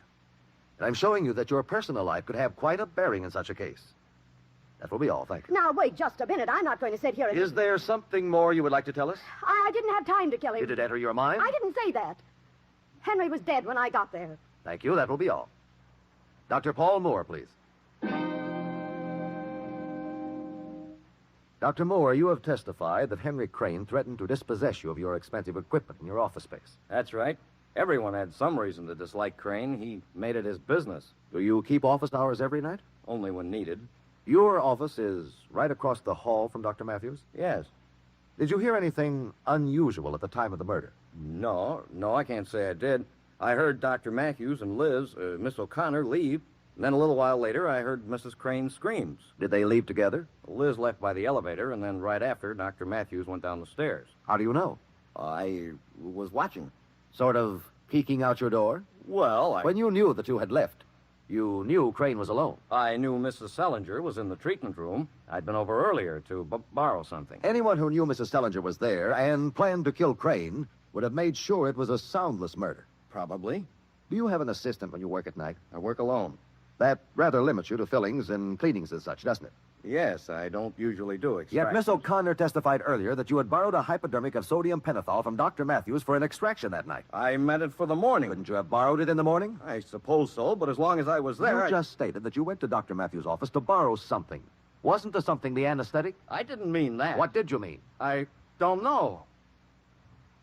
And I'm showing you that your personal life could have quite a bearing in such a case. That will be all, thank you. Now, wait just a minute. I'm not going to sit here and... Is there something more you would like to tell us? I didn't have time to kill him. Did it enter your mind? I didn't say that. Henry was dead when I got there. Thank you, that will be all. Dr. Paul Moore, please. Dr. Moore, you have testified that Henry Crane threatened to dispossess you of your expensive equipment in your office space. That's right. Everyone had some reason to dislike Crane. He made it his business. Do you keep office hours every night? Only when needed. Your office is right across the hall from Dr. Matthews? Yes. Did you hear anything unusual at the time of the murder? No, I can't say I did. I heard Dr. Matthews and Liz, Miss O'Connor, leave. And then a little while later, I heard Mrs. Crane's screams. Did they leave together? Liz left by the elevator, and then right after, Dr. Matthews went down the stairs. How do you know? I was watching. Sort of peeking out your door? Well, When you knew the two had left, you knew Crane was alone. I knew Mrs. Selinger was in the treatment room. I'd been over earlier to borrow something. Anyone who knew Mrs. Selinger was there and planned to kill Crane would have made sure it was a soundless murder. Probably. Do you have an assistant when you work at night? I work alone. That rather limits you to fillings and cleanings and such, doesn't it? Yes, I don't usually do Yet extractions. Miss O'Connor testified earlier that you had borrowed a hypodermic of sodium pentothal from Dr. Matthews for an extraction that night. I meant it for the morning. Couldn't you have borrowed it in the morning? I suppose so, but as long as I was there, You just stated that you went to Dr. Matthews' office to borrow something. Wasn't the something the anesthetic? I didn't mean that. What did you mean? I don't know.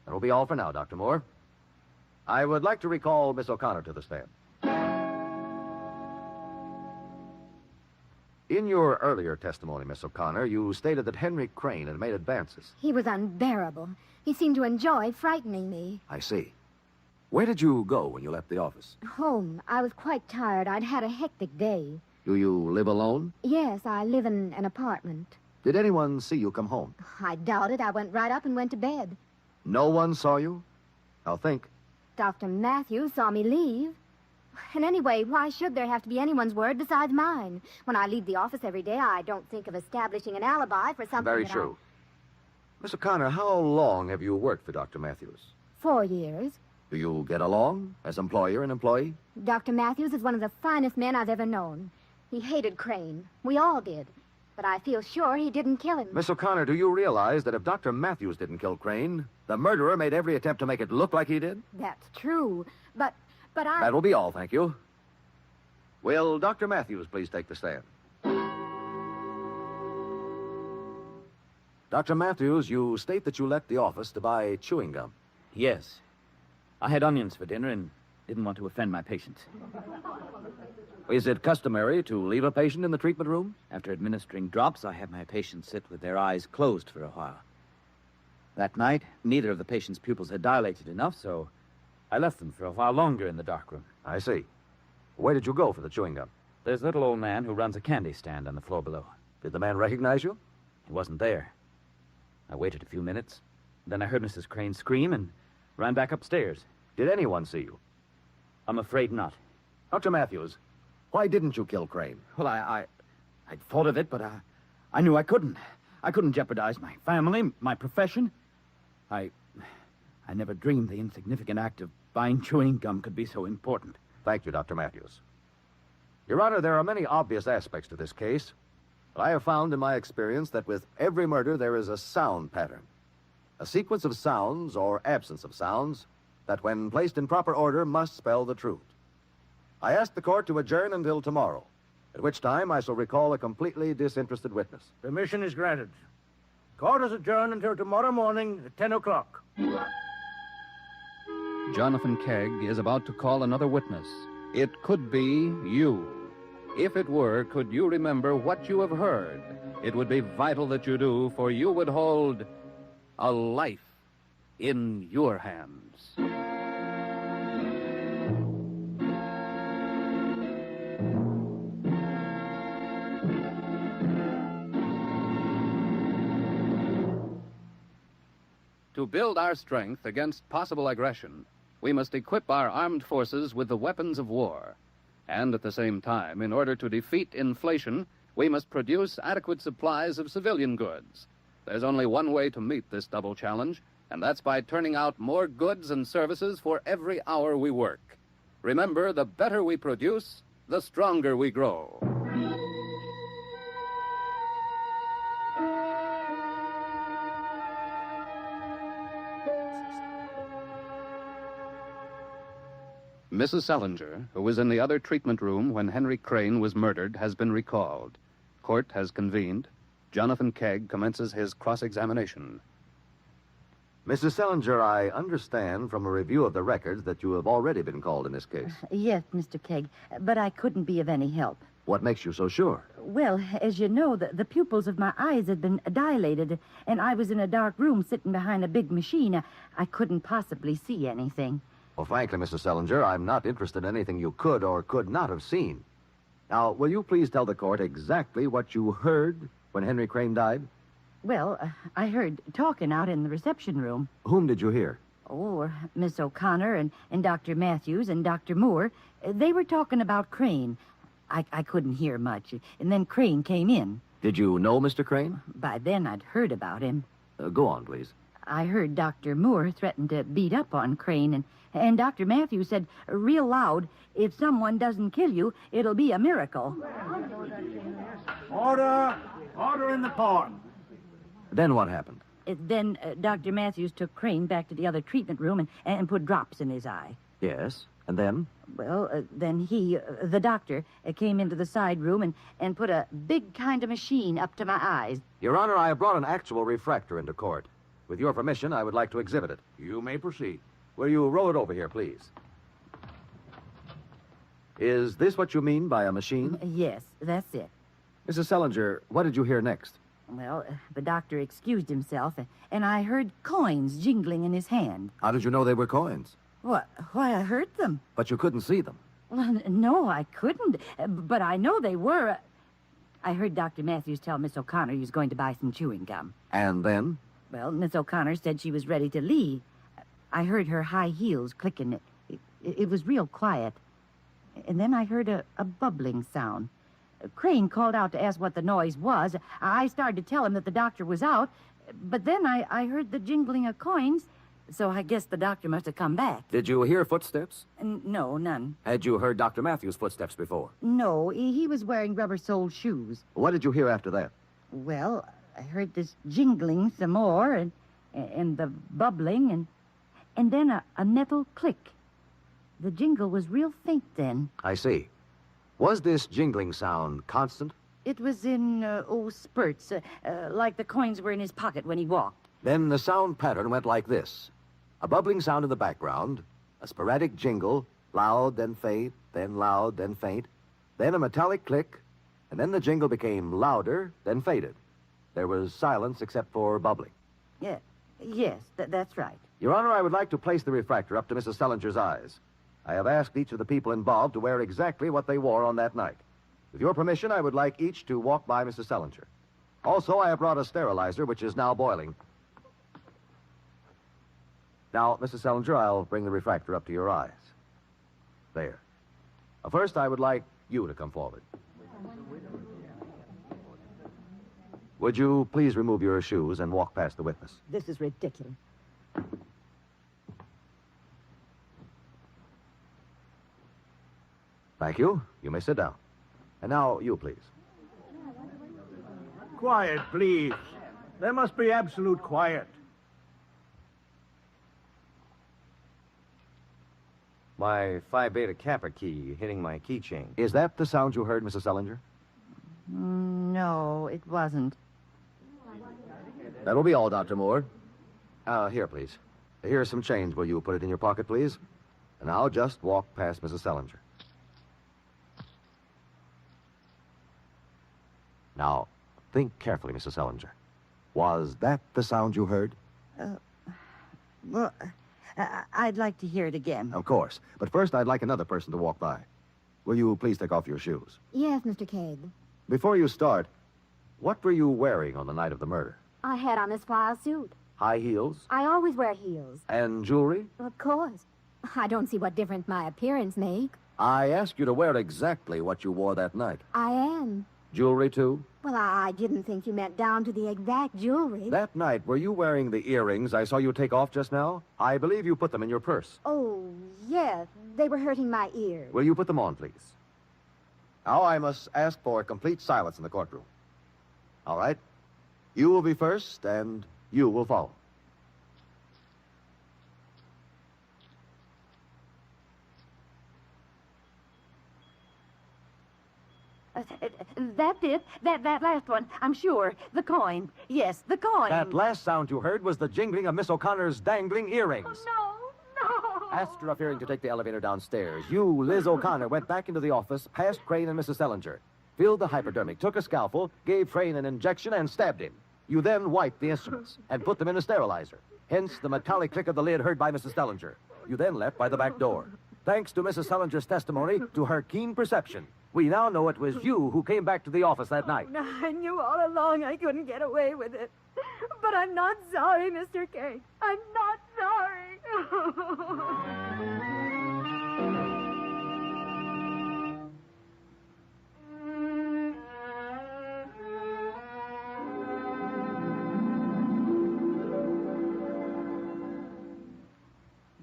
That will be all for now, Dr. Moore. I would like to recall Miss O'Connor to the stand. In your earlier testimony, Miss O'Connor, you stated that Henry Crane had made advances. He was unbearable. He seemed to enjoy frightening me. I see. Where did you go when you left the office? Home. I was quite tired. I'd had a hectic day. Do you live alone? Yes, I live in an apartment. Did anyone see you come home? I doubt it. I went right up and went to bed. No one saw you? I'll think. Dr. Matthews saw me leave. And anyway, why should there have to be anyone's word besides mine? When I leave the office every day, I don't think of establishing an alibi for something Very that true. Miss O'Connor, how long have you worked for Dr. Matthews? 4 years. Do you get along as employer and employee? Dr. Matthews is one of the finest men I've ever known. He hated Crane. We all did. But I feel sure he didn't kill him. Miss O'Connor, do you realize that if Dr. Matthews didn't kill Crane, the murderer made every attempt to make it look like he did? That's true. But I... That will be all, thank you. Will Dr. Matthews please take the stand? Dr. Matthews, you state that you left the office to buy chewing gum. Yes. I had onions for dinner and didn't want to offend my patients. Is it customary to leave a patient in the treatment room? After administering drops, I have my patients sit with their eyes closed for a while. That night, neither of the patient's pupils had dilated enough, so I left them for a while longer in the darkroom. I see. Where did you go for the chewing gum? There's a little old man who runs a candy stand on the floor below. Did the man recognize you? He wasn't there. I waited a few minutes. Then I heard Mrs. Crane scream and ran back upstairs. Did anyone see you? I'm afraid not. Dr. Matthews, why didn't you kill Crane? Well, I'd thought of it, but I knew I couldn't. I couldn't jeopardize my family, my profession. I never dreamed the insignificant act of buying chewing gum could be so important. Thank you, Dr. Matthews. Your Honor, there are many obvious aspects to this case, but I have found in my experience that with every murder there is a sound pattern. A sequence of sounds or absence of sounds that, when placed in proper order, must spell the truth. I ask the court to adjourn until tomorrow, at which time I shall recall a completely disinterested witness. Permission is granted. Court is adjourned until tomorrow morning at 10 o'clock. Jonathan Kegg is about to call another witness. It could be you. If it were, could you remember what you have heard? It would be vital that you do, for you would hold a life in your hands. To build our strength against possible aggression, we must equip our armed forces with the weapons of war. And at the same time, in order to defeat inflation, we must produce adequate supplies of civilian goods. There's only one way to meet this double challenge, And that's by turning out more goods and services for every hour we work. Remember, the better we produce, the stronger we grow. Mrs. Selinger, who was in the other treatment room when Henry Crane was murdered, has been recalled. Court has convened. Jonathan Kegg commences his cross-examination. Mrs. Selinger, I understand from a review of the records that you have already been called in this case. Yes, Mr. Kegg, but I couldn't be of any help. What makes you so sure? Well, as you know, the pupils of my eyes had been dilated, and I was in a dark room sitting behind a big machine. I couldn't possibly see anything. Well, frankly, Mrs. Selinger, I'm not interested in anything you could or could not have seen. Now, will you please tell the court exactly what you heard when Henry Crane died? Well, I heard talking out in the reception room. Whom did you hear? Oh, Miss O'Connor and Dr. Matthews and Dr. Moore. They were talking about Crane. I couldn't hear much, and then Crane came in. Did you know Mr. Crane? By then, I'd heard about him. Go on, please. I heard Dr. Moore threaten to beat up on Crane, and Dr. Matthews said real loud, if someone doesn't kill you, it'll be a miracle. Order! Order in the court. Then what happened? Then Dr. Matthews took Crane back to the other treatment room and put drops in his eye. Yes, and then? Well, then he, the doctor, came into the side room and put a big kind of machine up to my eyes. Your Honor, I have brought an actual refractor into court. With your permission, I would like to exhibit it. You may proceed. Will you roll it over here, please? Is this what you mean by a machine? Yes, that's it. Mrs. Selinger, what did you hear next? Well, the doctor excused himself, and I heard coins jingling in his hand. How did you know they were coins? What? Why, I heard them. But you couldn't see them. Well, no, I couldn't. But I know they were. I heard Dr. Matthews tell Miss O'Connor he was going to buy some chewing gum. And then? Well, Miss O'Connor said she was ready to leave. I heard her high heels clicking. It was real quiet. And then I heard a bubbling sound. Crane called out to ask what the noise was. I started to tell him that the doctor was out, but then I heard the jingling of coins, so I guess the doctor must have come back. Did you hear footsteps? No, none. Had you heard Dr. Matthews' footsteps before? No, he was wearing rubber-soled shoes. What did you hear after that? Well, I heard this jingling some more, and the bubbling, and then a metal click. The jingle was real faint then. I see. Was this jingling sound constant? It was in, spurts, like the coins were in his pocket when he walked. Then the sound pattern went like this. A bubbling sound in the background, a sporadic jingle, loud, then faint, then loud, then faint, then a metallic click, and then the jingle became louder, then faded. There was silence except for bubbling. Yes, that's right. Your Honor, I would like to place the refractor up to Mrs. Selinger's eyes. I have asked each of the people involved to wear exactly what they wore on that night. With your permission, I would like each to walk by Mrs. Selinger. Also, I have brought a sterilizer, which is now boiling. Now, Mrs. Selinger, I'll bring the refractor up to your eyes. There. First, I would like you to come forward. Would you please remove your shoes and walk past the witness? This is ridiculous. Thank you. You may sit down. And now, you, please. Quiet, please. There must be absolute quiet. My Phi Beta Kappa key hitting my keychain. Is that the sound you heard, Mrs. Selinger? No, it wasn't. That will be all, Dr. Moore. Here, please. Here's some change. Will you put it in your pocket, please? And now just walk past Mrs. Selinger. Now, think carefully, Mrs. Selinger. Was that the sound you heard? Well, I'd like to hear it again. Of course. But first, I'd like another person to walk by. Will you please take off your shoes? Yes, Mr. Cade. Before you start, what were you wearing on the night of the murder? I had on this flannel suit. High heels? I always wear heels. And jewelry? Of course. I don't see what difference my appearance make. I asked you to wear exactly what you wore that night. I am. Jewelry, too? Well, I didn't think you meant down to the exact jewelry. That night, were you wearing the earrings I saw you take off just now? I believe you put them in your purse. Oh, yes. They were hurting my ears. Will you put them on, please? Now I must ask for complete silence in the courtroom. All right? You will be first, and you will follow. That's it. That last one, I'm sure. The coin. Yes, the coin. That last sound you heard was the jingling of Miss O'Connor's dangling earrings. Oh, no. After appearing to take the elevator downstairs, you, Liz O'Connor, went back into the office, past Crane and Mrs. Selinger, filled the hypodermic, took a scalpel, gave Crane an injection, and stabbed him. You then wiped the instruments and put them in a sterilizer. Hence the metallic click of the lid heard by Mrs. Selinger. You then left by the back door. Thanks to Mrs. Selinger's testimony, to her keen perception, we now know it was you who came back to the office that night. I knew all along I couldn't get away with it. But I'm not sorry, Mr. K. I'm not sorry.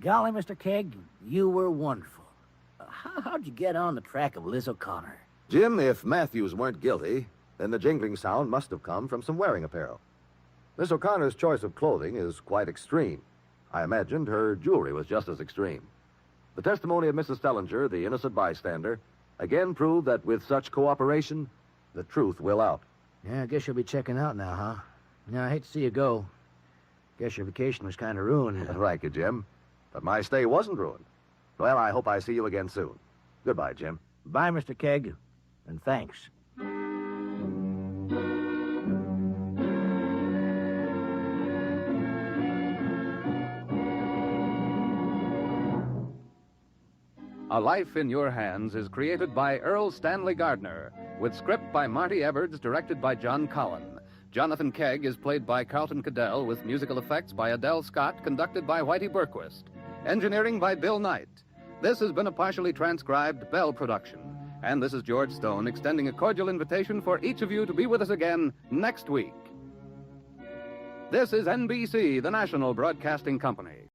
Golly, Mr. Kegg, you were wonderful. How'd you get on the track of Liz O'Connor? Jim, if Matthews weren't guilty, then the jingling sound must have come from some wearing apparel. Miss O'Connor's choice of clothing is quite extreme. I imagined her jewelry was just as extreme. The testimony of Mrs. Selinger, the innocent bystander, again proved that with such cooperation, the truth will out. Yeah, I guess you'll be checking out now, huh? Yeah, I hate to see you go. Guess your vacation was kind of ruined. Right, you, Jim. But my stay wasn't ruined. Well, I hope I see you again soon. Goodbye, Jim. Bye, Mr. Kegg, and thanks. A Life in Your Hands is created by Earl Stanley Gardner, with script by Marty Everts, directed by John Collin. Jonathan Kegg is played by Carlton Cadell, with musical effects by Adele Scott, conducted by Whitey Burquist. Engineering by Bill Knight. This has been a partially transcribed Bell production. And this is George Stone extending a cordial invitation for each of you to be with us again next week. This is NBC, the national broadcasting company.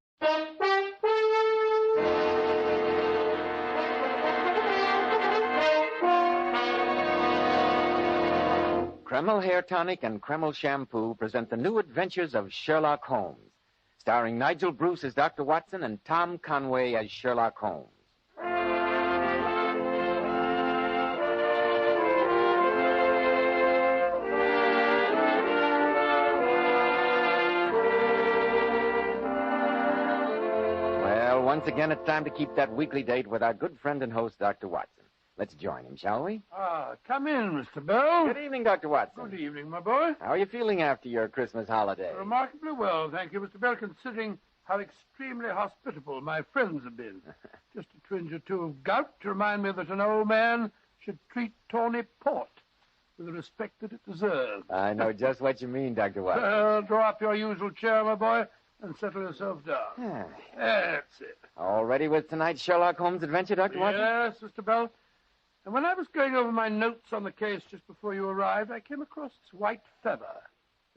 Kreml Hair Tonic and Kreml Shampoo present the new adventures of Sherlock Holmes, starring Nigel Bruce as Dr. Watson and Tom Conway as Sherlock Holmes. Well, once again, it's time to keep that weekly date with our good friend and host, Dr. Watson. Let's join him, shall we? Come in, Mr. Bell. Good evening, Dr. Watson. Good evening, my boy. How are you feeling after your Christmas holiday? Remarkably well, thank you, Mr. Bell, considering how extremely hospitable my friends have been. Just a twinge or two of gout to remind me that an old man should treat tawny port with the respect that it deserves. I know just what you mean, Dr. Watson. Draw up your usual chair, my boy, and settle yourself down. That's it. All ready with tonight's Sherlock Holmes adventure, Dr. Watson? Yes, Mr. Bell. And when I was going over my notes on the case just before you arrived, I came across this white feather.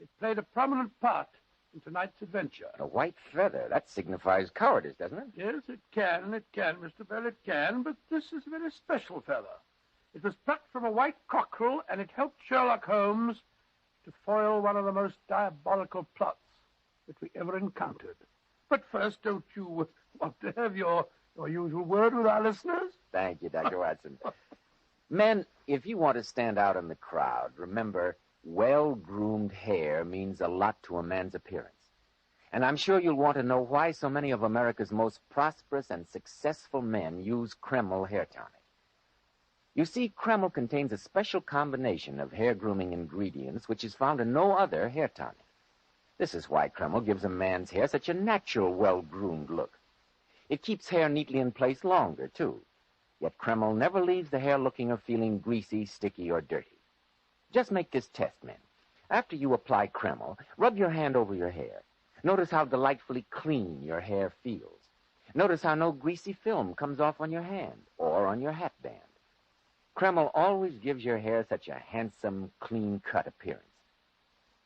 It played a prominent part in tonight's adventure. A white feather? That signifies cowardice, doesn't it? Yes, it can, Mr. Bell, it can, but this is a very special feather. It was plucked from a white cockerel, and it helped Sherlock Holmes to foil one of the most diabolical plots that we ever encountered. But first, don't you want to have your usual word with our listeners? Thank you, Dr. Watson. Men, if you want to stand out in the crowd, remember, well-groomed hair means a lot to a man's appearance. And I'm sure you'll want to know why so many of America's most prosperous and successful men use Kreml hair tonic. You see, Kreml contains a special combination of hair grooming ingredients which is found in no other hair tonic. This is why Kreml gives a man's hair such a natural, well-groomed look. It keeps hair neatly in place longer, too. Yet Kreml never leaves the hair looking or feeling greasy, sticky, or dirty. Just make this test, men. After you apply Kreml, rub your hand over your hair. Notice how delightfully clean your hair feels. Notice how no greasy film comes off on your hand or on your hat band. Kreml always gives your hair such a handsome, clean-cut appearance.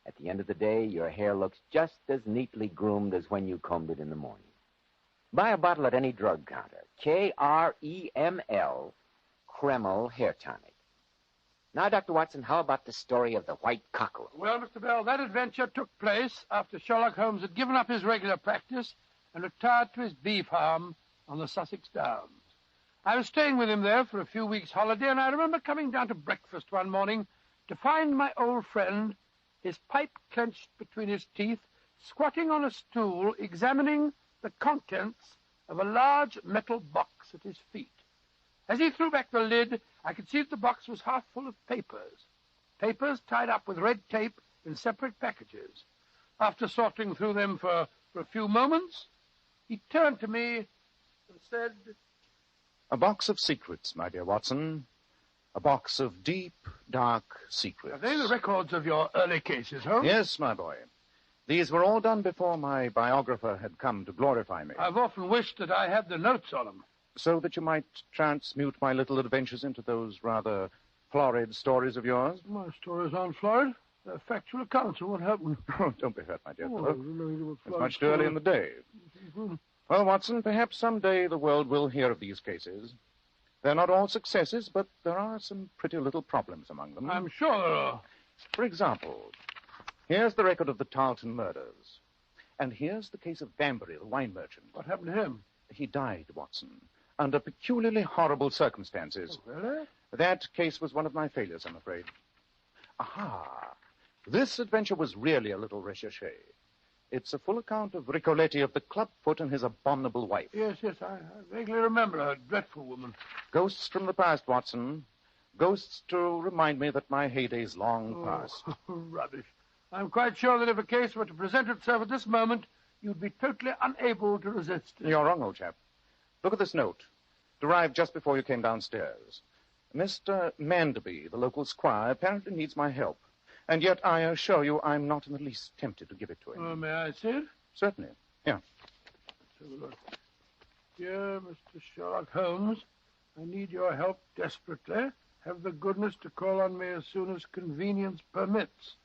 At the end of the day, your hair looks just as neatly groomed as when you combed it in the morning. Buy a bottle at any drug counter. Kreml, Kreml Hair Tonic. Now, Dr. Watson, how about the story of the white cockerel? Well, Mr. Bell, that adventure took place after Sherlock Holmes had given up his regular practice and retired to his bee farm on the Sussex Downs. I was staying with him there for a few weeks' holiday, and I remember coming down to breakfast one morning to find my old friend, his pipe clenched between his teeth, squatting on a stool, examining the contents of a large metal box at his feet. As he threw back the lid, I could see that the box was half full of papers. Papers tied up with red tape in separate packages. After sorting through them for a few moments, he turned to me and said, "A box of secrets, my dear Watson. A box of deep, dark secrets." Are they the records of your early cases, Holmes? Yes, my boy. These were all done before my biographer had come to glorify me. I've often wished that I had the notes on them. So that you might transmute my little adventures into those rather florid stories of yours? My stories aren't florid. They're factual accounts of what happened. Oh, don't be hurt, my dear fellow. It's It's much too early in the day. Well, Watson, perhaps someday the world will hear of these cases. They're not all successes, but there are some pretty little problems among them. I'm sure there are. For example, here's the record of the Tarleton murders. And here's the case of Banbury, the wine merchant. What happened to him? He died, Watson, under peculiarly horrible circumstances. Oh, really? That case was one of my failures, I'm afraid. Aha! This adventure was really a little recherche. It's a full account of Ricoletti of the clubfoot and his abominable wife. Yes, I vaguely remember her. Dreadful woman. Ghosts from the past, Watson. Ghosts to remind me that my heyday's long past. Rubbish. I'm quite sure that if a case were to present itself at this moment, you'd be totally unable to resist it. You're wrong, old chap. Look at this note. It arrived just before you came downstairs. Mr. Manderby, the local squire, apparently needs my help. And yet I assure you I'm not in the least tempted to give it to him. May I see it? Certainly. Yeah. Let's have a look. Dear Mr. Sherlock Holmes, I need your help desperately. Have the goodness to call on me as soon as convenience permits.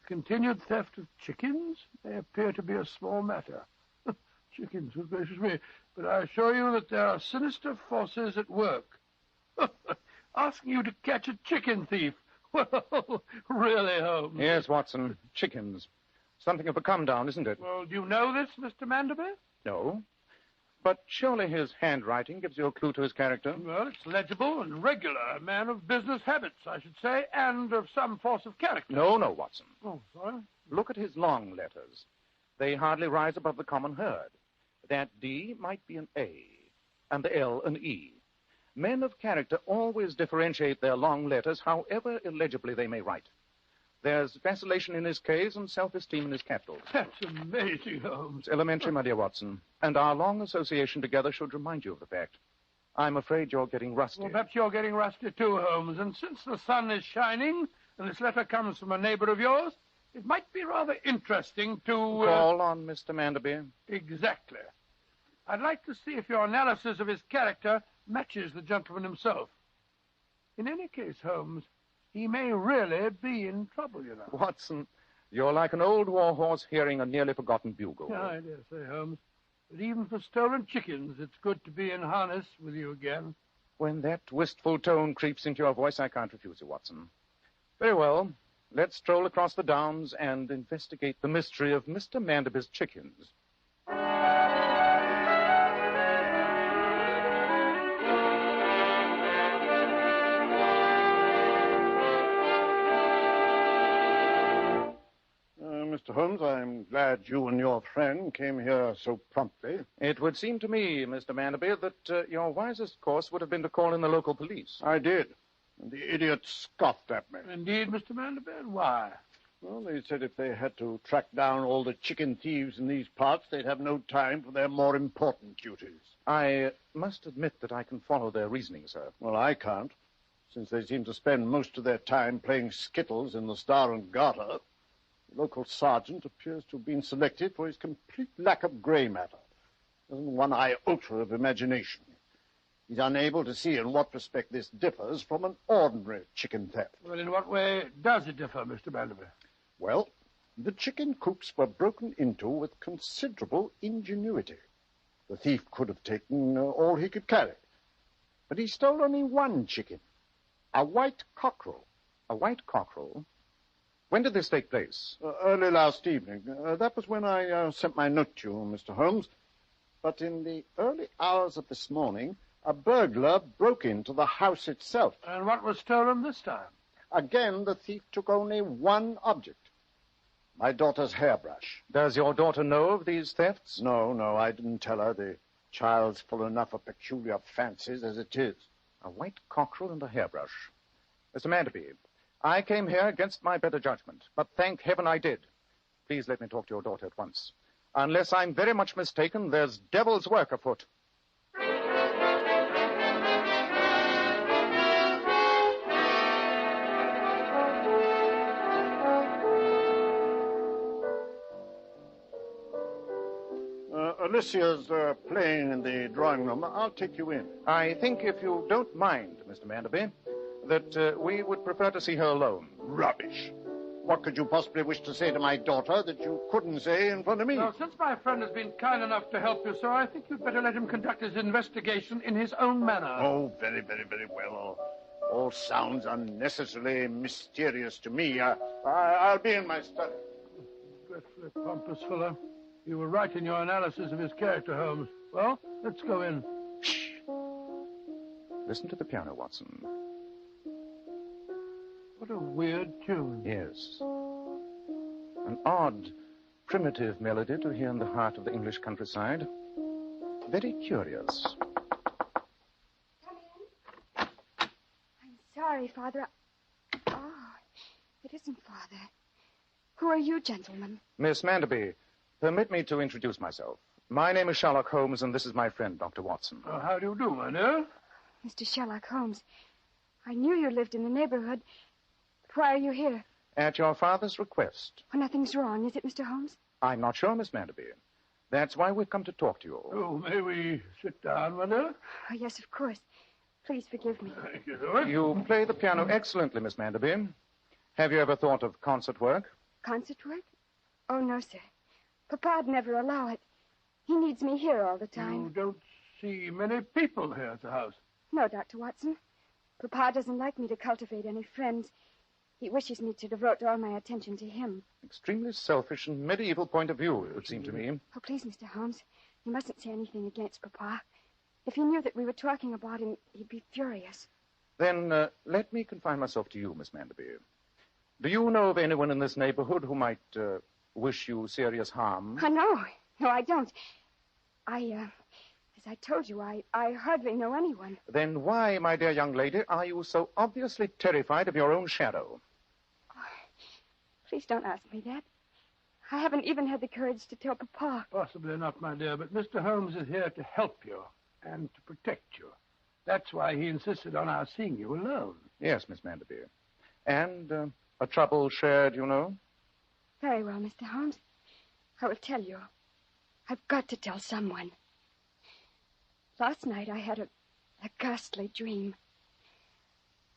Continued theft of chickens may appear to be a small matter. Chickens, good gracious me. But I assure you that there are sinister forces at work. Asking you to catch a chicken thief. Well, really, Holmes? Yes, Watson. Chickens. Something of a come-down, isn't it? Well, do you know this, Mr. Manderby? No. But surely his handwriting gives you a clue to his character. Well, it's legible and regular. A man of business habits, I should say, and of some force of character. No, Watson. Oh, sorry? Look at his long letters. They hardly rise above the common herd. That D might be an A, and the L an E. Men of character always differentiate their long letters, however illegibly they may write. There's vacillation in his K's and self-esteem in his capitals. That's amazing, Holmes. It's elementary, my dear Watson, and our long association together should remind you of the fact. I'm afraid you're getting rusty. Well, perhaps you're getting rusty too, Holmes, and since the sun is shining and this letter comes from a neighbor of yours, it might be rather interesting to... Call on Mr. Manderby? Exactly. I'd like to see if your analysis of his character matches the gentleman himself. In any case, Holmes, he may really be in trouble, you know. Watson, you're like an old war horse hearing a nearly forgotten bugle. Yeah, I dare say, Holmes. But even for stolen chickens, it's good to be in harness with you again. When that wistful tone creeps into your voice, I can't refuse you, Watson. Very well. Let's stroll across the downs and investigate the mystery of Mr. Manderby's chickens. Mr. Holmes, I'm glad you and your friend came here so promptly. It would seem to me, Mr. Manderby, that your wisest course would have been to call in the local police. I did. And the idiot scoffed at me. Indeed, Mr. Manderby. Why? Well, they said if they had to track down all the chicken thieves in these parts, they'd have no time for their more important duties. I must admit that I can follow their reasoning, sir. Well, I can't, since they seem to spend most of their time playing skittles in the Star and Garter. The local sergeant appears to have been selected for his complete lack of grey matter. Doesn't one iota of imagination. He's unable to see in what respect this differs from an ordinary chicken theft. Well, in what way does it differ, Mr. Vanderby? Well, the chicken coops were broken into with considerable ingenuity. The thief could have taken all he could carry. But he stole only one chicken, a white cockerel. A white cockerel? When did this take place? Early last evening. That was when I sent my note to you, Mr. Holmes. But in the early hours of this morning, a burglar broke into the house itself. And what was stolen this time? Again, the thief took only one object. My daughter's hairbrush. Does your daughter know of these thefts? No, I didn't tell her. The child's full enough of peculiar fancies as it is. A white cockerel and a hairbrush. Mr. Manderby, I came here against my better judgment, but thank heaven I did. Please let me talk to your daughter at once. Unless I'm very much mistaken, there's devil's work afoot. Alicia's playing in the drawing room. I'll take you in. I think, if you don't mind, Mr. Manderby, that we would prefer to see her alone. Rubbish. What could you possibly wish to say to my daughter that you couldn't say in front of me? Well, since my friend has been kind enough to help you, sir, I think you'd better let him conduct his investigation in his own manner. Oh, very, very, very well. All sounds unnecessarily mysterious to me. I'll be in my study. Dreadfully pompous fellow. You were right in your analysis of his character, Holmes. Well, let's go in. Shh. Listen to the piano, Watson. What a weird tune. Yes. An odd, primitive melody to hear in the heart of the English countryside. Very curious. I'm sorry, Father. Oh, it isn't Father. Who are you, gentlemen? Miss Manderby, permit me to introduce myself. My name is Sherlock Holmes, and this is my friend, Dr. Watson. How do you do, my dear? Mr. Sherlock Holmes, I knew you lived in the neighborhood. Why are you here? At your father's request. Well, nothing's wrong, is it, Mr. Holmes? I'm not sure, Miss Manderby. That's why we've come to talk to you. Oh, may we sit down, my dear? Oh, yes, of course. Please forgive me. Thank you, Lord. You play the piano excellently, Miss Manderby. Have you ever thought of concert work? Concert work? Oh, no, sir. Papa'd never allow it. He needs me here all the time. You don't see many people here at the house. No, Dr. Watson. Papa doesn't like me to cultivate any friends. He wishes me to devote all my attention to him. Extremely selfish and medieval point of view, it would seem to me. Oh, please, Mr. Holmes, you mustn't say anything against Papa. If he knew that we were talking about him, he'd be furious. Then let me confine myself to you, Miss Manderby. Do you know of anyone in this neighborhood who might wish you serious harm? No, I don't. As I told you, I hardly know anyone. Then why, my dear young lady, are you so obviously terrified of your own shadow? Please don't ask me that. I haven't even had the courage to tell Papa. Possibly not, my dear, but Mr. Holmes is here to help you and to protect you. That's why he insisted on our seeing you alone. Yes, Miss Manderby. And a trouble shared, you know? Very well, Mr. Holmes. I will tell you. I've got to tell someone. Last night I had a ghastly dream.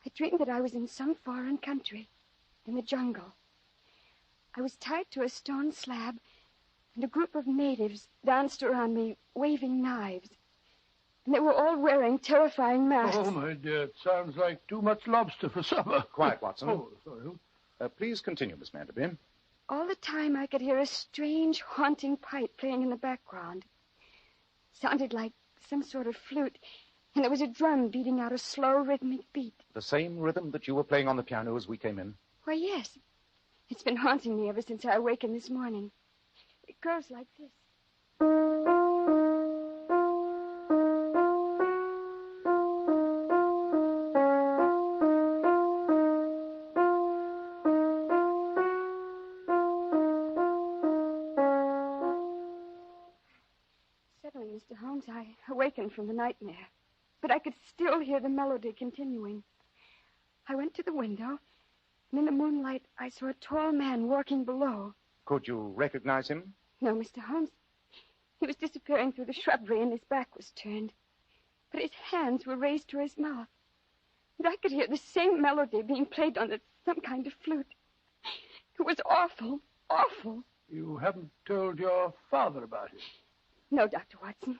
I dreamed that I was in some foreign country, in the jungle. I was tied to a stone slab, and a group of natives danced around me, waving knives. And they were all wearing terrifying masks. Oh, my dear, it sounds like too much lobster for supper. Quiet, Watson. Oh, sorry. Please continue, Miss Manderby. All the time I could hear a strange, haunting pipe playing in the background. Sounded like some sort of flute, and there was a drum beating out a slow, rhythmic beat. The same rhythm that you were playing on the piano as we came in? Why, yes. It's been haunting me ever since I awakened this morning. It goes like this. Suddenly, Mr. Holmes, I awakened from the nightmare, but I could still hear the melody continuing. I went to the window, and in the moonlight, I saw a tall man walking below. Could you recognize him? No, Mr. Holmes. He was disappearing through the shrubbery, and his back was turned. but his hands were raised to his mouth. And I could hear the same melody being played on some kind of flute. It was awful, awful. You haven't told your father about it? No, Dr. Watson.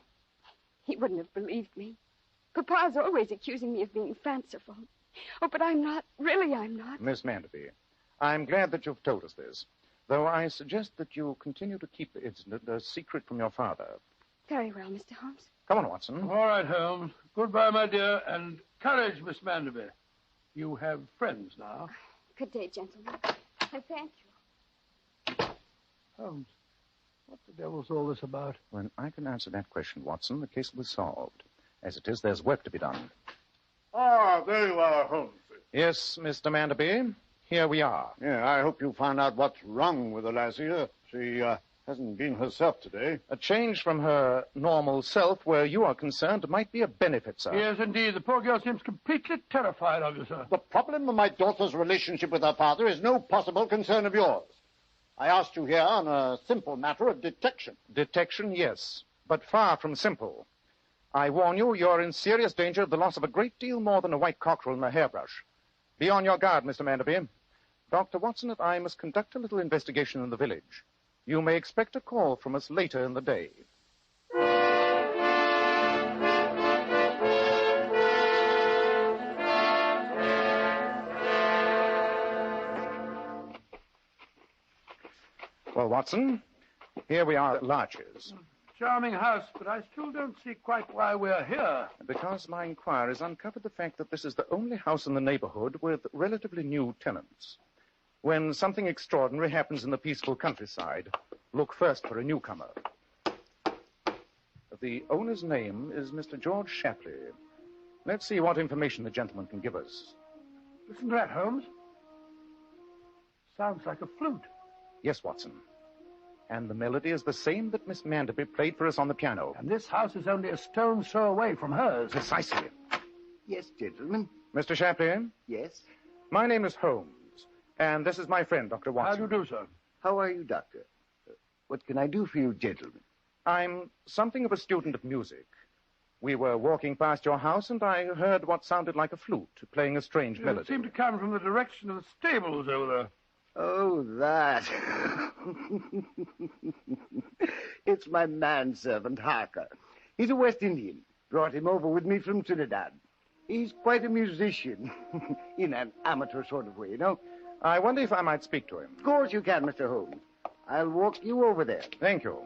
He wouldn't have believed me. Papa's always accusing me of being fanciful. Oh, but I'm not. Really, I'm not. Miss Manderby, I'm glad that you've told us this, though I suggest that you continue to keep the incident a secret from your father. Very well, Mr. Holmes. Come on, Watson. All right, Holmes. Goodbye, my dear, and courage, Miss Manderby. You have friends now. Good day, gentlemen. And thank you. Holmes, what the devil's all this about? When I can answer that question, Watson, the case will be solved. As it is, there's work to be done. Ah, there you are, Holmes. Yes, Mr. Manderby, here we are. Yeah, I hope you find out what's wrong with the lassie. She hasn't been herself today. A change from her normal self, where you are concerned, might be a benefit, sir. Yes, indeed. The poor girl seems completely terrified of you, sir. The problem of my daughter's relationship with her father is no possible concern of yours. I asked you here on a simple matter of detection. Detection, yes, but far from simple. I warn you, you're in serious danger of the loss of a great deal more than a white cockerel and a hairbrush. Be on your guard, Mr. Manderby. Dr. Watson and I must conduct a little investigation in the village. You may expect a call from us later in the day. Well, Watson, here we are at Larches. Charming house, but I still don't see quite why we're here. Because my inquiries uncovered the fact that this is the only house in the neighborhood with relatively new tenants. When something extraordinary happens in the peaceful countryside, look first for a newcomer. The owner's name is Mr. George Shapley. Let's see what information the gentleman can give us. Listen to that, Holmes. Sounds like a flute. Yes, Watson. And the melody is the same that Miss Manderby played for us on the piano. And this house is only a stone's throw away from hers. Precisely. Yes, gentlemen. Mr. Shapley? Yes? My name is Holmes, and this is my friend, Dr. Watson. How do you do, sir? How are you, Doctor? What can I do for you, gentlemen? I'm something of a student of music. We were walking past your house, and I heard what sounded like a flute playing a strange melody. It seemed to come from the direction of the stables over there. Oh, that. It's my manservant, Harker. He's a West Indian. Brought him over with me from Trinidad. He's quite a musician. In an amateur sort of way, you know. I wonder if I might speak to him. Of course you can, Mr. Holmes. I'll walk you over there. Thank you.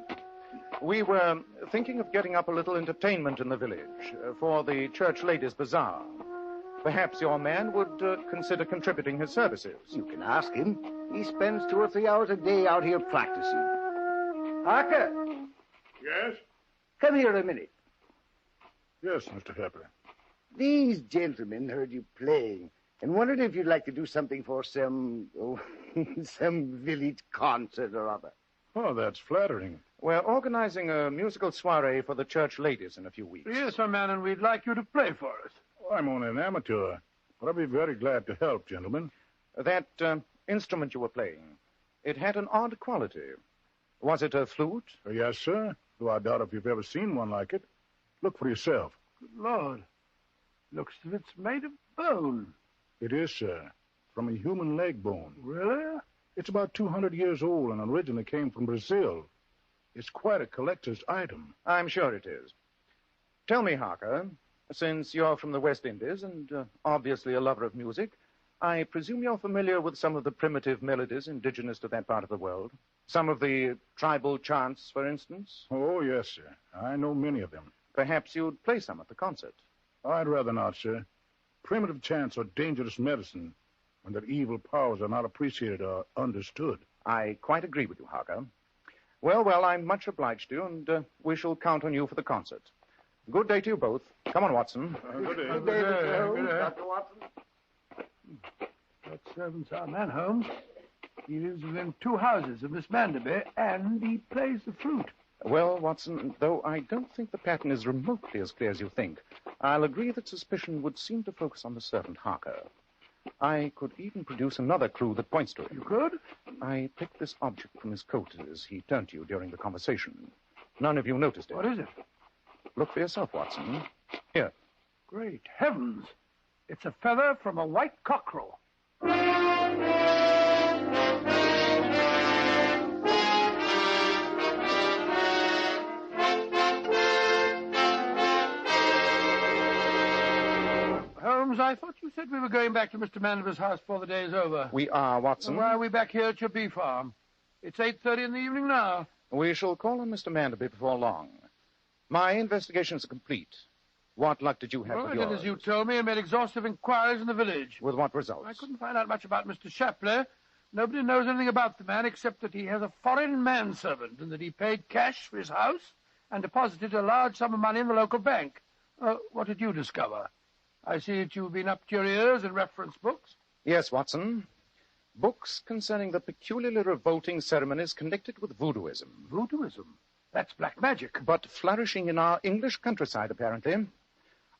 We were thinking of getting up a little entertainment in the village for the church ladies' bazaar. Perhaps your man would consider contributing his services. You can ask him. He spends 2 or 3 hours a day out here practicing. Harker! Yes? Come here a minute. Yes, Mr. Shapley. These gentlemen heard you playing and wondered if you'd like to do something for some village concert or other. Oh, that's flattering. We're organizing a musical soiree for the church ladies in a few weeks. Yes, sir, man, and we'd like you to play for us. I'm only an amateur, but I'll be very glad to help, gentlemen. That instrument you were playing, it had an odd quality. Was it a flute? Yes, sir, though I doubt if you've ever seen one like it. Look for yourself. Good Lord. Looks as if it's made of bone. It is, sir, from a human leg bone. Really? It's about 200 years old and originally came from Brazil. It's quite a collector's item. I'm sure it is. Tell me, Harker, since you're from the West Indies and obviously a lover of music, I presume you're familiar with some of the primitive melodies indigenous to that part of the world? Some of the tribal chants, for instance? Oh, yes, sir. I know many of them. Perhaps you'd play some at the concert. I'd rather not, sir. Primitive chants are dangerous medicine when their evil powers are not appreciated or understood. I quite agree with you, Harker. Well, I'm much obliged to you, and we shall count on you for the concert. Good day to you both. Come on, Watson. Good day. Good day, Mr. Holmes. Dr. Watson. That servant's our man, Holmes. He lives within 2 houses of Miss Manderby, and he plays the flute. Well, Watson, though I don't think the pattern is remotely as clear as you think, I'll agree that suspicion would seem to focus on the servant Harker. I could even produce another clue that points to him. You could? I picked this object from his coat as he turned to you during the conversation. None of you noticed it. What is it? Look for yourself, Watson. Here. Great heavens. It's a feather from a white cockerel. Holmes, I thought you said we were going back to Mr. Manderby's house before the day is over. We are, Watson. Why are we back here at your bee farm? It's 8:30 in the evening now. We shall call on Mr. Manderby before long. My investigations are complete. What luck did you have Well, with I did yours? as you told me and made exhaustive inquiries in the village. With what results? I couldn't find out much about Mr. Shapley. Nobody knows anything about the man except that he has a foreign manservant and that he paid cash for his house and deposited a large sum of money in the local bank. What did you discover? I see that you've been up to your ears in reference books. Yes, Watson. Books concerning the peculiarly revolting ceremonies connected with voodooism. Voodooism? That's black magic. But flourishing in our English countryside, apparently.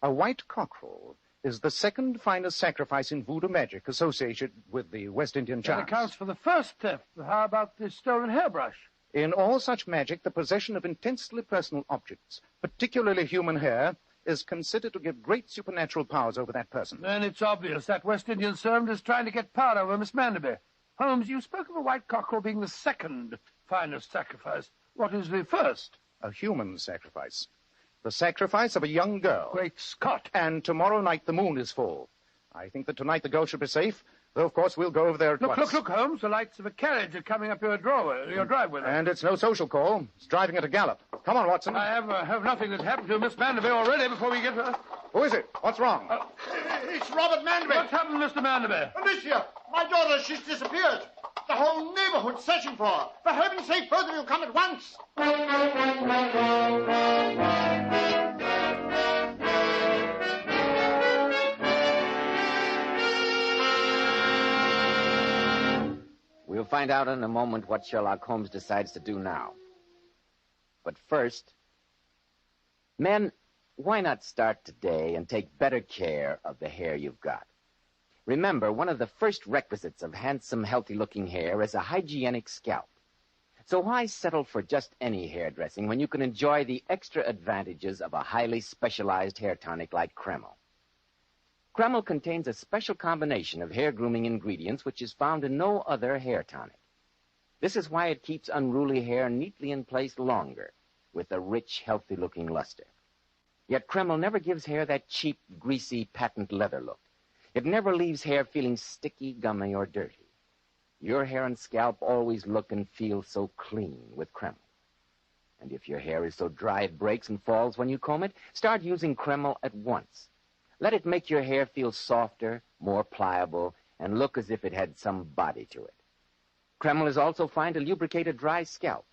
A white cockerel is the second finest sacrifice in voodoo magic associated with the West Indian That charms. accounts for the first theft. How about the stolen hairbrush? In all such magic, the possession of intensely personal objects, particularly human hair, is considered to give great supernatural powers over that person. Then it's obvious that West Indian servant is trying to get power over Miss Manderby. Holmes, you spoke of a white cockerel being the second finest sacrifice. What is the first? A human sacrifice. The sacrifice of a young girl. Great Scott. And tomorrow night the moon is full. I think that tonight the girl should be safe, though of course we'll go over there at once. Look, Holmes, the lights of a carriage are coming up your driveway. And it's no social call. It's driving at a gallop. Come on, Watson. I have nothing that's happened to Miss Manderby already before we get her. Who is it? What's wrong? It's Robert Manderby. What's happened, Mr. Manderby? Alicia, my daughter, she's disappeared. The whole neighborhood's searching for her. For heaven's sake, both of you come at once. We'll find out in a moment what Sherlock Holmes decides to do now. But first, men, why not start today and take better care of the hair you've got? Remember, one of the first requisites of handsome, healthy-looking hair is a hygienic scalp. So why settle for just any hairdressing when you can enjoy the extra advantages of a highly specialized hair tonic like Kreml? Kreml contains a special combination of hair grooming ingredients which is found in no other hair tonic. This is why it keeps unruly hair neatly in place longer, with a rich, healthy-looking luster. Yet Kreml never gives hair that cheap, greasy, patent leather look. It never leaves hair feeling sticky, gummy, or dirty. Your hair and scalp always look and feel so clean with Kreml. And if your hair is so dry it breaks and falls when you comb it, start using Kreml at once. Let it make your hair feel softer, more pliable, and look as if it had some body to it. Kreml is also fine to lubricate a dry scalp.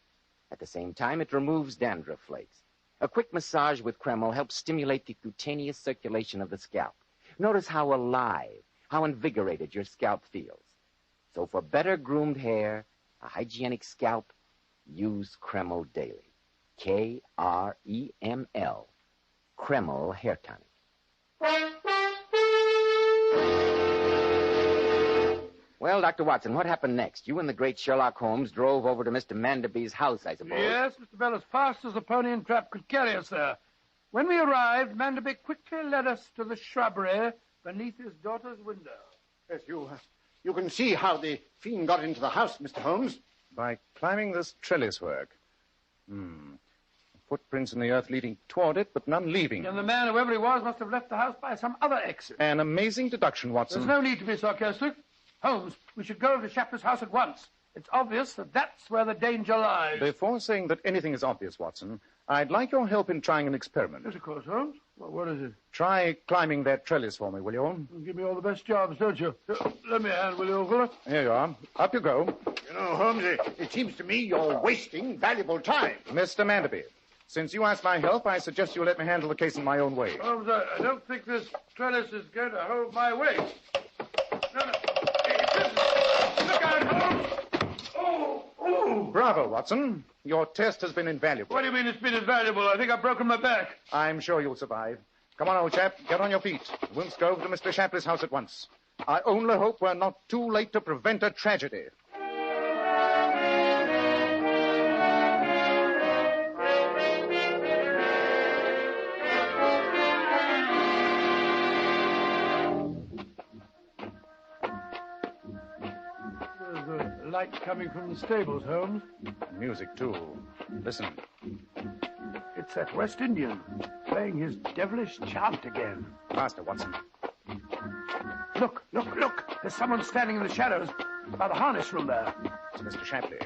At the same time, it removes dandruff flakes. A quick massage with Kreml helps stimulate the cutaneous circulation of the scalp. Notice how alive, how invigorated your scalp feels. So for better groomed hair, a hygienic scalp, use Kreml daily. K-R-E-M-L. Kreml Hair Tonic. Well, Dr. Watson, what happened next? You and the great Sherlock Holmes drove over to Mr. Manderby's house, I suppose. Yes, Mr. Bell, as fast as the pony and trap could carry us there. When we arrived, Manderby quickly led us to the shrubbery beneath his daughter's window. Yes, you can see how the fiend got into the house, Mr. Holmes. By climbing this trellis work. Footprints in the earth leading toward it, but none leaving. And the man, whoever he was, must have left the house by some other exit. An amazing deduction, Watson. There's no need to be sarcastic. Holmes, we should go over to Shapley's house at once. It's obvious that that's where the danger lies. Before saying that anything is obvious, Watson, I'd like your help in trying an experiment. Yes, of course, Holmes. Well, what is it? Try climbing that trellis for me, will you? You give me all the best jobs, don't you? Let me a hand, will you, old fellow? Here you are. Up you go. You know, Holmes, it seems to me you're wasting valuable time. Mr. Manderby, since you asked my help, I suggest you let me handle the case in my own way. Holmes, I don't think this trellis is going to hold my weight. No. Look out, Holmes! Oh! Bravo, Watson. Your test has been invaluable. What do you mean it's been invaluable? I think I've broken my back. I'm sure you'll survive. Come on, old chap. Get on your feet. We'll go over to Mr. Shapley's house at once. I only hope we're not too late to prevent a tragedy. light coming from the stables, Holmes. Music, too. Listen. It's that West Indian playing his devilish chant again. Faster, Watson. Look, look, look. There's someone standing in the shadows by the harness room there. It's Mr. Shapley.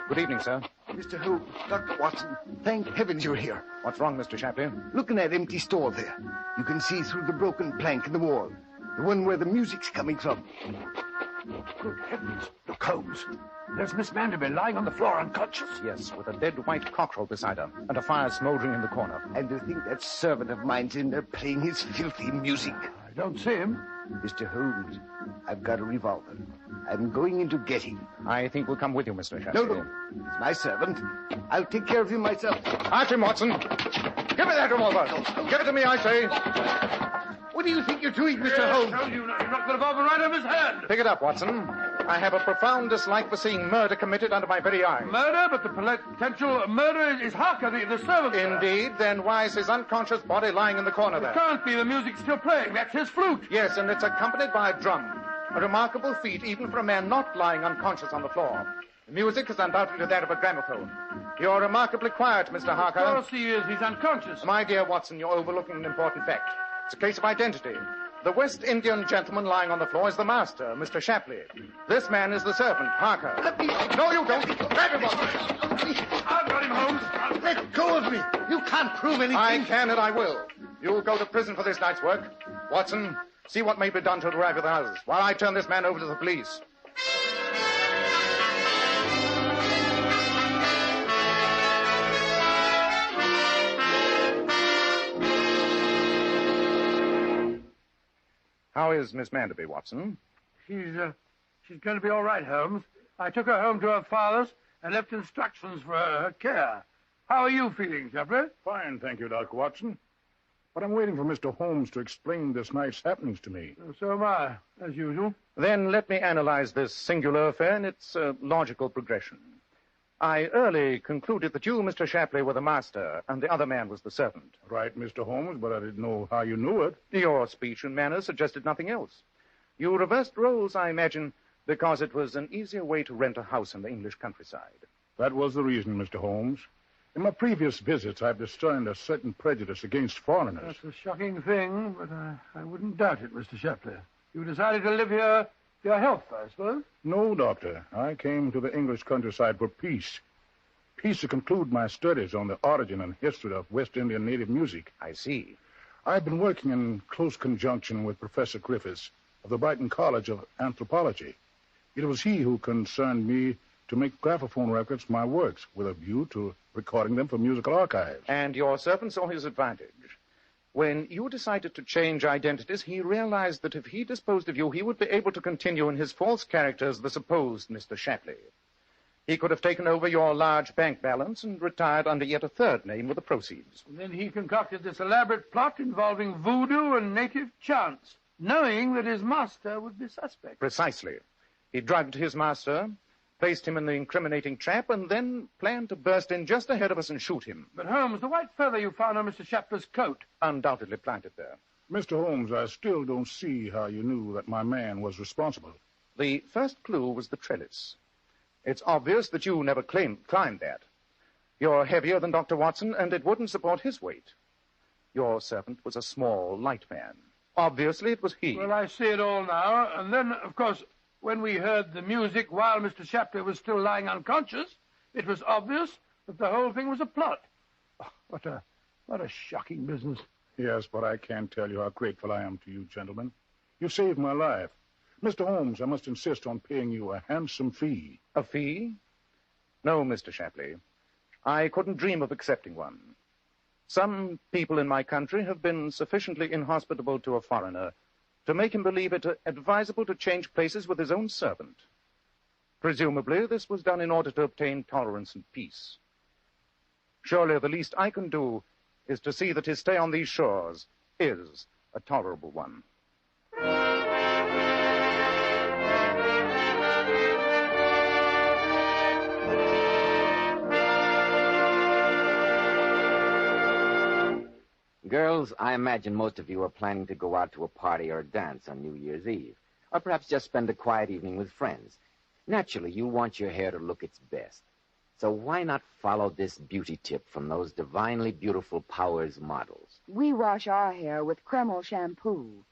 Good evening, sir. Mr. Holmes, Dr. Watson, thank heavens you're here. What's wrong, Mr. Shapley? Look in that empty stall there. You can see through the broken plank in the wall. The one where the music's coming from. Good heavens. Look, Holmes. There's Miss Manderby lying on the floor unconscious. Yes, with a dead white cockerel beside her, and a fire smoldering in the corner. And to think that servant of mine's in there playing his filthy music. I don't see him. Mr. Holmes, I've got a revolver. I'm going in to get him. I think we'll come with you, Mr. Shapley. No. He's my servant. I'll take care of him myself. Arch him, Watson. Give me that revolver. Give it to me, I say. What do you think you're doing, Mr. Holmes? You knocked the revolver right out of his hand. Pick it up, Watson. I have a profound dislike for seeing murder committed under my very eyes. Murder? But the potential murderer is Harker, the servant. Indeed. Then why is his unconscious body lying in the corner there? It can't be. The music's still playing. That's his flute. Yes, and it's accompanied by a drum. A remarkable feat even for a man not lying unconscious on the floor. The music is undoubtedly that of a gramophone. You're remarkably quiet, Mr. Harker. Of course he is. He's unconscious. My dear Watson, you're overlooking an important fact. It's a case of identity. The West Indian gentleman lying on the floor is the master, Mr. Shapley. This man is the servant, Harker. No, you don't. Grab him, Watson. I've got him, Holmes. Let go of me. You can't prove anything. I can and I will. You'll go to prison for this night's work. Watson, see what may be done to arrive at the houses while I turn this man over to the police. How is Miss Manderby, Watson? She's going to be all right, Holmes. I took her home to her father's and left instructions for her care. How are you feeling, Shapley? Fine, thank you, Dr. Watson. But I'm waiting for Mr. Holmes to explain this night's happenings to me. So am I, as usual. Then let me analyze this singular affair in its logical progression. I early concluded that you, Mr. Shapley, were the master, and the other man was the servant. Right, Mr. Holmes, but I didn't know how you knew it. Your speech and manner suggested nothing else. You reversed roles, I imagine, because it was an easier way to rent a house in the English countryside. That was the reason, Mr. Holmes. In my previous visits, I've discerned a certain prejudice against foreigners. That's a shocking thing, but I wouldn't doubt it, Mr. Shapley. You decided to live here for your health, I suppose? No, Doctor. I came to the English countryside for peace. Peace to conclude my studies on the origin and history of West Indian native music. I see. I've been working in close conjunction with Professor Griffiths of the Brighton College of Anthropology. It was he who concerned me to make graphophone records my works with a view to recording them for musical archives. And your servant saw his advantage. When you decided to change identities, he realized that if he disposed of you, he would be able to continue in his false character as the supposed Mr. Shapley. He could have taken over your large bank balance and retired under yet a third name with the proceeds. And then he concocted this elaborate plot involving voodoo and native chants, knowing that his master would be suspect. Precisely. He drugged his master, placed him in the incriminating trap, and then planned to burst in just ahead of us and shoot him. But, Holmes, the white feather you found on Mr. Shapley's coat. Undoubtedly planted there. Mr. Holmes, I still don't see how you knew that my man was responsible. The first clue was the trellis. It's obvious that you never climbed that. You're heavier than Dr. Watson, and it wouldn't support his weight. Your servant was a small, light man. Obviously, it was he. Well, I see it all now. And then, of course, when we heard the music while Mr. Shapley was still lying unconscious, it was obvious that the whole thing was a plot. Oh, what a shocking business. Yes, but I can't tell you how grateful I am to you, gentlemen. You saved my life. Mr. Holmes, I must insist on paying you a handsome fee. A fee? No, Mr. Shapley. I couldn't dream of accepting one. Some people in my country have been sufficiently inhospitable to a foreigner to make him believe it advisable to change places with his own servant. Presumably, this was done in order to obtain tolerance and peace. Surely the least I can do is to see that his stay on these shores is a tolerable one. Girls, I imagine most of you are planning to go out to a party or a dance on New Year's Eve, or perhaps just spend a quiet evening with friends. Naturally, you want your hair to look its best. So why not follow this beauty tip from those divinely beautiful Powers models? We wash our hair with Kreml shampoo.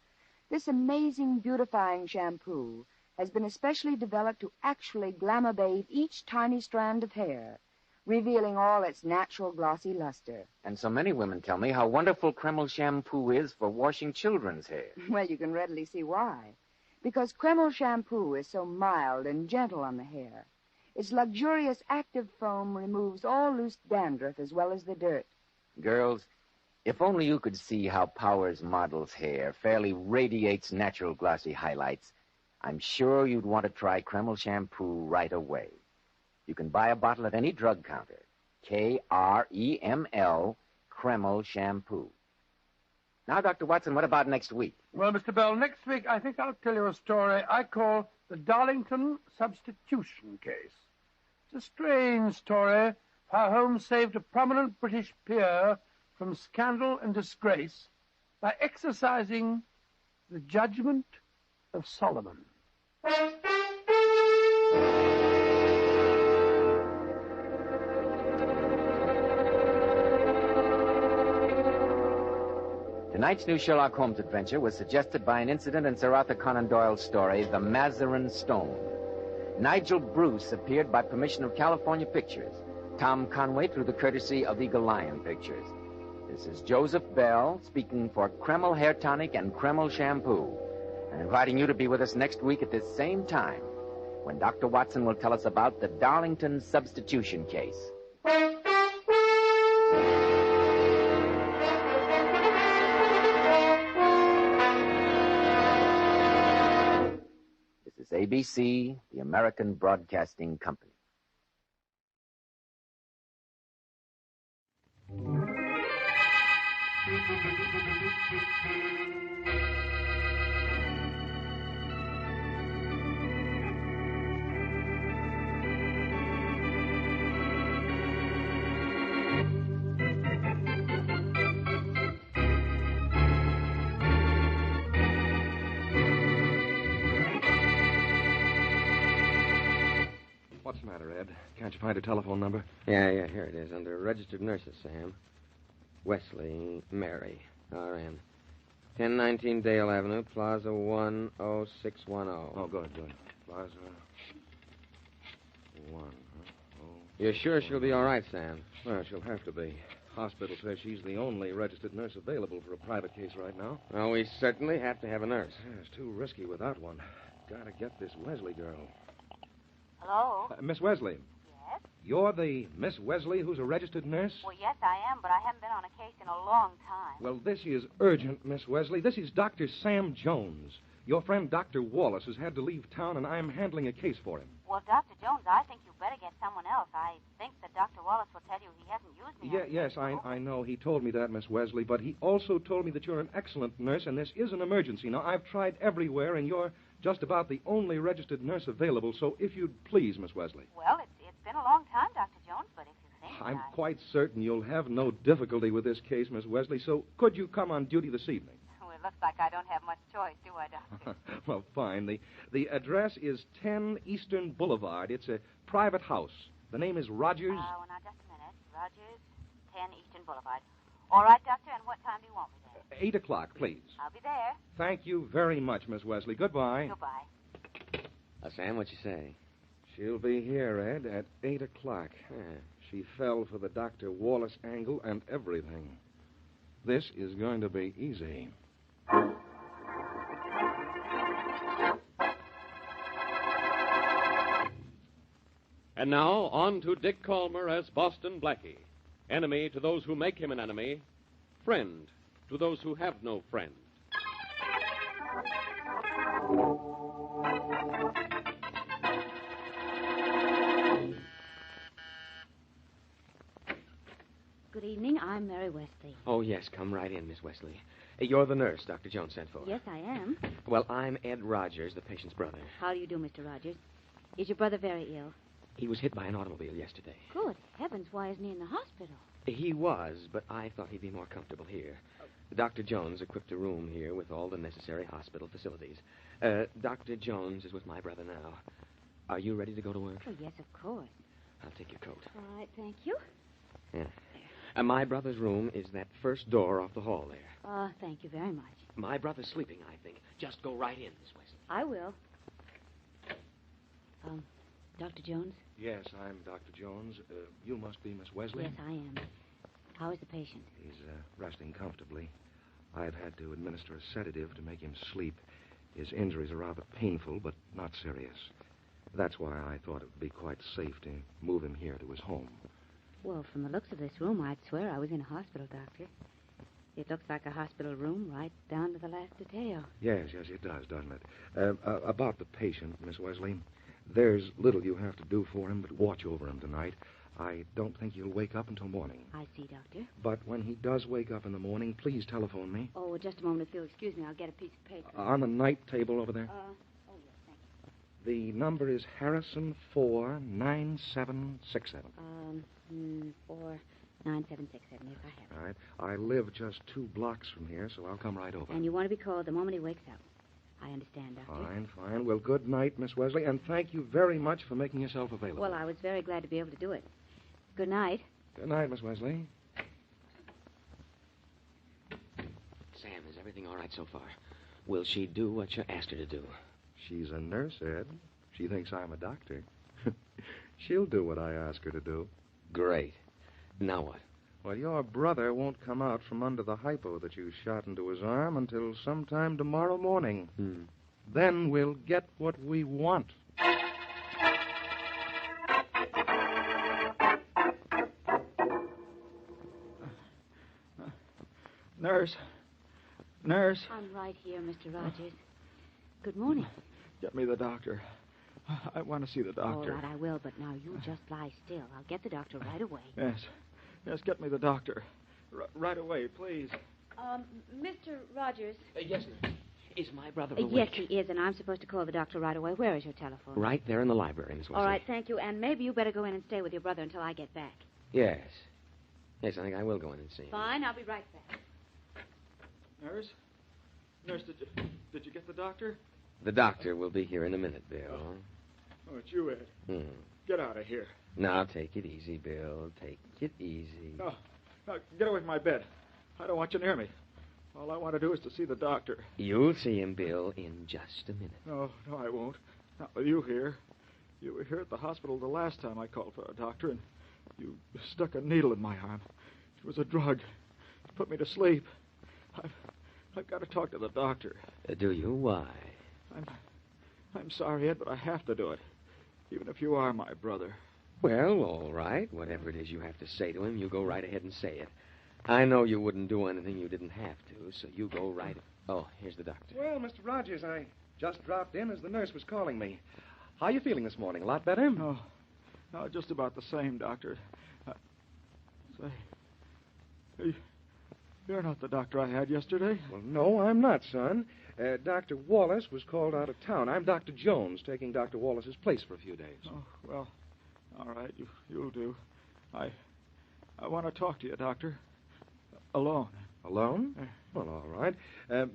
This amazing beautifying shampoo has been especially developed to actually glamour bathe each tiny strand of hair, revealing all its natural glossy luster. And so many women tell me how wonderful Kreml shampoo is for washing children's hair. Well, you can readily see why. Because Kreml shampoo is so mild and gentle on the hair. Its luxurious active foam removes all loose dandruff as well as the dirt. Girls, if only you could see how Powers Model's hair fairly radiates natural glossy highlights, I'm sure you'd want to try Kreml shampoo right away. You can buy a bottle at any drug counter. Kreml, Kreml shampoo. Now, Dr. Watson, what about next week? Well, Mr. Bell, next week I think I'll tell you a story I call the Darlington Substitution Case. It's a strange story of how Holmes saved a prominent British peer from scandal and disgrace by exercising the judgment of Solomon. Tonight's new Sherlock Holmes adventure was suggested by an incident in Sir Arthur Conan Doyle's story, The Mazarin Stone. Nigel Bruce appeared by permission of California Pictures. Tom Conway through the courtesy of Eagle Lion Pictures. This is Joseph Bell speaking for Kreml Hair Tonic and Kreml Shampoo, and inviting you to be with us next week at this same time when Dr. Watson will tell us about the Darlington Substitution Case. This is ABC, the American Broadcasting Company. What's the matter, Ed? Can't you find a telephone number? Yeah, here it is. Under registered nurses, Sam. Wesley Mary, RN. 1019 Dale Avenue, Plaza 10610. Oh, good. Plaza 1. You're sure she'll be all right, Sam? Well, she'll have to be. Hospital says she's the only registered nurse available for a private case right now. Well, we certainly have to have a nurse. Yeah, it's too risky without one. Gotta get this Wesley girl. Hello? Miss Wesley. Yes? You're the Miss Wesley who's a registered nurse? Well, yes, I am, but I haven't been on a case in a long time. Well, this is urgent, Miss Wesley. This is Dr. Sam Jones. Your friend Dr. Wallace has had to leave town, and I'm handling a case for him. Well, Dr. Jones, I think you better get someone else. I think that Dr. Wallace will tell you he hasn't used me. Yes, I know. He told me that, Miss Wesley, but he also told me that you're an excellent nurse, and this is an emergency. Now, I've tried everywhere, and you're just about the only registered nurse available, so if you'd please, Miss Wesley. Well, it's been a long time, Dr. Jones, but if you think I'm quite certain you'll have no difficulty with this case, Miss Wesley, so could you come on duty this evening? Well, it looks like I don't have much choice, do I, Doctor? Well, fine. The address is 10 Eastern Boulevard. It's a private house. The name is Rogers. Well, now, just a minute. Rogers, 10 Eastern Boulevard. All right, Doctor, and what time do you want me there? 8 o'clock, please. I'll be there. Thank you very much, Miss Wesley. Goodbye. Goodbye. Sam, what you say? She'll be here, Ed, at 8 o'clock. She fell for the Dr. Wallace angle and everything. This is going to be easy. And now, on to Dick Calmer as Boston Blackie. Enemy to those who make him an enemy. Friend to those who have no friend. Good evening. I'm Mary Wesley. Oh, yes, come right in, Miss Wesley. You're the nurse Dr. Jones sent for. Yes, I am. Well, I'm Ed Rogers, the patient's brother. How do you do, Mr. Rogers? Is your brother very ill? He was hit by an automobile yesterday. Good heavens, why isn't he in the hospital? He was, but I thought he'd be more comfortable here. Dr. Jones equipped a room here with all the necessary hospital facilities. Dr. Jones is with my brother now. Are you ready to go to work? Oh, yes, of course. I'll take your coat. All right, thank you. Yeah. My brother's room is that first door off the hall there. Thank you very much. My brother's sleeping, I think. Just go right in, Miss Wesley. I will. Dr. Jones? Yes, I'm Dr. Jones. You must be Miss Wesley? Yes, I am. How is the patient? He's resting comfortably. I've had to administer a sedative to make him sleep. His injuries are rather painful, but not serious. That's why I thought it would be quite safe to move him here to his home. Well, from the looks of this room, I'd swear I was in a hospital, Doctor. It looks like a hospital room right down to the last detail. Yes, it does, doesn't it? About the patient, Miss Wesley, there's little you have to do for him but watch over him tonight. I don't think he'll wake up until morning. I see, Doctor. But when he does wake up in the morning, please telephone me. Oh, just a moment, if you'll excuse me. I'll get a piece of paper. On the night table over there. Oh, yes, thank The number is Harrison 49767. you. 49767, yes, I have it. All right. I live just 2 blocks from here, so I'll come right over. And you want to be called the moment he wakes up. I understand, Doctor. Fine. Well, good night, Miss Wesley, and thank you very much for making yourself available. Well, I was very glad to be able to do it. Good night. Good night, Miss Wesley. Sam, is everything all right so far? Will she do what you asked her to do? She's a nurse, Ed. She thinks I'm a doctor. She'll do what I ask her to do. Great. Now what? Well, your brother won't come out from under the hypo that you shot into his arm until sometime tomorrow morning. Then we'll get what we want. Nurse. I'm right here, Mr. Rogers. Good morning. Get me the doctor. I want to see the doctor. All right, I will, but now you just lie still. I'll get the doctor right away. Yes, get me the doctor. Right away, please. Mr. Rogers. Yes, ma'am. Is my brother awake? Yes, he is, and I'm supposed to call the doctor right away. Where is your telephone? Right there in the library, Miss Wesley. All right, thank you. And maybe you better go in and stay with your brother until I get back. Yes. Yes, I think I will go in and see him. Fine, I'll be right back. Nurse, did you get the doctor? The doctor will be here in a minute, Bill. Oh, it's you, Ed. Get out of here. Now, take it easy, Bill. Take it easy. No, get away from my bed. I don't want you near me. All I want to do is to see the doctor. You'll see him, Bill, in just a minute. No, I won't. Not with you here. You were here at the hospital the last time I called for a doctor, and you stuck a needle in my arm. It was a drug. It put me to sleep. I've got to talk to the doctor. Do you? Why? I'm sorry, Ed, but I have to do it. Even if you are my brother. Well, all right. Whatever it is you have to say to him, you go right ahead and say it. I know you wouldn't do anything you didn't have to, so you go right... Oh, here's the doctor. Well, Mr. Rogers, I just dropped in as the nurse was calling me. How are you feeling this morning? A lot better? No, just about the same, Doctor. Say, you're not the doctor I had yesterday. Well, no, I'm not, son. Dr. Wallace was called out of town. I'm Dr. Jones, taking Dr. Wallace's place for a few days. Oh, well, all right, you'll do. I want to talk to you, Doctor. Alone. Alone? Well, all right.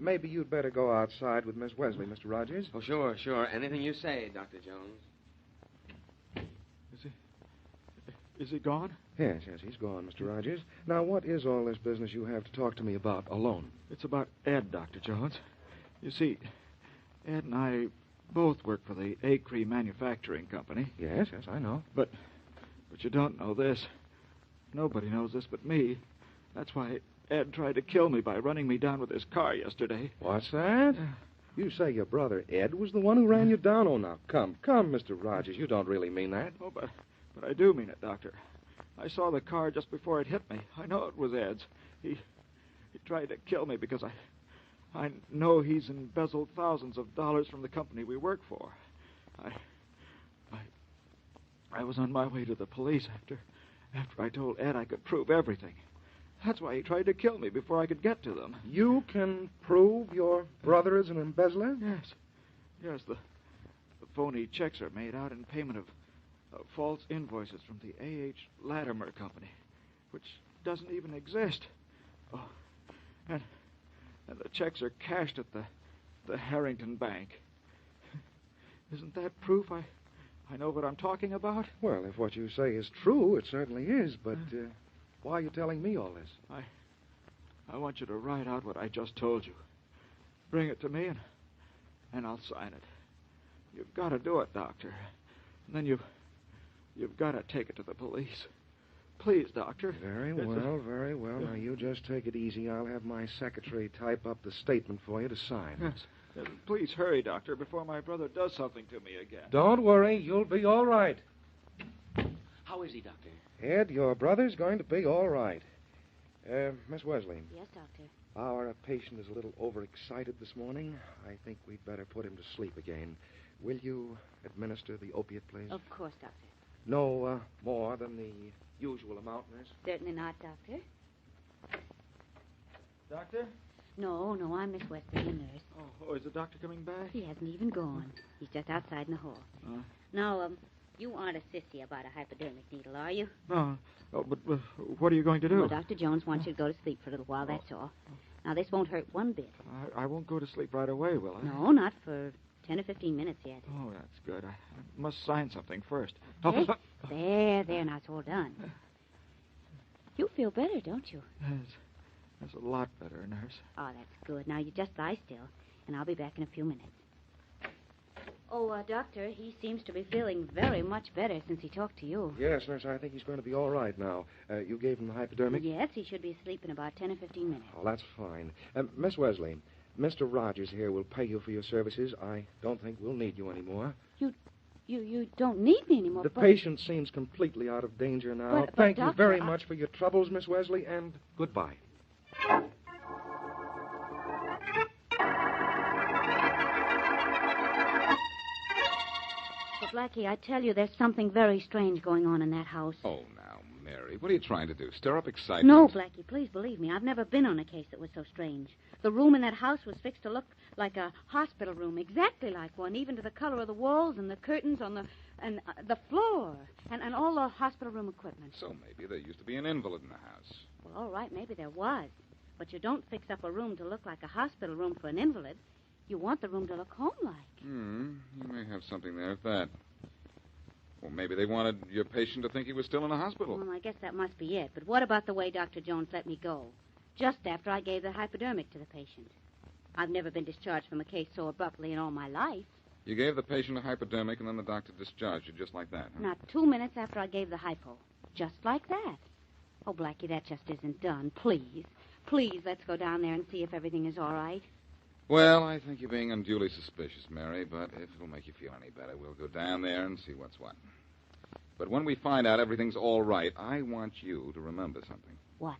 Maybe you'd better go outside with Miss Wesley, Mr. Rogers. Oh, sure. Anything you say, Dr. Jones. Is he gone? Yes, he's gone, Mr. Rogers. Now, what is all this business you have to talk to me about alone? It's about Ed, Dr. Jones. You see, Ed and I both work for the Acre Manufacturing Company. Yes, I know. But you don't know this. Nobody knows this but me. That's why Ed tried to kill me by running me down with his car yesterday. What's that? You say your brother Ed was the one who ran you down? Oh, now, come, Mr. Rogers. You don't really mean that. Oh, but I do mean it, Doctor. I saw the car just before it hit me. I know it was Ed's. He tried to kill me because I know he's embezzled thousands of dollars from the company we work for. I was on my way to the police after I told Ed I could prove everything. That's why he tried to kill me before I could get to them. You can prove your brother is an embezzler? Yes, the phony checks are made out in payment of false invoices from the A.H. Latimer Company, which doesn't even exist. Oh, and the checks are cashed at the Harrington Bank. Isn't that proof I I know what I'm talking about. Well, if what you say is true, it certainly is, but why are you telling me all this? I want you to write out what I just told you. Bring it to me, and I'll sign it. You've got to do it, Doctor. And then you've got to take it to the police. Please, Doctor. Very well. Now, you just take it easy. I'll have my secretary type up the statement for you to sign. Please hurry, Doctor, before my brother does something to me again. Don't worry. You'll be all right. How is he, Doctor? Ed, your brother's going to be all right. Miss Wesley. Yes, Doctor. Our patient is a little overexcited this morning. I think we'd better put him to sleep again. Will you administer the opiate, please? Of course, Doctor. No more than the usual amount, nurse? Certainly not, Doctor. Doctor? No, I'm Miss Wesley, the nurse. Oh, is the doctor coming back? He hasn't even gone. He's just outside in the hall. Now, you aren't a sissy about a hypodermic needle, are you? No. Oh, but what are you going to do? Well, Dr. Jones wants you to go to sleep for a little while, that's all. Now, this won't hurt one bit. I won't go to sleep right away, will I? No, not for 10 or 15 minutes yet. Oh, that's good. I must sign something first. Okay? There, now it's all done. You feel better, don't you? That's a lot better, nurse. Oh, that's good. Now, you just lie still, and I'll be back in a few minutes. Oh, Doctor, he seems to be feeling very much better since he talked to you. Yes, nurse, I think he's going to be all right now. You gave him the hypodermic? Yes, he should be asleep in about 10 or 15 minutes. Oh, that's fine. Miss Wesley, Mr. Rogers here will pay you for your services. I don't think we'll need you anymore. You don't need me anymore. The patient seems completely out of danger now. But, Thank you Doctor, very much for your troubles, Miss Wesley, and goodbye. But, Blackie, I tell you, there's something very strange going on in that house. Oh, now, Mary, what are you trying to do? Stir up excitement? No, Blackie, please believe me. I've never been on a case that was so strange. The room in that house was fixed to look like a hospital room, exactly like one, even to the color of the walls and the curtains on the floor and all the hospital room equipment. So maybe there used to be an invalid in the house. Well, all right, maybe there was. But you don't fix up a room to look like a hospital room for an invalid. You want the room to look home-like. You may have something there at that. Well, maybe they wanted your patient to think he was still in the hospital. Well, I guess that must be it. But what about the way Dr. Jones let me go? Just after I gave the hypodermic to the patient. I've never been discharged from a case so abruptly in all my life. You gave the patient a hypodermic, and then the doctor discharged you just like that, huh? Not 2 minutes after I gave the hypo. Just like that. Oh, Blackie, that just isn't done. Please. Please, let's go down there and see if everything is all right. Well, I think you're being unduly suspicious, Mary, but if it'll make you feel any better, we'll go down there and see what's what. But when we find out everything's all right, I want you to remember something. What?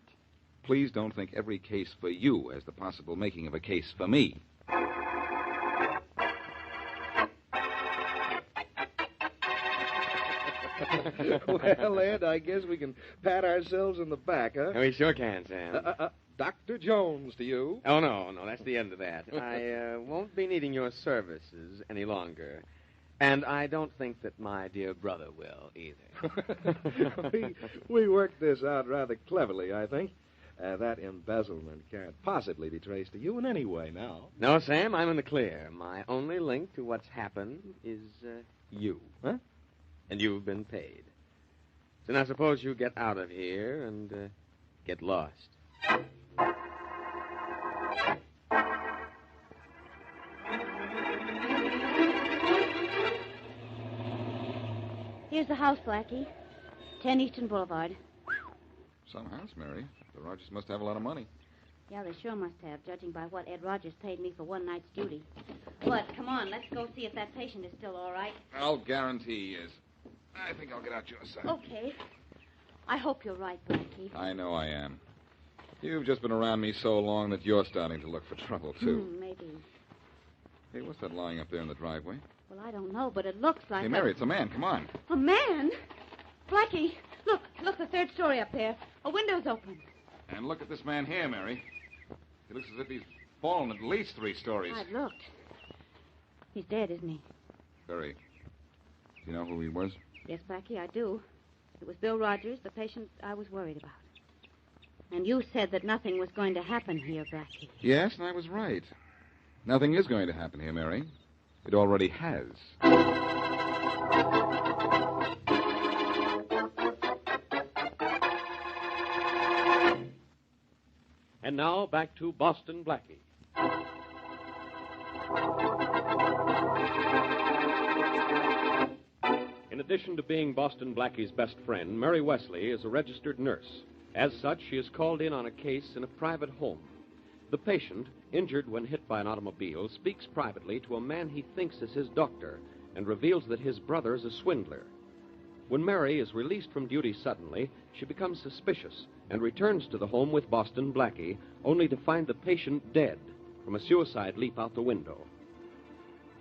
Please don't think every case for you as the possible making of a case for me. Well, Ed, I guess we can pat ourselves in the back, huh? We sure can, Sam. Dr. Jones to you. Oh, no, that's the end of that. I won't be needing your services any longer. And I don't think that my dear brother will, either. we worked this out rather cleverly, I think. That embezzlement can't possibly be traced to you in any way now. No, Sam, I'm in the clear. My only link to what's happened is you. Huh? And you've been paid. So now suppose you get out of here and get lost. Here's the house, Blackie. 10 Eastern Boulevard. Some house, Mary. The Rogers must have a lot of money. Yeah, they sure must have, judging by what Ed Rogers paid me for one night's duty. But, come on, let's go see if that patient is still all right. I'll guarantee he is. I think I'll get out your side. Okay. I hope you're right, Blackie. I know I am. You've just been around me so long that you're starting to look for trouble, too. Maybe. Hey, what's that lying up there in the driveway? Well, I don't know, but it looks like Hey, Mary, it's a man. Come on. A man? Blackie, look, the third story up there. A window's open. And look at this man here, Mary. He looks as if he's fallen at least 3 stories. I've looked. He's dead, isn't he? Barry, do you know who he was? Yes, Blackie, I do. It was Bill Rogers, the patient I was worried about. And you said that nothing was going to happen here, Blackie. Yes, and I was right. Nothing is going to happen here, Mary. It already has. And now, back to Boston Blackie. In addition to being Boston Blackie's best friend, Mary Wesley is a registered nurse. As such, she is called in on a case in a private home. The patient, injured when hit by an automobile, speaks privately to a man he thinks is his doctor and reveals that his brother is a swindler. When Mary is released from duty suddenly, she becomes suspicious and returns to the home with Boston Blackie, only to find the patient dead from a suicide leap out the window.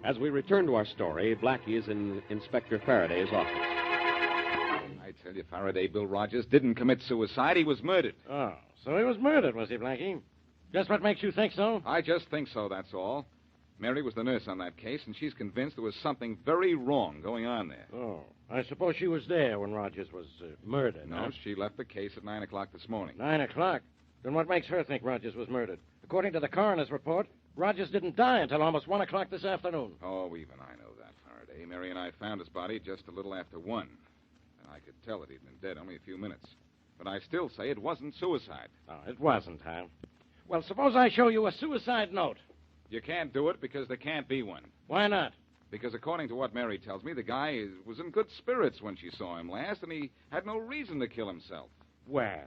As we return to our story, Blackie is in Inspector Faraday's office. I tell you, Faraday, Bill Rogers didn't commit suicide. He was murdered. Oh, so he was murdered, was he, Blackie? Just what makes you think so? I just think so, that's all. Mary was the nurse on that case, and she's convinced there was something very wrong going on there. Oh, I suppose she was there when Rogers was murdered. No, huh? she left the case at 9 o'clock this morning. 9 o'clock? Then what makes her think Rogers was murdered? According to the coroner's report, Rogers didn't die until almost 1 o'clock this afternoon. Oh, even I know that, Faraday. Mary and I found his body just a little after 1. And I could tell that he'd been dead only a few minutes. But I still say it wasn't suicide. Oh, it wasn't, huh? Well, suppose I show you a suicide note. You can't do it because there can't be one. Why not? Because according to what Mary tells me, the guy was in good spirits when she saw him last, and he had no reason to kill himself. Well,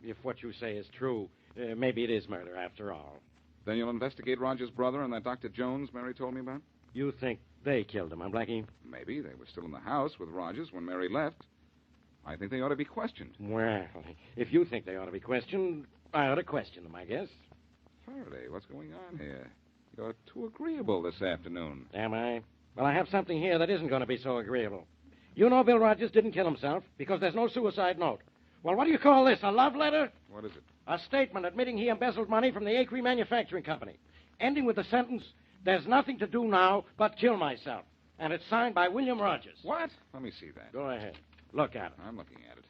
if what you say is true, maybe it is murder after all. Then you'll investigate Roger's brother and that Dr. Jones Mary told me about? You think they killed him, huh, Blackie? Maybe. They were still in the house with Rogers when Mary left. I think they ought to be questioned. Well, if you think they ought to be questioned, I ought to question them, I guess. Faraday, what's going on here? You're too agreeable this afternoon. Am I? Well, I have something here that isn't going to be so agreeable. You know Bill Rogers didn't kill himself because there's no suicide note. Well, what do you call this, a love letter? What is it? A statement admitting he embezzled money from the Acre Manufacturing Company, ending with the sentence, "There's nothing to do now but kill myself." And it's signed by William Rogers. What? Let me see that. Go ahead. Look at it. I'm looking at it.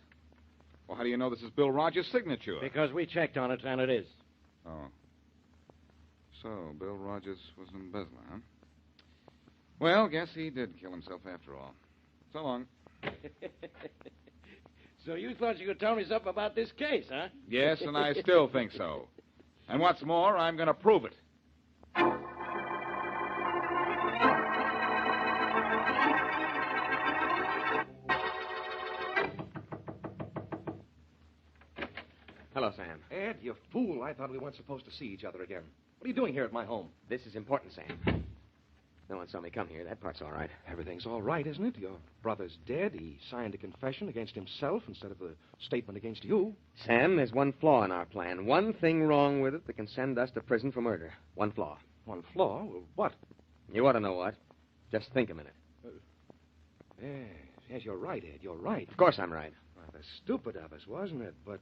Well, how do you know this is Bill Rogers' signature? Because we checked on it, and it is. Oh. So, Bill Rogers was an embezzler, huh? Well, guess he did kill himself after all. So long. So you thought you could tell me something about this case, huh? Yes, and I still think so. And what's more, I'm going to prove it. Hello, Sam. Ed, you fool. I thought we weren't supposed to see each other again. What are you doing here at my home? This is important, Sam. No one saw me come here. That part's all right. Everything's all right, isn't it? Your brother's dead. He signed a confession against himself instead of a statement against you. Sam, there's one flaw in our plan. One thing wrong with it that can send us to prison for murder. One flaw. One flaw? Well, what? You ought to know what. Just think a minute. Yes, you're right, Ed. You're right. Of course I'm right. Rather stupid of us, wasn't it? But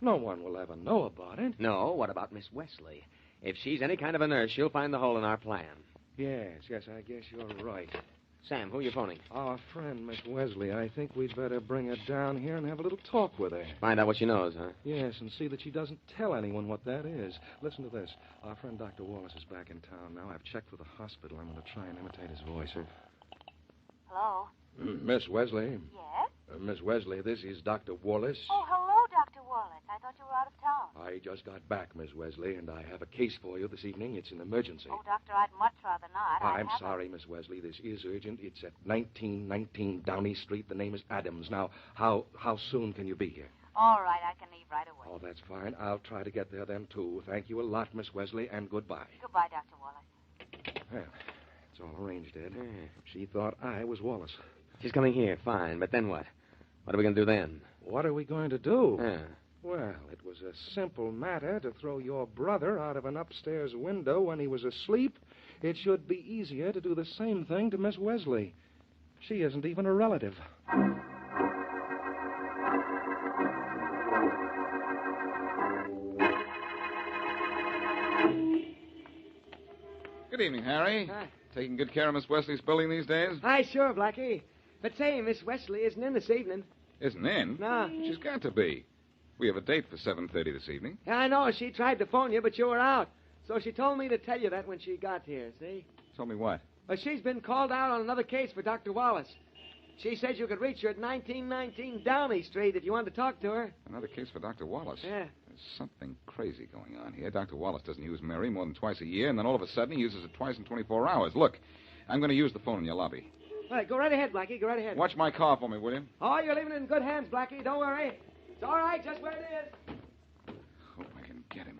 no one will ever know about it. No, what about Miss Wesley? If she's any kind of a nurse, she'll find the hole in our plan. Yes, I guess you're right. Sam, who are you phoning? Our friend, Miss Wesley. I think we'd better bring her down here and have a little talk with her. Find out what she knows, huh? Yes, and see that she doesn't tell anyone what that is. Listen to this. Our friend Dr. Wallace is back in town now. I've checked with the hospital. I'm going to try and imitate his voice. Hello? Miss Wesley. Yes? Miss Wesley, this is Dr. Wallace. Oh, hello, Dr. Wallace. I thought you were out of town. I just got back, Miss Wesley, and I have a case for you this evening. It's an emergency. Oh, Doctor, I'd much rather not. I'm sorry, Miss Wesley. This is urgent. It's at 1919 Downey Street. The name is Adams. Now, how soon can you be here? All right, I can leave right away. Oh, that's fine. I'll try to get there then, too. Thank you a lot, Miss Wesley, and goodbye. Goodbye, Dr. Wallace. Well, it's all arranged, Ed. She thought I was Wallace. She's coming here, fine. But then what? What are we going to do then? What are we going to do? Yeah. Well, it was a simple matter to throw your brother out of an upstairs window when he was asleep. It should be easier to do the same thing to Miss Wesley. She isn't even a relative. Good evening, Harry. Hi. Taking good care of Miss Wesley's building these days? Hi, sure, Blackie. But say, Miss Wesley isn't in this evening. Isn't in? No. She's got to be. We have a date for 7:30 this evening. Yeah, I know. She tried to phone you, but you were out. So she told me to tell you that when she got here, see? Tell me what? Well, she's been called out on another case for Dr. Wallace. She said you could reach her at 1919 Downey Street if you wanted to talk to her. Another case for Dr. Wallace. Yeah. something crazy going on here. Dr. Wallace doesn't use Mary more than twice a year, and then all of a sudden he uses it twice in 24 hours. Look, I'm going to use the phone in your lobby. All right, go right ahead, Blackie. Go right ahead. Watch my car for me, will you? Oh, you're leaving it in good hands, Blackie. Don't worry. It's all right, just where it is. Hope I can get him.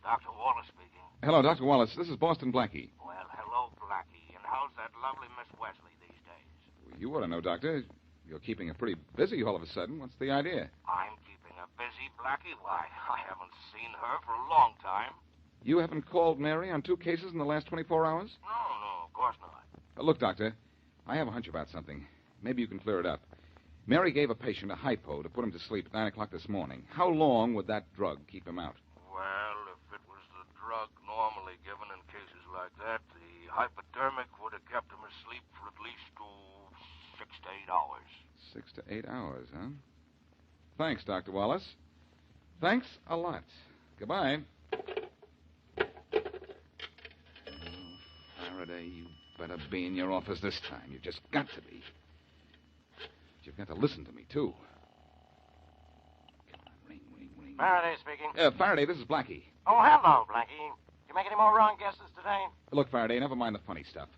Dr. Wallace speaking. Hello, Dr. Wallace. This is Boston Blackie. Well, hello, Blackie. And how's that lovely Miss Wesley these days? You ought to know, Doctor. You're keeping her pretty busy all of a sudden. What's the idea? I'm keeping her busy, Blackie. Why, I haven't seen her for a long time. You haven't called Mary on 2 cases in the last 24 hours? No, of course not. Look, Doctor, I have a hunch about something. Maybe you can clear it up. Mary gave a patient a hypo to put him to sleep at 9 o'clock this morning. How long would that drug keep him out? Well, if it was the drug normally given in cases like that, the hypodermic would have kept him asleep for at least 6 to 8 hours. 6 to 8 hours, huh? Thanks, Dr. Wallace. Thanks a lot. Goodbye. Oh, Faraday, you better be in your office this time. You've just got to be. But you've got to listen to me, too. Come on, ring, ring, ring. Faraday speaking. Faraday, this is Blackie. Oh, hello, Blackie. Did you make any more wrong guesses today? Look, Faraday, never mind the funny stuff.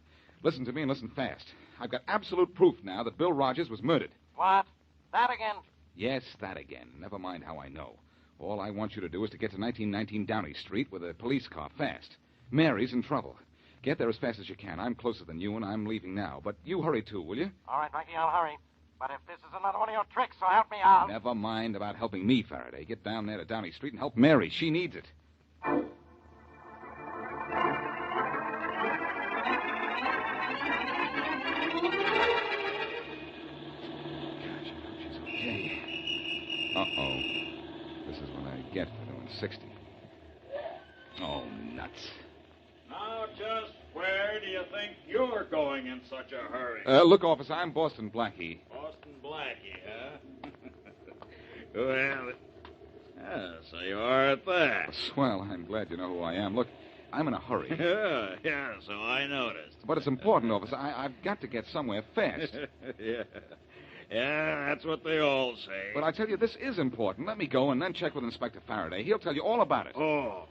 Listen to me and listen fast. I've got absolute proof now that Bill Rogers was murdered. What? That again? Yes, that again. Never mind how I know. All I want you to do is to get to 1919 Downey Street with a police car fast. Mary's in trouble. Get there as fast as you can. I'm closer than you, and I'm leaving now. But you hurry, too, will you? All right, Blackie, I'll hurry. But if this is another one of your tricks, so help me out. Never mind about helping me, Faraday. Get down there to Downey Street and help Mary. She needs it. Uh-oh. This is what I get for doing 60. Oh, nuts. Now, just where do you think you're going in such a hurry? Look, officer, I'm Boston Blackie. Boston Blackie, huh? Well, so you are at that. Swell, I'm glad you know who I am. Look, I'm in a hurry. Yeah, so I noticed. But it's important, officer. I've got to get somewhere fast. Yeah, that's what they all say. But I tell you, this is important. Let me go and then check with Inspector Faraday. He'll tell you all about it. Oh,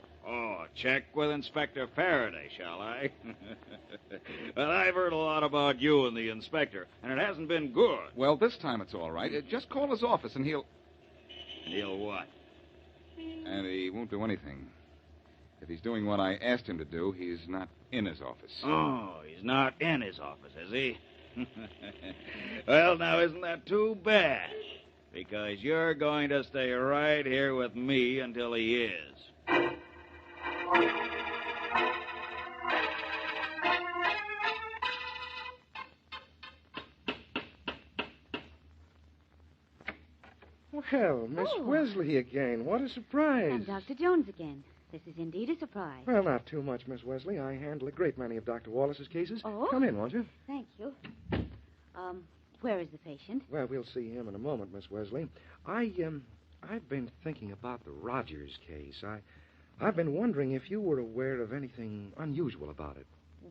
check with Inspector Faraday, shall I? Well, I've heard a lot about you and the inspector, and it hasn't been good. Well, this time it's all right. Just call his office and he'll... And he'll what? And he won't do anything. If he's doing what I asked him to do, he's not in his office. Oh, he's not in his office, is he? Well, now, isn't that too bad? Because you're going to stay right here with me until he is. Well, Miss Wesley again. What a surprise. And Dr. Jones again. This is indeed a surprise. Well, not too much, Miss Wesley. I handle a great many of Dr. Wallace's cases. Oh? Come in, won't you? Thank you. Where is the patient? Well, we'll see him in a moment, Miss Wesley. I've been thinking about the Rogers case. I've been wondering if you were aware of anything unusual about it.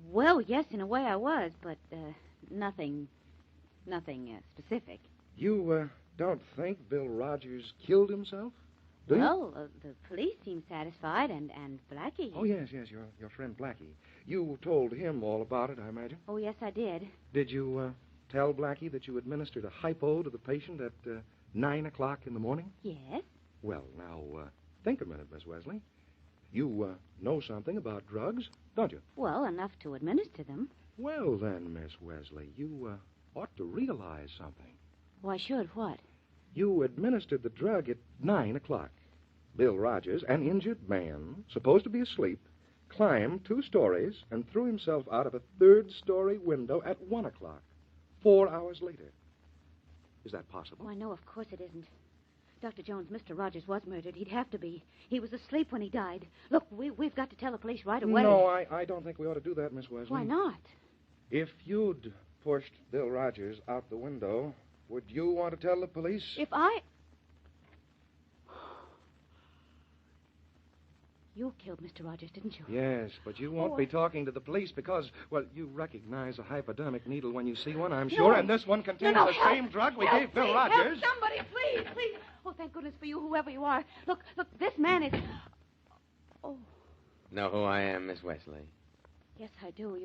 Well, yes, in a way I was, but nothing specific. You don't think Bill Rogers killed himself? Do you? Well, the police seem satisfied, and Blackie. Oh, yes, your friend Blackie. You told him all about it, I imagine. Oh, yes, I did. Did you tell Blackie that you administered a hypo to the patient at 9 o'clock in the morning? Yes. Well, now, think a minute, Miss Wesley. You know something about drugs, don't you? Well, enough to administer them. Well, then, Miss Wesley, you ought to realize something. Why should? What? You administered the drug at 9 o'clock. Bill Rogers, an injured man, supposed to be asleep, climbed 2 stories and threw himself out of a 3rd-story window at 1 o'clock, 4 hours later. Is that possible? Why, no, of course it isn't. Dr. Jones, Mr. Rogers was murdered. He'd have to be. He was asleep when he died. Look, we've got to tell the police right away. No, I don't think we ought to do that, Miss Wesley. Why not? If you'd pushed Bill Rogers out the window, would you want to tell the police? If I... You killed Mr. Rogers, didn't you? Yes, but you won't be talking to the police because, well, you recognize a hypodermic needle when you see one, I'm sure, and this one contains the same drug we gave Bill Rogers. Help somebody, please, please. Oh, thank goodness for you, whoever you are. Look, this man is... Oh, Know who I am, Miss Wesley? yes, I do.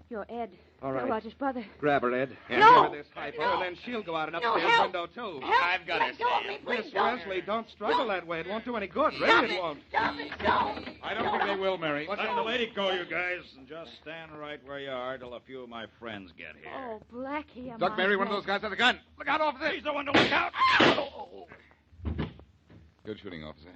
You're Ed. All right. Bill Rogers' brother. Grab her, Ed. And No! give her this hypo, and then she'll go out an No, upstairs help! window, too. Help! I've got her, Let go of me, please, Miss don't. Wesley, don't struggle that way. It won't do any good. Stop Really, it. it won't. Stop it, don't. I don't think they will, Mary. Let the lady go, you guys, and just stand right where you are till a few of my friends get here. Oh, Blackie, am Look, I Mary, one of glad- those guys has a gun. Look out, officer. He's the one to look out. Good shooting, officer.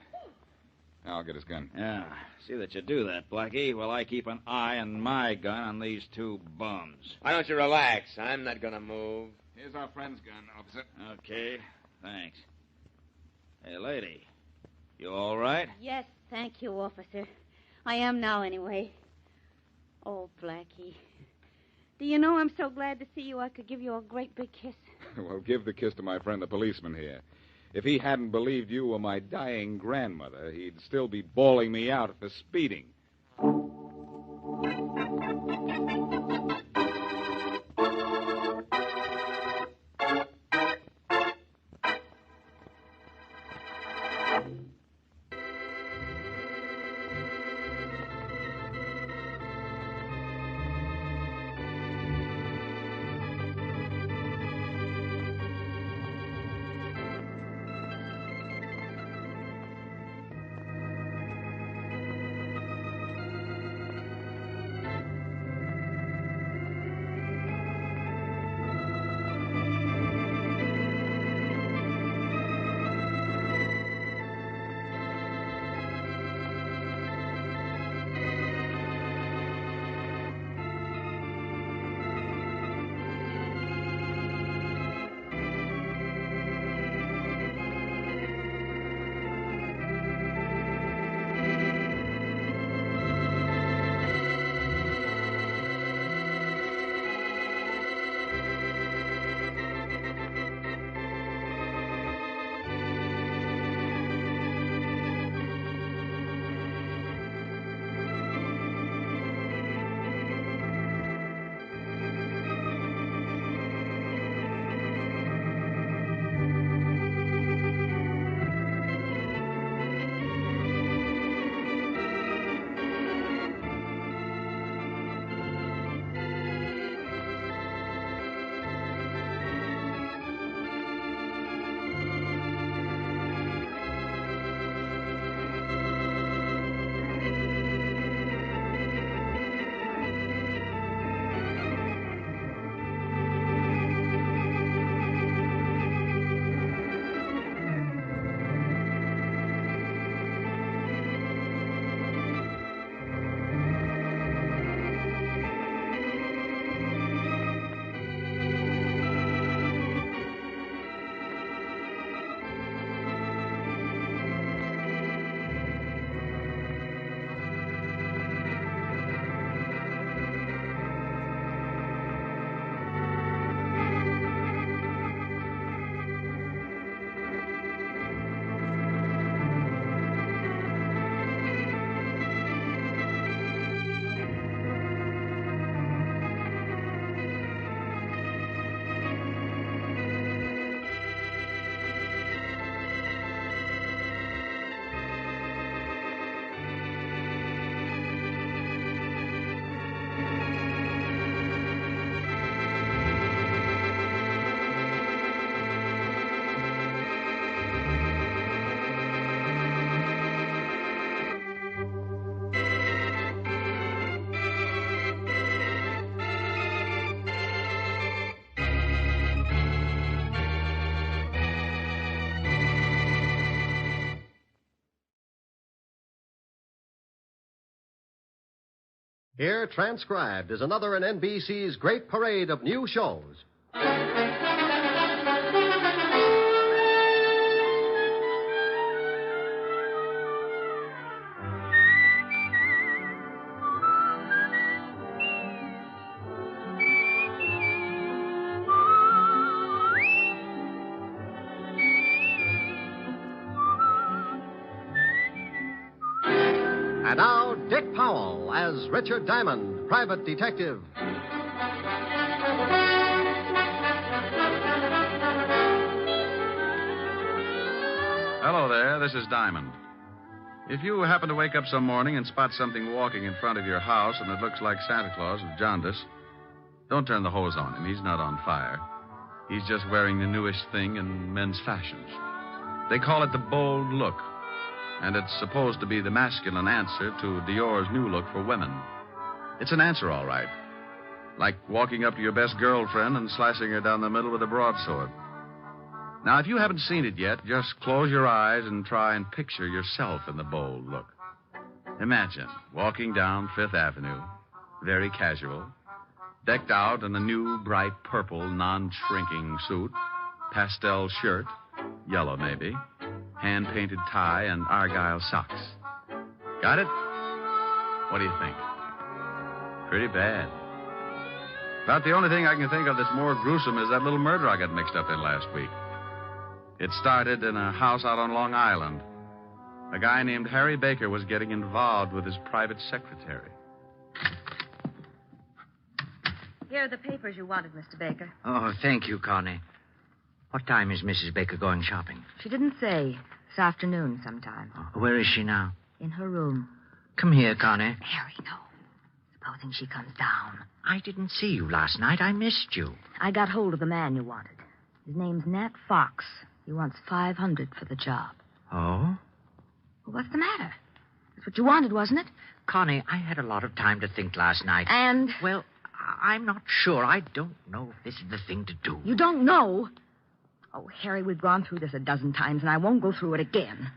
Now I'll get his gun. Yeah, see that you do that, Blackie, while I keep an eye and my gun on these two bums. Why don't you relax? I'm not going to move. Here's our friend's gun, officer. Okay, thanks. Hey, lady, you all right? Yes, thank you, officer. I am now, anyway. Oh, Blackie. Do you know, I'm so glad to see you, I could give you a great big kiss. Well, give the kiss to my friend, the policeman here. If he hadn't believed you were my dying grandmother, he'd still be bawling me out for speeding. Here, transcribed, is another in NBC's great parade of new shows. Powell as Richard Diamond, private detective. Hello there, this is Diamond. If you happen to wake up some morning and spot something walking in front of your house and it looks like Santa Claus with jaundice, don't turn the hose on him. He's not on fire. He's just wearing the newest thing in men's fashions. They call it the bold look, and it's supposed to be the masculine answer to Dior's new look for women. It's an answer, all right. Like walking up to your best girlfriend and slicing her down the middle with a broadsword. Now, if you haven't seen it yet, just close your eyes and try and picture yourself in the bold look. Imagine walking down Fifth Avenue, very casual, decked out in a new, bright purple, non-shrinking suit, pastel shirt, yellow maybe, hand-painted tie, and argyle socks. Got it? What do you think? Pretty bad. About the only thing I can think of that's more gruesome is that little murder I got mixed up in last week. It started in a house out on Long Island. A guy named Harry Baker was getting involved with his private secretary. Here are the papers you wanted, Mr. Baker. Oh, thank you, Connie. What time is Mrs. Baker going shopping? She didn't say. This afternoon sometime. Where is she now? In her room. Come here, Connie. Harry, no. Supposing she comes down. I didn't see you last night. I missed you. I got hold of the man you wanted. His name's Nat Fox. He wants $500 for the job. Oh? Well, what's the matter? That's what you wanted, wasn't it? Connie, I had a lot of time to think last night. And? Well, I'm not sure. I don't know if this is the thing to do. You don't know? Oh, Harry, we've gone through this a dozen times, and I won't go through it again.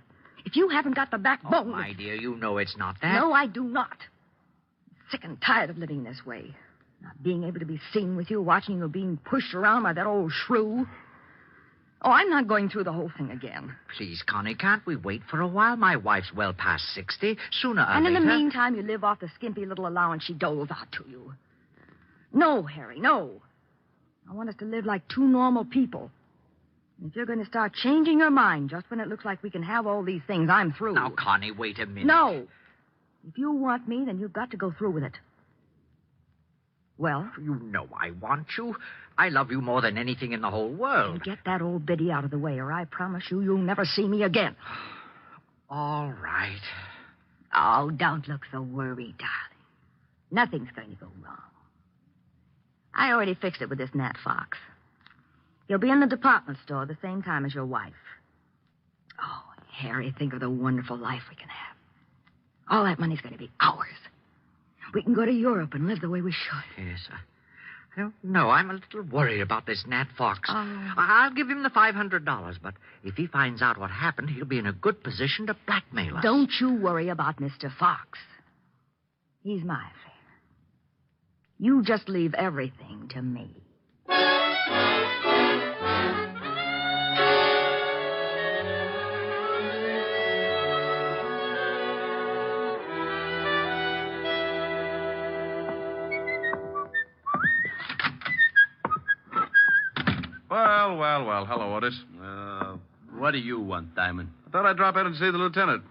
If you haven't got the backbone... Oh, my dear, you know it's not that. No, I do not. I'm sick and tired of living this way. Not being able to be seen with you, watching you being pushed around by that old shrew. Oh, I'm not going through the whole thing again. Please, Connie, can't we wait for a while? My wife's well past 60. Sooner or and later... in the meantime, you live off the skimpy little allowance she doles out to you. No, Harry, no. I want us to live like two normal people. And if you're going to start changing your mind just when it looks like we can have all these things, I'm through. Now, Connie, wait a minute. No. If you want me, then you've got to go through with it. Well? You know I want you. I love you more than anything in the whole world. Get that old biddy out of the way, or I promise you you'll never see me again. All right. Oh, don't look so worried, darling. Nothing's going to go wrong. I already fixed it with this Nat Fox. He'll be in the department store the same time as your wife. Oh, Harry, think of the wonderful life we can have. All that money's going to be ours. We can go to Europe and live the way we should. Yes, I don't know. I'm a little worried about this Nat Fox. Oh. I'll give him the $500, but if he finds out what happened, he'll be in a good position to blackmail us. Don't you worry about Mr. Fox. He's my affair. You just leave everything to me. Well. Hello, Otis. What do you want, Diamond? I thought I'd drop in and see the lieutenant.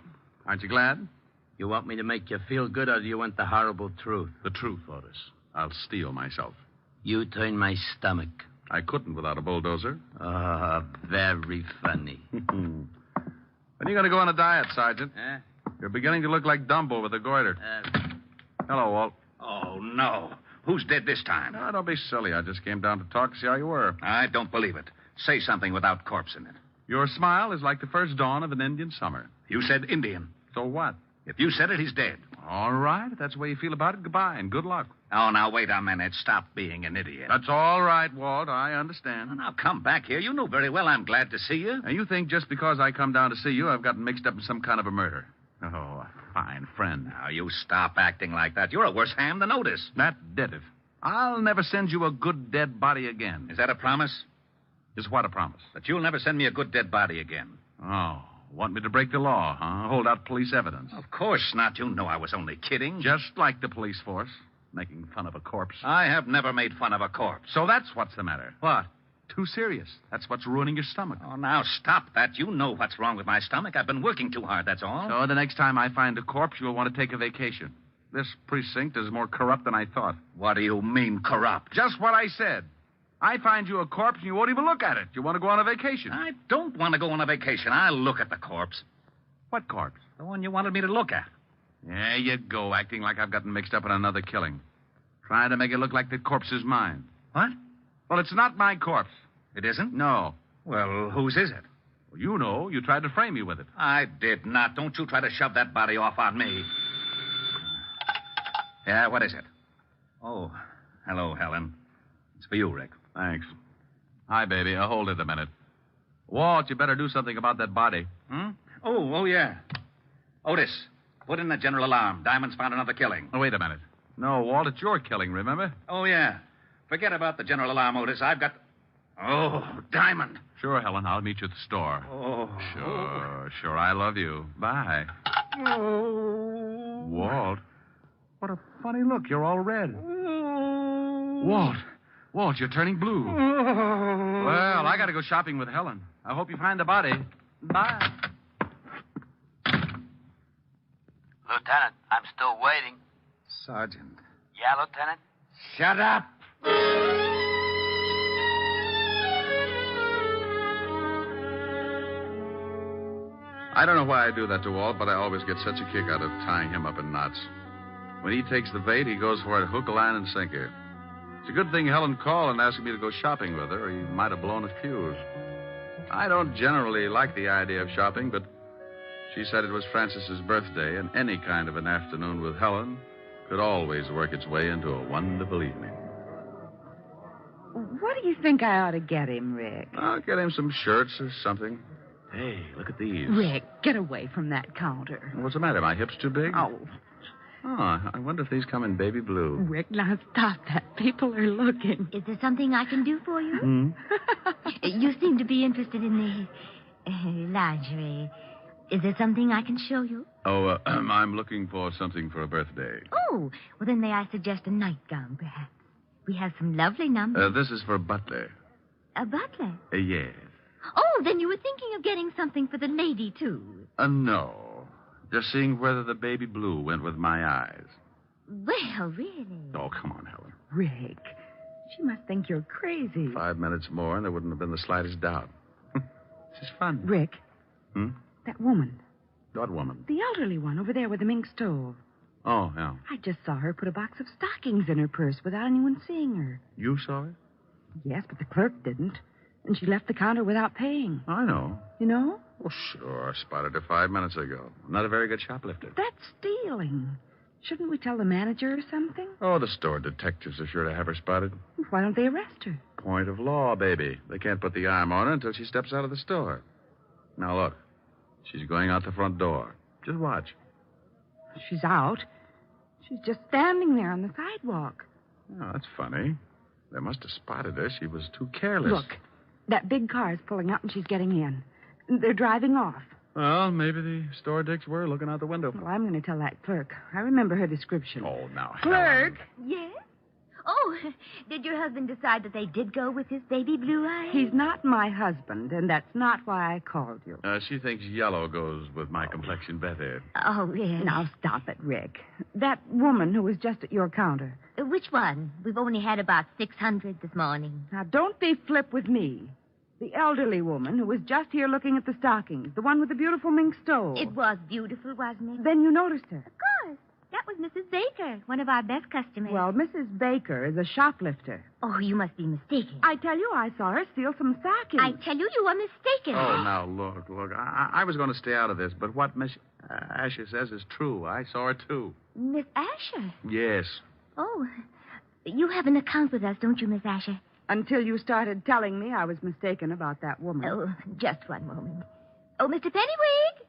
Aren't you glad? You want me to make you feel good, or do you want the horrible truth? The truth, Otis. I'll steel myself. You turn my stomach. I couldn't without a bulldozer. Very funny. When are you going to go on a diet, Sergeant? Eh? You're beginning to look like Dumbo with a goiter. Hello, Walt. Oh, no. Who's dead this time? No, don't be silly. I just came down to talk to see how you were. I don't believe it. Say something without corpse in it. Your smile is like the first dawn of an Indian summer. You said Indian. So what? If you said it, he's dead. All right. If that's the way you feel about it, goodbye and good luck. Oh, now, wait a minute. Stop being an idiot. That's all right, Walt. I understand. Now, come back here. You know very well I'm glad to see you. Now, you think just because I come down to see you, I've gotten mixed up in some kind of a murder. Oh, a fine friend. Now, you stop acting like that. You're a worse ham than Otis. That did it. I'll never send you a good dead body again. Is that a promise? Is what a promise? That you'll never send me a good dead body again. Oh, want me to break the law, huh? Hold out police evidence. Of course not. You know I was only kidding. Just like the police force, making fun of a corpse. I have never made fun of a corpse. So that's what's the matter. What? Too serious. That's what's ruining your stomach. Oh, now stop that. You know what's wrong with my stomach. I've been working too hard, that's all. So the next time I find a corpse, you'll want to take a vacation. This precinct is more corrupt than I thought. What do you mean, corrupt? Just what I said. I find you a corpse and you won't even look at it. You want to go on a vacation. I don't want to go on a vacation. I'll look at the corpse. What corpse? The one you wanted me to look at. There you go, acting like I've gotten mixed up in another killing. Trying to make it look like the corpse is mine. What? Well, it's not my corpse. It isn't? No. Well, whose is it? Well, you know. You tried to frame me with it. I did not. Don't you try to shove that body off on me. Yeah, what is it? Oh, hello, Helen. It's for you, Rick. Thanks. Hi, baby. Hold it a minute. Walt, you better do something about that body. Oh, yeah. Otis, put in the general alarm. Diamond's found another killing. Oh, wait a minute. No, Walt, it's your killing, remember? Oh, yeah. Forget about the general alarm, Otis. I've got... Oh, Diamond. Sure, Helen. I'll meet you at the store. Oh. Sure. I love you. Bye. Oh. Walt, what a funny look. You're all red. Walt, you're turning blue. Well, I got to go shopping with Helen. I hope you find the body. Bye. Lieutenant, I'm still waiting. Sergeant. Yeah, Lieutenant? Shut up. I don't know why I do that to Walt, but I always get such a kick out of tying him up in knots. When he takes the bait, he goes for it hook, line, and sinker. It's a good thing Helen called and asked me to go shopping with her, or he might have blown a fuse. I don't generally like the idea of shopping, but she said it was Frances's birthday, and any kind of an afternoon with Helen could always work its way into a wonderful evening. What do you think I ought to get him, Rick? I'll get him some shirts or something. Hey, look at these. Rick, get away from that counter. What's the matter? My hips too big? Oh, I wonder if these come in baby blue. Rick, now stop that. People are looking. Is there something I can do for you? You seem to be interested in the lingerie. Is there something I can show you? Oh, I'm looking for something for a birthday. Oh, well, then may I suggest a nightgown, perhaps? We have some lovely numbers. This is for Butler. A butler? Yes. Oh, then you were thinking of getting something for the lady, too. No. Just seeing whether the baby blue went with my eyes. Well, really? Oh, come on, Helen. Rick, she must think you're crazy. 5 minutes more, and there wouldn't have been the slightest doubt. This is fun. Rick. That woman. What woman? The elderly one over there with the mink stove. Oh, yeah. I just saw her put a box of stockings in her purse without anyone seeing her. You saw it? Yes, but the clerk didn't. And she left the counter without paying. I know. You know? Oh, sure. Spotted her 5 minutes ago. Not a very good shoplifter. That's stealing. Shouldn't we tell the manager or something? Oh, the store detectives are sure to have her spotted. Why don't they arrest her? Point of law, baby. They can't put the arm on her until she steps out of the store. Now, look. She's going out the front door. Just watch. She's out. She's just standing there on the sidewalk. Oh, that's funny. They must have spotted her. She was too careless. Look, that big car is pulling up and she's getting in. They're driving off. Well, maybe the store dicks were looking out the window. Well, I'm going to tell that clerk. I remember her description. Oh, now, Clerk! Yes? Oh, did your husband decide that they did go with his baby blue eyes? He's not my husband, and that's not why I called you. She thinks yellow goes with my complexion better. Oh, yes. Now, stop it, Rick. That woman who was just at your counter. Which one? We've only had about 600 this morning. Now, don't be flip with me. The elderly woman who was just here looking at the stockings. The one with the beautiful mink stove. It was beautiful, wasn't it? Then you noticed her. Of course. That was Mrs. Baker, one of our best customers. Well, Mrs. Baker is a shoplifter. Oh, you must be mistaken. I tell you, I saw her steal some stockings. I tell you, you are mistaken. Oh, now, look. I was going to stay out of this, but what Miss Asher says is true. I saw her, too. Miss Asher? Yes. Oh, you have an account with us, don't you, Miss Asher? Until you started telling me I was mistaken about that woman. Oh, just one moment. Oh, Mr. Pennywig!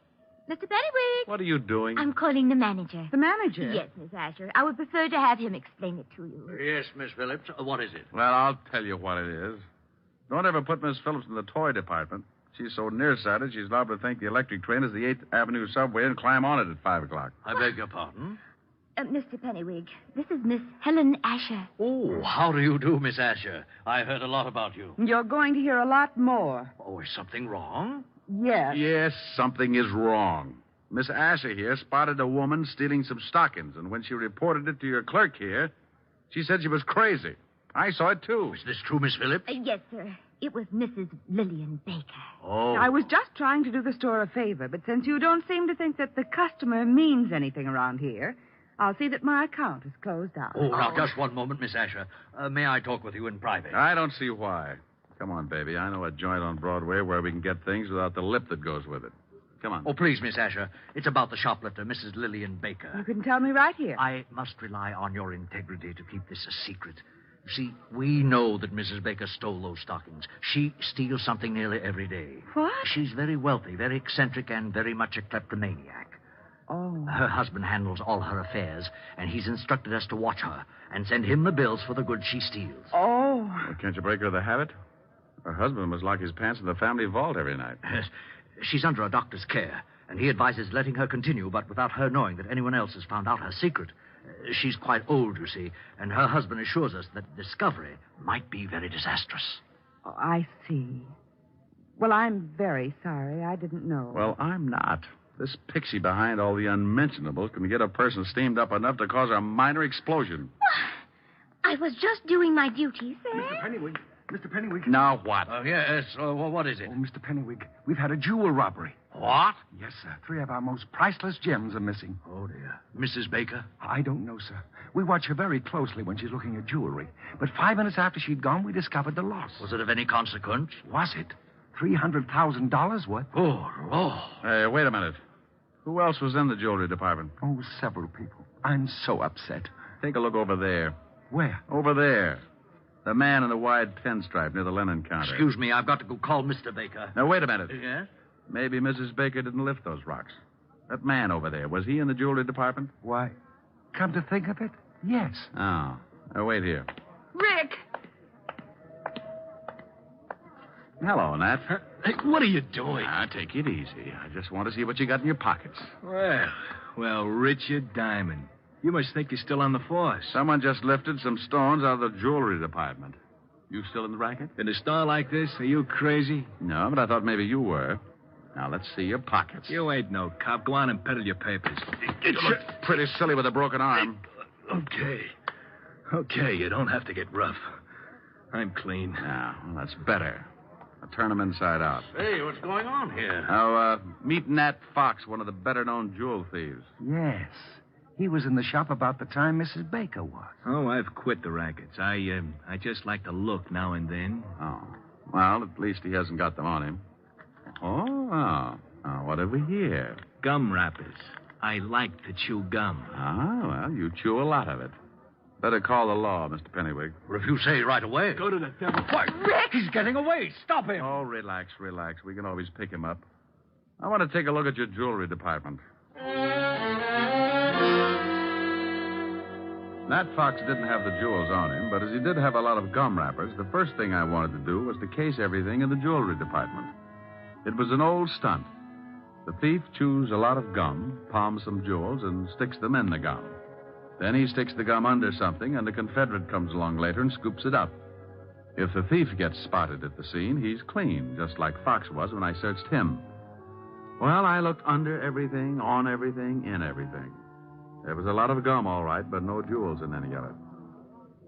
Mr. Pennywig! What are you doing? I'm calling the manager. The manager? Yes, Miss Asher. I would prefer to have him explain it to you. Yes, Miss Phillips. What is it? Well, I'll tell you what it is. Don't ever put Miss Phillips in the toy department. She's so nearsighted, she's liable to think the electric train is the 8th Avenue subway and climb on it at 5 o'clock. I beg your pardon? Mr. Pennywig, this is Miss Helen Asher. Oh, how do you do, Miss Asher? I heard a lot about you. You're going to hear a lot more. Oh, is something wrong? Yes. Yes, something is wrong. Miss Asher here spotted a woman stealing some stockings, and when she reported it to your clerk here, she said she was crazy. I saw it, too. Is this true, Miss Phillips? Yes, sir. It was Mrs. Lillian Baker. Oh. I was just trying to do the store a favor, but since you don't seem to think that the customer means anything around here, I'll see that my account is closed out. Oh, now, just one moment, Miss Asher. May I talk with you in private? I don't see why. Come on, baby. I know a joint on Broadway where we can get things without the lip that goes with it. Come on. Oh, please, Miss Asher. It's about the shoplifter, Mrs. Lillian Baker. You can tell me right here. I must rely on your integrity to keep this a secret. You see, we know that Mrs. Baker stole those stockings. She steals something nearly every day. What? She's very wealthy, very eccentric, and very much a kleptomaniac. Oh. Her husband handles all her affairs, and he's instructed us to watch her and send him the bills for the goods she steals. Oh. Well, can't you break her of the habit? Her husband must lock his pants in the family vault every night. Yes. She's under a doctor's care, and he advises letting her continue, but without her knowing that anyone else has found out her secret. She's quite old, you see, and her husband assures us that discovery might be very disastrous. Oh, I see. Well, I'm very sorry. I didn't know. Well, I'm not. This pixie behind all the unmentionables can get a person steamed up enough to cause a minor explosion. I was just doing my duty, sir. Mr. Pennywig. Mr. Pennywig. Now what? Yes, what is it? Oh, Mr. Pennywig, we've had a jewel robbery. What? Yes, sir. 3 of our most priceless gems are missing. Oh, dear. Mrs. Baker? I don't know, sir. We watch her very closely when she's looking at jewelry. But 5 minutes after she'd gone, we discovered the loss. Was it of any consequence? Was it? $300,000 worth. Oh, Lord. Hey, wait a minute. Who else was in the jewelry department? Oh, several people. I'm so upset. Take a look over there. Where? Over there. The man in the wide pinstripe near the linen counter. Excuse me, I've got to go call Mr. Baker. Now, wait a minute. Yes? Maybe Mrs. Baker didn't lift those rocks. That man over there, was he in the jewelry department? Why, come to think of it, yes. Oh. Now, wait here. Rick! Hello, Nat. Hey, what are you doing? Now, take it easy. I just want to see what you got in your pockets. Well, Richard Diamond. You must think you're still on the force. Someone just lifted some stones out of the jewelry department. You still in the racket? In a store like this, are you crazy? No, but I thought maybe you were. Now, let's see your pockets. You ain't no cop. Go on and peddle your papers. You look pretty silly with a broken arm. Okay, you don't have to get rough. I'm clean. Now, well, that's better. Now, turn them inside out. Hey, what's going on here? Now, meet Nat Fox, one of the better-known jewel thieves. Yes. He was in the shop about the time Mrs. Baker was. Oh, I've quit the rackets. I just like to look now and then. Oh. Well, at least he hasn't got them on him. Oh. What have we here? Gum wrappers. I like to chew gum. Well, you chew a lot of it. Better call the law, Mr. Pennywig. Well, if you say right away. Go to the devil. Why, Rick! He's getting away. Stop him. Oh, relax. We can always pick him up. I want to take a look at your jewelry department. Nat Fox didn't have the jewels on him, but as he did have a lot of gum wrappers, the first thing I wanted to do was to case everything in the jewelry department. It was an old stunt. The thief chews a lot of gum, palms some jewels, and sticks them in the gum. Then he sticks the gum under something, and the Confederate comes along later and scoops it up. If the thief gets spotted at the scene, he's clean, just like Fox was when I searched him. Well, I looked under everything, on everything, in everything. There was a lot of gum, all right, but no jewels in any of it.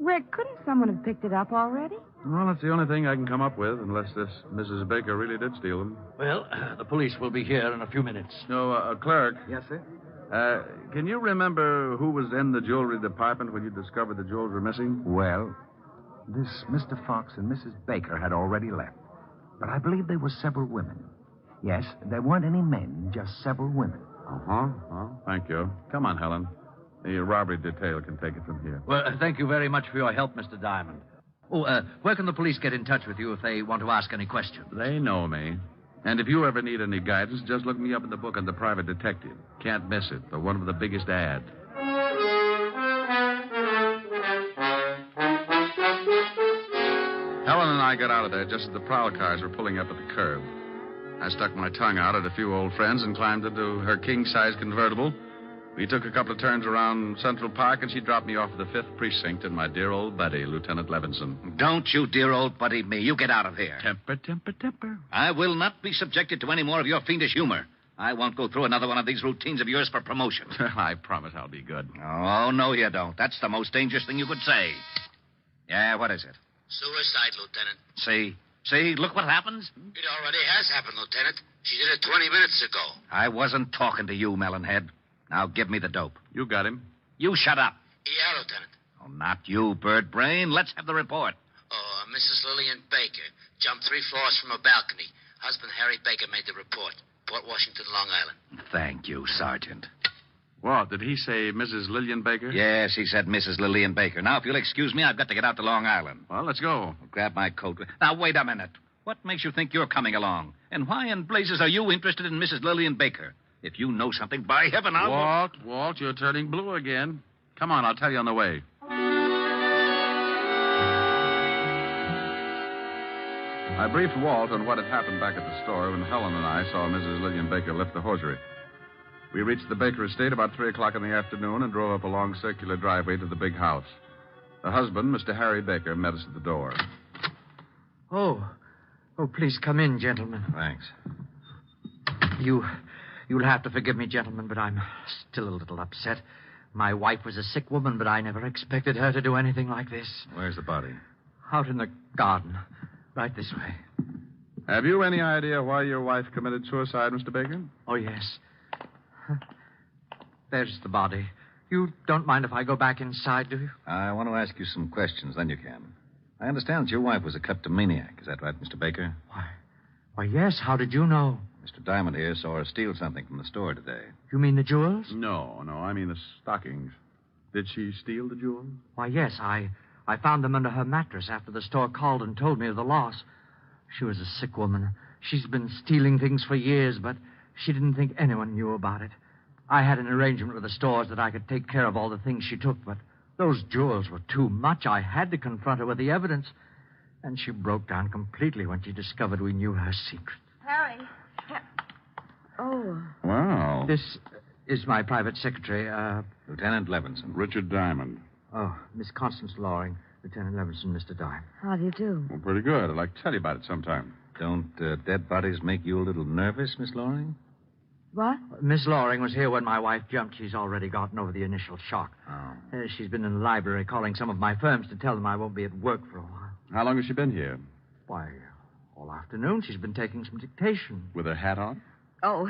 Rick, couldn't someone have picked it up already? Well, that's the only thing I can come up with, unless this Mrs. Baker really did steal them. Well, the police will be here in a few minutes. No, clerk. Yes, sir? Can you remember who was in the jewelry department when you discovered the jewels were missing? Well, this Mr. Fox and Mrs. Baker had already left. But I believe there were several women. Yes, there weren't any men, just several women. Uh-huh. Well, thank you. Come on, Helen. The robbery detail can take it from here. Well, thank you very much for your help, Mr. Diamond. Oh, where can the police get in touch with you if they want to ask any questions? They know me. And if you ever need any guidance, just look me up in the book on the private detective. Can't miss it. The one with the biggest ad. Helen and I got out of there just as the prowl cars were pulling up at the curb. I stuck my tongue out at a few old friends and climbed into her king-size convertible. We took a couple of turns around Central Park, and she dropped me off at the 5th Precinct in my dear old buddy, Lieutenant Levinson. Don't you dear old buddy me. You get out of here. Temper. I will not be subjected to any more of your fiendish humor. I won't go through another one of these routines of yours for promotion. I promise I'll be good. Oh, no, you don't. That's the most dangerous thing you could say. Yeah, what is it? Suicide, Lieutenant. See, look what happens. It already has happened, Lieutenant. She did it 20 minutes ago. I wasn't talking to you, Melonhead. Now give me the dope. You got him. You shut up. Yeah, Lieutenant. Oh, not you, Bird Brain. Let's have the report. Oh, Mrs. Lillian Baker jumped 3 floors from a balcony. Husband Harry Baker made the report. Port Washington, Long Island. Thank you, Sergeant. What, did he say Mrs. Lillian Baker? Yes, he said Mrs. Lillian Baker. Now, if you'll excuse me, I've got to get out to Long Island. Well, let's go. I'll grab my coat. Now, wait a minute. What makes you think you're coming along? And why in blazes are you interested in Mrs. Lillian Baker? If you know something, by heaven, I'll... Walt, you're turning blue again. Come on, I'll tell you on the way. I briefed Walt on what had happened back at the store when Helen and I saw Mrs. Lillian Baker lift the hosiery. We reached the Baker estate about 3 o'clock in the afternoon and drove up a long circular driveway to the big house. The husband, Mr. Harry Baker, met us at the door. Oh, please come in, gentlemen. Thanks. You'll have to forgive me, gentlemen, but I'm still a little upset. My wife was a sick woman, but I never expected her to do anything like this. Where's the body? Out in the garden. Right this way. Have you any idea why your wife committed suicide, Mr. Baker? Oh, yes. There's the body. You don't mind if I go back inside, do you? I want to ask you some questions, then you can. I understand that your wife was a kleptomaniac. Is that right, Mr. Baker? Why, yes. How did you know? Mr. Diamond here saw her steal something from the store today. You mean the jewels? No, I mean the stockings. Did she steal the jewels? Why, yes. I found them under her mattress after the store called and told me of the loss. She was a sick woman. She's been stealing things for years, but she didn't think anyone knew about it. I had an arrangement with the stores that I could take care of all the things she took, but those jewels were too much. I had to confront her with the evidence. And she broke down completely when she discovered we knew her secret. Harry. Oh. Wow. This is my private secretary, Lieutenant Levinson. Richard Diamond. Oh, Miss Constance Loring, Lieutenant Levinson, Mr. Diamond. How do you do? Well, pretty good. I'd like to tell you about it sometime. Don't dead bodies make you a little nervous, Miss Loring? What? Miss Loring was here when my wife jumped. She's already gotten over the initial shock. Oh. She's been in the library calling some of my firms to tell them I won't be at work for a while. How long has she been here? Why, all afternoon she's been taking some dictation. With her hat on? Oh,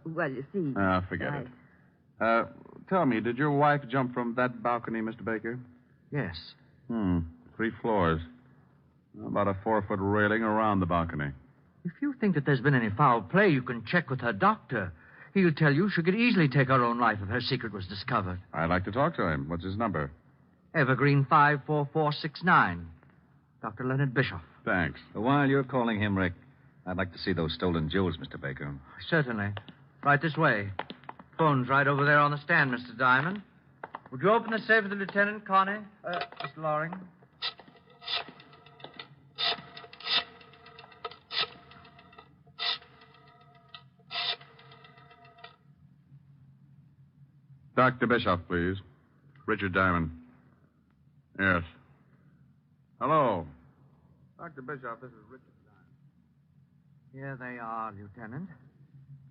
well, you see... forget it. Tell me, did your wife jump from that balcony, Mr. Baker? Yes. 3 floors. About a 4-foot railing around the balcony. If you think that there's been any foul play, you can check with her doctor. He'll tell you she could easily take her own life if her secret was discovered. I'd like to talk to him. What's his number? Evergreen 54469. Dr. Leonard Bischoff. Thanks. While you're calling him, Rick, I'd like to see those stolen jewels, Mr. Baker. Certainly. Right this way. Phone's right over there on the stand, Mr. Diamond. Would you open the safe for the lieutenant, Connie? Mr. Loring? Dr. Bischoff, please. Richard Diamond. Yes. Hello. Dr. Bischoff, this is Richard Diamond. Here they are, Lieutenant.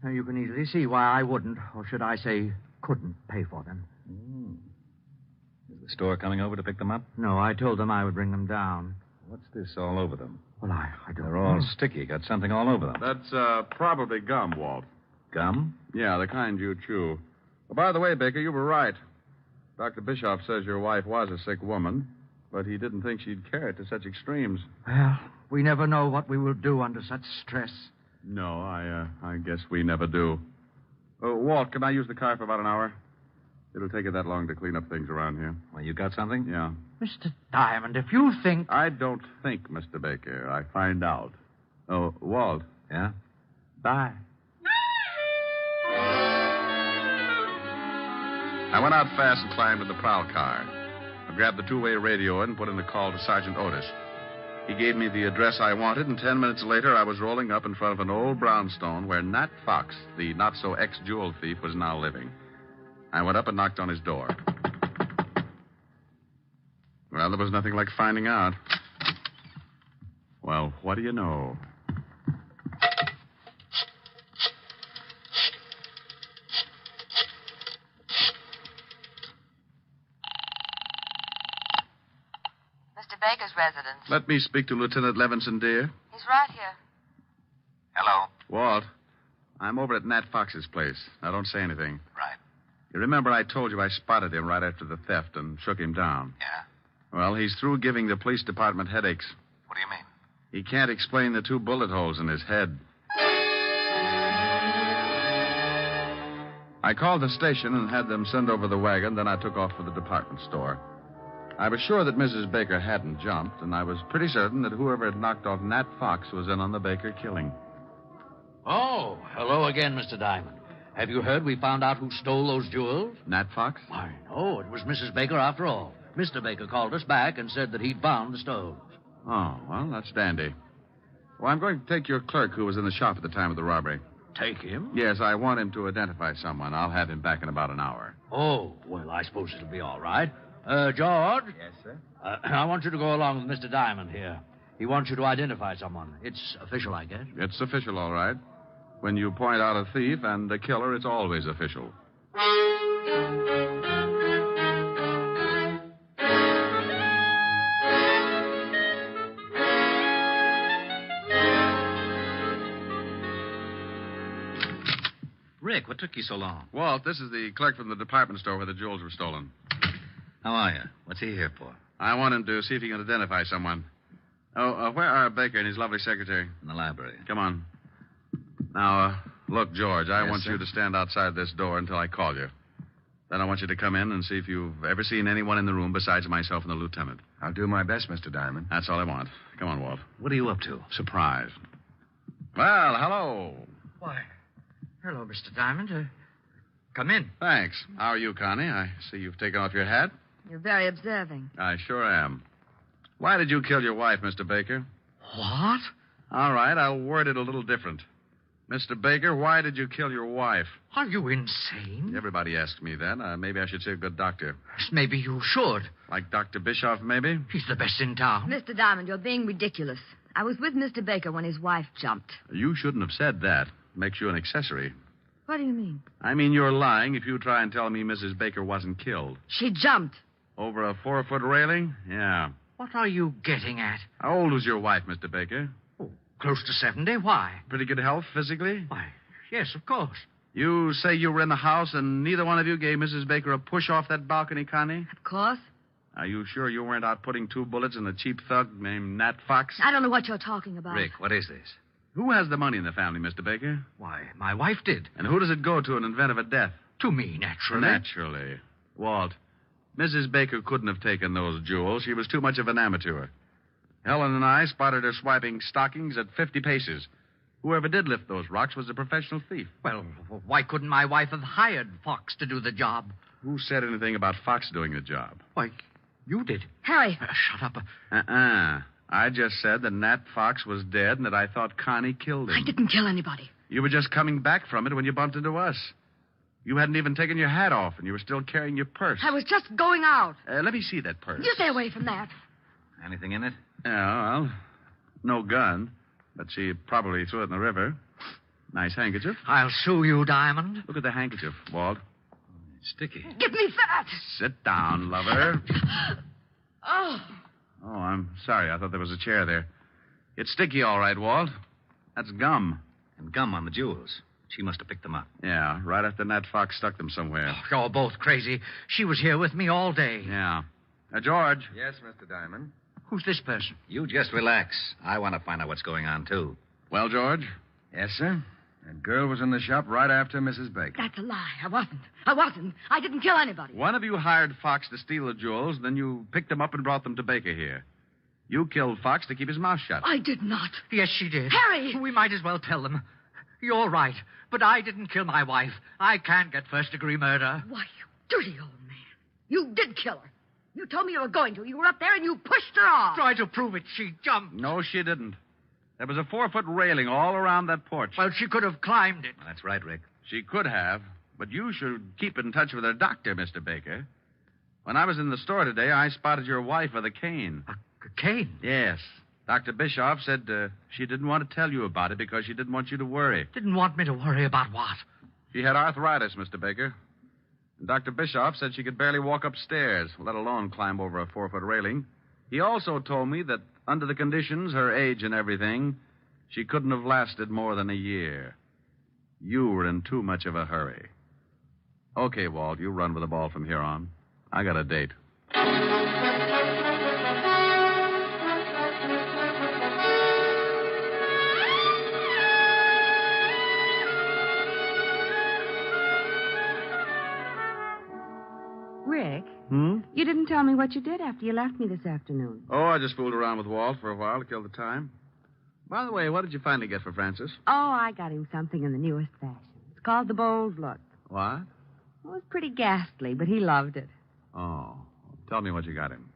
Now, you can easily see why I wouldn't, or should I say, couldn't pay for them. Is the store coming over to pick them up? No, I told them I would bring them down. What's this all over them? Well, I don't They're all know. sticky. Got something all over them. That's probably gum, Walt. Gum? Yeah, the kind you chew. Oh, by the way, Baker, you were right. Dr. Bischoff says your wife was a sick woman, but he didn't think she'd carry it to such extremes. Well, we never know what we will do under such stress. No, I guess we never do. Walt, can I use the car for about an hour? It'll take it that long to clean up things around here. Well, you got something? Yeah. Mr. Diamond, if you think... I don't think, Mr. Baker. I find out. Oh, Walt. Yeah? Bye. I went out fast and climbed in the prowl car. I grabbed the two-way radio and put in the call to Sergeant Otis. He gave me the address I wanted, and 10 minutes later I was rolling up in front of an old brownstone where Nat Fox, the not-so-ex-jewel thief, was now living. I went up and knocked on his door. Well, there was nothing like finding out. Well, what do you know? Mr. Baker's residence. Let me speak to Lieutenant Levinson, dear. He's right here. Hello. Walt, I'm over at Nat Fox's place. Now, don't say anything. Right. You remember I told you I spotted him right after the theft and shook him down? Yeah? Well, he's through giving the police department headaches. What do you mean? He can't explain the 2 bullet holes in his head. I called the station and had them send over the wagon, then I took off for the department store. I was sure that Mrs. Baker hadn't jumped, and I was pretty certain that whoever had knocked off Nat Fox was in on the Baker killing. Oh, hello again, Mr. Diamond. Have you heard we found out who stole those jewels? Nat Fox? Why, no, it was Mrs. Baker after all. Mr. Baker called us back and said that he'd found the stones. Oh, well, that's dandy. Well, I'm going to take your clerk who was in the shop at the time of the robbery. Take him? Yes, I want him to identify someone. I'll have him back in about an hour. Oh, well, I suppose it'll be all right. George? Yes, sir? I want you to go along with Mr. Diamond here. He wants you to identify someone. It's official, I guess. It's official, all right. When you point out a thief and a killer, it's always official. Rick, what took you so long? Walt, this is the clerk from the department store where the jewels were stolen. How are you? What's he here for? I want him to see if he can identify someone. Oh, where are Baker and his lovely secretary? In the library. Come on. Now, look, George, I Yes, want sir? you to stand outside this door until I call you. Then I want you to come in and see if you've ever seen anyone in the room besides myself and the lieutenant. I'll do my best, Mr. Diamond. That's all I want. Come on, Walt. What are you up to? Surprise. Well, hello. Why, hello, Mr. Diamond. Come in. Thanks. How are you, Connie? I see you've taken off your hat. You're very observing. I sure am. Why did you kill your wife, Mr. Baker? What? All right, I'll word it a little different. Mr. Baker, why did you kill your wife? Are you insane? Everybody asks me that. Maybe I should say a good doctor. Maybe you should. Like Dr. Bischoff, maybe? He's the best in town. Mr. Diamond, you're being ridiculous. I was with Mr. Baker when his wife jumped. You shouldn't have said that. Makes you an accessory. What do you mean? I mean, you're lying if you try and tell me Mrs. Baker wasn't killed. She jumped. Over a 4-foot railing? Yeah. What are you getting at? How old was your wife, Mr. Baker? Close to 70. Why? Pretty good health physically? Why, yes, of course. You say you were in the house and neither one of you gave Mrs. Baker a push off that balcony, Connie? Of course. Are you sure you weren't out putting 2 bullets in a cheap thug named Nat Fox? I don't know what you're talking about. Rick, what is this? Who has the money in the family, Mr. Baker? Why, my wife did. And who does it go to in event of a death? To me, naturally. Naturally. Walt, Mrs. Baker couldn't have taken those jewels. She was too much of an amateur. Helen and I spotted her swiping stockings at 50 paces. Whoever did lift those rocks was a professional thief. Well, why couldn't my wife have hired Fox to do the job? Who said anything about Fox doing the job? Why, you did. Harry. Shut up. I just said that Nat Fox was dead and that I thought Connie killed him. I didn't kill anybody. You were just coming back from it when you bumped into us. You hadn't even taken your hat off, and you were still carrying your purse. I was just going out. Let me see that purse. You stay away from that. Anything in it? Yeah, well, no gun, but she probably threw it in the river. Nice handkerchief. I'll sue you, Diamond. Look at the handkerchief, Walt. It's sticky. Give me that. Sit down, lover. Oh. Oh, I'm sorry. I thought there was a chair there. It's sticky, all right, Walt. That's gum. And gum on the jewels. She must have picked them up. Yeah, right after Nat Fox stuck them somewhere. Oh, you're both crazy. She was here with me all day. Yeah. George. Yes, Mr. Diamond. Who's this person? You just relax. I want to find out what's going on, too. Well, George? Yes, sir. That girl was in the shop right after Mrs. Baker. That's a lie. I wasn't. I didn't kill anybody. One of you hired Fox to steal the jewels, then you picked them up and brought them to Baker here. You killed Fox to keep his mouth shut. I did not. Yes, she did. Harry! We might as well tell them. You're right, but I didn't kill my wife. I can't get first-degree murder. Why, you dirty old man. You did kill her. You told me you were going to. You were up there and you pushed her off. Try to prove it. She jumped. No, she didn't. There was a 4-foot railing all around that porch. Well, she could have climbed it. That's right, Rick. She could have, but you should keep in touch with her doctor, Mr. Baker. When I was in the store today, I spotted your wife with a cane. A cane? Yes. Dr. Bischoff said she didn't want to tell you about it because she didn't want you to worry. Didn't want me to worry about what? She had arthritis, Mr. Baker. And Dr. Bischoff said she could barely walk upstairs, let alone climb over a 4-foot railing. He also told me that under the conditions, her age and everything, she couldn't have lasted more than a year. You were in too much of a hurry. Okay, Walt, you run with the ball from here on. I got a date. Rick, Hmm? you didn't tell me what you did after you left me this afternoon. Oh, I just fooled around with Walt for a while to kill the time. By the way, what did you finally get for Francis? Oh, I got him something in the newest fashion. It's called the Bold Look. What? It was pretty ghastly, but he loved it. Oh. Tell me what you got him.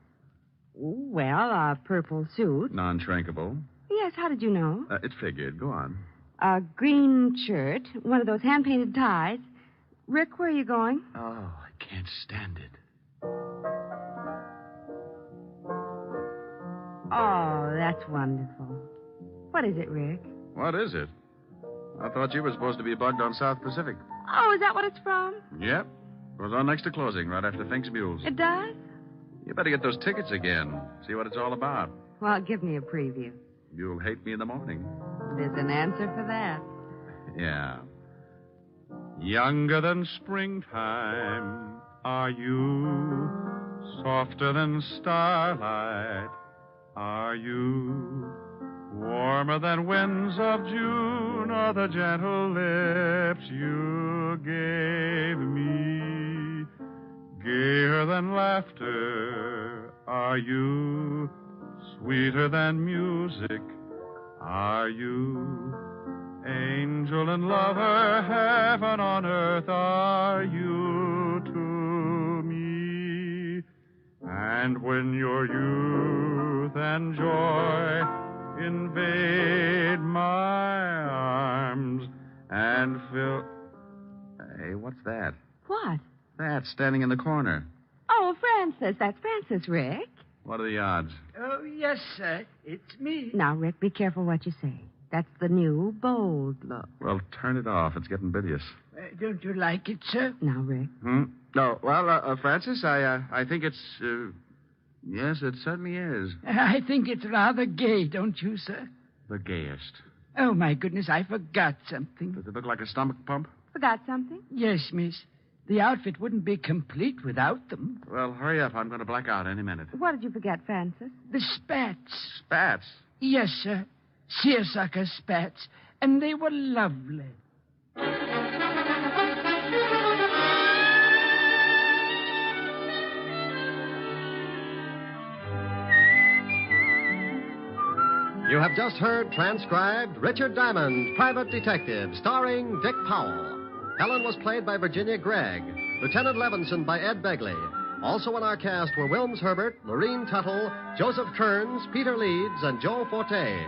Well, a purple suit. Non-shrinkable. Yes, how did you know? It figured. Go on. A green shirt, one of those hand-painted ties. Rick, where are you going? Oh, I can't stand it. Oh, that's wonderful. What is it, Rick? What is it? I thought you were supposed to be bugged on South Pacific. Oh, is that what it's from? Yep. Goes on next to closing, right after Fink's Mules. It does? You better get those tickets again. See what it's all about. Well, give me a preview. You'll hate me in the morning. There's an answer for that. Yeah. Younger than springtime are you, softer than starlight are you, warmer than winds of June are the gentle lips you gave me, gayer than laughter are you, sweeter than music are you, angel and lover, heaven on earth are you to me. And when your youth and joy invade my arms and fill... Hey, what's that? What? That, standing in the corner. Oh, Francis. That's Francis, Rick. What are the odds? Oh, yes, sir. It's me. Now, Rick, be careful what you say. That's the new Bold Look. Well, turn it off. It's getting bilious. Don't you like it, sir? Now, Rick. No, well, Francis, I think it's, yes, it certainly is. I think it's rather gay, don't you, sir? The gayest. Oh, my goodness, I forgot something. Does it look like a stomach pump? Forgot something? Yes, miss. The outfit wouldn't be complete without them. Well, hurry up. I'm going to black out any minute. What did you forget, Francis? The spats. Spats? Yes, sir. Seersucker spats. And they were lovely. You have just heard transcribed Richard Diamond, Private Detective, starring Dick Powell. Helen was played by Virginia Gregg, Lieutenant Levinson by Ed Begley. Also in our cast were Wilms Herbert, Lorene Tuttle, Joseph Kearns, Peter Leeds, and Joe Forte.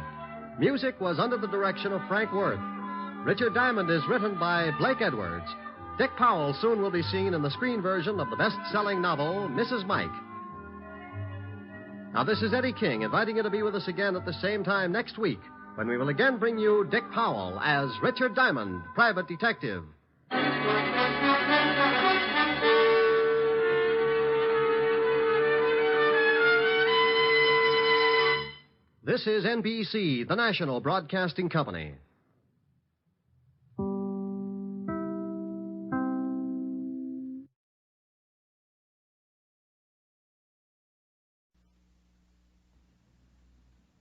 Music was under the direction of Frank Worth. Richard Diamond is written by Blake Edwards. Dick Powell soon will be seen in the screen version of the best-selling novel, Mrs. Mike. Now, this is Eddie King inviting you to be with us again at the same time next week when we will again bring you Dick Powell as Richard Diamond, Private Detective. This is NBC, the national broadcasting company.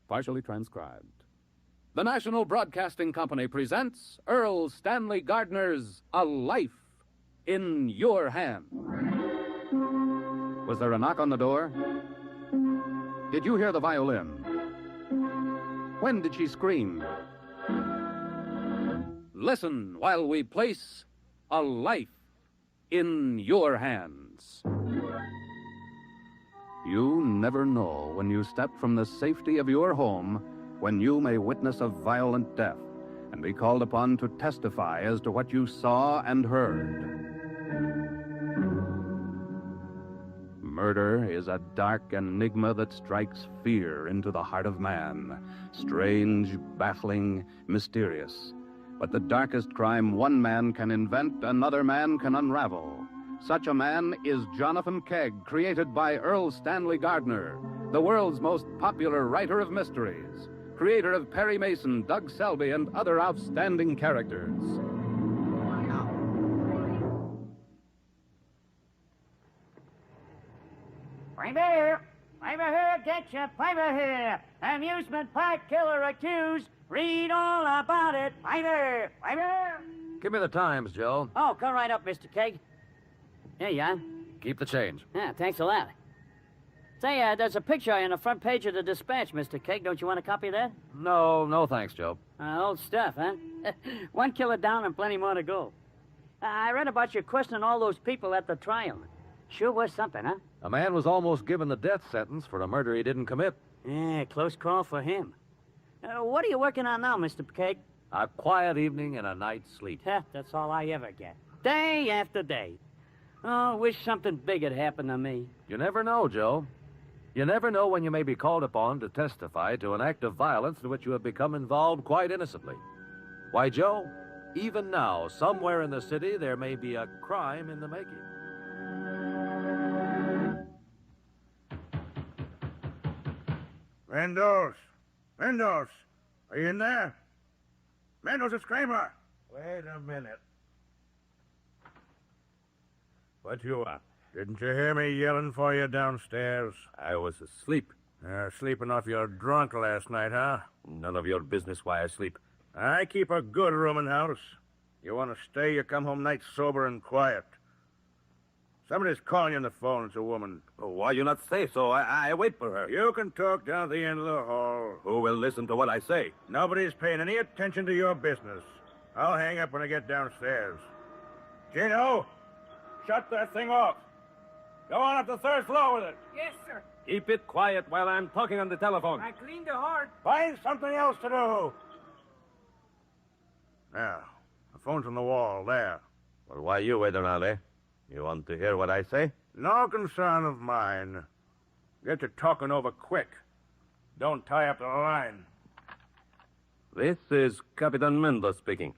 Partially transcribed. The National Broadcasting Company presents Earl Stanley Gardner's A Life in Your Hand. Was there a knock on the door? Did you hear the violin? When did she scream? Listen while we place A Life in Your Hands. You never know when you step from the safety of your home when you may witness a violent death and be called upon to testify as to what you saw and heard. Murder is a dark enigma that strikes fear into the heart of man. Strange, baffling, mysterious. But the darkest crime one man can invent, another man can unravel. Such a man is Jonathan Kegg, created by Earl Stanley Gardner, the world's most popular writer of mysteries, creator of Perry Mason, Doug Selby, and other outstanding characters. Private here, get your private here. Amusement park killer accused. Read all about it. Private. Give me the Times, Joe. Oh, come right up, Mr. Keg. Here you are. Keep the change. Yeah, thanks a lot. Say, there's a picture on the front page of the Dispatch, Mr. Keg. Don't you want a copy of that? No, thanks, Joe. Old stuff, huh? One killer down and plenty more to go. I read about you questioning all those people at the trial. Sure was something, huh? A man was almost given the death sentence for a murder he didn't commit. Yeah, close call for him. What are you working on now, Mr. Keg? A quiet evening and a night's sleep. That's all I ever get. Day after day. Oh, wish something big had happened to me. You never know, Joe. You never know when you may be called upon to testify to an act of violence in which you have become involved quite innocently. Why, Joe, even now, somewhere in the city, there may be a crime in the making. Mendoz, are you in there? Mendoz, it's Kramer. Wait a minute. What you want? Didn't you hear me yelling for you downstairs? I was asleep. Sleeping off your drunk last night, huh? None of your business why I sleep. I keep a good rooming house. You want to stay, you come home nights sober and quiet. Somebody's calling you on the phone. It's a woman. Oh, why you not say so? I wait for her. You can talk down at the end of the hall. Who will listen to what I say? Nobody's paying any attention to your business. I'll hang up when I get downstairs. Gino, shut that thing off. Go on up the third floor with it. Yes, sir. Keep it quiet while I'm talking on the telephone. I cleaned the heart. Find something else to do. Now, the phone's on the wall there. Well, why you wait around, eh? You want to hear what I say? No concern of mine. Get your talking over quick. Don't tie up the line. This is Capitan Mendoz speaking.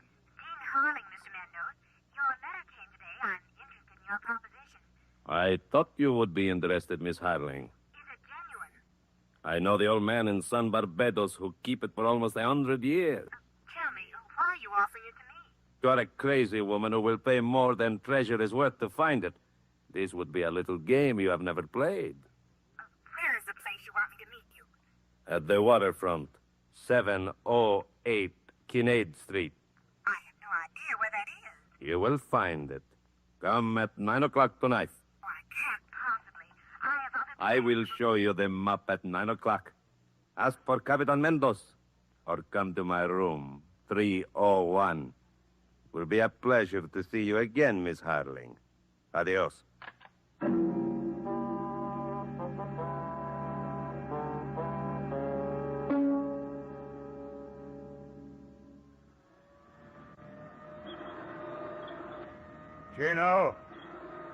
Harling, Mr. Mendoz. Your letter came today. I'm interested in your proposition. I thought you would be interested, Miss Harling. Is it genuine? I know the old man in San Barbados who keep it for almost 100 years. Tell me, why are you offering it to me? You are a crazy woman who will pay more than treasure is worth to find it. This would be a little game you have never played. Where is the place you want me to meet you? At the waterfront, 708 Kinnaid Street. I have no idea where that is. You will find it. Come at 9 o'clock tonight. Oh, I can't possibly. I have other... I will show you the map at 9 o'clock. Ask for Capitan Mendoz or come to my room, 301. It will be a pleasure to see you again, Miss Harling. Adios.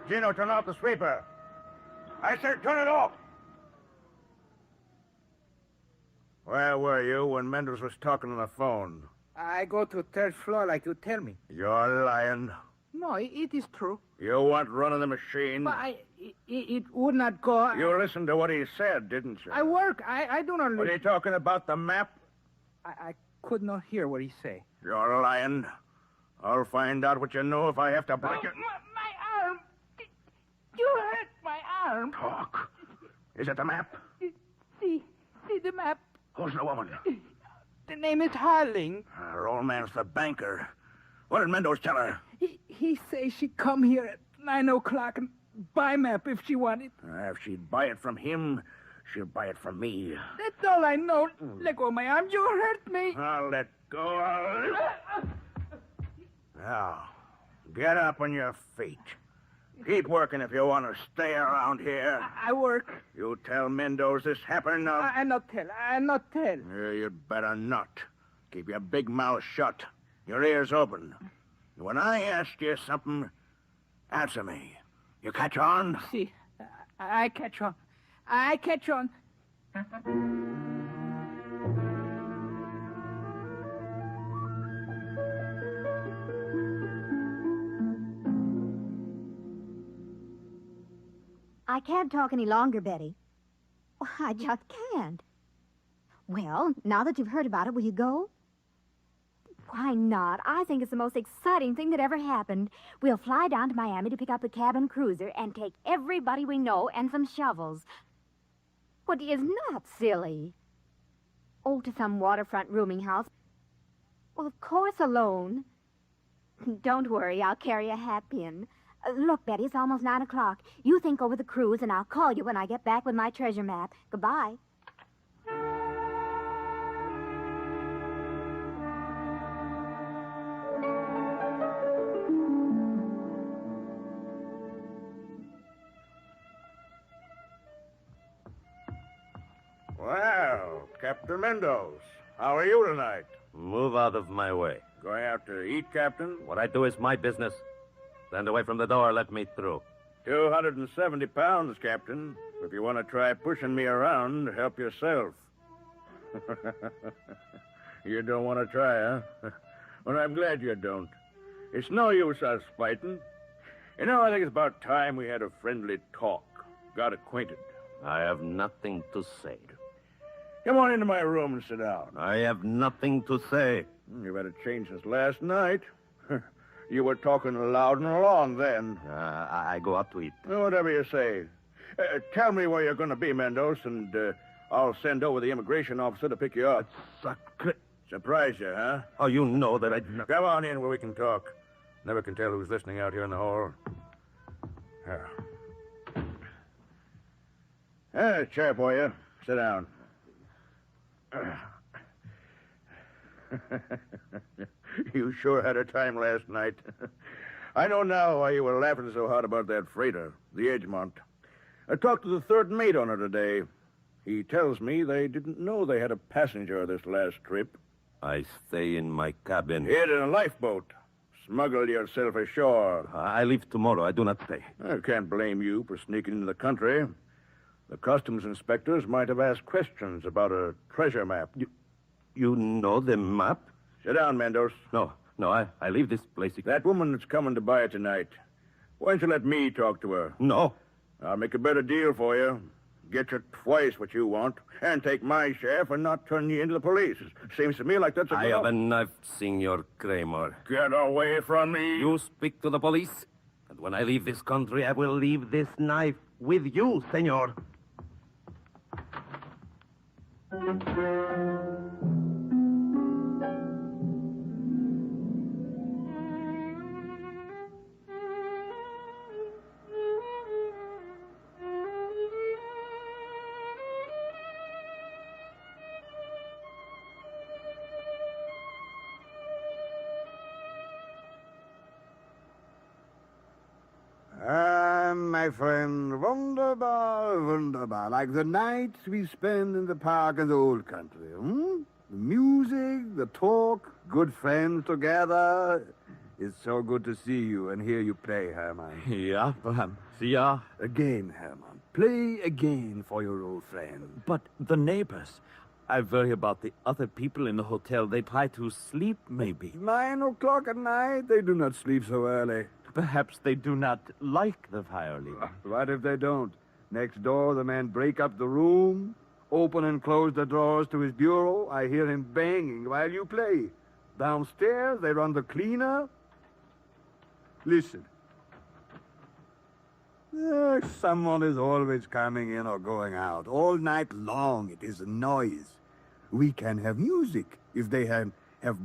Gino, turn off the sweeper. I said turn it off. Where were you when Mendoz was talking on the phone? I go to third floor like you tell me. You're lying. No, it is true. You weren't running the machine. But it would not go. You listened to what he said, didn't you? I work. I do not... Were you talking about the map? I could not hear what he say. You're lying. I'll find out what you know if I have to break it. My arm. You hurt my arm. Talk. Is it the map? See the map. Who's the woman? The name is Harling. Her old man's the banker. What did Mendoz tell her? He say she come here at 9 o'clock and buy map if she want it. If she'd buy it from him, she'll buy it from me. That's all I know. Let go of my arm. You hurt me. I'll let go. Now, get up on your feet. Keep working if you want to stay around here. I work. You tell Mendoz this happened. I not tell. I not tell. You'd better not. Keep your big mouth shut. Your ears open. When I ask you something, answer me. You catch on? See, I catch on. I catch on. I can't talk any longer, Betty. Well, I just can't. Well, now that you've heard about it, will you go? Why not? I think it's the most exciting thing that ever happened. We'll fly down to Miami to pick up a cabin cruiser and take everybody we know and some shovels. What is not silly? Oh, to some waterfront rooming house. Well, of course, alone. Don't worry, I'll carry a hat pin. Look, Betty, it's almost 9 o'clock. You think over the cruise, and I'll call you when I get back with my treasure map. Goodbye. Well, Captain Mendoza, how are you tonight? Move out of my way. Going out to eat, Captain? What I do is my business. Stand away from the door. Let me through. 270 pounds, Captain. If you want to try pushing me around, help yourself. You don't want to try, huh? Well, I'm glad you don't. It's no use us fighting. You know, I think it's about time we had a friendly talk. Got acquainted. I have nothing to say. Come on into my room and sit down. I have nothing to say. You've had a change since last night. You were talking loud and long then. I go out to eat. Whatever you say. Tell me where you're going to be, Mendoza, and I'll send over the immigration officer to pick you up. Surprise you, huh? Oh, you know that I... Come on in where we can talk. Never can tell who's listening out here in the hall. Chair for you. Sit down. You sure had a time last night. I know now why you were laughing so hard about that freighter, the Edgemont. I talked to the third mate on her today. He tells me they didn't know they had a passenger this last trip. I stay in my cabin. Hid in a lifeboat. Smuggled yourself ashore. I leave tomorrow. I do not pay. I can't blame you for sneaking into the country. The customs inspectors might have asked questions about a treasure map. You know the map? Sit down, Mendoza. No, I leave this place. That woman that's coming to buy it tonight. Why don't you let me talk to her? No. I'll make a better deal for you. Get you twice what you want, and take my share for not turning you into the police. Seems to me like that's a I have a knife, Senor Kramer. Get away from me. You speak to the police, and when I leave this country, I will leave this knife with you, Senor. My friend, wunderbar, wunderbar. Like the nights we spend in the park in the old country. The music, the talk, good friends together. It's so good to see you and hear you play, Herman. Yeah, Bram. Yeah. Again, Herman. Play again for your old friend. But the neighbors. I worry about the other people in the hotel. They try to sleep, maybe. 9 o'clock at night? They do not sleep so early. Perhaps they do not like the violin. What if they don't? Next door, the man break up the room, open and close the drawers to his bureau. I hear him banging while you play. Downstairs, they run the cleaner. Listen. Someone is always coming in or going out. All night long, it is a noise. We can have music if they have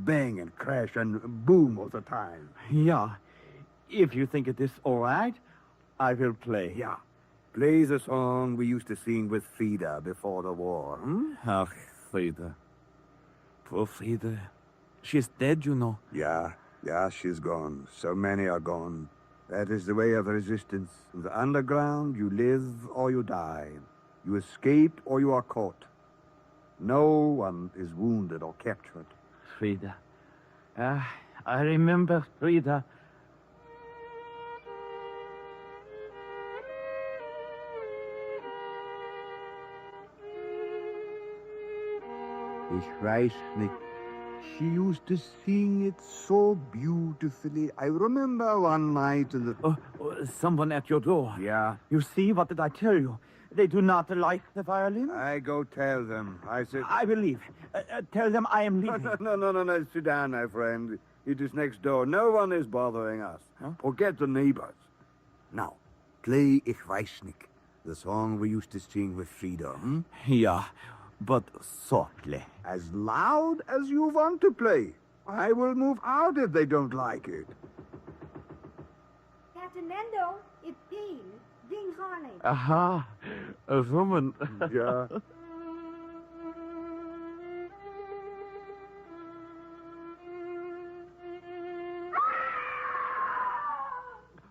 bang and crash and boom all the time. Yeah. If you think it is all right, I will play. Yeah. Play the song we used to sing with Frida before the war. Ach, Frida. Poor Frida. She's dead, you know. Yeah, she's gone. So many are gone. That is the way of resistance. In the underground, you live or you die. You escape or you are caught. No one is wounded or captured. Frida. I remember Frida. Ich weiß nicht, She used to sing it so beautifully. I remember one night in the... Someone at your door. Yeah? You see, what did I tell you? They do not like the violin. I go tell them. I said... I will leave. Tell them I am leaving. No. Sit down, my friend. It is next door. No one is bothering us. Huh? Forget the neighbors. Now, play Ich weiß nicht, the song we used to sing with Frida. Yeah, but softly. As loud as you want to play. I will move out if they don't like it. Captain Mendo, it's Dean. Dean Harling. Aha, a woman. Yeah.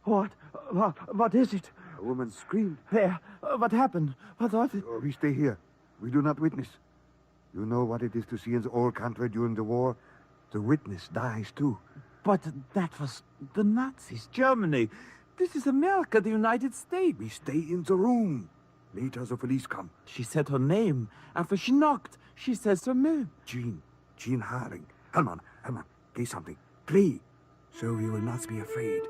What is it? A woman screamed. There. What happened? What was it? We stay here. We do not witness. You know what it is to see in the old country during the war? The witness dies too. But that was the Nazis, Germany. This is America, the United States. We stay in the room. Later the police come. She said her name. After she knocked, she says her name. Jean Haring. Hermann, play something. Play, so we will not be afraid.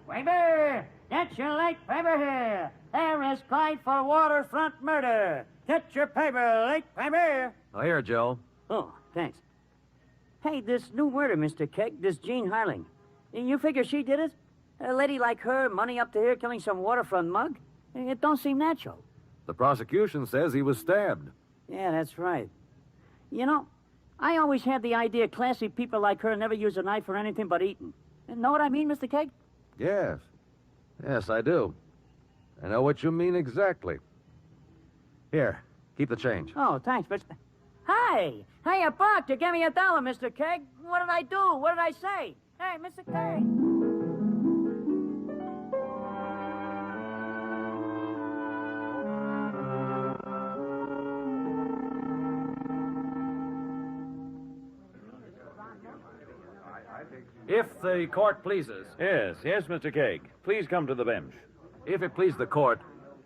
Paper! Get your late paper here. There is Clyde for waterfront murder. Get your paper, late paper. Oh, here, Joe. Oh, thanks. Hey, this new murder, Mr. Keg, this Jean Harling. You figure she did it? A lady like her, money up to here, killing some waterfront mug? It don't seem natural. The prosecution says he was stabbed. Yeah, that's right. You know, I always had the idea classy people like her never use a knife for anything but eating. Know what I mean, Mr. Keg? Yes. Yes, I do. I know what you mean exactly. Here, keep the change. Oh, thanks, but... Hey, a buck to give me $1, Mr. Keg. What did I do? What did I say? Hey, Mr. Keg. If the court pleases. Yes, Mr. Keg. Please come to the bench. If it please the court,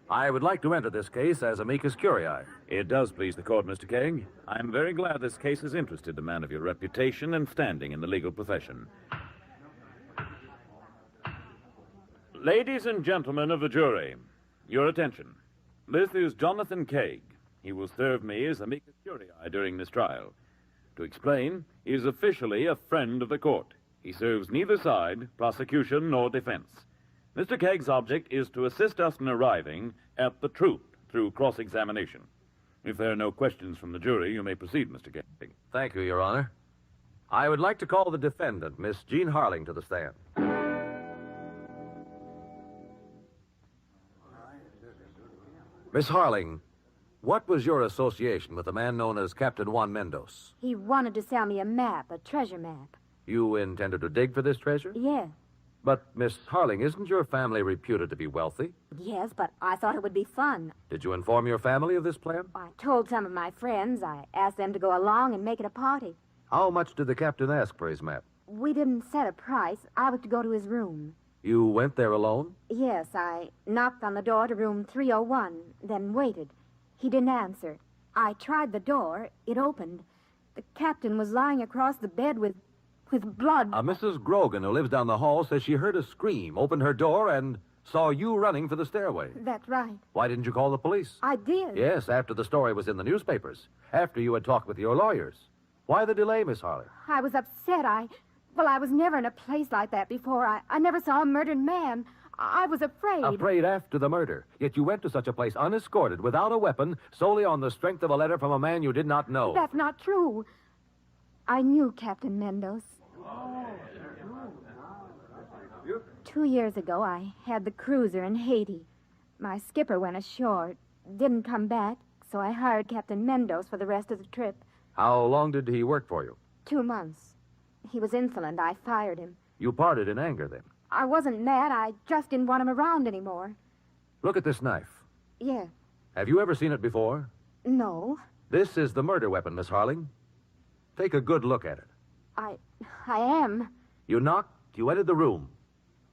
I would like to enter this case as amicus curiae. It does please the court, Mr. Keg. I'm very glad this case has interested a man of your reputation and standing in the legal profession. Ladies and gentlemen of the jury, your attention. This is Jonathan Keg. He will serve me as amicus curiae during this trial. To explain, he is officially a friend of the court. He serves neither side, prosecution nor defense. Mr. Kegg's object is to assist us in arriving at the truth through cross-examination. If there are no questions from the jury, you may proceed, Mr. Keg. Thank you, Your Honor. I would like to call the defendant, Miss Jean Harling, to the stand. Miss Harling, what was your association with a man known as Captain Juan Mendoz? He wanted to sell me a map, a treasure map. You intended to dig for this treasure? Yeah. But, Miss Harling, isn't your family reputed to be wealthy? Yes, but I thought it would be fun. Did you inform your family of this plan? I told some of my friends. I asked them to go along and make it a party. How much did the captain ask for his map? We didn't set a price. I was to go to his room. You went there alone? Yes, I knocked on the door to room 301, then waited. He didn't answer. I tried the door. It opened. The captain was lying across the bed with blood. Mrs. Grogan, who lives down the hall, says she heard a scream, opened her door, and saw you running for the stairway. That's right. Why didn't you call the police? I did. Yes, after the story was in the newspapers. After you had talked with your lawyers. Why the delay, Miss Harling? I was upset. I was never in a place like that before. I never saw a murdered man. I was afraid. Afraid after the murder. Yet you went to such a place unescorted, without a weapon, solely on the strength of a letter from a man you did not know. That's not true. I knew Captain Mendoz. 2 years ago, I had the cruiser in Haiti. My skipper went ashore, didn't come back, so I hired Captain Mendoz for the rest of the trip. How long did he work for you? 2 months. He was insolent. I fired him. You parted in anger, then? I wasn't mad. I just didn't want him around anymore. Look at this knife. Yeah. Have you ever seen it before? No. This is the murder weapon, Miss Harling. Take a good look at it. I am. You knocked, you entered the room.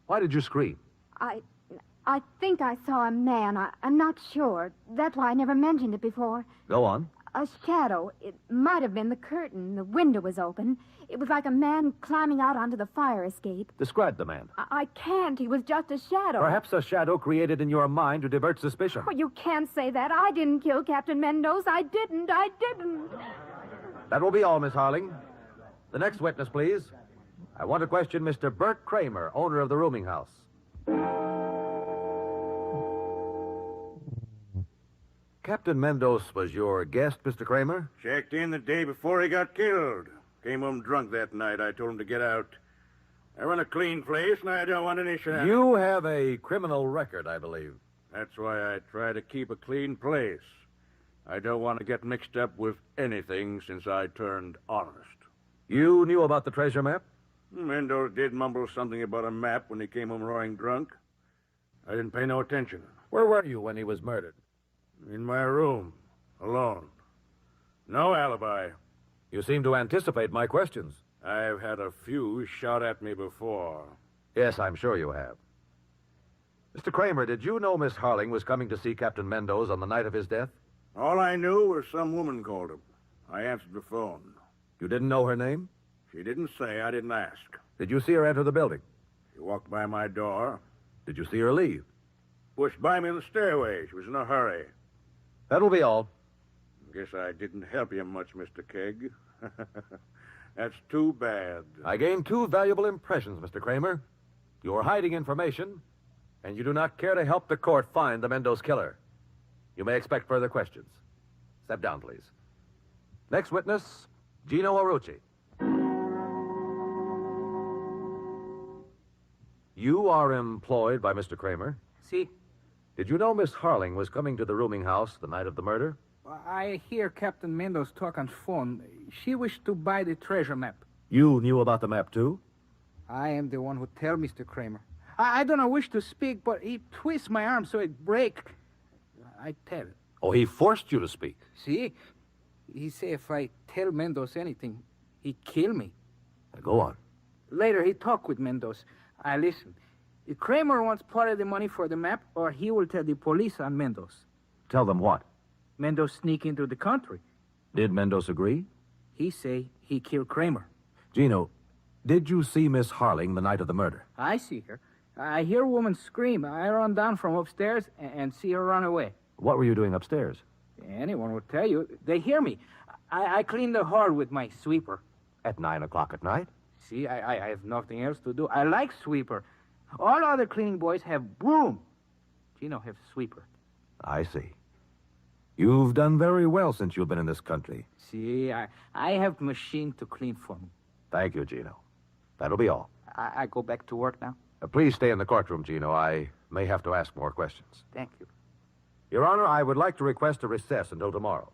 Why did you scream? I think I saw a man. I'm not sure. That's why I never mentioned it before. Go on. A shadow. It might have been the curtain. The window was open. It was like a man climbing out onto the fire escape. Describe the man. I can't. He was just a shadow. Perhaps a shadow created in your mind to divert suspicion. Oh, you can't say that. I didn't kill Captain Mendoza. I didn't. That will be all, Miss Harling. The next witness, please. I want to question Mr. Bert Kramer, owner of the rooming house. Captain Mendoza was your guest, Mr. Kramer? Checked in the day before he got killed. Came home drunk that night. I told him to get out. I run a clean place, and I don't want any shenanigans. You have a criminal record, I believe. That's why I try to keep a clean place. I don't want to get mixed up with anything since I turned honest. You knew about the treasure map? Mendoza did mumble something about a map when he came home roaring drunk. I didn't pay no attention. Where were you when he was murdered? In my room, alone. No alibi. You seem to anticipate my questions. I've had a few shot at me before. Yes, I'm sure you have. Mr. Kramer, did you know Miss Harling was coming to see Captain Mendoza on the night of his death? All I knew was some woman called him. I answered the phone. You didn't know her name? She didn't say. I didn't ask. Did you see her enter the building? She walked by my door. Did you see her leave? Pushed by me in the stairway. She was in a hurry. That'll be all. Guess I didn't help you much, Mr. Kegg. That's too bad. I gained two valuable impressions, Mr. Kramer. You are hiding information, and you do not care to help the court find the Mendoza killer. You may expect further questions. Step down, please. Next witness, Gino Arucci. You are employed by Mr. Kramer? Si. Did you know Miss Harling was coming to the rooming house the night of the murder? I hear Captain Mendoza talk on phone. She wished to buy the treasure map. You knew about the map, too? I am the one who tell Mr. Kramer. I don't wish to speak, but he twists my arm so it break. I tell. Oh, he forced you to speak? See? He say if I tell Mendoza anything, he kill me. Go on. Later, he talk with Mendoza. I listen. Kramer wants part of the money for the map, or he will tell the police on Mendoza. Tell them what? Mendoza sneak into the country. Did Mendoza agree? He say he killed Kramer. Gino, did you see Miss Harling the night of the murder? I see her. I hear a woman scream. I run down from upstairs and see her run away. What were you doing upstairs? Anyone would tell you. They hear me. I clean the hall with my sweeper. At 9 o'clock at night? See, I have nothing else to do. I like sweeper. All other cleaning boys have broom. Gino have sweeper. I see. You've done very well since you've been in this country. See, I have machine to clean for me. Thank you, Gino. That'll be all. I go back to work now? Please stay in the courtroom, Gino. I may have to ask more questions. Thank you. Your Honor, I would like to request a recess until tomorrow.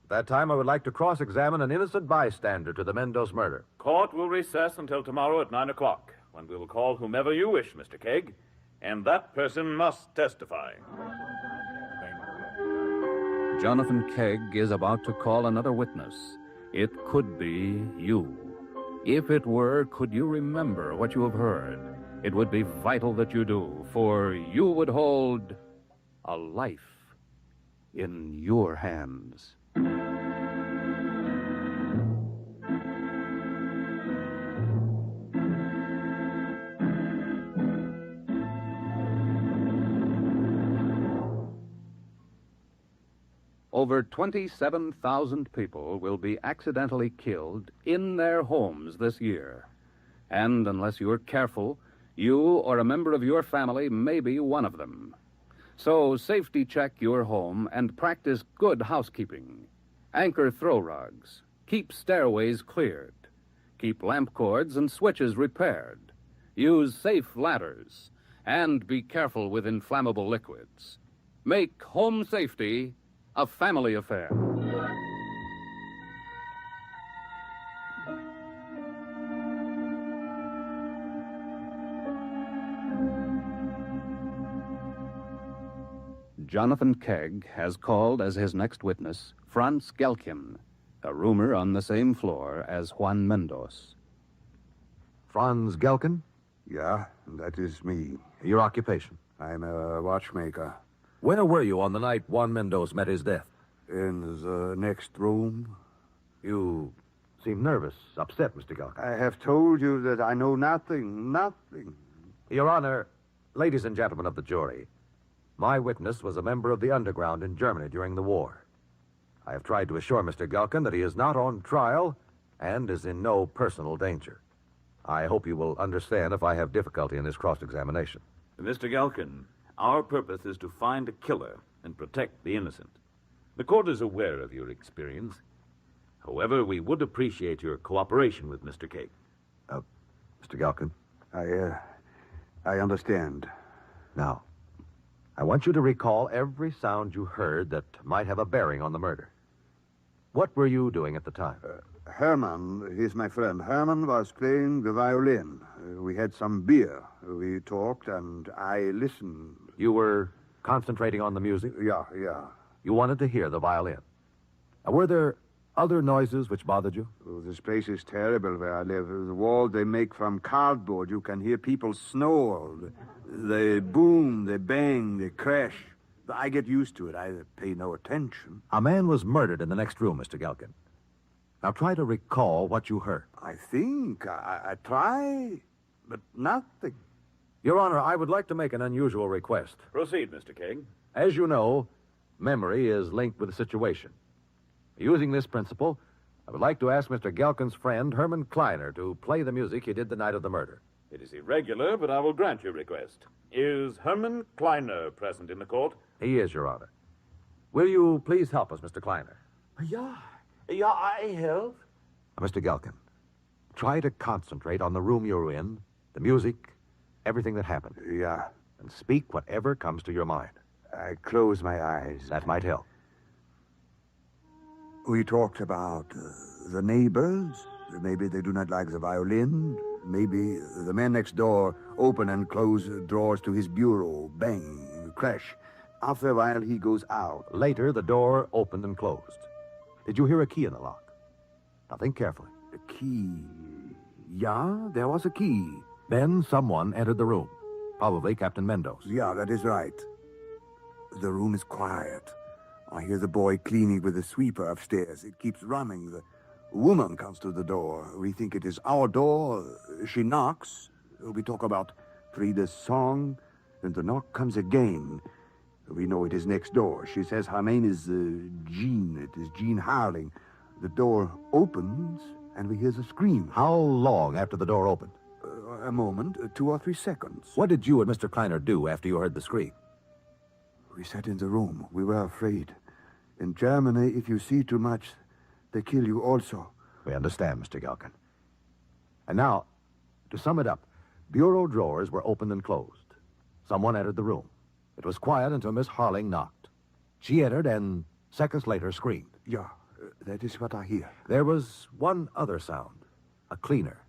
At that time, I would like to cross-examine an innocent bystander to the Mendoza murder. Court will recess until tomorrow at 9 o'clock, when we will call whomever you wish, Mr. Kegg, and that person must testify. Jonathan Kegg is about to call another witness. It could be you. If it were, could you remember what you have heard? It would be vital that you do, for you would hold a life in your hands. Over 27,000 people will be accidentally killed in their homes this year. And unless you're careful, you or a member of your family may be one of them. So safety check your home and practice good housekeeping. Anchor throw rugs. Keep stairways cleared. Keep lamp cords and switches repaired. Use safe ladders. And be careful with inflammable liquids. Make home safety a family affair. Jonathan Kegg has called as his next witness Franz Gelkin, a roomer on the same floor as Juan Mendoz. Franz Gelken? Yeah, that is me. Your occupation? I'm a watchmaker. Where were you on the night Juan Mendoz met his death? In the next room. You seem nervous, upset, Mr. Gelken. I have told you that I know nothing. Your Honor, ladies and gentlemen of the jury, my witness was a member of the underground in Germany during the war. I have tried to assure Mr. Gelken that he is not on trial and is in no personal danger. I hope you will understand if I have difficulty in this cross-examination. Mr. Gelken, our purpose is to find a killer and protect the innocent. The court is aware of your experience. However, we would appreciate your cooperation with Mr. Cake. Mr. Gelken? I understand. Now, I want you to recall every sound you heard that might have a bearing on the murder. What were you doing at the time? Herman, he's my friend. Herman was playing the violin. We had some beer. We talked, and I listened. You were concentrating on the music? Yeah. You wanted to hear the violin. Were there other noises which bothered you? Oh, this place is terrible where I live. The walls they make from cardboard. You can hear people snore. They boom, they bang, they crash. I get used to it. I pay no attention. A man was murdered in the next room, Mr. Gelken. Now try to recall what you heard. I think. I try, but nothing. Your Honor, I would like to make an unusual request. Proceed, Mr. King. As you know, memory is linked with the situation. Using this principle, I would like to ask Mr. Gelken's friend, Herman Kleiner, to play the music he did the night of the murder. It is irregular, but I will grant your request. Is Herman Kleiner present in the court? He is, Your Honor. Will you please help us, Mr. Kleiner? Yeah, I help. Mr. Gelken, try to concentrate on the room you're in, the music, everything that happened. Yeah. And speak whatever comes to your mind. I close my eyes. That might help. We talked about the neighbors. Maybe they do not like the violin. Maybe the man next door open and close drawers to his bureau. Bang, crash. After a while, he goes out. Later, the door opened and closed. Did you hear a key in the lock? Now think carefully. A key? Yeah, there was a key. Then someone entered the room. Probably Captain Mendoz. Yeah, that is right. The room is quiet. I hear the boy cleaning with the sweeper upstairs. It keeps running. The woman comes to the door. We think it is our door. She knocks. We talk about Frida's song. Then the knock comes again. We know it is next door. She says her name is Jean. It is Jean Harling. The door opens, and we hear the scream. How long after the door opened? A moment, 2 or 3 seconds. What did you and Mr. Kleiner do after you heard the scream? We sat in the room. We were afraid. In Germany, if you see too much, they kill you also. We understand, Mr. Gelken. And now, to sum it up, bureau drawers were opened and closed. Someone entered the room. It was quiet until Miss Harling knocked. She entered and seconds later screamed. Yeah, that is what I hear. There was one other sound. A cleaner.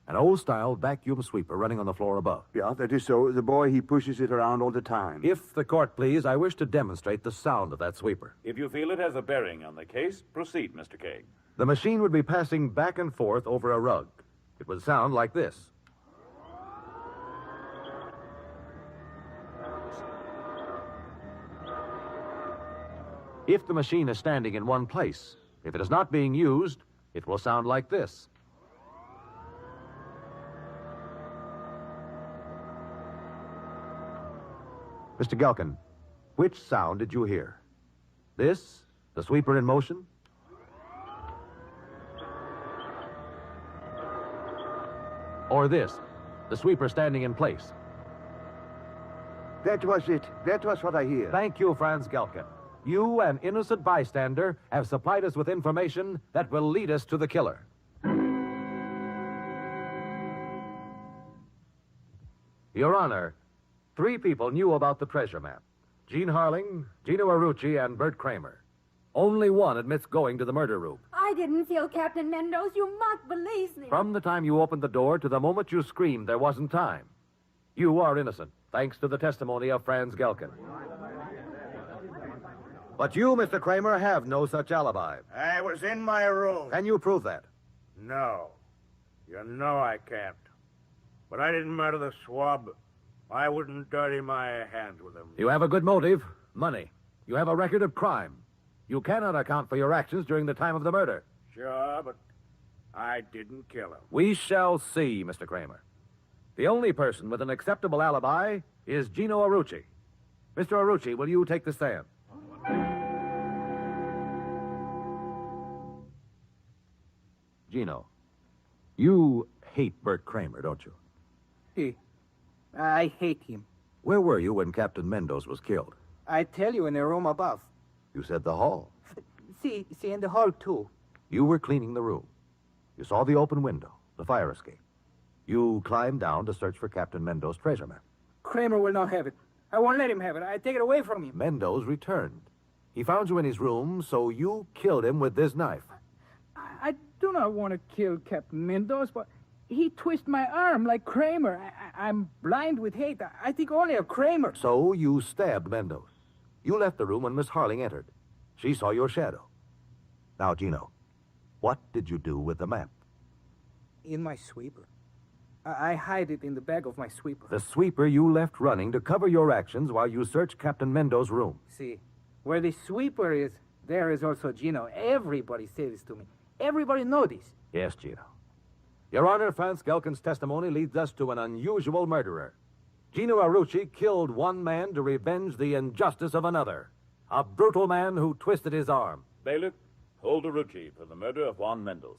An old-style vacuum sweeper running on the floor above. Yeah, that is so. The boy, he pushes it around all the time. If the court please, I wish to demonstrate the sound of that sweeper. If you feel it has a bearing on the case, proceed, Mr. Cage. The machine would be passing back and forth over a rug. It would sound like this. If the machine is standing in one place, if it is not being used, it will sound like this. Mr. Gelken, which sound did you hear? This, the sweeper in motion? Or this, the sweeper standing in place? That was it. That was what I hear. Thank you, Franz Gelken. You, an innocent bystander, have supplied us with information that will lead us to the killer. Your Honor, 3 people knew about the treasure map. Jean Harling, Gino Arucci, and Bert Kramer. Only one admits going to the murder room. I didn't kill Captain Mendoz. You must believe me. From the time you opened the door to the moment you screamed, there wasn't time. You are innocent, thanks to the testimony of Franz Gelken. But you, Mr. Kramer, have no such alibi. I was in my room. Can you prove that? No. You know I can't. But I didn't murder the swab. I wouldn't dirty my hands with him. You have a good motive, money. You have a record of crime. You cannot account for your actions during the time of the murder. Sure, but I didn't kill him. We shall see, Mr. Kramer. The only person with an acceptable alibi is Gino Arucci. Mr. Arucci, will you take the stand? Gino, you hate Bert Kramer, don't you? I hate him. Where were you when Captain Mendoz was killed? I tell you, in the room above. You said the hall. See, in the hall, too. You were cleaning the room. You saw the open window, the fire escape. You climbed down to search for Captain Mendo's treasure map. Kramer will not have it. I won't let him have it. I take it away from him. Mendoz returned. He found you in his room, so you killed him with this knife. I do not want to kill Captain Mendoz, but he twisted my arm like Kramer. I'm blind with hate. I think only of Kramer. So you stabbed Mendoz. You left the room when Miss Harling entered. She saw your shadow. Now, Gino, what did you do with the map? In my sweeper. I hide it in the bag of my sweeper. The sweeper you left running to cover your actions while you searched Captain Mendoz's room. See, where the sweeper is, there is also Gino. Everybody says this to me. Everybody knows this. Yes, Gino. Your Honor, Franz Gelken's testimony leads us to an unusual murderer. Gino Arucci killed one man to revenge the injustice of another. A brutal man who twisted his arm. Bailiff, hold Arucci for the murder of Juan Mendoz.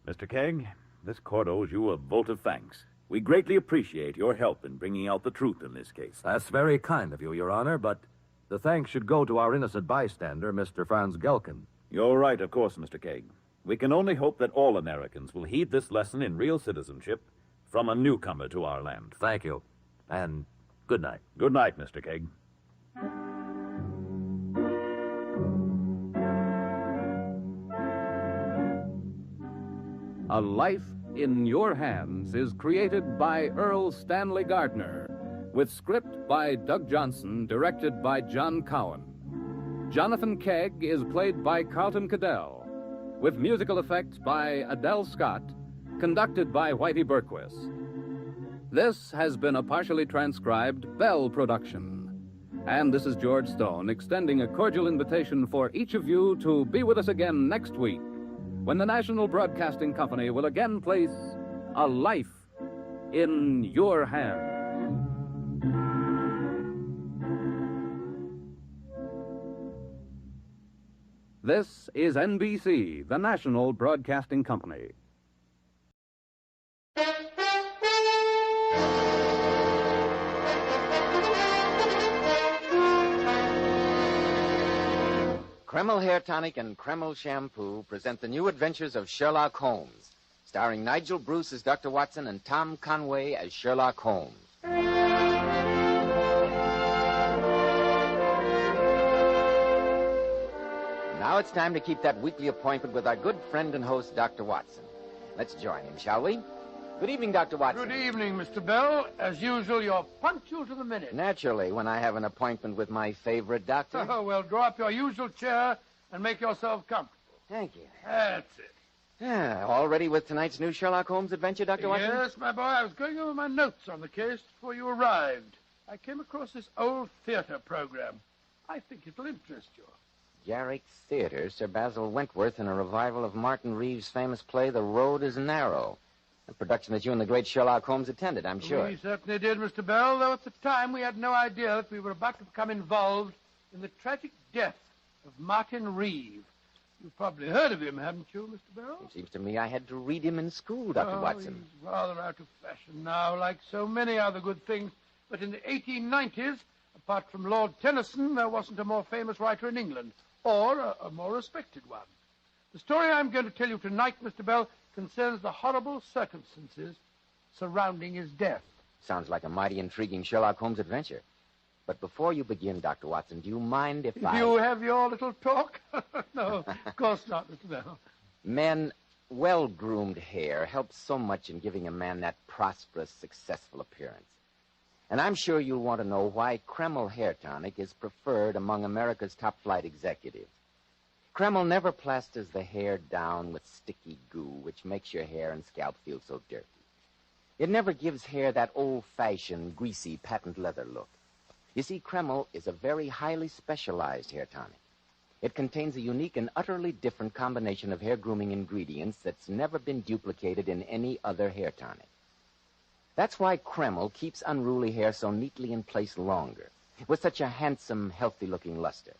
Mr. Kegg, this court owes you a vote of thanks. We greatly appreciate your help in bringing out the truth in this case. That's very kind of you, Your Honor, but the thanks should go to our innocent bystander, Mr. Franz Gelken. You're right, of course, Mr. Kegg. We can only hope that all Americans will heed this lesson in real citizenship from a newcomer to our land. Thank you. And good night. Good night, Mr. Kegg. A Life in Your Hands is created by Earl Stanley Gardner, with script by Doug Johnson, directed by John Cowan. Jonathan Kegg is played by Carlton Cadell, with musical effects by Adele Scott, conducted by Whitey Berquist. This has been a partially transcribed Bell production. And this is George Stone, extending a cordial invitation for each of you to be with us again next week, when the National Broadcasting Company will again place A Life in Your Hands. This is NBC, the National Broadcasting Company. Kreml Hair Tonic and Kreml Shampoo present the new adventures of Sherlock Holmes, starring Nigel Bruce as Dr. Watson and Tom Conway as Sherlock Holmes. Now it's time to keep that weekly appointment with our good friend and host, Dr. Watson. Let's join him, shall we? Good evening, Dr. Watson. Good evening, Mr. Bell. As usual, you're punctual to the minute. Naturally, when I have an appointment with my favorite doctor. Oh, well, draw up your usual chair and make yourself comfortable. Thank you. That's it. Yeah, all ready with tonight's new Sherlock Holmes adventure, Dr. Watson? Yes, my boy. I was going over my notes on the case before you arrived. I came across this old theater program. I think it'll interest you. Garrick's Theater, Sir Basil Wentworth in a revival of Martin Reeves' famous play, The Road is Narrow. A production that you and the great Sherlock Holmes attended, I'm sure. We certainly did, Mr. Bell, though at the time we had no idea that we were about to become involved in the tragic death of Martin Reeves. You've probably heard of him, haven't you, Mr. Bell? It seems to me I had to read him in school, Dr. Watson. He's rather out of fashion now, like so many other good things. But in the 1890s, apart from Lord Tennyson, there wasn't a more famous writer in England, or a more respected one. The story I'm going to tell you tonight, Mr. Bell, concerns the horrible circumstances surrounding his death. Sounds like a mighty intriguing Sherlock Holmes adventure. But before you begin, Dr. Watson, do you mind if If I... you have your little talk? No, of course not, Mr. Bell. Men, well-groomed hair helps so much in giving a man that prosperous, successful appearance. And I'm sure you'll want to know why Kreml hair tonic is preferred among America's top-flight executives. Kreml never plasters the hair down with sticky goo, which makes your hair and scalp feel so dirty. It never gives hair that old-fashioned, greasy, patent leather look. You see, Kreml is a very highly specialized hair tonic. It contains a unique and utterly different combination of hair grooming ingredients that's never been duplicated in any other hair tonic. That's why Kreml keeps unruly hair so neatly in place longer, with such a handsome, healthy-looking luster.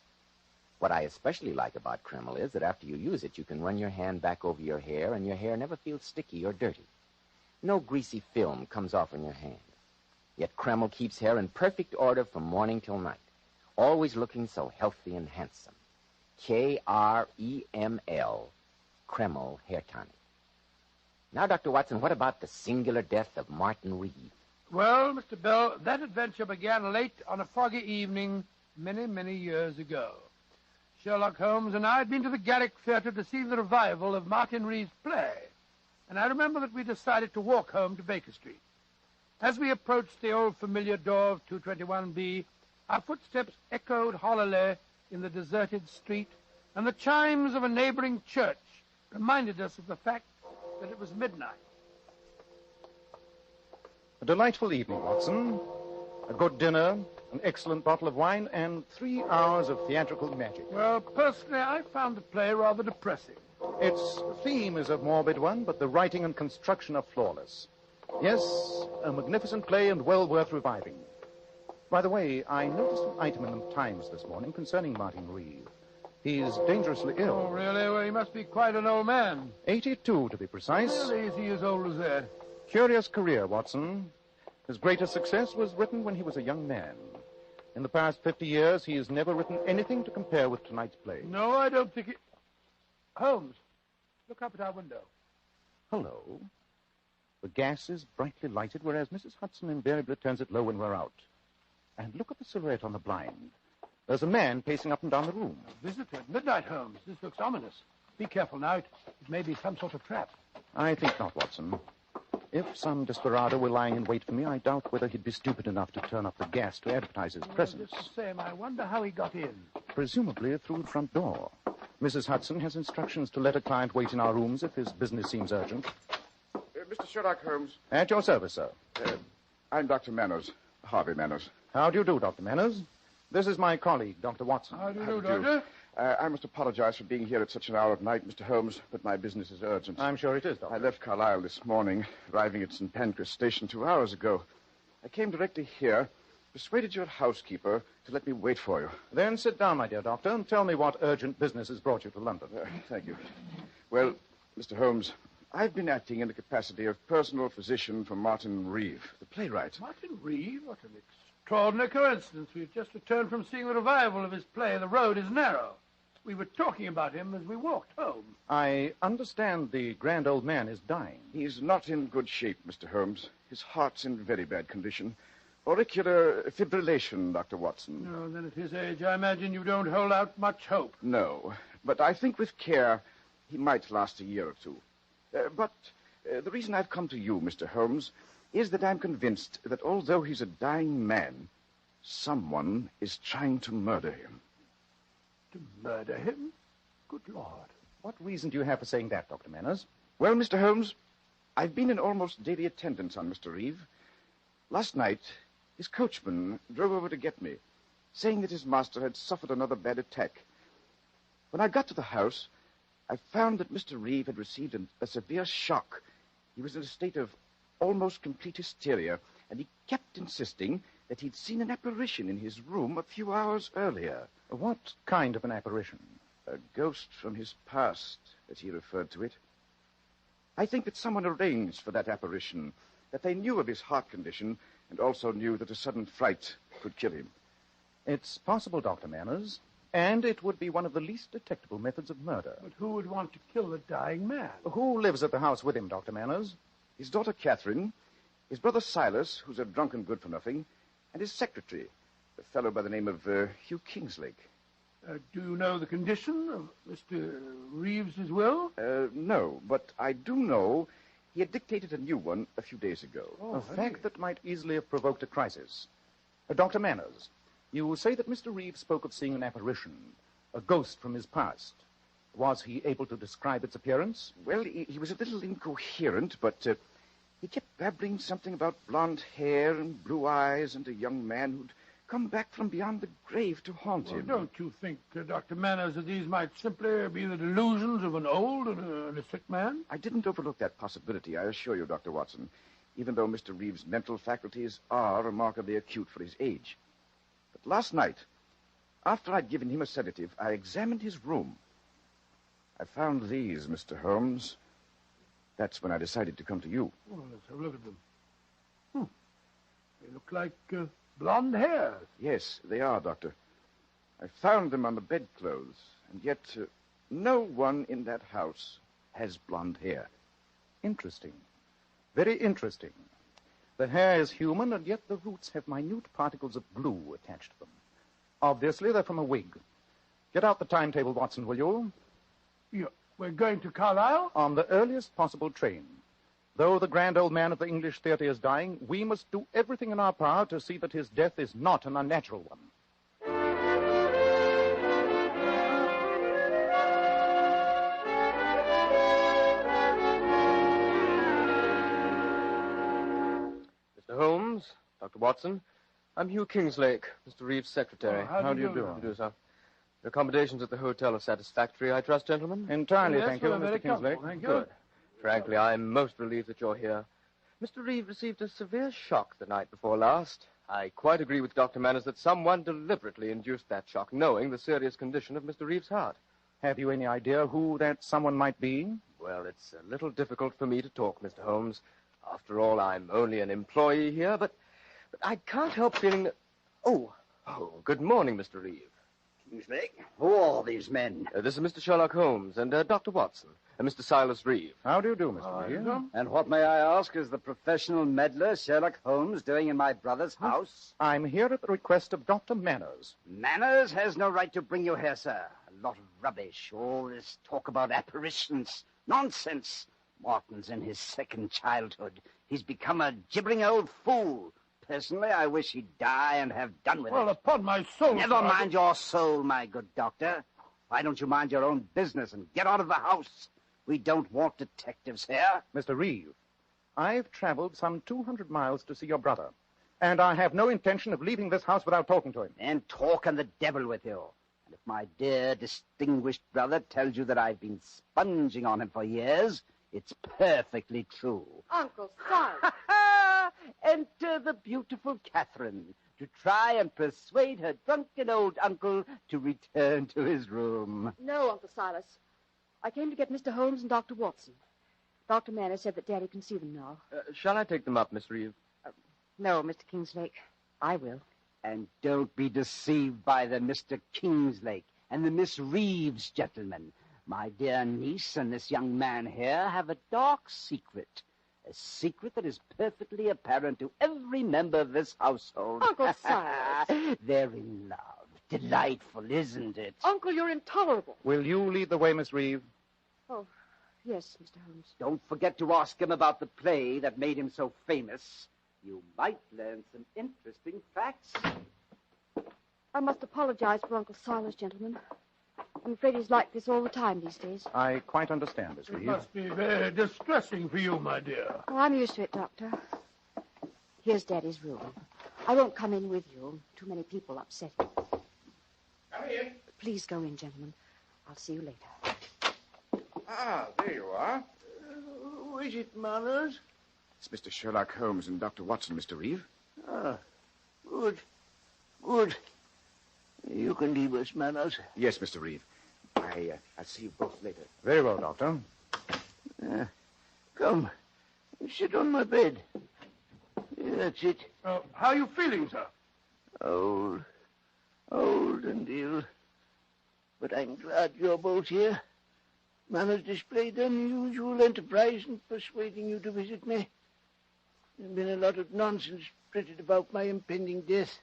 What I especially like about Kreml is that after you use it, you can run your hand back over your hair, and your hair never feels sticky or dirty. No greasy film comes off on your hand. Yet Kreml keeps hair in perfect order from morning till night, always looking so healthy and handsome. Kreml, Kreml Hair Tonic. Now, Dr. Watson, what about the singular death of Martin Reeve? Well, Mr. Bell, that adventure began late on a foggy evening many, many years ago. Sherlock Holmes and I had been to the Garrick Theatre to see the revival of Martin Reeve's play, and I remember that we decided to walk home to Baker Street. As we approached the old familiar door of 221B, our footsteps echoed hollowly in the deserted street, and the chimes of a neighboring church reminded us of the fact that it was midnight. A delightful evening, Watson. A good dinner, an excellent bottle of wine, and 3 hours of theatrical magic. Well, personally, I found the play rather depressing. Its theme is a morbid one, but the writing and construction are flawless. Yes, a magnificent play and well worth reviving. By the way, I noticed an item in the Times this morning concerning Martin Reeve. He's dangerously ill. Oh, really? Well, he must be quite an old man. 82, to be precise. Really, is he as old as that? Curious career, Watson. His greatest success was written when he was a young man. In the past 50 years, he has never written anything to compare with tonight's play. No, I don't think it... Holmes, look up at our window. Hello. The gas is brightly lighted, whereas Mrs. Hudson invariably turns it low when we're out. And look at the silhouette on the blind. There's a man pacing up and down the room. A visitor at midnight, Holmes. This looks ominous. Be careful now. It may be some sort of trap. I think not, Watson. If some desperado were lying in wait for me, I doubt whether he'd be stupid enough to turn up the gas to advertise his presence. Just the same, I wonder how he got in. Presumably through the front door. Mrs. Hudson has instructions to let a client wait in our rooms if his business seems urgent. Mr. Sherlock Holmes. At your service, sir. I'm Dr. Manners, Harvey Manners. How do you do, Dr. Manners? This is my colleague, Dr. Watson. How do you do, Doctor? I must apologize for being here at such an hour of night, Mr. Holmes, but my business is urgent. I'm sure it is, Doctor. I left Carlisle this morning, arriving at St. Pancras Station 2 hours ago. I came directly here, persuaded your housekeeper to let me wait for you. Then sit down, my dear doctor, and tell me what urgent business has brought you to London. Thank you. Well, Mr. Holmes, I've been acting in the capacity of personal physician for Martin Reeve, the playwright. Martin Reeve? What an extraordinary coincidence. We've just returned from seeing the revival of his play, The Road is Narrow. We were talking about him as we walked home. I understand the grand old man is dying. He's not in good shape, Mr. Holmes. His heart's in very bad condition. Auricular fibrillation, Dr. Watson. No, then at his age, I imagine you don't hold out much hope. No, but I think with care, he might last a year or two. But the reason I've come to you, Mr. Holmes, is that I'm convinced that although he's a dying man, someone is trying to murder him. To murder him? Good Lord. What reason do you have for saying that, Dr. Manners? Well, Mr. Holmes, I've been in almost daily attendance on Mr. Reeve. Last night, his coachman drove over to get me, saying that his master had suffered another bad attack. When I got to the house, I found that Mr. Reeve had received a severe shock. He was in a state of almost complete hysteria, and he kept insisting that he'd seen an apparition in his room a few hours earlier. What kind of an apparition? A ghost from his past, as he referred to it. I think that someone arranged for that apparition, that they knew of his heart condition, and also knew that a sudden fright could kill him. It's possible, Dr. Manners, and it would be one of the least detectable methods of murder. But who would want to kill a dying man? Who lives at the house with him, Dr. Manners? His daughter, Catherine, his brother, Silas, who's a drunken good-for-nothing, and his secretary, A fellow by the name of Hugh Kingslake. Do you know the condition of Mr. Reeves's will? No, but I do know he had dictated a new one a few days ago. A fact that might easily have provoked a crisis. Dr. Manners, you say that Mr. Reeves spoke of seeing an apparition, a ghost from his past. Was he able to describe its appearance? Well, he was a little incoherent, but he kept babbling something about blonde hair and blue eyes and a young man who'd come back from beyond the grave to haunt him. Don't you think, Dr. Manners, that these might simply be the delusions of an old and a sick man? I didn't overlook that possibility, I assure you, Dr. Watson, even though Mr. Reeves' mental faculties are remarkably acute for his age. But last night, after I'd given him a sedative, I examined his room. I found these, Mr. Holmes. That's when I decided to come to you. Well, let's have a look at them. They look like blonde hair. Yes, they are, Doctor. I found them on the bedclothes, and yet no one in that house has blonde hair. Interesting. Very interesting. The hair is human, and yet the roots have minute particles of glue attached to them. Obviously, they're from a wig. Get out the timetable, Watson, will you? Yeah, we're going to Carlisle? On the earliest possible train. Though the grand old man of the English theater is dying, we must do everything in our power to see that his death is not an unnatural one. Mr. Holmes, Dr. Watson, I'm Hugh Kingslake, Mr. Reeves' secretary. How do you do? How do you do, sir? Your accommodations at the hotel are satisfactory, I trust, gentlemen? Entirely, Yes, thank you, we're very Mr. Kingslake. comfortable, thank you. Good. Frankly, I'm most relieved that you're here. Mr. Reeves received a severe shock the night before last. I quite agree with Dr. Manners that someone deliberately induced that shock, knowing the serious condition of Mr. Reeves' heart. Have you any idea who that someone might be? Well, it's a little difficult for me to talk, Mr. Holmes. After all, I'm only an employee here, but I can't help feeling that... Oh, good morning, Mr. Reeves. Kingslake, who are these men? This is Mr. Sherlock Holmes and Dr. Watson and Mr. Silas Reeve. How do you do, Mr. Reeve? And what, may I ask, is the professional meddler Sherlock Holmes doing in my brother's house? I'm here at the request of Dr. Manners. Manners has no right to bring you here, sir. A lot of rubbish. All this talk about apparitions. Nonsense. Martin's in his second childhood. He's become a gibbering old fool. Personally, I wish he'd die and have done with it. Well, upon my soul... Never mind your soul, my good doctor. Why don't you mind your own business and get out of the house? We don't want detectives here. Mr. Reeve, I've traveled some 200 miles to see your brother, and I have no intention of leaving this house without talking to him. Then talk and the devil with you. And if my dear, distinguished brother tells you that I've been sponging on him for years, it's perfectly true. Uncle Silas. Enter the beautiful Catherine to try and persuade her drunken old uncle to return to his room. No, Uncle Silas. I came to get Mr. Holmes and Dr. Watson. Dr. Manners said that Daddy can see them now. Shall I take them up, Miss Reeve? No, Mr. Kingslake. I will. And don't be deceived by the Mr. Kingslake and the Miss Reeves gentlemen. My dear niece and this young man here have a dark secret. A secret that is perfectly apparent to every member of this household. Uncle Silas. They're in love. Delightful, isn't it? Uncle, you're intolerable. Will you lead the way, Miss Reeve? Oh, yes, Mr. Holmes. Don't forget to ask him about the play that made him so famous. You might learn some interesting facts. I must apologize for Uncle Silas, gentlemen. I'm afraid he's like this all the time these days. I quite understand, Miss It Reeve. must be very distressing for you, my dear. Oh, I'm used to it, Doctor. Here's Daddy's room. I won't come in with you. Too many people upset him. Come in. Please go in, gentlemen. I'll see you later. Ah, there you are. Who is it, Manners? It's Mr. Sherlock Holmes and Dr. Watson, Mr. Reeve. Ah, good. Good. You can leave us, Manners. Yes, Mr. Reeve. I'll see you both later. Very well, Doctor. Come. Sit on my bed. That's it. How are you feeling, sir? Old. Old and ill. But I'm glad you're both here. Manners displayed unusual enterprise in persuading you to visit me. There's been a lot of nonsense printed about my impending death.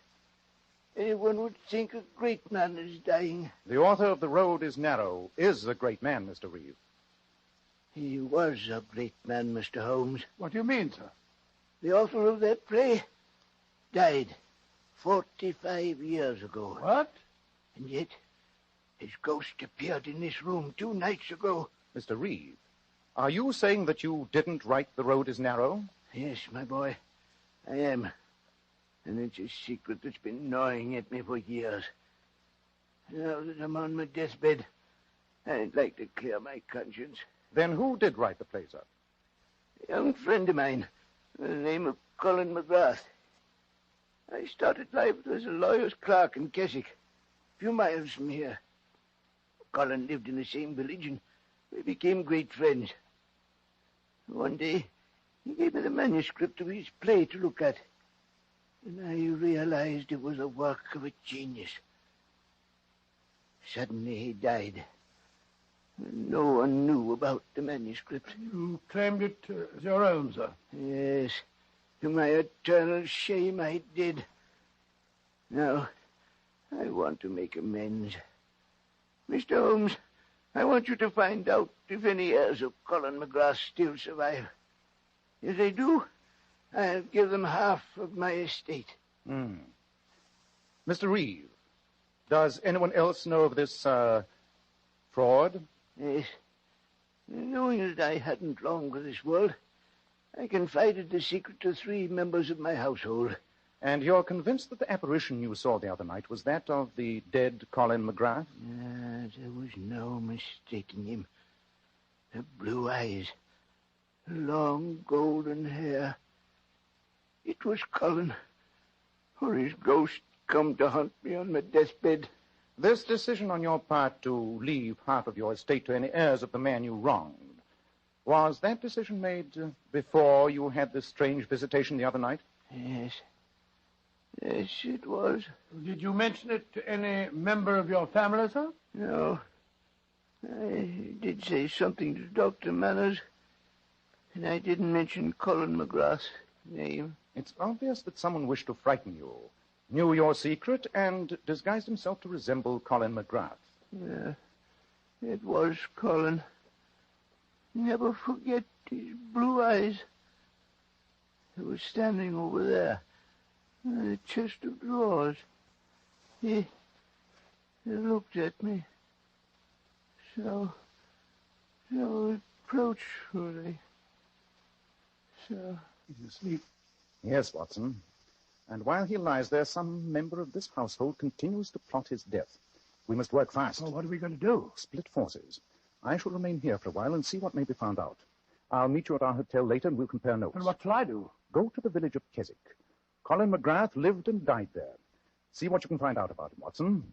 Anyone would think a great man is dying. The author of The Road is Narrow is a great man, Mr. Reeve. He was a great man, Mr. Holmes. What do you mean, sir? The author of that play died 45 years ago. What? And yet, his ghost appeared in this room 2 nights ago. Mr. Reeve, are you saying that you didn't write The Road is Narrow? Yes, my boy, I am. And it's a secret that's been gnawing at me for years. Now that I'm on my deathbed, I'd like to clear my conscience. Then who did write the play, sir? A young friend of mine, by the name of Colin McGrath. I started life as a lawyer's clerk in Keswick, a few miles from here. Colin lived in the same village, and we became great friends. One day, he gave me the manuscript of his play to look at, and I realized it was a work of a genius. Suddenly, he died. No one knew about the manuscript. You claimed it as your own, sir? Yes. To my eternal shame, I did. Now, I want to make amends. Mr. Holmes, I want you to find out if any heirs of Colin McGrath still survive. If they do, I'll give them half of my estate. Mr. Reeve, does anyone else know of this, fraud? Yes. Knowing that I hadn't long for this world, I confided the secret to 3 members of my household. And you're convinced that the apparition you saw the other night was that of the dead Colin McGrath? There was no mistaking him. The blue eyes, the long golden hair. It was Colin, or his ghost come to haunt me on my deathbed. This decision on your part to leave half of your estate to any heirs of the man you wronged, was that decision made before you had this strange visitation the other night? Yes. Yes, it was. Did you mention it to any member of your family, sir? No. I did say something to Dr. Manners, and I didn't mention Colin McGrath's name. It's obvious that someone wished to frighten you, knew your secret, and disguised himself to resemble Colin McGrath. Yeah, it was Colin. Never forget his blue eyes. He was standing over there in the chest of drawers. He looked at me so reproachfully. So... He's asleep. Yes, Watson. And while he lies there, some member of this household continues to plot his death. We must work fast. Well, what are we going to do? Split forces. I shall remain here for a while and see what may be found out. I'll meet you at our hotel later and we'll compare notes. And what shall I do? Go to the village of Keswick. Colin McGrath lived and died there. See what you can find out about him, Watson.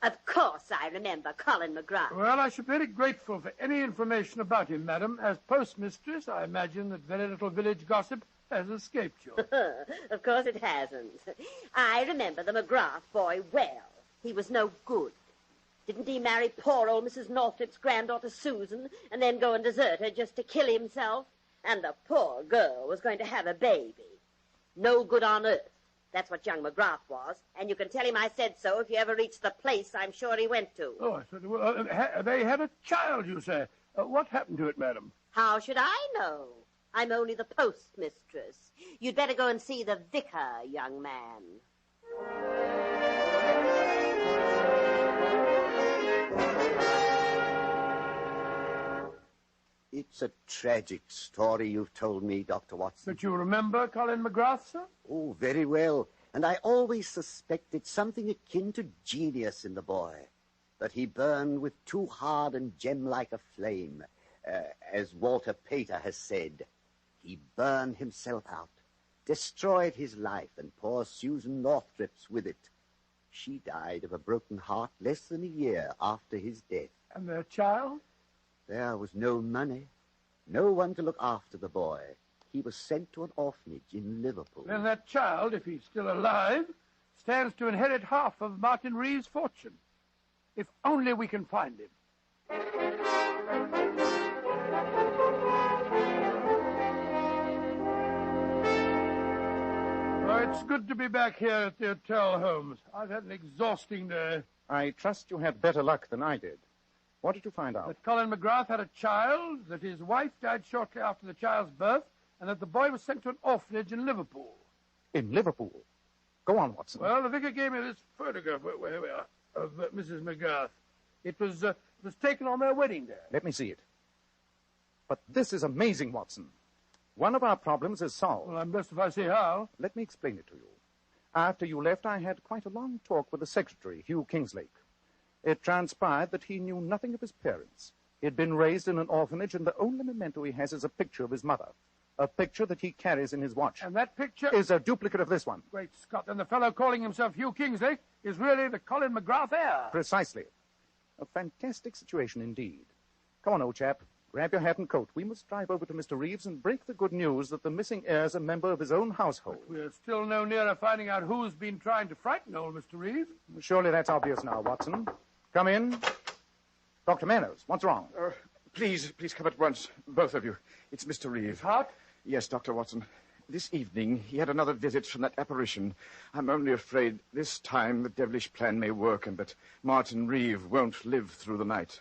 Of course I remember Colin McGrath. Well, I should be very grateful for any information about him, madam. As postmistress, I imagine that very little village gossip has escaped you. Of course it hasn't. I remember the McGrath boy well. He was no good. Didn't he marry poor old Mrs. Northrop's granddaughter Susan and then go and desert her just to kill himself? And the poor girl was going to have a baby. No good on earth. That's what young McGrath was. And you can tell him I said so if you ever reach the place I'm sure he went to. Oh, I said, well, they had a child, you say. What happened to it, madam? How should I know? I'm only the postmistress. You'd better go and see the vicar, young man. It's a tragic story you've told me, Dr. Watson. But you remember Colin McGrath, sir? Oh, very well. And I always suspected something akin to genius in the boy. That he burned with too hard and gem-like a flame. As Walter Pater has said, he burned himself out, destroyed his life, and poor Susan Northrop's with it. She died of a broken heart less than a year after his death. And their child? There was no money, no one to look after the boy. He was sent to an orphanage in Liverpool. Then that child, if he's still alive, stands to inherit half of Martin Reeve's fortune. If only we can find him. It's good to be back here at the hotel, Holmes. I've had an exhausting day. I trust you had better luck than I did. What did you find out? That Colin McGrath had a child, that his wife died shortly after the child's birth, and that the boy was sent to an orphanage in Liverpool. In Liverpool? Go on, Watson. Well, the vicar gave me this photograph where we are, of Mrs. McGrath. It was taken on their wedding day. Let me see it. But this is amazing, Watson. One of our problems is solved. Well, I'm blessed if I see how. Let me explain it to you. After you left, I had quite a long talk with the secretary, Hugh Kingslake. It transpired that he knew nothing of his parents. He had been raised in an orphanage, and the only memento he has is a picture of his mother. A picture that he carries in his watch. And that picture is a duplicate of this one. Great Scott. And the fellow calling himself Hugh Kingsley is really the Colin McGrath heir. Precisely. A fantastic situation indeed. Come on, old chap. Grab your hat and coat. We must drive over to Mr. Reeves and break the good news that the missing heir is a member of his own household. But we're still no nearer finding out who's been trying to frighten old Mr. Reeves. Surely that's obvious now, Watson. Come in. Dr. Manners, what's wrong? Please come at once, both of you. It's Mr. Reeve. Hart? Yes, Dr. Watson. This evening, he had another visit from that apparition. I'm only afraid this time the devilish plan may work and that Martin Reeve won't live through the night.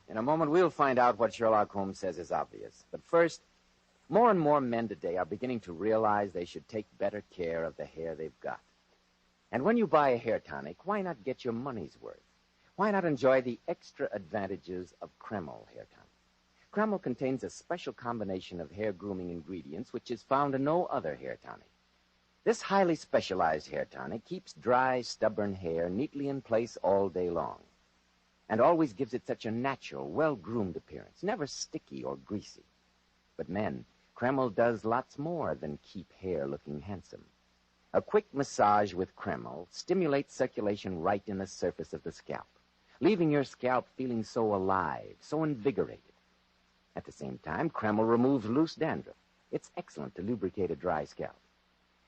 In a moment, we'll find out what Sherlock Holmes says is obvious. But first, more and more men today are beginning to realize they should take better care of the hair they've got. And when you buy a hair tonic, why not get your money's worth? Why not enjoy the extra advantages of Kreml hair tonic? Kreml contains a special combination of hair grooming ingredients which is found in no other hair tonic. This highly specialized hair tonic keeps dry, stubborn hair neatly in place all day long, and always gives it such a natural, well-groomed appearance, never sticky or greasy. But men, Kreml does lots more than keep hair looking handsome. A quick massage with Kreml stimulates circulation right in the surface of the scalp, leaving your scalp feeling so alive, so invigorated. At the same time, Kreml removes loose dandruff. It's excellent to lubricate a dry scalp.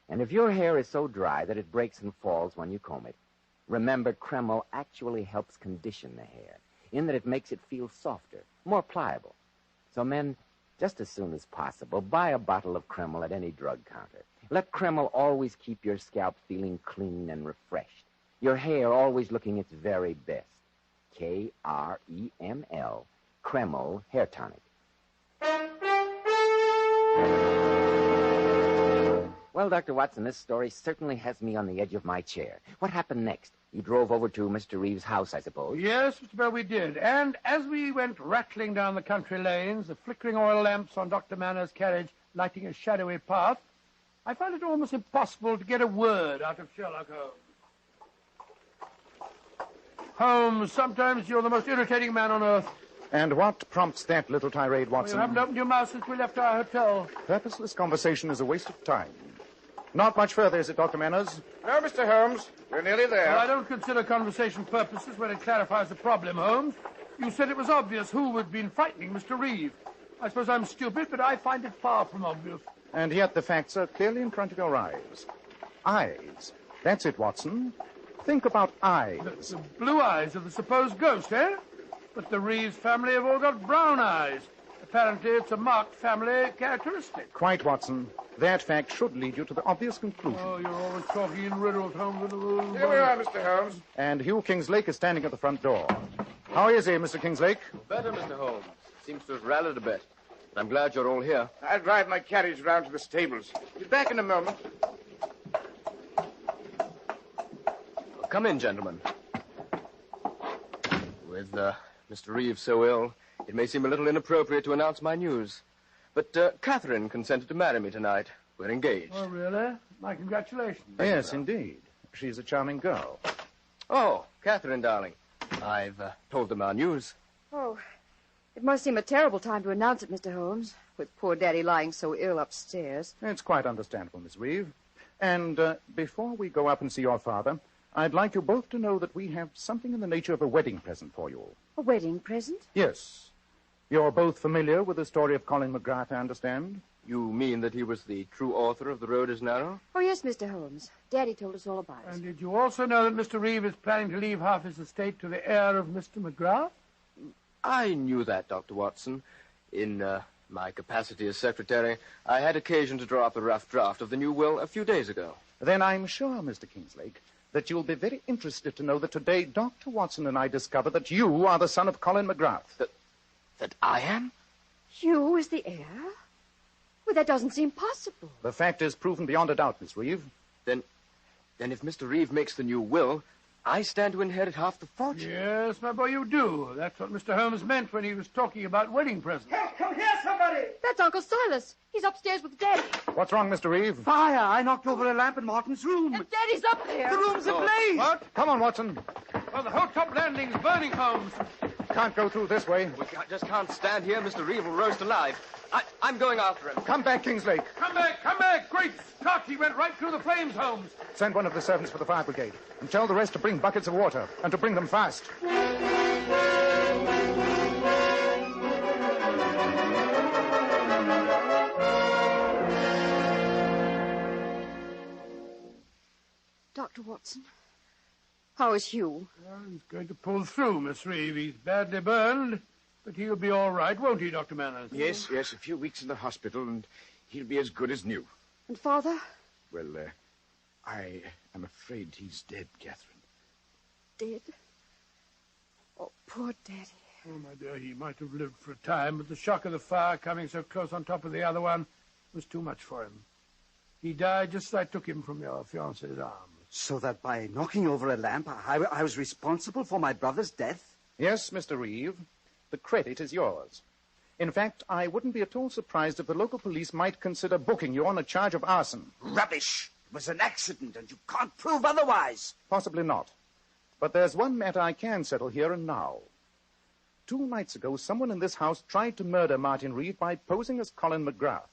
And if your hair is so dry that it breaks and falls when you comb it, remember Kreml actually helps condition the hair, in that it makes it feel softer, more pliable. So men, just as soon as possible, buy a bottle of Kreml at any drug counter. Let Kreml always keep your scalp feeling clean and refreshed, your hair always looking its very best. Kreml, Kreml Hair Tonic. Well, Dr. Watson, this story certainly has me on the edge of my chair. What happened next? You drove over to Mr. Reeves' house, I suppose? Yes, Mr. Bell, we did. And as we went rattling down the country lanes, the flickering oil lamps on Dr. Manners' carriage lighting a shadowy path, I found it almost impossible to get a word out of Sherlock Holmes. Holmes, sometimes you're the most irritating man on earth. And what prompts that little tirade, Watson? You haven't opened your mouth since we left our hotel. Purposeless conversation is a waste of time. Not much further, is it, Dr. Manners? No, Mr. Holmes. We're nearly there. Well, I don't consider conversation purposes when it clarifies the problem, Holmes. You said it was obvious who had been frightening Mr. Reeve. I suppose I'm stupid, but I find it far from obvious. And yet the facts are clearly in front of your eyes. Eyes. That's it, Watson. Think about eyes. The blue eyes of the supposed ghost, eh? But the Reeves family have all got brown eyes. Apparently, it's a marked family characteristic. Quite, Watson. That fact should lead you to the obvious conclusion. Oh, you're always talking in riddles, Holmes. Here we are, Mr. Holmes. And Hugh Kingslake is standing at the front door. How is he, Mr. Kingslake? Better, Mr. Holmes. Seems to have rallied a bit. I'm glad you're all here. I'll drive my carriage round to the stables. Be back in a moment. Come in, gentlemen. With Mr. Reeves so ill, it may seem a little inappropriate to announce my news. But Catherine consented to marry me tonight. We're engaged. Oh, really? My congratulations. Yes, indeed. She's a charming girl. Oh, Catherine, darling. I've told them our news. Oh, it must seem a terrible time to announce it, Mr. Holmes, with poor Daddy lying so ill upstairs. It's quite understandable, Miss Reeve. And before we go up and see your father, I'd like you both to know that we have something in the nature of a wedding present for you. A wedding present? Yes. You're both familiar with the story of Colin McGrath, I understand. You mean that he was the true author of The Road is Narrow? Oh, yes, Mr. Holmes. Daddy told us all about it. And did you also know that Mr. Reeve is planning to leave half his estate to the heir of Mr. McGrath? I knew that, Dr. Watson. In my capacity as secretary, I had occasion to draw up a rough draft of the new will a few days ago. Then I'm sure, Mr. Kingslake, that you'll be very interested to know that today Dr. Watson and I discovered that you are the son of Colin McGrath. That I am? You is the heir? Well, that doesn't seem possible. The fact is proven beyond a doubt, Miss Reeve. Then if Mr. Reeve makes the new will, I stand to inherit half the fortune. Yes, my boy, you do. That's what Mr. Holmes meant when he was talking about wedding presents. Come here, somebody! That's Uncle Silas. He's upstairs with Daddy. What's wrong, Mr. Reeve? Fire! I knocked over a lamp in Martin's room. And Daddy's up there. The room's ablaze. What? Come on, Watson. Well, the whole top landing's burning, Holmes. Can't go through this way. We just can't stand here. Mr. Reeve will roast alive. I'm going after him. Come back, Kingslake. Come back! Great Scott, he went right through the flames, Holmes. Send one of the servants for the fire brigade. And tell the rest to bring buckets of water. And to bring them fast. Dr. Watson, how is Hugh? Well, he's going to pull through, Miss Reeve. He's badly burned, but he'll be all right, won't he, Dr. Manners? Yes, a few weeks in the hospital, and he'll be as good as new. And Father? Well, I am afraid he's dead, Catherine. Dead? Oh, poor Daddy. Oh, my dear, he might have lived for a time, but the shock of the fire coming so close on top of the other one was too much for him. He died just as I took him from your fiancé's arms. So that by knocking over a lamp, I was responsible for my brother's death? Yes, Mr. Reeve. The credit is yours. In fact, I wouldn't be at all surprised if the local police might consider booking you on a charge of arson. Rubbish! It was an accident, and you can't prove otherwise. Possibly not. But there's one matter I can settle here and now. 2 nights ago, someone in this house tried to murder Martin Reeve by posing as Colin McGrath.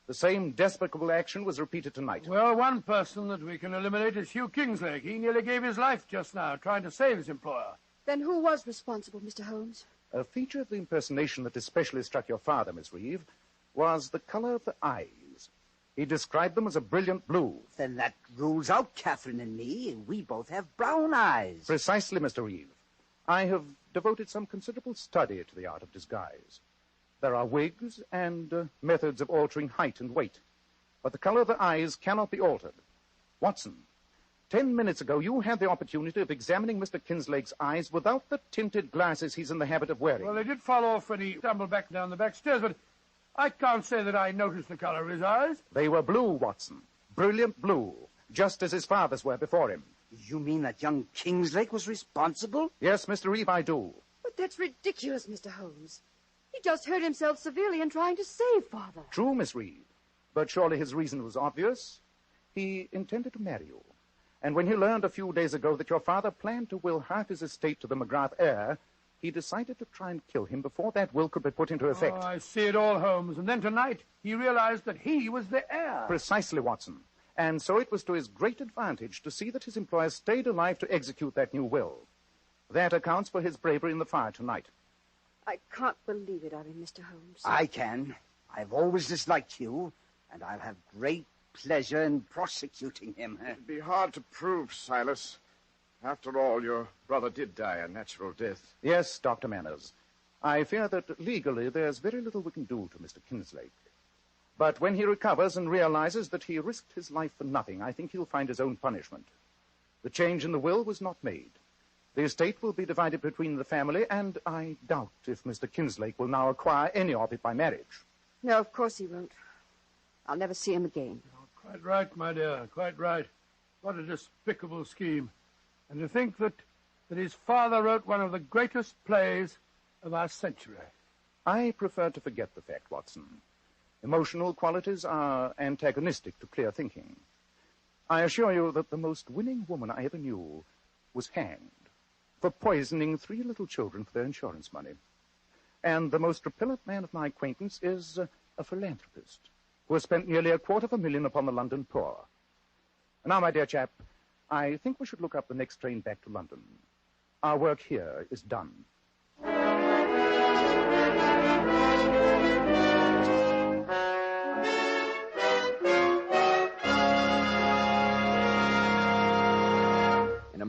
The same despicable action was repeated tonight. Well, one person that we can eliminate is Hugh Kingslake. He nearly gave his life just now, trying to save his employer. Then who was responsible, Mr. Holmes? A feature of the impersonation that especially struck your father, Miss Reeve, was the color of the eyes. He described them as a brilliant blue. Then that rules out Catherine and me. We both have brown eyes. Precisely, Mr. Reeve. I have devoted some considerable study to the art of disguise. There are wigs and methods of altering height and weight. But the color of the eyes cannot be altered. Watson, 10 minutes ago you had the opportunity of examining Mr. Kingslake's eyes without the tinted glasses he's in the habit of wearing. Well, they did fall off when he stumbled back down the back stairs, but I can't say that I noticed the color of his eyes. They were blue, Watson. Brilliant blue, just as his father's were before him. You mean that young Kingslake was responsible? Yes, Mr. Reeve, I do. But that's ridiculous, Mr. Holmes. He just hurt himself severely in trying to save Father. True, Miss Reeve. But surely his reason was obvious. He intended to marry you. And when he learned a few days ago that your father planned to will half his estate to the McGrath heir, he decided to try and kill him before that will could be put into effect. Oh, I see it all, Holmes. And then tonight, he realized that he was the heir. Precisely, Watson. And so it was to his great advantage to see that his employer stayed alive to execute that new will. That accounts for his bravery in the fire tonight. I can't believe it of him, Mr. Holmes. I can. I've always disliked you, and I'll have great pleasure in prosecuting him. It'd be hard to prove, Silas. After all, your brother did die a natural death. Yes, Dr. Manners. I fear that legally there's very little we can do to Mr. Kingslake. But when he recovers and realizes that he risked his life for nothing, I think he'll find his own punishment. The change in the will was not made. The estate will be divided between the family, and I doubt if Mr. Kingslake will now acquire any of it by marriage. No, of course he won't. I'll never see him again. Oh, quite right, my dear, quite right. What a despicable scheme. And to think that his father wrote one of the greatest plays of our century. I prefer to forget the fact, Watson. Emotional qualities are antagonistic to clear thinking. I assure you that the most winning woman I ever knew was hanged for poisoning 3 little children for their insurance money. And the most repellent man of my acquaintance is a philanthropist who has spent nearly $250,000 upon the London poor. Now, my dear chap, I think we should look up the next train back to London. Our work here is done.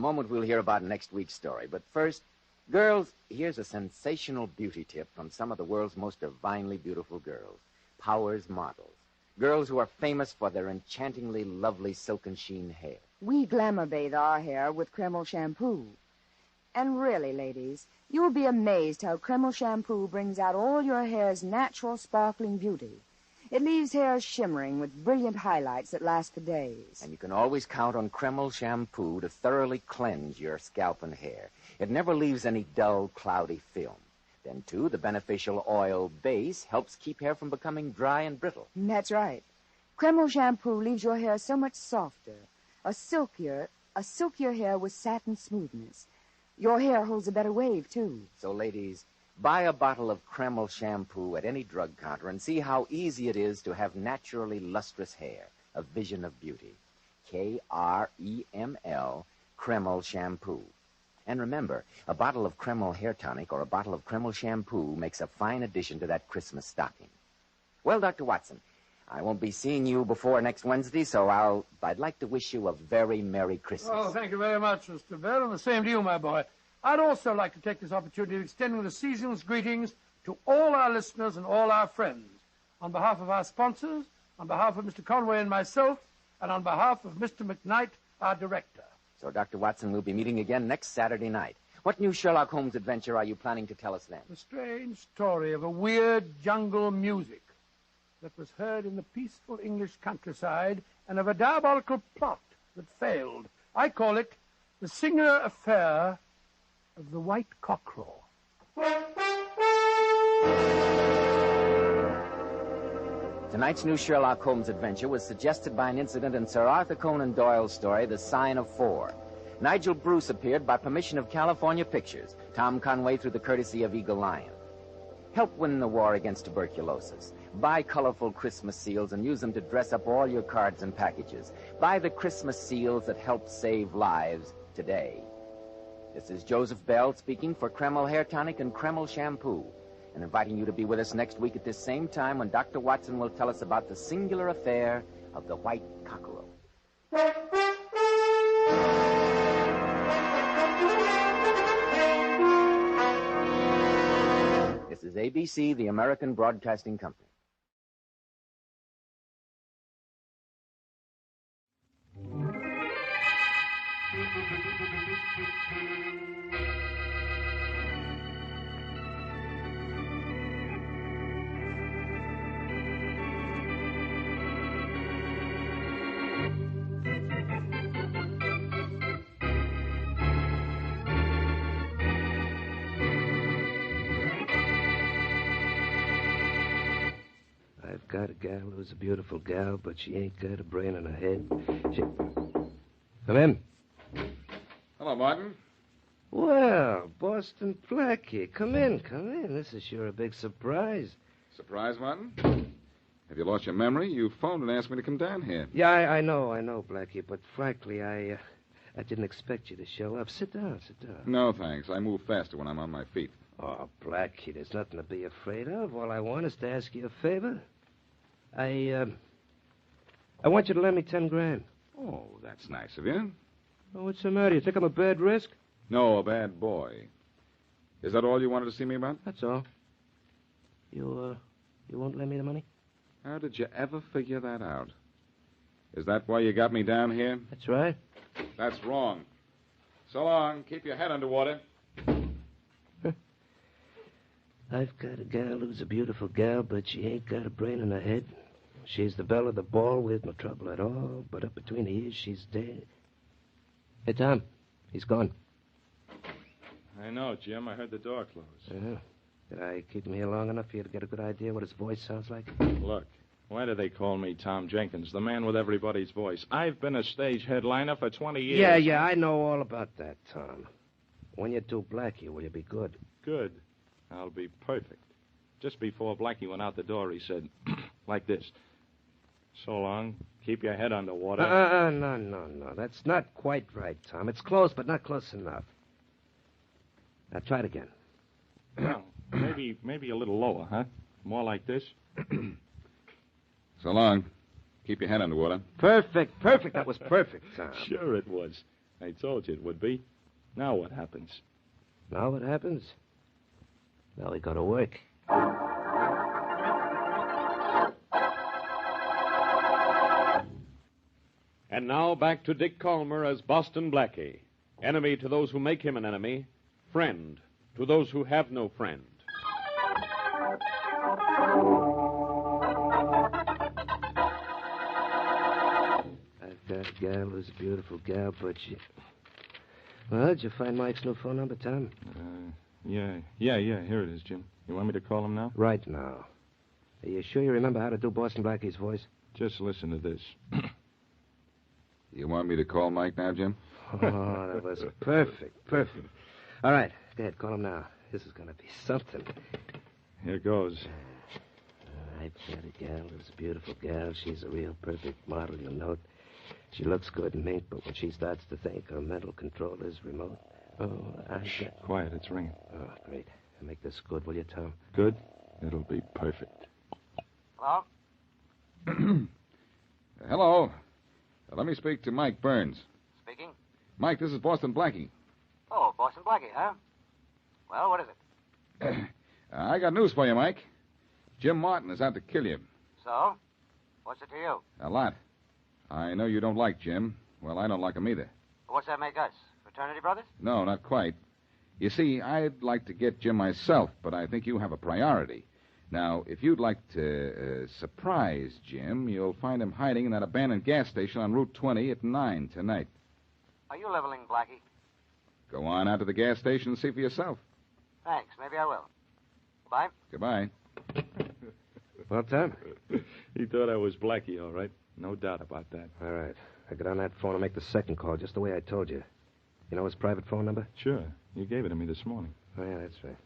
moment, we'll hear about next week's story. But first, girls, here's a sensational beauty tip from some of the world's most divinely beautiful girls. Powers models. Girls who are famous for their enchantingly lovely silken sheen hair. We glamour bathe our hair with Kreml shampoo. And really, ladies, you'll be amazed how Kreml shampoo brings out all your hair's natural sparkling beauty. It leaves hair shimmering with brilliant highlights that last for days. And you can always count on Kreml shampoo to thoroughly cleanse your scalp and hair. It never leaves any dull, cloudy film. Then, too, the beneficial oil base helps keep hair from becoming dry and brittle. That's right. Kreml shampoo leaves your hair so much softer, a silkier hair with satin smoothness. Your hair holds a better wave, too. So, ladies, buy a bottle of Kreml shampoo at any drug counter and see how easy it is to have naturally lustrous hair, a vision of beauty. Kreml, Kreml shampoo. And remember, a bottle of Kreml hair tonic or a bottle of Kreml shampoo makes a fine addition to that Christmas stocking. Well, Dr. Watson, I won't be seeing you before next Wednesday, so I'd like to wish you a very Merry Christmas. Oh, thank you very much, Mr. Bell, and the same to you, my boy. I'd also like to take this opportunity of extending the season's greetings to all our listeners and all our friends. On behalf of our sponsors, on behalf of Mr. Conway and myself, and on behalf of Mr. McKnight, our director. So, Dr. Watson, we'll be meeting again next Saturday night. What new Sherlock Holmes adventure are you planning to tell us then? The strange story of a weird jungle music that was heard in the peaceful English countryside and of a diabolical plot that failed. I call it The Singular Affair of the White Cockerel. Tonight's new Sherlock Holmes adventure was suggested by an incident in Sir Arthur Conan Doyle's story, The Sign of Four. Nigel Bruce appeared by permission of California Pictures, Tom Conway through the courtesy of Eagle Lion. Help win the war against tuberculosis. Buy colorful Christmas seals and use them to dress up all your cards and packages. Buy the Christmas seals that help save lives today. This is Joseph Bell speaking for Kreml Hair Tonic and Kreml Shampoo, and inviting you to be with us next week at this same time when Dr. Watson will tell us about the singular affair of the White Cockerel. This is ABC, the American Broadcasting Company. I've got a gal who's a beautiful gal, but she ain't got a brain in her head. Come in. Hello, Martin. Well, Boston Blackie. Come in, come in. This is sure a big surprise. Surprise, Martin? Have you lost your memory? You phoned and asked me to come down here. Yeah, I know, Blackie, but frankly, I didn't expect you to show up. Sit down, sit down. No, thanks. I move faster when I'm on my feet. Oh, Blackie, there's nothing to be afraid of. All I want is to ask you a favor. I want you to lend me 10 grand. Oh, that's nice of you. Oh, what's the matter? You think I'm a bad risk? No, a bad boy. Is that all you wanted to see me about? That's all. You won't lend me the money? How did you ever figure that out? Is that why you got me down here? That's right. That's wrong. So long. Keep your head underwater. I've got a gal who's a beautiful gal, but she ain't got a brain in her head. She's the belle of the ball with no trouble at all, but up between the ears, she's dead. Hey, Tom, he's gone. I know, Jim. I heard the door close. Did I keep him here long enough for you to get a good idea what his voice sounds like? Look, why do they call me Tom Jenkins, the man with everybody's voice? I've been a stage headliner for 20 years. Yeah, I know all about that, Tom. When you do Blackie, will you be good? Good. I'll be perfect. Just before Blackie went out the door, he said, like this. So long. Keep your head underwater. No. That's not quite right, Tom. It's close, but not close enough. Now, try it again. Well, maybe a little lower, huh? More like this. So long. Keep your head underwater. Perfect. That was perfect, Tom. Sure it was. I told you it would be. Now what happens? Now what happens? Now we go to work. And now back to Dick Calmer as Boston Blackie. Enemy to those who make him an enemy. Friend to those who have no friend. I've got a gal who's a beautiful gal, but she... Well, did you find Mike's new phone number, Tom? Yeah. Here it is, Jim. You want me to call him now? Right now. Are you sure you remember how to do Boston Blackie's voice? Just listen to this. You want me to call Mike now, Jim? Oh, that was perfect. All right, go ahead, call him now. This is going to be something. Here goes. I've got a gal who's a beautiful gal. She's a real perfect model, you'll note. She looks good in mate, but when she starts to think, her mental control is remote. Oh, Shh, quiet, it's ringing. Oh, great. Make this good, will you, Tom? Good? It'll be perfect. Hello? Hello. Let me speak to Mike Burns. Speaking. Mike, this is Boston Blackie. Oh, Boston Blackie, huh? Well, what is it? I got news for you, Mike. Jim Martin is out to kill you. So? What's it to you? A lot. I know you don't like Jim. Well, I don't like him either. What's that make us? Fraternity brothers? No, not quite. You see, I'd like to get Jim myself, but I think you have a priority. Now, if you'd like to surprise Jim, you'll find him hiding in that abandoned gas station on Route 20 at 9 tonight. Are you leveling, Blackie? Go on out to the gas station and see for yourself. Thanks. Maybe I will. Bye. Goodbye. Well, Tom? He thought I was Blackie, all right. No doubt about that. All right. I get on that phone and make the second call, just the way I told you. You know his private phone number? Sure. You gave it to me this morning. Oh, yeah, that's right.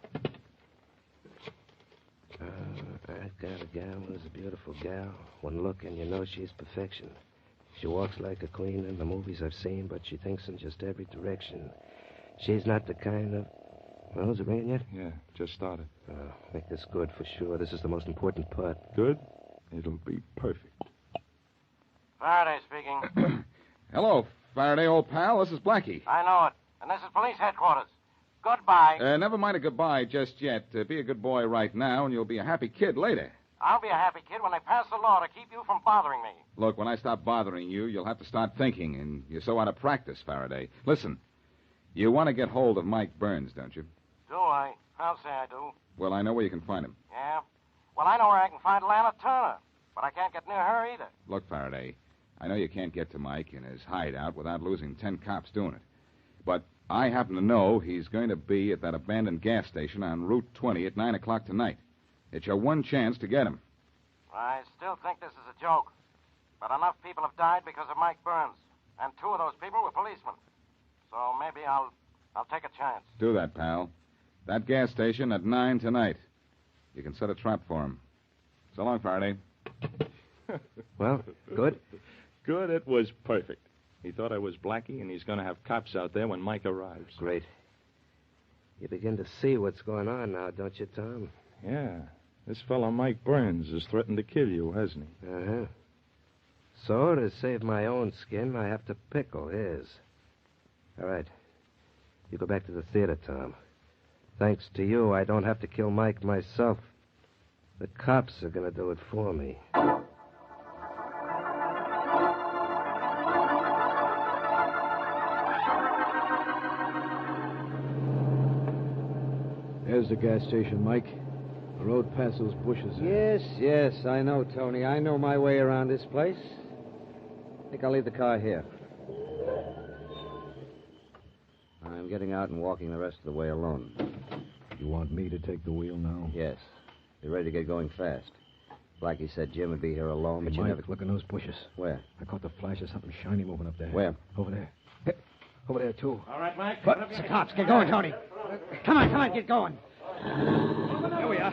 I've got a gal who's a beautiful gal. One look and you know she's perfection. She walks like a queen in the movies I've seen, but she thinks in just every direction. She's not the kind of... Well, is it ringing yet? Yeah, just started. Make this good for sure. This is the most important part. Good? It'll be perfect. Faraday speaking. Hello, Faraday, old pal. This is Blackie. I know it. And this is police headquarters. Goodbye. Never mind a goodbye just yet. Be a good boy right now, and you'll be a happy kid later. I'll be a happy kid when they pass a law to keep you from bothering me. Look, when I stop bothering you, you'll have to start thinking, and you're so out of practice, Faraday. Listen, you want to get hold of Mike Burns, don't you? Do I? I'll say I do. Well, I know where you can find him. Yeah? Well, I know where I can find Lana Turner, but I can't get near her either. Look, Faraday, I know you can't get to Mike in his hideout without losing 10 cops doing it. But I happen to know he's going to be at that abandoned gas station on Route 20 at 9 o'clock tonight. It's your one chance to get him. I still think this is a joke. But enough people have died because of Mike Burns. And 2 of those people were policemen. So maybe I'll take a chance. Do that, pal. That gas station at 9 tonight. You can set a trap for him. So long, Faraday. Well, good? Good, it was perfect. He thought I was Blackie, and he's going to have cops out there when Mike arrives. Great. You begin to see what's going on now, don't you, Tom? Yeah. This fellow Mike Burns has threatened to kill you, hasn't he? Uh-huh. So, to save my own skin, I have to pickle his. All right. You go back to the theater, Tom. Thanks to you, I don't have to kill Mike myself. The cops are going to do it for me. There's the gas station, Mike. The road past those bushes. Yes, I know, Tony. I know my way around this place. I think I'll leave the car here. I'm getting out and walking the rest of the way alone. You want me to take the wheel now? Yes. Be ready to get going fast. Blackie said Jim would be here alone, but Hey, you Mike, never... look in those bushes. Where? I caught the flash of something shiny moving up there. Where? Over there. Hey, over there, too. All right, Mike. What? It's the cops. Get going, Tony. Come on, get going. There we are.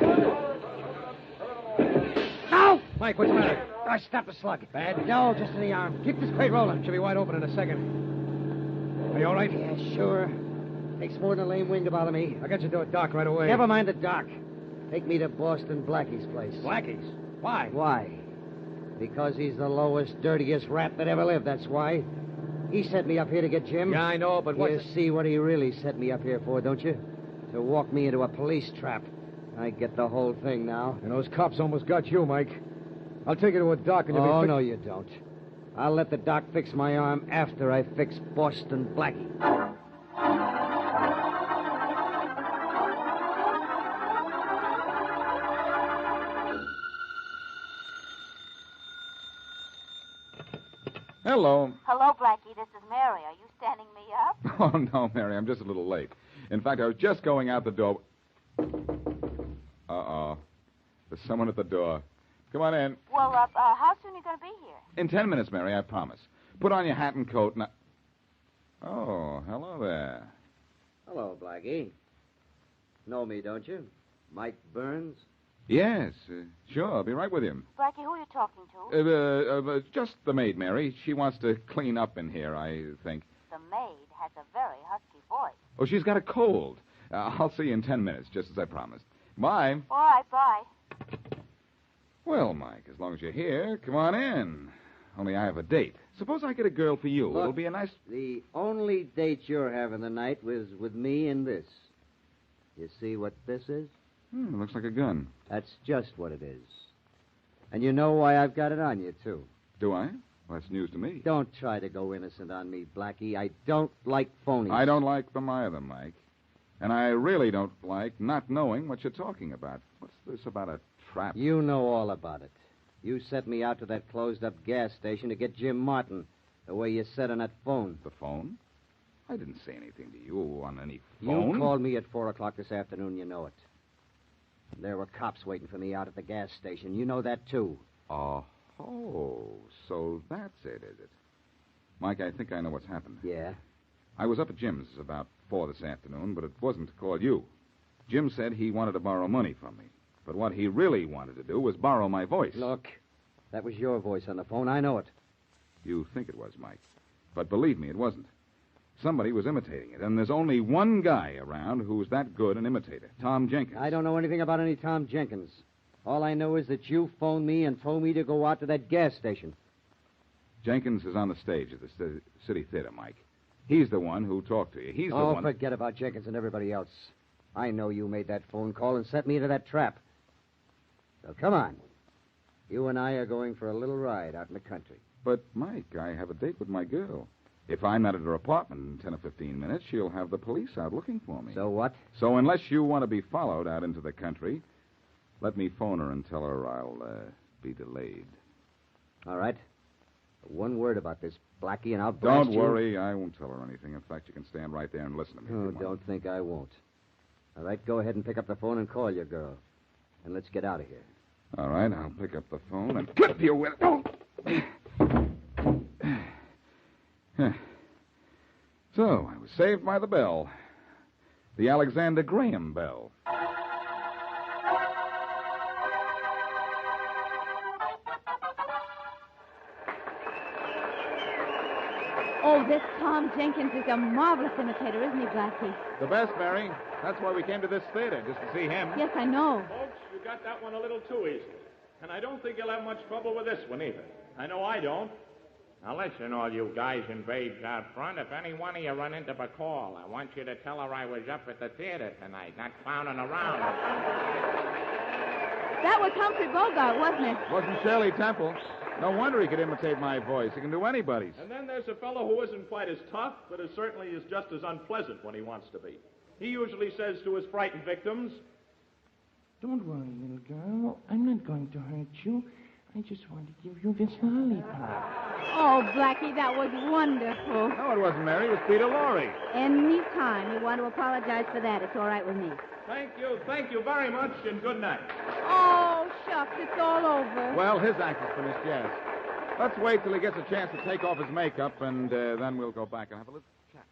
No! Mike, what's the matter? I stopped a slug. Bad? No, just in the arm. Keep this crate rolling. Should be wide open in a second. Are you all right? Yeah, sure. Takes more than a lame wing to bother me. I'll get you to a dock right away. Never mind the dock. Take me to Boston Blackie's place. Blackie's? Why? Why? Because he's the lowest, dirtiest rat that ever lived, that's why. He set me up here to get Jim. Yeah, I know, but what... You see what he really set me up here for, don't you? To walk me into a police trap. I get the whole thing now. And those cops almost got you, Mike. I'll take you to a doc and you'll Oh, be... no, you don't. I'll let the doc fix my arm after I fix Boston Blackie. Hello. Hello, Blackie. This is Mary. Are you standing me up? Oh, no, Mary, I'm just a little late. In fact, I was just going out the door. Uh-oh. There's someone at the door. Come on in. Well, how soon are you going to be here? In 10 minutes, Mary, I promise. Put on your hat and coat and... Oh, hello there. Hello, Blackie. Know me, don't you? Mike Burns? Yes, sure, I'll be right with you. Blackie, who are you talking to? Just the maid, Mary. She wants to clean up in here, I think. The maid has a very husky voice. Oh, she's got a cold. I'll see you in 10 minutes, just as I promised. Bye. All right, bye. Well, Mike, as long as you're here, come on in. Only I have a date. Suppose I get a girl for you. Look, It'll be a nice... The only date you're having tonight was with me and this. You see what this is? It looks like a gun. That's just what it is. And you know why I've got it on you, too. Do I? Well, that's news to me. Don't try to go innocent on me, Blackie. I don't like phonies. I don't like them either, Mike. And I really don't like not knowing what you're talking about. What's this about a trap? You know all about it. You sent me out to that closed-up gas station to get Jim Martin, the way you said on that phone. The phone? I didn't say anything to you on any phone. You called me at 4 o'clock this afternoon, you know it. There were cops waiting for me out at the gas station. You know that, too. Oh, so that's it, is it? Mike, I think I know what's happened. Yeah? I was up at Jim's about 4 this afternoon, but it wasn't to call you. Jim said he wanted to borrow money from me. But what he really wanted to do was borrow my voice. Look, that was your voice on the phone. I know it. You think it was, Mike. But believe me, it wasn't. Somebody was imitating it, and there's only one guy around who's that good an imitator, Tom Jenkins. I don't know anything about any Tom Jenkins. All I know is that you phoned me and told me to go out to that gas station. Jenkins is on the stage at the City Theater, Mike. He's the one who talked to you. He's the one... Oh, forget about Jenkins and everybody else. I know you made that phone call and set me into that trap. So come on. You and I are going for a little ride out in the country. But, Mike, I have a date with my girl. If I'm not at her apartment in 10 or 15 minutes, she'll have the police out looking for me. So what? So unless you want to be followed out into the country, let me phone her and tell her I'll be delayed. All right. One word about this, Blackie, and I'll blast Don't worry, I won't tell her anything. In fact, you can stand right there and listen to me. Oh, don't think I won't. All right, go ahead and pick up the phone and call your girl. And let's get out of here. All right, I'll pick up the phone and clip you with it. Oh! So, I was saved by the bell. The Alexander Graham bell. Oh, this Tom Jenkins is a marvelous imitator, isn't he, Blackie? The best, Mary. That's why we came to this theater, just to see him. Yes, I know. Folks, you got that one a little too easy. And I don't think you'll have much trouble with this one either. I know I don't. Now listen, all you guys and babes out front, if any one of you run into Bacall, I want you to tell her I was up at the theater tonight, not clowning around. That was Humphrey Bogart, wasn't it? Wasn't Shirley Temple. No wonder he could imitate my voice. He can do anybody's. And then there's a fellow who isn't quite as tough, but is certainly is just as unpleasant when he wants to be. He usually says to his frightened victims, "Don't worry, little girl. I'm not going to hurt you. I just want to give you this lollipop." Oh, Blackie, that was wonderful. No, it wasn't Mary. It was Peter Lorre. Any time you want to apologize for that, it's all right with me. Thank you very much, and good night. Oh, shucks, it's all over. Well, his act is finished, yes. Let's wait till he gets a chance to take off his makeup, and then we'll go back and have a little chat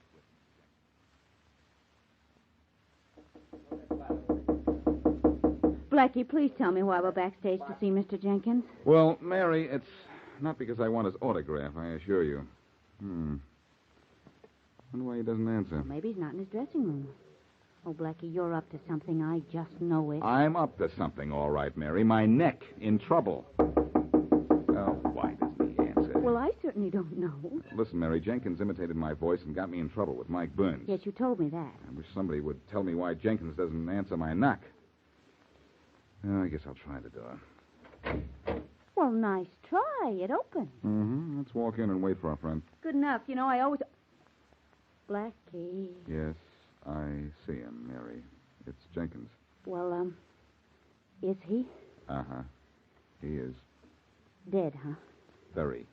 with him. Blackie, please tell me why we're backstage to see Mr. Jenkins. Well, Mary, it's not because I want his autograph, I assure you. Wonder why he doesn't answer. Well, maybe he's not in his dressing room. Oh, Blackie, you're up to something. I just know it. I'm up to something, all right, Mary. My neck in trouble. Oh, why doesn't he answer? well, I certainly don't know. Listen, Mary, Jenkins imitated my voice and got me in trouble with Mike Burns. Yes, you told me that. I wish somebody would tell me why Jenkins doesn't answer my knock. I guess I'll try the door. Well, nice try. It opened. Mm-hmm. Let's walk in and wait for our friend. Good enough. You know, I always... Blackie. Yes, I see him, Mary. It's Jenkins. Well, is he? Uh-huh. He is. Dead, huh? Very.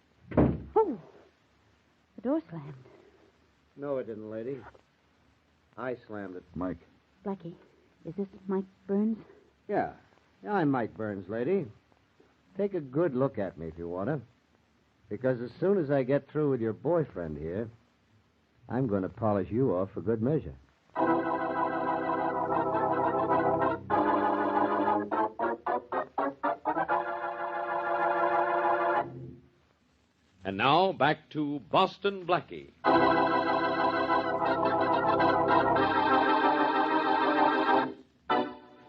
Oh, the door slammed. No, it didn't, lady. I slammed it. Mike. Blackie, is this Mike Burns? Yeah. I'm Mike Burns, lady. Take a good look at me if you want to. Because as soon as I get through with your boyfriend here, I'm going to polish you off for good measure. And now, back to Boston Blackie.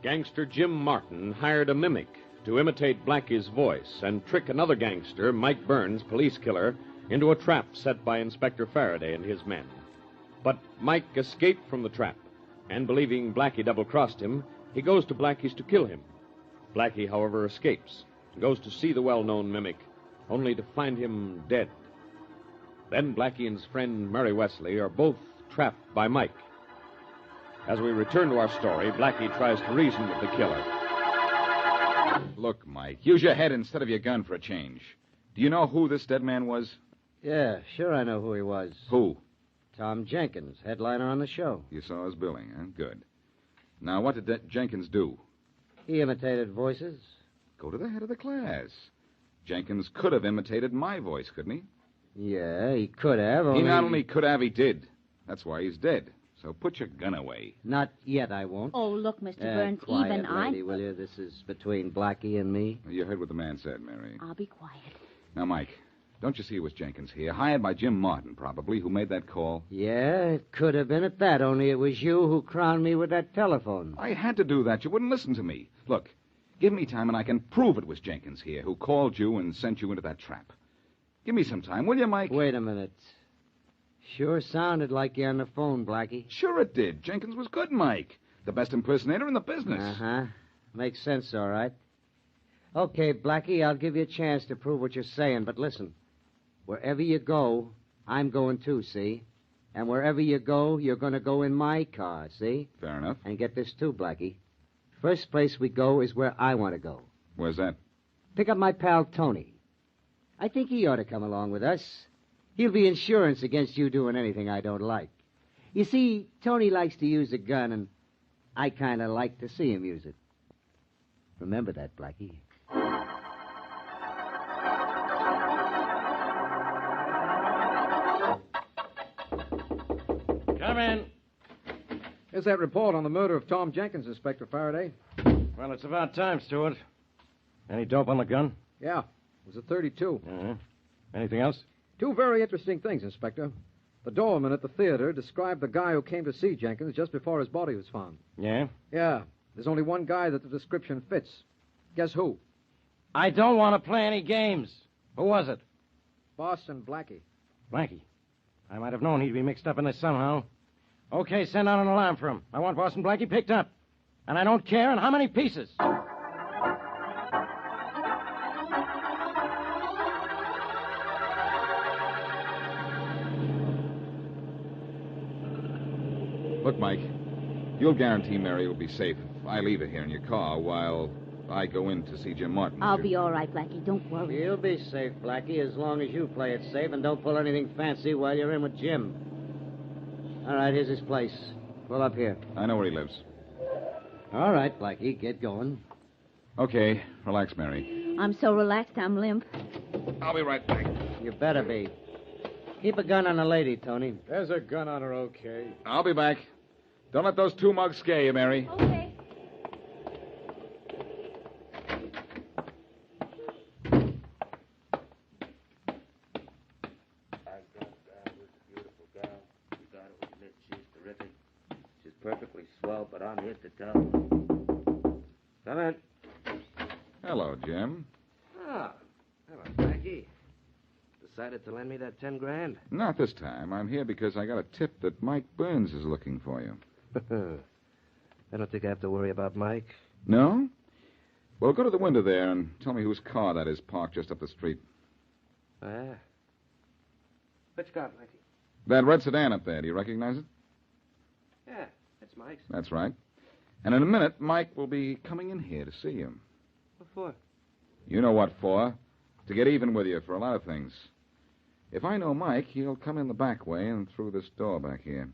Gangster Jim Martin hired a mimic to imitate Blackie's voice and trick another gangster, Mike Burns, police killer, into a trap set by Inspector Faraday and his men. But Mike escaped from the trap, and believing Blackie double-crossed him, he goes to Blackie's to kill him. Blackie, however, escapes and goes to see the well-known mimic, only to find him dead. Then Blackie and his friend Mary Wesley are both trapped by Mike. As we return to our story, Blackie tries to reason with the killer. Look, Mike, use your head instead of your gun for a change. Do you know who this dead man was? Yeah, sure I know who he was. Who? Tom Jenkins, headliner on the show. You saw his billing, huh? Good. Now, what did Jenkins do? He imitated voices. Go to the head of the class. Jenkins could have imitated my voice, couldn't he? Yeah, he could have. He not only could have, he did. That's why he's dead. So put your gun away. Not yet, I won't. Oh, look, Mr. Burns, quiet, even lady, will you? This is between Blackie and me. You heard what the man said, Mary. I'll be quiet. Now, Mike, don't you see it was Jenkins here, hired by Jim Martin, probably, who made that call? Yeah, it could have been at that, only it was you who crowned me with that telephone. I had to do that. You wouldn't listen to me. Look, give me time and I can prove it was Jenkins here who called you and sent you into that trap. Give me some time, will you, Mike? Wait a minute. Sure sounded like you on the phone, Blackie. Sure it did. Jenkins was good, Mike. The best impersonator in the business. Uh-huh. Makes sense, all right. Okay, Blackie, I'll give you a chance to prove what you're saying, but listen. Wherever you go, I'm going too, see? And wherever you go, you're going to go in my car, see? Fair enough. And get this too, Blackie. First place we go is where I want to go. Where's that? Pick up my pal Tony. I think he ought to come along with us. He'll be insurance against you doing anything I don't like. You see, Tony likes to use a gun, and I kind of like to see him use it. Remember that, Blackie. Come in. Here's that report on the murder of Tom Jenkins, Inspector Faraday. Well, it's about time, Stewart. Any dope on the gun? Yeah, it was a 32. Uh-huh. Anything else? Two very interesting things, Inspector. The doorman at the theater described the guy who came to see Jenkins just before his body was found. Yeah? Yeah. There's only one guy that the description fits. Guess who? I don't want to play any games. Who was it? Boston Blackie. Blackie. I might have known he'd be mixed up in this somehow. Okay, send out an alarm for him. I want Boston Blackie picked up. And I don't care in how many pieces. Look, Mike, you'll guarantee Mary will be safe if I leave her here in your car while I go in to see Jim Martin. I'll be all right, Blackie. Don't worry. You'll be safe, Blackie, as long as you play it safe and don't pull anything fancy while you're in with Jim. All right, here's his place. Pull up here. I know where he lives. All right, Blackie, get going. Okay, relax, Mary. I'm so relaxed, I'm limp. I'll be right back. You better be. Keep a gun on the lady, Tony. There's a gun on her, okay. I'll be back. Don't let those two mugs scare you, Mary. Okay. Perfectly swell, but I'm here to tell. Come in. Hello, Jim. Ah, hello, Blackie. decided to lend me that 10 grand? Not this time. I'm here because I got a tip that Mike Burns is looking for you. I don't think I have to worry about Mike. No? Well, go to the window there and tell me whose car that is parked just up the street. Ah. Which car, Mikey? That red sedan up there. Do you recognize it? Yeah, that's Mike's. That's right. And in a minute, Mike will be coming in here to see you. What for? You know what for. To get even with you for a lot of things. If I know Mike, he'll come in the back way and through this door back here.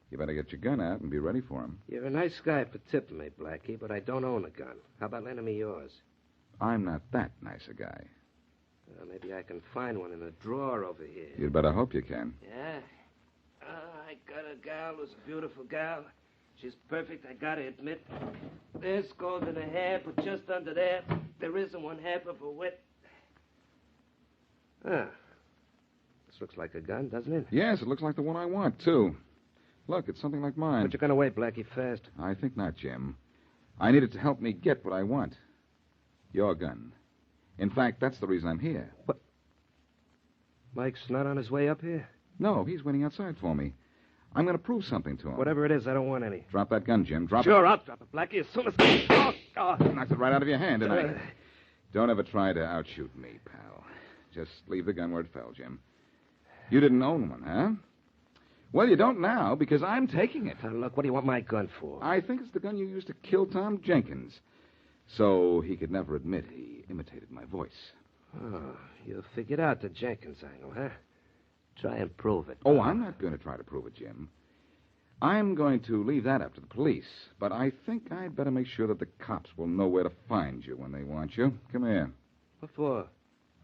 You better get your gun out and be ready for him. You're a nice guy for tipping me, Blackie, but I don't own a gun. How about lending me yours? I'm not that nice a guy. Well, maybe I can find one in a drawer over here. You'd better hope you can. Yeah? I got a gal who's a beautiful gal. She's perfect, I gotta admit. There's gold in her hair, but just under there isn't one half of a wet. Ah. This looks like a gun, doesn't it? Yes, it looks like the one I want, too. Look, it's something like mine. Put your gun away, Blackie, fast. I think not, Jim. I need it to help me get what I want. Your gun. In fact, that's the reason I'm here. What? Mike's not on his way up here? No, he's waiting outside for me. I'm going to prove something to him. Whatever it is, I don't want any. Drop that gun, Jim. Drop it. Sure, I'll drop it, Blackie, as soon as... Oh. Knocked it right out of your hand, didn't I? Don't ever try to outshoot me, pal. Just leave the gun where it fell, Jim. You didn't own one, huh? Well, you don't now, because I'm taking it. Now, look, what do you want my gun for? I think it's the gun you used to kill Tom Jenkins. So he could never admit he imitated my voice. Oh, you figured out the Jenkins angle, huh? Try and prove it. Oh, I'm not going to try to prove it, Jim. I'm going to leave that up to the police. But I think I'd better make sure that the cops will know where to find you when they want you. Come here. What for?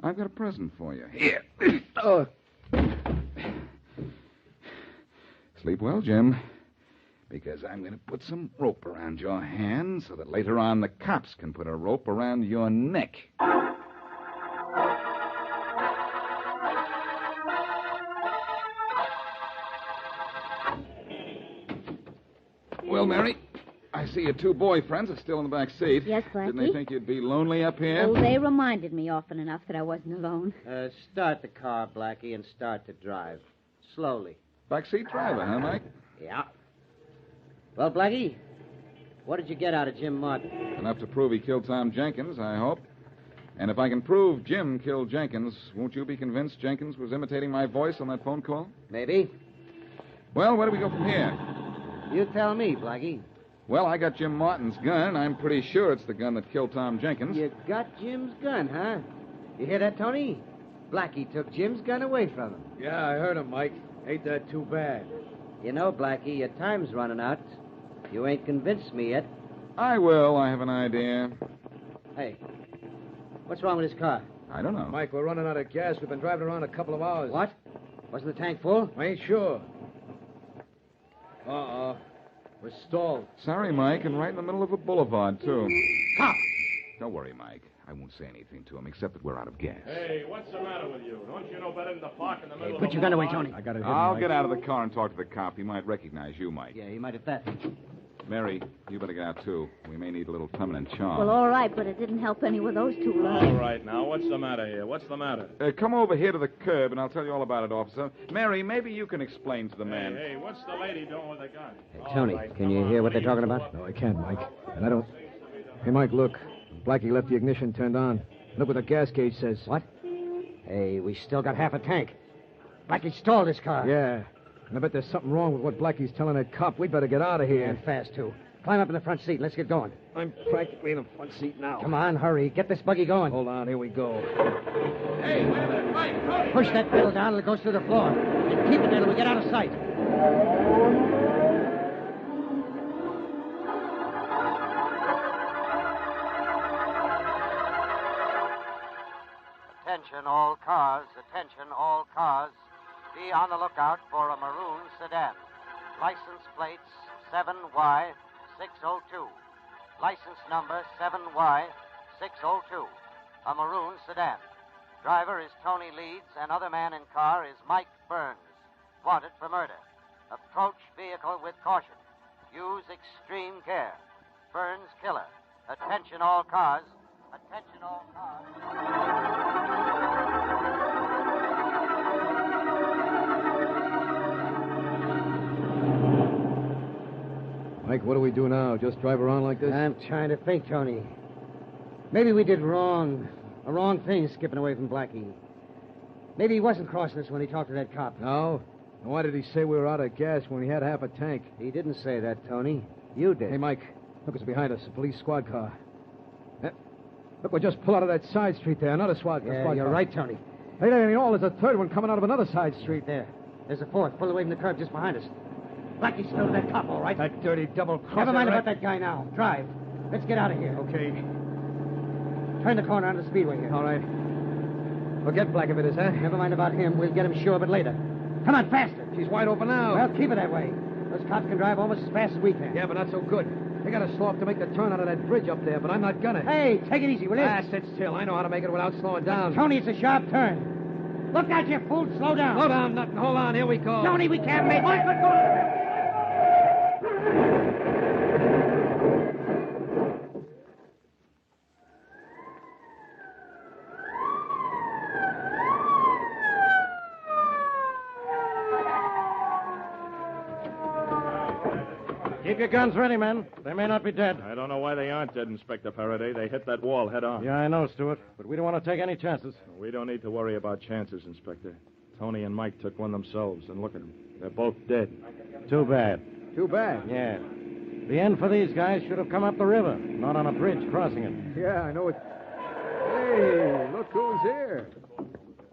I've got a present for you. Here. Oh. Sleep well, Jim. Because I'm going to put some rope around your hand so that later on the cops can put a rope around your neck. Well, Mary, I see your two boyfriends are still in the back seat. Yes, Blackie? Didn't they think you'd be lonely up here? Oh, they reminded me often enough that I wasn't alone. Start the car, Blackie, and start to drive. Slowly. Backseat driver, huh, Mike? Yeah. Well, Blackie, what did you get out of Jim Martin? Enough to prove he killed Tom Jenkins, I hope. And if I can prove Jim killed Jenkins, won't you be convinced Jenkins was imitating my voice on that phone call? Maybe. Well, where do we go from here? You tell me, Blackie. Well, I got Jim Martin's gun. I'm pretty sure it's the gun that killed Tom Jenkins. You got Jim's gun, huh? You hear that, Tony? Blackie took Jim's gun away from him. Yeah, I heard him, Mike. Ain't that too bad? You know, Blackie, your time's running out. You ain't convinced me yet. I will. I have an idea. Hey, what's wrong with his car? I don't know. Mike, we're running out of gas. We've been driving around a couple of hours. What? Wasn't the tank full? I ain't sure. Uh-oh. We're stalled. Sorry, Mike, and right in the middle of a boulevard, too. Cop! Don't worry, Mike. I won't say anything to him, except that we're out of gas. Hey, what's the matter with you? Don't you know better than to park in the middle of Put the your gun away, boulevard? Tony. I got it hidden, I'll Mike. get out of the car and talk to the cop. He might recognize you, Mike. Yeah, he might at that. Mary, you better get out, too. We may need a little feminine charm. Well, all right, but it didn't help any with those two. All right, now, what's the matter here? What's the matter? Come over here to the curb, and I'll tell you all about it, officer. Mary, maybe you can explain to the man. Hey, what's the lady doing with the gun? Hey, Tony, can you hear what they're talking about? No, I can't, Mike. And I don't... Hey, Mike, look. Blackie left the ignition turned on. Look what the gas gauge says. What? Hey, we still got half a tank. Blackie stalled his car. Yeah. And I bet there's something wrong with what Blackie's telling that cop. We'd better get out of here. And fast, too. Climb up in the front seat. Let's get going. I'm practically in the front seat now. Come on, hurry. Get this buggy going. Hold on, here we go. Hey, wait a minute, Mike! Push that pedal down and it goes through the floor. And keep it there till we get out of sight. Attention all cars, attention all cars. Be on the lookout for a maroon sedan. License plates 7Y602. License number 7Y602. A maroon sedan. Driver is Tony Leeds, and other man in car is Mike Burns, wanted for murder. Approach vehicle with caution. Use extreme care. Burns killer. Attention all cars. Attention all cars. Mike, what do we do now? Just drive around like this? I'm trying to think, Tony. Maybe we did wrong. A wrong thing skipping away from Blackie. Maybe he wasn't crossing us when he talked to that cop. No? And why did he say we were out of gas when we had half a tank? He didn't say that, Tony. You did. Hey, Mike, look, it's behind us, a police squad car. Look, we just pull out of that side street there, another squad Yeah, car. you're right, Tony. Hey, that ain't all. There's a third one coming out of another side street. There. There's a fourth, pulled away from the curb just behind us. Blackie's still that cop, all right? That dirty double-crosser. Never mind about that guy now. Drive. Let's get out of here. Okay. Turn the corner onto the speedway here. All right. We'll get Black if it is, huh? Never mind about him. We'll get him sure, but later. Come on, faster. She's wide open now. Well, keep it that way. Those cops can drive almost as fast as we can. Yeah, but not so good. They got to slow up to make the turn out of that bridge up there, but I'm not gonna. Hey, take it easy, will you? Sit still. I know how to make it without slowing down. Tony, it's a sharp turn. Look out, you fool. Slow down. Slow down, nothing. Hold on. Here we go. Tony, we can't make it. Let go. Keep your guns ready, men. They may not be dead. I don't know why they aren't dead, Inspector Faraday. They hit that wall head on. Yeah, I know, Stuart. But we don't want to take any chances. We don't need to worry about chances, Inspector. Tony and Mike took one themselves, and look at them. They're both dead. Too bad. Too bad? Yeah. The end for these guys should have come up the river, not on a bridge crossing it. Yeah, I know it. Hey, look who's here.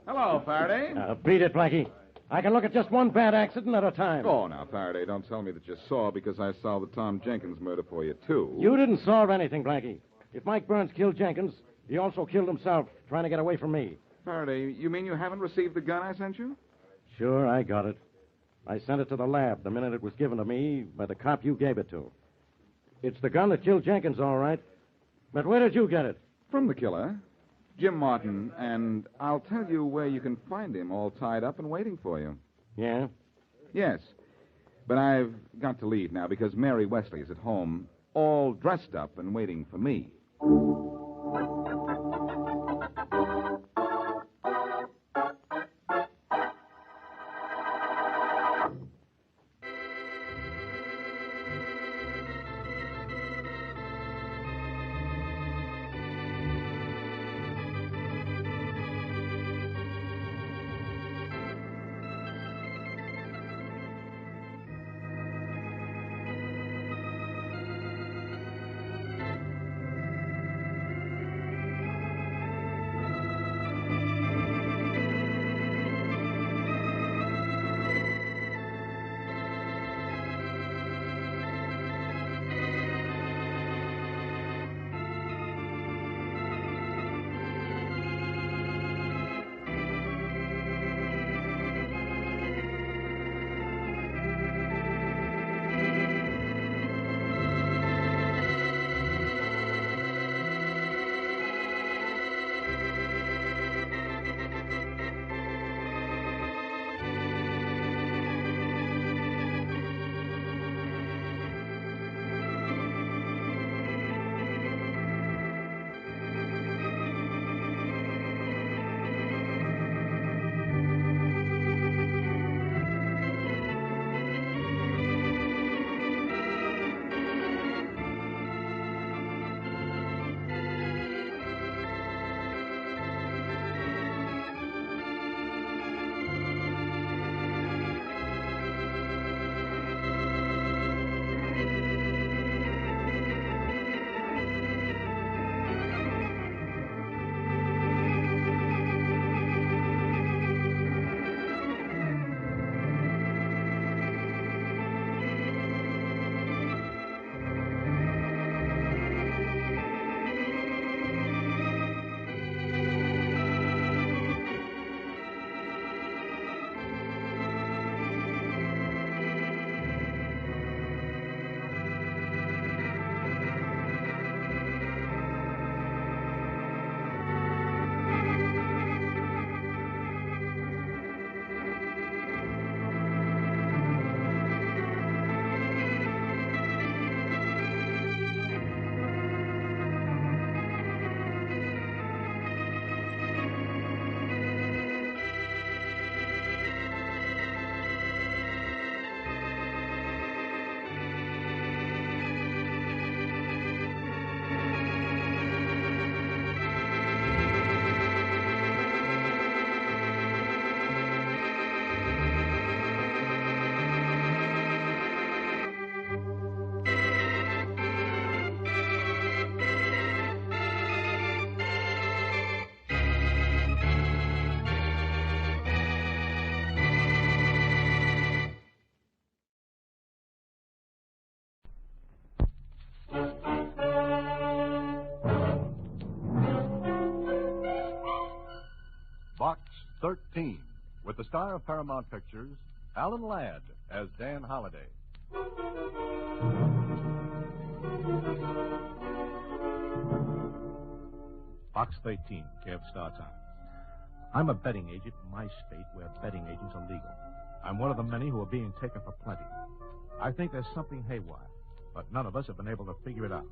Hello, Faraday. Beat it, Blackie. I can look at just one bad accident at a time. Oh, now, Faraday, don't tell me that you saw because I solved the Tom Jenkins murder for you, too. You didn't solve anything, Blackie. If Mike Burns killed Jenkins, he also killed himself trying to get away from me. Faraday, you mean you haven't received the gun I sent you? Sure, I got it. I sent it to the lab the minute it was given to me by the cop you gave it to. It's the gun that killed Jenkins, all right. But where did you get it? From the killer, Jim Martin, and I'll tell you where you can find him all tied up and waiting for you. Yeah? Yes. But I've got to leave now because Mary Wesley is at home, all dressed up and waiting for me. with the star of Paramount Pictures, Alan Ladd, as Dan Holliday. Box 13, Kev Star Times. I'm a betting agent in my state where betting agents are legal. I'm one of the many who are being taken for plenty. I think there's something haywire, but none of us have been able to figure it out.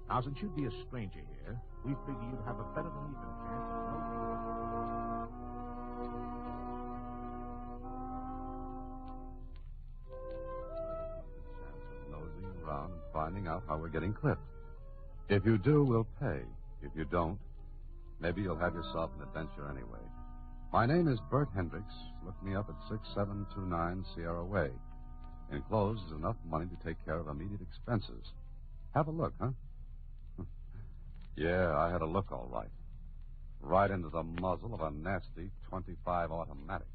Now, since you'd be a stranger here, we figure you'd have a better than even chance of nosing around and finding out how we're getting clipped. If you do, we'll pay. If you don't, maybe you'll have yourself an adventure anyway. My name is Bert Hendricks. Look me up at 6729 Sierra Way. Enclosed is enough money to take care of immediate expenses. Have a look, huh? Yeah, I had a look all right. Right into the muzzle of a nasty 25 automatic.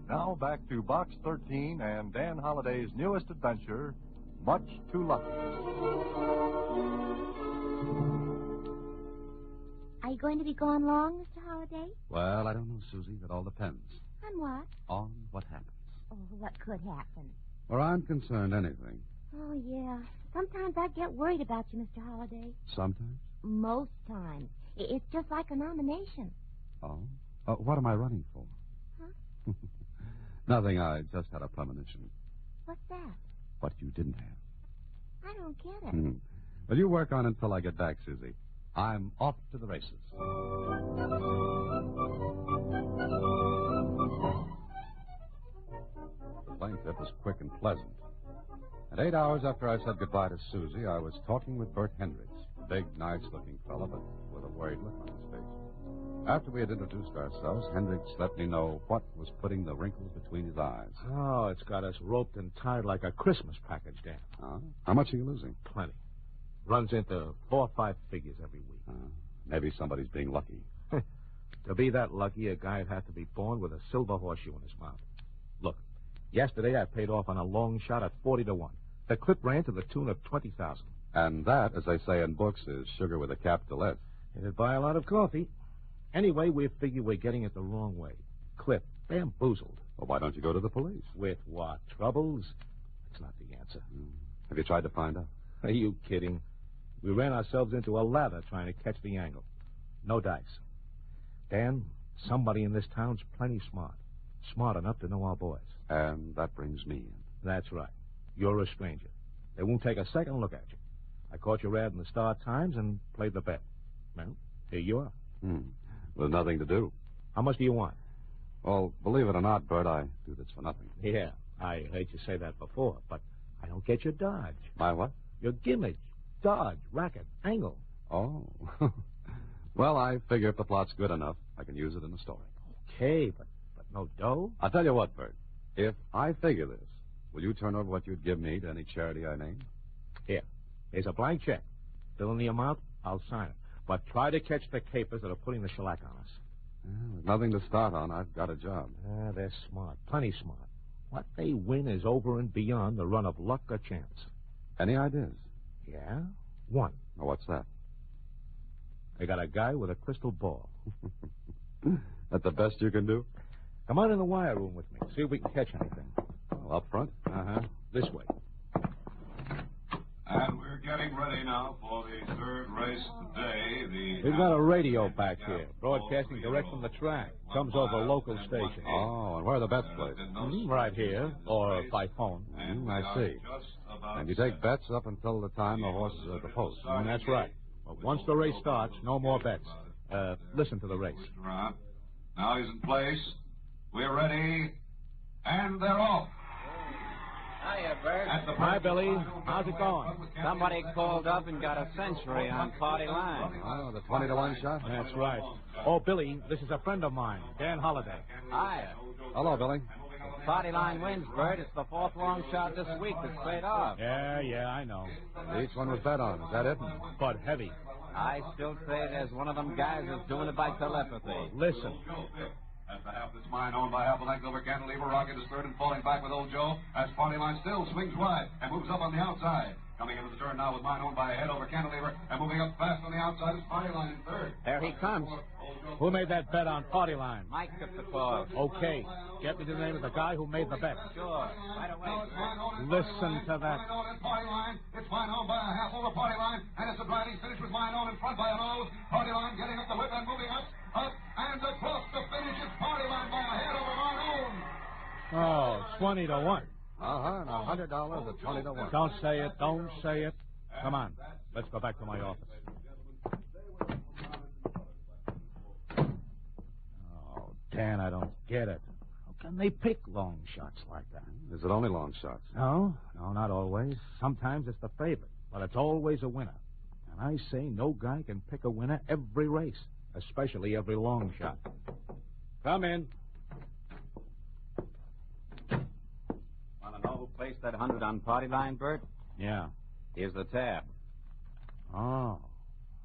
Now back to Box 13 and Dan Holliday's newest adventure, Much Too Lucky. Are you going to be gone long, Mr. Holliday? Well, I don't know, Susie. That all depends On what? on what happens. Oh, what could happen? Where I'm concerned, anything. Oh, yeah. Sometimes I get worried about you, Mr. Holliday. Sometimes? Most times. It's just like a nomination. Oh? What am I running for? Huh? Nothing. I just had a premonition. What's that? What you didn't have. I don't get it. Well, you work on it until I get back, Susie. I'm off to the races. The plane trip was quick and pleasant. And 8 hours after I said goodbye to Susie, I was talking with Bert Hendricks, a big, nice-looking fellow, but with a worried look on his face. After we had introduced ourselves, Hendricks let me know what was putting the wrinkles between his eyes. Oh, it's got us roped and tied like a Christmas package, Dan. How much are you losing? Plenty. Runs into 4 or 5 figures every week. Maybe somebody's being lucky. To be that lucky, a guy'd have to be born with a silver horseshoe in his mouth. Look, yesterday I paid off on a long shot at 40 to 1. The clip ran to the tune of 20,000. And that, as they say in books, is sugar with a capital S. It'd buy a lot of coffee. Anyway, we figure we're getting it the wrong way. Clip, bamboozled. Well, why don't you go to the police? With what? Troubles? That's not the answer. Have you tried to find out? Are you kidding? We ran ourselves into a lather trying to catch the angle. No dice. Dan, somebody in this town's plenty smart. Smart enough to know our boys. And that brings me in. That's right. You're a stranger. They won't take a second look at you. I caught your ad in the Star Times and played the bet. Well, here you are. With nothing to do. How much do you want? Well, believe it or not, Bert, I do this for nothing. Yeah, I heard you say that before, but I don't get your dodge. My what? Your gimmick. Dodge, racket, angle. Oh. Well, I figure if the plot's good enough, I can use it in the story. Okay, but no dough? I'll tell you what, Bert. If I figure this, will you turn over what you'd give me to any charity I name? Here. Here's a blank check. Fill in the amount, I'll sign it. But try to catch the capers that are putting the shellac on us. With nothing to start on, I've got a job. They're smart. Plenty smart. What they win is over and beyond the run of luck or chance. Any ideas? Yeah? One. Oh, what's that? They got a guy with a crystal ball. That the best you can do? Come on in the wire room with me. See if we can catch anything. Well, up front? Uh-huh. This way. And we're getting ready now for the third race of the day. We've got a radio back here, broadcasting direct from the track. Comes over a local station. Oh, and where are the bets placed? Right here, or by phone. I see. And you take bets up until the time the horses are at the post. That's right. But once the race starts, no more bets. Listen to the race. Now he's in place. We're ready. And they're off. Hiya, Bert. Hi, Billy. How's it going? Somebody called up and got a century on party line. Oh, the 20 to 1 shot? That's right. Oh, Billy, this is a friend of mine, Dan Holliday. Hiya. Hello, Billy. If party line wins, Bert, it's the 4th long shot this week that's paid off. Yeah, I know. Each one was bet on. Is that it? But heavy. I still say there's one of them guys who's doing it by telepathy. Listen. As the half that's mine, owned by Half, the leg over cantilever, Rocket is third and falling back with Old Joe. As Party Line still swings wide and moves up on the outside. Coming into the turn now with mine owned by a head over cantilever and moving up fast on the outside is Party Line in third. There he comes. Who made that bet on Party Line? Mike took the call. Okay. Get me the name of the guy who made the bet. Sure. Right away. Listen to that. It's mine owned by a half over Party Line, and it's a driving finish with mine owned in front by a nose. Party Line getting up the whip and moving up, and across the finish is Party Line by a head over mine owned. Oh, 20 to 1. Uh-huh, and $100 at 20 to 1. Don't say it. Don't say it. Come on. Let's go back to my office. Oh, Dan, I don't get it. How can they pick long shots like that? Is it only long shots? No, not always. Sometimes it's the favorite, but it's always a winner. And I say no guy can pick a winner every race, especially every long shot. Come in. Want to know who placed that 100 on Party Line, Bert? Yeah. Here's the tab. Oh,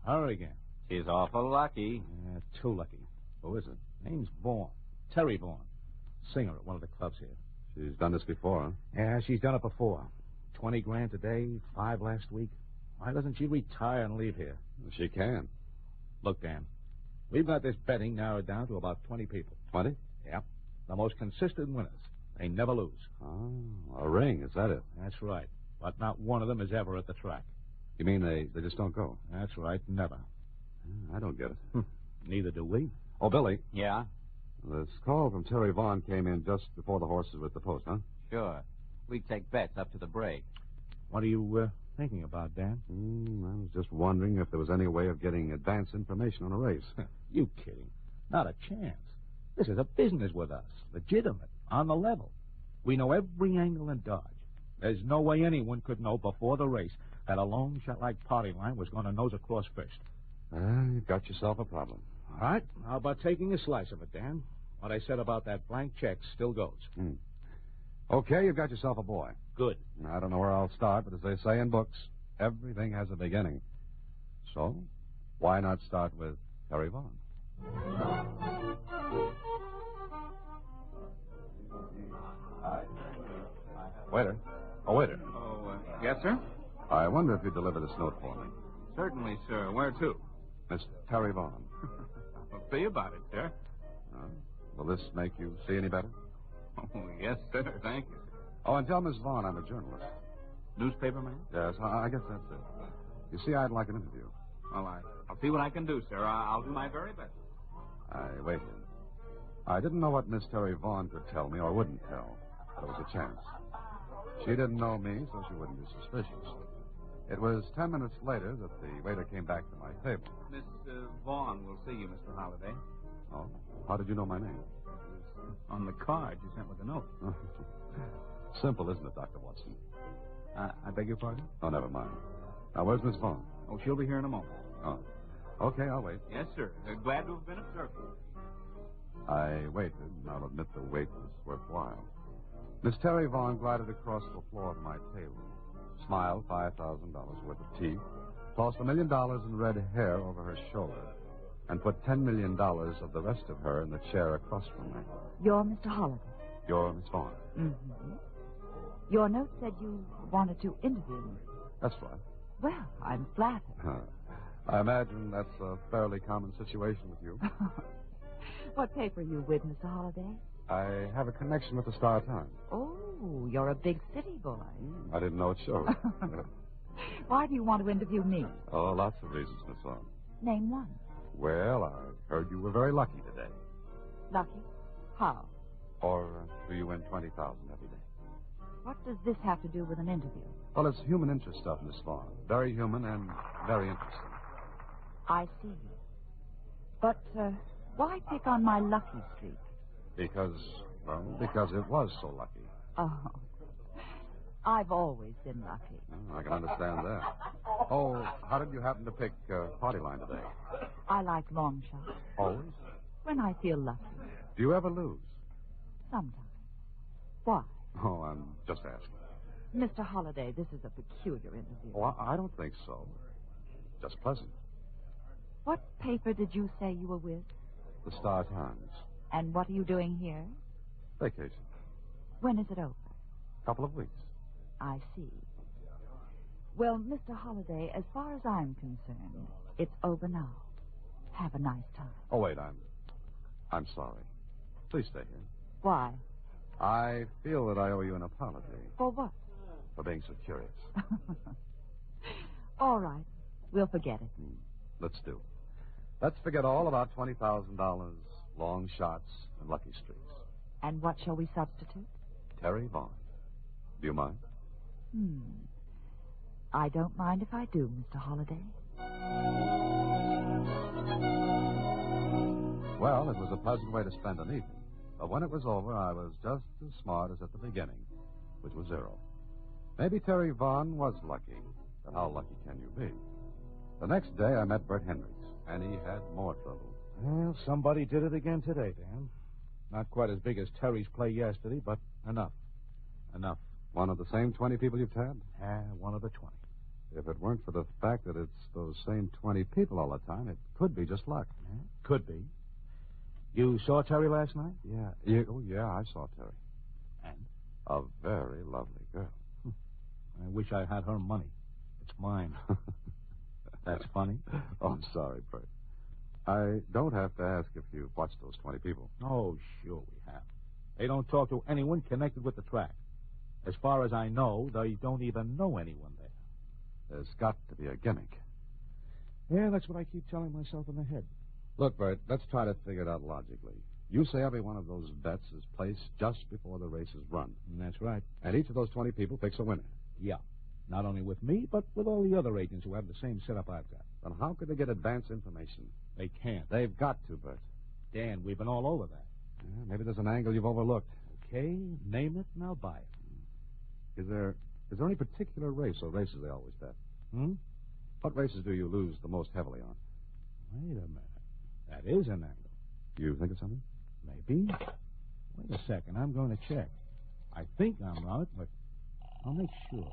her again. She's awful lucky. Yeah, too lucky. Who is it? Name's Vaughn. Terry Vaughn. Singer at one of the clubs here. She's done this before, huh? Yeah, she's done it before. 20 grand today, 5 last week. Why doesn't she retire and leave here? She can. Look, Dan, we've got this betting narrowed down to about 20 people. 20? Yeah. The most consistent winners. They never lose. Oh, a ring, is that it? That's right. But not one of them is ever at the track. You mean they just don't go? That's right, never. I don't get it. Neither do we. Oh, Billy. Yeah? This call from Terry Vaughn came in just before the horses were at the post, huh? Sure. We take bets up to the break. What are you thinking about, Dan? I was just wondering if there was any way of getting advance information on a race. You kidding? Not a chance. This is a business with us. Legitimate. On the level. We know every angle and dodge. There's no way anyone could know before the race that a long shot like Party Line was going to nose across first. You've got yourself a problem. All right. How about taking a slice of it, Dan? What I said about that blank check still goes. Okay, you've got yourself a boy. Good. I don't know where I'll start, but as they say in books, everything has a beginning. So, why not start with Terry Vaughn? Waiter. Oh, waiter. Oh, yes, sir? I wonder if you'd deliver this note for me. Certainly, sir. Where to? Miss Terry Vaughn. I'll see about it, sir. Will this make you see any better? Oh, yes, sir. Thank you. Oh, and tell Miss Vaughn I'm a journalist. Newspaper man? Yes, I guess that's it. You see, I'd like an interview. Well, I'll see what I can do, sir. I'll do my very best. I waited. I didn't know what Miss Terry Vaughn could tell me or wouldn't tell. There was a chance. She didn't know me, so she wouldn't be suspicious. It was 10 minutes later that the waiter came back to my table. Miss Vaughn will see you, Mr. Holliday. Oh? How did you know my name? It was on the card you sent with the note. Simple, isn't it, Dr. Watson? I beg your pardon? Oh, never mind. Now, where's Miss Vaughn? Oh, she'll be here in a moment. Oh. Okay, I'll wait. Yes, sir. Glad to have been of service. I waited, and I'll admit the wait was worthwhile. Miss Terry Vaughn glided across the floor of my table, smiled $5,000 worth of teeth, tossed $1 million in red hair over her shoulder, and put $10 million of the rest of her in the chair across from me. You're Mr. Holliday. You're Miss Vaughn. Mm-hmm. Your note said you wanted to interview me. That's right. Well, I'm flattered. I imagine that's a fairly common situation with you. What paper are you with, Mr. Holliday? I have a connection with the Star Times. Oh, you're a big city boy. I didn't know it showed. Why do you want to interview me? Oh, lots of reasons, Miss Vaughn. Name one. Well, I heard you were very lucky today. Lucky? How? Or do you win $20,000 every day? What does this have to do with an interview? Well, it's human interest stuff, Miss Vaughn. Very human and very interesting. I see. But why pick on my lucky streak? Because it was so lucky. Oh, I've always been lucky. Oh, I can understand that. Oh, how did you happen to pick Party Line today? I like long shots. Always? When I feel lucky. Do you ever lose? Sometimes. Why? Oh, I'm just asking. Mr. Holliday, this is a peculiar interview. Oh, I don't think so. Just pleasant. What paper did you say you were with? The Star Times. And what are you doing here? Vacation. When is it over? Couple of weeks. I see. Well, Mr. Holliday, as far as I'm concerned, it's over now. Have a nice time. Oh, wait, I'm sorry. Please stay here. Why? I feel that I owe you an apology. For what? For being so curious. All right. We'll forget it. Let's do. Let's forget all about $20,000, long shots, and lucky streaks. And what shall we substitute? Terry Vaughn. Do you mind? I don't mind if I do, Mr. Holliday. Well, it was a pleasant way to spend an evening. But when it was over, I was just as smart as at the beginning, which was zero. Maybe Terry Vaughn was lucky, but how lucky can you be? The next day, I met Bert Hendricks, and he had more trouble. Well, somebody did it again today, Dan. Not quite as big as Terry's play yesterday, but enough. Enough. One of the same 20 people you've tabbed? One of the 20. If it weren't for the fact that it's those same 20 people all the time, it could be just luck. Could be. You saw Terry last night? Yeah. Oh, yeah, I saw Terry. And? A very lovely girl. I wish I had her money. It's mine. That's funny. Oh, I'm sorry, Bert. I don't have to ask if you've watched those 20 people. Oh, sure we have. They don't talk to anyone connected with the track. As far as I know, they don't even know anyone there. There's got to be a gimmick. Yeah, that's what I keep telling myself in the head. Look, Bert, let's try to figure it out logically. You say every one of those bets is placed just before the race is run. That's right. And each of those 20 people picks a winner. Yeah. Not only with me, but with all the other agents who have the same setup I've got. Then how could they get advance information? They can't. They've got to, Bert. Dan, we've been all over that. Yeah, maybe there's an angle you've overlooked. Okay, name it and I'll buy it. Is there any particular race or races they always bet? What races do you lose the most heavily on? Wait a minute. That is an angle. You think of something? Maybe. Wait a second. I'm going to check. I think I'm on it, but I'll make sure.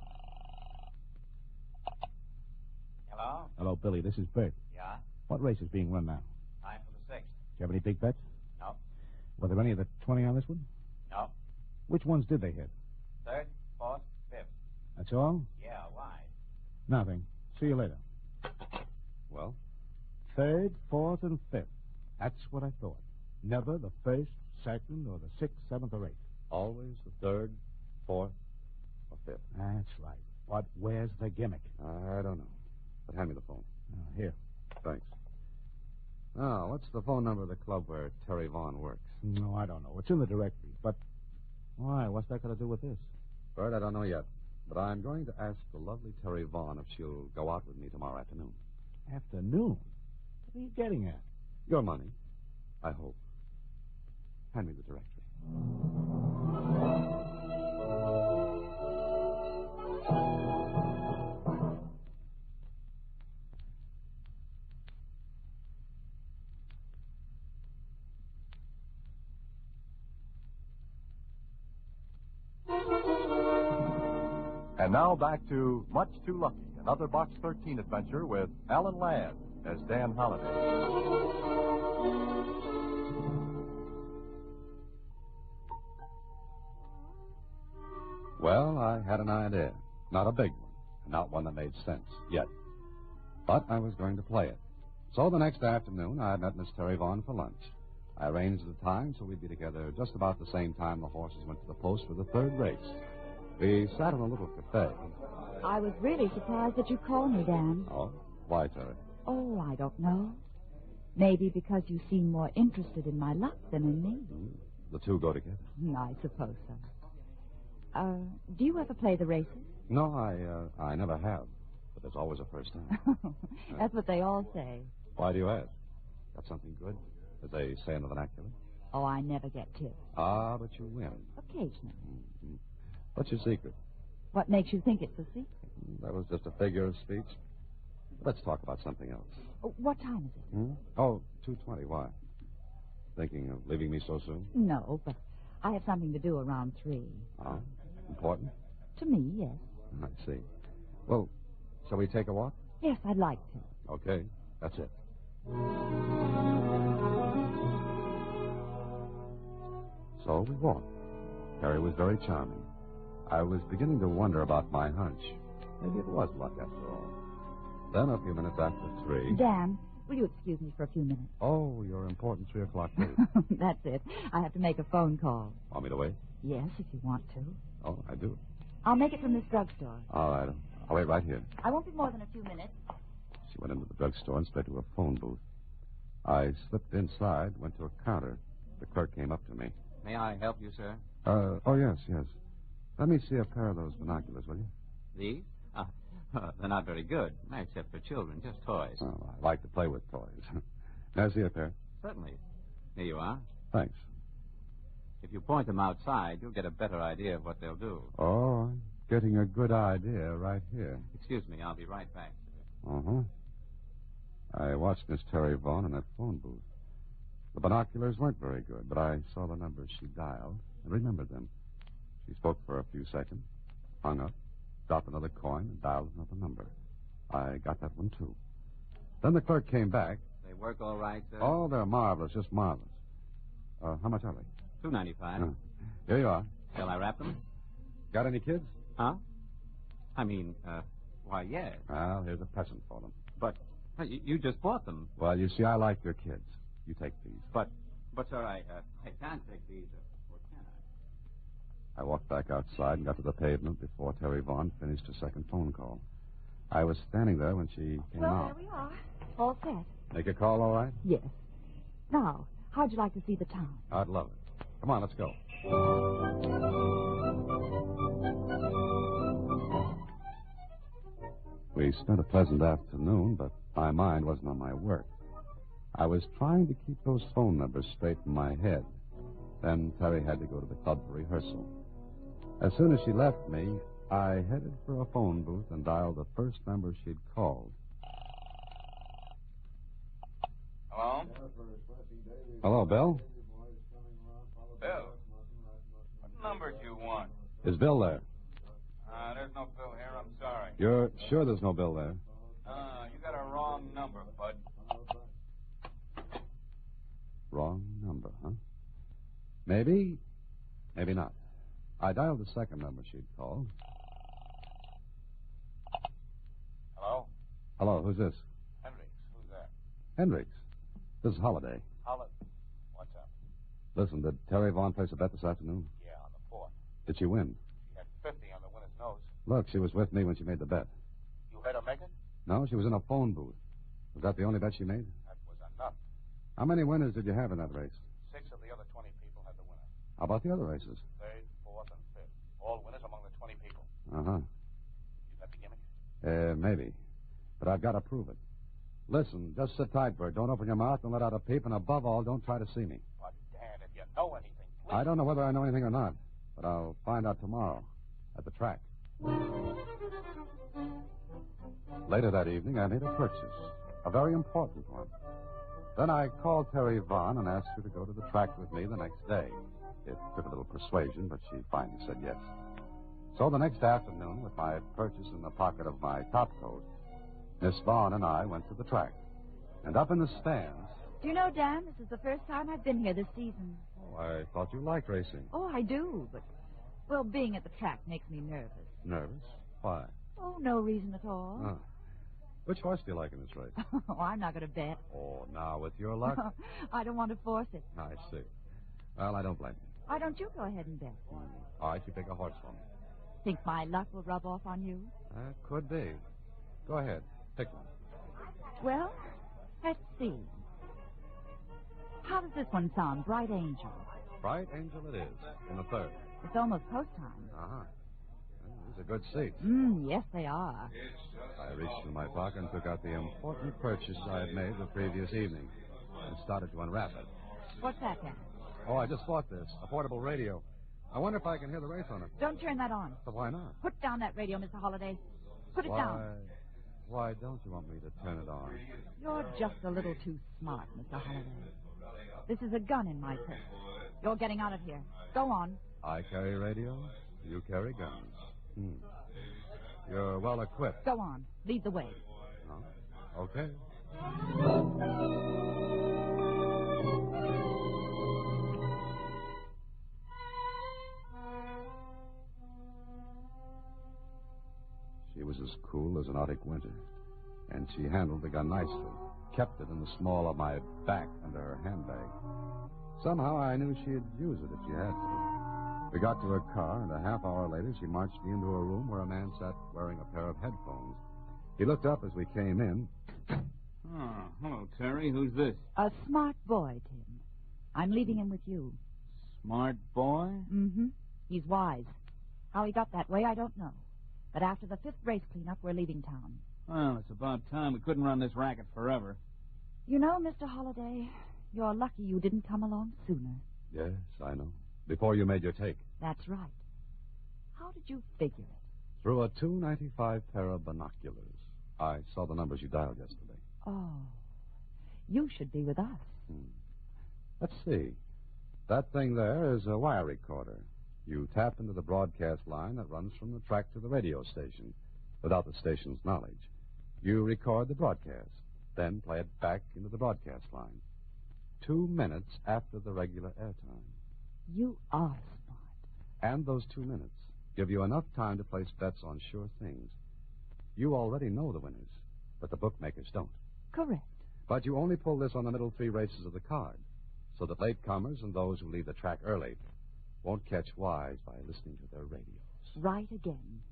Hello? Hello, Billy. This is Bert. Yeah? What race is being run now? Time for the 6th. Do you have any big bets? No. Were there any of the 20 on this one? No. Which ones did they hit? 3rd, 4th, 5th. That's all? Yeah, why? Nothing. See you later. Well? 3rd, 4th, and 5th. That's what I thought. Never the 1st, 2nd, or the 6th, 7th, or 8th. Always the 3rd, 4th, or 5th. That's right. But where's the gimmick? I don't know. But hand me the phone. Here. Thanks. Now, what's the phone number of the club where Terry Vaughn works? No, I don't know. It's in the directory. But why? What's that got to do with this? Bert, I don't know yet. But I'm going to ask the lovely Terry Vaughn if she'll go out with me tomorrow afternoon. Afternoon? What are you getting at? Your money, I hope. Hand me the directory. And now back to Much Too Lucky, another Box 13 adventure with Alan Ladd as Dan Holliday. Well, I had an idea. Not a big one, and not one that made sense yet. But I was going to play it. So the next afternoon, I met Miss Terry Vaughn for lunch. I arranged the time so we'd be together just about the same time the horses went to the post for the 3rd race. We sat in a little cafe. I was really surprised that you called me, Dan. Oh? Why, Terry? Oh, I don't know. Maybe because you seem more interested in my luck than in me. The two go together. I suppose so. Do you ever play the races? No, I never have. But there's always a first time. That's what they all say. Why do you ask? Got something good? As they say in the vernacular? Oh, I never get tips. Ah, but you win. Occasionally. Mm-hmm. What's your secret? What makes you think it's a secret? That was just a figure of speech. Let's talk about something else. Oh, what time is it? Oh, 2:20. Why? Thinking of leaving me so soon? No, but I have something to do around 3. Oh, important? To me, yes. I see. Well, shall we take a walk? Yes, I'd like to. Okay, that's it. So we walked. Terry was very charming. I was beginning to wonder about my hunch. Maybe it was luck after all. Then, a few minutes after 3... Dan, will you excuse me for a few minutes? Oh, your important 3 o'clock date. That's it. I have to make a phone call. Want me to wait? Yes, if you want to. Oh, I do. I'll make it from this drugstore. All right. I'll wait right here. I won't be more than a few minutes. She went into the drugstore and straight to a phone booth. I slipped inside, went to a counter. The clerk came up to me. May I help you, sir? Oh, yes. Let me see a pair of those binoculars, will you? These? They're not very good, except for children, just toys. Oh, I like to play with toys. May I see a pair? Certainly. Here you are. Thanks. If you point them outside, you'll get a better idea of what they'll do. Oh, I'm getting a good idea right here. Excuse me, I'll be right back, sir. Uh-huh. I watched Miss Terry Vaughn in that phone booth. The binoculars weren't very good, but I saw the numbers she dialed and remembered them. She spoke for a few seconds, hung up, dropped another coin, and dialed another number. I got that one, too. Then the clerk came back. They work all right, sir? Oh, they're marvelous, just marvelous. How much are they? $2.95. Here you are. Shall I wrap them? Got any kids? Huh? I mean, why, yes. Well, here's a present for them. But you just bought them. Well, you see, I like your kids. You take these. But sir, I can't take these, or can I? I walked back outside and got to the pavement before Terry Vaughn finished her second phone call. I was standing there when she came out. Well, there we are. All set. Make a call, all right? Yes. Now, how'd you like to see the town? I'd love it. Come on, let's go. We spent a pleasant afternoon, but my mind wasn't on my work. I was trying to keep those phone numbers straight in my head. Then Terry had to go to the club for rehearsal. As soon as she left me, I headed for a phone booth and dialed the first number she'd called. Hello? Hello, Bill? Bill? What number do you want? Is Bill there? There's no Bill here. I'm sorry. You're sure there's no Bill there? You got a wrong number, bud. Wrong number, huh? Maybe not. I dialed the second number she'd called. Hello? Hello, who's this? Hendricks. Who's that? Hendricks. This is Holiday. What's up? Listen, did Terry Vaughn place a bet this afternoon? Yeah, on the 4th. Did she win? She had 50 on the winner's nose. Look, she was with me when she made the bet. You had her make it? No, she was in a phone booth. Was that the only bet she made? That was enough. How many winners did you have in that race? 6 of the other 20 people had the winner. How about the other races? 3rd, 4th, and 5th. All winners among the 20 people. Uh-huh. You got the gimmick? Maybe. But I've got to prove it. Listen, just sit tight, Bert. Don't open your mouth. Don't let out a peep. And above all, don't try to see me. But, Dan, if you know anything, please. I don't know whether I know anything or not. But I'll find out tomorrow at the track. Later that evening, I made a purchase. A very important one. Then I called Terry Vaughn and asked her to go to the track with me the next day. It took a little persuasion, but she finally said yes. So the next afternoon, with my purchase in the pocket of my topcoat, Miss Vaughn and I went to the track. And up in the stands... Do you know, Dan, this is the first time I've been here this season. Oh, I thought you liked racing. Oh, I do, but, well, being at the track makes me nervous. Nervous? Why? Oh, no reason at all. Oh. Which horse do you like in this race? Oh, I'm not going to bet. Oh, now, with your luck? I don't want to force it. I see. Well, I don't blame you. Why don't you go ahead and bet? All right, you pick a horse for me. Think my luck will rub off on you? Could be. Go ahead. Pick one. Well, let's see. How does this one sound? Bright Angel. Bright Angel it is, in the 3rd. It's almost post time. Uh-huh. Well, these are good seats. Yes, they are. I reached in my pocket and took out the important purchase I had made the previous evening and started to unwrap it. What's that, then? Oh, I just bought this, a portable radio. I wonder if I can hear the race on it. Don't turn that on. But why not? Put down that radio, Mr. Holliday. Put it down. Why don't you want me to turn it on? You're just a little too smart, Mr. Holliday. This is a gun in my purse. You're getting out of here. Go on. I carry radios. You carry guns. You're well equipped. Go on. Lead the way. Oh, okay. She was as cool as an Arctic winter, and she handled the gun nicely, kept it in the small of my back under her handbag. Somehow I knew she'd use it if she had to. We got to her car, and a half hour later she marched me into a room where a man sat wearing a pair of headphones. He looked up as we came in. Oh, hello, Terry. Who's this? A smart boy, Tim. I'm leaving him with you. Smart boy? Mm-hmm. He's wise. How he got that way, I don't know. But after the 5th race cleanup, we're leaving town. Well, it's about time. We couldn't run this racket forever. You know, Mr. Holliday, you're lucky you didn't come along sooner. Yes, I know. Before you made your take. That's right. How did you figure it? Through a .295 pair of binoculars. I saw the numbers you dialed yesterday. Oh, you should be with us. Let's see. That thing there is a wire recorder. You tap into the broadcast line that runs from the track to the radio station without the station's knowledge. You record the broadcast, then play it back into the broadcast line. 2 minutes after the regular airtime. You are smart. And those 2 minutes give you enough time to place bets on sure things. You already know the winners, but the bookmakers don't. Correct. But you only pull this on the middle 3 races of the card, so that latecomers and those who leave the track early won't catch wise by listening to their radios. Right again.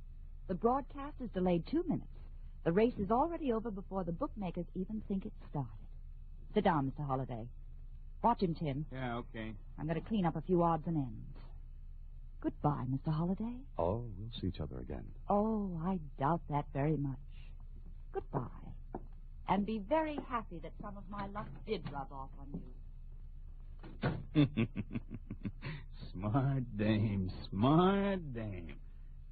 The broadcast is delayed 2 minutes. The race is already over before the bookmakers even think it started. Sit down, Mr. Holliday. Watch him, Tim. Yeah, okay. I'm going to clean up a few odds and ends. Goodbye, Mr. Holliday. Oh, we'll see each other again. Oh, I doubt that very much. Goodbye. And be very happy that some of my luck did rub off on you. Smart dame, smart dame.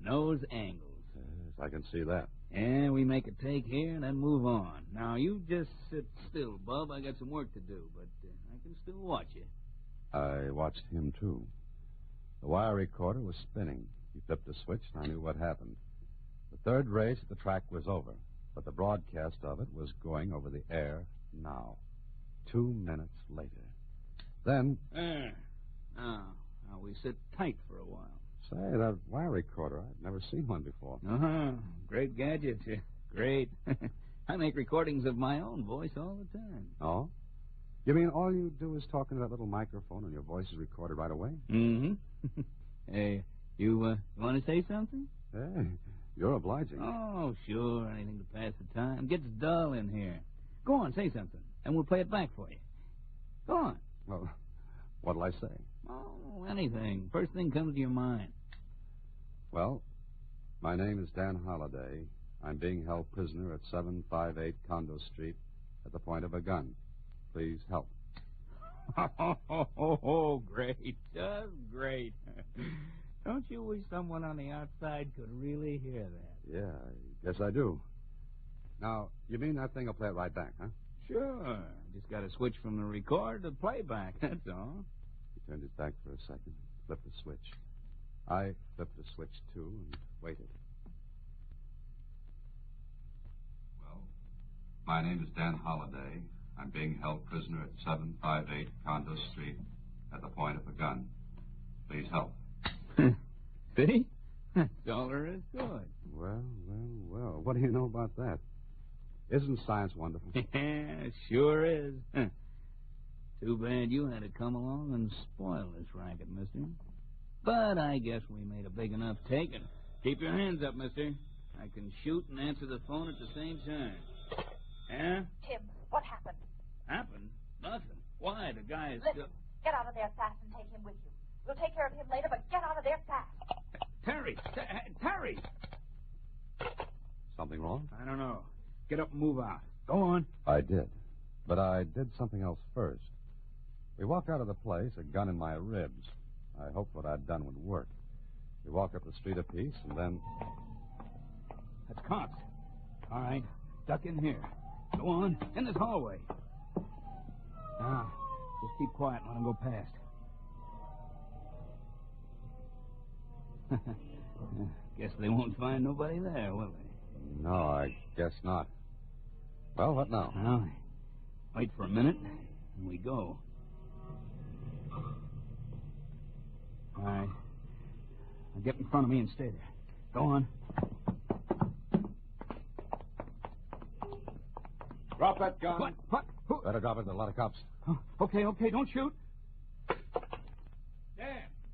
Knows angles. Yes, I can see that. And we make a take here and then move on. Now, you just sit still, Bub. I got some work to do, but I can still watch you. I watched him, too. The wire recorder was spinning. He flipped a switch, and I knew what happened. The 3rd race at the track was over, but the broadcast of it was going over the air now. 2 minutes later. Then... Now we sit tight for a while. Say, that wire recorder, I've never seen one before. Uh-huh. Great gadget. Great. I make recordings of my own voice all the time. Oh? You mean all you do is talk into that little microphone and your voice is recorded right away? Mm-hmm. Hey, you want to say something? Hey, you're obliging. Oh, sure. Anything to pass the time. It gets dull in here. Go on, say something, and we'll play it back for you. Go on. Well, what'll I say? Oh, anything. First thing comes to your mind. Well, my name is Dan Holliday. I'm being held prisoner at 758 Condo Street at the point of a gun. Please help. Oh, great. Just great. Don't you wish someone on the outside could really hear that? Yeah, I guess I do. Now, you mean that thing will play it right back, huh? Sure. Just got to switch from the record to playback, that's all. He turned his back for a second, flipped the switch. I flipped the switch, too, and waited. Well, my name is Dan Holliday. I'm being held prisoner at 758 Condo Street at the point of a gun. Please help. See? That's all there is to it. Well. What do you know about that? Isn't science wonderful? Yeah, sure is. Too bad you had to come along and spoil this racket, mister. But I guess we made a big enough take. And keep your hands up, mister. I can shoot and answer the phone at the same time. Yeah? Tim, what happened? Happened? Nothing. Why? The guy is Listen, get out of there fast and take him with you. We'll take care of him later, but get out of there fast. Terry! Terry! Something wrong? I don't know. Get up and move out. Go on. I did. But I did something else first. We walked out of the place, a gun in my ribs. I hoped what I'd done would work. We walked up the street a piece, and then... That's cops. All right. Duck in here. Go on. In this hallway. Now, just keep quiet and let them go past. Guess they won't find nobody there, will they? No, I guess not. Well, what now? Well, wait for a minute, and we go. All right. Now get in front of me and stay there. Go on. Drop that gun. What? Better drop it. There's a lot of cops. Okay, don't shoot.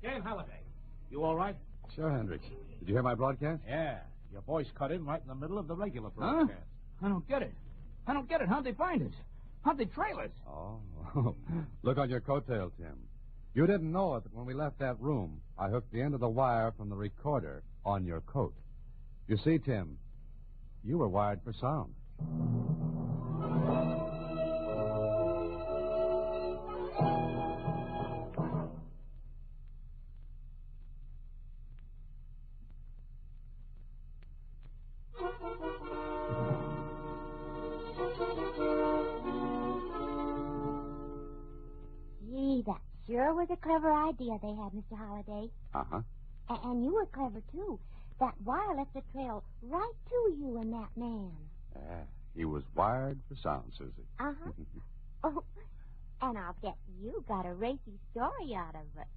Dan Halliday. You all right? Sure, Hendricks. Did you hear my broadcast? Yeah. Your voice cut in right in the middle of the regular broadcast. I don't get it. How'd they find us? How'd they trail us? Oh. Look on your coattail, Tim. You didn't know it, but when we left that room, I hooked the end of the wire from the recorder on your coat. You see, Tim, you were wired for sound. Gee, that sure was a clever idea they had, Mr. Holliday. Uh-huh. And you were clever, too. That wire left a trail right to you and that man. He was wired for sound, Susie. Uh-huh. Oh, and I'll bet you got a racy story out of it.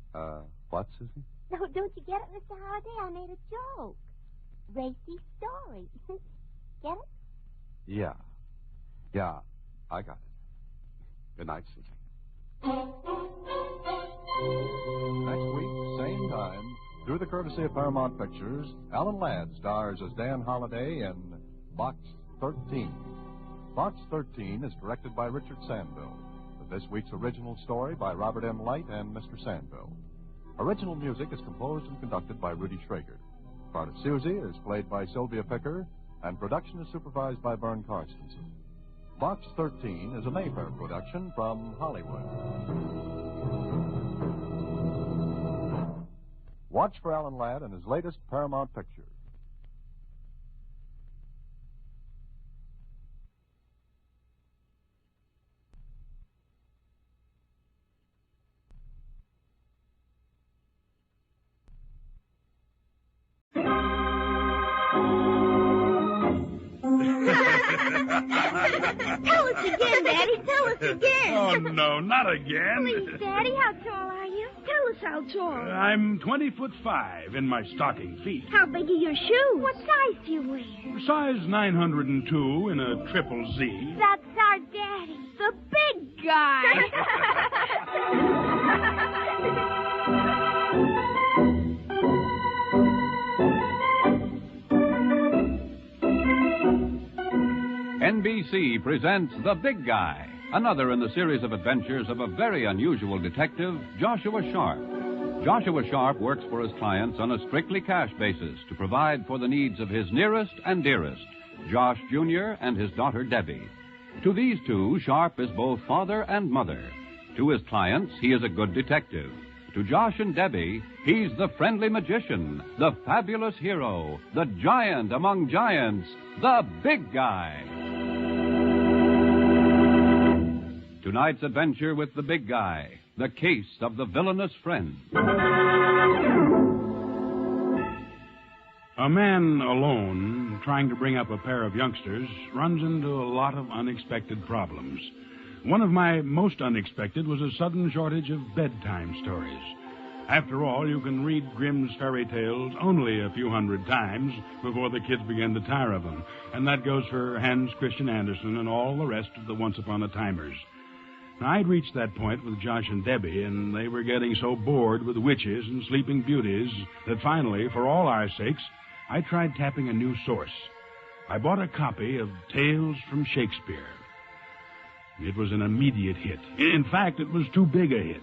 What, Susie? No, don't you get it, Mr. Holliday? I made a joke. Racy story. Get it? Yeah, I got it. Good night, Susie. Next week, same time, through the courtesy of Paramount Pictures, Alan Ladd stars as Dan Holliday in Box 13. Box 13 is directed by Richard Sandville, with this week's original story by Robert M. Light and Mr. Sandville. Original music is composed and conducted by Rudy Schrager. Part of Susie is played by Sylvia Picker, and production is supervised by Vern Karstensen. Box 13 is a Mayfair production from Hollywood. Watch for Alan Ladd and his latest Paramount picture. Tell us again, Daddy. Tell us again. Oh, no, not again. Please, Daddy, how tall are you? Tell us how tall. I'm 20'5" in my stocking feet. How big are your shoes? What size do you wear? Size 902 in a triple Z. That's our Daddy, the big guy. NBC presents The Big Guy, another in the series of adventures of a very unusual detective, Joshua Sharp. Joshua Sharp works for his clients on a strictly cash basis to provide for the needs of his nearest and dearest, Josh Jr. and his daughter Debbie. To these two, Sharp is both father and mother. To his clients, he is a good detective. To Josh and Debbie, he's the friendly magician, the fabulous hero, the giant among giants, the Big Guy. Tonight's adventure with the Big Guy, the case of the villainous friend. A man alone, trying to bring up a pair of youngsters, runs into a lot of unexpected problems. One of my most unexpected was a sudden shortage of bedtime stories. After all, you can read Grimm's fairy tales only a few hundred times before the kids begin to tire of them. And that goes for Hans Christian Andersen and all the rest of the Once Upon a Timers. Now, I'd reached that point with Josh and Debbie, and they were getting so bored with witches and sleeping beauties that finally, for all our sakes, I tried tapping a new source. I bought a copy of Tales from Shakespeare. It was an immediate hit. In fact, it was too big a hit.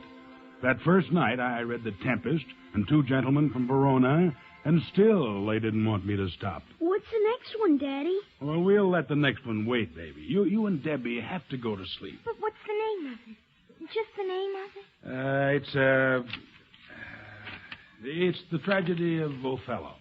That first night, I read The Tempest and Two Gentlemen from Verona, and still they didn't want me to stop. What's the next one, Daddy? Well, we'll let the next one wait, baby. You and Debbie have to go to sleep. But what's the name of it? Just the name of it? It's The Tragedy of Othello.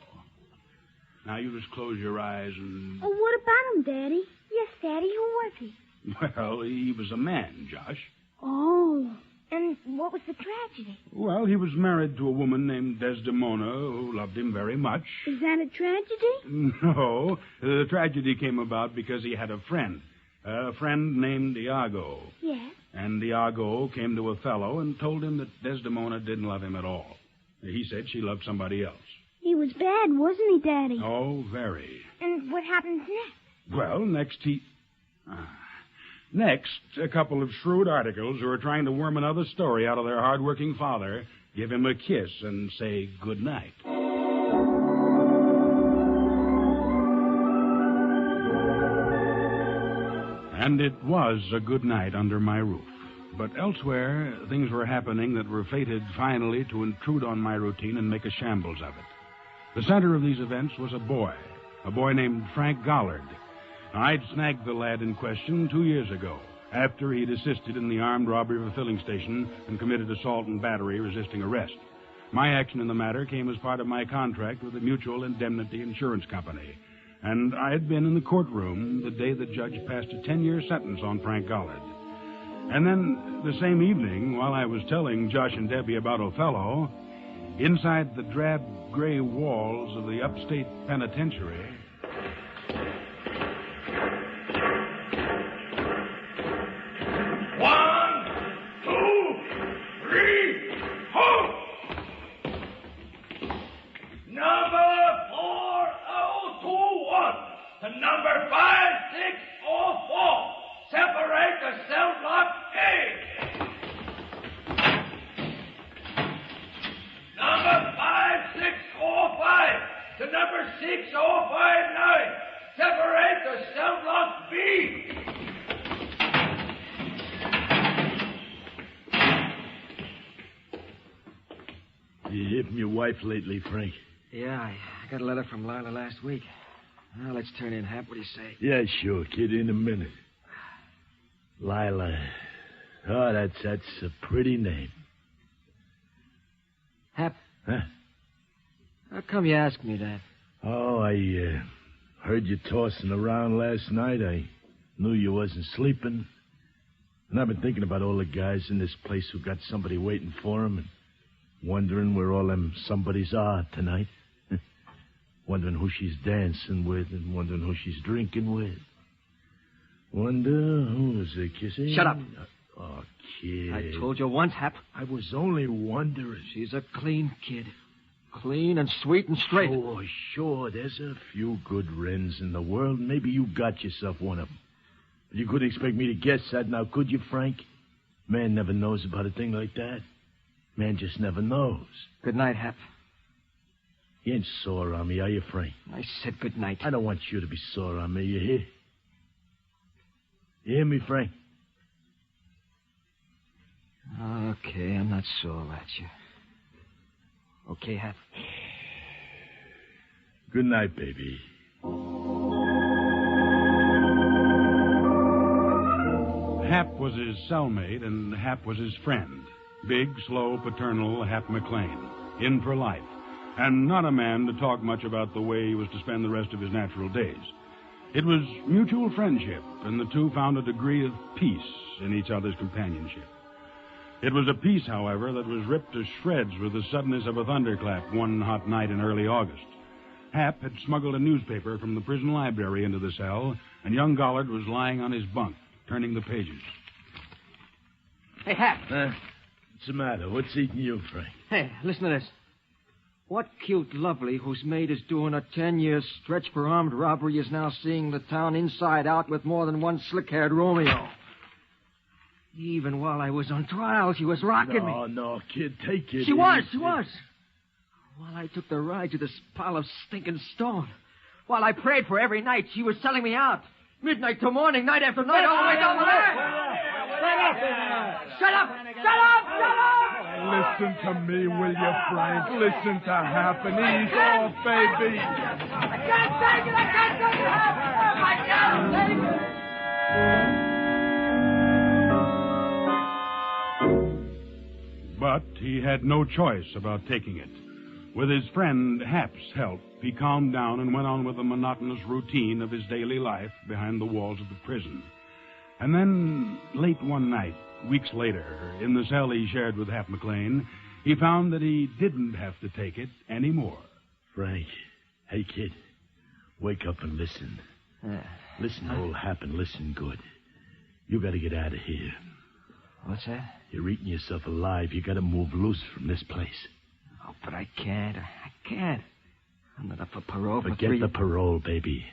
Now, you just close your eyes and... Oh, what about him, Daddy? Yes, Daddy, who was he? Well, he was a man, Josh. Oh, and what was the tragedy? Well, he was married to a woman named Desdemona who loved him very much. Is that a tragedy? No, the tragedy came about because he had a friend named Iago. Yes. And Iago came to Othello and told him that Desdemona didn't love him at all. He said she loved somebody else. He was bad, wasn't he, Daddy? Oh, very. And what happens next? Well, next he... Next, a couple of shrewd articles who are trying to worm another story out of their hard-working father give him a kiss and say good night. And it was a good night under my roof. But elsewhere, things were happening that were fated finally to intrude on my routine and make a shambles of it. The center of these events was a boy named Frank Gollard. Now, I'd snagged the lad in question 2 years ago, after he'd assisted in the armed robbery of a filling station and committed assault and battery resisting arrest. My action in the matter came as part of my contract with the Mutual Indemnity Insurance Company, and I had been in the courtroom the day the judge passed a 10-year sentence on Frank Gollard. And then, the same evening, while I was telling Josh and Debbie about Othello, inside the drab gray walls of the upstate penitentiary... You hit your wife lately, Frank? Yeah, I got a letter from Lila last week. Well, let's turn in, Hap. What do you say? Yeah, sure, kid, in a minute. Lila. Oh, that's a pretty name. Hap? Huh? How come you asked me that? Oh, I heard you tossing around last night. I knew you wasn't sleeping. And I've been thinking about all the guys in this place who got somebody waiting for them and wondering where all them somebodies are tonight. Wondering who she's dancing with and wondering who she's drinking with. Wonder who's kissing. Shut up. Oh, kid. I told you once, Hap. I was only wondering. She's a clean kid. Clean and sweet and straight. Oh, sure. There's a few good wrens in the world. Maybe you got yourself one of them. You couldn't expect me to guess that now, could you, Frank? Man never knows about a thing like that. Man just never knows. Good night, Hap. You ain't sore on me, are you, Frank? I said good night. I don't want you to be sore on me, you hear? You hear me, Frank? Okay, I'm not sore at you. Okay, Hap? Good night, baby. Hap was his cellmate, and Hap was his friend. Big, slow, paternal Hap McLean. In for life. And not a man to talk much about the way he was to spend the rest of his natural days. It was mutual friendship, and the two found a degree of peace in each other's companionship. It was a peace, however, that was ripped to shreds with the suddenness of a thunderclap one hot night in early August. Hap had smuggled a newspaper from the prison library into the cell, and young Gollard was lying on his bunk, turning the pages. Hey, Hap. What's the matter? What's eating you, Frank? Hey, listen to this. What cute lovely whose maid is doing a 10-year stretch for armed robbery is now seeing the town inside out with more than one slick-haired Romeo. Even while I was on trial, she was rocking me. No, kid, take it. She was. While I took the ride to this pile of stinking stone. While I prayed for every night, she was selling me out. Midnight to morning, night after night, all the way down the line. Shut up! Listen to me, will you, Frank? Listen to Hap and ease off, baby. I can't take it, Hap! I can't take it! But he had no choice about taking it. With his friend Hap's help, he calmed down and went on with the monotonous routine of his daily life behind the walls of the prison. And then, late one night, weeks later, in the cell he shared with Hap McLean, he found that he didn't have to take it anymore. Frank, hey, kid, wake up and listen. Listen to old Hap and listen good. You got to get out of here. What's that? You're eating yourself alive. You got to move loose from this place. Oh, but I can't. I'm not up for parole for Forget the parole, baby.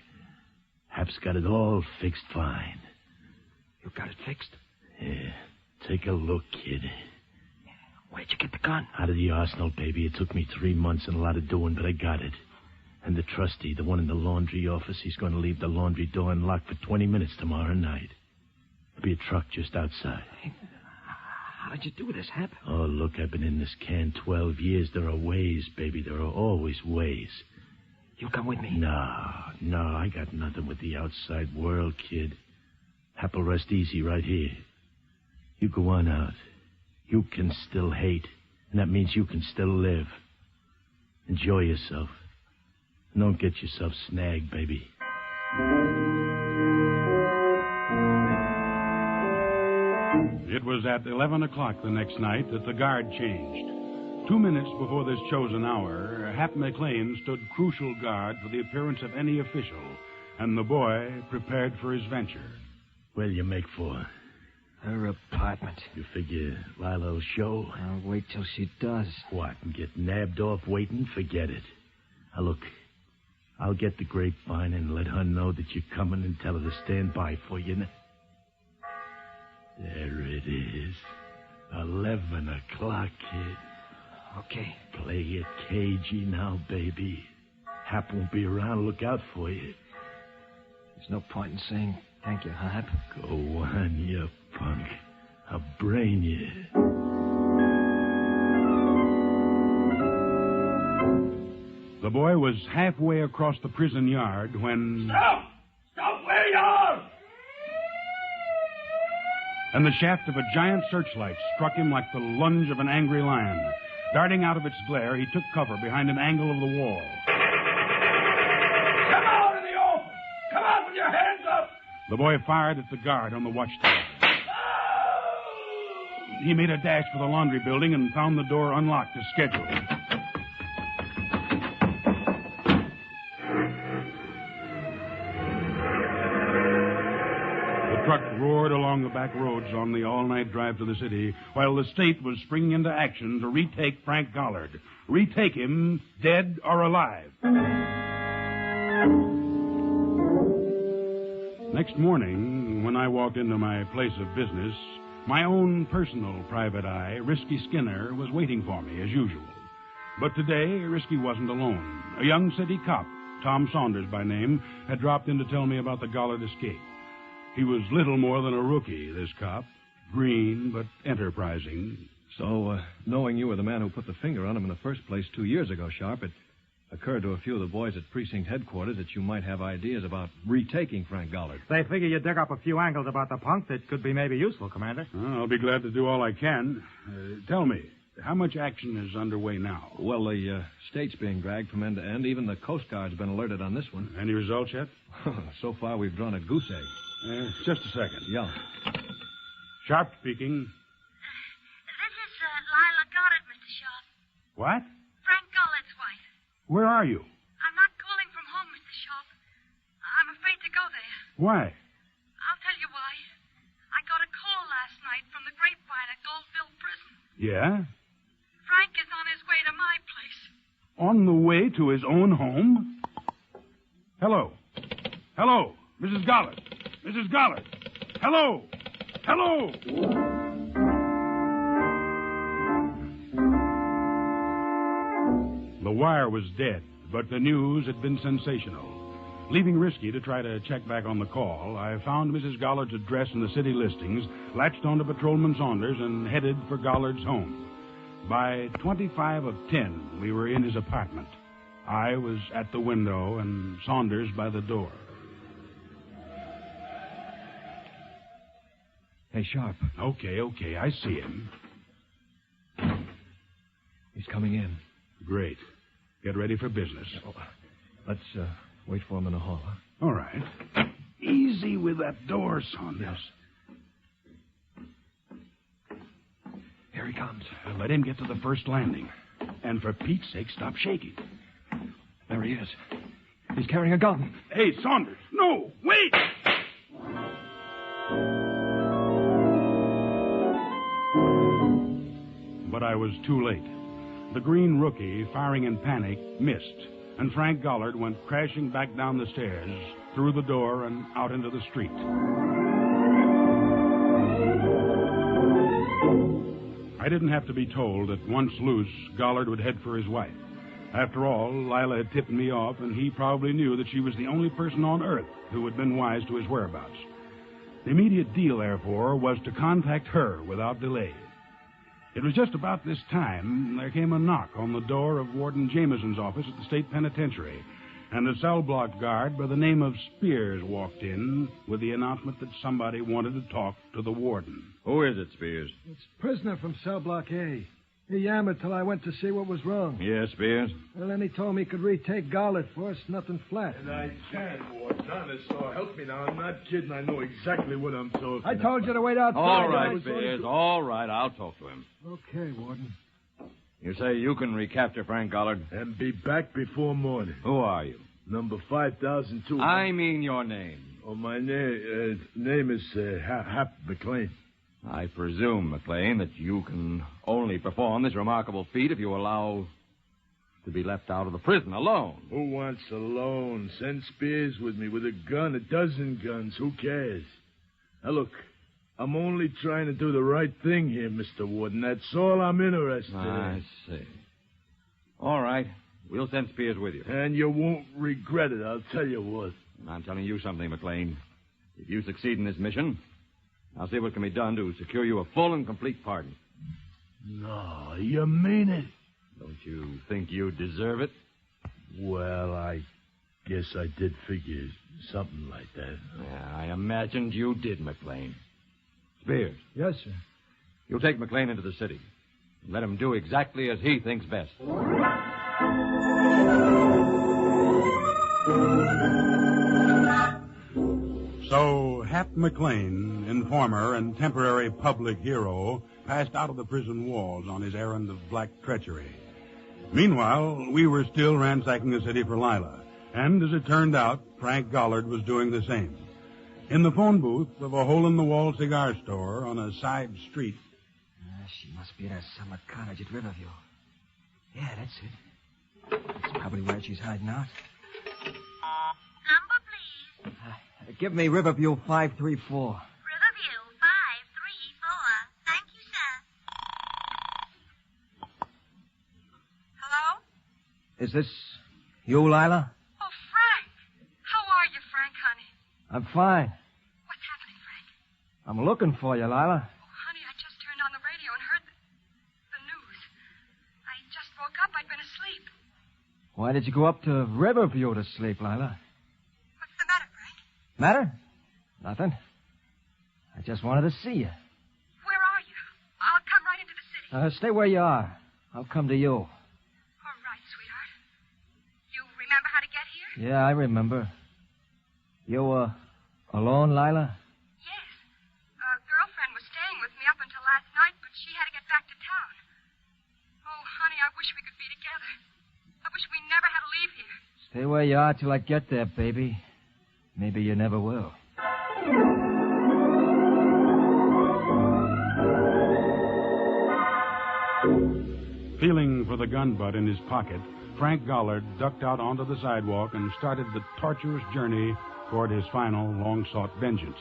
Hap's got it all fixed fine. You got it fixed? Yeah. Take a look, kid. Where'd you get the gun? Out of the arsenal, baby. It took me 3 months and a lot of doing, but I got it. And the trustee, the one in the laundry office, he's going to leave the laundry door unlocked for 20 minutes tomorrow night. There'll be a truck just outside. How'd you do this, Hap? Oh, look, I've been in this can 12 years. There are ways, baby. There are always ways. You'll come with me? No, I got nothing with the outside world, kid. Hap will rest easy right here. You go on out. You can still hate, and that means you can still live. Enjoy yourself. And don't get yourself snagged, baby. It was at 11 o'clock the next night that the guard changed. 2 minutes before this chosen hour, Hap McLean stood crucial guard for the appearance of any official, and the boy prepared for his venture. Where'll you make for? Her apartment. You figure Lilo'll show? I'll wait till she does. What, and get nabbed off waiting? Forget it. Now, look, I'll get the grapevine and let her know that you're coming and tell her to stand by for you. There it is. 11 o'clock, kid. Okay. Play it cagey now, baby. Hap won't be around. Look out for you. There's no point in saying thank you, Hap. Go on, you punk. I'll brain you. The boy was halfway across the prison yard when... Stop! Stop where you are! And the shaft of a giant searchlight struck him like the lunge of an angry lion. Darting out of its glare, he took cover behind an angle of the wall. Come out in the open! Come out with your hands up! The boy fired at the guard on the watchtower. He made a dash for the laundry building and found the door unlocked as scheduled. The truck roared along the back roads on the all-night drive to the city, while the state was springing into action to retake Frank Gollard. Retake him, dead or alive. Next morning, when I walked into my place of business, my own personal private eye, Risky Skinner, was waiting for me, as usual. But today, Risky wasn't alone. A young city cop, Tom Saunders by name, had dropped in to tell me about the Gollard escape. He was little more than a rookie, this cop. Green, but enterprising. So, knowing you were the man who put the finger on him in the first place 2 years ago, Sharp, it occurred to a few of the boys at precinct headquarters that you might have ideas about retaking Frank Gollard. They figure you dig up a few angles about the punk that could be maybe useful, Commander. Well, I'll be glad to do all I can. Tell me, how much action is underway now? Well, the state's being dragged from end to end. Even the Coast Guard's been alerted on this one. Any results yet? So far, we've drawn a goose egg. Just a second. Yeah. Sharp speaking. This is Lila Goddard, Mr. Sharp. What? Frank Gollard's wife. Where are you? I'm not calling from home, Mr. Sharp. I'm afraid to go there. Why? I'll tell you why. I got a call last night from the grapevine at Goldville Prison. Yeah? Frank is on his way to my place. On the way to his own home? Hello. Hello, Mrs. Gollard. Mrs. Gollard. Hello. Hello. The wire was dead, but the news had been sensational. Leaving Risky to try to check back on the call, I found Mrs. Gollard's address in the city listings, latched onto Patrolman Saunders, and headed for Gollard's home. By 25 of 10, we were in his apartment. I was at the window and Saunders by the door. Hey, Sharp. Okay, I see him. He's coming in. Great. Get ready for business. Let's wait for him in the hall, huh? All right. Easy with that door, Saunders. Here he comes. Let him get to the first landing. And for Pete's sake, stop shaking. There he is. He's carrying a gun. Hey, Saunders. No, wait! But I was too late. The green rookie, firing in panic, missed, and Frank Gollard went crashing back down the stairs, through the door, and out into the street. I didn't have to be told that once loose, Gollard would head for his wife. After all, Lila had tipped me off, and he probably knew that she was the only person on Earth who had been wise to his whereabouts. The immediate deal, therefore, was to contact her without delay. It was just about this time there came a knock on the door of Warden Jameson's office at the state penitentiary, and a cell block guard by the name of Spears walked in with the announcement that somebody wanted to talk to the warden. Who is it, Spears? It's prisoner from cell block A. He yammered till I went to see what was wrong. Yes, Spears? Well, then he told me he could retake Gollard for us, nothing flat. And I can, Warden. Honest, so help me now. I'm not kidding. I know exactly what I'm talking I told you to wait outside. All right, Spears. All right, I'll talk to him. Okay, Warden. You say you can recapture Frank Gollard? And be back before morning. Who are you? Number 5002. I mean your name. Oh, my name is Hap McLean. I presume, McLean, that you can only perform this remarkable feat if you allow to be left out of the prison alone. Who wants alone? Send Spears with me with a gun, a dozen guns. Who cares? Now, look, I'm only trying to do the right thing here, Mr. Warden. That's all I'm interested in. I see. All right. We'll send Spears with you. And you won't regret it, I'll tell you what. I'm telling you something, McLean. If you succeed in this mission, I'll see what can be done to secure you a full and complete pardon. No, you mean it? Don't you think you deserve it? Well, I guess I did figure something like that. Yeah, I imagined you did, McLean. Spears. Yes, sir. You'll take McLean into the city. And let him do exactly as he thinks best. So, Hap McLean, informer and temporary public hero, passed out of the prison walls on his errand of black treachery. Meanwhile, we were still ransacking the city for Lila, and as it turned out, Frank Gollard was doing the same. In the phone booth of a hole-in-the-wall cigar store on a side street. She must be at that summer cottage at Riverview. Yeah, that's it. That's probably where she's hiding out. Number, please. Give me Riverview 534. Riverview 534. Thank you, sir. Hello? Is this you, Lila? Oh, Frank. How are you, Frank, honey? I'm fine. What's happening, Frank? I'm looking for you, Lila. Oh, honey, I just turned on the radio and heard the news. I just woke up. I'd been asleep. Why did you go up to Riverview to sleep, Lila? What's the matter, Frank? Matter? Nothing. I just wanted to see you. Where are you? I'll come right into the city. Stay where you are. I'll come to you. All right, sweetheart. You remember how to get here? Yeah, I remember. You, alone, Lila? Yes. A girlfriend was staying with me up until last night, but she had to get back to town. Oh, honey, I wish we could be together. I wish we never had to leave here. Stay where you are till I get there, baby. Maybe you never will. Feeling for the gun butt in his pocket, Frank Gollard ducked out onto the sidewalk and started the tortuous journey toward his final, long-sought vengeance.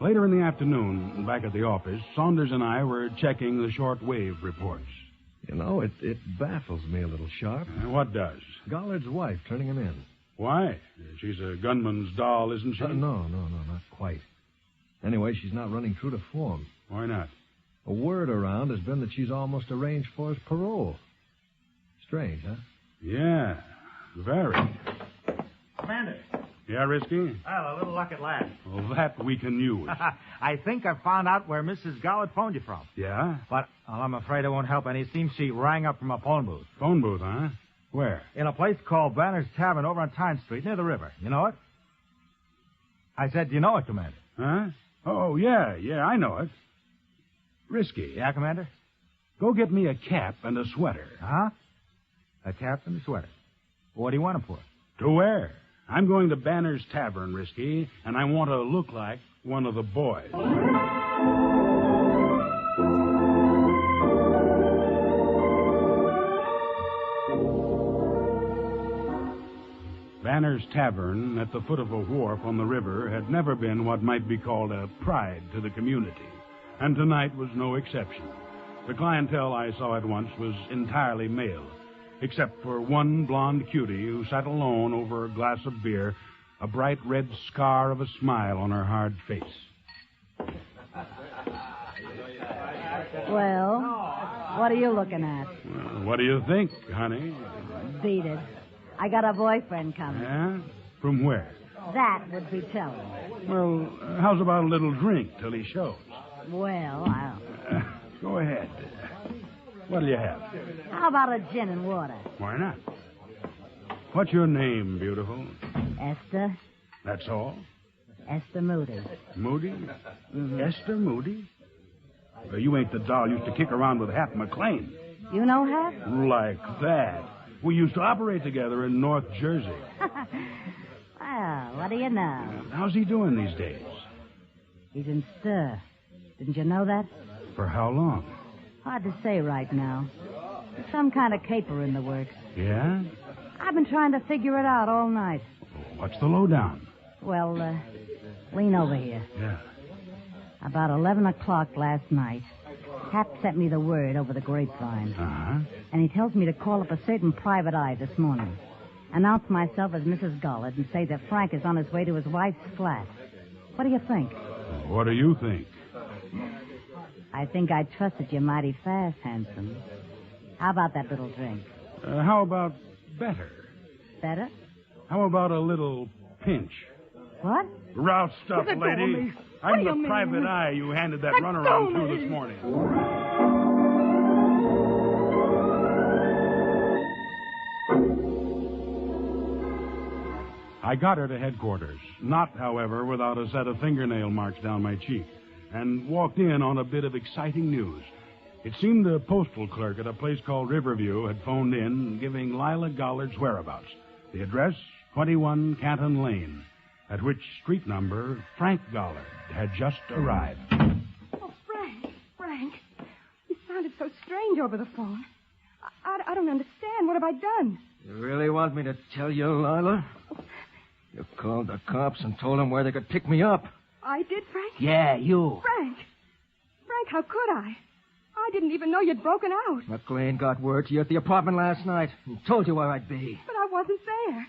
Later in the afternoon, back at the office, Saunders and I were checking the short-wave reports. You know, it baffles me a little, Sharp. What does? Gollard's wife turning him in. Why? She's a gunman's doll, isn't she? No, not quite. Anyway, she's not running true to form. Why not? A word around has been that she's almost arranged for his parole. Strange, huh? Yeah, very. Commander. Yeah, Risky? Well, a little luck at last. Well, that we can use. I think I found out where Mrs. Gollard phoned you from. Yeah? But I'm afraid it won't help any. It seems she rang up from a phone booth. Phone booth, huh? Where? In a place called Banner's Tavern over on Tyne Street, near the river. You know it? I said, do you know it, Commander? Huh? Oh, yeah, I know it. Risky. Yeah, Commander? Go get me a cap and a sweater. Huh? A cap and a sweater. What do you want them for? To wear. I'm going to Banner's Tavern, Risky, and I want to look like one of the boys. Banner's Banner's Tavern at the foot of a wharf on the river had never been what might be called a pride to the community, and tonight was no exception. The clientele I saw at once was entirely male, except for one blonde cutie who sat alone over a glass of beer, a bright red scar of a smile on her hard face. Well, what are you looking at? Well, what do you think, honey? Beat it. I got a boyfriend coming. Yeah? From where? That would be telling. Well, how's about a little drink till he shows? Well, Go ahead. What'll you have? how about a gin and water? Why not? What's your name, beautiful? Esther? That's all? Esther Moody. Moody? Mm-hmm. Esther Moody? Well, you ain't the doll used to kick around with Hap McLean. You know Hap? Like that. We used to operate together in North Jersey. Well, what do you know? How's he doing these days? He's in stir. Didn't you know that? For how long? Hard to say right now. There's some kind of caper in the works. Yeah? I've been trying to figure it out all night. What's the lowdown? Well, lean over here. Yeah. About 11 o'clock last night, Hap sent me the word over the grapevine. Uh-huh. And he tells me to call up a certain private eye this morning. Announce myself as Mrs. Gollard and say that Frank is on his way to his wife's flat. What do you think? What do you think? I think I trusted you mighty fast, handsome. How about that little drink? How about better? Better? How about a little pinch? What? Route stuff, Let go of lady. me. What I'm do you the mean? private eye you handed that Let runaround go of to me. this morning. I got her to headquarters, not, however, without a set of fingernail marks down my cheek, and walked in on a bit of exciting news. It seemed the postal clerk at a place called Riverview had phoned in giving Lila Gollard's whereabouts. The address, 21 Canton Lane, at which street number Frank Gollard had just arrived. Oh, Frank. You sounded so strange over the phone. I don't understand. What have I done? You really want me to tell you, Lila? You called the cops and told them where they could pick me up. I did, Frank? Yeah, you. Frank, how could I? I didn't even know you'd broken out. McLean got word to you at the apartment last night and told you where I'd be. But I wasn't there.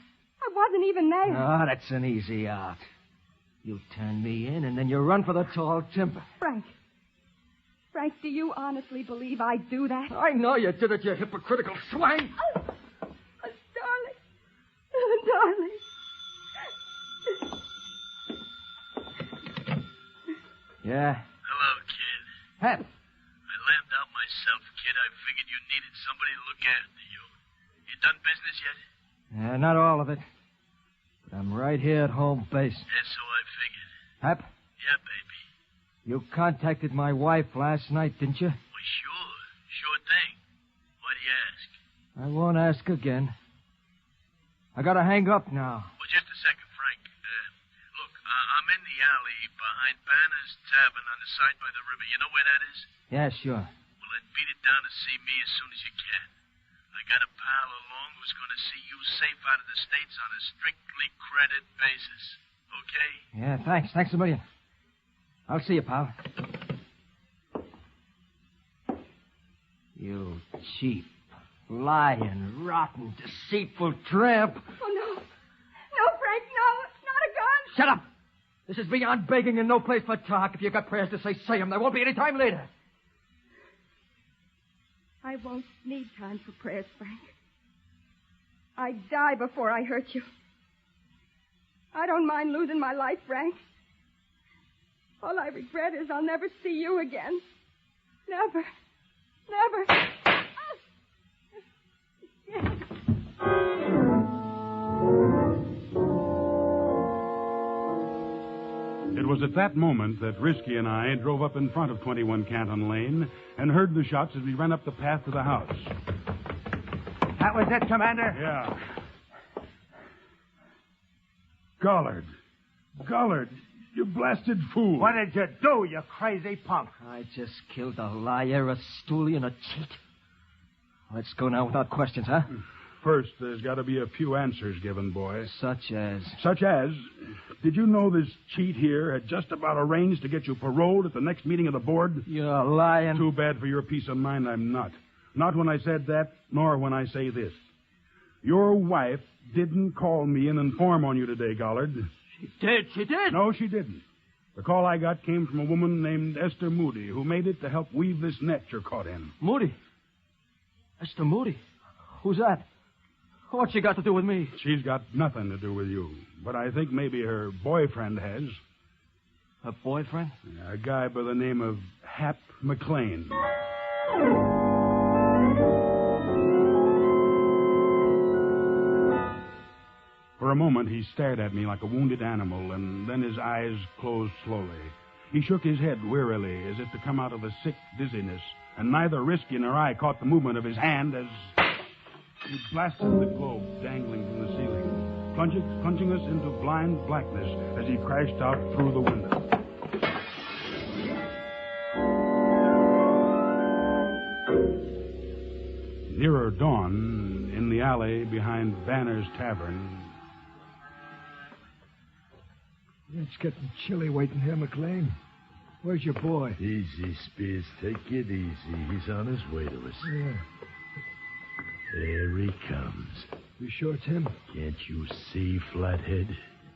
I wasn't even there. Ah, that's an easy out. You turn me in and then you run for the tall timber. Frank, do you honestly believe I'd do that? I know you did it, you hypocritical swine. Oh, darling. Darling. Yeah? Hello, kid. Hap. I lambed out myself, kid. I figured you needed somebody to look after you. You done business yet? Yeah, not all of it. But I'm right here at home base. Yeah, so I figured. Hap, Yeah, baby. you contacted my wife last night, didn't you? Well, sure. Sure thing. Why do you ask? I won't ask again. I gotta hang up now. Well, just a second, Frank. Look, I'm in the alley behind Banner's Tavern on the side by the river. You know where that is? Yeah, sure. Well, then beat it down to see me as soon as you can. I got a pal along who's going to see you safe out of the States on a strictly credit basis. Okay? Yeah, thanks. Thanks a million. I'll see you, pal. You cheap, lying, rotten, deceitful tramp. Oh, no. No, Frank, no. Not a gun. Shut up! This is beyond begging and no place for talk. If you got prayers to say them. There won't be any time later. I won't need time for prayers, Frank. I'd die before I hurt you. I don't mind losing my life, Frank. All I regret is I'll never see you again. Never. It was at that moment that Risky and I drove up in front of 21 Canton Lane and heard the shots as we ran up the path to the house. That was it, Commander? Yeah. Gollard, you blasted fool. What did you do, you crazy punk? I just killed a liar, a stoolie, and a cheat. Let's go now without questions, huh? First, there's got to be a few answers given, boy. Such as? Such as, did you know this cheat here had just about arranged to get you paroled at the next meeting of the board? You're lying. Too bad for your peace of mind I'm not. Not when I said that, nor when I say this. Your wife didn't call me and inform on you today, Gollard. She did? No, she didn't. The call I got came from a woman named Esther Moody, who made it to help weave this net you're caught in. Moody? Esther Moody? Who's that? What's she got to do with me? She's got nothing to do with you. But I think maybe her boyfriend has. Her boyfriend? A guy by the name of Hap McLean. For a moment, he stared at me like a wounded animal, and then his eyes closed slowly. He shook his head wearily, as if to come out of a sick dizziness, and neither Risky nor I caught the movement of his hand as he blasted the globe dangling from the ceiling, plunging us into blind blackness as he crashed out through the window. Nearer dawn, in the alley behind Banner's Tavern. It's getting chilly waiting here, McLean. Where's your boy? Easy, Spears. Take it easy. He's on his way to us. Yeah. There he comes. You sure it's him? Can't you see, Flathead?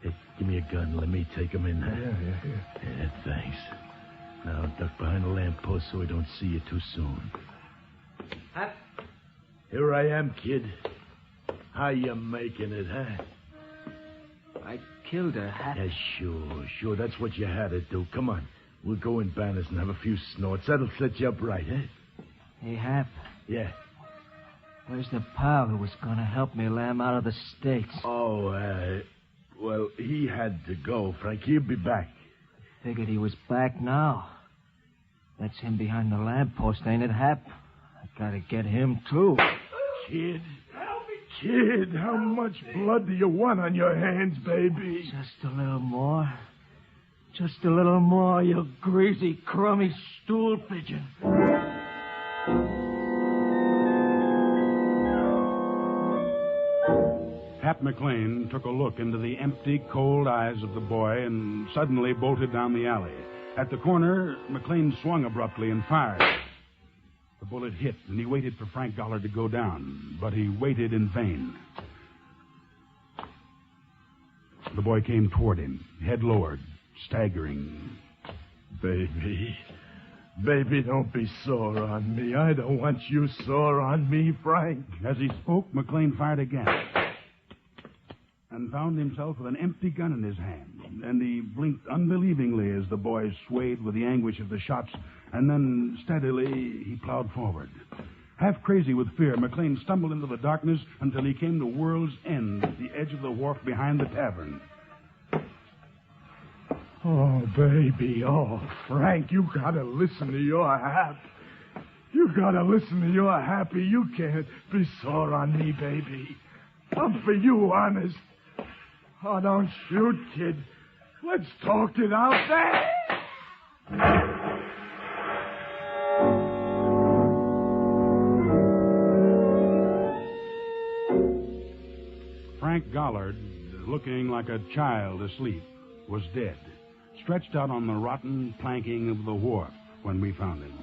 Hey, give me a gun. Let me take him in. Yeah, thanks. Now duck behind the lamppost so we don't see you too soon. Hap? Here I am, kid. How you making it, huh? I killed her, Hap. Yeah, sure. That's what you had to do. Come on. We'll go in Banner's and have a few snorts. That'll set you up right, eh? Hey, Hap. Yeah. Where's the pal who was going to help me lamb out of the stakes? Oh, well, he had to go, Frank. He'll be back. Figured he was back now. That's him behind the lamppost, ain't it, Hap? I gotta get him, too. Kid. Kid, how much blood do you want on your hands, baby? Just a little more. Just a little more, you greasy, crummy stool pigeon. Hap McLean took a look into the empty, cold eyes of the boy and suddenly bolted down the alley. At the corner, McLean swung abruptly and fired. The bullet hit, and he waited for Frank Gollard to go down, but he waited in vain. The boy came toward him, head lowered, staggering. Baby, don't be sore on me. I don't want you sore on me, Frank. As he spoke, McLean fired again and found himself with an empty gun in his hand. And he blinked unbelievingly as the boy swayed with the anguish of the shots, and then steadily he plowed forward. Half crazy with fear, McLean stumbled into the darkness until he came to World's End at the edge of the wharf behind the tavern. Oh, baby. Oh, Frank, you gotta listen to your Hap. You gotta listen to your Happy. You can't be sore on me, baby. I'm for you, honest. Oh, don't shoot, kid. Let's talk it out there. Frank Gollard, looking like a child asleep, was dead, stretched out on the rotten planking of the wharf when we found him.